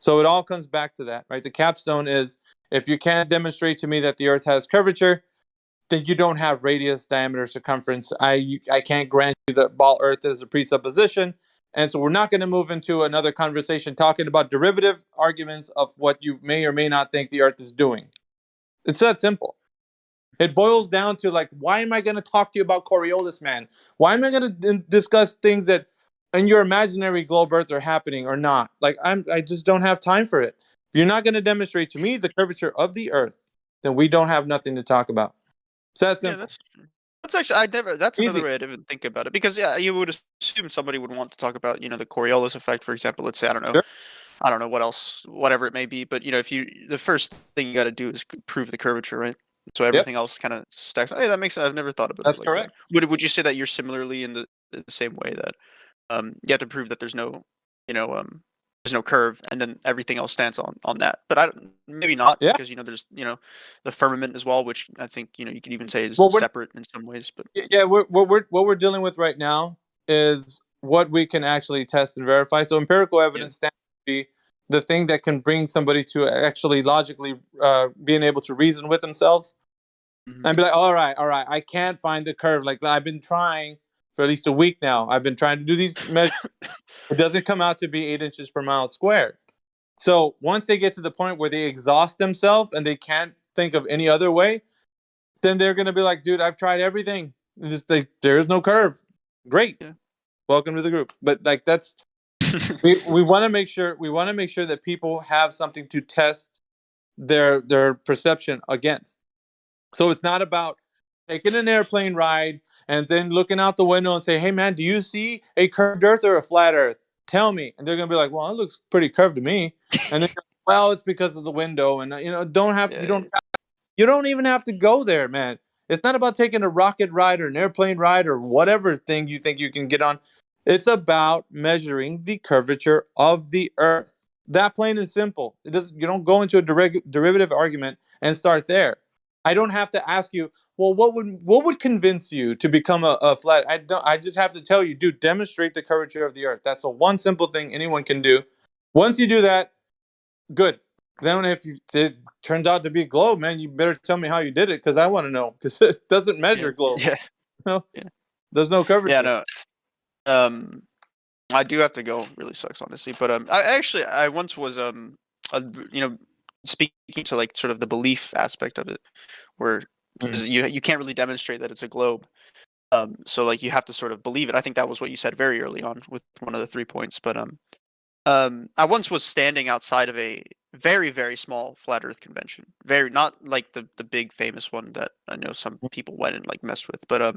So it all comes back to that, right? The capstone is, if you can't demonstrate to me that the Earth has curvature, then you don't have radius, diameter, circumference. I can't grant you that ball Earth is a presupposition. And so we're not going to move into another conversation talking about derivative arguments of what you may or may not think the Earth is doing. It's that simple. It boils down to, like, why am I going to talk to you about Coriolis, man? Why am I going to discuss things that in your imaginary globe Earth are happening or not? Like, I just don't have time for it. If you're not going to demonstrate to me the curvature of the Earth, then we don't have nothing to talk about. It's that simple. Yeah, that's actually that's another way I didn't think about it, because you would assume somebody would want to talk about the Coriolis effect, for example. Let's say I don't know what else, whatever it may be, but if the first thing you got to do is prove the curvature, right? So everything else kind of stacks. Hey, that makes sense. I've never thought about it. That's correct. Would you say that you're similarly in the same way that you have to prove that there's no there's no curve, and then everything else stands on that? But maybe not, because there's the firmament as well, which I think you could even say is separate in some ways. But what we're dealing with right now is what we can actually test and verify. So empirical evidence stands to be the thing that can bring somebody to actually logically being able to reason with themselves and be like, all right, I can't find the curve. Like, I've been trying for at least a week now. I've been trying to do these measures. It doesn't come out to be 8 inches per mile squared. So once they get to the point where they exhaust themselves and they can't think of any other way, then they're going to be like, dude, I've tried everything. There is no curve. Great. Welcome to the group. But like, that's we want to make sure that people have something to test their perception against. So it's not about taking an airplane ride and then looking out the window and say, hey man, do you see a curved Earth or a flat Earth? Tell me. And they're gonna be like, well, it looks pretty curved to me. And then well, it's because of the window. And you don't even have to go there, man. It's not about taking a rocket ride or an airplane ride or whatever thing you think you can get on. It's about measuring the curvature of the Earth. That plain and simple. You don't go into a derivative argument and start there. I don't have to ask you, well, what would convince you to become a flat? I just have to tell you, dude, demonstrate the curvature of the Earth. That's the one simple thing anyone can do. Once you do that, good. Then if it turns out to be a globe, man, you better tell me how you did it, because I want to know, because it doesn't measure globe. There's no curvature. I do have to go. Really sucks, honestly. But I once was speaking to like sort of the belief aspect of it, where you can't really demonstrate that it's a globe. So like you have to sort of believe it. I think that was what you said very early on with one of the 3 points. But I once was standing outside of a very, very small flat Earth convention. Very, not like the big famous one that I know some people went and like messed with, but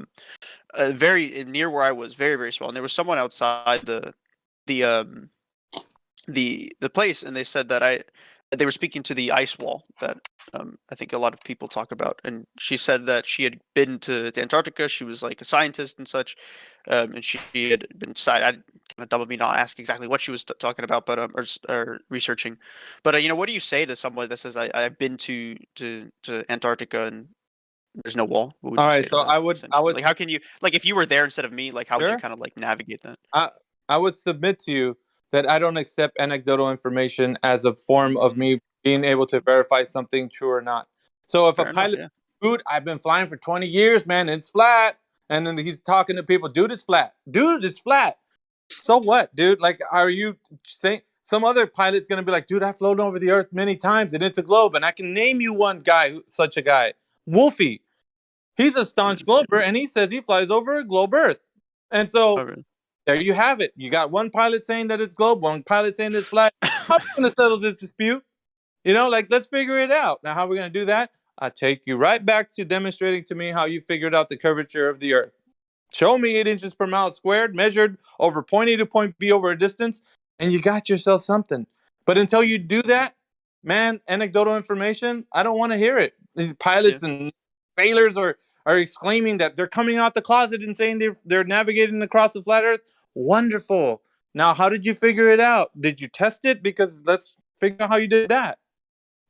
very near where I was, very, very small. And there was someone outside the place, and they said that they were speaking to the ice wall that I think a lot of people talk about. And she said that she had been to Antarctica. She was like a scientist and such, and she had been kind of double me not ask exactly what she was talking about, but or researching. But what do you say to someone that says I've been to Antarctica and there's no wall? What would All you right, say so to that, I would like, how can you, like, if you were there instead of me, like, how would you kind of like navigate that? I would submit to you that I don't accept anecdotal information as a form of me being able to verify something true or not. So if a pilot, dude, I've been flying for 20 years, man, it's flat. And then he's talking to people, dude, it's flat. Dude, it's flat. So what, dude? Like, are you saying some other pilot's going to be like, dude, I've flown over the Earth many times and it's a globe. And I can name you one guy, such a guy, Wolfie. He's a staunch glober and he says he flies over a globe Earth. And so there you have it. You got one pilot saying that it's globe, one pilot saying it's flat. How are we going to settle this dispute? Like, let's figure it out. Now, how are we going to do that? I take you right back to demonstrating to me how you figured out the curvature of the Earth. Show me 8 inches per mile squared, measured over point A to point B over a distance, and you got yourself something. But until you do that, man, anecdotal information, I don't want to hear it. These pilots and sailors are exclaiming that they're coming out the closet and saying they're navigating across the flat Earth. Wonderful. Now, how did you figure it out? Did you test it? Because let's Figure out how you did that.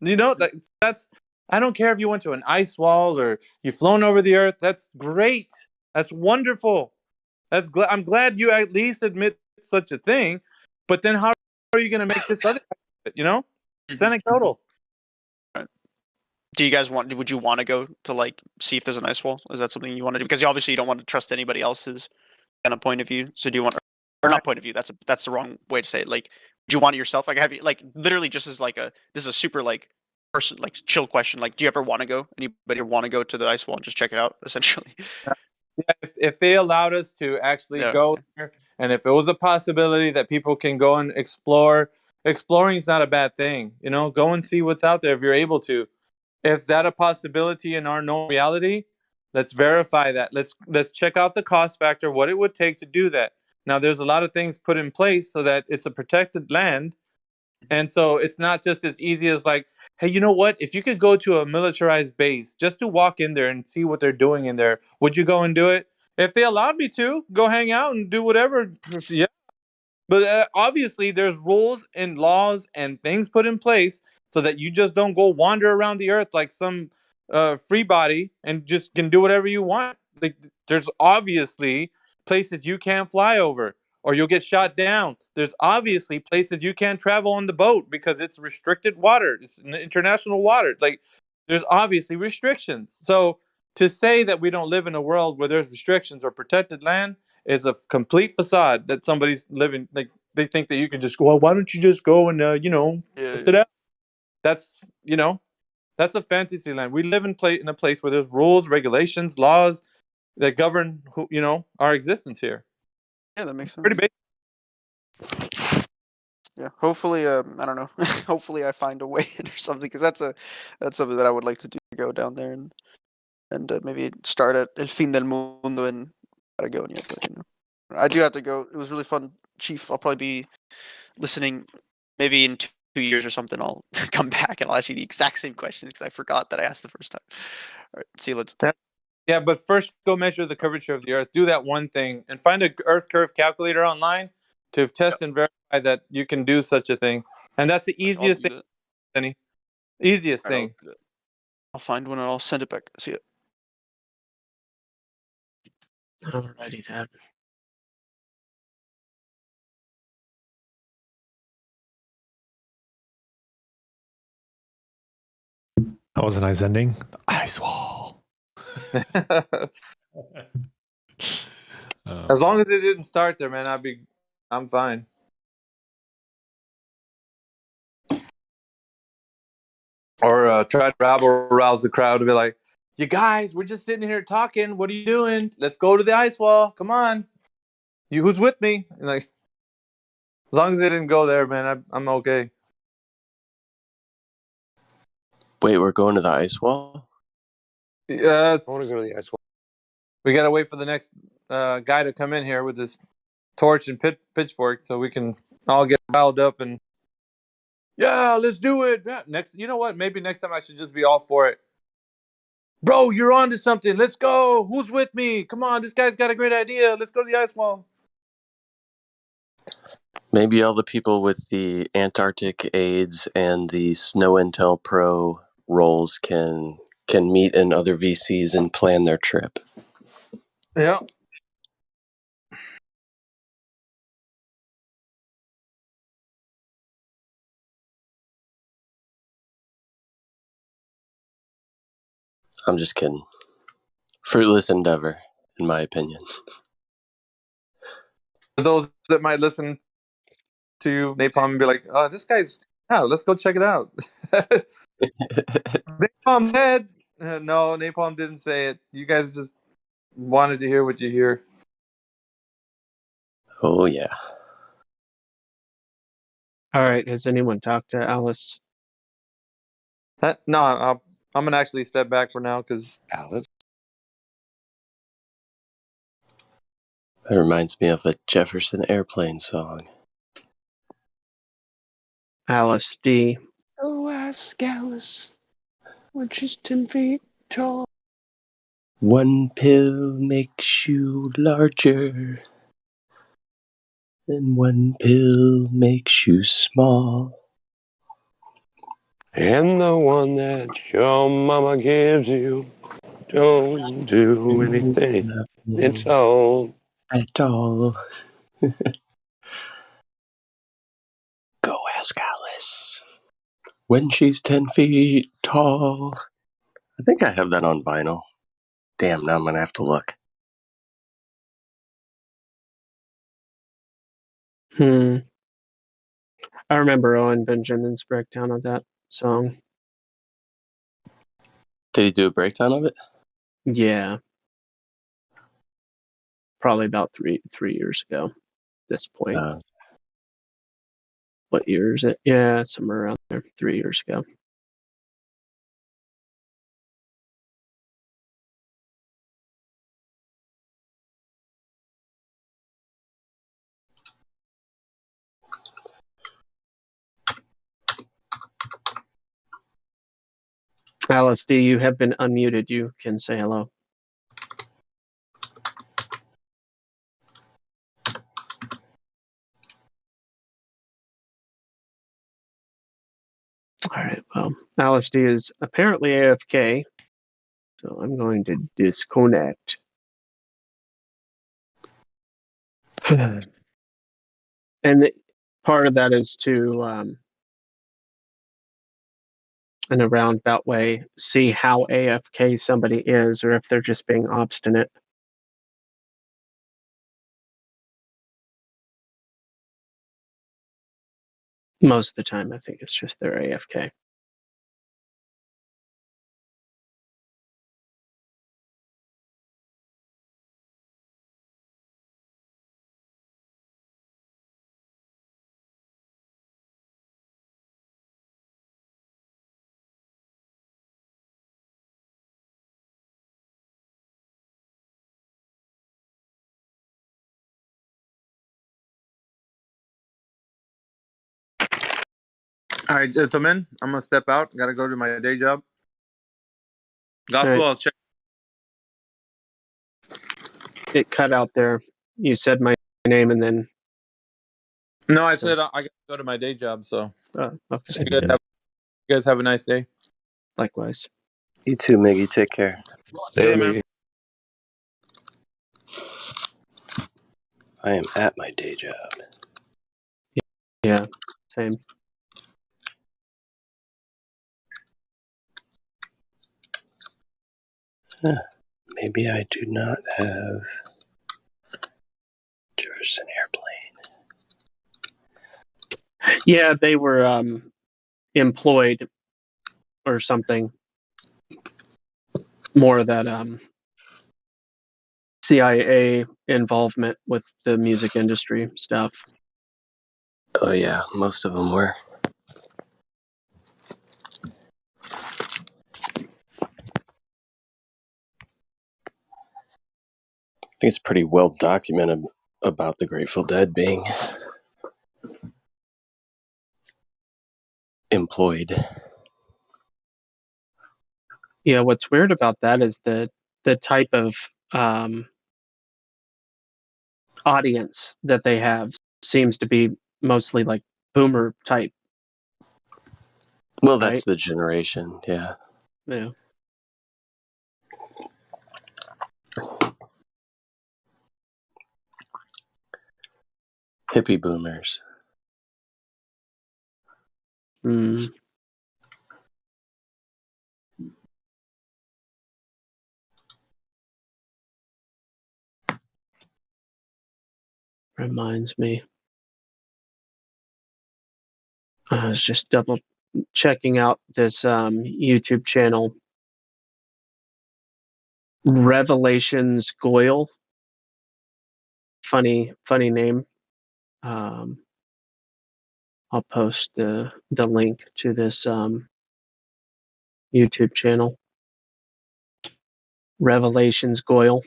You know, that's I don't care if you went to an ice wall or you've flown over the earth. That's great. That's wonderful. I'm glad you at least admit such a thing. But then how are you going to make this other? You know, it's anecdotal. Do you guys would you want to go to like see if there's an ice wall? Is that something you want to do? Because obviously you don't want to trust anybody else's kind of point of view. So do you want, or not point of view? That's the wrong way to say it. Like, do you want it yourself? Like, have you like literally just as like this is a super like person like chill question. Like, do you ever want to go? Anybody want to go to the ice wall and just check it out? Essentially. Yeah, if they allowed us to actually go there, and if it was a possibility that people can go and explore, exploring is not a bad thing. You know, go and see what's out there if you're able to. If that a possibility in our known reality, let's verify that. Let's check out the cost factor, what it would take to do that. Now, there's a lot of things put in place so that it's a protected land. And so it's not just as easy as like, hey, you know what? If you could go to a militarized base just to walk in there and see what they're doing in there, would you go and do it? If they allowed me to, go hang out and do whatever. Yeah. But obviously, there's rules and laws and things put in place so that you just don't go wander around the earth like some free body and just can do whatever you want. Like, there's obviously places you can't fly over or you'll get shot down. There's obviously places you can't travel on the boat because it's restricted water. It's international water. It's like there's obviously restrictions. So to say that we don't live in a world where there's restrictions or protected land is a complete facade that somebody's living. Like they think that you can just go. Well, why don't you just go and test it out? That's that's a fantasy land. We live in a place where there's rules, regulations, laws that govern our existence here. Yeah, that makes sense. Pretty basic. Yeah, hopefully, I don't know. Hopefully, I find a way in or something because that's something that I would like to do. Go down there and maybe start at El Fin del Mundo in Patagonia. But, I do have to go. It was really fun, Chief. I'll probably be listening. Maybe in 2 years or something, I'll come back and I'll ask you the exact same question because I forgot that I asked the first time. All right, see you later. Yeah, but first go measure the curvature of the Earth. Do that one thing and find a Earth curve calculator online to test and verify that you can do such a thing. And that's the easiest thing, Denny. Easiest thing. I'll find one and I'll send it back. See you. Alrighty then. That was a nice ending. The ice wall. As long as it didn't start there, man, I'm fine. Or try to rouse the crowd to be like, you guys, we're just sitting here talking. What are you doing? Let's go to the ice wall. Come on. Who's with me? And like, as long as they didn't go there, man, I'm okay. Wait, we're going to the ice wall? Yeah, I want to go to the ice wall. We gotta wait for the next guy to come in here with his torch and pitchfork so we can all get riled up and let's do it. Yeah, you know what? Maybe next time I should just be all for it. Bro, you're on to something. Let's go. Who's with me? Come on, this guy's got a great idea. Let's go to the ice wall. Maybe all the people with the Antarctic AIDS and the Snow Intel Pro roles can meet in other VCs and plan their trip. Yeah. I'm just kidding. Fruitless endeavor, in my opinion. For those that might listen to Napalm and be like, oh, this guy's, let's go check it out. Napalm head. No, Napalm didn't say it. You guys just wanted to hear what you hear. Oh, yeah. All right. Has anyone talked to Alice? No, I'm going to actually step back for now because Alice. That reminds me of a Jefferson Airplane song. Alice D. Oh, ask Alice when she's 10 feet tall. One pill makes you larger, and one pill makes you small. And the one that your mama gives you, don't do anything at all. At all. Go ask Alice when she's 10 feet tall. I think I have that on vinyl. Damn, now I'm going to have to look. I remember Owen Benjamin's breakdown of that song. Did he do a breakdown of it? Yeah. Probably about three years ago at this point. What year is it? Yeah, somewhere around there. 3 years ago. Alice D, you have been unmuted. You can say hello. All right, well, Alice D is apparently AFK, so I'm going to disconnect. And part of that is to, in a roundabout way, see how AFK somebody is, or if they're just being obstinate. Most of the time, I think it's just they're AFK. All right, gentlemen, I'm gonna step out. Gotta go to my day job. Gospel, Right. I'll check. It cut out there. You said my name and then. No, I said I gotta go to my day job. So, okay. you guys have a nice day. Likewise. You too, Miggy. Take care. See you, man. I am at my day job. Yeah, same. Maybe I do not have Jefferson Airplane. Yeah, they were employed or something. More of that CIA involvement with the music industry stuff. Oh yeah, most of them were. I think it's pretty well documented about the Grateful Dead being employed. Yeah, what's weird about that is the type of audience that they have seems to be mostly like boomer type. Well, that's right? the generation, yeah. Yeah. Hippie boomers. Mm. Reminds me. I was just double checking out this YouTube channel, Revelations Goyle. Funny name. I'll post the link to this YouTube channel, Revelations Goyle.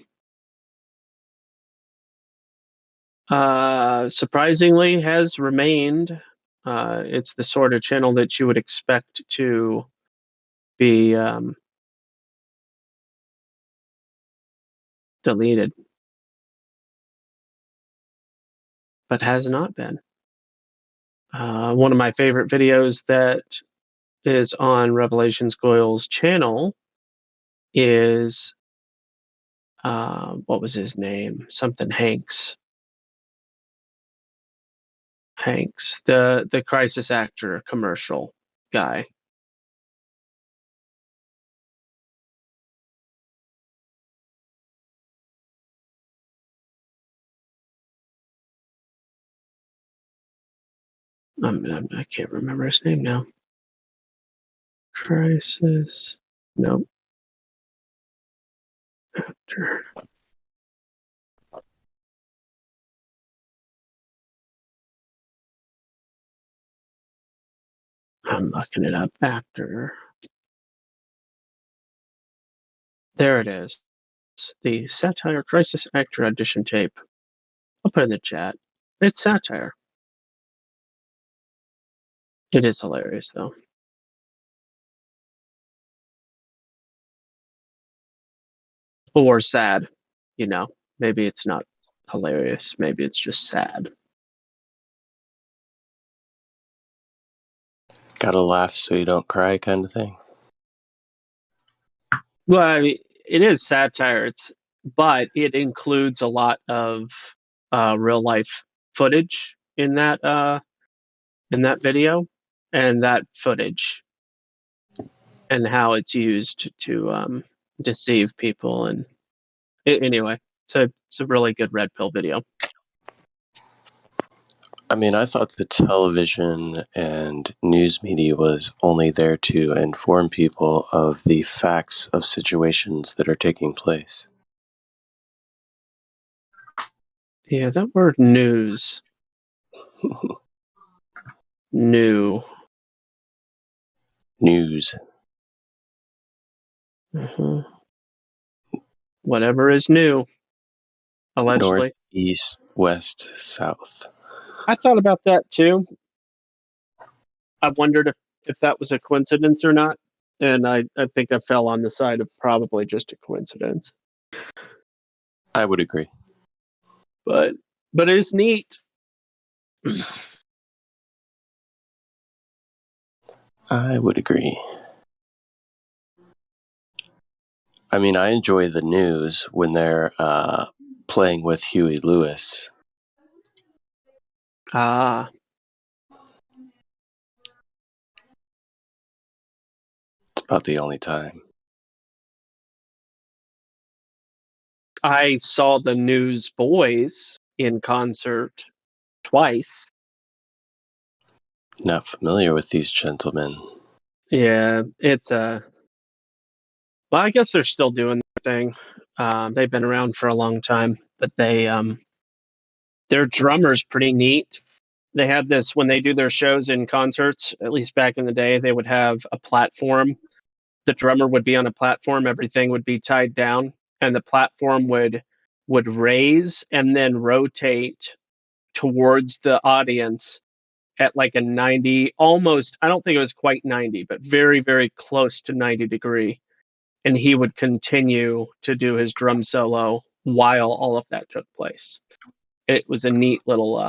Surprisingly, has remained. It's the sort of channel that you would expect to be deleted, but has not been. One of my favorite videos that is on Revelations Goyle's channel is what was his name? Something Hanks. Hanks, the crisis actor commercial guy. I can't remember his name now. Crisis. Nope. Actor. I'm looking it up. Actor. There it is. The satire crisis actor audition tape. I'll put it in the chat. It's satire. It is hilarious, though. Or sad. You know, maybe it's not hilarious. Maybe it's just sad. Gotta laugh so you don't cry, kind of thing. Well, I mean, it is satire. But it includes a lot of real life footage in that video, and that footage and how it's used to deceive people. And anyway, it's a really good red pill video. I mean, I thought the television and news media was only there to inform people of the facts of situations that are taking place. Yeah, that word news. New. News. Mm-hmm. Whatever is new. Allegedly. North, east, west, south. I thought about that too. I wondered if that was a coincidence or not. And I think I fell on the side of probably just a coincidence. I would agree. But it is neat. I would agree. I mean, I enjoy the news when they're playing with Huey Lewis. Ah. It's about the only time. I saw the Newsboys in concert twice. Not familiar with these gentlemen. Yeah, it's well, I guess they're still doing their thing. They've been around for a long time, but their drummer's pretty neat. They have this when they do their shows in concerts, at least back in the day, they would have a platform. The drummer would be on a platform, everything would be tied down, and the platform would raise and then rotate towards the audience at like a 90, almost, I don't think it was quite 90, but very, very close to 90 degree. And he would continue to do his drum solo while all of that took place. It was a neat little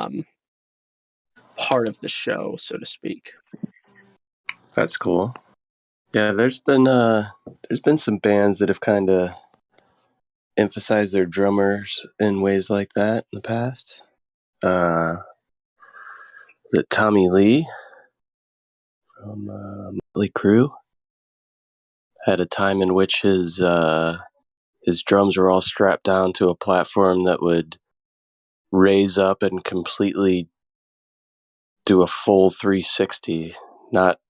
part of the show, so to speak. That's cool. Yeah, there's been some bands that have kind of emphasized their drummers in ways like that in the past. That Tommy Lee from Motley Crue had a time in which his drums were all strapped down to a platform that would raise up and completely do a full 360, not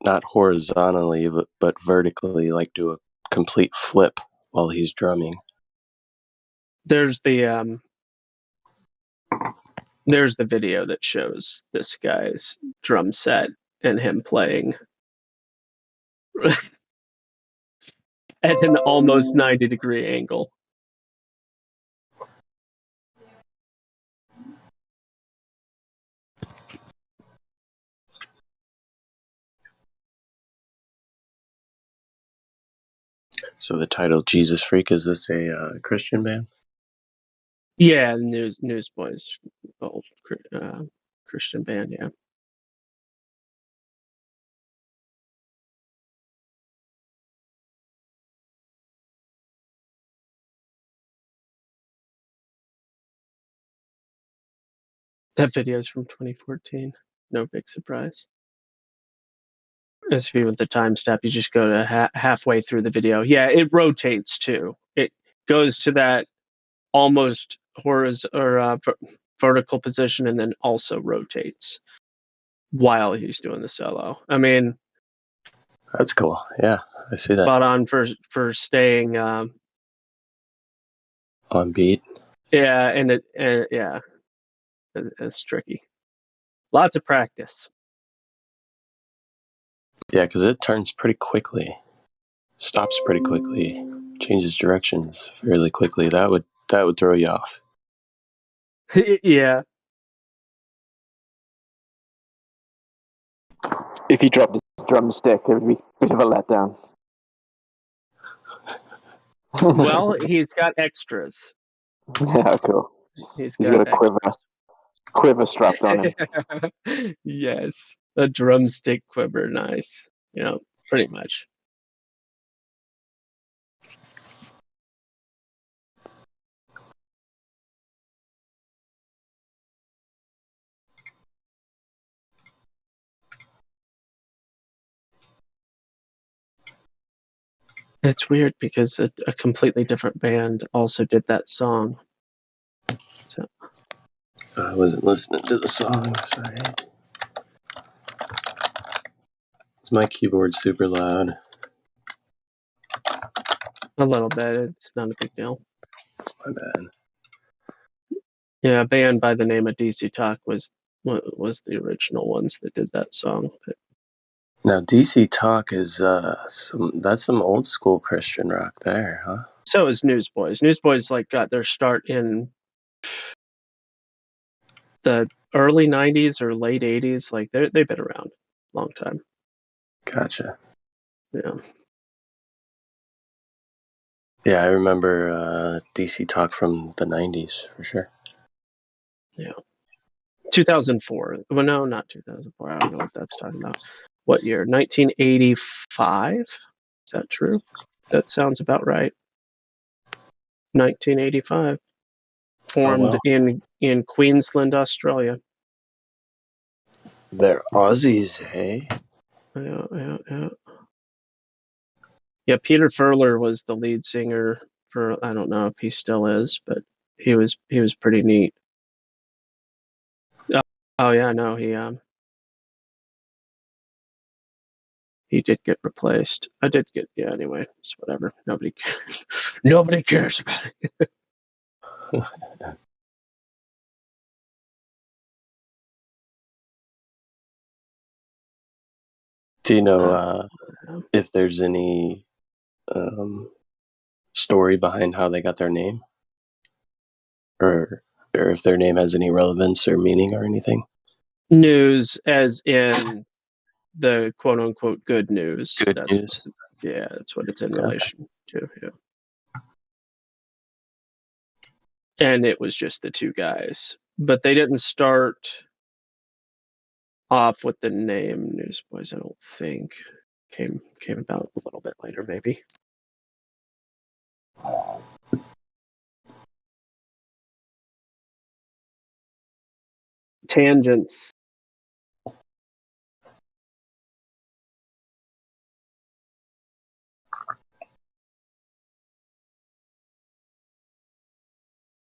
horizontally, but vertically, like do a complete flip while he's drumming. There's the video that shows this guy's drum set and him playing at an almost 90 degree angle. So the title Jesus Freak, is this a Christian band? Yeah, Newsboys, old Christian band, yeah. That video is from 2014. No big surprise. As if you want the timestamp, you just go to halfway through the video. Yeah, it rotates too. It goes to that almost vertical position and then also rotates while he's doing the solo. I mean, That's cool. Yeah, I see that. spot on for staying on beat. Yeah, and it's tricky. Lots of practice. Yeah, because it turns pretty quickly, stops pretty quickly, changes directions fairly quickly. That would throw you off. Yeah. If he dropped his drumstick, it would be a bit of a letdown. Well, he's got extras. Yeah, cool. He's got got a quiver strapped on him. Yes, a drumstick quiver. Nice. Yeah, pretty much. It's weird because a completely different band also did that song. So I wasn't listening to the song. Sorry. Is my keyboard super loud? a little bit. It's not a big deal. My bad. Yeah, a band by the name of DC Talk was the original ones that did that song. But Now DC Talk is that's some old school Christian rock there, huh? so is Newsboys. Newsboys got their start in the early 90s or late 80s. They've been around a long time. Gotcha. Yeah. Yeah, I remember DC Talk from the 90s for sure. Yeah. 2004. Well, no, not 2004. I don't know what that's talking about. What year? 1985? Is that true? That sounds about right. 1985. Formed in Queensland, Australia. They're Aussies, hey? Yeah. Yeah, Peter Furler was the lead singer for, I don't know if he still is, but he was pretty neat. Oh yeah, no, he did get replaced. Anyway, it's whatever. Nobody cares about it. Do you know if there's any story behind how they got their name? Or if their name has any relevance or meaning or anything? News, as in the quote unquote good news. Good news. That's what it's in relation to. Yeah. And it was just the two guys, but they didn't start off with the name Newsboys. I don't think came about a little bit later, maybe. Tangents.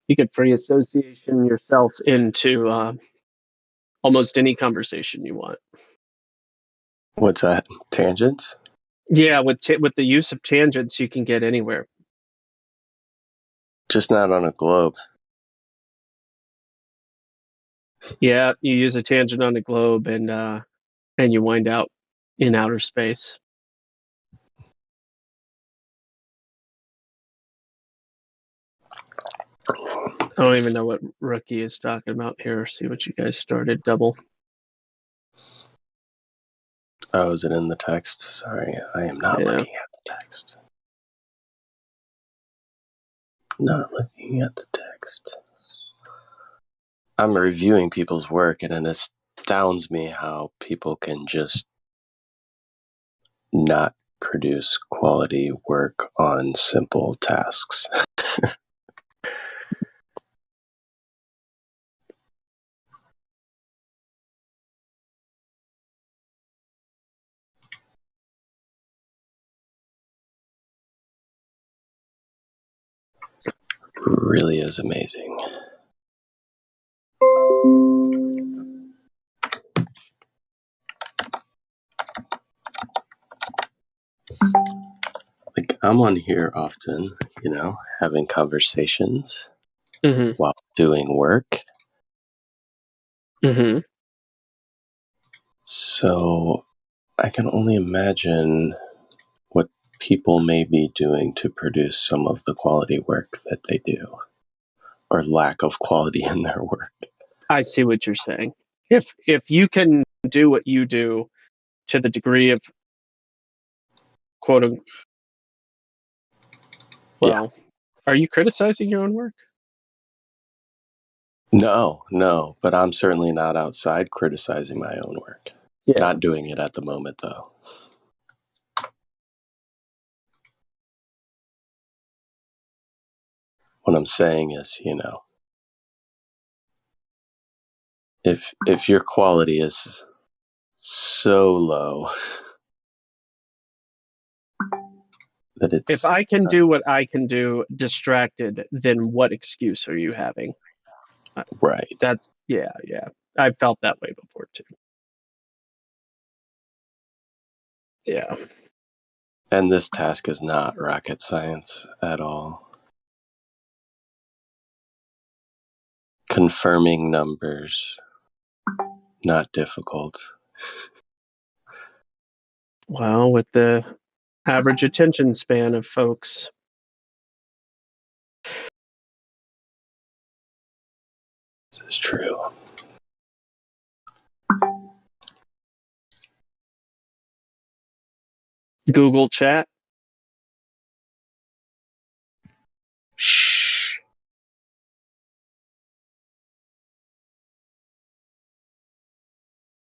You could free association yourself into almost any conversation you want. What's that? Tangents? Yeah, with the use of tangents, you can get anywhere. Just not on a globe. Yeah, you use a tangent on the globe, and you wind out in outer space. I don't even know what Rookie is talking about here. See what you guys started. Double. Oh, is it in the text? Sorry, I am not looking at the text. Not looking at the text. I'm reviewing people's work, and it astounds me how people can just not produce quality work on simple tasks. really is amazing. Like, I'm on here often, having conversations while doing work. Mm-hmm. So I can only imagine what people may be doing to produce some of the quality work that they do, or lack of quality in their work. I see what you're saying. If you can do what you do to the degree of quote unquote, well, are you criticizing your own work? No, but I'm certainly not outside criticizing my own work. Yeah. Not doing it at the moment, though. What I'm saying is, if your quality is so low that it's... If I can do what I can do distracted, then what excuse are you having? Right. That's, yeah. I've felt that way before, too. Yeah. And this task is not rocket science at all. Confirming numbers, not difficult. Well, with the average attention span of folks. This is true. Google Chat. Shh.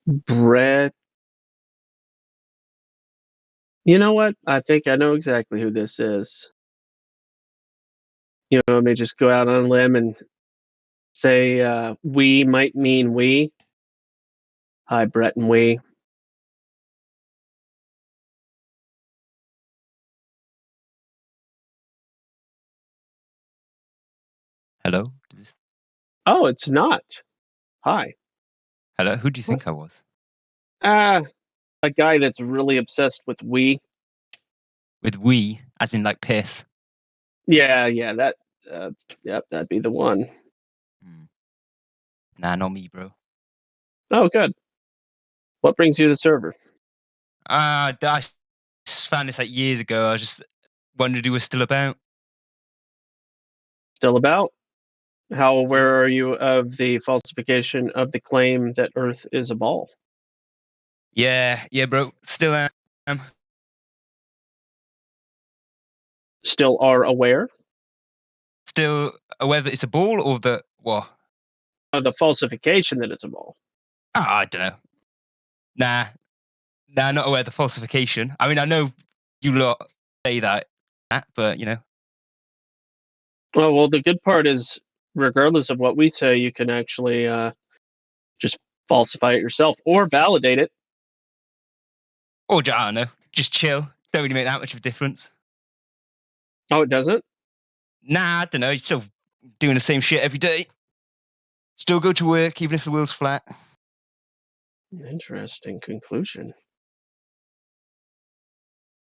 Brett. You know what? I think I know exactly who this is. Let me just go out on a limb and say we might mean we. Hi, Brett and we. Hello? Oh, it's not. Hi. Hello? Who do you think I was? A guy that's really obsessed with we. With we, as in like piss? Yeah, that, yep, that'd be the one. Nah, not me, bro. Oh, good. What brings you to the server? I just found this like years ago. I just wondered who was still about. Still about? How aware are you of the falsification of the claim that Earth is a ball? Yeah, bro. Still am. Still are aware? Still aware that it's a ball or that what? The falsification that it's a ball. I don't know. Nah, not aware of the falsification. I mean, I know you lot say that, but Oh, well, the good part is, regardless of what we say, you can actually just falsify it yourself or validate it. Or, I don't know, just chill. Don't really make that much of a difference. Oh, it doesn't? Nah, I don't know. You're still doing the same shit every day. Still go to work, even if the world's flat. Interesting conclusion.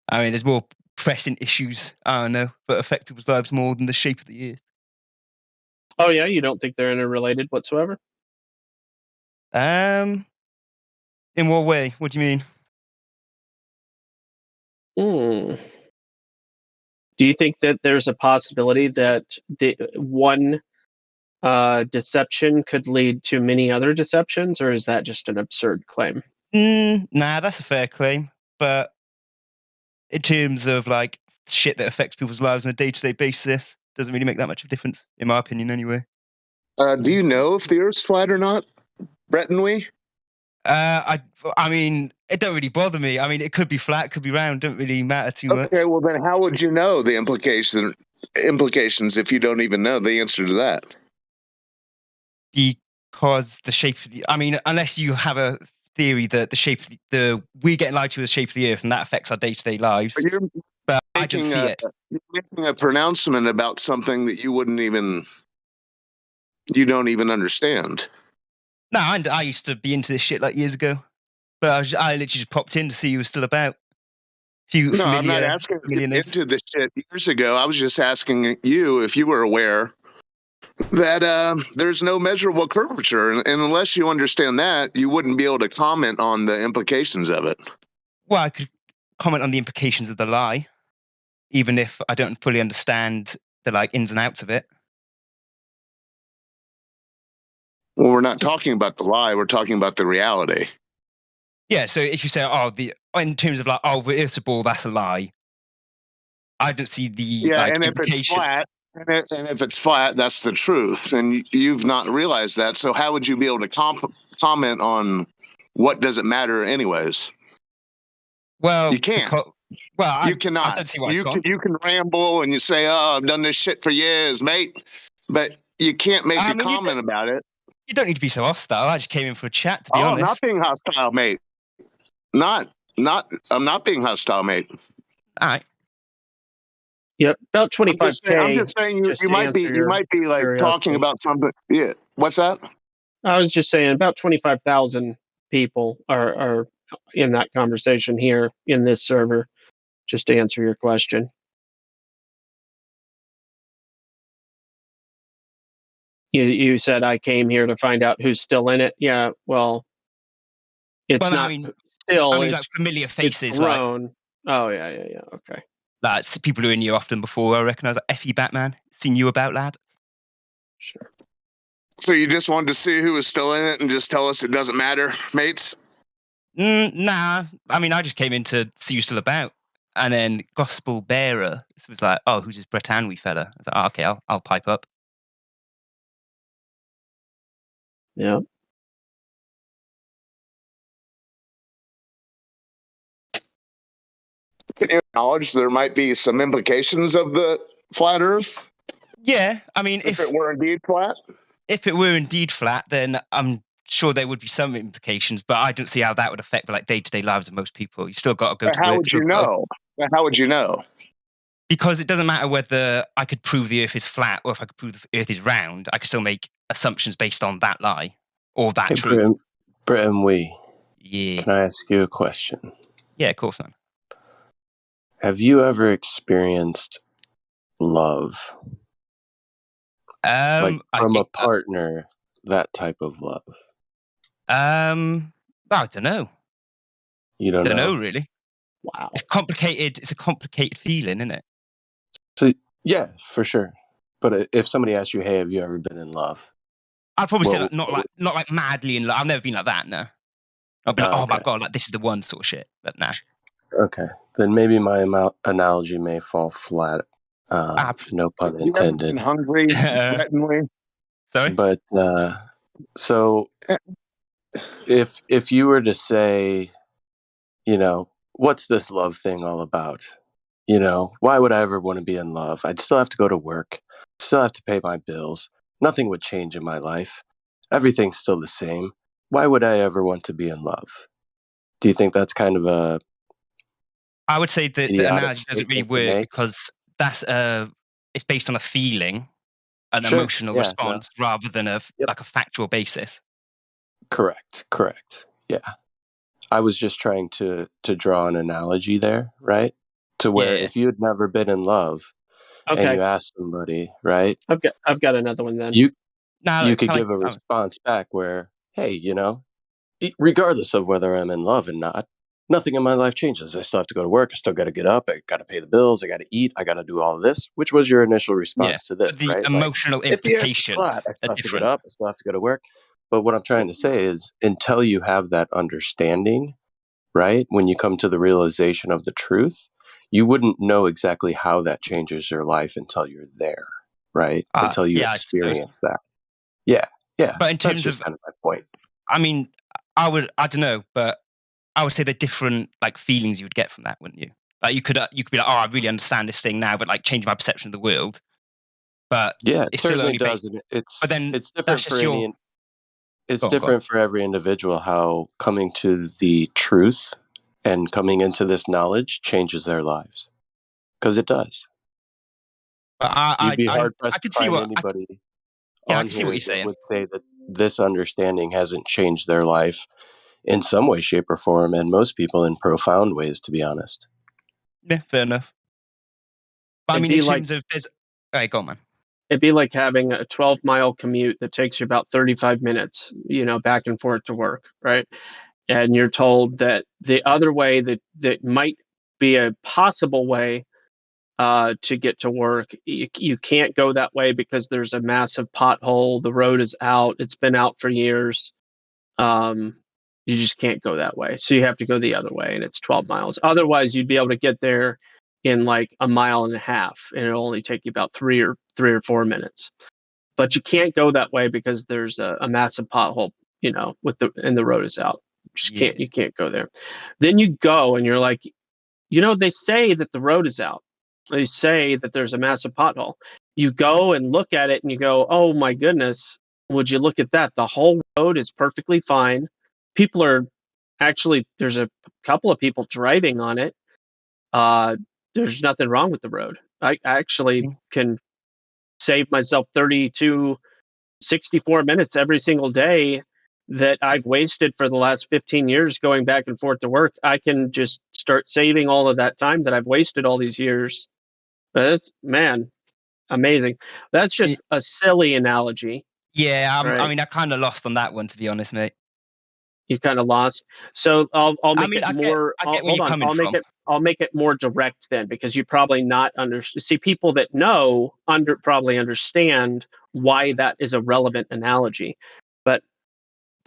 I mean, there's more pressing issues, I don't know, that affect people's lives more than the shape of the Earth. Oh, yeah? You don't think they're interrelated whatsoever? In what way? What do you mean? Do you think that there's a possibility that the one deception could lead to many other deceptions, or is that just an absurd claim? Nah, that's a fair claim. But in terms of like shit that affects people's lives on a day-to-day basis, doesn't really make that much of a difference, in my opinion, anyway. Do you know if the Earth's flat or not, Brett and we? I mean, it don't really bother me. I mean, it could be flat, could be round. Don't really matter too much. Okay, well then, how would you know the implications if you don't even know the answer to that? Because the shape of the, I mean, unless you have a theory that the shape of we're getting lied to the shape of the Earth, and that affects our day-to-day lives. but I didn't see it. Making a pronouncement about something that you don't even understand. No, I used to be into this shit like years ago, but I literally just popped in to see you were still about. No, I'm not asking if you into this shit years ago. I was just asking you if you were aware that there's no measurable curvature, and unless you understand that, you wouldn't be able to comment on the implications of it. Well, I could comment on the implications of the lie, even if I don't fully understand the ins and outs of it. Well, we're not talking about the lie. We're talking about the reality. Yeah, so if you say, in terms of the Earth's a ball, that's a lie. I don't see the and implication. if it's flat, and if it's flat, that's the truth, and you've not realized that. So how would you be able to comment on what doesn't matter, anyways? Well, you can't. You cannot. I don't see why you can ramble and you say, "Oh, I've done this shit for years, mate," but you can't make a comment about it. You don't need to be so hostile. I just came in for a chat, to be honest. I'm not being hostile, mate. I'm not being hostile, mate. All right. Yep, about 25K. I'm just saying you might be talking about something. Yeah. What's that? I was just saying about 25,000 people are in that conversation here in this server, just to answer your question. You said I came here to find out who's still in it. Yeah, well, it's it's familiar faces. It's grown. Oh yeah. Okay. It's people who are in you often before. I recognise F you, Batman. Seen you about, lad. Sure. So you just wanted to see who was still in it and just tell us it doesn't matter, mates? Nah. I just came in to see you still about. And then Gospel Bearer was like, "Oh, who's this Bretanwy fella?" I was like, "Okay, I'll pipe up." Yeah. Can you acknowledge there might be some implications of the flat Earth? Yeah, if it were indeed flat? If it were indeed flat, then I'm sure there would be some implications, but I don't see how that would affect the day-to-day lives of most people. You still got to go to work. How would you know? How would you know? Because it doesn't matter whether I could prove the Earth is flat or if I could prove the Earth is round. I could still make assumptions based on that lie or that truth. Bretanwy. Yeah. Can I ask you a question? Yeah, of course, man. Have you ever experienced love? From a partner, that type of love? I don't know. You don't know? Really. Wow. It's complicated. It's a complicated feeling, isn't it? So, yeah, for sure. But if somebody asks you, "Hey, have you ever been in love?" I'd probably say not like madly in love. I've never been like that. No. I'll be like, "Oh my god, this is the one," sort of shit. But nah. Okay, then maybe my analogy may fall flat. No pun intended. Hungry, threateningly. Sorry. But so if you were to say, what's this love thing all about? Why would I ever want to be in love? I'd still have to go to work, still have to pay my bills. Nothing would change in my life. Everything's still the same. Why would I ever want to be in love? Do you think that's kind of a... I would say that the analogy doesn't really work because that's it's based on a feeling, an emotional response, rather than a factual basis. Correct. Yeah. I was just trying to draw an analogy there, right? To where if you had never been in love and you asked somebody, right? I've got another one then. You could give a response back where, hey, regardless of whether I'm in love or not, nothing in my life changes. I still have to go to work. I still got to get up. I got to pay the bills. I got to eat. I got to do all of this, which was your initial response to this, the right? Emotional implications. I still have to get up. I still have to go to work. But what I'm trying to say is until you have that understanding, right, when you come to the realization of the truth, you wouldn't know exactly how that changes your life until you're there, right? Until you experience that. Yeah. But in terms of kind of my point. I don't know, but I would say the different feelings you would get from that, wouldn't you? You could be like, "Oh, I really understand this thing now," but change my perception of the world. But yeah, it certainly does. But then it's different for It's different for every individual how coming to the truth and coming into this knowledge changes their lives. Because it does. You'd be hard pressed to find anybody on here that would say that this understanding hasn't changed their life in some way, shape, or form, and most people in profound ways, to be honest. Yeah, fair enough. But I mean, in terms of there's, all right, go on, man. It'd be like having a 12-mile commute that takes you about 35 minutes, back and forth to work, right? And you're told that the other way that might be a possible way to get to work, you can't go that way because there's a massive pothole. The road is out. It's been out for years. You just can't go that way. So you have to go the other way, and it's 12 miles. Otherwise, you'd be able to get there in like a mile and a half, and it'll only take you about 3 or 4 minutes. But you can't go that way because there's a massive pothole, and the road is out. You can't go there. Then you go and you're like, they say that the road is out. They say that there's a massive pothole. You go and look at it and you go, oh my goodness, would you look at that? The whole road is perfectly fine. People are actually, there's a couple of people driving on it. There's nothing wrong with the road. I actually can save myself 30 to 64 minutes every single day that I've wasted for the last 15 years going back and forth to work. I can just start saving all of that time that I've wasted all these years. That's, man, amazing. That's just a silly analogy. Yeah, right? I mean, I kind of lost on that one, to be honest, mate. You kind of lost. So I'll make it more. I get where you're coming from. I'll make it more direct then, because you probably not understand. See, people that know probably understand why that is a relevant analogy, but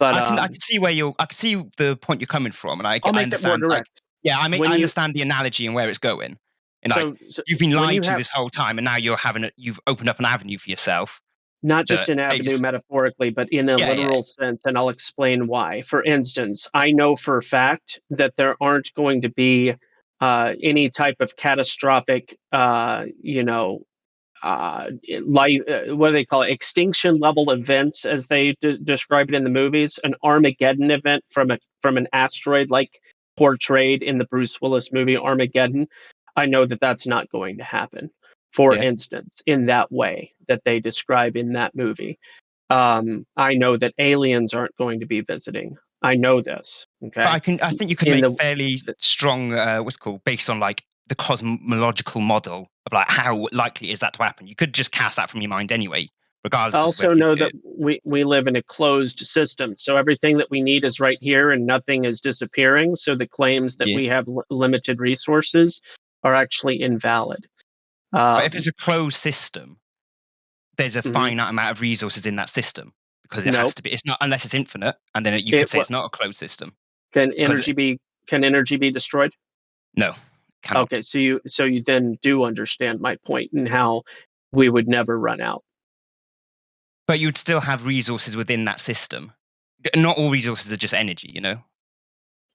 I can see where I can see the point you're coming from, and I understand. It more direct. I understand the analogy and where it's going. And you've been lied to this whole time, and now you've opened up an avenue for yourself. Not just an avenue metaphorically, but in a literal sense, and I'll explain why. For instance, I know for a fact that there aren't going to be any type of catastrophic, life, what do they call it? Extinction level events, as they describe it in the movies. An Armageddon event from an asteroid, like portrayed in the Bruce Willis movie Armageddon. I know that that's not going to happen. For instance, in that way that they describe in that movie. I know that aliens aren't going to be visiting. I know this. Okay. But I think you could make fairly strong, what's it called, based on like the cosmological model of like how likely is that to happen. You could just cast that from your mind anyway, regardless. I also know that we live in a closed system, so everything that we need is right here, and nothing is disappearing. So the claims that we have limited resources are actually invalid. But if it's a closed system, there's a finite amount of resources in that system, because it has to be. It's not unless it's infinite, and then you could say it's not a closed system. Can energy be destroyed? No. Cannot. Okay, so you then do understand my point and how we would never run out. But you would still have resources within that system. Not all resources are just energy,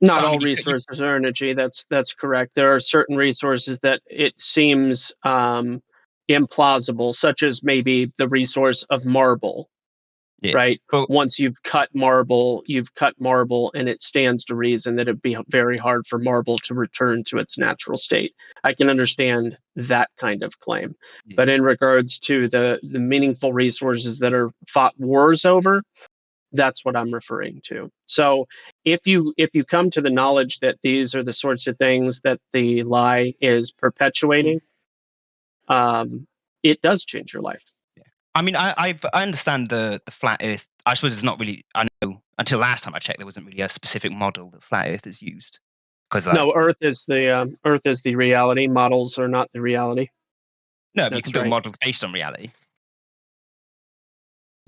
Not all resources are energy. That's correct. There are certain resources that it seems implausible, such as maybe the resource of marble. Yeah. Right. Once you've cut marble, and it stands to reason that it'd be very hard for marble to return to its natural state. I can understand that kind of claim. Yeah. But in regards to the meaningful resources that are fought wars over, that's what I'm referring to. So if you come to the knowledge that these are the sorts of things that the lie is perpetuating, it does change your life. Yeah. I mean, I understand the flat Earth. I suppose it's not really. I know until last time I checked, there wasn't really a specific model that flat Earth is used. No, Earth is the reality. Models are not the reality. No, but you can build models based on reality.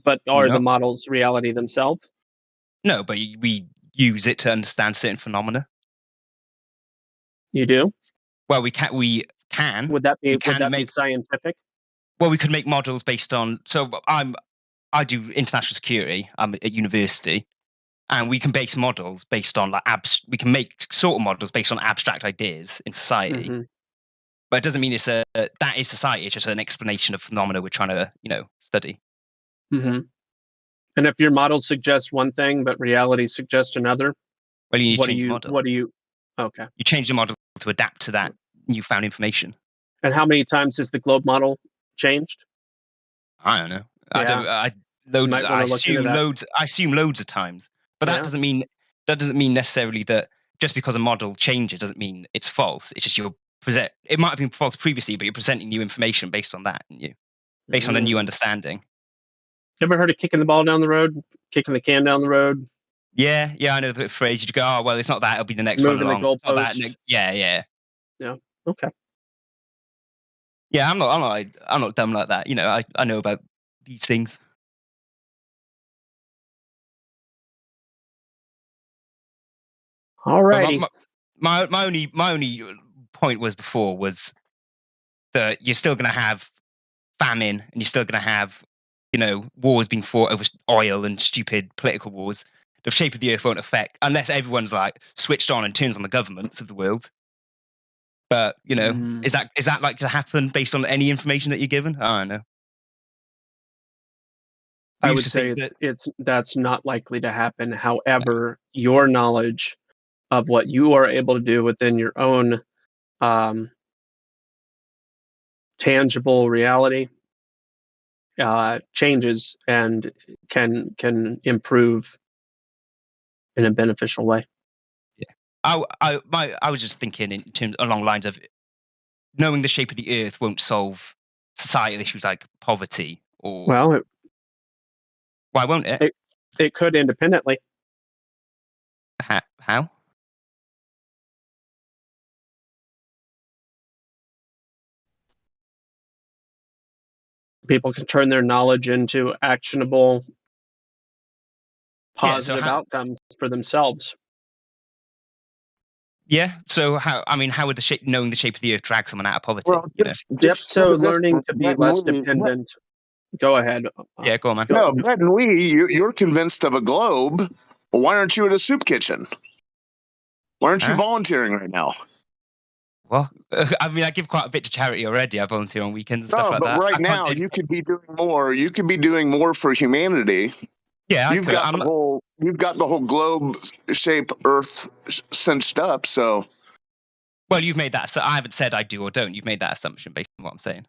But are the models reality themselves? No, but we use it to understand certain phenomena. You do? Well, we can. Would that be scientific? Well, we could make models based on. So I do international security. I'm at university, and we can base models based on like we can make sort of models based on abstract ideas in society. Mm-hmm. But it doesn't mean that is society. It's just an explanation of phenomena we're trying to study. Mm-hmm. And if your model suggests one thing, but reality suggests another, well, you need to change the model. What do you? Okay. You change the model to adapt to that newfound information. And how many times has the globe model changed? I don't know. Yeah. I don't. Loads. Might wanna look into that. I assume loads of times. But that Yeah. doesn't mean necessarily that just because a model changes doesn't mean it's false. It's just it might have been false previously, but you're presenting new information based on that, based on a new understanding. You ever heard of kicking the ball down the road, kicking the can down the road? Yeah, I know the phrase. You go, oh well, it's not that. It'll be the next Moving one the along. It's not that. goalpost. Yeah. Okay. Yeah, I'm not dumb like that. I know about these things. Alrighty. My only point was before was that you're still going to have famine and you're still going to have wars being fought over oil and stupid political wars. The shape of the earth won't affect unless everyone's like switched on and turns on the governments of the world. But is that like to happen based on any information that you're given? I don't know. I would say that's not likely to happen. However, your knowledge of what you are able to do within your own tangible reality changes and can improve in a beneficial way. Yeah, I was just thinking in terms along lines of knowing the shape of the earth won't solve societal issues like poverty or. Well, why won't it? It could independently. How? People can turn their knowledge into actionable, positive outcomes for themselves. Yeah. So how would knowing the shape of the earth drag someone out of poverty? Well, So learning to be less dependent. Go ahead. Yeah, go on, man. No, Brett and Lee, you're convinced of a globe. Well, why aren't you at a soup kitchen? Why aren't you volunteering right now? Well, I mean, I give quite a bit to charity already. I volunteer on weekends and stuff like that. But right now, you could be doing more. You could be doing more for humanity. Yeah, you've got the whole globe shape Earth cinched up. So, well, you've made that. So I haven't said I do or don't. You've made that assumption based on what I'm saying.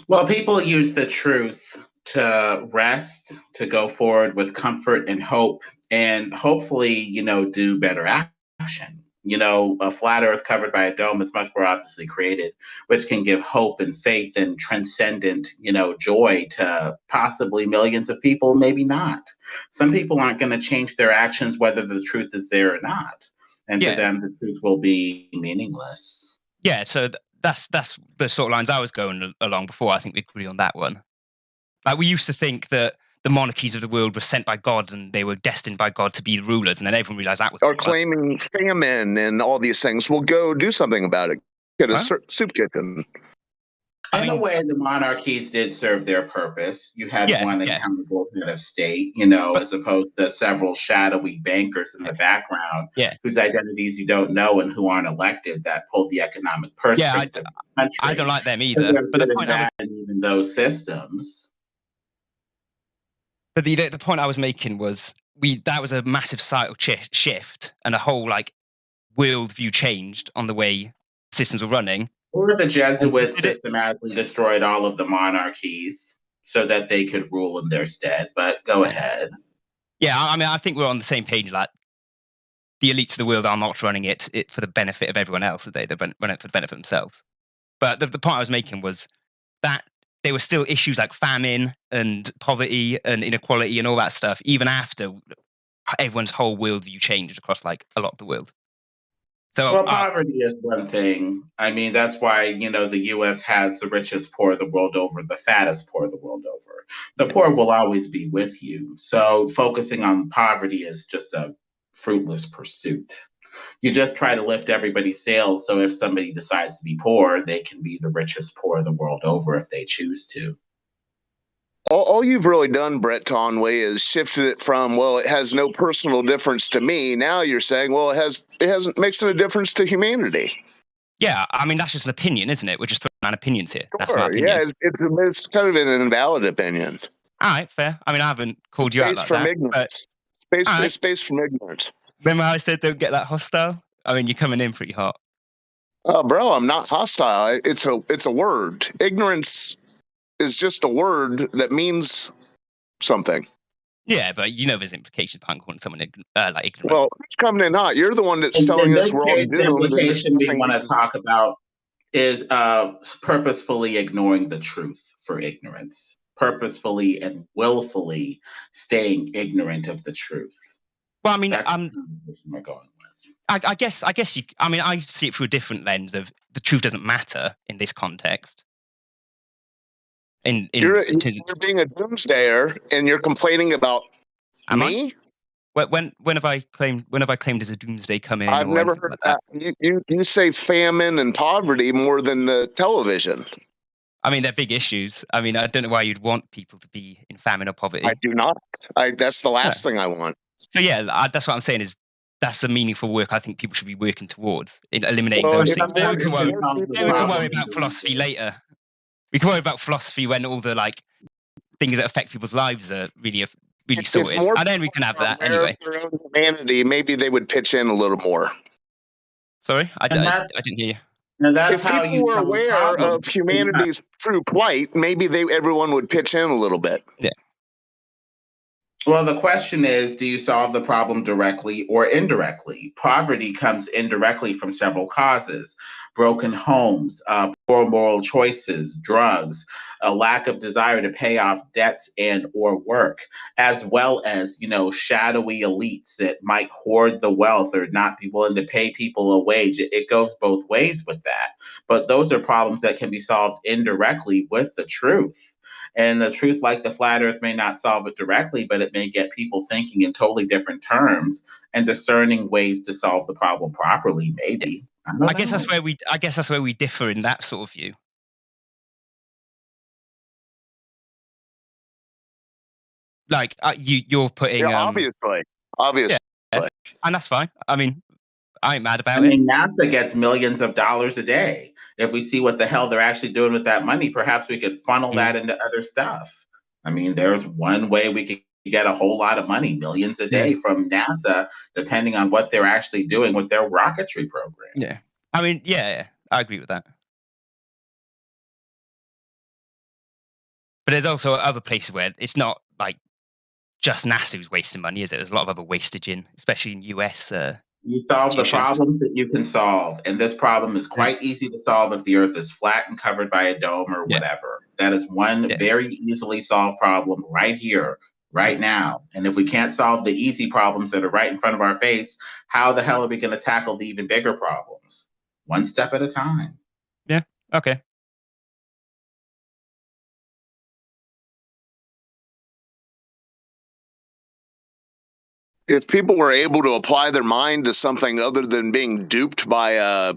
Well, people use the truth to rest, to go forward with comfort and hope, and hopefully, do better action. A flat earth covered by a dome is much more obviously created, which can give hope and faith and transcendent, joy to possibly millions of people, maybe not. Some people aren't going to change their actions whether the truth is there or not. And to them, the truth will be meaningless. Yeah, so that's the sort of lines I was going along before. I think we agree on that one. Like, we used to think that the monarchies of the world were sent by God and they were destined by God to be the rulers, and then everyone realized that was. Or claiming famine and all these things. We'll go do something about it. Get a soup kitchen. In a way, the monarchies did serve their purpose. You had one accountable head of state, as opposed to several shadowy bankers in the background whose identities you don't know and who aren't elected that pull the economic purse strings of the country. I don't like them either. But the point even those systems. But the point I was making was that was a massive societal shift and a whole worldview changed on the way systems were running. Or the Jesuits systematically destroyed all of the monarchies so that they could rule in their stead. But go ahead. Yeah, I mean, I think we're on the same page. Like, the elites of the world are not running it for the benefit of everyone else. They run it for the benefit of themselves. But the point I was making was that there were still issues like famine and poverty and inequality and all that stuff, even after everyone's whole worldview changed across a lot of the world. So, poverty is one thing. I mean, that's why, the U.S. has the richest poor the world over, the fattest poor the world over. The poor will always be with you. So focusing on poverty is just a fruitless pursuit. You just try to lift everybody's sails. So if somebody decides to be poor, they can be the richest poor the world over if they choose to. All you've really done, Brett Conway, is shifted it from, well, it has no personal difference to me. Now you're saying, well, it makes a difference to humanity. Yeah, I mean, that's just an opinion, isn't it? We're just throwing out opinions here. Sure, that's my opinion. Yeah, it's kind of an invalid opinion. All right, fair. I mean, I haven't called you out like that. Ignorance. Space from ignorance. Remember how I said don't get that hostile? I mean, you're coming in pretty hot. Bro, I'm not hostile. It's a word. Ignorance is just a word that means something. Yeah, but there's implications behind calling someone like ignorant. Well, who's coming in hot? You're the one that's telling In us this we're all case, the doomed and implication we discussing want to ignorance. talk about is purposefully ignoring the truth for ignorance, purposefully and willfully staying ignorant of the truth. Well, I mean, that's the conversation we're going with. I guess you. I mean, I see it through a different lens of the truth doesn't matter in this context. You're being a doomsdayer, and you're complaining about me. When have I claimed as a doomsday come in? I've or never anything heard like that. You say famine and poverty more than the television. I mean, they're big issues. I mean, I don't know why you'd want people to be in famine or poverty. I do not. That's the last thing I want. So yeah, that's what I'm saying is that's the meaningful work I think people should be working towards in eliminating Well, those if things. more- Then we can worry, more people- then we can worry about philosophy later. We can worry about philosophy when all the things that affect people's lives are really sorted, more and then we can have people that are aware anyway. of their own humanity, maybe they would pitch in a little more. Sorry, I didn't hear you. And that's if how people you were solve aware problems. of humanity's true plight, maybe everyone would pitch in a little bit. Yeah. Well, the question is, do you solve the problem directly or indirectly? Poverty comes indirectly from several causes: broken homes, poor moral choices, drugs, a lack of desire to pay off debts and or work, as well as, shadowy elites that might hoard the wealth or not be willing to pay people a wage. It goes both ways with that. But those are problems that can be solved indirectly with the truth. And the truth, like the flat earth, may not solve it directly, but it may get people thinking in totally different terms and discerning ways to solve the problem properly, maybe. I guess that's where we differ in that sort of view. Like you're putting obviously, yeah, and that's fine. I mean, I ain't mad about I it. mean, NASA gets millions of dollars a day. If we see what the hell they're actually doing with that money, perhaps we could funnel that into other stuff. I mean, there's one way we could get a whole lot of money, millions a day from NASA, depending on what they're actually doing with their rocketry program. Yeah. I mean, yeah, I agree with that. But there's also other places where it's not like just NASA who's wasting money, is it? There's a lot of other wastage especially in US. You solve the problems that you can solve. And this problem is quite easy to solve if the earth is flat and covered by a dome or whatever. That is one very easily solved problem right here, right now. And if we can't solve the easy problems that are right in front of our face, how the hell are we going to tackle the even bigger problems? One step at a time. Yeah. Okay. If people were able to apply their mind to something other than being duped by a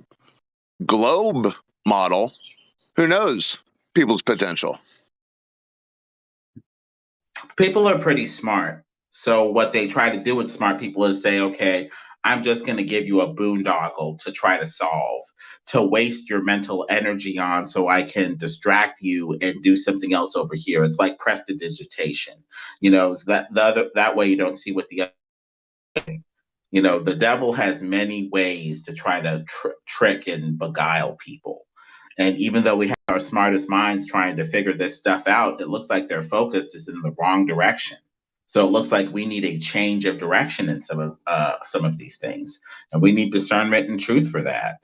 globe model, who knows people's potential? People are pretty smart. So what they try to do with smart people is say, okay, I'm just going to give you a boondoggle to try to solve, to waste your mental energy on so I can distract you and do something else over here. It's like prestidigitation. That way you don't see what the the devil has many ways to try to trick and beguile people. And even though we have our smartest minds trying to figure this stuff out, it looks like their focus is in the wrong direction. So it looks like we need a change of direction in some of these things, and we need discernment and truth for that.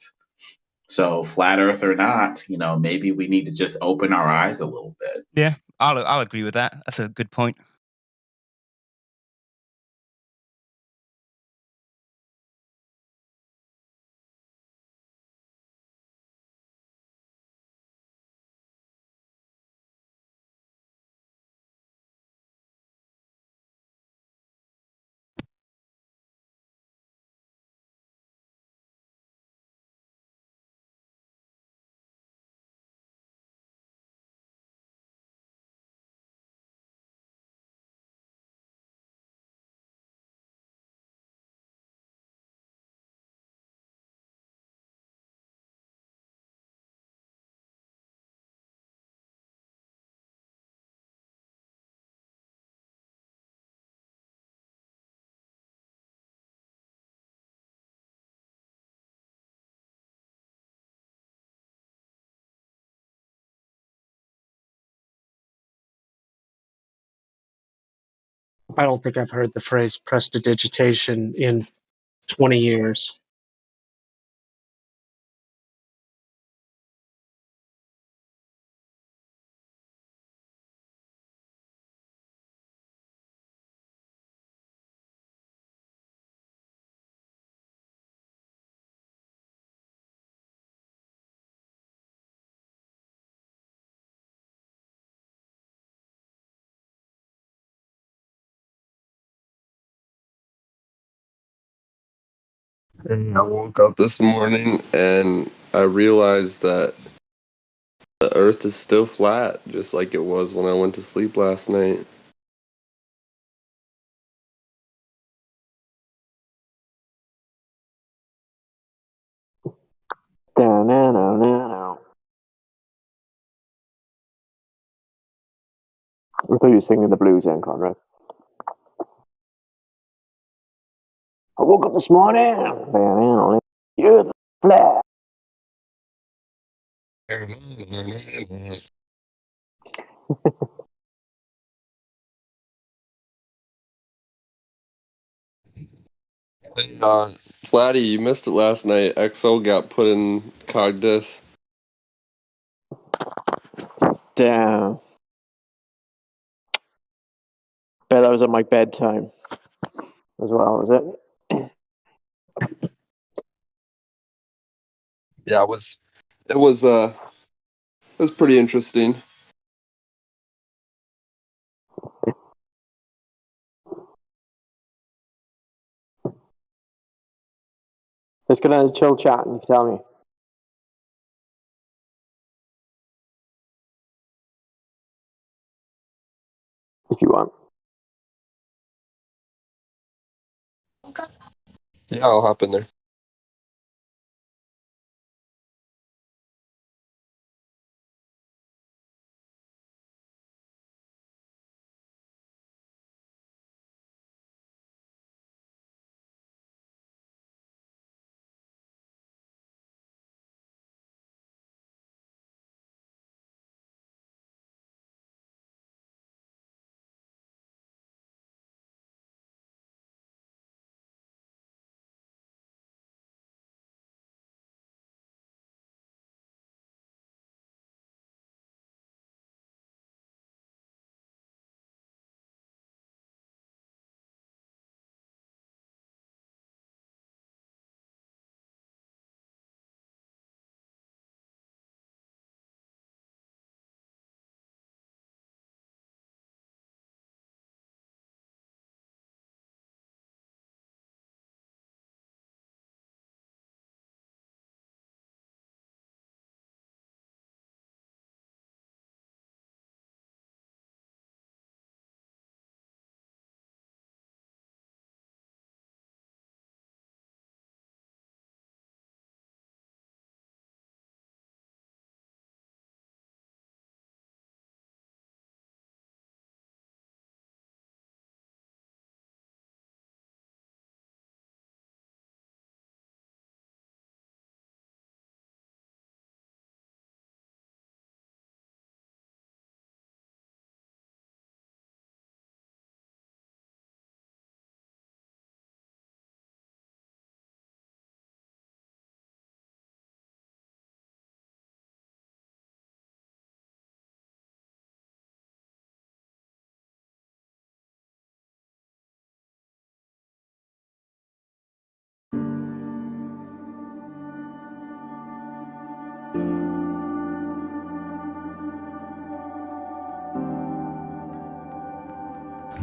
So flat Earth or not, maybe we need to just open our eyes a little bit. Yeah, I'll agree with that. That's a good point. I don't think I've heard the phrase prestidigitation in 20 years. And I woke up this morning and I realized that the Earth is still flat, just like it was when I went to sleep last night. I thought you were singing the blues then, Conrad. I woke up this morning. You're the flat. Flatty, you missed it last night. XO got put in Cogdis. Damn. Bet that was at my bedtime as well, was it? Yeah, it was pretty interesting. Let's get on a chill chat and you can tell me. If you want. Yeah, I'll hop in there.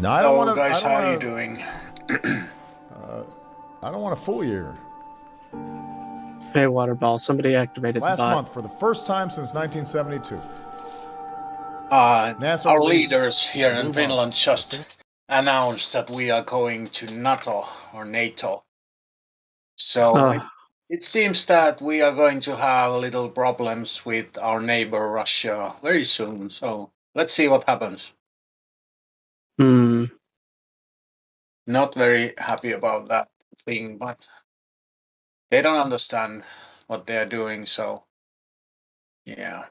No, I don't want to. Guys, how are you doing? I don't want to fool you. Hey, Waterball, somebody activated Last the bot. month, for the first time since 1972. Our leaders here in Finland just announced that we are going to NATO. So it seems that we are going to have little problems with our neighbor Russia very soon. So let's see what happens. Not very happy about that thing, but they don't understand what they are doing. So yeah.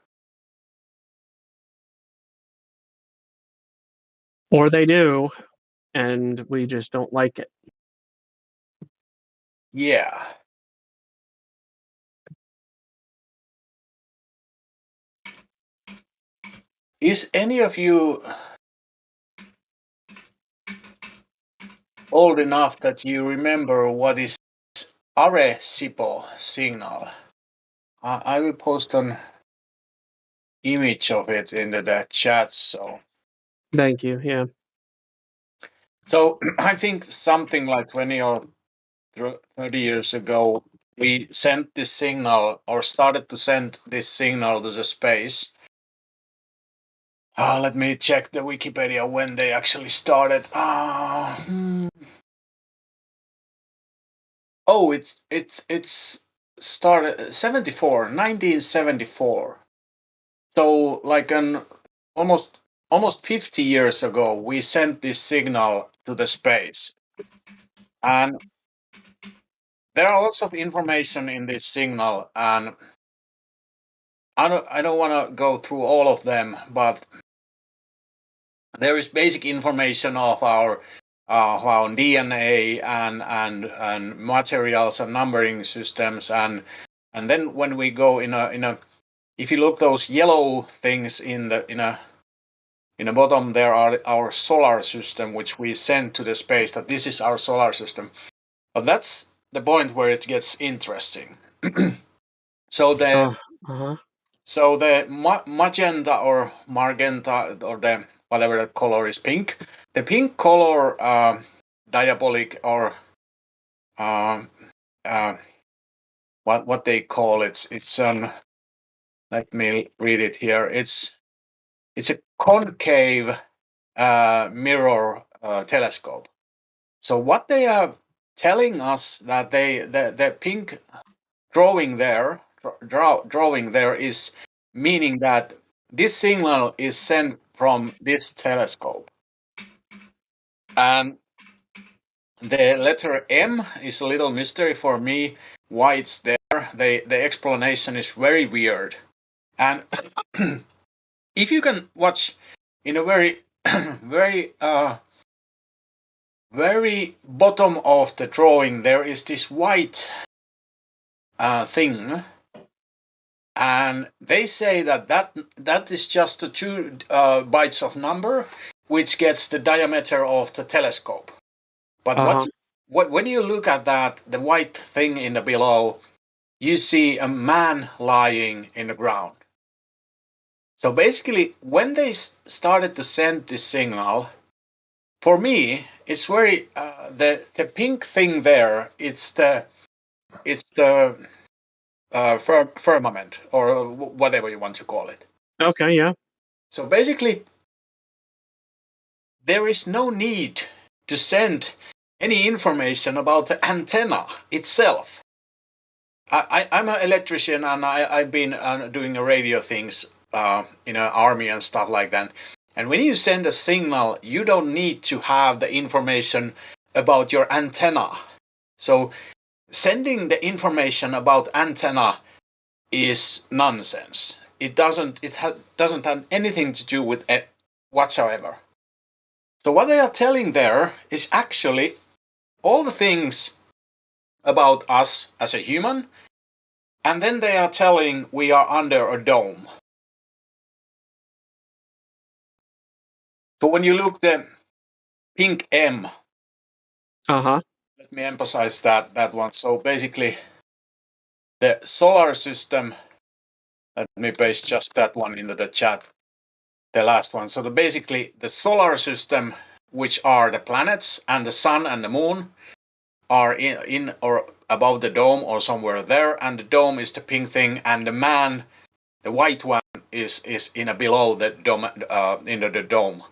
Or they do. and we just don't like it. Yeah. Is any of you old enough that you remember what is Arecibo signal? I will post an image of it in the chat. So Thank you. Yeah. So I think something like 20 or 30 years ago, we sent this signal or started to send this signal to the space. Let me check the Wikipedia when they actually started. Oh, it's started 1974. So like almost 50 years ago, we sent this signal to the space, and there are lots of information in this signal, and I don't want to go through all of them, but there is basic information of our DNA and materials and numbering systems, and then when we go in a if you look those yellow things in the bottom, there are our solar system, which we send to the space. That this is our solar system, but that's the point where it gets interesting. So the magenta or magenta or the whatever the color is pink. The pink color diabolic or what they call it. It's let me read it here. It's a concave mirror telescope. So what they are telling us that the pink drawing there is meaning that this signal is sent from this telescope, and the letter M is a little mystery for me why it's there. The explanation is very weird, and if you can watch in a very very bottom of the drawing, there is this white thing, and they say that is just the 2 bytes of number which gets the diameter of the telescope. But when you look at that, the white thing in the below, you see a man lying in the ground. So basically, when they started to send this signal, for me, it's very the pink thing there. It's the firmament or whatever you want to call it. Okay, yeah. So basically, there is no need to send any information about the antenna itself. I'm an electrician, and I've been doing radio things in an army and stuff like that. And when you send a signal, you don't need to have the information about your antenna. So sending the information about antenna is nonsense. It doesn't have anything to do with it whatsoever. So what they are telling there is actually all the things about us as a human, and then they are telling we are under a dome. So when you look the pink M, let me emphasize that one. So basically, the solar system. Let me paste just that one into the chat. The last one. So basically, the solar system, which are the planets and the sun and the moon, are in or above the dome or somewhere there, and the dome is the pink thing, and the man, the white one, is in below the dome, into the dome.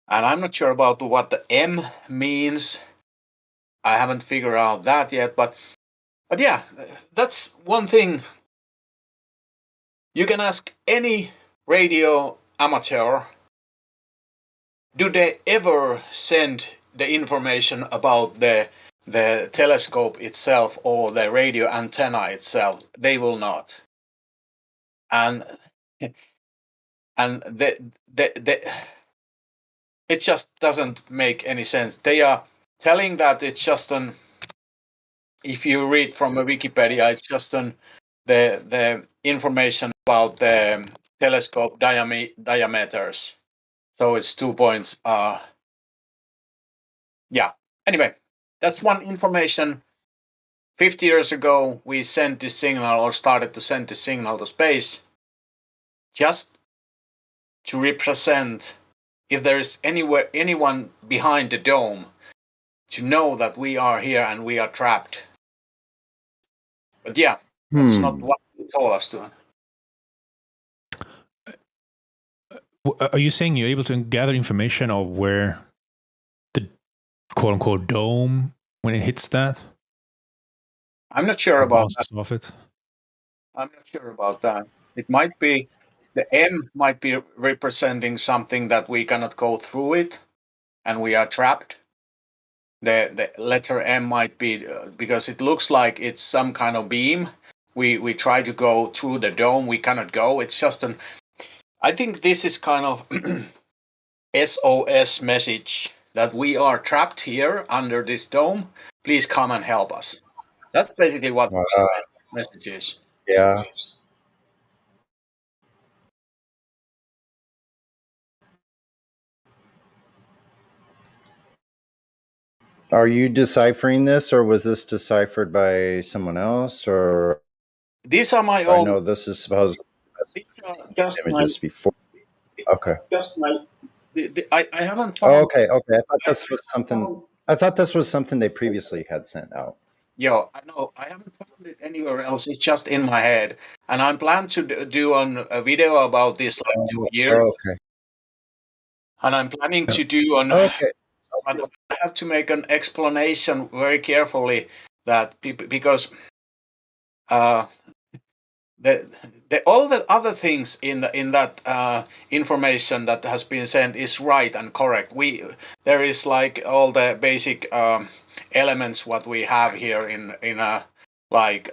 And I'm not sure about what the M means. I haven't figured out that yet, but yeah, that's one thing. You can ask any radio amateur, do they ever send the information about the telescope itself or the radio antenna itself? They will not. And it just doesn't make any sense. They are telling that it's just an. If you read from a Wikipedia, it's just the information about the telescope diameters. So it's 2 points. Yeah. Anyway, that's one information. 50 years ago, we sent this signal or started to send this signal to space just to represent if there is anyone behind the dome to know that we are here and we are trapped. But yeah, that's not what they told us to. Are you saying you're able to gather information of where the quote-unquote dome, when it hits that? I'm not sure about that. Off it? I'm not sure about that. It might be, the M might be representing something that we cannot go through it, and we are trapped. The letter M might be, because it looks like it's some kind of beam. We try to go through the dome, we cannot go. It's just I think this is kind of SOS message that we are trapped here under this dome. Please come and help us. That's basically what the message is. Yeah. Are you deciphering this, or was this deciphered by someone else, or? These are my I own. know this is supposed to Just images before. Okay. Just my. I haven't Oh, found. okay. Okay. I thought this was something. I thought this was something they previously had sent out. Yo, I know I haven't found it anywhere else. It's just in my head, and I'm planning to do a video about this like 2 years. Okay. And I'm planning to do on. Okay. But I have to make an explanation very carefully that because all the other things in that information that has been sent is right and correct. There is like all the basic elements what we have here in a like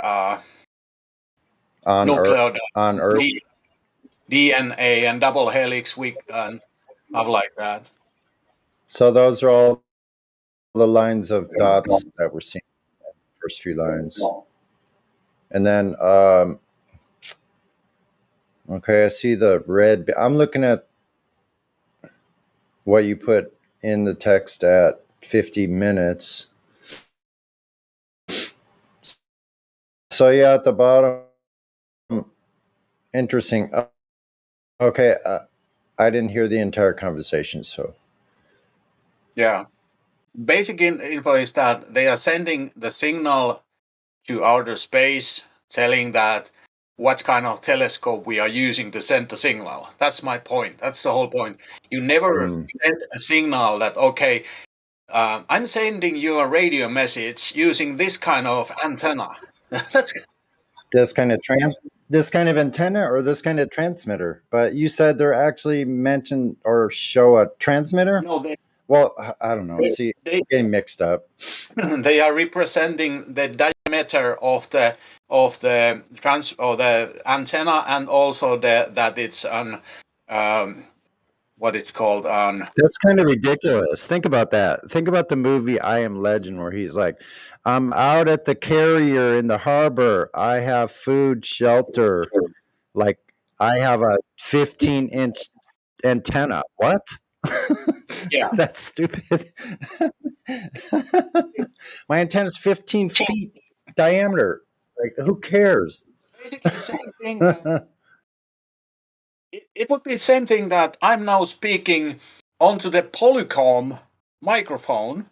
nucleotide on Earth. DNA and double helix and stuff like that. So those are all the lines of dots that we're seeing, the first few lines. And then, okay, I see the red. I'm looking at what you put in the text at 50 minutes. So yeah, at the bottom, interesting. Okay, I didn't hear the entire conversation, so. Yeah. Basic info is that they are sending the signal to outer space, telling that what kind of telescope we are using to send the signal. That's my point. That's the whole point. You never send a signal that, okay, I'm sending you a radio message using this kind of antenna. This kind of antenna or this kind of transmitter. But you said they're actually mentioned or show a transmitter? No, well, I don't know. See, I'm getting mixed up. They are representing the diameter of the antenna, and also that it's on what it's called on. That's kind of ridiculous. Think about that. Think about the movie I Am Legend, where he's like, I'm out at the carrier in the harbor. I have food, shelter. Like, I have a 15-inch antenna. What? Yeah. That's stupid. My antenna is 15 feet diameter. Like, who cares? Basically the same thing. It would be the same thing that I'm now speaking onto the Polycom microphone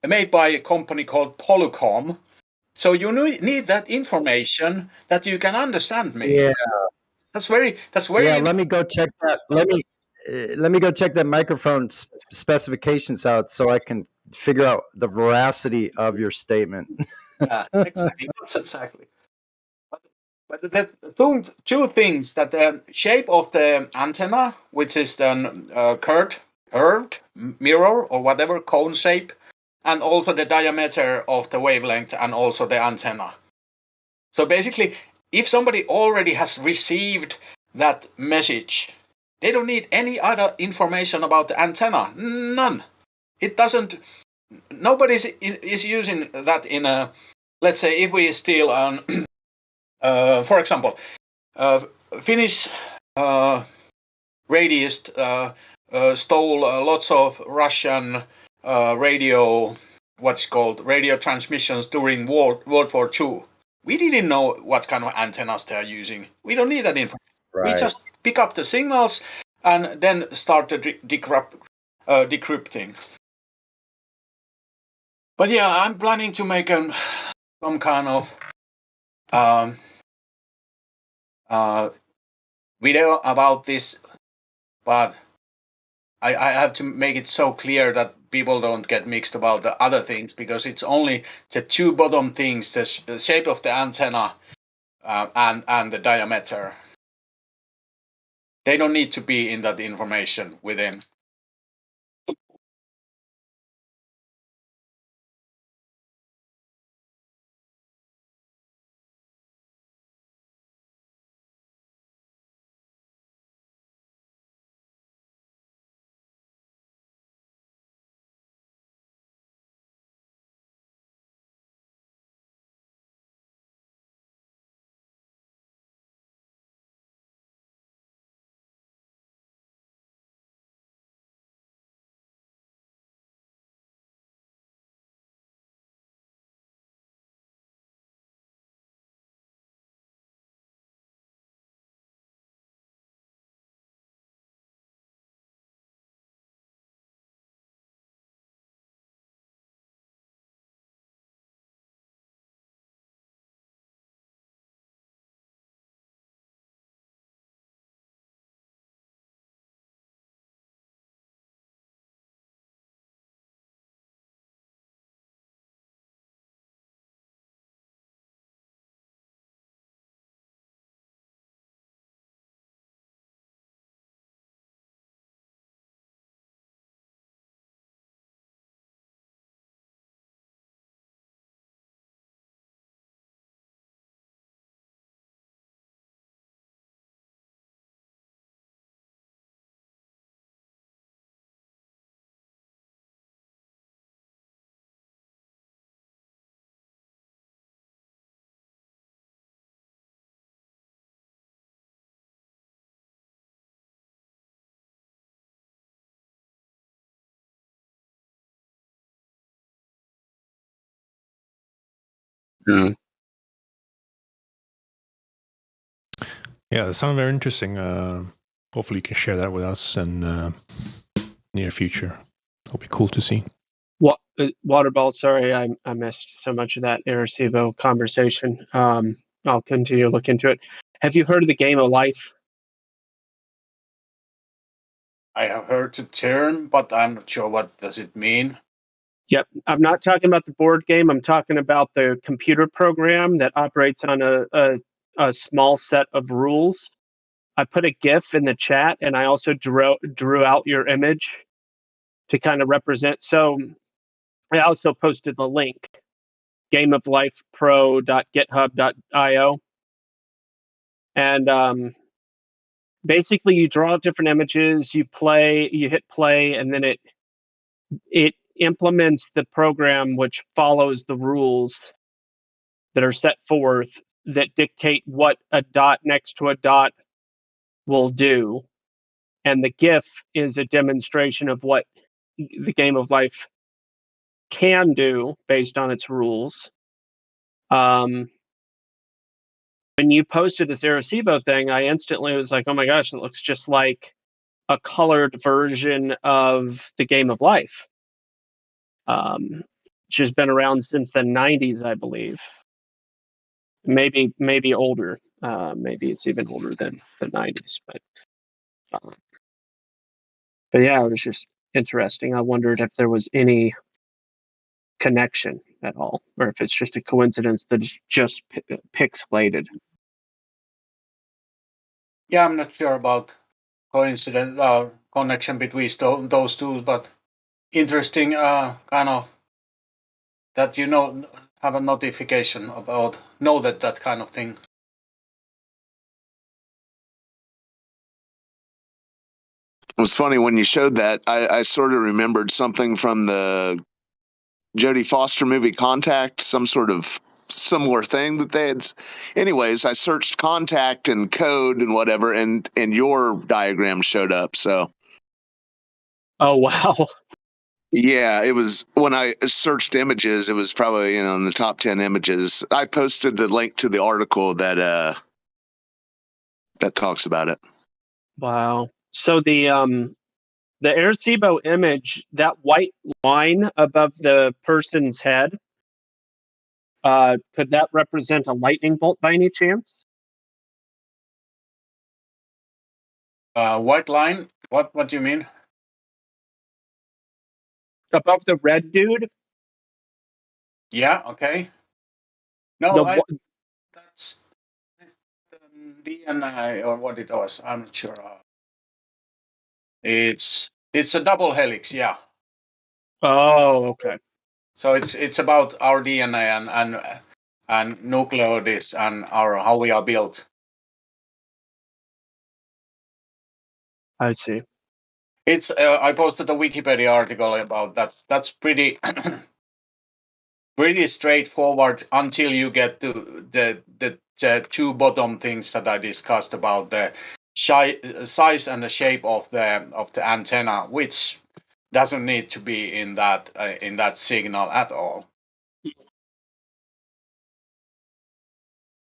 made by a company called Polycom. So you need that information that you can understand me. Yeah. That's very. Yeah, let me go check that. Let me go check that microphone specifications out so I can figure out the veracity of your statement. Yeah, exactly. That's exactly. But the two things, that the shape of the antenna, which is the curved mirror or whatever cone shape, and also the diameter of the wavelength and also the antenna. So basically, if somebody already has received that message They don't need any other information about the antenna. None. It doesn't. Nobody is using that in a. Let's say if we steal for example, Finnish radioist stole lots of Russian radio, what's called radio transmissions during World War II. We didn't know what kind of antennas they are using. We don't need that information. Right. We just pick up the signals and then start the decrypting. But yeah, I'm planning to make some kind of video about this, but I have to make it so clear that people don't get mixed about the other things, because it's only the two bottom things, the shape of the antenna and the diameter. They don't need to be in that information within. Yeah, that sounds very interesting. Hopefully, you can share that with us in near future. It'll be cool to see. What Waterball? Sorry, I missed so much of that Arecibo conversation. I'll continue to look into it. Have you heard of the Game of Life? I have heard the term, but I'm not sure what does it mean. Yep, I'm not talking about the board game. I'm talking about the computer program that operates on a small set of rules. I put a GIF in the chat, and I also drew out your image to kind of represent. So I also posted the link, gameoflifepro.github.io. And basically you draw out different images, you hit play, and then it implements the program which follows the rules that are set forth that dictate what a dot next to a dot will do. And the GIF is a demonstration of what the Game of Life can do based on its rules. When you posted this Arecibo thing, I instantly was like, oh my gosh, it looks just like a colored version of the Game of Life, which has been around since the 90s, I believe. Maybe older. Maybe it's even older than the 90s. But yeah, it was just interesting. I wondered if there was any connection at all, or if it's just a coincidence that it's just pixelated. Yeah, I'm not sure about coincidence connection between those two, but interesting kind of that have a notification about know that kind of thing. It was funny when you showed that. I sort of remembered something from the Jodie Foster movie Contact, some sort of similar thing that they had. Anyways, I searched contact and code and whatever, and your diagram showed up. So, oh wow, yeah, it was when I searched images. It was probably in the top 10 images. I posted the link to the article that talks about it. wow. So the Arecibo image, that white line above the person's head, could that represent a lightning bolt by any chance? White line? What do you mean? Above the red dude? Yeah, okay. No, that's DNA or what it was. I'm not sure. It's a double helix, yeah. Oh, okay. So it's about our DNA and nucleotides and how we are built. I see. It's I posted a Wikipedia article about that's pretty pretty straightforward until you get to the two bottom things that I discussed about the size and the shape of the antenna, which doesn't need to be in that signal at all.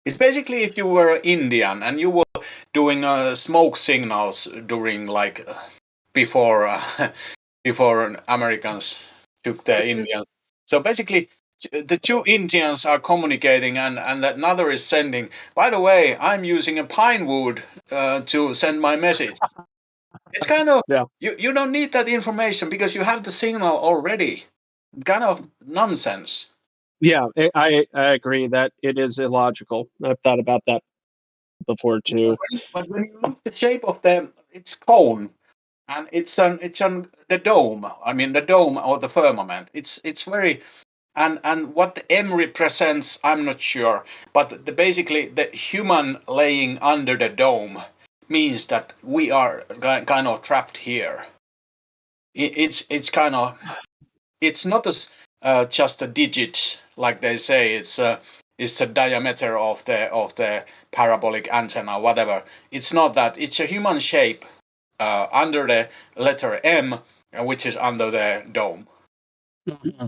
It's basically if you were Indian and you were doing smoke signals during before before Americans took the Indians. So basically, the two Indians are communicating, and another is sending. By the way, I'm using a pine wood to send my message. It's kind of you don't need that information because you have the signal already. Kind of nonsense. Yeah, I agree that it is illogical. I've thought about that before too. But when you look at the shape of its cone, and it's on the dome. I mean the dome or the firmament. It's very and what the M represents, I'm not sure. But basically the human laying under the dome means that we are kind of trapped here. It's kind of it's not as just a digit like they say. It's the diameter of the parabolic antenna, whatever. It's not that. It's a human shape under the letter M, which is under the dome. Mm-hmm.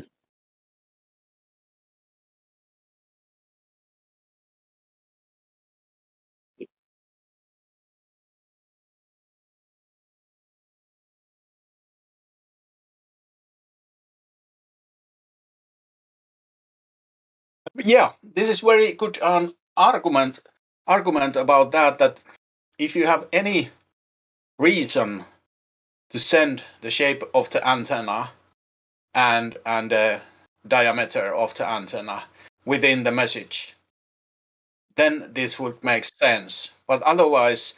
Yeah, this is very good argument about that if you have any reason to send the shape of the antenna and the diameter of the antenna within the message, then this would make sense. But otherwise,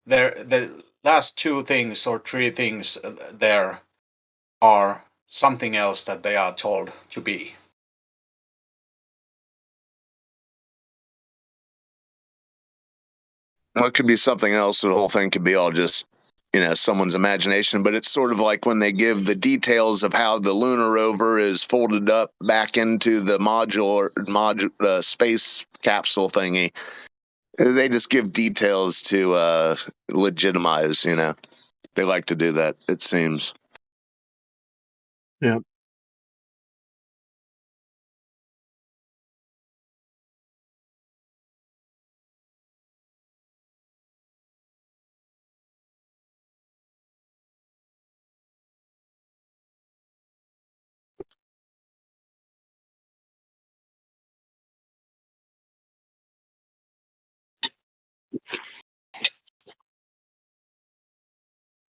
the last two things or three things there are something else that they are told to be. Well, it could be something else. The whole thing could be all just, someone's imagination. But it's sort of like when they give the details of how the lunar rover is folded up back into the module space capsule thingy. They just give details to legitimize. They like to do that. It seems. Yeah.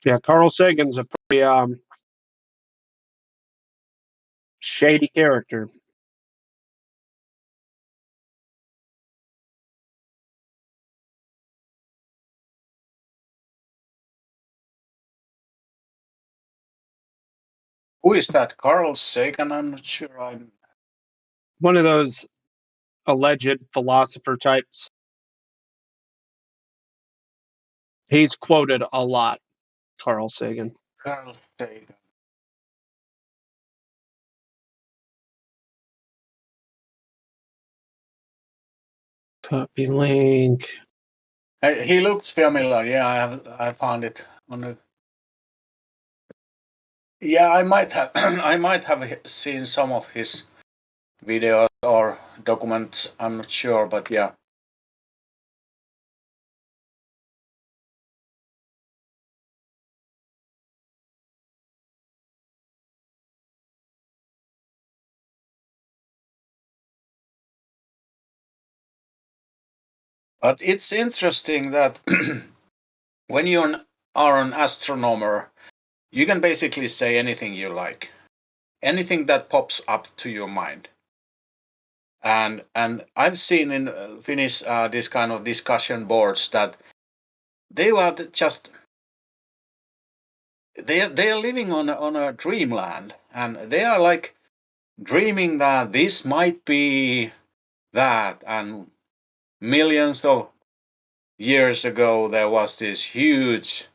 Yeah, Carl Sagan's a pretty shady character. Who is that? Carl Sagan? I'm not sure. One of those alleged philosopher types. He's quoted a lot. Carl Sagan. Carl Sagan. Copy link. He looks familiar. Yeah, I found it on the. Yeah, I might have I might have seen some of his videos or documents. I'm not sure, but yeah. But it's interesting that when you are an astronomer, you can basically say anything you like, anything that pops up to your mind. And I've seen in Finnish this kind of discussion boards that they are just they are living on a dreamland, and they are like dreaming that this might be that, and millions of years ago there was this huge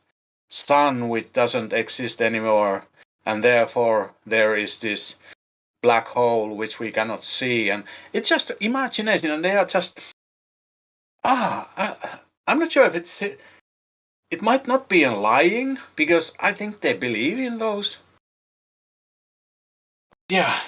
sun which doesn't exist anymore, and therefore there is this black hole which we cannot see, and it's just imagination, and they are just I'm not sure if it might not be lying, because I think they believe in those. Yeah.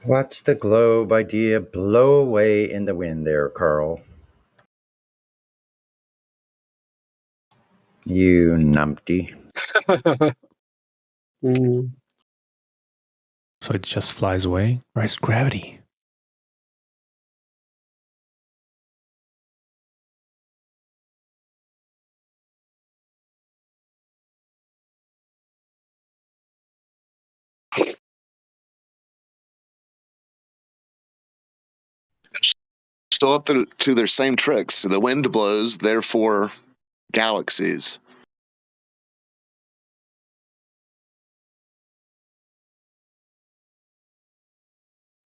Watch the globe idea blow away in the wind there, Carl. You numpty. So it just flies away? Or is it gravity? Still up to their same tricks. The wind blows, therefore galaxies.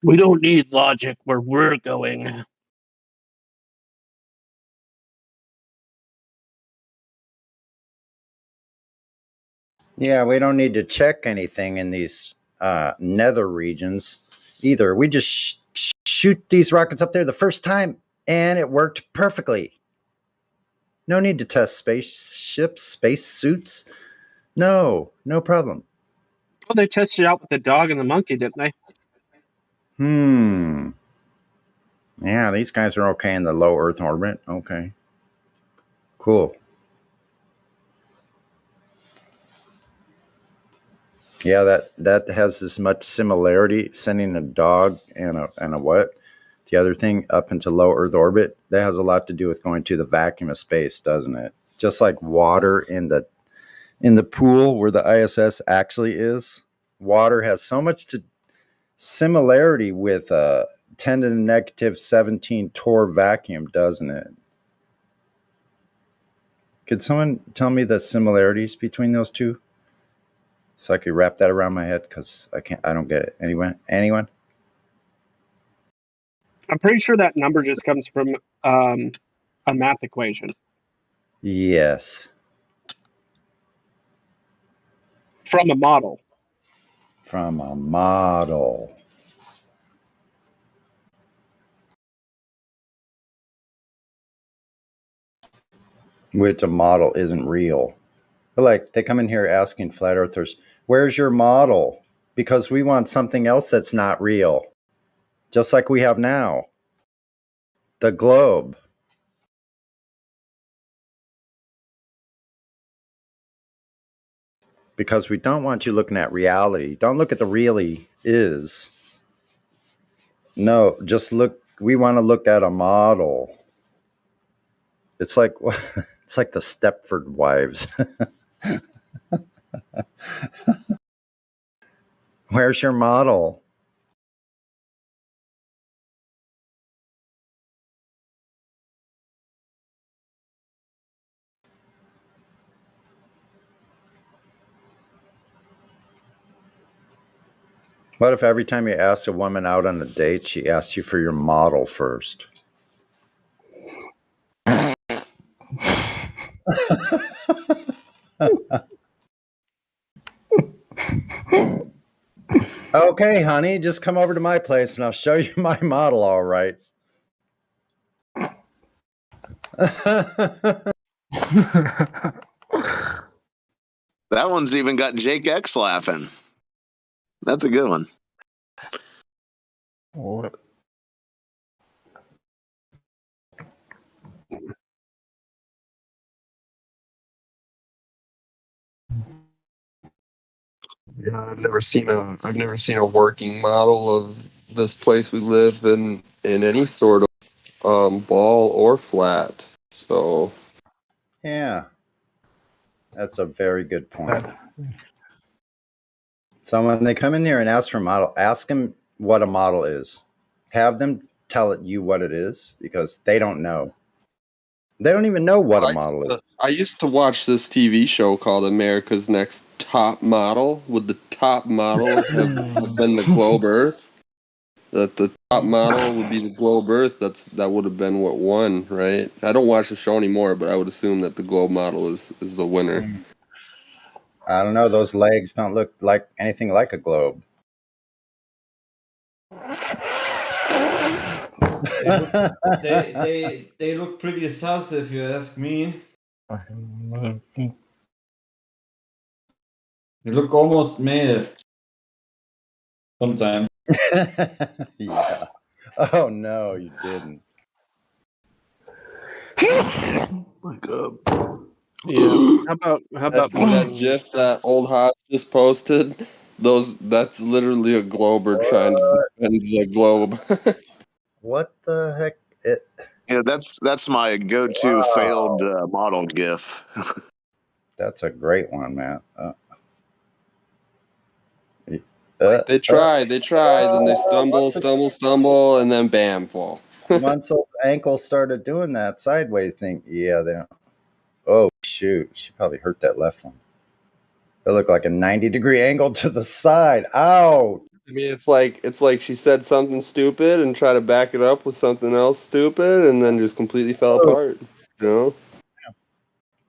We don't need logic where we're going. Yeah, we don't need to check anything in these nether regions either. We just shoot these rockets up there the first time, and it worked perfectly. No need to test spaceships, spacesuits. No problem. Well, they tested it out with the dog and the monkey, didn't they? Yeah, these guys are okay in the low Earth orbit. Okay. Cool. Yeah, that has as much similarity, sending a dog and a what? The other thing up into low Earth orbit, that has a lot to do with going to the vacuum of space, doesn't it? Just like water in the pool where the ISS actually is. Water has so much similarity with 10 to the negative 17 torr vacuum, doesn't it? Could someone tell me the similarities between those two? So I could wrap that around my head, because I don't get it. Anyone? I'm pretty sure that number just comes from a math equation. Yes. From a model. From a model. Which a model isn't real. But like, they come in here asking flat earthers, where's your model? Because we want something else that's not real. Just like we have now. The globe. because we don't want you looking at reality. Don't look at the really is. No, just look. We want to look at a model. It's like it's like the Stepford Wives. Where's your model? What if every time you ask a woman out on a date, she asks you for your model first? Okay, honey, just come over to my place and I'll show you my model, all right. That one's even got Jake X laughing. That's a good one. What? Yeah, I've never seen a working model of this place we live in any sort of ball or flat. So Yeah, that's a very good point. So when they come in here and ask for a model, ask them what a model is. Have them tell you what it is because they don't know. They don't even know what a model is. I used to watch this TV show called America's Next Top Model. Would the top model have been the globe Earth? That the top model would be the globe Earth. That would have been what won, right? I don't watch the show anymore, but I would assume that the globe model is the winner. I don't know. Those legs don't look like anything like a globe. They look pretty sus if you ask me. They look almost male. Sometimes. Yeah. Oh no, you didn't. My God. Yeah. How about that GIF that old Haas just posted? That's literally a glober trying to defend the globe. What the heck? Yeah, that's my go-to failed model GIF. That's a great one, man. They tried, and they stumble, and then bam, fall. Once those ankles started doing that sideways thing, yeah, they don't. Oh shoot, she probably hurt that left one. It looked like a 90-degree angle to the side. Ow! I mean, it's like she said something stupid and tried to back it up with something else stupid, and then just completely fell apart. You know.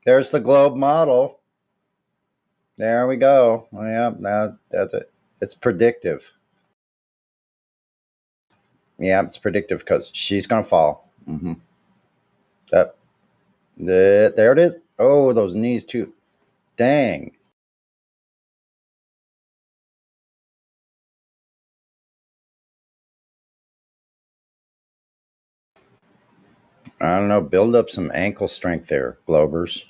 There's the globe model. There we go. Oh, yeah, now that's it. It's predictive. Yeah, it's predictive because she's gonna fall. Mm-hmm. There it is. Oh, those knees too. Dang. I don't know. Build up some ankle strength there, Globers,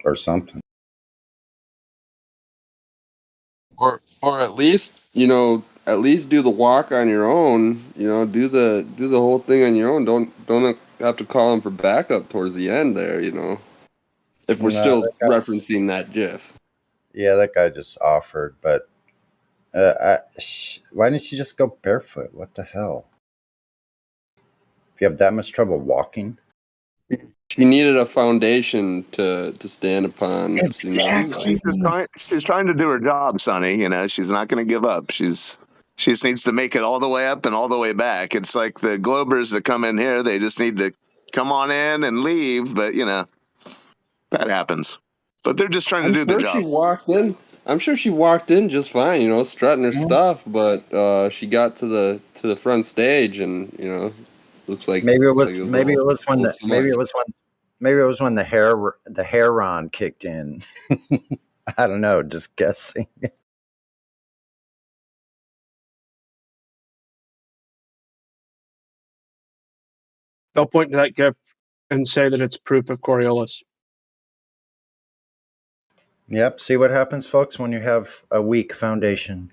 or something. Or at least at least do the walk on your own. Do the whole thing on your own. Don't have to call him for backup towards the end there. If we're still referencing that GIF. Yeah, that guy just offered, but why didn't you just go barefoot? What the hell? If you have that much trouble walking, she needed a foundation to stand upon. Exactly. She's trying to do her job, Sonny. She's not going to give up. She just needs to make it all the way up and all the way back. It's like the Globers that come in here; they just need to come on in and leave. But that happens. But they're just trying to do their job. I'm sure she walked in just fine, strutting her stuff. But she got to the front stage, and looks like maybe it was when the Heron kicked in. I don't know, just guessing. They'll point to that GIF and say that it's proof of Coriolis. Yep. See what happens, folks, when you have a weak foundation.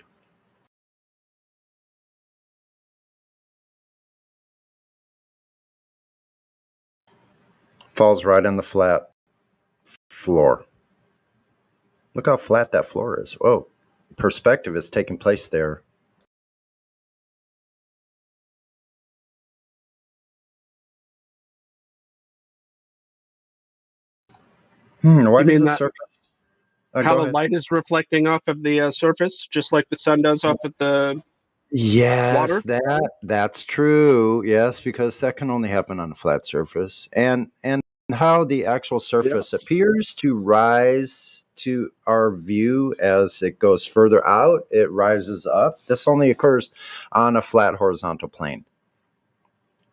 Falls right on the flat floor. Look how flat that floor is. Whoa. Perspective is taking place there. What is the surface? How the light is reflecting off of the surface, just like the sun does off of the Yes, water? that's true. Yes, because that can only happen on a flat surface. And how the actual surface appears to rise to our view as it goes further out, it rises up. This only occurs on a flat horizontal plane.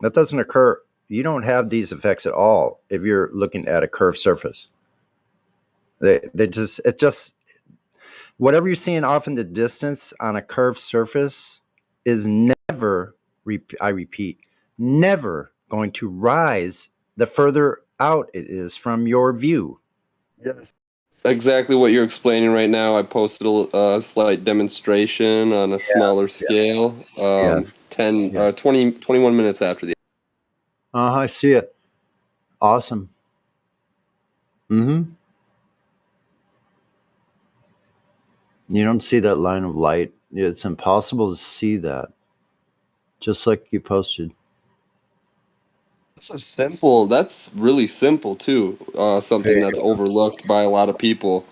That doesn't occur. You don't have these effects at all if you're looking at a curved surface. Whatever you're seeing off in the distance on a curved surface is never, I repeat, never going to rise the further out it is from your view. Yes. Exactly what you're explaining right now. I posted a slight demonstration on a smaller scale. 21 minutes after the. I see it. Awesome. You don't see that line of light. It's impossible to see that. Just like you posted. That's really simple too. Something that's overlooked by a lot of people.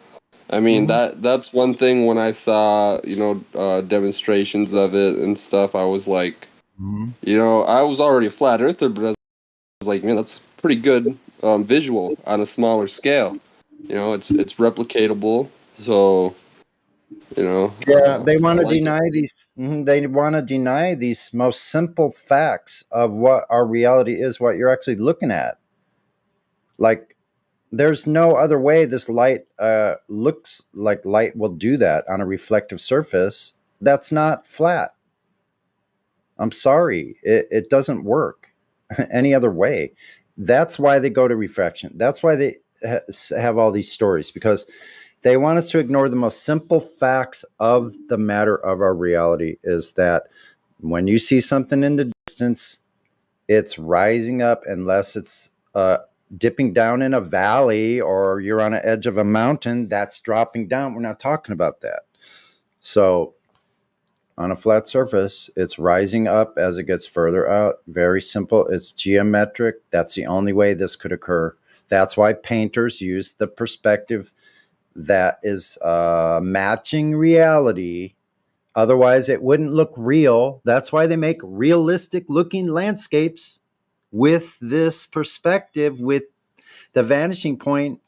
I mean, that's one thing when I saw, demonstrations of it and stuff, I was like, I was already a flat earther, but I was like, man, that's pretty good visual on a smaller scale. It's replicatable, so Yeah, they want to like deny these. They want to deny these most simple facts of what our reality is, what you're actually looking at. Like, there's no other way this light looks like light will do that on a reflective surface that's not flat. I'm sorry, it doesn't work any other way. That's why they go to refraction. That's why they have all these stories, because they want us to ignore the most simple facts of the matter of our reality, is that when you see something in the distance, it's rising up unless it's dipping down in a valley or you're on the edge of a mountain that's dropping down. We're not talking about that. So on a flat surface, it's rising up as it gets further out. Very simple. It's geometric. That's the only way this could occur. That's why painters use the perspective that is matching reality. Otherwise, it wouldn't look real. That's why they make realistic looking landscapes with this perspective, with the vanishing point,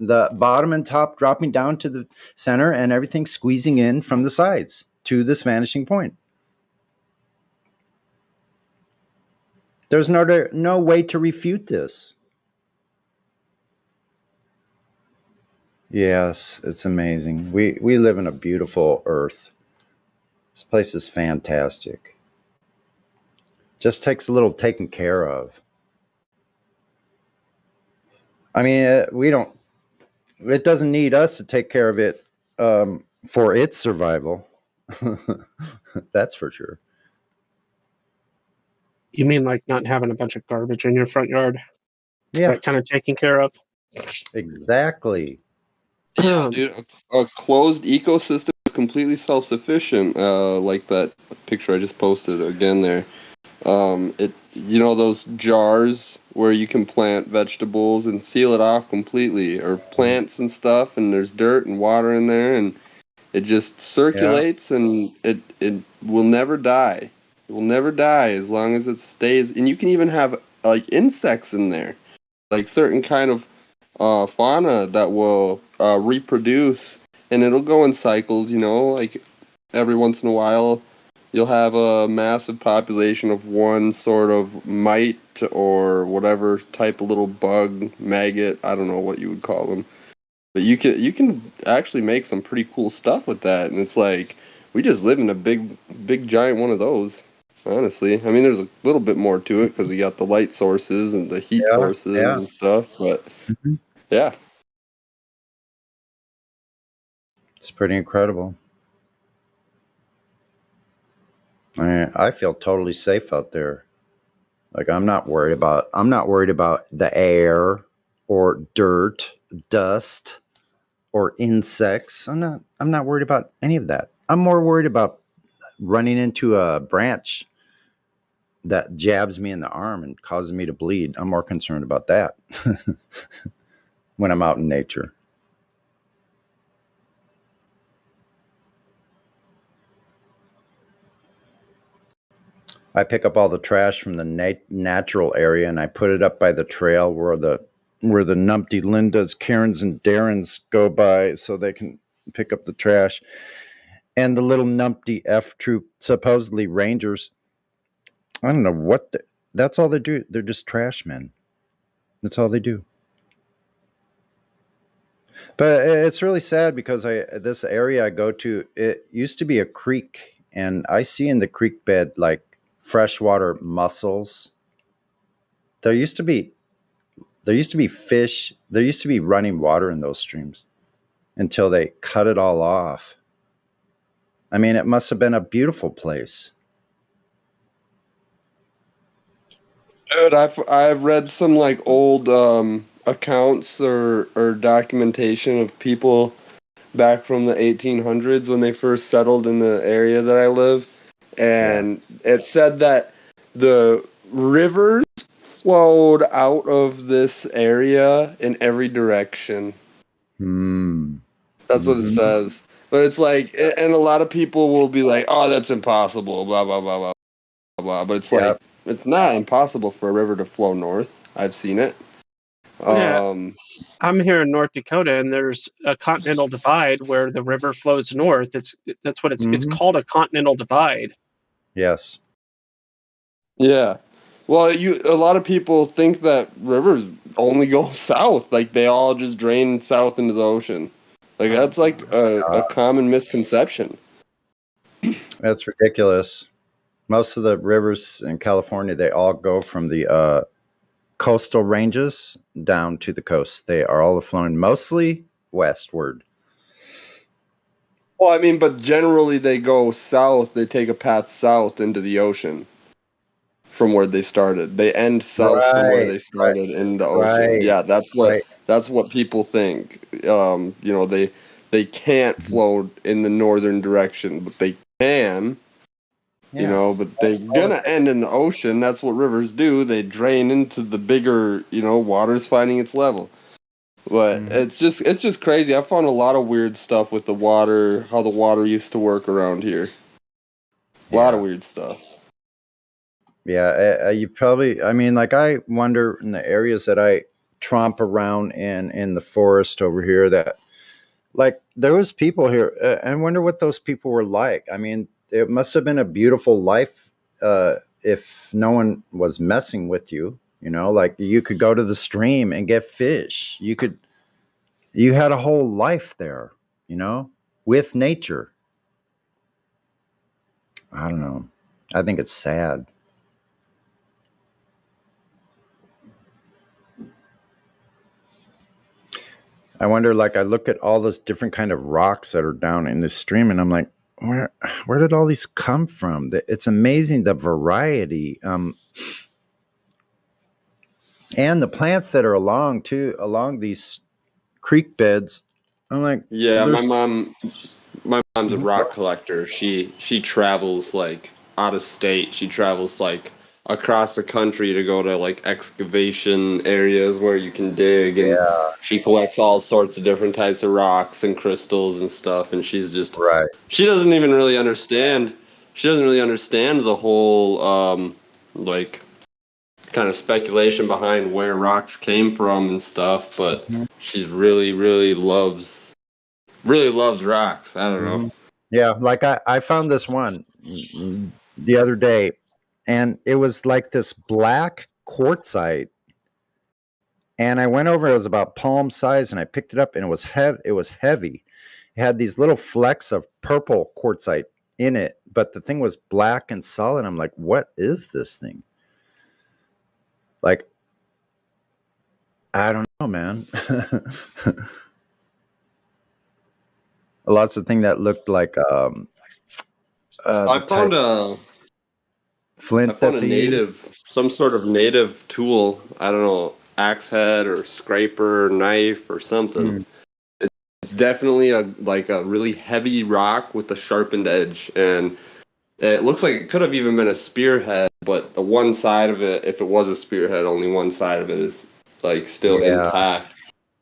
the bottom and top dropping down to the center, and everything squeezing in from the sides to this vanishing point. There's no way to refute this. Yes, it's amazing. We live in a beautiful earth. This place is fantastic. Just takes a little taking care of. I mean, it doesn't need us to take care of it for its survival. That's for sure. You mean like not having a bunch of garbage in your front yard? Yeah. That kind of taking care of? Exactly. Yeah, dude, a closed ecosystem is completely self-sufficient. Like that picture I just posted again there. Those jars where you can plant vegetables and seal it off completely, or plants and stuff, and there's dirt and water in there, and it just circulates, and it will never die. It will never die as long as it stays. And you can even have like insects in there, like certain kind of fauna that will reproduce, and it'll go in cycles. Like every once in a while you'll have a massive population of one sort of mite or whatever type of little bug, maggot, I don't know what you would call them. But you can actually make some pretty cool stuff with that, and it's like we just live in a big giant one of those. Honestly, I mean, there's a little bit more to it because we got the light sources and the heat sources and stuff. But yeah. It's pretty incredible. I feel totally safe out there. Like I'm not worried about the air or dirt, dust, or insects. I'm not worried about any of that. I'm more worried about running into a branch that jabs me in the arm and causes me to bleed. I'm more concerned about that when I'm out in nature. I pick up all the trash from the natural area and I put it up by the trail where the numpty Lindas, Karens, and Darrens go by so they can pick up the trash. And the little numpty F troop, supposedly rangers, I don't know what that's all they do. They're just trash men. That's all they do. But it's really sad because this area I go to, it used to be a creek, and I see in the creek bed like freshwater mussels. There used to be fish. There used to be running water in those streams until they cut it all off. I mean, it must have been a beautiful place. Dude, I've read some like old accounts or documentation of people back from the 1800s when they first settled in the area that I live, and it said that the rivers flowed out of this area in every direction. That's what it says. But it's like, and a lot of people will be like, "Oh, that's impossible," blah blah blah blah blah. But it's like, it's not impossible for a river to flow north. I've seen it. Yeah. I'm here in North Dakota, and there's a continental divide where the river flows north. That's what it's called, a continental divide. Yes. Yeah. Well, a lot of people think that rivers only go south, like they all just drain south into the ocean. Like that's like a common misconception. That's ridiculous. Most of the rivers in California, they all go from the coastal ranges down to the coast. They are all flowing mostly westward. Well, I mean, but generally they go south. They take a path south into the ocean from where they started. They end south from where they started in the ocean. Yeah, that's what people think. You know, they can't flow in the northern direction, but they can. You know, but they're gonna end in the ocean. That's what rivers do. They drain into the bigger, water's finding its level. But it's just crazy. I found a lot of weird stuff with the water, how the water used to work around here. A lot of weird stuff. Yeah, you probably, I mean, like I wonder in the areas that I tromp around in the forest over here that, like, there was people here. I wonder what those people were like. I mean, it must have been a beautiful life if no one was messing with you. You know, like you could go to the stream and get fish. You had a whole life there, with nature. I don't know. I think it's sad. I wonder, like, I look at all those different kind of rocks that are down in this stream, and I'm like, where did all these come from? It's amazing the variety, and the plants that are along these creek beds. I'm like, Yeah, my mom's a rock collector. She travels like out of state. She travels like across the country to go to like excavation areas where you can dig, and she collects all sorts of different types of rocks and crystals and stuff, and she's just she doesn't even really understand the whole like kind of speculation behind where rocks came from and stuff, but she really loves rocks. I don't know. Yeah, like I found this one the other day, and it was like this black quartzite. And I went over, it was about palm size, and I picked it up, and it was heavy. It had these little flecks of purple quartzite in it, but the thing was black and solid. I'm like, what is this thing? Like, I don't know, man. lots of things that looked like I the found type a flint that they use. some sort of native tool. I don't know, axe head or scraper, knife or something. Hmm. It's definitely a really heavy rock with a sharpened edge, and it looks like it could have even been a spearhead, but the one side of it, if it was a spearhead, only one side of it is like still Yeah, intact.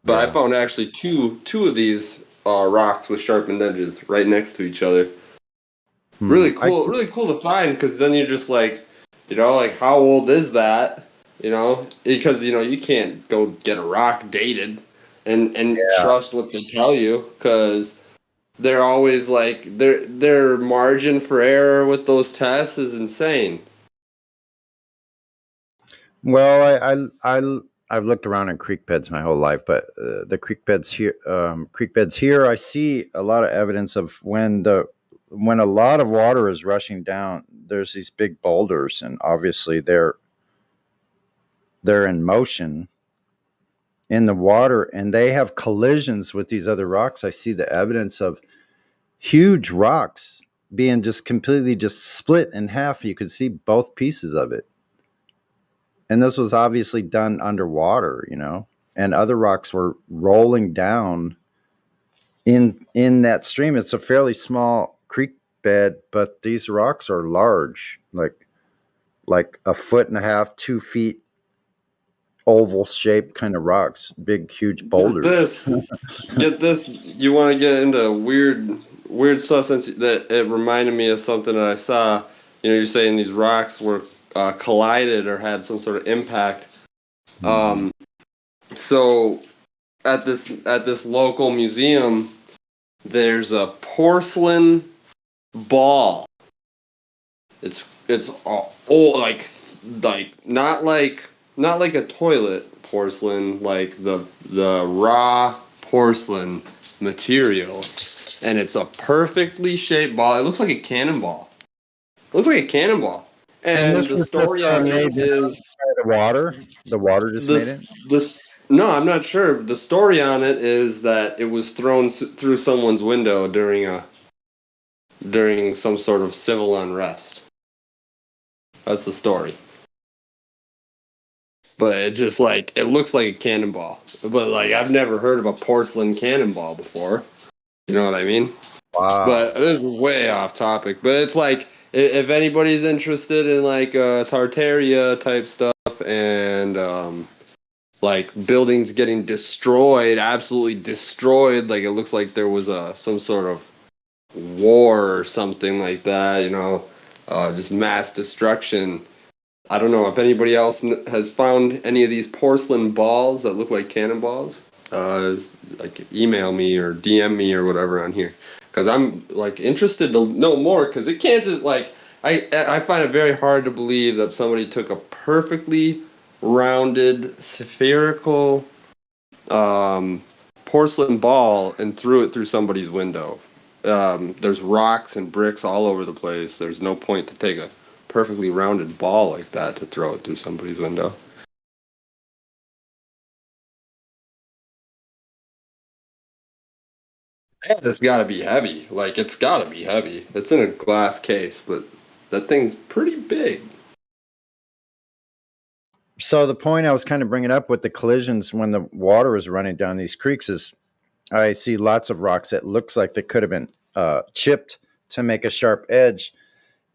But I yeah. found actually two of these rocks with sharpened edges right next to each other. Hmm. Really cool to find, because then you're just like, like how old is that? Because you can't go get a rock dated and Yeah. trust what they tell you, because they're always like their margin for error with those tests is insane. Well, I've looked around in creek beds my whole life, but the creek beds here, I see a lot of evidence of when a lot of water is rushing down. There's these big boulders, and obviously they're in motion in the water, and they have collisions with these other rocks. I see the evidence of huge rocks being just completely just split in half. You could see both pieces of it. And this was obviously done underwater, and other rocks were rolling down in that stream. It's a fairly small creek bed, but these rocks are large, like a foot and a half, 2 feet, oval shaped kind of rocks, big, huge boulders. Get this. You want to get into weird stuff, since that it reminded me of something that I saw. You're saying these rocks were collided or had some sort of impact. So at this local museum, there's a porcelain ball. It's old, like not like a toilet porcelain, like the raw porcelain material, and it's a perfectly shaped ball. It looks like a cannonball. And And this the was story just on made it is the water. The water just made it. this. No, I'm not sure. The story on it is that it was thrown through someone's window during some sort of civil unrest. That's the story. But it's just like, it looks like a cannonball. But like, I've never heard of a porcelain cannonball before. You know what I mean? Wow. But this is way off topic. But it's like, if anybody's interested in like Tartaria type stuff, and like buildings getting destroyed, absolutely destroyed, like it looks like there was some sort of war or something like that, just mass destruction. I don't know if anybody else has found any of these porcelain balls that look like cannonballs. Like email me or DM me or whatever on here, because I'm like interested to know more. Because it can't just like I find it very hard to believe that somebody took a perfectly rounded spherical porcelain ball and threw it through somebody's window. There's rocks and bricks all over the place. There's no point to take a perfectly rounded ball like that to throw it through somebody's window. And it's got to be heavy. Like, it's got to be heavy. It's in a glass case, but that thing's pretty big. So the point I was kind of bringing up with the collisions when the water is running down these creeks is I see lots of rocks that looks like they could have been chipped to make a sharp edge.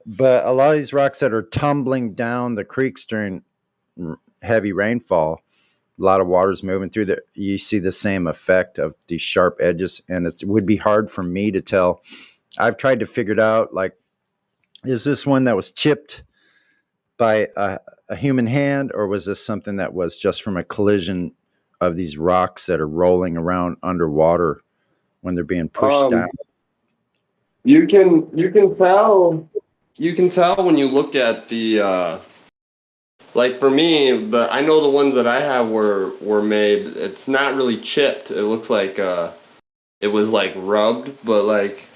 But a lot of these rocks that are tumbling down the creeks during heavy rainfall, a lot of water's moving through there. You see the same effect of these sharp edges, and it would be hard for me to tell. I've tried to figure it out, like, is this one that was chipped by a human hand, or was this something that was just from a collision of these rocks that are rolling around underwater when they're being pushed down? You can tell when you look at the like, for me, I know the ones that I have were made. It's not really chipped. It looks like it was like rubbed, but like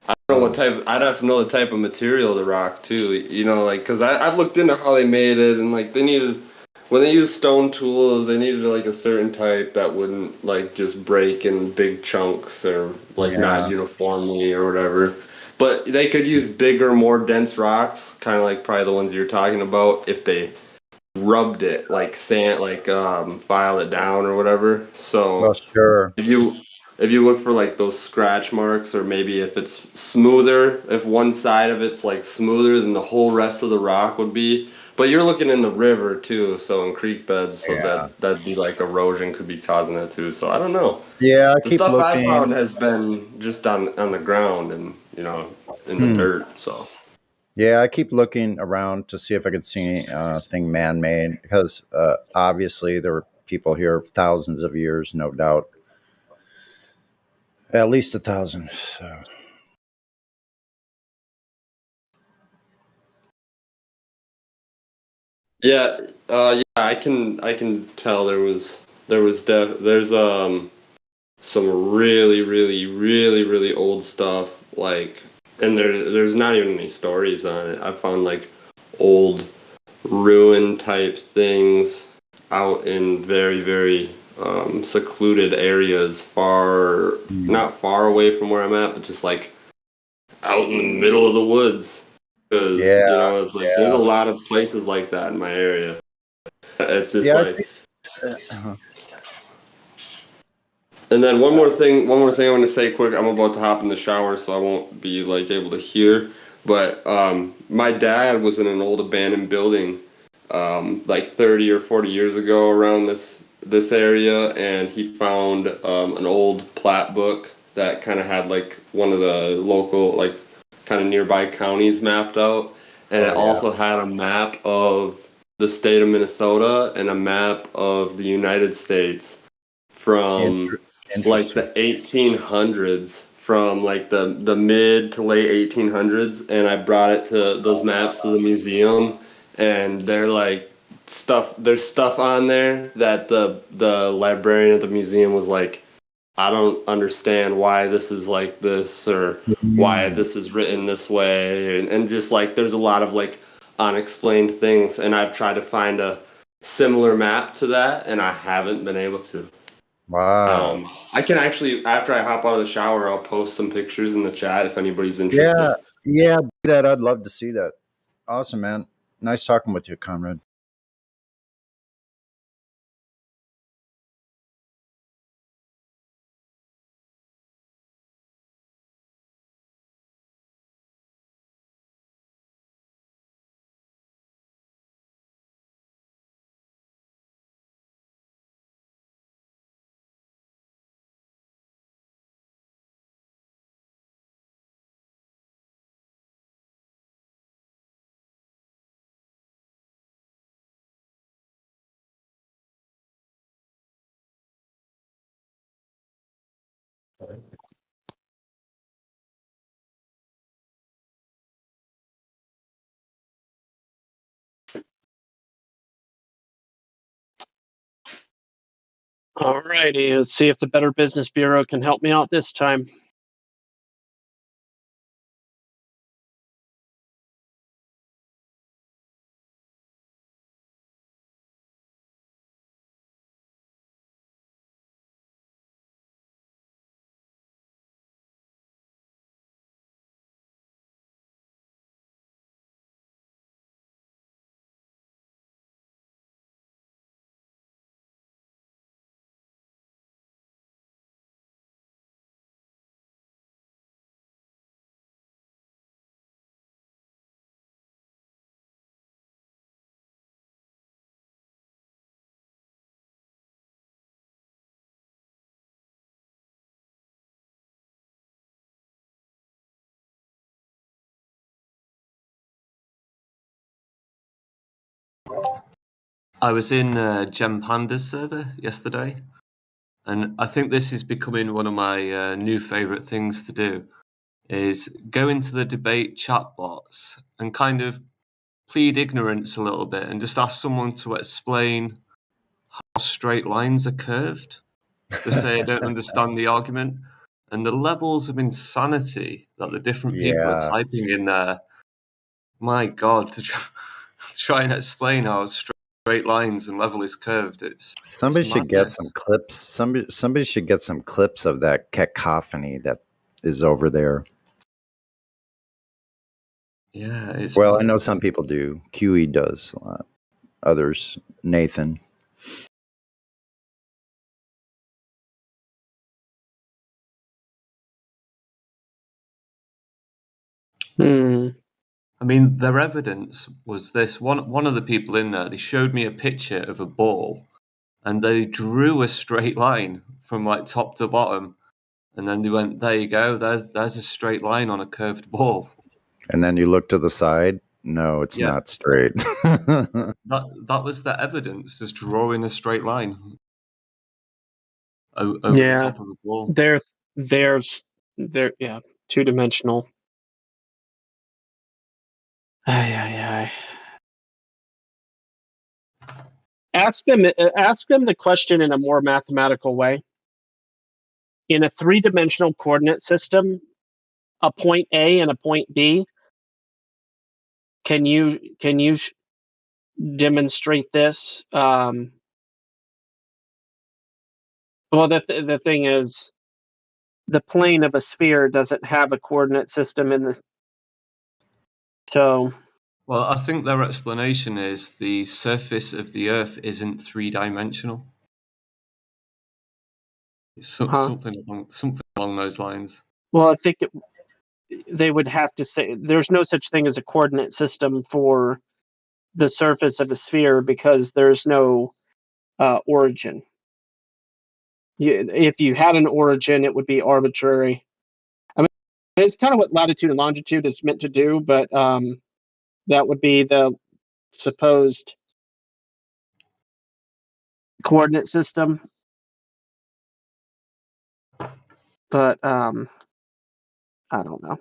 I don't know what type. I'd have to know the type of material of the rock too. Like, because I've looked into how they made it, and like they needed when they use stone tools, they needed like a certain type that wouldn't like just break in big chunks or like not uniformly or whatever. But they could use bigger, more dense rocks, kind of like probably the ones you're talking about, if they rubbed it like sand, like file it down or whatever. So Well, sure. if you look for like those scratch marks, or maybe if it's smoother, if one side of it's like smoother than the whole rest of the rock would be. But you're looking in the river too, so in creek beds, so that'd be like erosion could be causing it too. So I don't know. Yeah, I The keep stuff I looking. found has been just on the ground and in the dirt. So Yeah, I keep looking around to see if I could see anything man-made, because obviously there were people here thousands of years, no doubt, at least 1,000. So. yeah, I can tell there's some really old stuff, like, and there's not even any stories on it. I found like old ruin type things out in very secluded areas, not far away from where I'm at, but just like out in the middle of the woods, because it's like there's a lot of places like that in my area. It's just Yeah, I like. think. And then one more thing I want to say quick. I'm about to hop in the shower, so I won't be like able to hear. But my dad was in an old abandoned building, like 30 or 40 years ago around this area, and he found an old plat book that kind of had like one of the local, like kind of nearby counties mapped out, and it also had a map of the state of Minnesota and a map of the United States from like the 1800s, from like the mid to late 1800s, and I brought it to those maps to the museum, and they're like there's stuff on there that the librarian at the museum was like, I don't understand why this is like this, or why this is written this way, and just like there's a lot of like unexplained things, and I've tried to find a similar map to that, and I haven't been able to. Wow. I can actually, after I hop out of the shower, I'll post some pictures in the chat if anybody's interested. Yeah, do that. I'd love to see that. Awesome, man. Nice talking with you, Conrad. Alrighty, let's see if the Better Business Bureau can help me out this time. I was in Gem Panda's server yesterday, and I think this is becoming one of my new favourite things to do, is go into the debate chat bots and kind of plead ignorance a little bit and just ask someone to explain how straight lines are curved. To say I don't understand the argument. And the levels of insanity that the different people are typing in there, my God, to try and explain how straight straight lines and level is curved. Somebody it's should get some madness. clips. Somebody should get some clips of that cacophony that is over there. Yeah, it's Well, I know madness. some people do. QE does a lot. Others, Nathan. I mean, their evidence was this. One of the people in there, they showed me a picture of a ball, and they drew a straight line from like top to bottom, and then they went, "There you go. There's a straight line on a curved ball." And then you look to the side. No, it's Yeah. not straight. That was the evidence, just drawing a straight line over the top of the ball. They're 2-dimensional. Ask them the question in a more mathematical way. In a 3-dimensional coordinate system, a point A and a point B, can you demonstrate this? Well, the thing is, the plane of a sphere doesn't have a coordinate system in this. So, well, I think their explanation is the surface of the Earth isn't 3-dimensional. It's something along those lines. well, I think they would have to say there's no such thing as a coordinate system for the surface of a sphere because there's no origin. If you had an origin, it would be arbitrary. I mean, it's kind of what latitude and longitude is meant to do, but that would be the supposed coordinate system. But I don't know.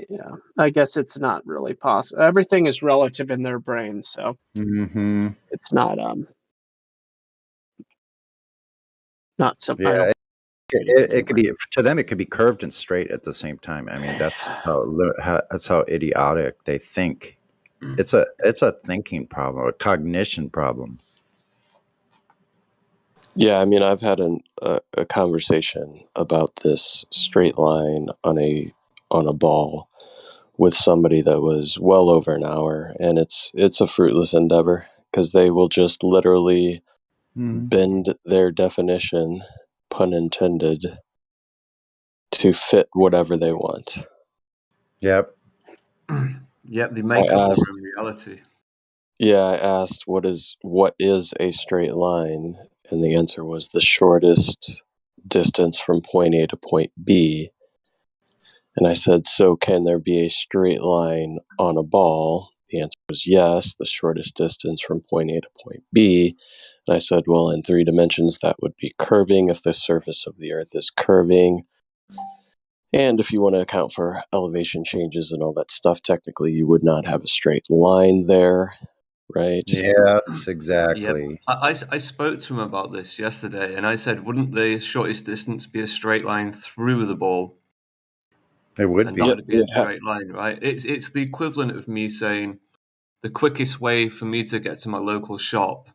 Yeah, I guess it's not really possible. Everything is relative in their brain, so it's not something. Yeah, it could be, to them. It could be curved and straight at the same time. I mean, that's how idiotic they think. It's a thinking problem, a cognition problem. Yeah, I mean, I've had a conversation about this straight line on a ball with somebody that was well over an hour, and it's a fruitless endeavor because they will just literally bend their definition, pun intended, to fit whatever they want. Yep. Yep, they make up their own reality. Yeah, I asked what is a straight line, and the answer was the shortest distance from point A to point B. And I said, so can there be a straight line on a ball? The answer was yes, the shortest distance from point A to point B. And I said, well, in 3 dimensions, that would be curving if the surface of the Earth is curving. And if you want to account for elevation changes and all that stuff, technically you would not have a straight line there, right? Yes, exactly. Yep. I spoke to him about this yesterday, and I said, wouldn't the shortest distance be a straight line through the ball? It would and be. that would be a straight line, right? It's the equivalent of me saying the quickest way for me to get to my local shop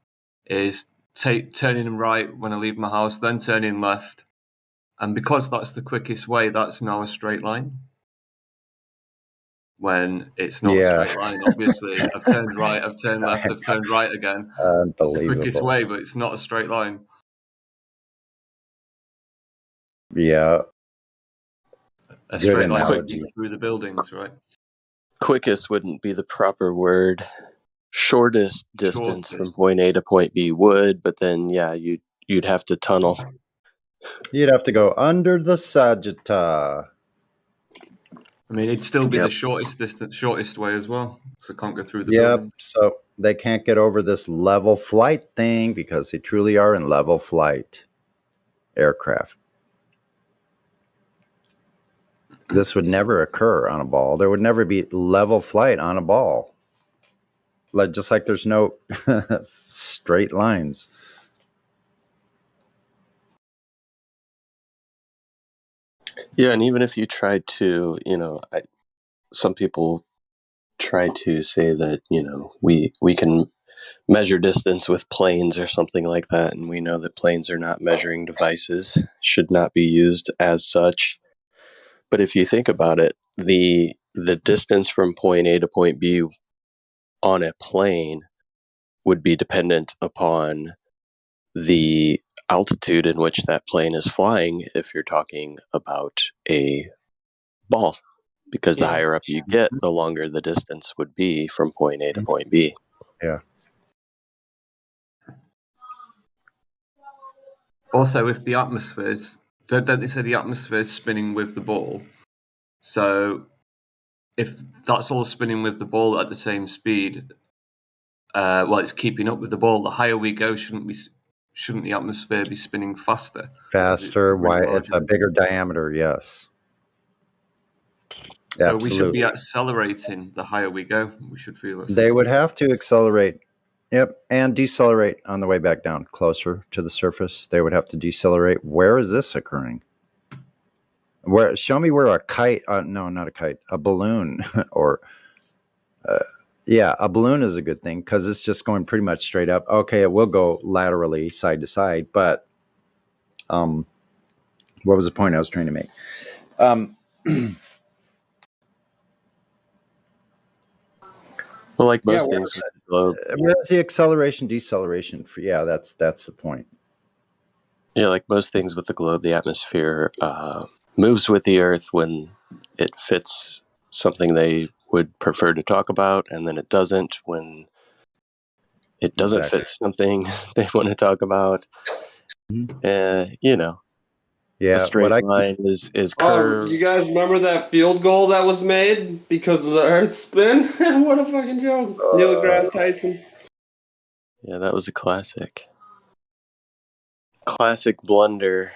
is turning right when I leave my house, then turning left. And because that's the quickest way, that's now a straight line. When it's not a straight line, obviously. I've turned right, I've turned left, I've turned right again. Unbelievable. The quickest way, but it's not a straight line. Yeah. A straight line would be through the buildings, right? Quickest wouldn't be the proper word. Shortest distance from point A to point B would, but then you'd have to tunnel. You'd have to go under the Sagitta. I mean, it'd still be the shortest way as well, so can't go through the buildings. So they can't get over this level flight thing because they truly are in level flight aircraft. This would never occur on a ball. There would never be level flight on a ball. Just like there's no straight lines. Yeah, and even if you tried to, some people try to say that, we can measure distance with planes or something like that, and we know that planes are not measuring devices, should not be used as such. But if you think about it, the distance from point A to point B on a plane would be dependent upon the altitude in which that plane is flying if you're talking about a ball, because the higher up you get, the longer the distance would be from point A to point B. Yeah. Also, if the atmosphere's, don't they say the atmosphere is spinning with the ball? So if that's all spinning with the ball at the same speed, well, it's keeping up with the ball. The higher we go, shouldn't the atmosphere be spinning faster? Faster, why it's a bigger diameter, yes. So we should be accelerating the higher we go. We should feel it. They would have to accelerate, and decelerate on the way back down, closer to the surface. They would have to decelerate. Where is this occurring? Where? Show me where a kite, no, not a kite, a balloon, or, a balloon is a good thing because it's just going pretty much straight up. Okay, it will go laterally, side to side, but what was the point I was trying to make? Well, like most things with the globe. Where's the acceleration, deceleration? That's the point. Yeah, like most things with the globe, the atmosphere moves with the Earth when it fits something they would prefer to talk about, and then it doesn't when it doesn't fit something they want to talk about. Yeah, the straight line is curved. You guys remember that field goal that was made because of the Earth spin? What a fucking joke. Neil deGrasse Tyson. Yeah, that was a classic. Classic blunder.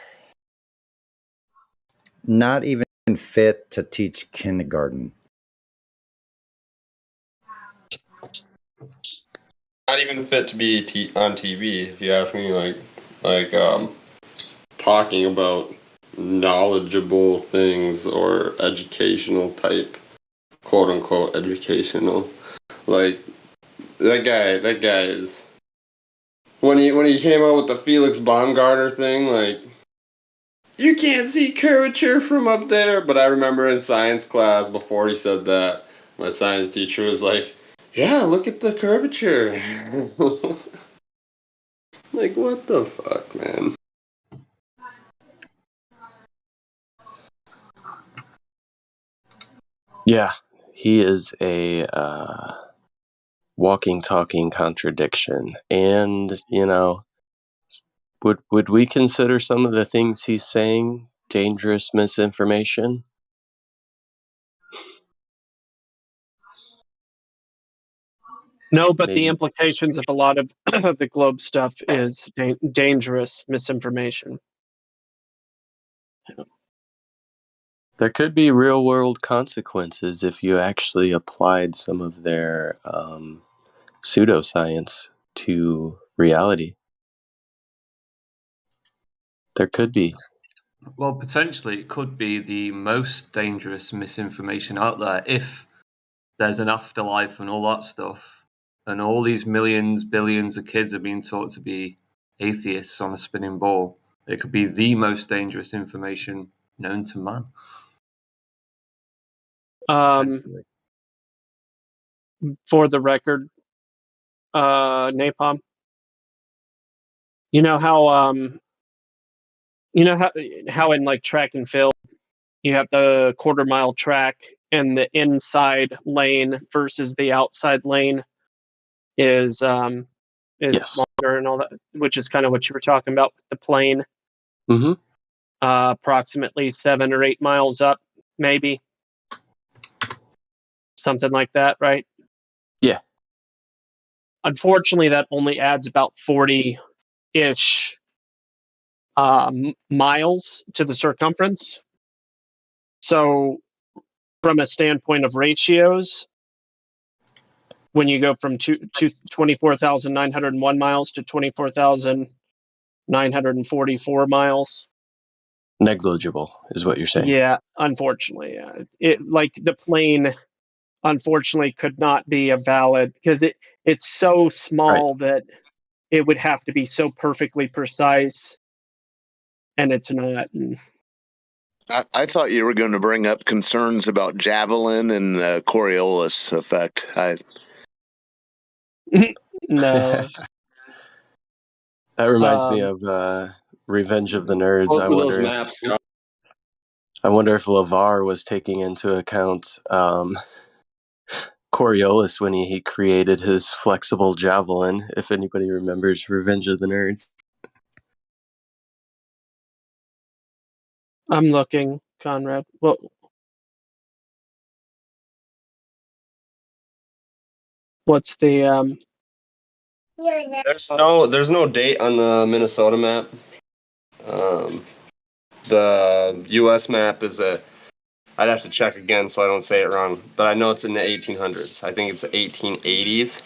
Not even fit to teach kindergarten. Not even fit to be on TV, if you ask me, like talking about knowledgeable things or educational type, quote unquote educational. Like that guy is when he came out with the Felix Baumgartner thing, like you can't see curvature from up there. But I remember in science class before he said that, my science teacher was like, yeah, look at the curvature. Like, what the fuck, man? Yeah, he is a walking, talking contradiction. And, would we consider some of the things he's saying dangerous misinformation? No, but the implications of a lot of the globe stuff is dangerous misinformation. There could be real world consequences if you actually applied some of their pseudoscience to reality. There could be. Well, potentially it could be the most dangerous misinformation out there if there's an afterlife and all that stuff, and all these millions, billions of kids are being taught to be atheists on a spinning ball. It could be the most dangerous information known to man. For the record, Napalm, you know how in like track and field you have the quarter-mile track and the inside lane versus the outside lane is yes. longer and all that, which is kind of what you were talking about with the plane. Mm-hmm. Approximately 7 or 8 miles up, maybe. Something like that, right? Yeah. Unfortunately, that only adds about 40-ish miles to the circumference. So from a standpoint of ratios, when you go from 24,901 miles to 24,944 miles. Negligible is what you're saying. Yeah, unfortunately. It like the plane unfortunately could not be a valid, because it's so small that it would have to be so perfectly precise, and it's not. And I thought you were going to bring up concerns about javelin and the Coriolis effect. no. That reminds me of Revenge of the Nerds. Both of those maps. I wonder if LeVar was taking into account Coriolis when he created his flexible javelin, if anybody remembers Revenge of the Nerds. I'm looking, Conrad. Well, what's the There's no date on the Minnesota map. The U.S. map is I'd have to check again so I don't say it wrong, but I know it's in the 1800s. I think it's the 1880s.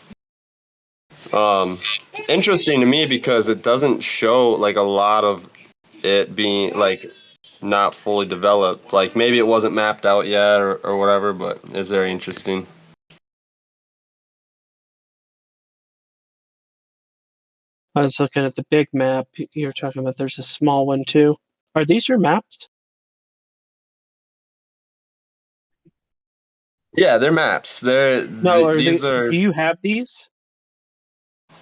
Interesting to me because it doesn't show like a lot of it being like not fully developed. Like maybe it wasn't mapped out yet or whatever, but it's very interesting. I was looking at the big map you were talking about. There's a small one too. Are these your maps? Yeah, they're maps. No, These are. Do you have these?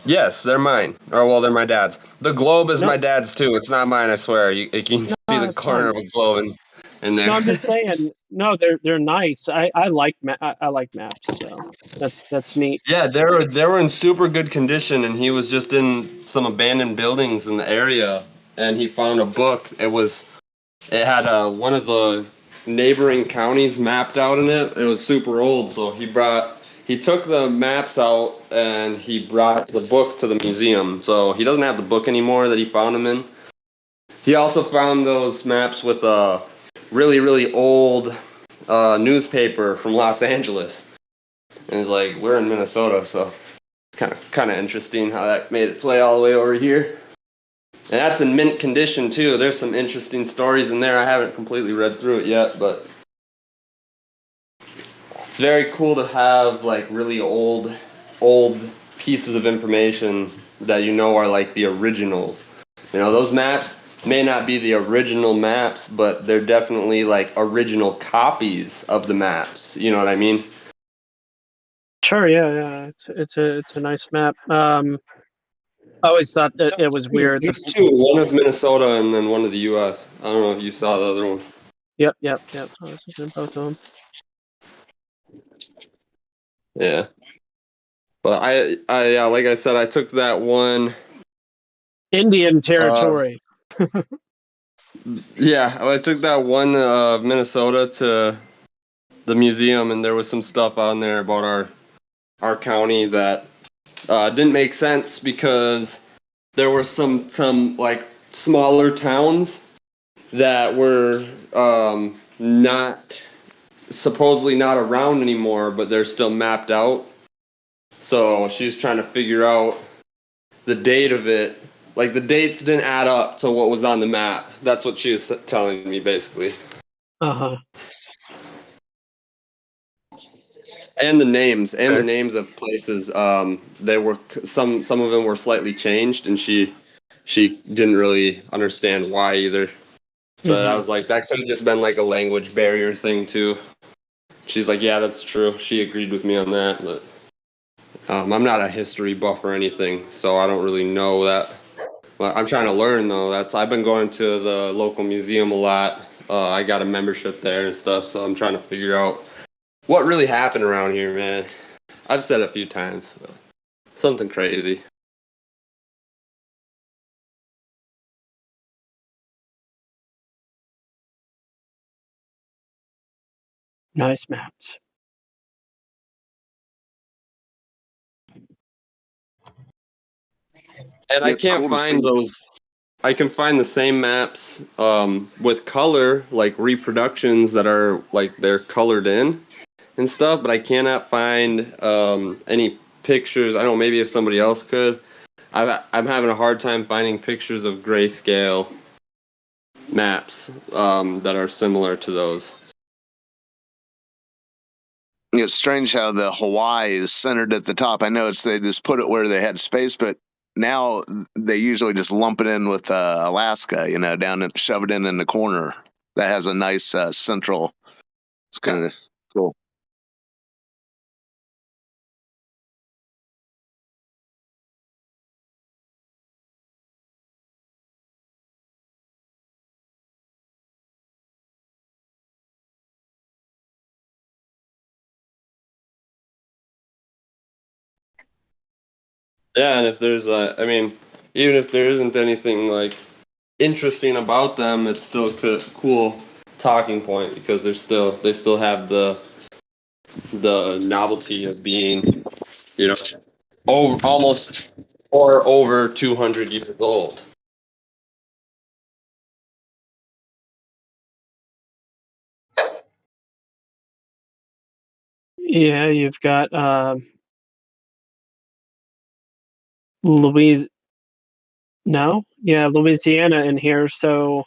Yes, they're mine. Or well, they're my dad's. The globe is No. my dad's too. It's not mine, I swear. You can see the it's corner fine. of a globe in there. No, I'm just saying. No, they're nice. I like I like maps, so that's neat. Yeah, they were in super good condition, and he was just in some abandoned buildings in the area, and he found a book. It had one of the neighboring counties mapped out in it. It was super old, so he took the maps out and he brought the book to the museum. So he doesn't have the book anymore that he found them in. He also found those maps with a really, really old newspaper from Los Angeles. And he's like, we're in Minnesota, so kind of interesting how that made it play all the way over here. And that's in mint condition too. There's some interesting stories in there. I haven't completely read through it yet, but it's very cool to have like really old pieces of information that you know are like the originals. You know, those maps may not be the original maps, but they're definitely like original copies of the maps. You know what I mean? Sure, yeah. It's a nice map. I always thought that it was weird. There's two, one of Minnesota and then one of the U.S. I don't know if you saw the other one. Yep. I was looking at both of them. Yeah. But I like I said, I took that one. Indian territory. Yeah, I took that one Minnesota to the museum, and there was some stuff on there about our county that didn't make sense because there were some like smaller towns that were not supposedly not around anymore, but they're still mapped out. So she's trying to figure out the date of it. Like the dates didn't add up to what was on the map. That's what she was telling me basically. Uh-huh. And the names of places. They were some of them were slightly changed, and she didn't really understand why either. But I was like, that could have just been like a language barrier thing too. She's like, yeah, that's true. She agreed with me on that, but I'm not a history buff or anything, so I don't really know that. But I'm trying to learn though. I've been going to the local museum a lot. I got a membership there and stuff, so I'm trying to figure out what really happened around here, man. I've said it a few times, but something crazy. Nice maps. And I can't find those. I can find the same maps with color, like reproductions that are like they're colored in and stuff, but I cannot find any pictures. I don't know, maybe if somebody else could. I'm having a hard time finding pictures of grayscale maps that are similar to those. it's strange how the Hawaii is centered at the top. I know they just put it where they had space, but now they usually just lump it in with Alaska, down and shove it in the corner. That has a nice central. It's kind of cool. Yeah, and if there's even if there isn't anything like interesting about them, it's still a cool talking point because they still have the novelty of being, almost or over 200 years old. Yeah, you've got Louisiana in here, so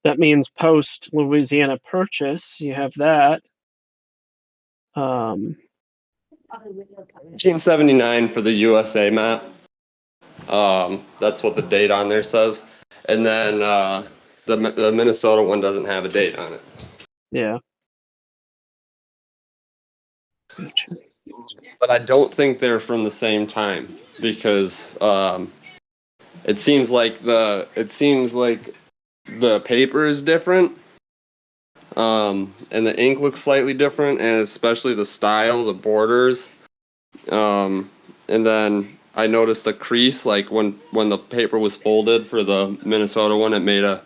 that means post Louisiana Purchase. You have that. 1879 for the USA map. That's what the date on there says, and then the Minnesota one doesn't have a date on it. Yeah. But I don't think they're from the same time because it seems like the paper is different, and the ink looks slightly different, and especially the style, the borders, and then I noticed a crease, like when the paper was folded for the Minnesota one, it made a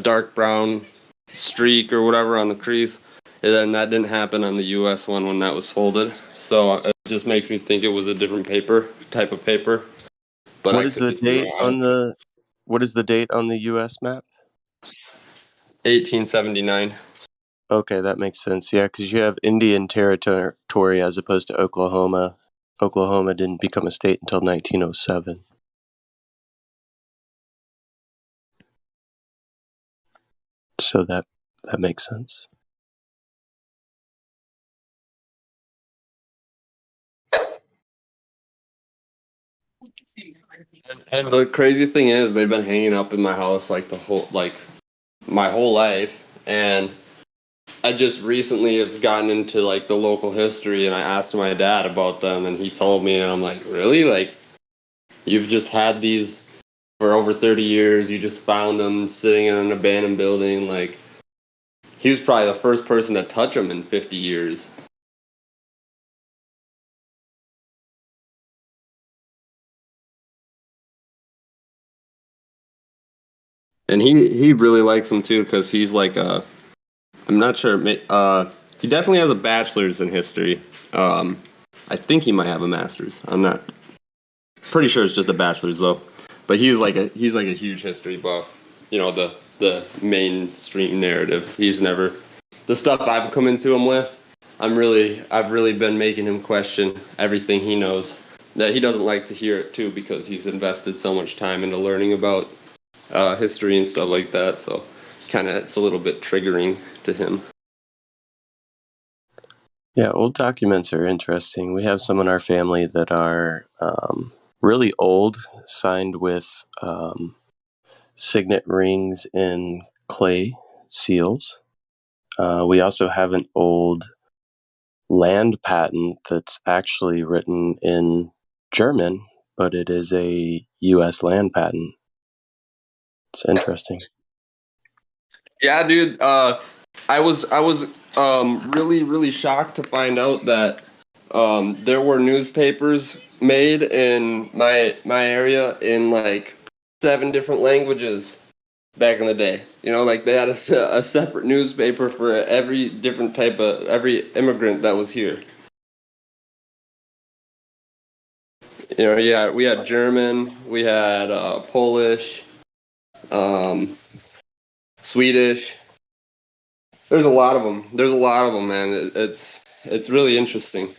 dark brown streak or whatever on the crease, and then that didn't happen on the US one when that was folded. So it just makes me think it was a different type of paper. But what is the date on the US map? 1879. Okay, that makes sense. Yeah, because you have Indian Territory as opposed to Oklahoma. Oklahoma didn't become a state until 1907. So that makes sense. And the crazy thing is, they've been hanging up in my house my whole life, and I just recently have gotten into like the local history, and I asked my dad about them, and he told me, and I'm like, really? Like, you've just had these for over 30 years? You just found them sitting in an abandoned building? Like, he was probably the first person to touch them in 50 years. And he really likes them too, because he's like I'm not sure. He definitely has a bachelor's in history. I think he might have a master's. I'm not pretty sure it's just a bachelor's though. But he's like a huge history buff. The mainstream narrative. He's never the stuff I've come into him with. I've really been making him question everything he knows. That he doesn't like to hear it too, because he's invested so much time into learning about history and stuff like that. So it's a little bit triggering to him. Yeah, old documents are interesting. We have some in our family that are really old, signed with signet rings in clay seals. We also have an old land patent that's actually written in German, but it is a U.S. land patent. It's interesting. Yeah, dude. I was really, really shocked to find out that there were newspapers made in my area in like 7 different languages back in the day. Like they had a separate newspaper for every different type of every immigrant that was here. Yeah, we had German, we had Polish, Swedish. There's a lot of them. Man. It's really interesting.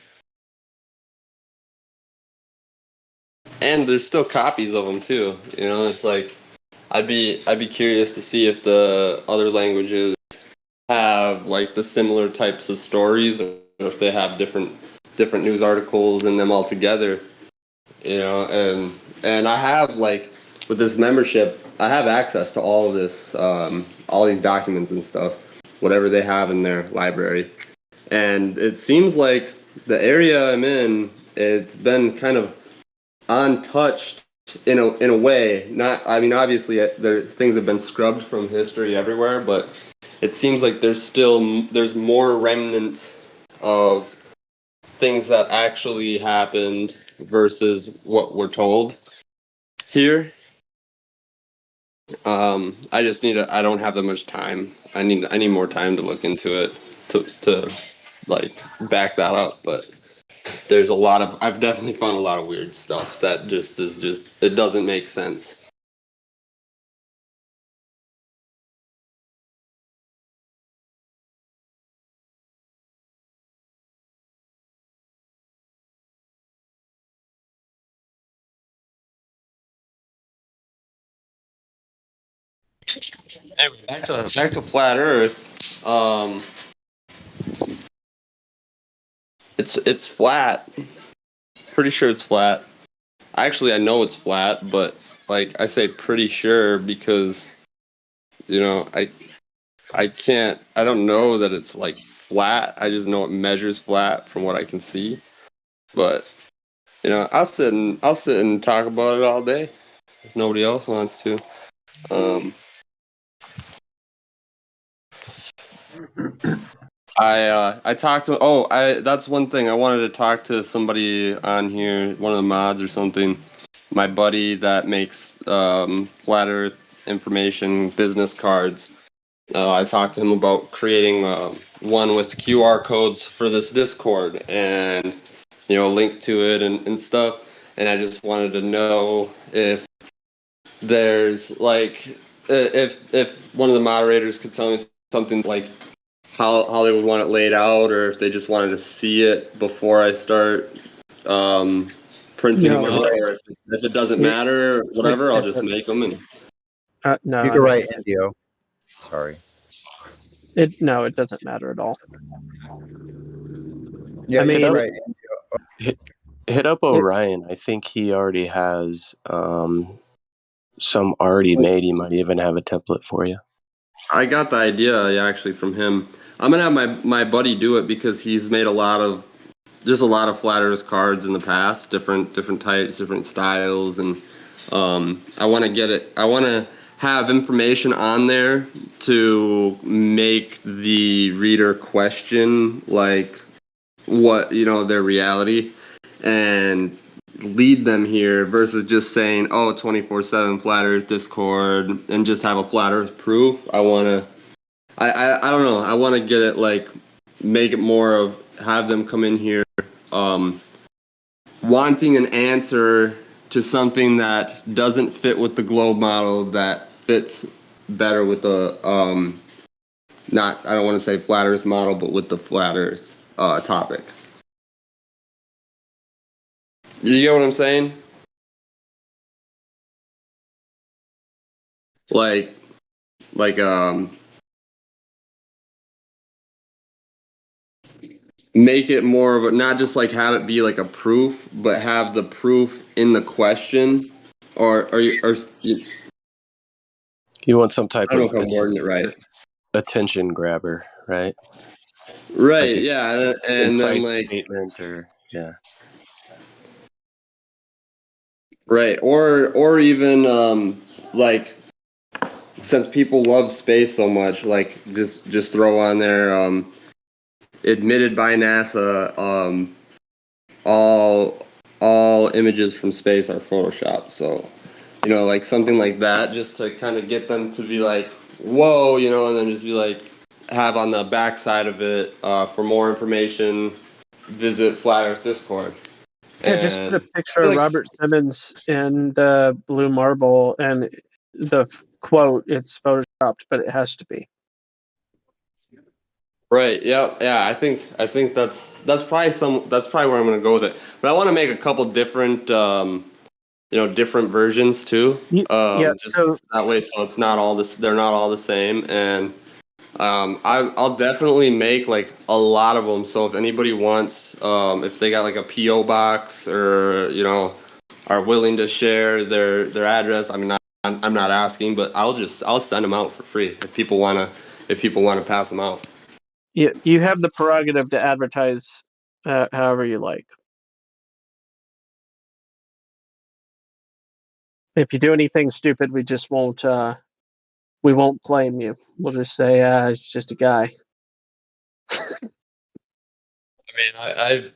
And there's still copies of them too. It's like I'd be curious to see if the other languages have like the similar types of stories, or if they have different news articles in them all together, you know. And I have, like, with this membership, I have access to all of this, all these documents and stuff, whatever they have in their library. And it seems like the area I'm in, it's been kind of untouched in a way. Not, I mean, obviously things have been scrubbed from history everywhere, but it seems like there's more remnants of things that actually happened versus what we're told here. I don't have that much time. I need more time to look into it to like back that up, but there's I've definitely found a lot of weird stuff that just it doesn't make sense. Anyway, back to flat Earth. It's flat. Pretty sure it's flat. Actually, I know it's flat, but like I say pretty sure because, you know, I don't know that it's like flat. I just know it measures flat from what I can see. But, you know, I'll sit and talk about it all day if nobody else wants to. I talked to that's one thing I wanted to talk to somebody on here, one of the mods or something. My buddy that makes flat Earth information business cards. I talked to him about creating one with QR codes for this Discord and, you know, link to it and stuff. And I just wanted to know if there's like if one of the moderators could tell me something like how they would want it laid out, or if they just wanted to see it before I start printing them out, or if it doesn't matter, or whatever, I'll just make them. And no, you can write Indio. Sorry. It doesn't matter at all. Yeah, I mean, hit up Orion. I think he already has some already made. He might even have a template for you. I got the idea actually from him. I'm gonna have my buddy do it because he's made a lot of flat Earth cards in the past, different types, different styles, and I want to get it. I want to have information on there to make the reader question like what, you know, their reality, and lead them here versus just saying, oh, 24/7 flat Earth Discord and just have a flat Earth proof. I don't know. I want to get it, like, make it more of have them come in here wanting an answer to something that doesn't fit with the globe model, that fits better with the I don't want to say flat Earth model, but with the flat Earth topic. You get what I'm saying? Like make it more of a, not just like have it be like a proof, but have the proof in the question, or you want some type I don't of know if I'm wording it right. Attention grabber, right? Right, like yeah, and then like statement, or yeah. Right, or even like, since people love space so much, like just throw on there admitted by NASA, all images from space are photoshopped. So, you know, like something like that, just to kind of get them to be like, whoa, you know, and then just be like, have on the backside of it, for more information, visit Flat Earth Discord. Yeah, just put a picture of Robert Simmons in the blue marble, and the quote, it's photoshopped, but it has to be. Right. Yeah. Yeah. I think that's probably where I'm gonna go with it. But I want to make a couple different, different versions too. Yeah. Just that way, so it's not all this. They're not all the same, and I'll definitely make like a lot of them. So if anybody wants, if they got like a PO box or are willing to share their address, I mean, I'm not asking, but I'll send them out for free if people wanna pass them out. You have the prerogative to advertise however you like. If you do anything stupid, we just won't blame you. We'll just say it's just a guy. I mean,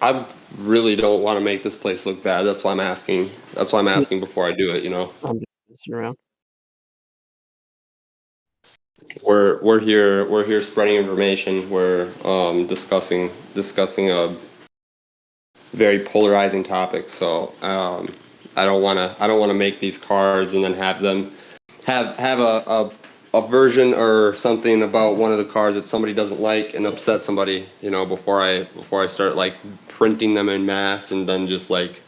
I really don't want to make this place look bad. That's why I'm asking. That's why I'm asking before I do it. I'm just messing around. We're here spreading information. We're discussing a very polarizing topic. So I don't want to make these cards and then have them have a version or something about one of the cards that somebody doesn't like and upset somebody. Before I start like printing them in mass and then just like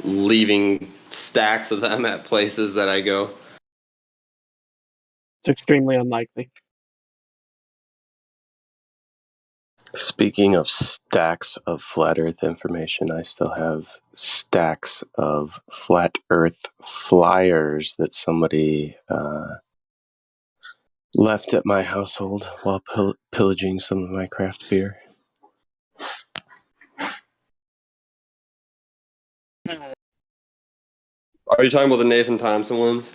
leaving stacks of them at places that I go. It's extremely unlikely. Speaking of stacks of flat Earth information, I still have stacks of flat Earth flyers that somebody left at my household while pillaging some of my craft beer. Are you talking about the Nathan Thompson ones?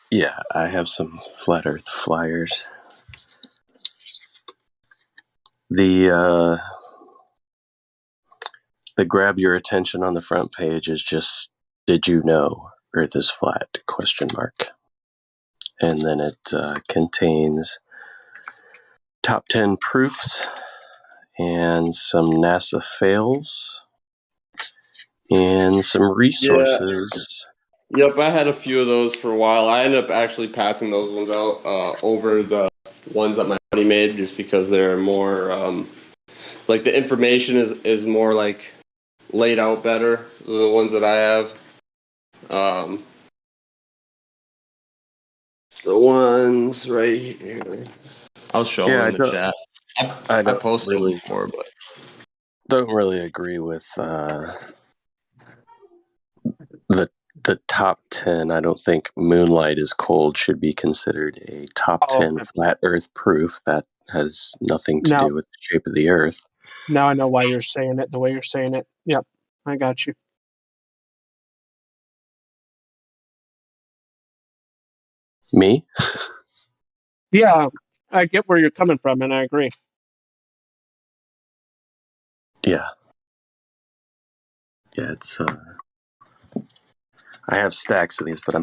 Yeah, I have some flat Earth flyers. The grab your attention on the front page is just, did you know Earth is flat? ? And then it contains top 10 proofs and some NASA fails and some resources. Yep, I had a few of those for a while. I ended up actually passing those ones out over the ones that my buddy made just because they're more like the information is more like laid out better than the ones that I have. The ones right here. I'll show them in the chat. I posted them before, but don't really agree with the top 10. I don't think Moonlight is Cold should be considered a top 10 flat Earth proof. That has nothing to do with the shape of the Earth. Now I know why you're saying it the way you're saying it. Yep, I got you. Me? Yeah, I get where you're coming from, and I agree. Yeah, it's I have stacks of these, but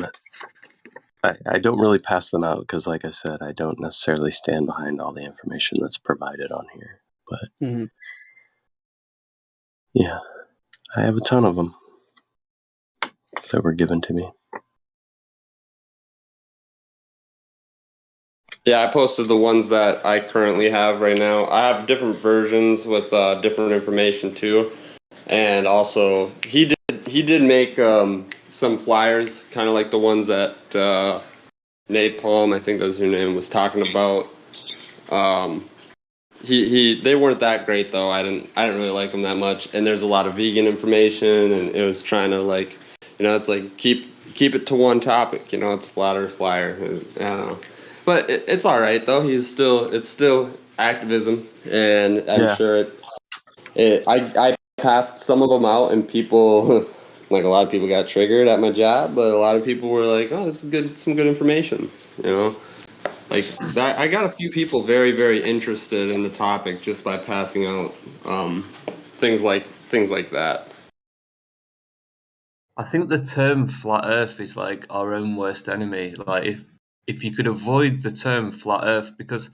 I don't really pass them out because, like I said, I don't necessarily stand behind all the information that's provided on here. But yeah, I have a ton of them that were given to me. Yeah, I posted the ones that I currently have right now. I have different versions with different information too, and also he did make some flyers, kind of like the ones that Nate Palm, I think that's your name, was talking about. They weren't that great though. I didn't really like them that much. And there's a lot of vegan information, and it was trying to like, it's like keep it to one topic. It's a flat Earth flyer. I don't know. But it's all right though. It's still activism, and I'm sure I passed some of them out, and people, like a lot of people got triggered at my job, but a lot of people were like, "Oh, this is some good information," Like that, I got a few people very, very interested in the topic just by passing out things like that. I think the term flat Earth is like our own worst enemy. Like if you could avoid the term flat Earth, because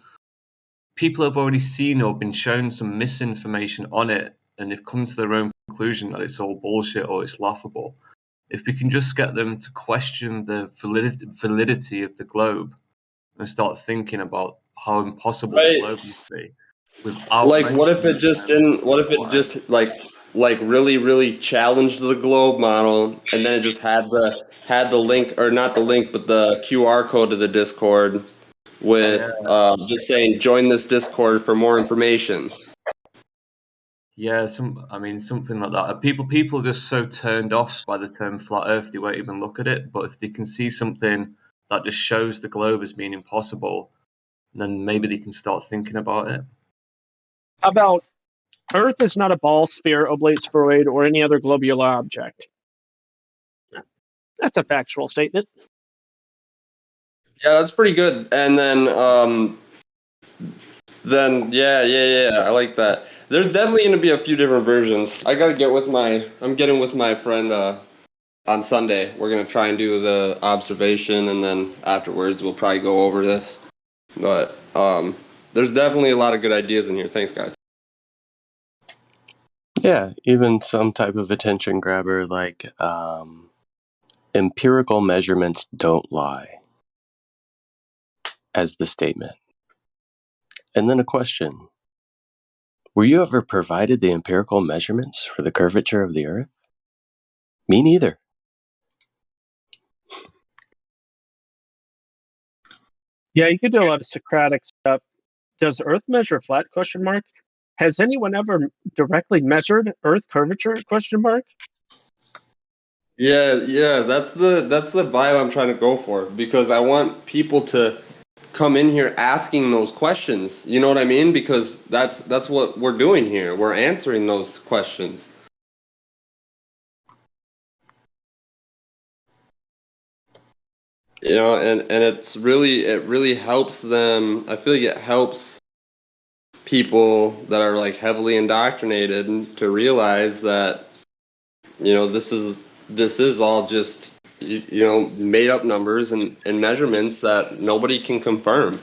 people have already seen or been shown some misinformation on it, and they've come to their own conclusion that it's all bullshit or it's laughable. If we can just get them to question the validity of the globe and start thinking about how impossible the globe must be, without like what if it just didn't? What if it just like like really challenged the globe model, and then it just had the link, or not the link, but the QR code to the Discord with just saying join this Discord for more information. Yeah, something like that. People are just so turned off by the term flat Earth they won't even look at it. But if they can see something that just shows the globe as being impossible, then maybe they can start thinking about it. About Earth is not a ball, sphere, oblate spheroid, or any other globular object. That's a factual statement. Yeah, that's pretty good. And then yeah, I like that. There's definitely going to be a few different versions. I'm getting with my friend on Sunday. We're going to try and do the observation, and then afterwards we'll probably go over this. But there's definitely a lot of good ideas in here. Thanks, guys. Yeah, even some type of attention grabber like empirical measurements don't lie, as the statement. And then a question. Were you ever provided the empirical measurements for the curvature of the Earth? Me neither. Yeah, you could do a lot of Socratic stuff. Does Earth measure flat? ? Has anyone ever directly measured Earth curvature ? Yeah, that's the vibe I'm trying to go for, because I want people to come in here asking those questions. You know what I mean? Because that's what we're doing here. We're answering those questions. You know, and it really helps them. I feel like it helps people that are like heavily indoctrinated to realize that, you know, this is all just you know, made up numbers and measurements that nobody can confirm.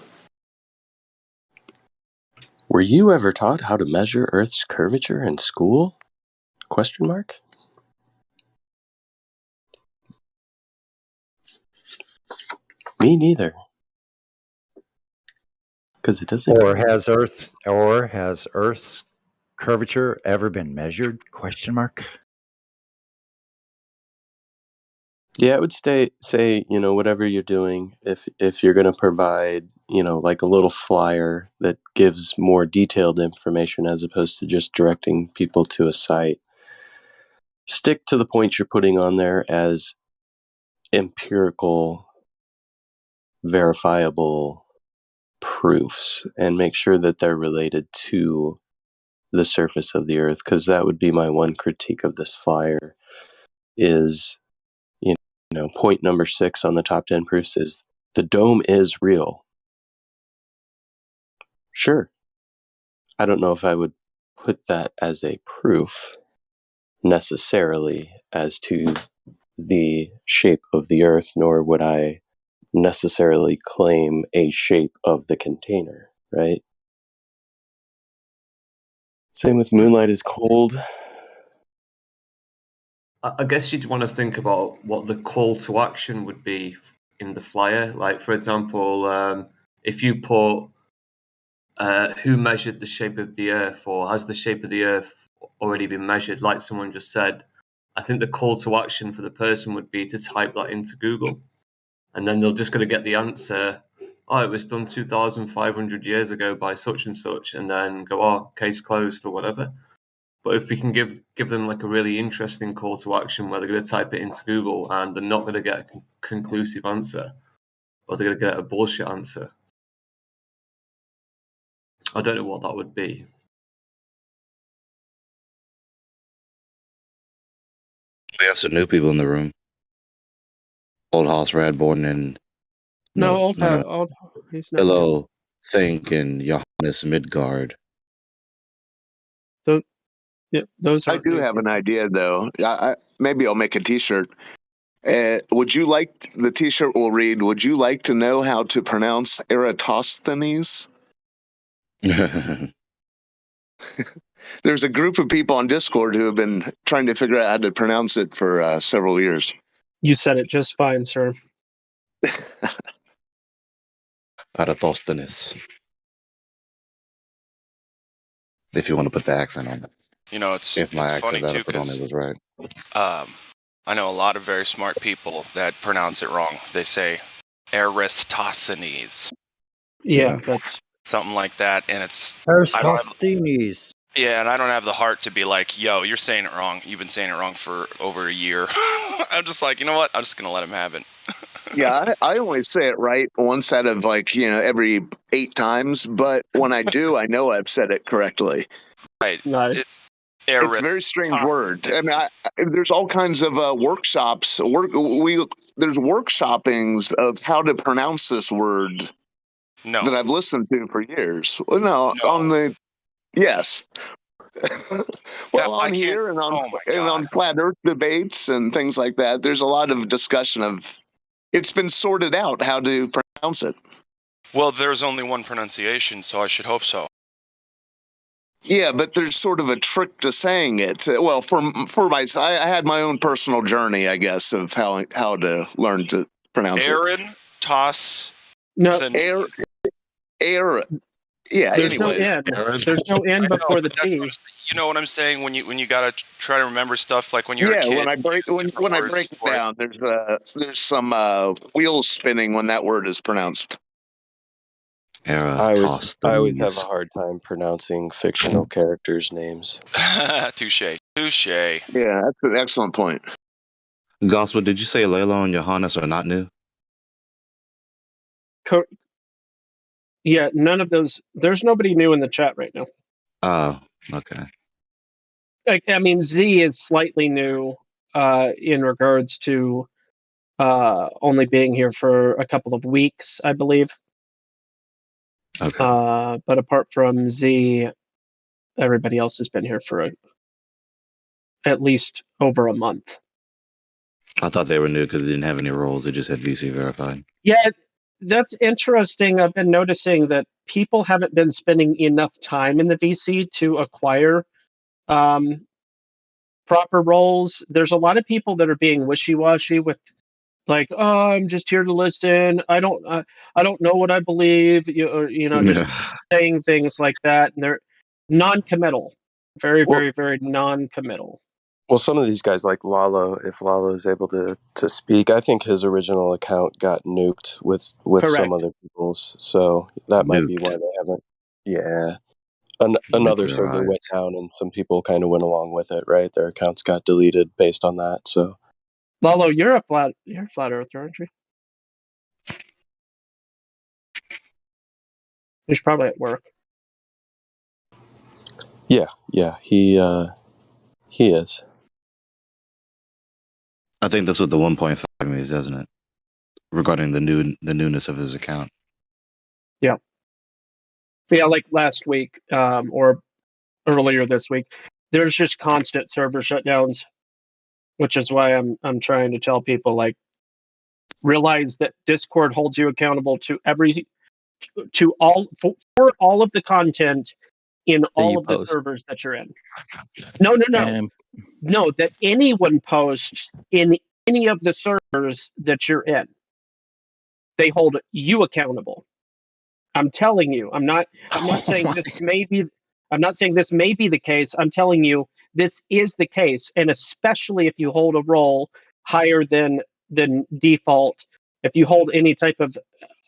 Were you ever taught how to measure Earth's curvature in school? ? Me neither. Because it doesn't. Or has Earth's curvature ever been measured? ? Yeah, I would say, you know, whatever you're doing, if you're going to provide, you know, like a little flyer that gives more detailed information as opposed to just directing people to a site, stick to the points you're putting on there as empirical, verifiable proofs, and make sure that they're related to the surface of the Earth, because that would be my one critique of this flyer is, you know, point number 6 on the top 10 proofs is the dome is real. Sure. I don't know if I would put that as a proof necessarily as to the shape of the Earth, nor would I necessarily claim a shape of the container, right? Same with moonlight is cold. I guess you'd want to think about what the call to action would be in the flyer. Like, for example, if you put who measured the shape of the Earth, or has the shape of the Earth already been measured, like someone just said, I think the call to action for the person would be to type that into Google. And then they're just going to get the answer, oh, it was done 2,500 years ago by such and such, and then go, oh, case closed or whatever. But if we can give them like a really interesting call to action where they're going to type it into Google and they're not going to get a conclusive answer, or they're going to get a bullshit answer, I don't know what that would be. We have some new people in the room. Old House Radborn and Old he's not. Hello, Think and Johannes Midgard. Those are. I do have an idea, though. Maybe I'll make a T-shirt. Would you like the T-shirt? Will read, "Would you like to know how to pronounce Eratosthenes?" There's a group of people on Discord who have been trying to figure out how to pronounce it for several years. You said it just fine, sir. Eratosthenes. If you want to put the accent on it. You know, it's If my funny accent that too I put on it because was right. I know a lot of very smart people that pronounce it wrong. They say Eratosthenes. Yeah, that's something like that, and it's Aristosthenes. Yeah, and I don't have the heart to be like, yo, you're saying it wrong. You've been saying it wrong for over a year. I'm just like, you know what? I'm just going to let him have it. Yeah, I always say it right once out of every 8 times, but when I do, I know I've said it correctly. Right. It's a very strange word. I mean, there's all kinds of workshops. There's workshoppings of how to pronounce this word that I've listened to for years. Well, no. Yes. Well, on here and on flat Earth debates and things like that, there's a lot of discussion of. It's been sorted out how to pronounce it. Well, there's only one pronunciation, so I should hope so. Yeah, but there's sort of a trick to saying it. Well, I had my own personal journey, I guess, of how to learn to pronounce Aaron, toss. No. Air. Yeah. There's Anyways, no N. There's no N before the T. You know what I'm saying? When you gotta try to remember stuff like when you're a kid. When I break it down, there's some wheels spinning when that word is pronounced. I always have a hard time pronouncing fictional characters' names. Touche. Yeah, that's an excellent point. Gospel, did you say Layla and Johannes are not new? Yeah, none of those. There's nobody new in the chat right now. Oh, okay. I mean, Z is slightly new in regards to only being here for a couple of weeks, I believe. Okay. But apart from Z, everybody else has been here for at least over a month. I thought they were new because they didn't have any roles. They just had VC verified. Yeah, that's interesting. I've been noticing that people haven't been spending enough time in the VC to acquire proper roles. There's a lot of people that are being wishy-washy with, like, oh, I'm just here to listen. I don't know what I believe. Just saying things like that, and they're non-committal, very, very, very non-committal. Well, some of these guys, like Lalo, if Lalo is able to speak, I think his original account got nuked with some other people's, so that might be why they haven't. Yeah. Another server went down, and some people kind of went along with it, right? Their accounts got deleted based on that. So, Lalo, you're a flat earther, aren't you? He's probably at work. yeah, he is. I think that's what the 1.5 means, doesn't it? Regarding the newness of his account. Yeah. Yeah, like last week or earlier this week, there's just constant server shutdowns, which is why I'm trying to tell people, like, realize that Discord holds you accountable to for all of the content in all of the servers that you're in. No, that anyone posts in any of the servers that you're in, they hold you accountable. I'm telling you. I'm not saying this may be. I'm not saying this may be the case. I'm telling you this is the case, and especially if you hold a role higher than default, if you hold any type of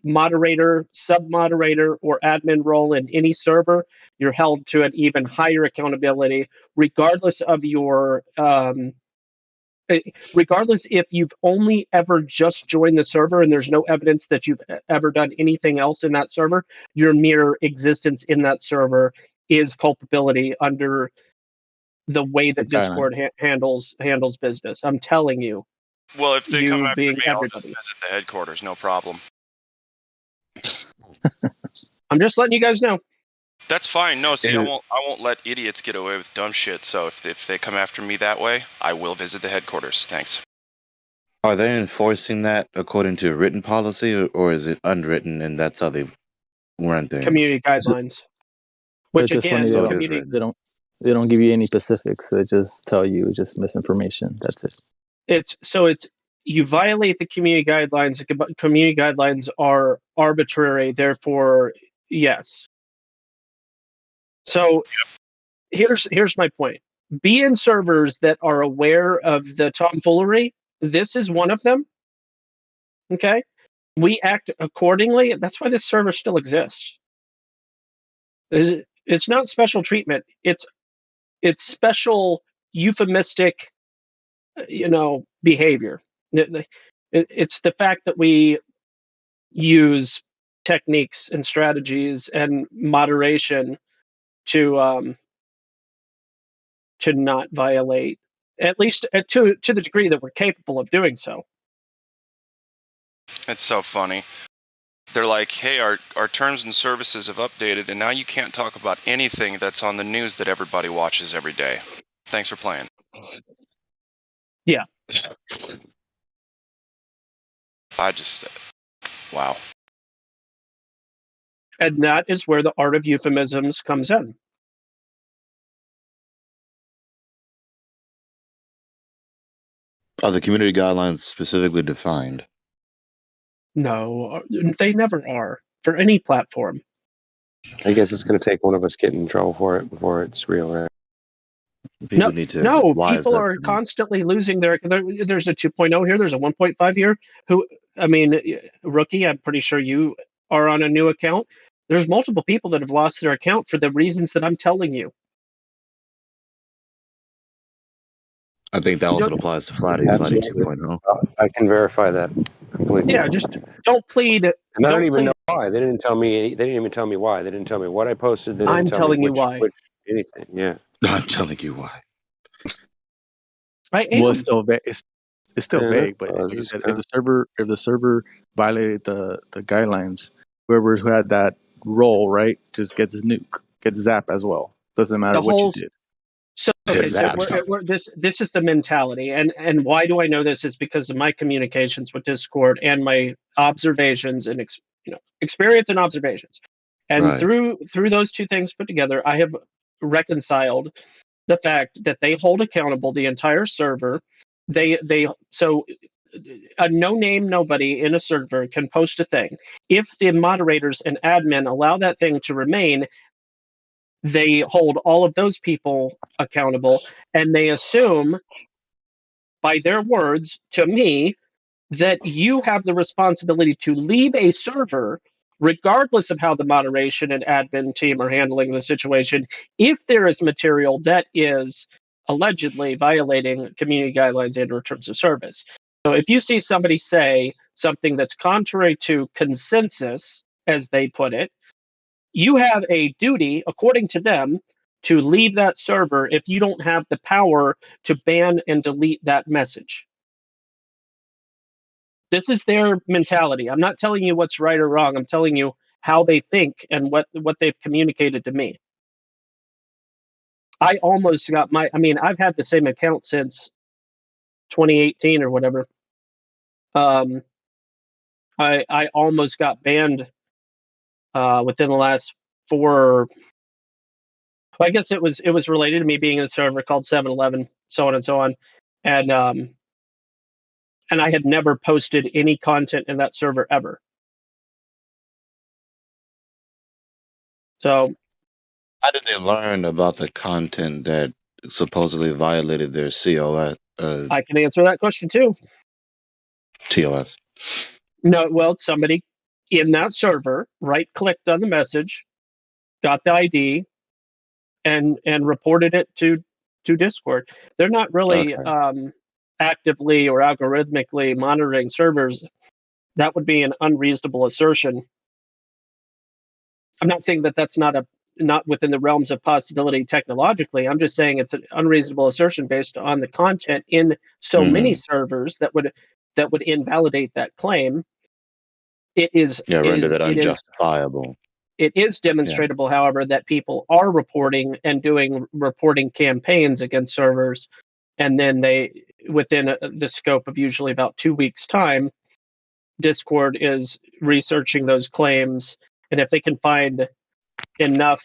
moderator, sub-moderator, or admin role in any server, you're held to an even higher accountability, regardless of your regardless if you've only ever just joined the server and there's no evidence that you've ever done anything else in that server. Your mere existence in that server is culpability under the way that Discord handles business. I'm telling you. Well, if they come after me, everybody. I'll just visit the headquarters. No problem. I'm just letting you guys know. That's fine. No, see, I won't let idiots get away with dumb shit. So if they come after me that way, I will visit the headquarters. Thanks. Are they enforcing that according to written policy, or is it unwritten and that's how they run things? Community guidelines. Which it's again, funny, they don't give you any specifics. They just tell you just misinformation. That's it. It's you violate the community guidelines. The community guidelines are arbitrary. Therefore, yes. So here's my point. be in servers that are aware of the tomfoolery. This is one of them. Okay, we act accordingly. That's why this server still exists. It's not special treatment. It's special euphemistic, behavior. It's the fact that we use techniques and strategies and moderation to not violate, at least to the degree that we're capable of doing so. It's so funny. They're like, hey, our terms and services have updated, and now you can't talk about anything that's on the news that everybody watches every day. Thanks for playing. Yeah. Wow. And that is where the art of euphemisms comes in. Are the community guidelines specifically defined? No, they never are for any platform. I guess it's going to take one of us getting in trouble for it before it's real, right? People need to. No, why is people that? are constantly losing there's a 2.0 here, there's a 1.5 here. Rookie, I'm pretty sure you are on a new account. There's multiple people that have lost their account for the reasons that I'm telling you. I think that also applies to Flatty 2.0. I can verify that. Yeah, just don't plead. And I don't even know why. They didn't tell me. They didn't even tell me why. They didn't tell me what I posted. They didn't I'm tell telling me you why. which anything. Yeah. I'm telling you why. I am. Well, it's still vague, but like you said, if the server violated the guidelines, whoever who had that role, right, just gets zapped as well. Doesn't matter what you did. So this is the mentality, and why do I know this is because of my communications with Discord and my observations and experience and observations, and through those two things put together, I have reconciled the fact that they hold accountable the entire server. So a no-name nobody in a server can post a thing. If the moderators and admin allow that thing to remain, they hold all of those people accountable, and they assume by their words to me that you have the responsibility to leave a server regardless of how the moderation and admin team are handling the situation if there is material that is allegedly violating community guidelines and or terms of service. So if you see somebody say something that's contrary to consensus, as they put it, you have a duty, according to them, to leave that server if you don't have the power to ban and delete that message. This is their mentality. I'm not telling you what's right or wrong. I'm telling you how they think and what they've communicated to me. I almost got I've had the same account since 2018 or whatever. I almost got banned within the last 4. I guess it was related to me being in a server called 7-Eleven, so on and so on, and I had never posted any content in that server ever. So, how did they learn about the content that supposedly violated their COS? I can answer that question too. TLS. No, well, somebody in that server right-clicked on the message, got the ID, and reported it to Discord. They're not really actively or algorithmically monitoring servers. That would be an unreasonable assertion. I'm not saying that that's not within the realms of possibility technologically. I'm just saying it's an unreasonable assertion based on the content in so many servers that would invalidate that claim. It is render that unjustifiable. It is demonstrable, however, that people are reporting and doing reporting campaigns against servers, and then they, within the scope of usually about 2 weeks' time, Discord is researching those claims, and if they can find enough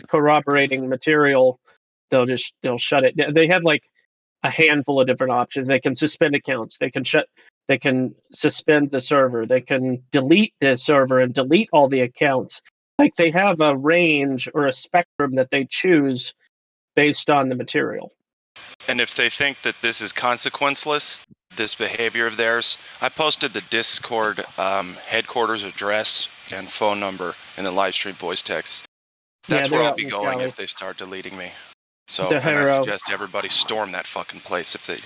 corroborating material, they'll shut it. They have like a handful of different options. They can suspend accounts. They can suspend the server. They can delete the server and delete all the accounts. Like they have a range or a spectrum that they choose based on the material. And if they think that this is consequenceless, this behavior of theirs, I posted the Discord headquarters address and phone number in the Livestream voice text. That's where I'll be going if they start deleting me. So, and I suggest everybody storm that fucking place if they,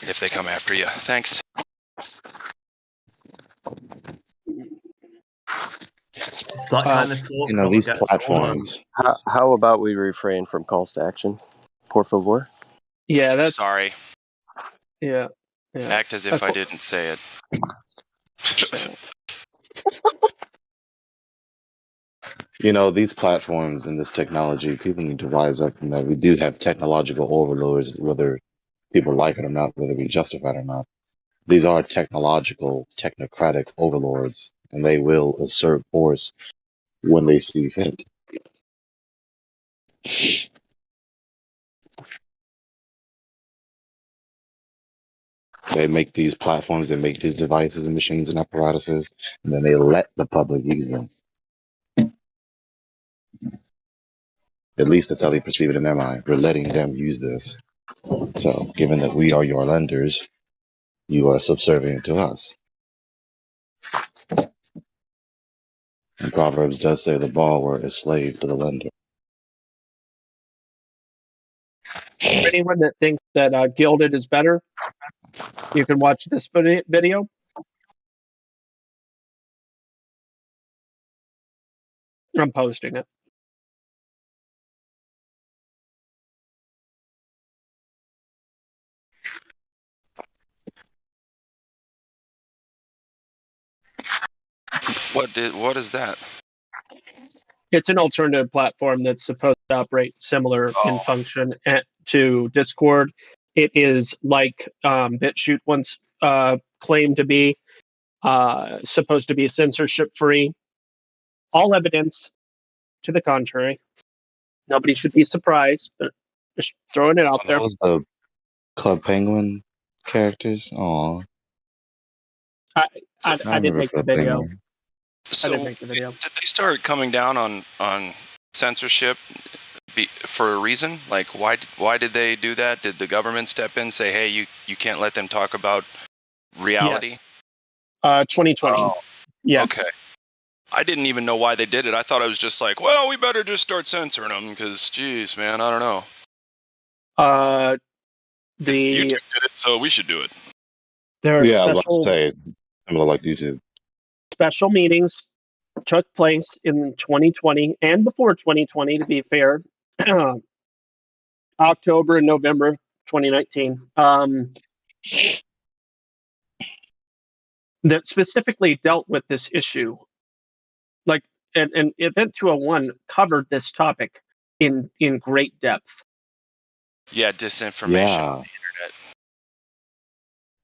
if they come after you. Thanks. It's that kind of talk. These platforms. How about we refrain from calls to action? Por favor. Yeah, that's sorry. Yeah. Act as if I didn't say it. These platforms and this technology, people need to rise up from that. We do have technological overlords, whether people like it or not, whether we justify it or not. These are technological, technocratic overlords, and they will assert force when they see fit. They make these platforms, they make these devices and machines and apparatuses, and then they let the public use them. At least that's how they perceive it in their mind. We're letting them use this. So, given that we are your lenders, you are subservient to us. And Proverbs does say the borrower is slave to the lender. For anyone that thinks that Gilded is better, you can watch this video. I'm posting it. What is that? It's an alternative platform that's supposed to operate similar in function to Discord. It is like BitChute once claimed to be, supposed to be censorship-free. All evidence to the contrary. Nobody should be surprised, but just throwing it out there. Those the Club Penguin characters? Aw. I didn't make the video. So, did they start coming down on censorship for a reason? Like, why did they do that? Did the government step in and say, hey, you can't let them talk about reality? 2020. Oh, yeah. Okay. I didn't even know why they did it. I thought it was just like, well, we better just start censoring them because, geez, man, I don't know. YouTube did it, so we should do it. There are I was about special, to say, similar like YouTube. special meetings took place in 2020 and before 2020, to be fair. October and November 2019. That specifically dealt with this issue. Like, and Event 201 covered this topic in great depth. Yeah, disinformation on the internet.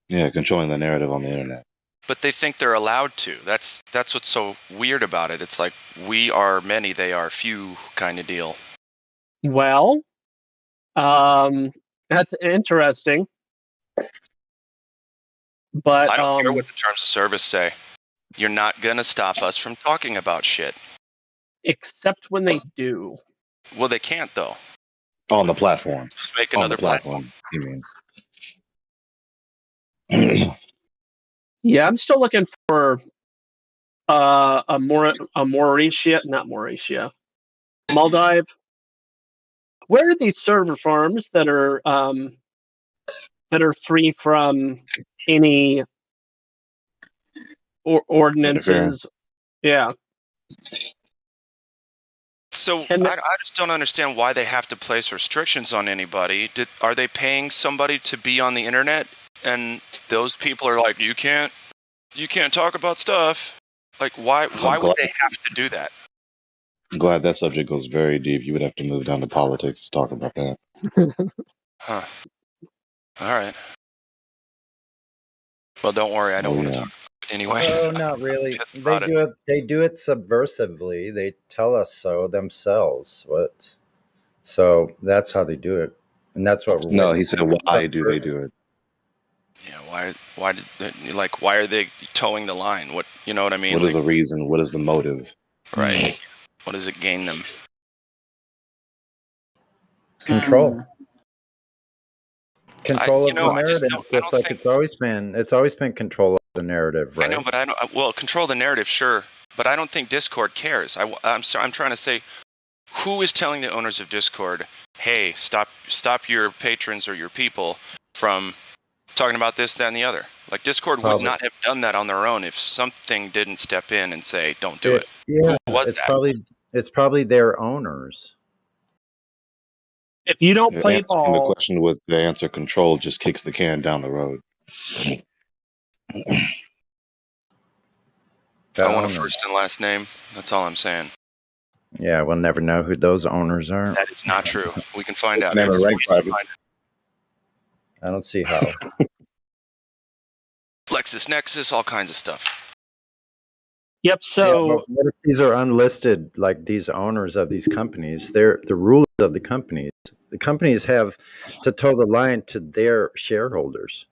Yeah, controlling the narrative on the internet. But they think they're allowed to. That's what's so weird about it. It's like we are many, they are few kind of deal. Well, that's interesting. But I don't care what the terms of service say. You're not going to stop us from talking about shit. Except when they do. Well, they can't, though. On the platform. Just make another platform. He means. Yeah, I'm still looking for Maldive. Where are these server farms that are free from any ordinances? Yeah. So I just don't understand why they have to place restrictions on anybody. Are they paying somebody to be on the internet, and those people are like, you can't talk about stuff? Like, why would they have to do that? I'm glad that subject goes very deep. You would have to move down to politics to talk about that. Huh. All right. Well, don't worry. I don't want to talk about it anyway. Oh, not really. They do it subversively. They tell us so themselves. So that's how they do it, and that's what we're. No, he said, "Why do they do it?" Yeah. Why are they towing the line? What, you know what I mean? What is the reason? What is the motive? Right. What does it gain them? Control. Control of I the narrative, just like it's always been. It's always been control of the narrative, right? I know, but I don't. Well, control the narrative, sure, but I don't think Discord cares. I'm trying to say, who is telling the owners of Discord, hey, stop your patrons or your people from talking about this, that, and the other? Like, Discord would not have done that on their own if something didn't step in and say, don't do it. Yeah, Who was that? It's probably their owners. If you don't play ball, the question was the answer. Control just kicks the can down the road. I want a first and last name. That's all I'm saying. Yeah, we'll never know who those owners are. That is not true. We can find out. Never There's rank ways to find I don't see how. LexisNexis, all kinds of stuff. Yep. So what if these are unlisted, like these owners of these companies? They're the rulers of the companies. The companies have to toe the line to their shareholders.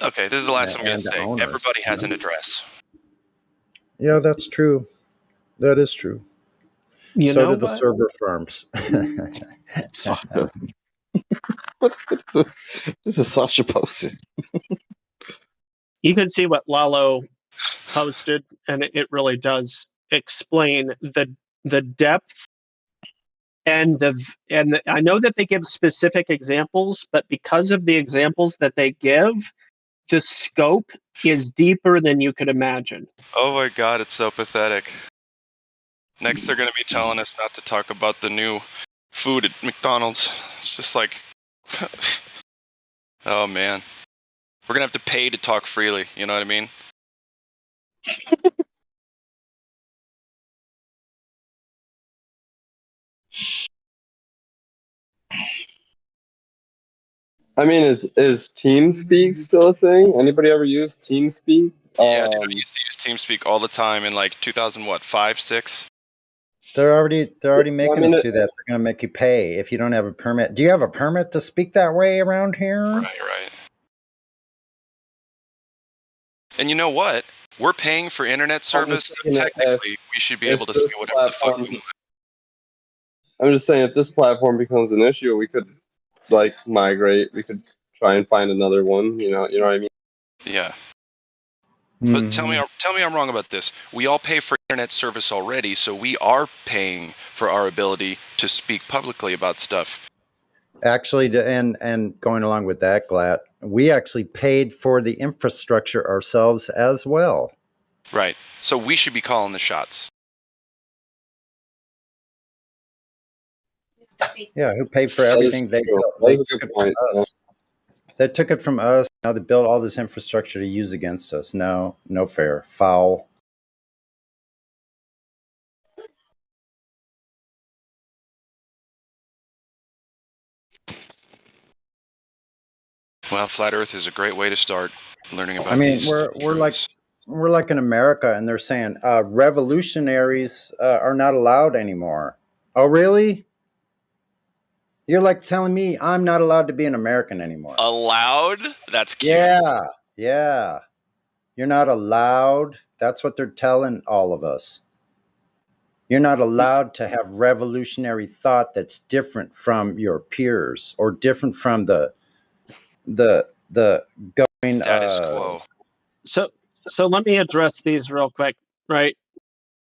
Okay, this is the last I'm going to say. owners, Everybody has an address. Yeah, that's true. That is true. You so know do the what? server farms. This is Sasha posted. You can see what Lalo posted, and it really does explain the depth and I know that they give specific examples, but because of the examples that they give, the scope is deeper than you could imagine. Oh my God, it's so pathetic. Next, they're going to be telling us not to talk about the new food at McDonald's. It's just like, oh man. We're going to have to pay to talk freely, you know what I mean? I mean, is TeamSpeak still a thing? Anybody ever use TeamSpeak? Yeah, dude, I used to use TeamSpeak all the time in like 2005, 6? They're already making us do that. They're going to make you pay if you don't have a permit. Do you have a permit to speak that way around here? Right. And you know what? We're paying for internet service, so technically we should be able to say whatever the fuck we want. I'm just saying, if this platform becomes an issue, we could like migrate. We could try and find another one. You know what I mean? Yeah. But tell me I'm wrong about this. We all pay for internet service already, so we are paying for our ability to speak publicly about stuff. Actually, and going along with that, Glatt, we actually paid for the infrastructure ourselves as well. Right. So we should be calling the shots. Yeah, who paid for everything? They took it from us. They took it from us. Now they built all this infrastructure to use against us. No fair. Foul. Well, Flat Earth is a great way to start learning about I mean, these we're like in America, and they're saying revolutionaries are not allowed anymore. Oh, really? You're like telling me I'm not allowed to be an American anymore. Allowed? That's cute. Yeah. You're not allowed. That's what they're telling all of us. You're not allowed to have revolutionary thought that's different from your peers or different from the going status quo. So let me address these real quick, right?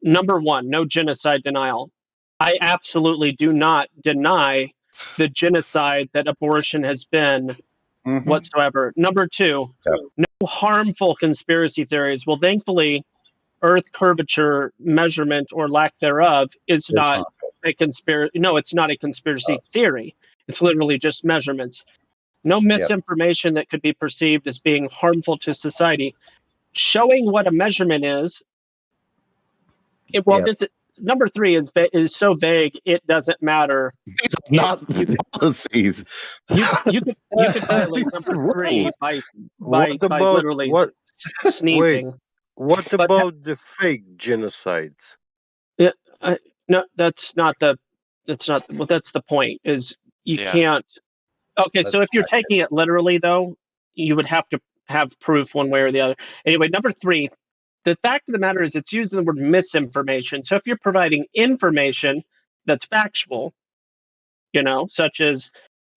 Number one, no genocide denial. I absolutely do not deny the genocide that abortion has been whatsoever. Number two, no harmful conspiracy theories. Well, thankfully, Earth curvature measurement or lack thereof is not a conspiracy. No, it's not a conspiracy theory. It's literally just measurements. No misinformation that could be perceived as being harmful to society. Showing what a measurement is. Number three is so vague it doesn't matter. These are not policies. You could violate number three by literally sneezing. Wait, what about the fake genocides? Yeah, no, that's not the point. Is you can't. Okay, so if you're taking it literally, though, you would have to have proof one way or the other. Anyway, number three. The fact of the matter is it's using the word misinformation. So if you're providing information that's factual, such as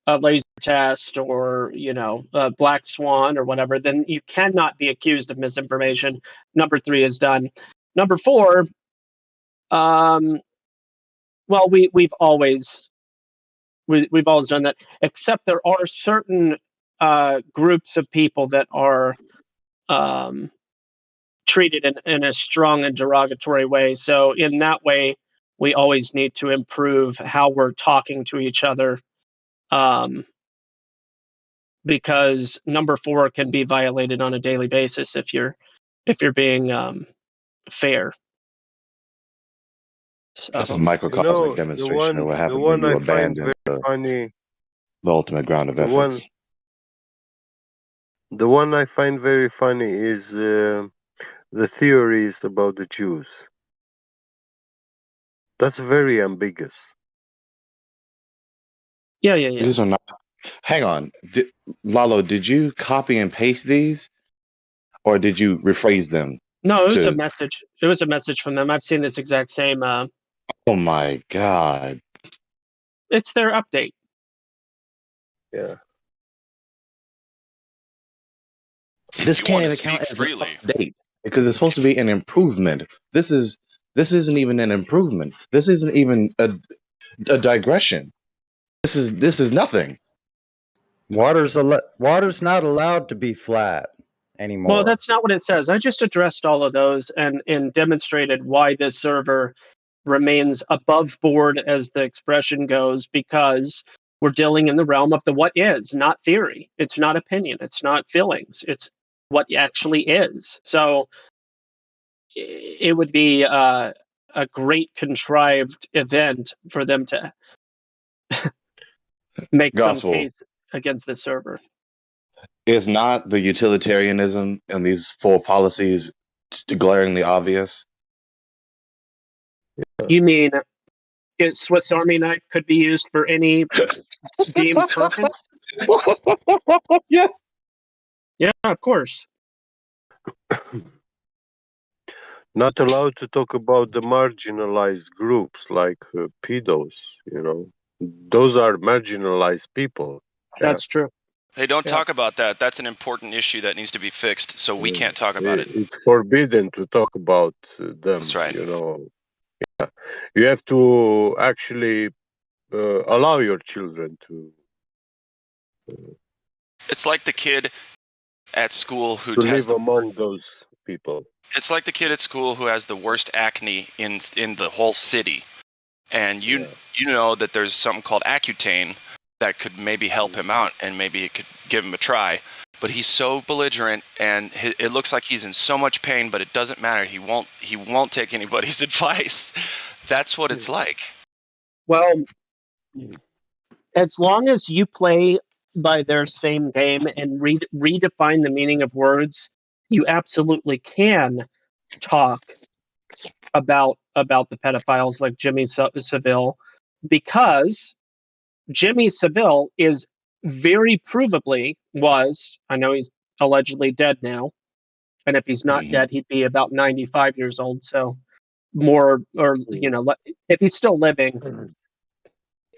a laser test or a black swan or whatever, then you cannot be accused of misinformation. Number 3 is done. Number 4, well, we've always done that, except there are certain groups of people that are treated in a strong and derogatory way. So in that way, we always need to improve how we're talking to each other, because number 4 can be violated on a daily basis if you're being fair. That's a So, microcosmic demonstration of what happens when you abandon the ultimate ground of ethics. The one I find very funny is the theories about the Jews. That's very ambiguous. Yeah. These are not. Hang on, Lalo. Did you copy and paste these, or did you rephrase them? No, it was a message. It was a message from them. I've seen this exact same. Oh my god! It's their update. Yeah. This can't even count as an update because it's supposed to be an improvement. This isn't even an improvement. This isn't even a digression. This is nothing. Water's not allowed to be flat anymore. Well, that's not what it says. I just addressed all of those and demonstrated why this server remains above board, as the expression goes, because we're dealing in the realm of the what is, not theory. It's not opinion. It's not feelings. It's what actually is. So it would be a great contrived event for them to make some case against the server. Is not the utilitarianism in these 4 policies glaringly obvious? You mean a Swiss Army knife could be used for any deemed purpose? Yes. Yeah, of course. Not allowed to talk about the marginalized groups like pedos, Those are marginalized people. That's true. Hey, don't talk about that. That's an important issue that needs to be fixed, so we can't talk about it. It's forbidden to talk about them. That's right. Yeah. You have to actually allow your children to. It's like the kid at school who to has live among those people. It's like the kid at school who has the worst acne in the whole city, and you know that there's something called Accutane that could maybe help him out, and maybe it could give him a try. But he's so belligerent, and it looks like he's in so much pain. But it doesn't matter. He won't take anybody's advice. That's what it's like. Well, as long as you play by their same game and redefine the meaning of words, you absolutely can talk about the pedophiles like Jimmy Savile, because Jimmy Savile is very provably I know he's allegedly dead now, and if he's not dead, he'd be about 95 years old. So more, or if he's still living,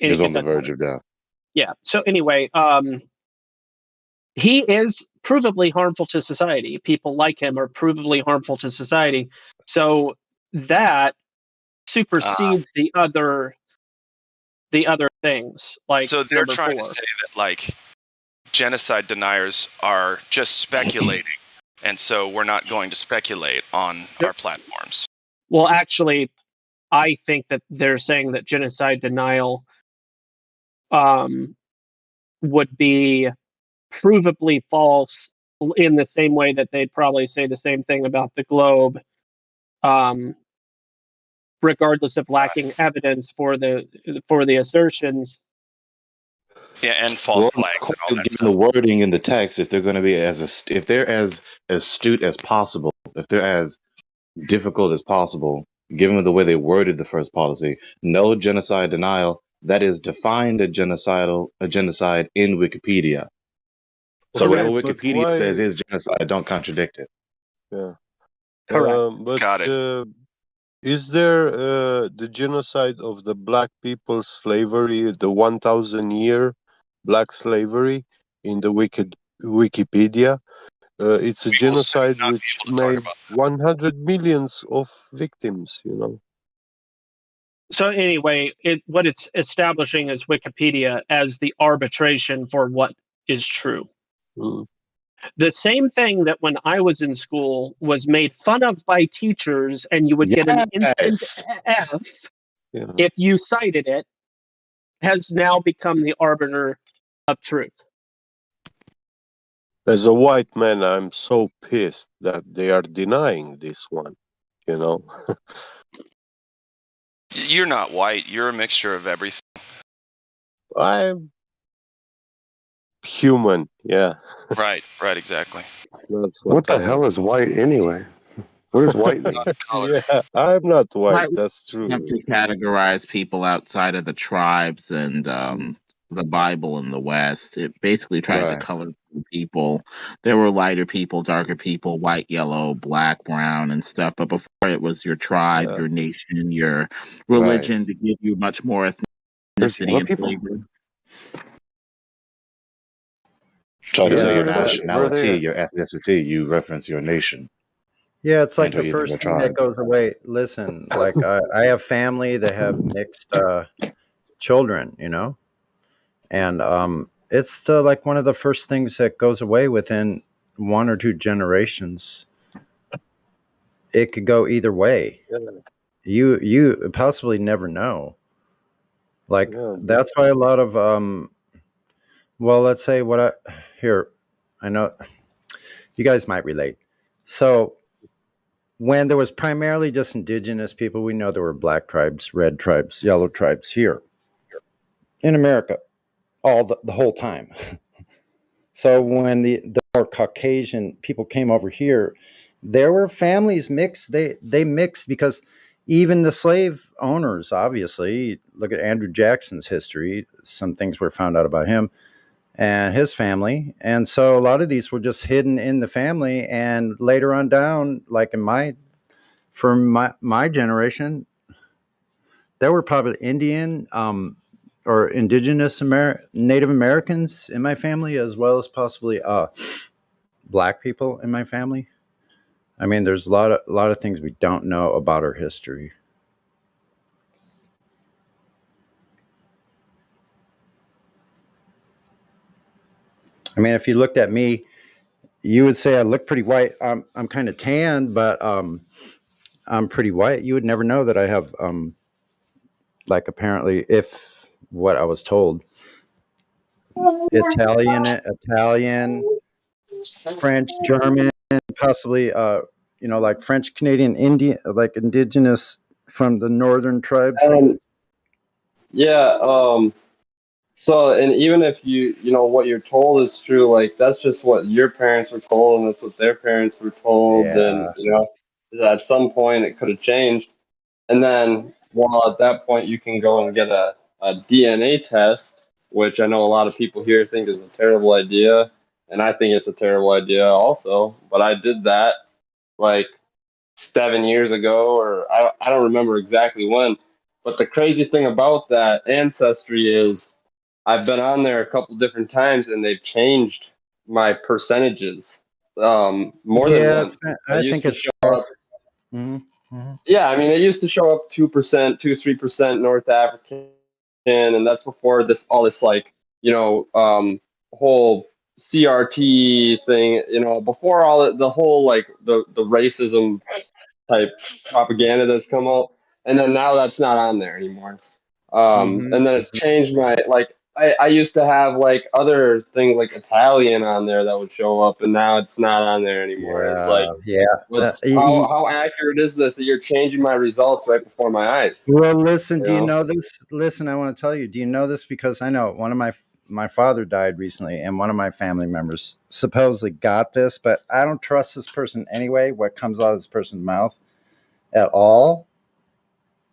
he's on the verge of death. Yeah. So anyway, he is provably harmful to society. People like him are provably harmful to society. So that supersedes the other things. Like, so they're number trying 4. to say that like genocide deniers are just speculating, and so we're not going to speculate on our platforms. Well, actually, I think that they're saying that genocide denial would be provably false in the same way that they'd probably say the same thing about the globe, regardless of lacking evidence for the assertions. Yeah, and false flags and all that given stuff. the wording in the text, if they're going to be if they're as astute as possible, if they're as difficult as possible, given the way they worded the first policy, no genocide denial, that is defined a genocide in Wikipedia. So whatever Wikipedia says is genocide, don't contradict it. Yeah. Correct. But, Got it. Is there the genocide of the black people, slavery, the 1,000-year black slavery in the Wikipedia? It's a We will soon genocide not be which able to talk made about 100 millions of victims, you know. So anyway, what it's establishing is Wikipedia as the arbitration for what is true. Mm. The same thing that when I was in school was made fun of by teachers, and you would get an instant Yes. F Yeah. if you cited it, has now become the arbiter of truth. As a white man, I'm so pissed that they are denying this one, you know. You're not white. You're a mixture of everything. I'm human, yeah. Right, exactly. That's What the I hell am. is white anyway? What does white mean? Yeah, I'm not white. Like, That's we have true. to categorize people outside of the tribes and the Bible in the West. It basically tried to Right. color people. There were lighter people, darker people, white, yellow, black, brown, and stuff. But before it was your tribe, Yeah. your nation, your Right. religion to give you much more There's ethnicity what and people? flavor. Try to say Yeah, your but nationality, your ethnicity, you reference your nation. yeah, it's like And or the even your first thing that tribe. goes away. Listen, like I have family that have mixed children, you know, and it's the like one of the first things that goes away within 1 or 2 generations. It could go either way. You possibly never know. Like Yeah. that's why a lot of well, let's say I know you guys might relate. So when there was primarily just indigenous people, we know there were black tribes, red tribes, yellow tribes here in America all the whole time. So when the more Caucasian people came over here, there were families mixed. They mixed because even the slave owners, obviously, look at Andrew Jackson's history. Some things were found out about him and his family. And so a lot of these were just hidden in the family. And later on down, like for my generation, there were probably Indian or indigenous Native Americans in my family, as well as possibly black people in my family. I mean, there's a lot of things we don't know about our history. I mean, if you looked at me, you would say I look pretty white. I'm kind of tan, but I'm pretty white. You would never know that I have like apparently, if what I was told, Italian, French, German, possibly like French Canadian Indian, like indigenous from the northern tribes. And yeah, so and even if you know what you're told is true, like that's just what your parents were told and that's what their parents were told, and Yeah. you know, at some point it could have changed. And then well at that point you can go and get a DNA test, which I know a lot of people here think is a terrible idea, and I think it's a terrible idea also. But I did that like 7 years ago, or I don't remember exactly when. But the crazy thing about that ancestry is I've been on there a couple different times and they've changed my percentages more than Yeah, once. I I used think to it's show up. false. Hmm. Hmm. Yeah, I mean, it used to show up 2%, 3% North African, and that's before this all this like whole CRT thing. Before the whole like the racism type propaganda that's come out, and then now that's not on there anymore. Hmm. And then it's changed my like I used to have like other things like Italian on there that would show up, and now it's not on there anymore. It's like, Yeah, yeah. how accurate is this that you're changing my results right before my eyes? Well, listen, You do you know? know this? Listen, I want to tell you, do you know this? Because I know one of my father died recently, and one of my family members supposedly got this, but I don't trust this person anyway, what comes out of this person's mouth at all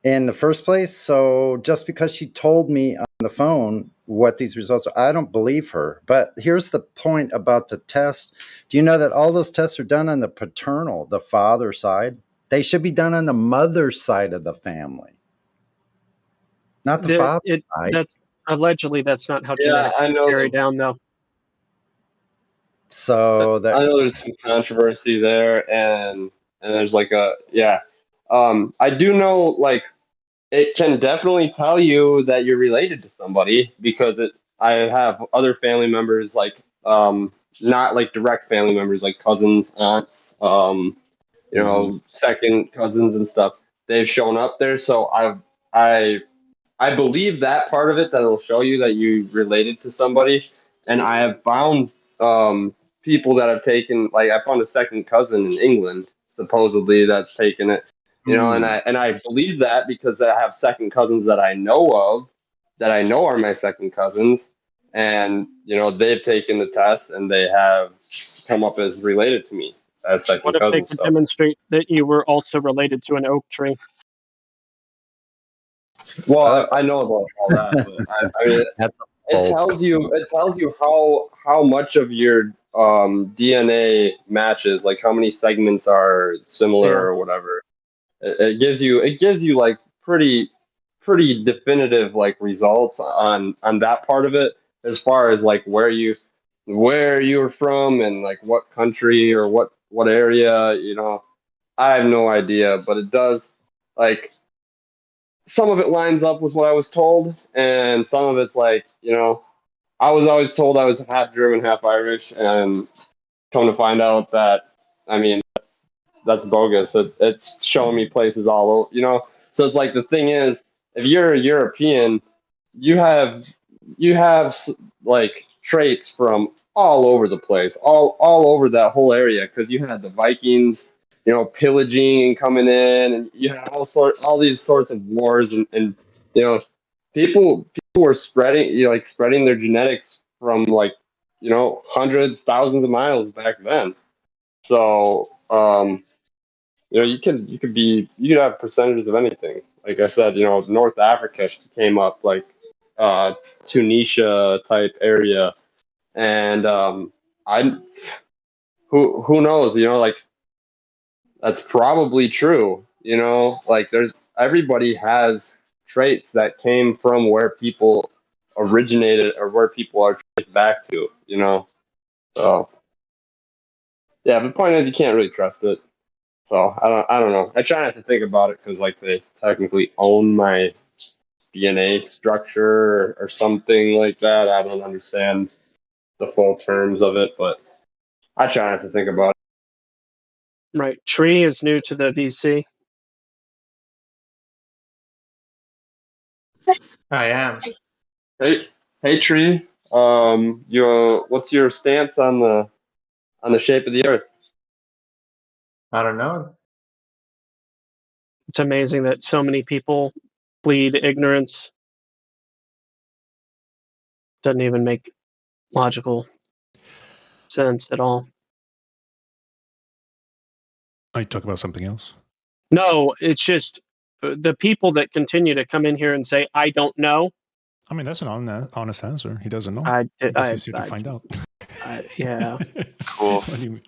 in the first place. So just because she told me on the phone what these results are, I don't believe her. But here's the point about the test. Do you know that all those tests are done on the paternal, the father side? They should be done on the mother's side of the family, not the father's side. That's allegedly that's not how Yeah, genetics I know. carry down, though. So that I know there's some controversy there, and there's like a yeah. I do know like it can definitely tell you that you're related to somebody because it. I have other family members like not like direct family members like cousins, aunts, you know, second cousins and stuff. They've shown up there, so I I believe that part of it that it'll show you that you related to somebody. And I have found people that have taken like I found a second cousin in England supposedly that's taken it. You know, and I believe that because I have second cousins that I know of that I know are my second cousins, and you know they've taken the test and they have come up as related to me as second What if they cousins. could So. demonstrate that you were also related to an oak tree? Well, I know about all that, but I mean, it tells you how much of your DNA matches, like how many segments are similar or whatever. It gives you like pretty definitive like results on that part of it as far as like where you're from and like what country or what area, you know. I have no idea, but it does like some of it lines up with what I was told, and some of it's like, you know, I was always told I was half German, half Irish, and come to find out that, I mean, that's bogus. It's showing me places all over, you know. So it's like the thing is, if you're a European, you have like traits from all over the place, all over that whole area, because you had the Vikings, you know, pillaging and coming in, and you had all these sorts of wars, and you know, people were spreading, you know, like spreading their genetics from like, you know, hundreds, thousands of miles back then. So, you know, you could have percentages of anything. Like I said, you know, North Africa came up like Tunisia type area, and I who knows, you know, like that's probably true. You know, like there's everybody has traits that came from where people originated or where people are traced back to. You know, so yeah. The point is, you can't really trust it. So I don't know. I try not to think about it because like they technically own my DNA structure or something like that. I don't understand the full terms of it, but I try not to think about it. Right. Tree is new to the VC. I am. Hey Tree. What's your stance on the shape of the Earth? I don't know. It's amazing that so many people plead ignorance. Doesn't even make logical sense at all. I talk about something else. No, it's just the people that continue to come in here and say, I don't know. I mean, that's an honest answer. He doesn't know. It's easier to find out. Yeah. Cool. What do you mean?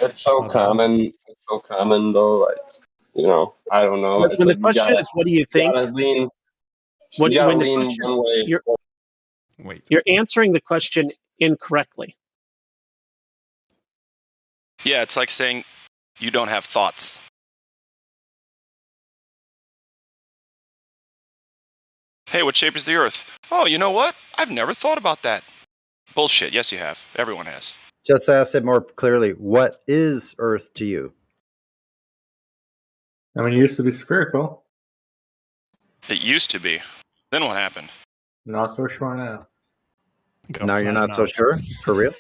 It's so common. It's so common though. Like, you know, I don't know. It's When like the question is, what do you think? You gotta lean When the lean question, one way. Wait. You're answering the question incorrectly. Yeah, it's like saying you don't have thoughts. Hey, what shape is the Earth? Oh, you know what? I've never thought about that. Bullshit. Yes, you have. Everyone has. Just ask it more clearly. What is Earth to you? I mean, it used to be spherical. It used to be. Then what happened? Not so sure now. Now you're not so sure? For real?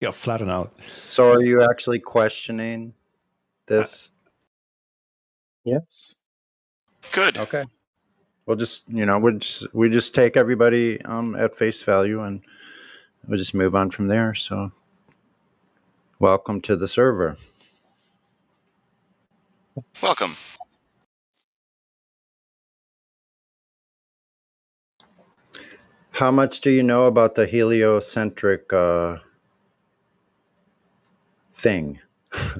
Yeah, flatten out. So are you actually questioning this? Yes. Good. Okay. We'll just, you know, we just take everybody at face value and we'll just move on from there. So welcome to the server. Welcome. How much do you know about the heliocentric thing?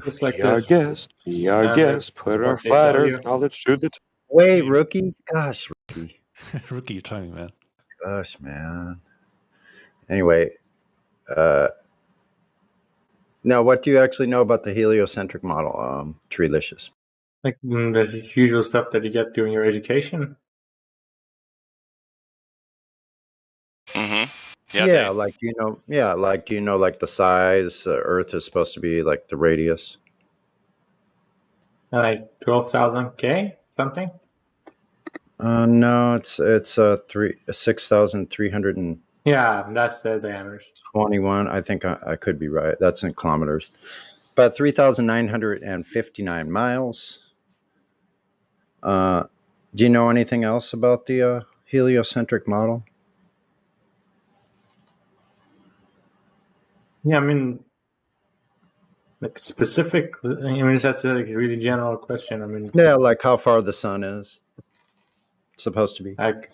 Just like Be our this. guest. Be our guest. Put our What they flat tell earth you. knowledge to the Wait, rookie? Gosh, rookie. Rookie, you're timing, man. Gosh, man. Anyway, now what do you actually know about the heliocentric model, Treelicious? Like the usual stuff that you get during your education. Mm-hmm. Yeah, like do you know like the size Earth is supposed to be, like the radius? Like 12,000 K something. No, it's 6,321. Yeah, that's the diameters. I think I could be right. That's in kilometers, but 3,959 miles. Do you know anything else about the heliocentric model? Yeah, I mean, like specific. I mean, that's a really general question. I mean, Yeah, like how far the sun is supposed to be. Like,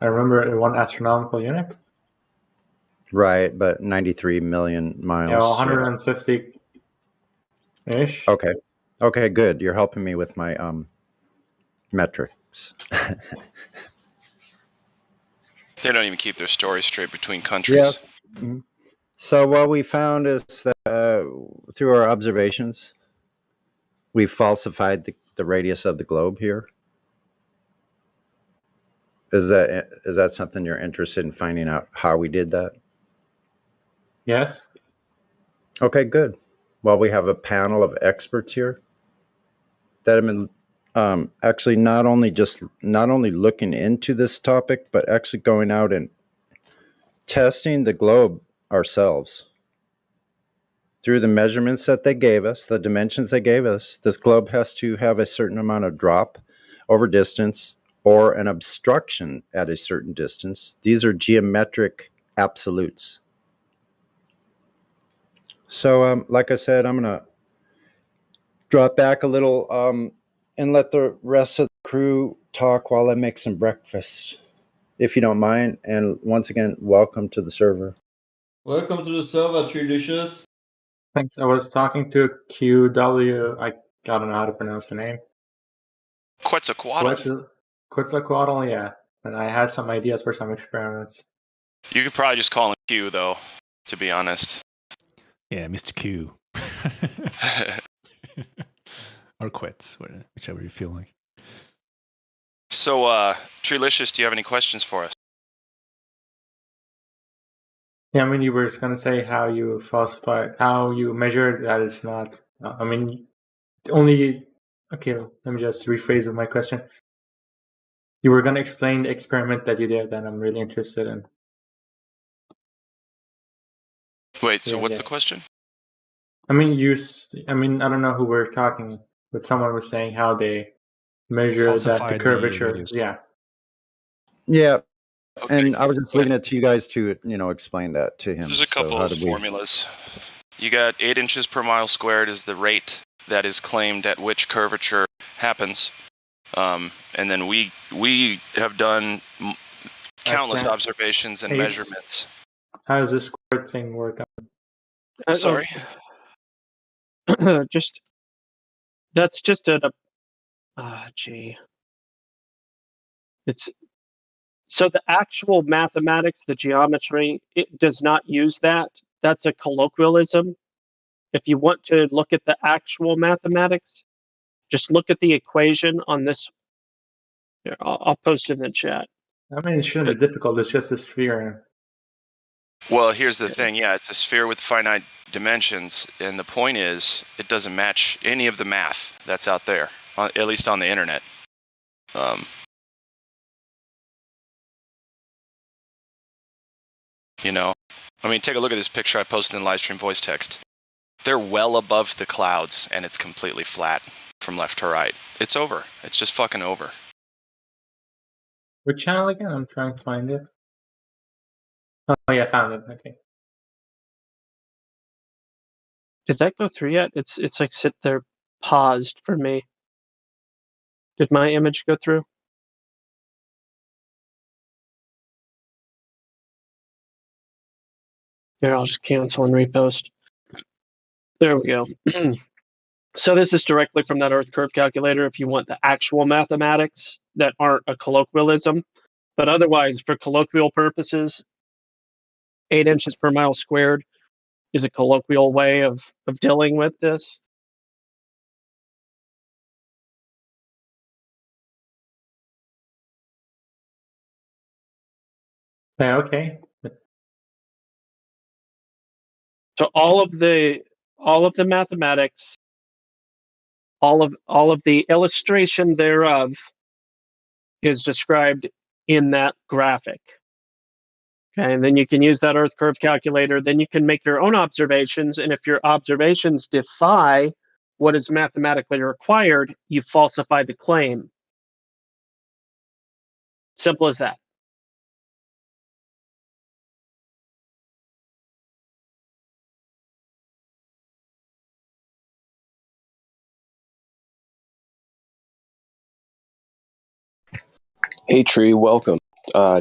I remember one astronomical unit. Right, but 93 million miles. Yeah, 150 ish. Okay. Okay, good. You're helping me with my metrics. They don't even keep their stories straight between countries. Yes. So what we found is that through our observations, we falsified the radius of the globe here. Is that something you're interested in finding out how we did that? Yes. Okay, good. Well, we have a panel of experts here that have been actually not only looking into this topic, but actually going out and testing the globe ourselves. Through the measurements that they gave us, the dimensions they gave us, this globe has to have a certain amount of drop over distance or an obstruction at a certain distance. These are geometric absolutes. So, like I said, I'm going to drop back a little and let the rest of the crew talk while I make some breakfast, if you don't mind. And once again, welcome to the server. Welcome to the server, Treelicious. Thanks. I was talking to QW. I don't know how to pronounce the name. Quetzalcoatl. Quetzalcoatl, yeah. And I had some ideas for some experiments. You could probably just call him Q, though, to be honest. Yeah, Mr. Q. Or Quetz, whichever you feel like. So, Treelicious, do you have any questions for us? Yeah, I mean, you were going to say how you falsify, how you measure that it's not. I mean, only. Okay, let me just rephrase my question. You were going to explain the experiment that you did, and I'm really interested in. Wait, so what's the question? I mean, I don't know who we're talking, but someone was saying how they measure that the curvature. Yeah. And I was just leaving it to you guys to, explain that to him. There's a couple of formulas. You got 8 inches per mile squared is the rate that is claimed at which curvature happens. And then we have done countless observations and measurements. How does this squared thing work? Sorry? That's just it's so the actual mathematics, the geometry, it does not use that. That's a colloquialism. If you want to look at the actual mathematics, just look at the equation on this. Here, I'll post it in the chat. I mean, it shouldn't be difficult. It's just a sphere. Well, here's the thing. Yeah, it's a sphere with finite dimensions. And the point is, it doesn't match any of the math that's out there, at least on the internet. I mean, take a look at this picture I posted in Livestream voice text. They're well above the clouds, and it's completely flat from left to right. It's over. It's just fucking over. What channel again? I'm trying to find it. Oh, yeah, I found it. Okay. Did that go through yet? It's like sit there paused for me. Did my image go through? Here, I'll just cancel and repost. There we go. So this is directly from that Earth curve calculator if you want the actual mathematics that aren't a colloquialism. But otherwise, for colloquial purposes, 8 inches per mile squared is a colloquial way of dealing with this. Yeah, okay. So all of the mathematics, all of the illustration thereof is described in that graphic. Okay, and then you can use that Earth curve calculator. Then you can make your own observations, and if your observations defy what is mathematically required, you falsify the claim. Simple as that. Hey, Tree, welcome.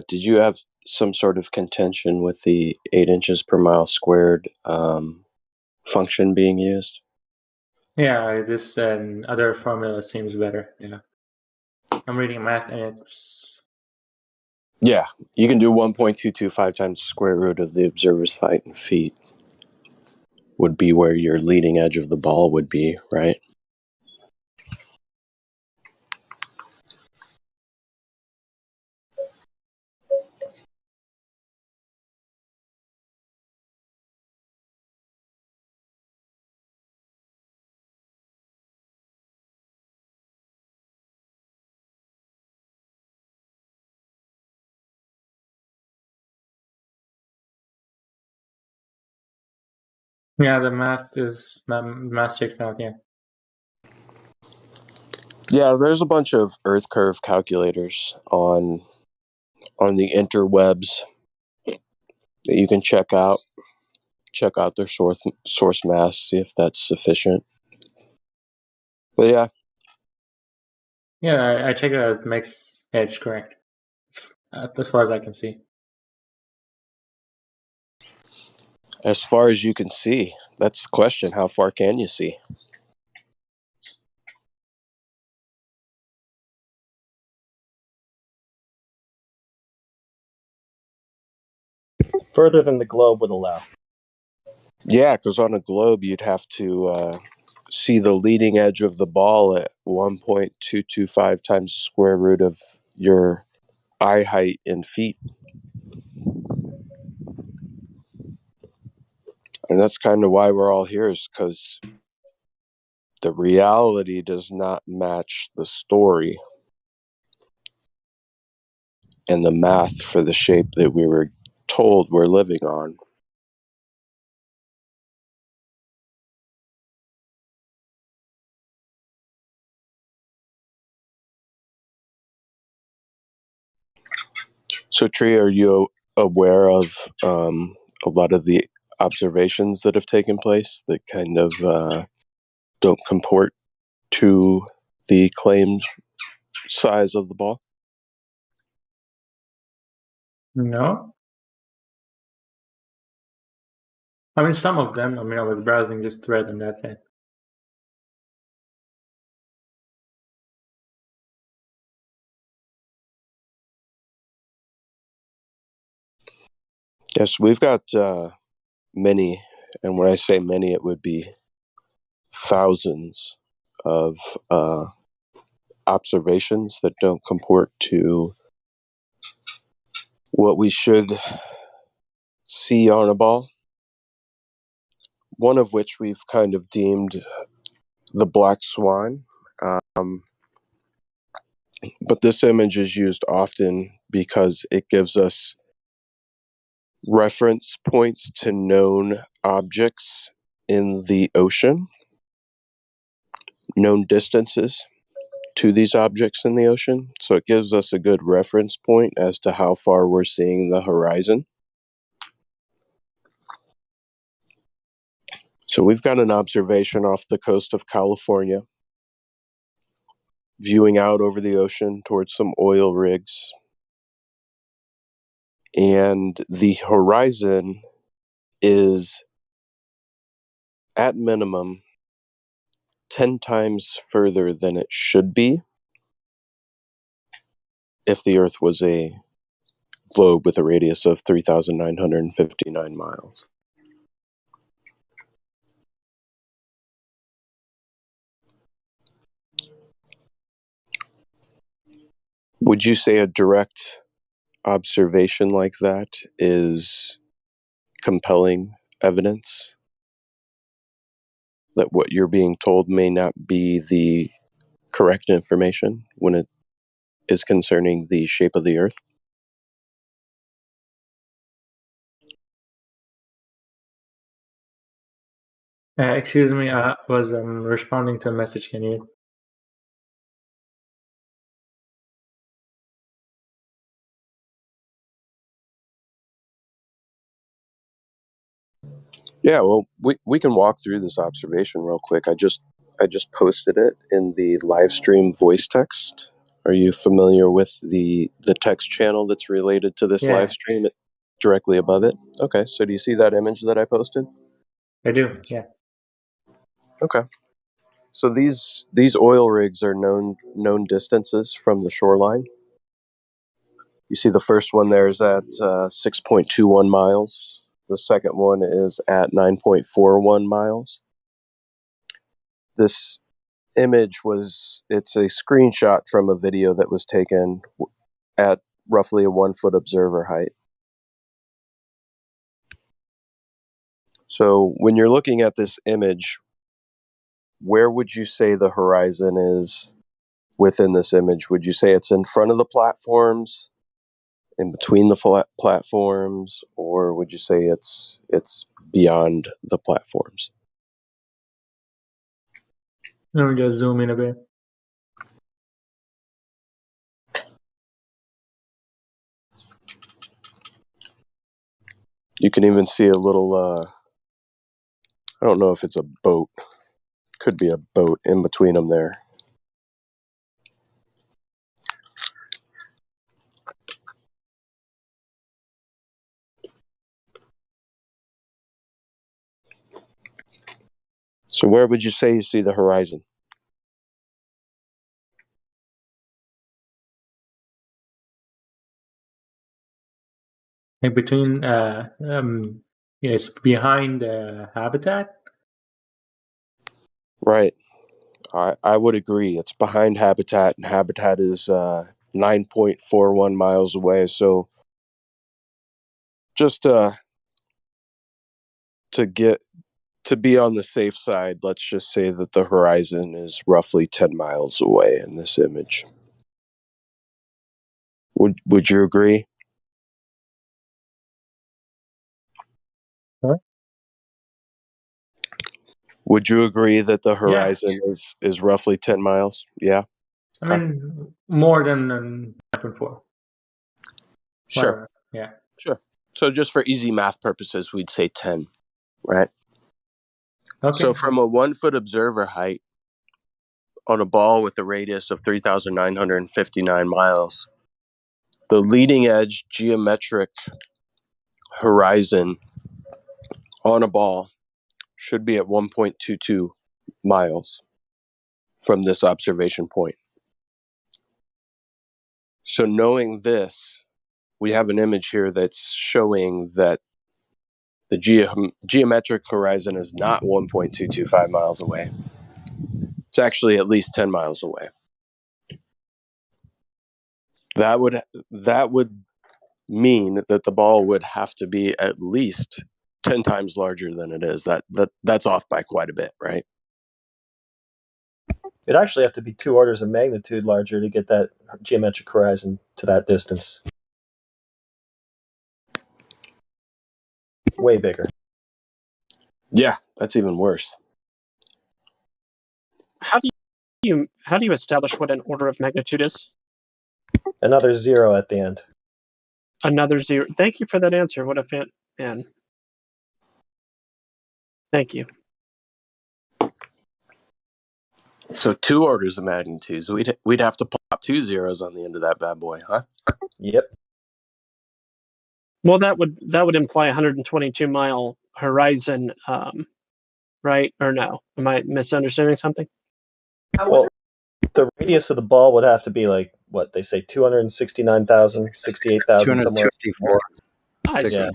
Did you have some sort of contention with the 8 inches per mile squared function being used? Yeah, this other formula seems better. Yeah, I'm reading math and it's. Yeah, you can do 1.225 times the square root of the observer's height in feet. Would be where your leading edge of the ball would be, right? Yeah, the math checks out. Yeah. Yeah, there's a bunch of Earth curve calculators on the interwebs that you can check out. Check out their source mass, see if that's sufficient. But yeah. Yeah, I checked it out. It makes it's correct. As far as I can see. As far as you can see, that's the question. How far can you see? Further than the globe would allow. Yeah, because on a globe, you'd have to see the leading edge of the ball at 1.225 times the square root of your eye height in feet. And that's kind of why we're all here, is because the reality does not match the story and the math for the shape that we were told we're living on. So, Tree, are you aware of a lot of the observations that have taken place that kind of don't comport to the claimed size of the ball? No. I mean, some of them. I mean, I was browsing this thread and that's it. Yes, we've got many, and when I say many, it would be thousands of observations that don't comport to what we should see on a ball. One of which we've kind of deemed the black swan. But this image is used often because it gives us reference points to known objects in the ocean, known distances to these objects in the ocean. So it gives us a good reference point as to how far we're seeing the horizon. So we've got an observation off the coast of California, viewing out over the ocean towards some oil rigs. And the horizon is at minimum 10 times further than it should be if the Earth was a globe with a radius of 3,959 miles. Would you say a direct observation like that is compelling evidence that what you're being told may not be the correct information when it is concerning the shape of the Earth? Excuse me, I was responding to a message. Can you? Yeah, well, we can walk through this observation real quick. I just posted it in the Livestream voice text. Are you familiar with the text channel that's related to this live stream directly above it? Okay, so do you see that image that I posted? I do, yeah. Okay. So these oil rigs are known distances from the shoreline. You see the first one there is at 6.21 miles. The second one is at 9.41 miles. This image it's a screenshot from a video that was taken at roughly a 1 foot observer height. So when you're looking at this image, where would you say the horizon is within this image? Would you say it's in front of the platforms, in between the platforms, or would you say it's beyond the platforms? Let me just zoom in a bit. You can even see a little, I don't know if it's a boat. Could be a boat in between them there. So where would you say you see the horizon? Like between, it's behind the habitat. Right. I would agree. It's behind habitat, and habitat is 9.41 miles away. So just to be on the safe side, let's just say that the horizon is roughly 10 miles away in this image. Would you agree? Huh? Would you agree that the horizon is roughly 10 miles? Yeah. I mean, more than 9.4. Sure. Yeah. Sure. So just for easy math purposes, we'd say 10, right? Okay. So from a 1 foot observer height on a ball with a radius of 3,959 miles, the leading edge geometric horizon on a ball should be at 1.22 miles from this observation point. So knowing this, we have an image here that's showing that the geometric horizon is not 1.225 miles away. It's actually at least 10 miles away. That would mean that the ball would have to be at least 10 times larger than it is. That's off by quite a bit, right? It'd actually have to be 2 orders of magnitude larger to get that geometric horizon to that distance. Way bigger. Yeah, that's even worse. How do you establish what an order of magnitude is? Another 0 at the end. Another 0. Thank you for that answer. What a man. Thank you. So 2 orders of magnitudes. We'd have to plop 2 zeros on the end of that bad boy, huh? Yep. Well, that would imply 122 mile horizon right? Or no? Am I misunderstanding something? Well, the radius of the ball would have to be like what they say, 269,000, 68,000 somewhere. 254. I see. Yeah.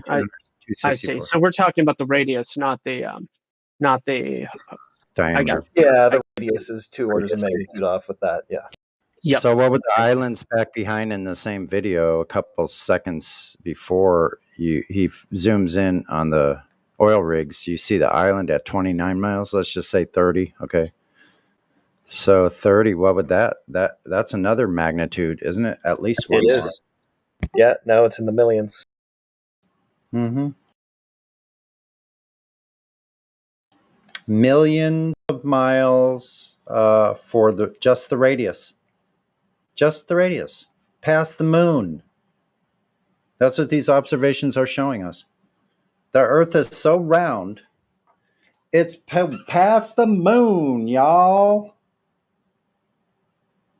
I see. So we're talking about the radius, not the diameter. Yeah, the radius is 2 orders of magnitude off with that. Yeah. Yep. So what with the islands back behind in the same video, a couple seconds before he zooms in on the oil rigs, you see the island at 29 miles. Let's just say 30. Okay. So 30, what would that's another magnitude, isn't it? At least one. It is. Yeah, now it's in the millions. Mm-hmm. Millions of miles for just the radius. Just the radius. Past the moon. That's what these observations are showing us. The Earth is so round, it's past the moon, y'all.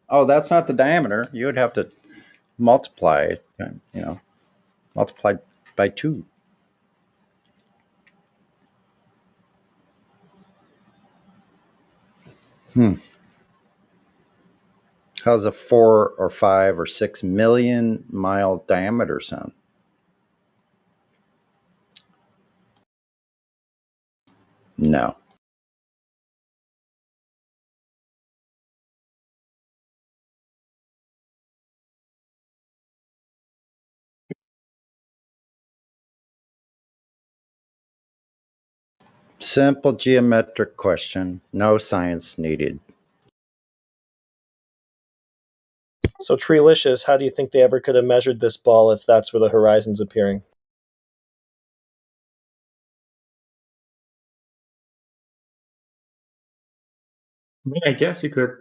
Oh, that's not the diameter. You would have to multiply it, multiply by 2. How's a 4 or 5 or 6 million mile diameter sound? No. Simple geometric question. No science needed. So, Treelicious, how do you think they ever could have measured this ball if that's where the horizon's appearing? I guess you could.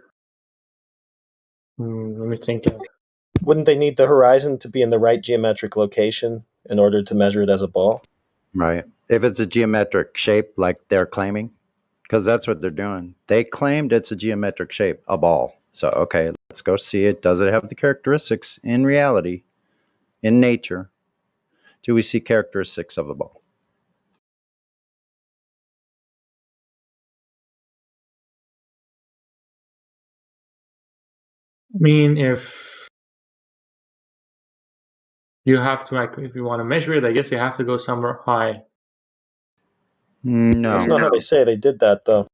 Let me think. Wouldn't they need the horizon to be in the right geometric location in order to measure it as a ball? Right. If it's a geometric shape like they're claiming, because that's what they're doing. They claimed it's a geometric shape, a ball. So, okay, let's go see it. Does it have the characteristics in reality, in nature? Do we see characteristics of a ball? I mean, if you have to, if you want to measure it, I guess you have to go somewhere high. No. That's not how they say they did that, though.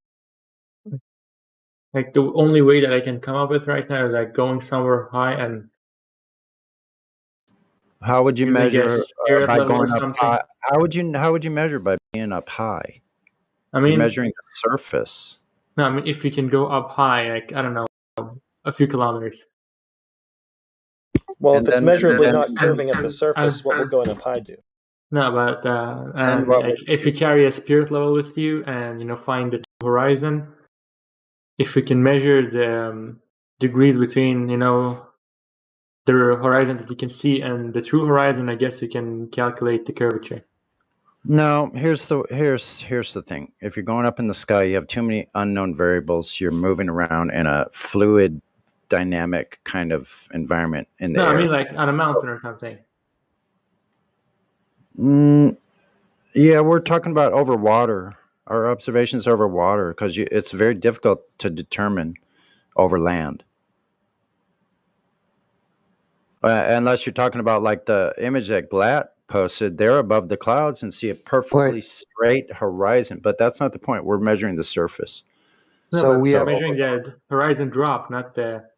Like, the only way that I can come up with right now is like going somewhere high and. How would you measure by going up something? high? How would you measure by being up high? I mean, you're measuring the surface. No, I mean if you can go up high, like I don't know, a few kilometers. Well, if it's measurably not curving at the surface, what will going up high do? No, but if you carry a spirit level with you and find the horizon, if we can measure the degrees between the horizon that you can see and the true horizon, I guess you can calculate the curvature. No, here's the thing. If you're going up in the sky, you have too many unknown variables. You're moving around in a fluid, dynamic kind of environment in the air. I mean like on a mountain or something. Yeah, we're talking about over water. Our observations over water, because it's very difficult to determine over land. Unless you're talking about like the image that Glatt posted, they're above the clouds and see a perfectly straight horizon. But that's not the point. We're measuring the surface. No, so we are measuring the horizon drop, not the.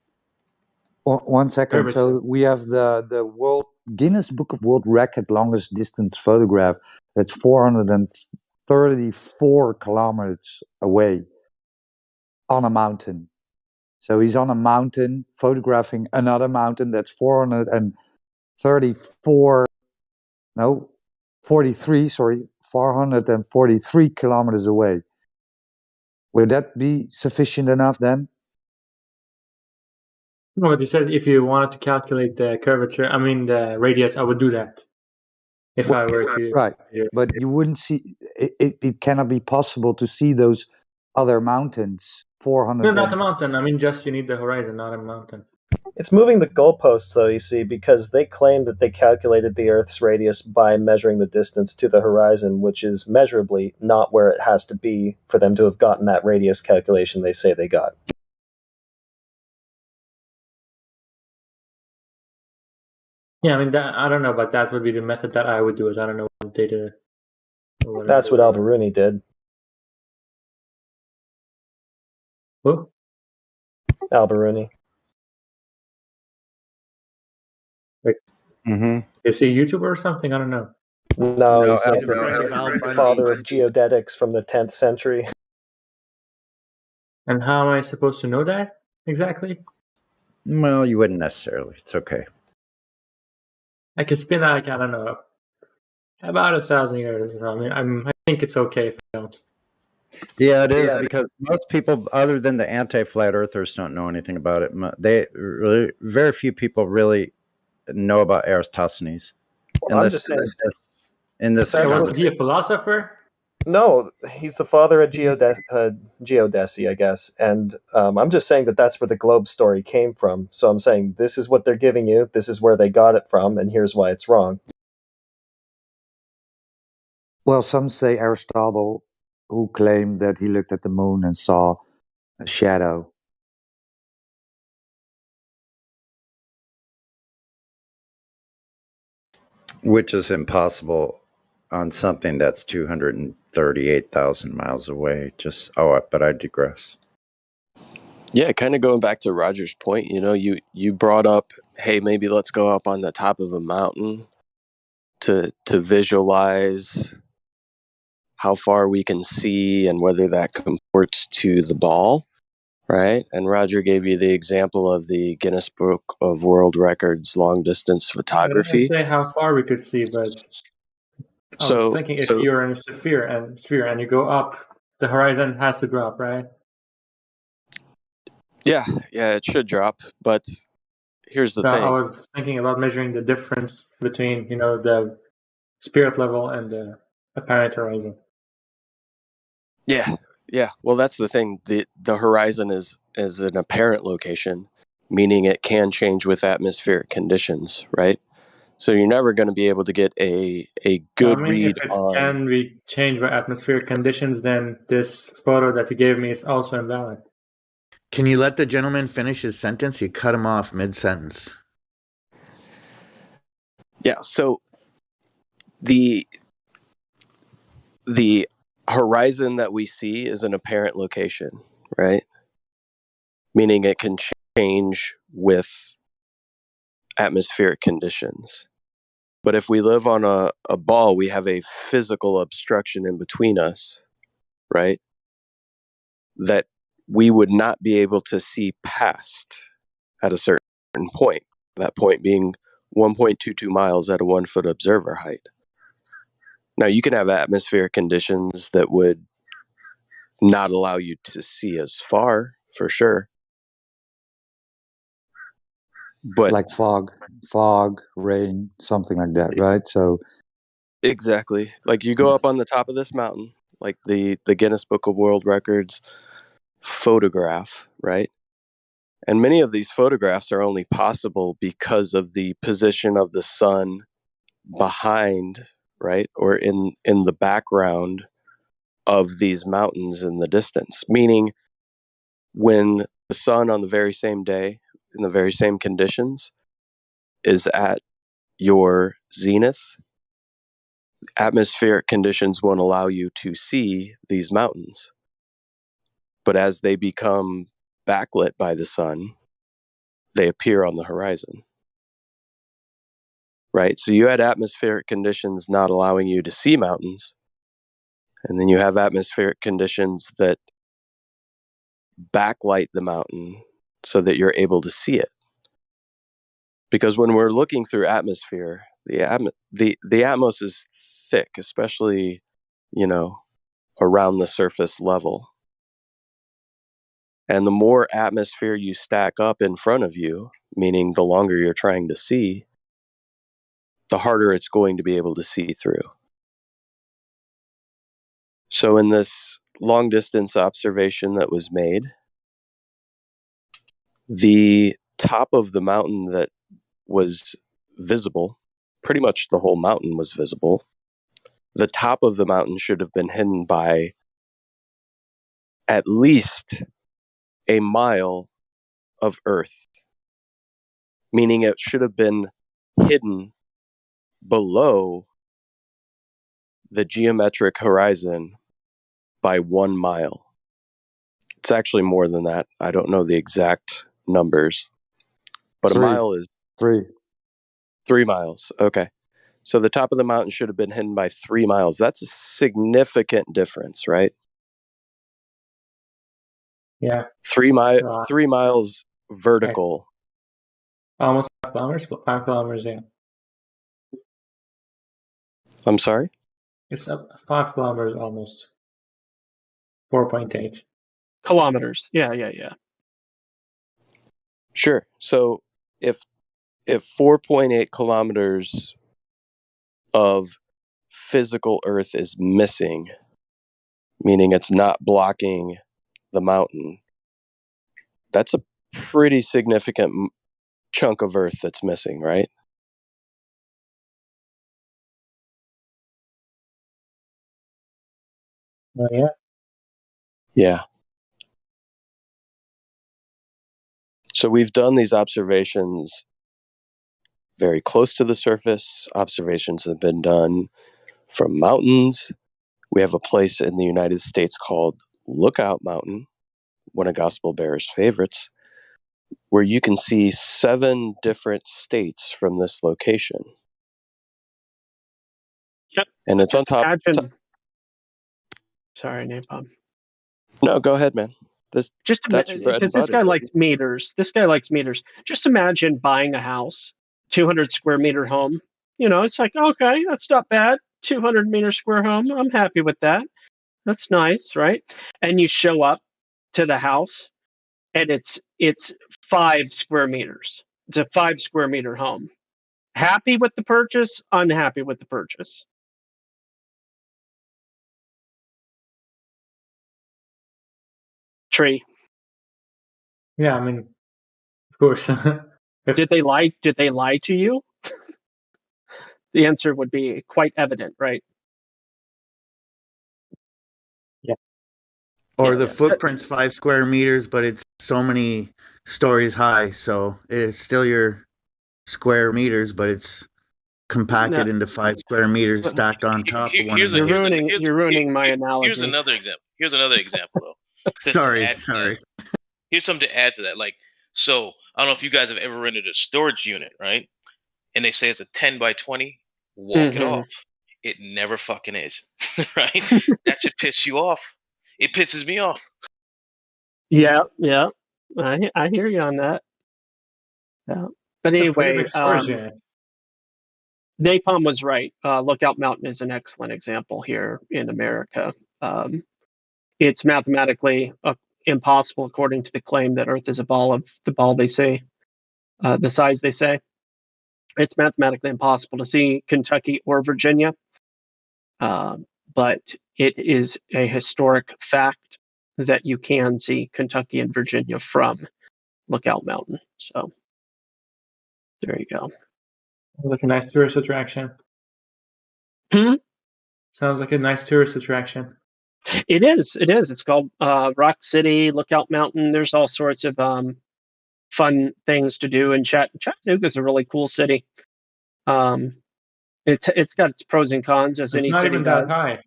1 second. So we have the World Guinness Book of World Record longest distance photograph. That's 434 kilometers away on a mountain. So he's on a mountain photographing another mountain that's 443 kilometers away. Would that be sufficient enough then? No, but you said if you wanted to calculate the curvature, I mean the radius, I would do that. If I were to. Right, but you wouldn't see, it cannot be possible to see those other mountains, 400. No, not the mountain. I mean just you need the horizon, not a mountain. It's moving the goalposts, though, you see, because they claim that they calculated the Earth's radius by measuring the distance to the horizon, which is measurably not where it has to be for them to have gotten that radius calculation they say they got. Yeah, I mean, I don't know, but that would be the method that I would do. Is I don't know what data. That's what Alberuni did. Who? Alberuni. Like, Mm-hmm. is he a YouTuber or something? I don't know. No, he's like He's a friend of Al the Bundy. father of geodetics from the 10th century. And how am I supposed to know that exactly? Well, you wouldn't necessarily. It's okay. I could spin like, I don't know, about 1,000 years. I mean, I think it's okay if I don't. Yeah, it is because most people, other than the anti-flat earthers, don't know anything about it. They really, very few people really know about Eratosthenes. Well, I'm just saying. In this Wasn't he a philosopher? No, he's the father of geodesy, I guess. And I'm just saying that that's where the globe story came from. So I'm saying this is what they're giving you. This is where they got it from, and here's why it's wrong. Well, some say Aristotle, who claimed that he looked at the moon and saw a shadow. Which is impossible on something that's 238,000 miles away. But I digress. Yeah, kind of going back to Roger's point, you brought up, hey, maybe let's go up on the top of a mountain to visualize how far we can see and whether that comports to the ball, right? And Roger gave you the example of the Guinness Book of World Records long distance I photography. didn't say how far we could see, but I was thinking if you're in a sphere and you go up, the horizon has to drop, right? Yeah, it should drop. But here's the thing. I was thinking about measuring the difference between, the spirit level and the apparent horizon. Yeah. Well, that's the thing. The horizon is an apparent location, meaning it can change with atmospheric conditions, right? So you're never going to be able to get a good read if it on. can be changed by atmospheric conditions, then this photo that you gave me is also invalid. Can you let the gentleman finish his sentence? You cut him off mid-sentence. Yeah, so the horizon that we see is an apparent location, right? Meaning it can change with atmospheric conditions. But if we live on a ball, we have a physical obstruction in between us, right? That we would not be able to see past at a certain point. That point being 1.22 miles at a 1 foot observer height. Now, you can have atmospheric conditions that would not allow you to see as far, for sure. But like fog, rain, something like that, right? So exactly. Like you go up on the top of this mountain, like the Guinness Book of World Records photograph, right? And many of these photographs are only possible because of the position of the sun behind, right? Or in the background of these mountains in the distance. Meaning when the sun on the very same day, in the very same conditions, is at your zenith, atmospheric conditions won't allow you to see these mountains. But as they become backlit by the sun, they appear on the horizon. Right? So you had atmospheric conditions not allowing you to see mountains, and then you have atmospheric conditions that backlight the mountain so that you're able to see it. Because when we're looking through atmosphere, the atmos is thick, especially, around the surface level. And the more atmosphere you stack up in front of you, meaning the longer you're trying to see, the harder it's going to be able to see through. So in this long distance observation that was made, the top of the mountain that was visible, pretty much the whole mountain was visible. The top of the mountain should have been hidden by at least a mile of earth, meaning it should have been hidden below the geometric horizon by 1 mile. It's actually more than that. I don't know the exact numbers, but a mile is 3 miles. Okay. So the top of the mountain should have been hidden by 3 miles. That's a significant difference, right? Yeah. 3 miles vertical. Almost 5 kilometers. 5 kilometers. Yeah. I'm sorry. It's up 5 kilometers almost. 4.8 kilometers. Yeah. Sure. So if 4.8 kilometers of physical Earth is missing, meaning it's not blocking the mountain, that's a pretty significant chunk of Earth that's missing, right? Yeah. Yeah. So we've done these observations very close to the surface. Observations have been done from mountains. We have a place in the United States called Lookout Mountain, one of Gospel Bear's favorites, where you can see 7 different states from this location. Yep. And it's Just on top. Sorry, Napalm. No, go ahead, man. That's your bread and Because this butter. guy likes meters. This guy likes meters. Just imagine buying a house, 200 square meter home. It's like, okay, that's not bad. 200 meter square home. I'm happy with that. That's nice, right? And you show up to the house, and it's 5 square meters. It's a 5 square meter home. Happy with the purchase? Unhappy with the purchase? Tree. Yeah, I mean, of course. Did they lie to you? The answer would be quite evident, right? Yeah. Or the footprint's 5 square meters, but it's so many stories high, so it's still your square meters, but it's compacted into 5 square meters stacked on top of one another. You're ruining my analogy. Here's another example, though. Sorry. Here's something to add to that. Like, so I don't know if you guys have ever rented a storage unit, right? And they say it's a 10 by 20. Walk it off. It never fucking is, right? That should piss you off. It pisses me off. Yeah. I hear you on that. Yeah. But anyway, Napalm was right. Lookout Mountain is an excellent example here in America. It's mathematically impossible, according to the claim that Earth is a ball of the ball they say, the size they say. It's mathematically impossible to see Kentucky or Virginia, but it is a historic fact that you can see Kentucky and Virginia from Lookout Mountain. So there you go. Like a nice tourist attraction. Sounds like a nice tourist attraction. It is. It's called Rock City, Lookout Mountain. There's all sorts of fun things to do in Chattanooga is a really cool city. It's got its pros and cons, as any city does. It's not even that high.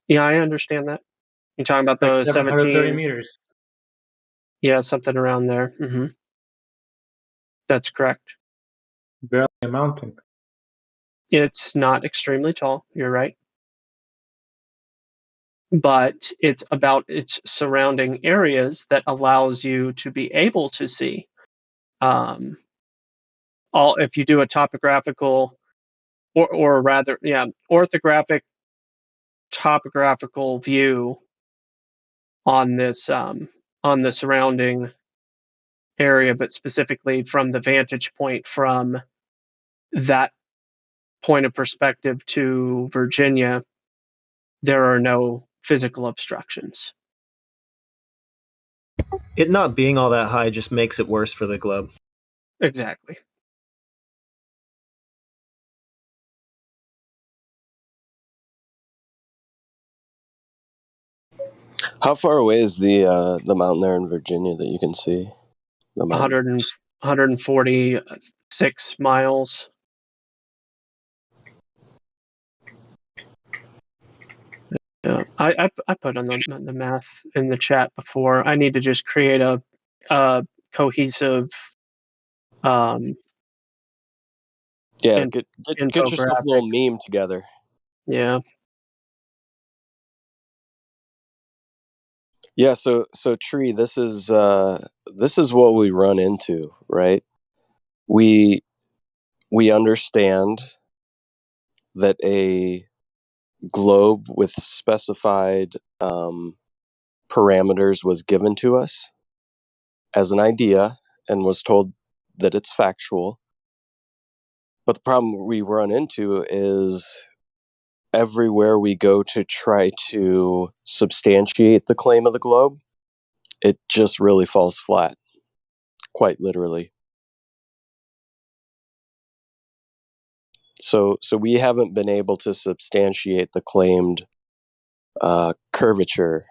Yeah, I understand that. You're talking about like the 730 meters. Yeah, something around there. Mm-hmm. That's correct. Barely a mountain. It's not extremely tall. You're right. But it's about its surrounding areas that allows you to be able to see. If you do a topographical, or rather, orthographic topographical view on this on the surrounding area, but specifically from the vantage point from that point of perspective to Virginia, there are no physical obstructions. It not being all that high just makes it worse for the globe. Exactly. How far away is the mountain there in Virginia that you can see? The mountain? 146 miles. Yeah, I put on the math in the chat before. I need to just create a cohesive Yeah, get yourself a little meme together. Yeah. Yeah, so Tree, this is what we run into, right? We understand that a globe with specified parameters was given to us as an idea and was told that it's factual. But the problem we run into is everywhere we go to try to substantiate the claim of the globe, it just really falls flat, quite literally. So we haven't been able to substantiate the claimed curvature.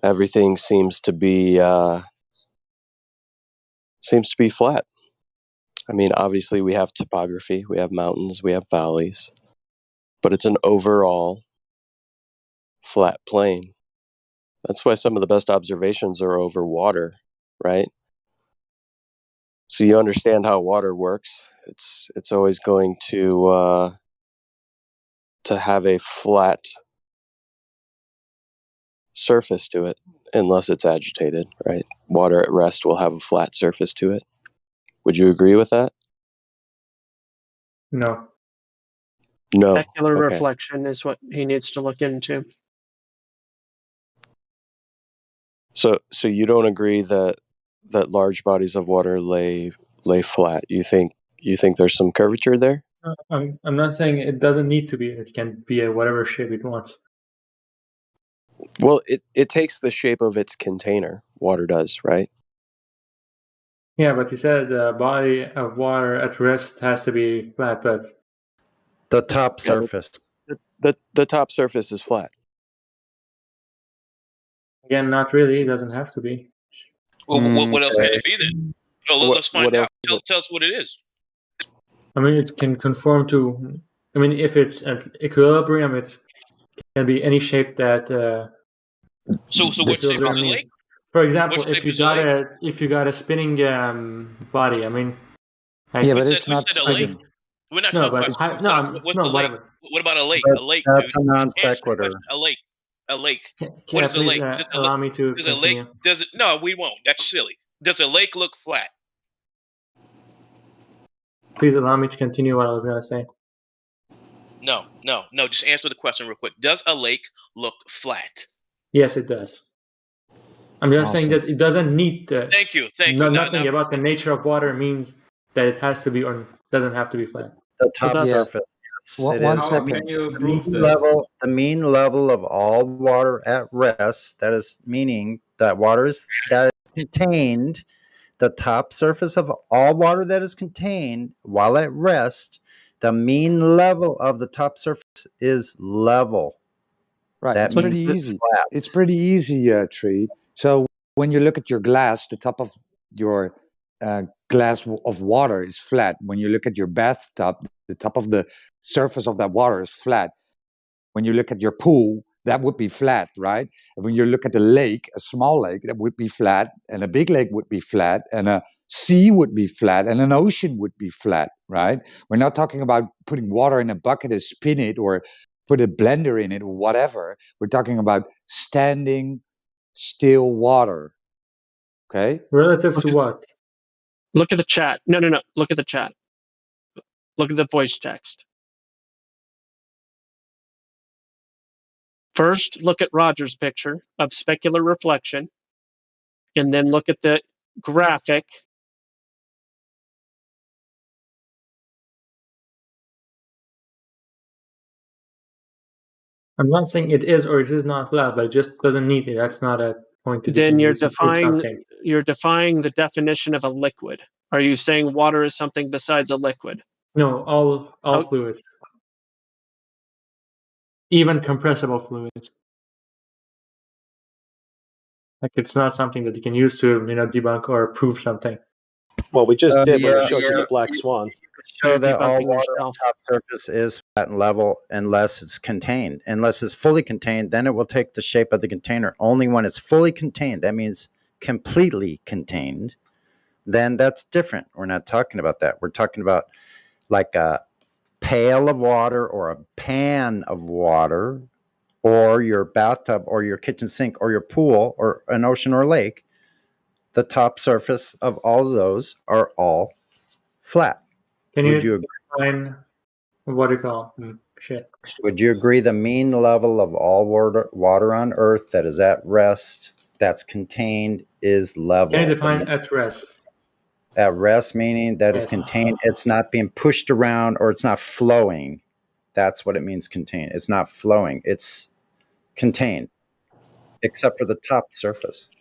Everything seems to be flat. I mean, obviously we have topography, we have mountains, we have valleys, but it's an overall flat plain. That's why some of the best observations are over water, right? So you understand how water works. It's always going to have a flat surface to it, unless it's agitated, right? Water at rest will have a flat surface to it. Would you agree with that? No. No. Specular Okay. reflection is what he needs to look into. So you don't agree that large bodies of water lay flat. You think there's some curvature there? I'm not saying it doesn't need to be. It can be at whatever shape it wants. Well, it takes the shape of its container. Water does, right? Yeah, but you said the body of water at rest has to be flat, but the top surface. The top surface is flat. Again, not really. It doesn't have to be. Well, what else can it be then? Oh, let's find out. Tell us what it is. I mean, it can conform to. I mean, if it's at equilibrium, it can be any shape that. So what shape is a lake? For example, if you got a spinning body, I mean. Yeah, but it's not spinning. We're not talking about what's the lake? Whatever. What about a lake? But a lake, that's dude. a non sequitur. A lake. A lake. Can What is a lake? Allow me to does continue? a lake? Does it? No, we won't. That's silly. Does a lake look flat? Please allow me to continue what I was going to say. No. Just answer the question real quick. Does a lake look flat? Yes, it does. I'm just saying that it doesn't need to. Thank you. Nothing about the nature of water means that it has to be or doesn't have to be flat. The top surface. Yes, One second. The mean level of all water at rest. That is meaning that water that is contained. The top surface of all water that is contained while at rest. The mean level of the top surface is level. Right. That It's pretty easy. It's pretty easy, Tree. So when you look at your glass, the top of your glass of water is flat. When you look at your bathtub, the top of the surface of that water is flat. When you look at your pool, that would be flat, right? And when you look at the lake, a small lake, that would be flat, and a big lake would be flat, and a sea would be flat, and an ocean would be flat, right? We're not talking about putting water in a bucket and spin it or put a blender in it or whatever. We're talking about standing still water, okay? Relative to what? Look at the chat. No. Look at the chat. Look at the voice text. First, look at Roger's picture of specular reflection, and then look at the graphic. I'm not saying it is or it is not flat, but it just doesn't need it. That's not a point that then you can use to prove something. you're defying the definition of a liquid. Are you saying water is something besides a liquid? No, all fluids, even compressible fluids. Like it's not something that you can use to debunk or prove something. Well, we just did when we showed you the black swan. Show that all water on top surface is flat and level unless it's contained. Unless it's fully contained, then it will take the shape of the container. Only when it's fully contained, that means completely contained, then that's different. We're not talking about that. We're talking about like a pail of water or a pan of water or your bathtub or your kitchen sink or your pool or an ocean or lake. The top surface of all of those are all flat. Can Would you you define what do you call shit? Would you agree the mean level of all water on Earth that is at rest, that's contained, is level? Can you define at rest? At rest meaning that it's Yes. contained, it's not being pushed around or it's not flowing. That's what it means contained. It's not flowing, it's contained, except for the top surface.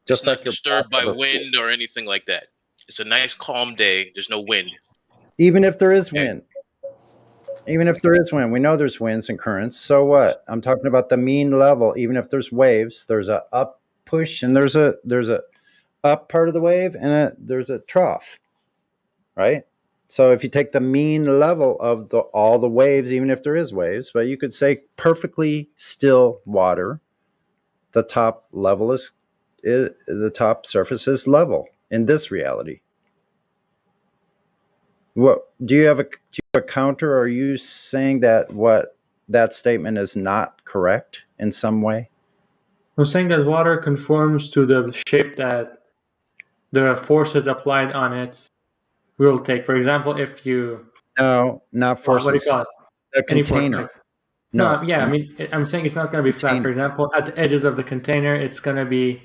Just It's like not your disturbed by bathtub or wind or anything like that. It's a nice calm day. There's no wind. even if there is wind. Even if there is wind, we know there's winds and currents. So what? I'm talking about the mean level. Even if there's waves, there's a up push and there's a up part of the wave and there's a trough, right? So if you take the mean level of all the waves, even if there is waves, but you could say perfectly still water, the top level is the top surface is level in this reality. What do you have a counter? Or are you saying that that statement is not correct in some way? I'm saying that water conforms to the shape that the forces applied on it will take. For example, if you not forces. What do you call it? The Any force, container. like, no, yeah. I mean, I'm saying it's not going to be flat. For example, at the edges of the container, it's going to be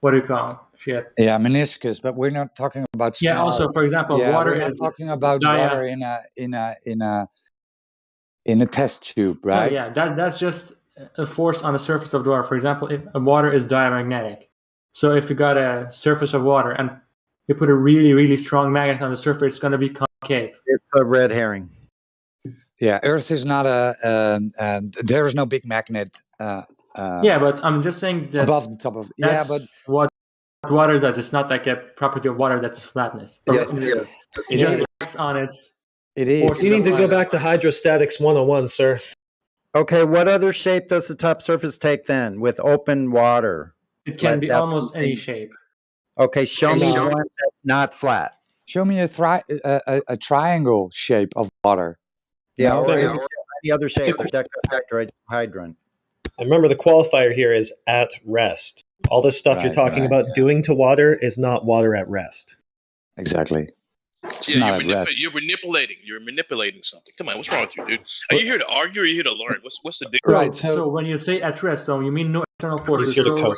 what do you call it? Shit. Yeah, meniscus. But we're not talking about. Yeah. Small, Also, for example, water we're not is talking about water in a test tube, No, right? yeah, that's just a force on the surface of the water. For example, if water is diamagnetic, so if you got a surface of water and you put a really, really strong magnet on the surface, it's going to be concave. It's a red herring. Yeah, Earth is not there is no big magnet. Yeah, but I'm just saying that above the top of. Yeah, but what water does. It's not like a property of water that's flatness. Yes, It just acts on its. It is. You need to go back to hydrostatics 101, sir. Okay, what other shape does the top surface take then with open water? It can be almost any shape. Okay, show me one that's not flat. Show me a triangle shape of water. Yeah, No? or any other shape. There's dodecahedron. I remember the qualifier here is at rest. All this stuff you're talking about doing to water is not water at rest. Exactly. It's Yeah, not at rest. you're manipulating. You're manipulating something. Come on, what's wrong with you, dude? Are you here to argue or are you here to learn? What's the difference? Right. So when you say at rest, so you mean no external forces. He's here to So cope.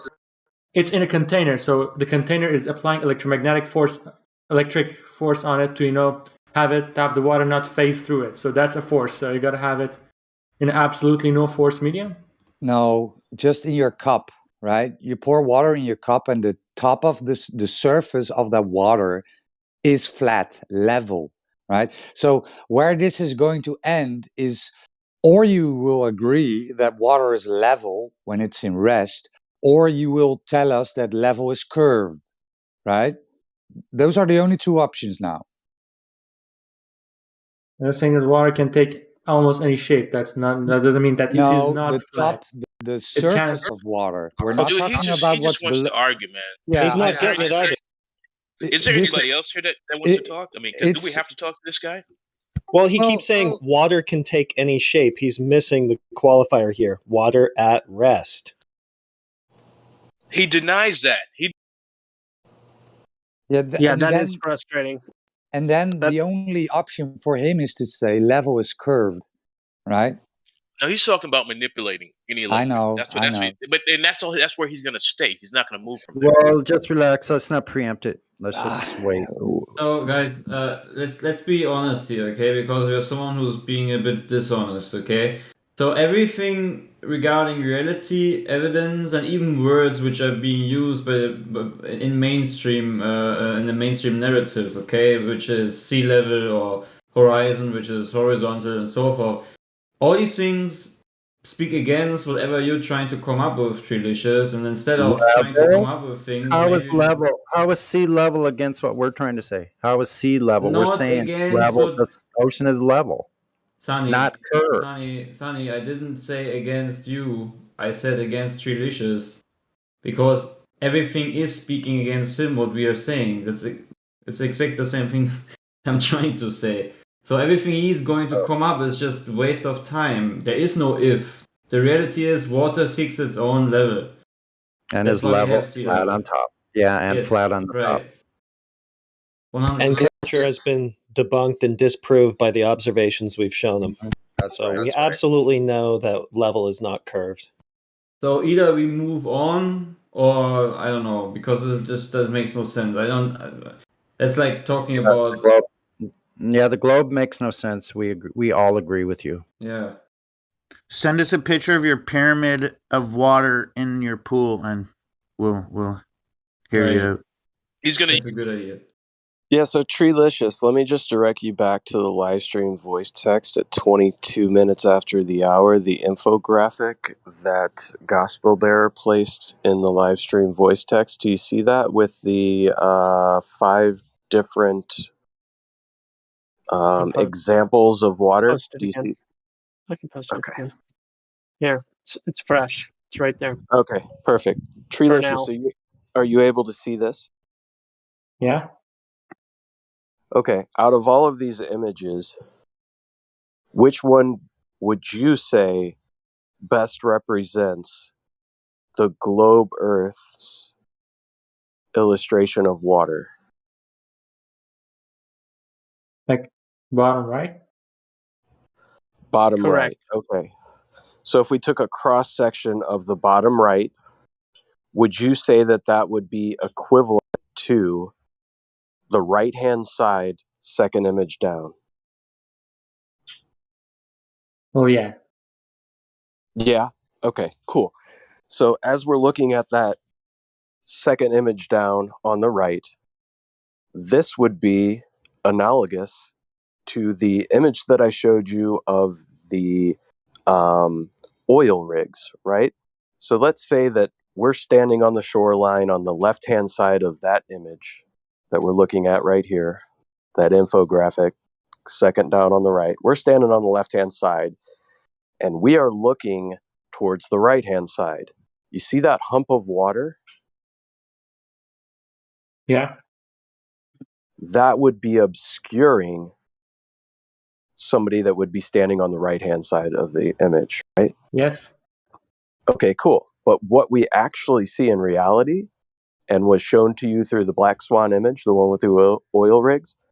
it's in a container. So the container is applying electric force on it to have the water not phase through it. So that's a force. So you got to have it in absolutely no force medium. No, just in your cup, right? You pour water in your cup, and the top of the surface of that water is flat, level, right? So where this is going to end is, or you will agree that water is level when it's in rest, or you will tell us that level is curved, right? Those are the only two options now. I'm saying that water can take almost any shape. That doesn't mean that it is not the flat. top, the surface of water. We're not talking He about just what's wants below. to argue, man. Yeah, He's not getting it either. Is there anybody else here that wants to talk? I mean, do we have to talk to this guy? Well, he keeps saying water can take any shape. He's missing the qualifier here. Water at rest. He denies that. That is frustrating. And then the only option for him is to say level is curved, right? No, he's talking about manipulating any electric. I know. But that's where he's going to stay. He's not going to move from there. Well, just relax. Let's not preempt it. Let's just wait. So, guys, let's be honest here, okay? Because we have someone who's being a bit dishonest, okay? So everything regarding reality, evidence, and even words which are being used in mainstream in the mainstream narrative, okay, which is sea level or horizon, which is horizontal, and so forth. All these things speak against whatever you're trying to come up with, Trilicious, and instead of trying to come up with things, How is maybe level? How is sea level against what we're trying to say? How is sea level? We're not saying against level. what The ocean is level, Sunny, not curved. Sunny, I didn't say against you. I said against Trilicious because everything is speaking against him. What we are saying, it's exactly the same thing I'm trying to say. So everything he's going to come up is just a waste of time. There is no if. The reality is water seeks its own level. And That's is why we level have sea flat level. on top. Yeah, and Yes, flat on the top. right. 100%. And culture has been debunked and disproved by the observations we've shown them. That's so right. we That's right. absolutely know that level is not curved. So either we move on, or I don't know, because it just makes no sense. I don't. It's like talking about. The globe makes no sense. We all agree with you. Yeah. Send us a picture of your pyramid of water in your pool, and we'll hear you out. He's gonna. That's a good idea. Yeah, so Treelicious, let me just direct you back to the live stream voice text at 22 minutes after the hour, the infographic that Gospel Bearer placed in the live stream voice text. Do you see that with the 5 different examples of water? Post it Do you again. see? I can post it again. Here, it's fresh. It's right there. Okay, perfect. For now. Treelicious, are you able to see this? Yeah. Okay, out of all of these images, which one would you say best represents the globe Earth's illustration of water? Like bottom right? Bottom Correct. right. Okay. So if we took a cross section of the bottom right, would you say that that would be equivalent to the right-hand side, second image down? Oh, yeah. Yeah. Okay, cool. So as we're looking at that second image down on the right, this would be analogous to the image that I showed you of the oil rigs, right? So let's say that we're standing on the shoreline on the left-hand side of that image that we're looking at right here, that infographic, second down on the right. We're standing on the left-hand side, and we are looking towards the right-hand side. You see that hump of water? Yeah. That would be obscuring somebody that would be standing on the right-hand side of the image, right? Yes. Okay, cool. But what we actually see in reality, and was shown to you through the Black Swan image, the one with the oil rigs,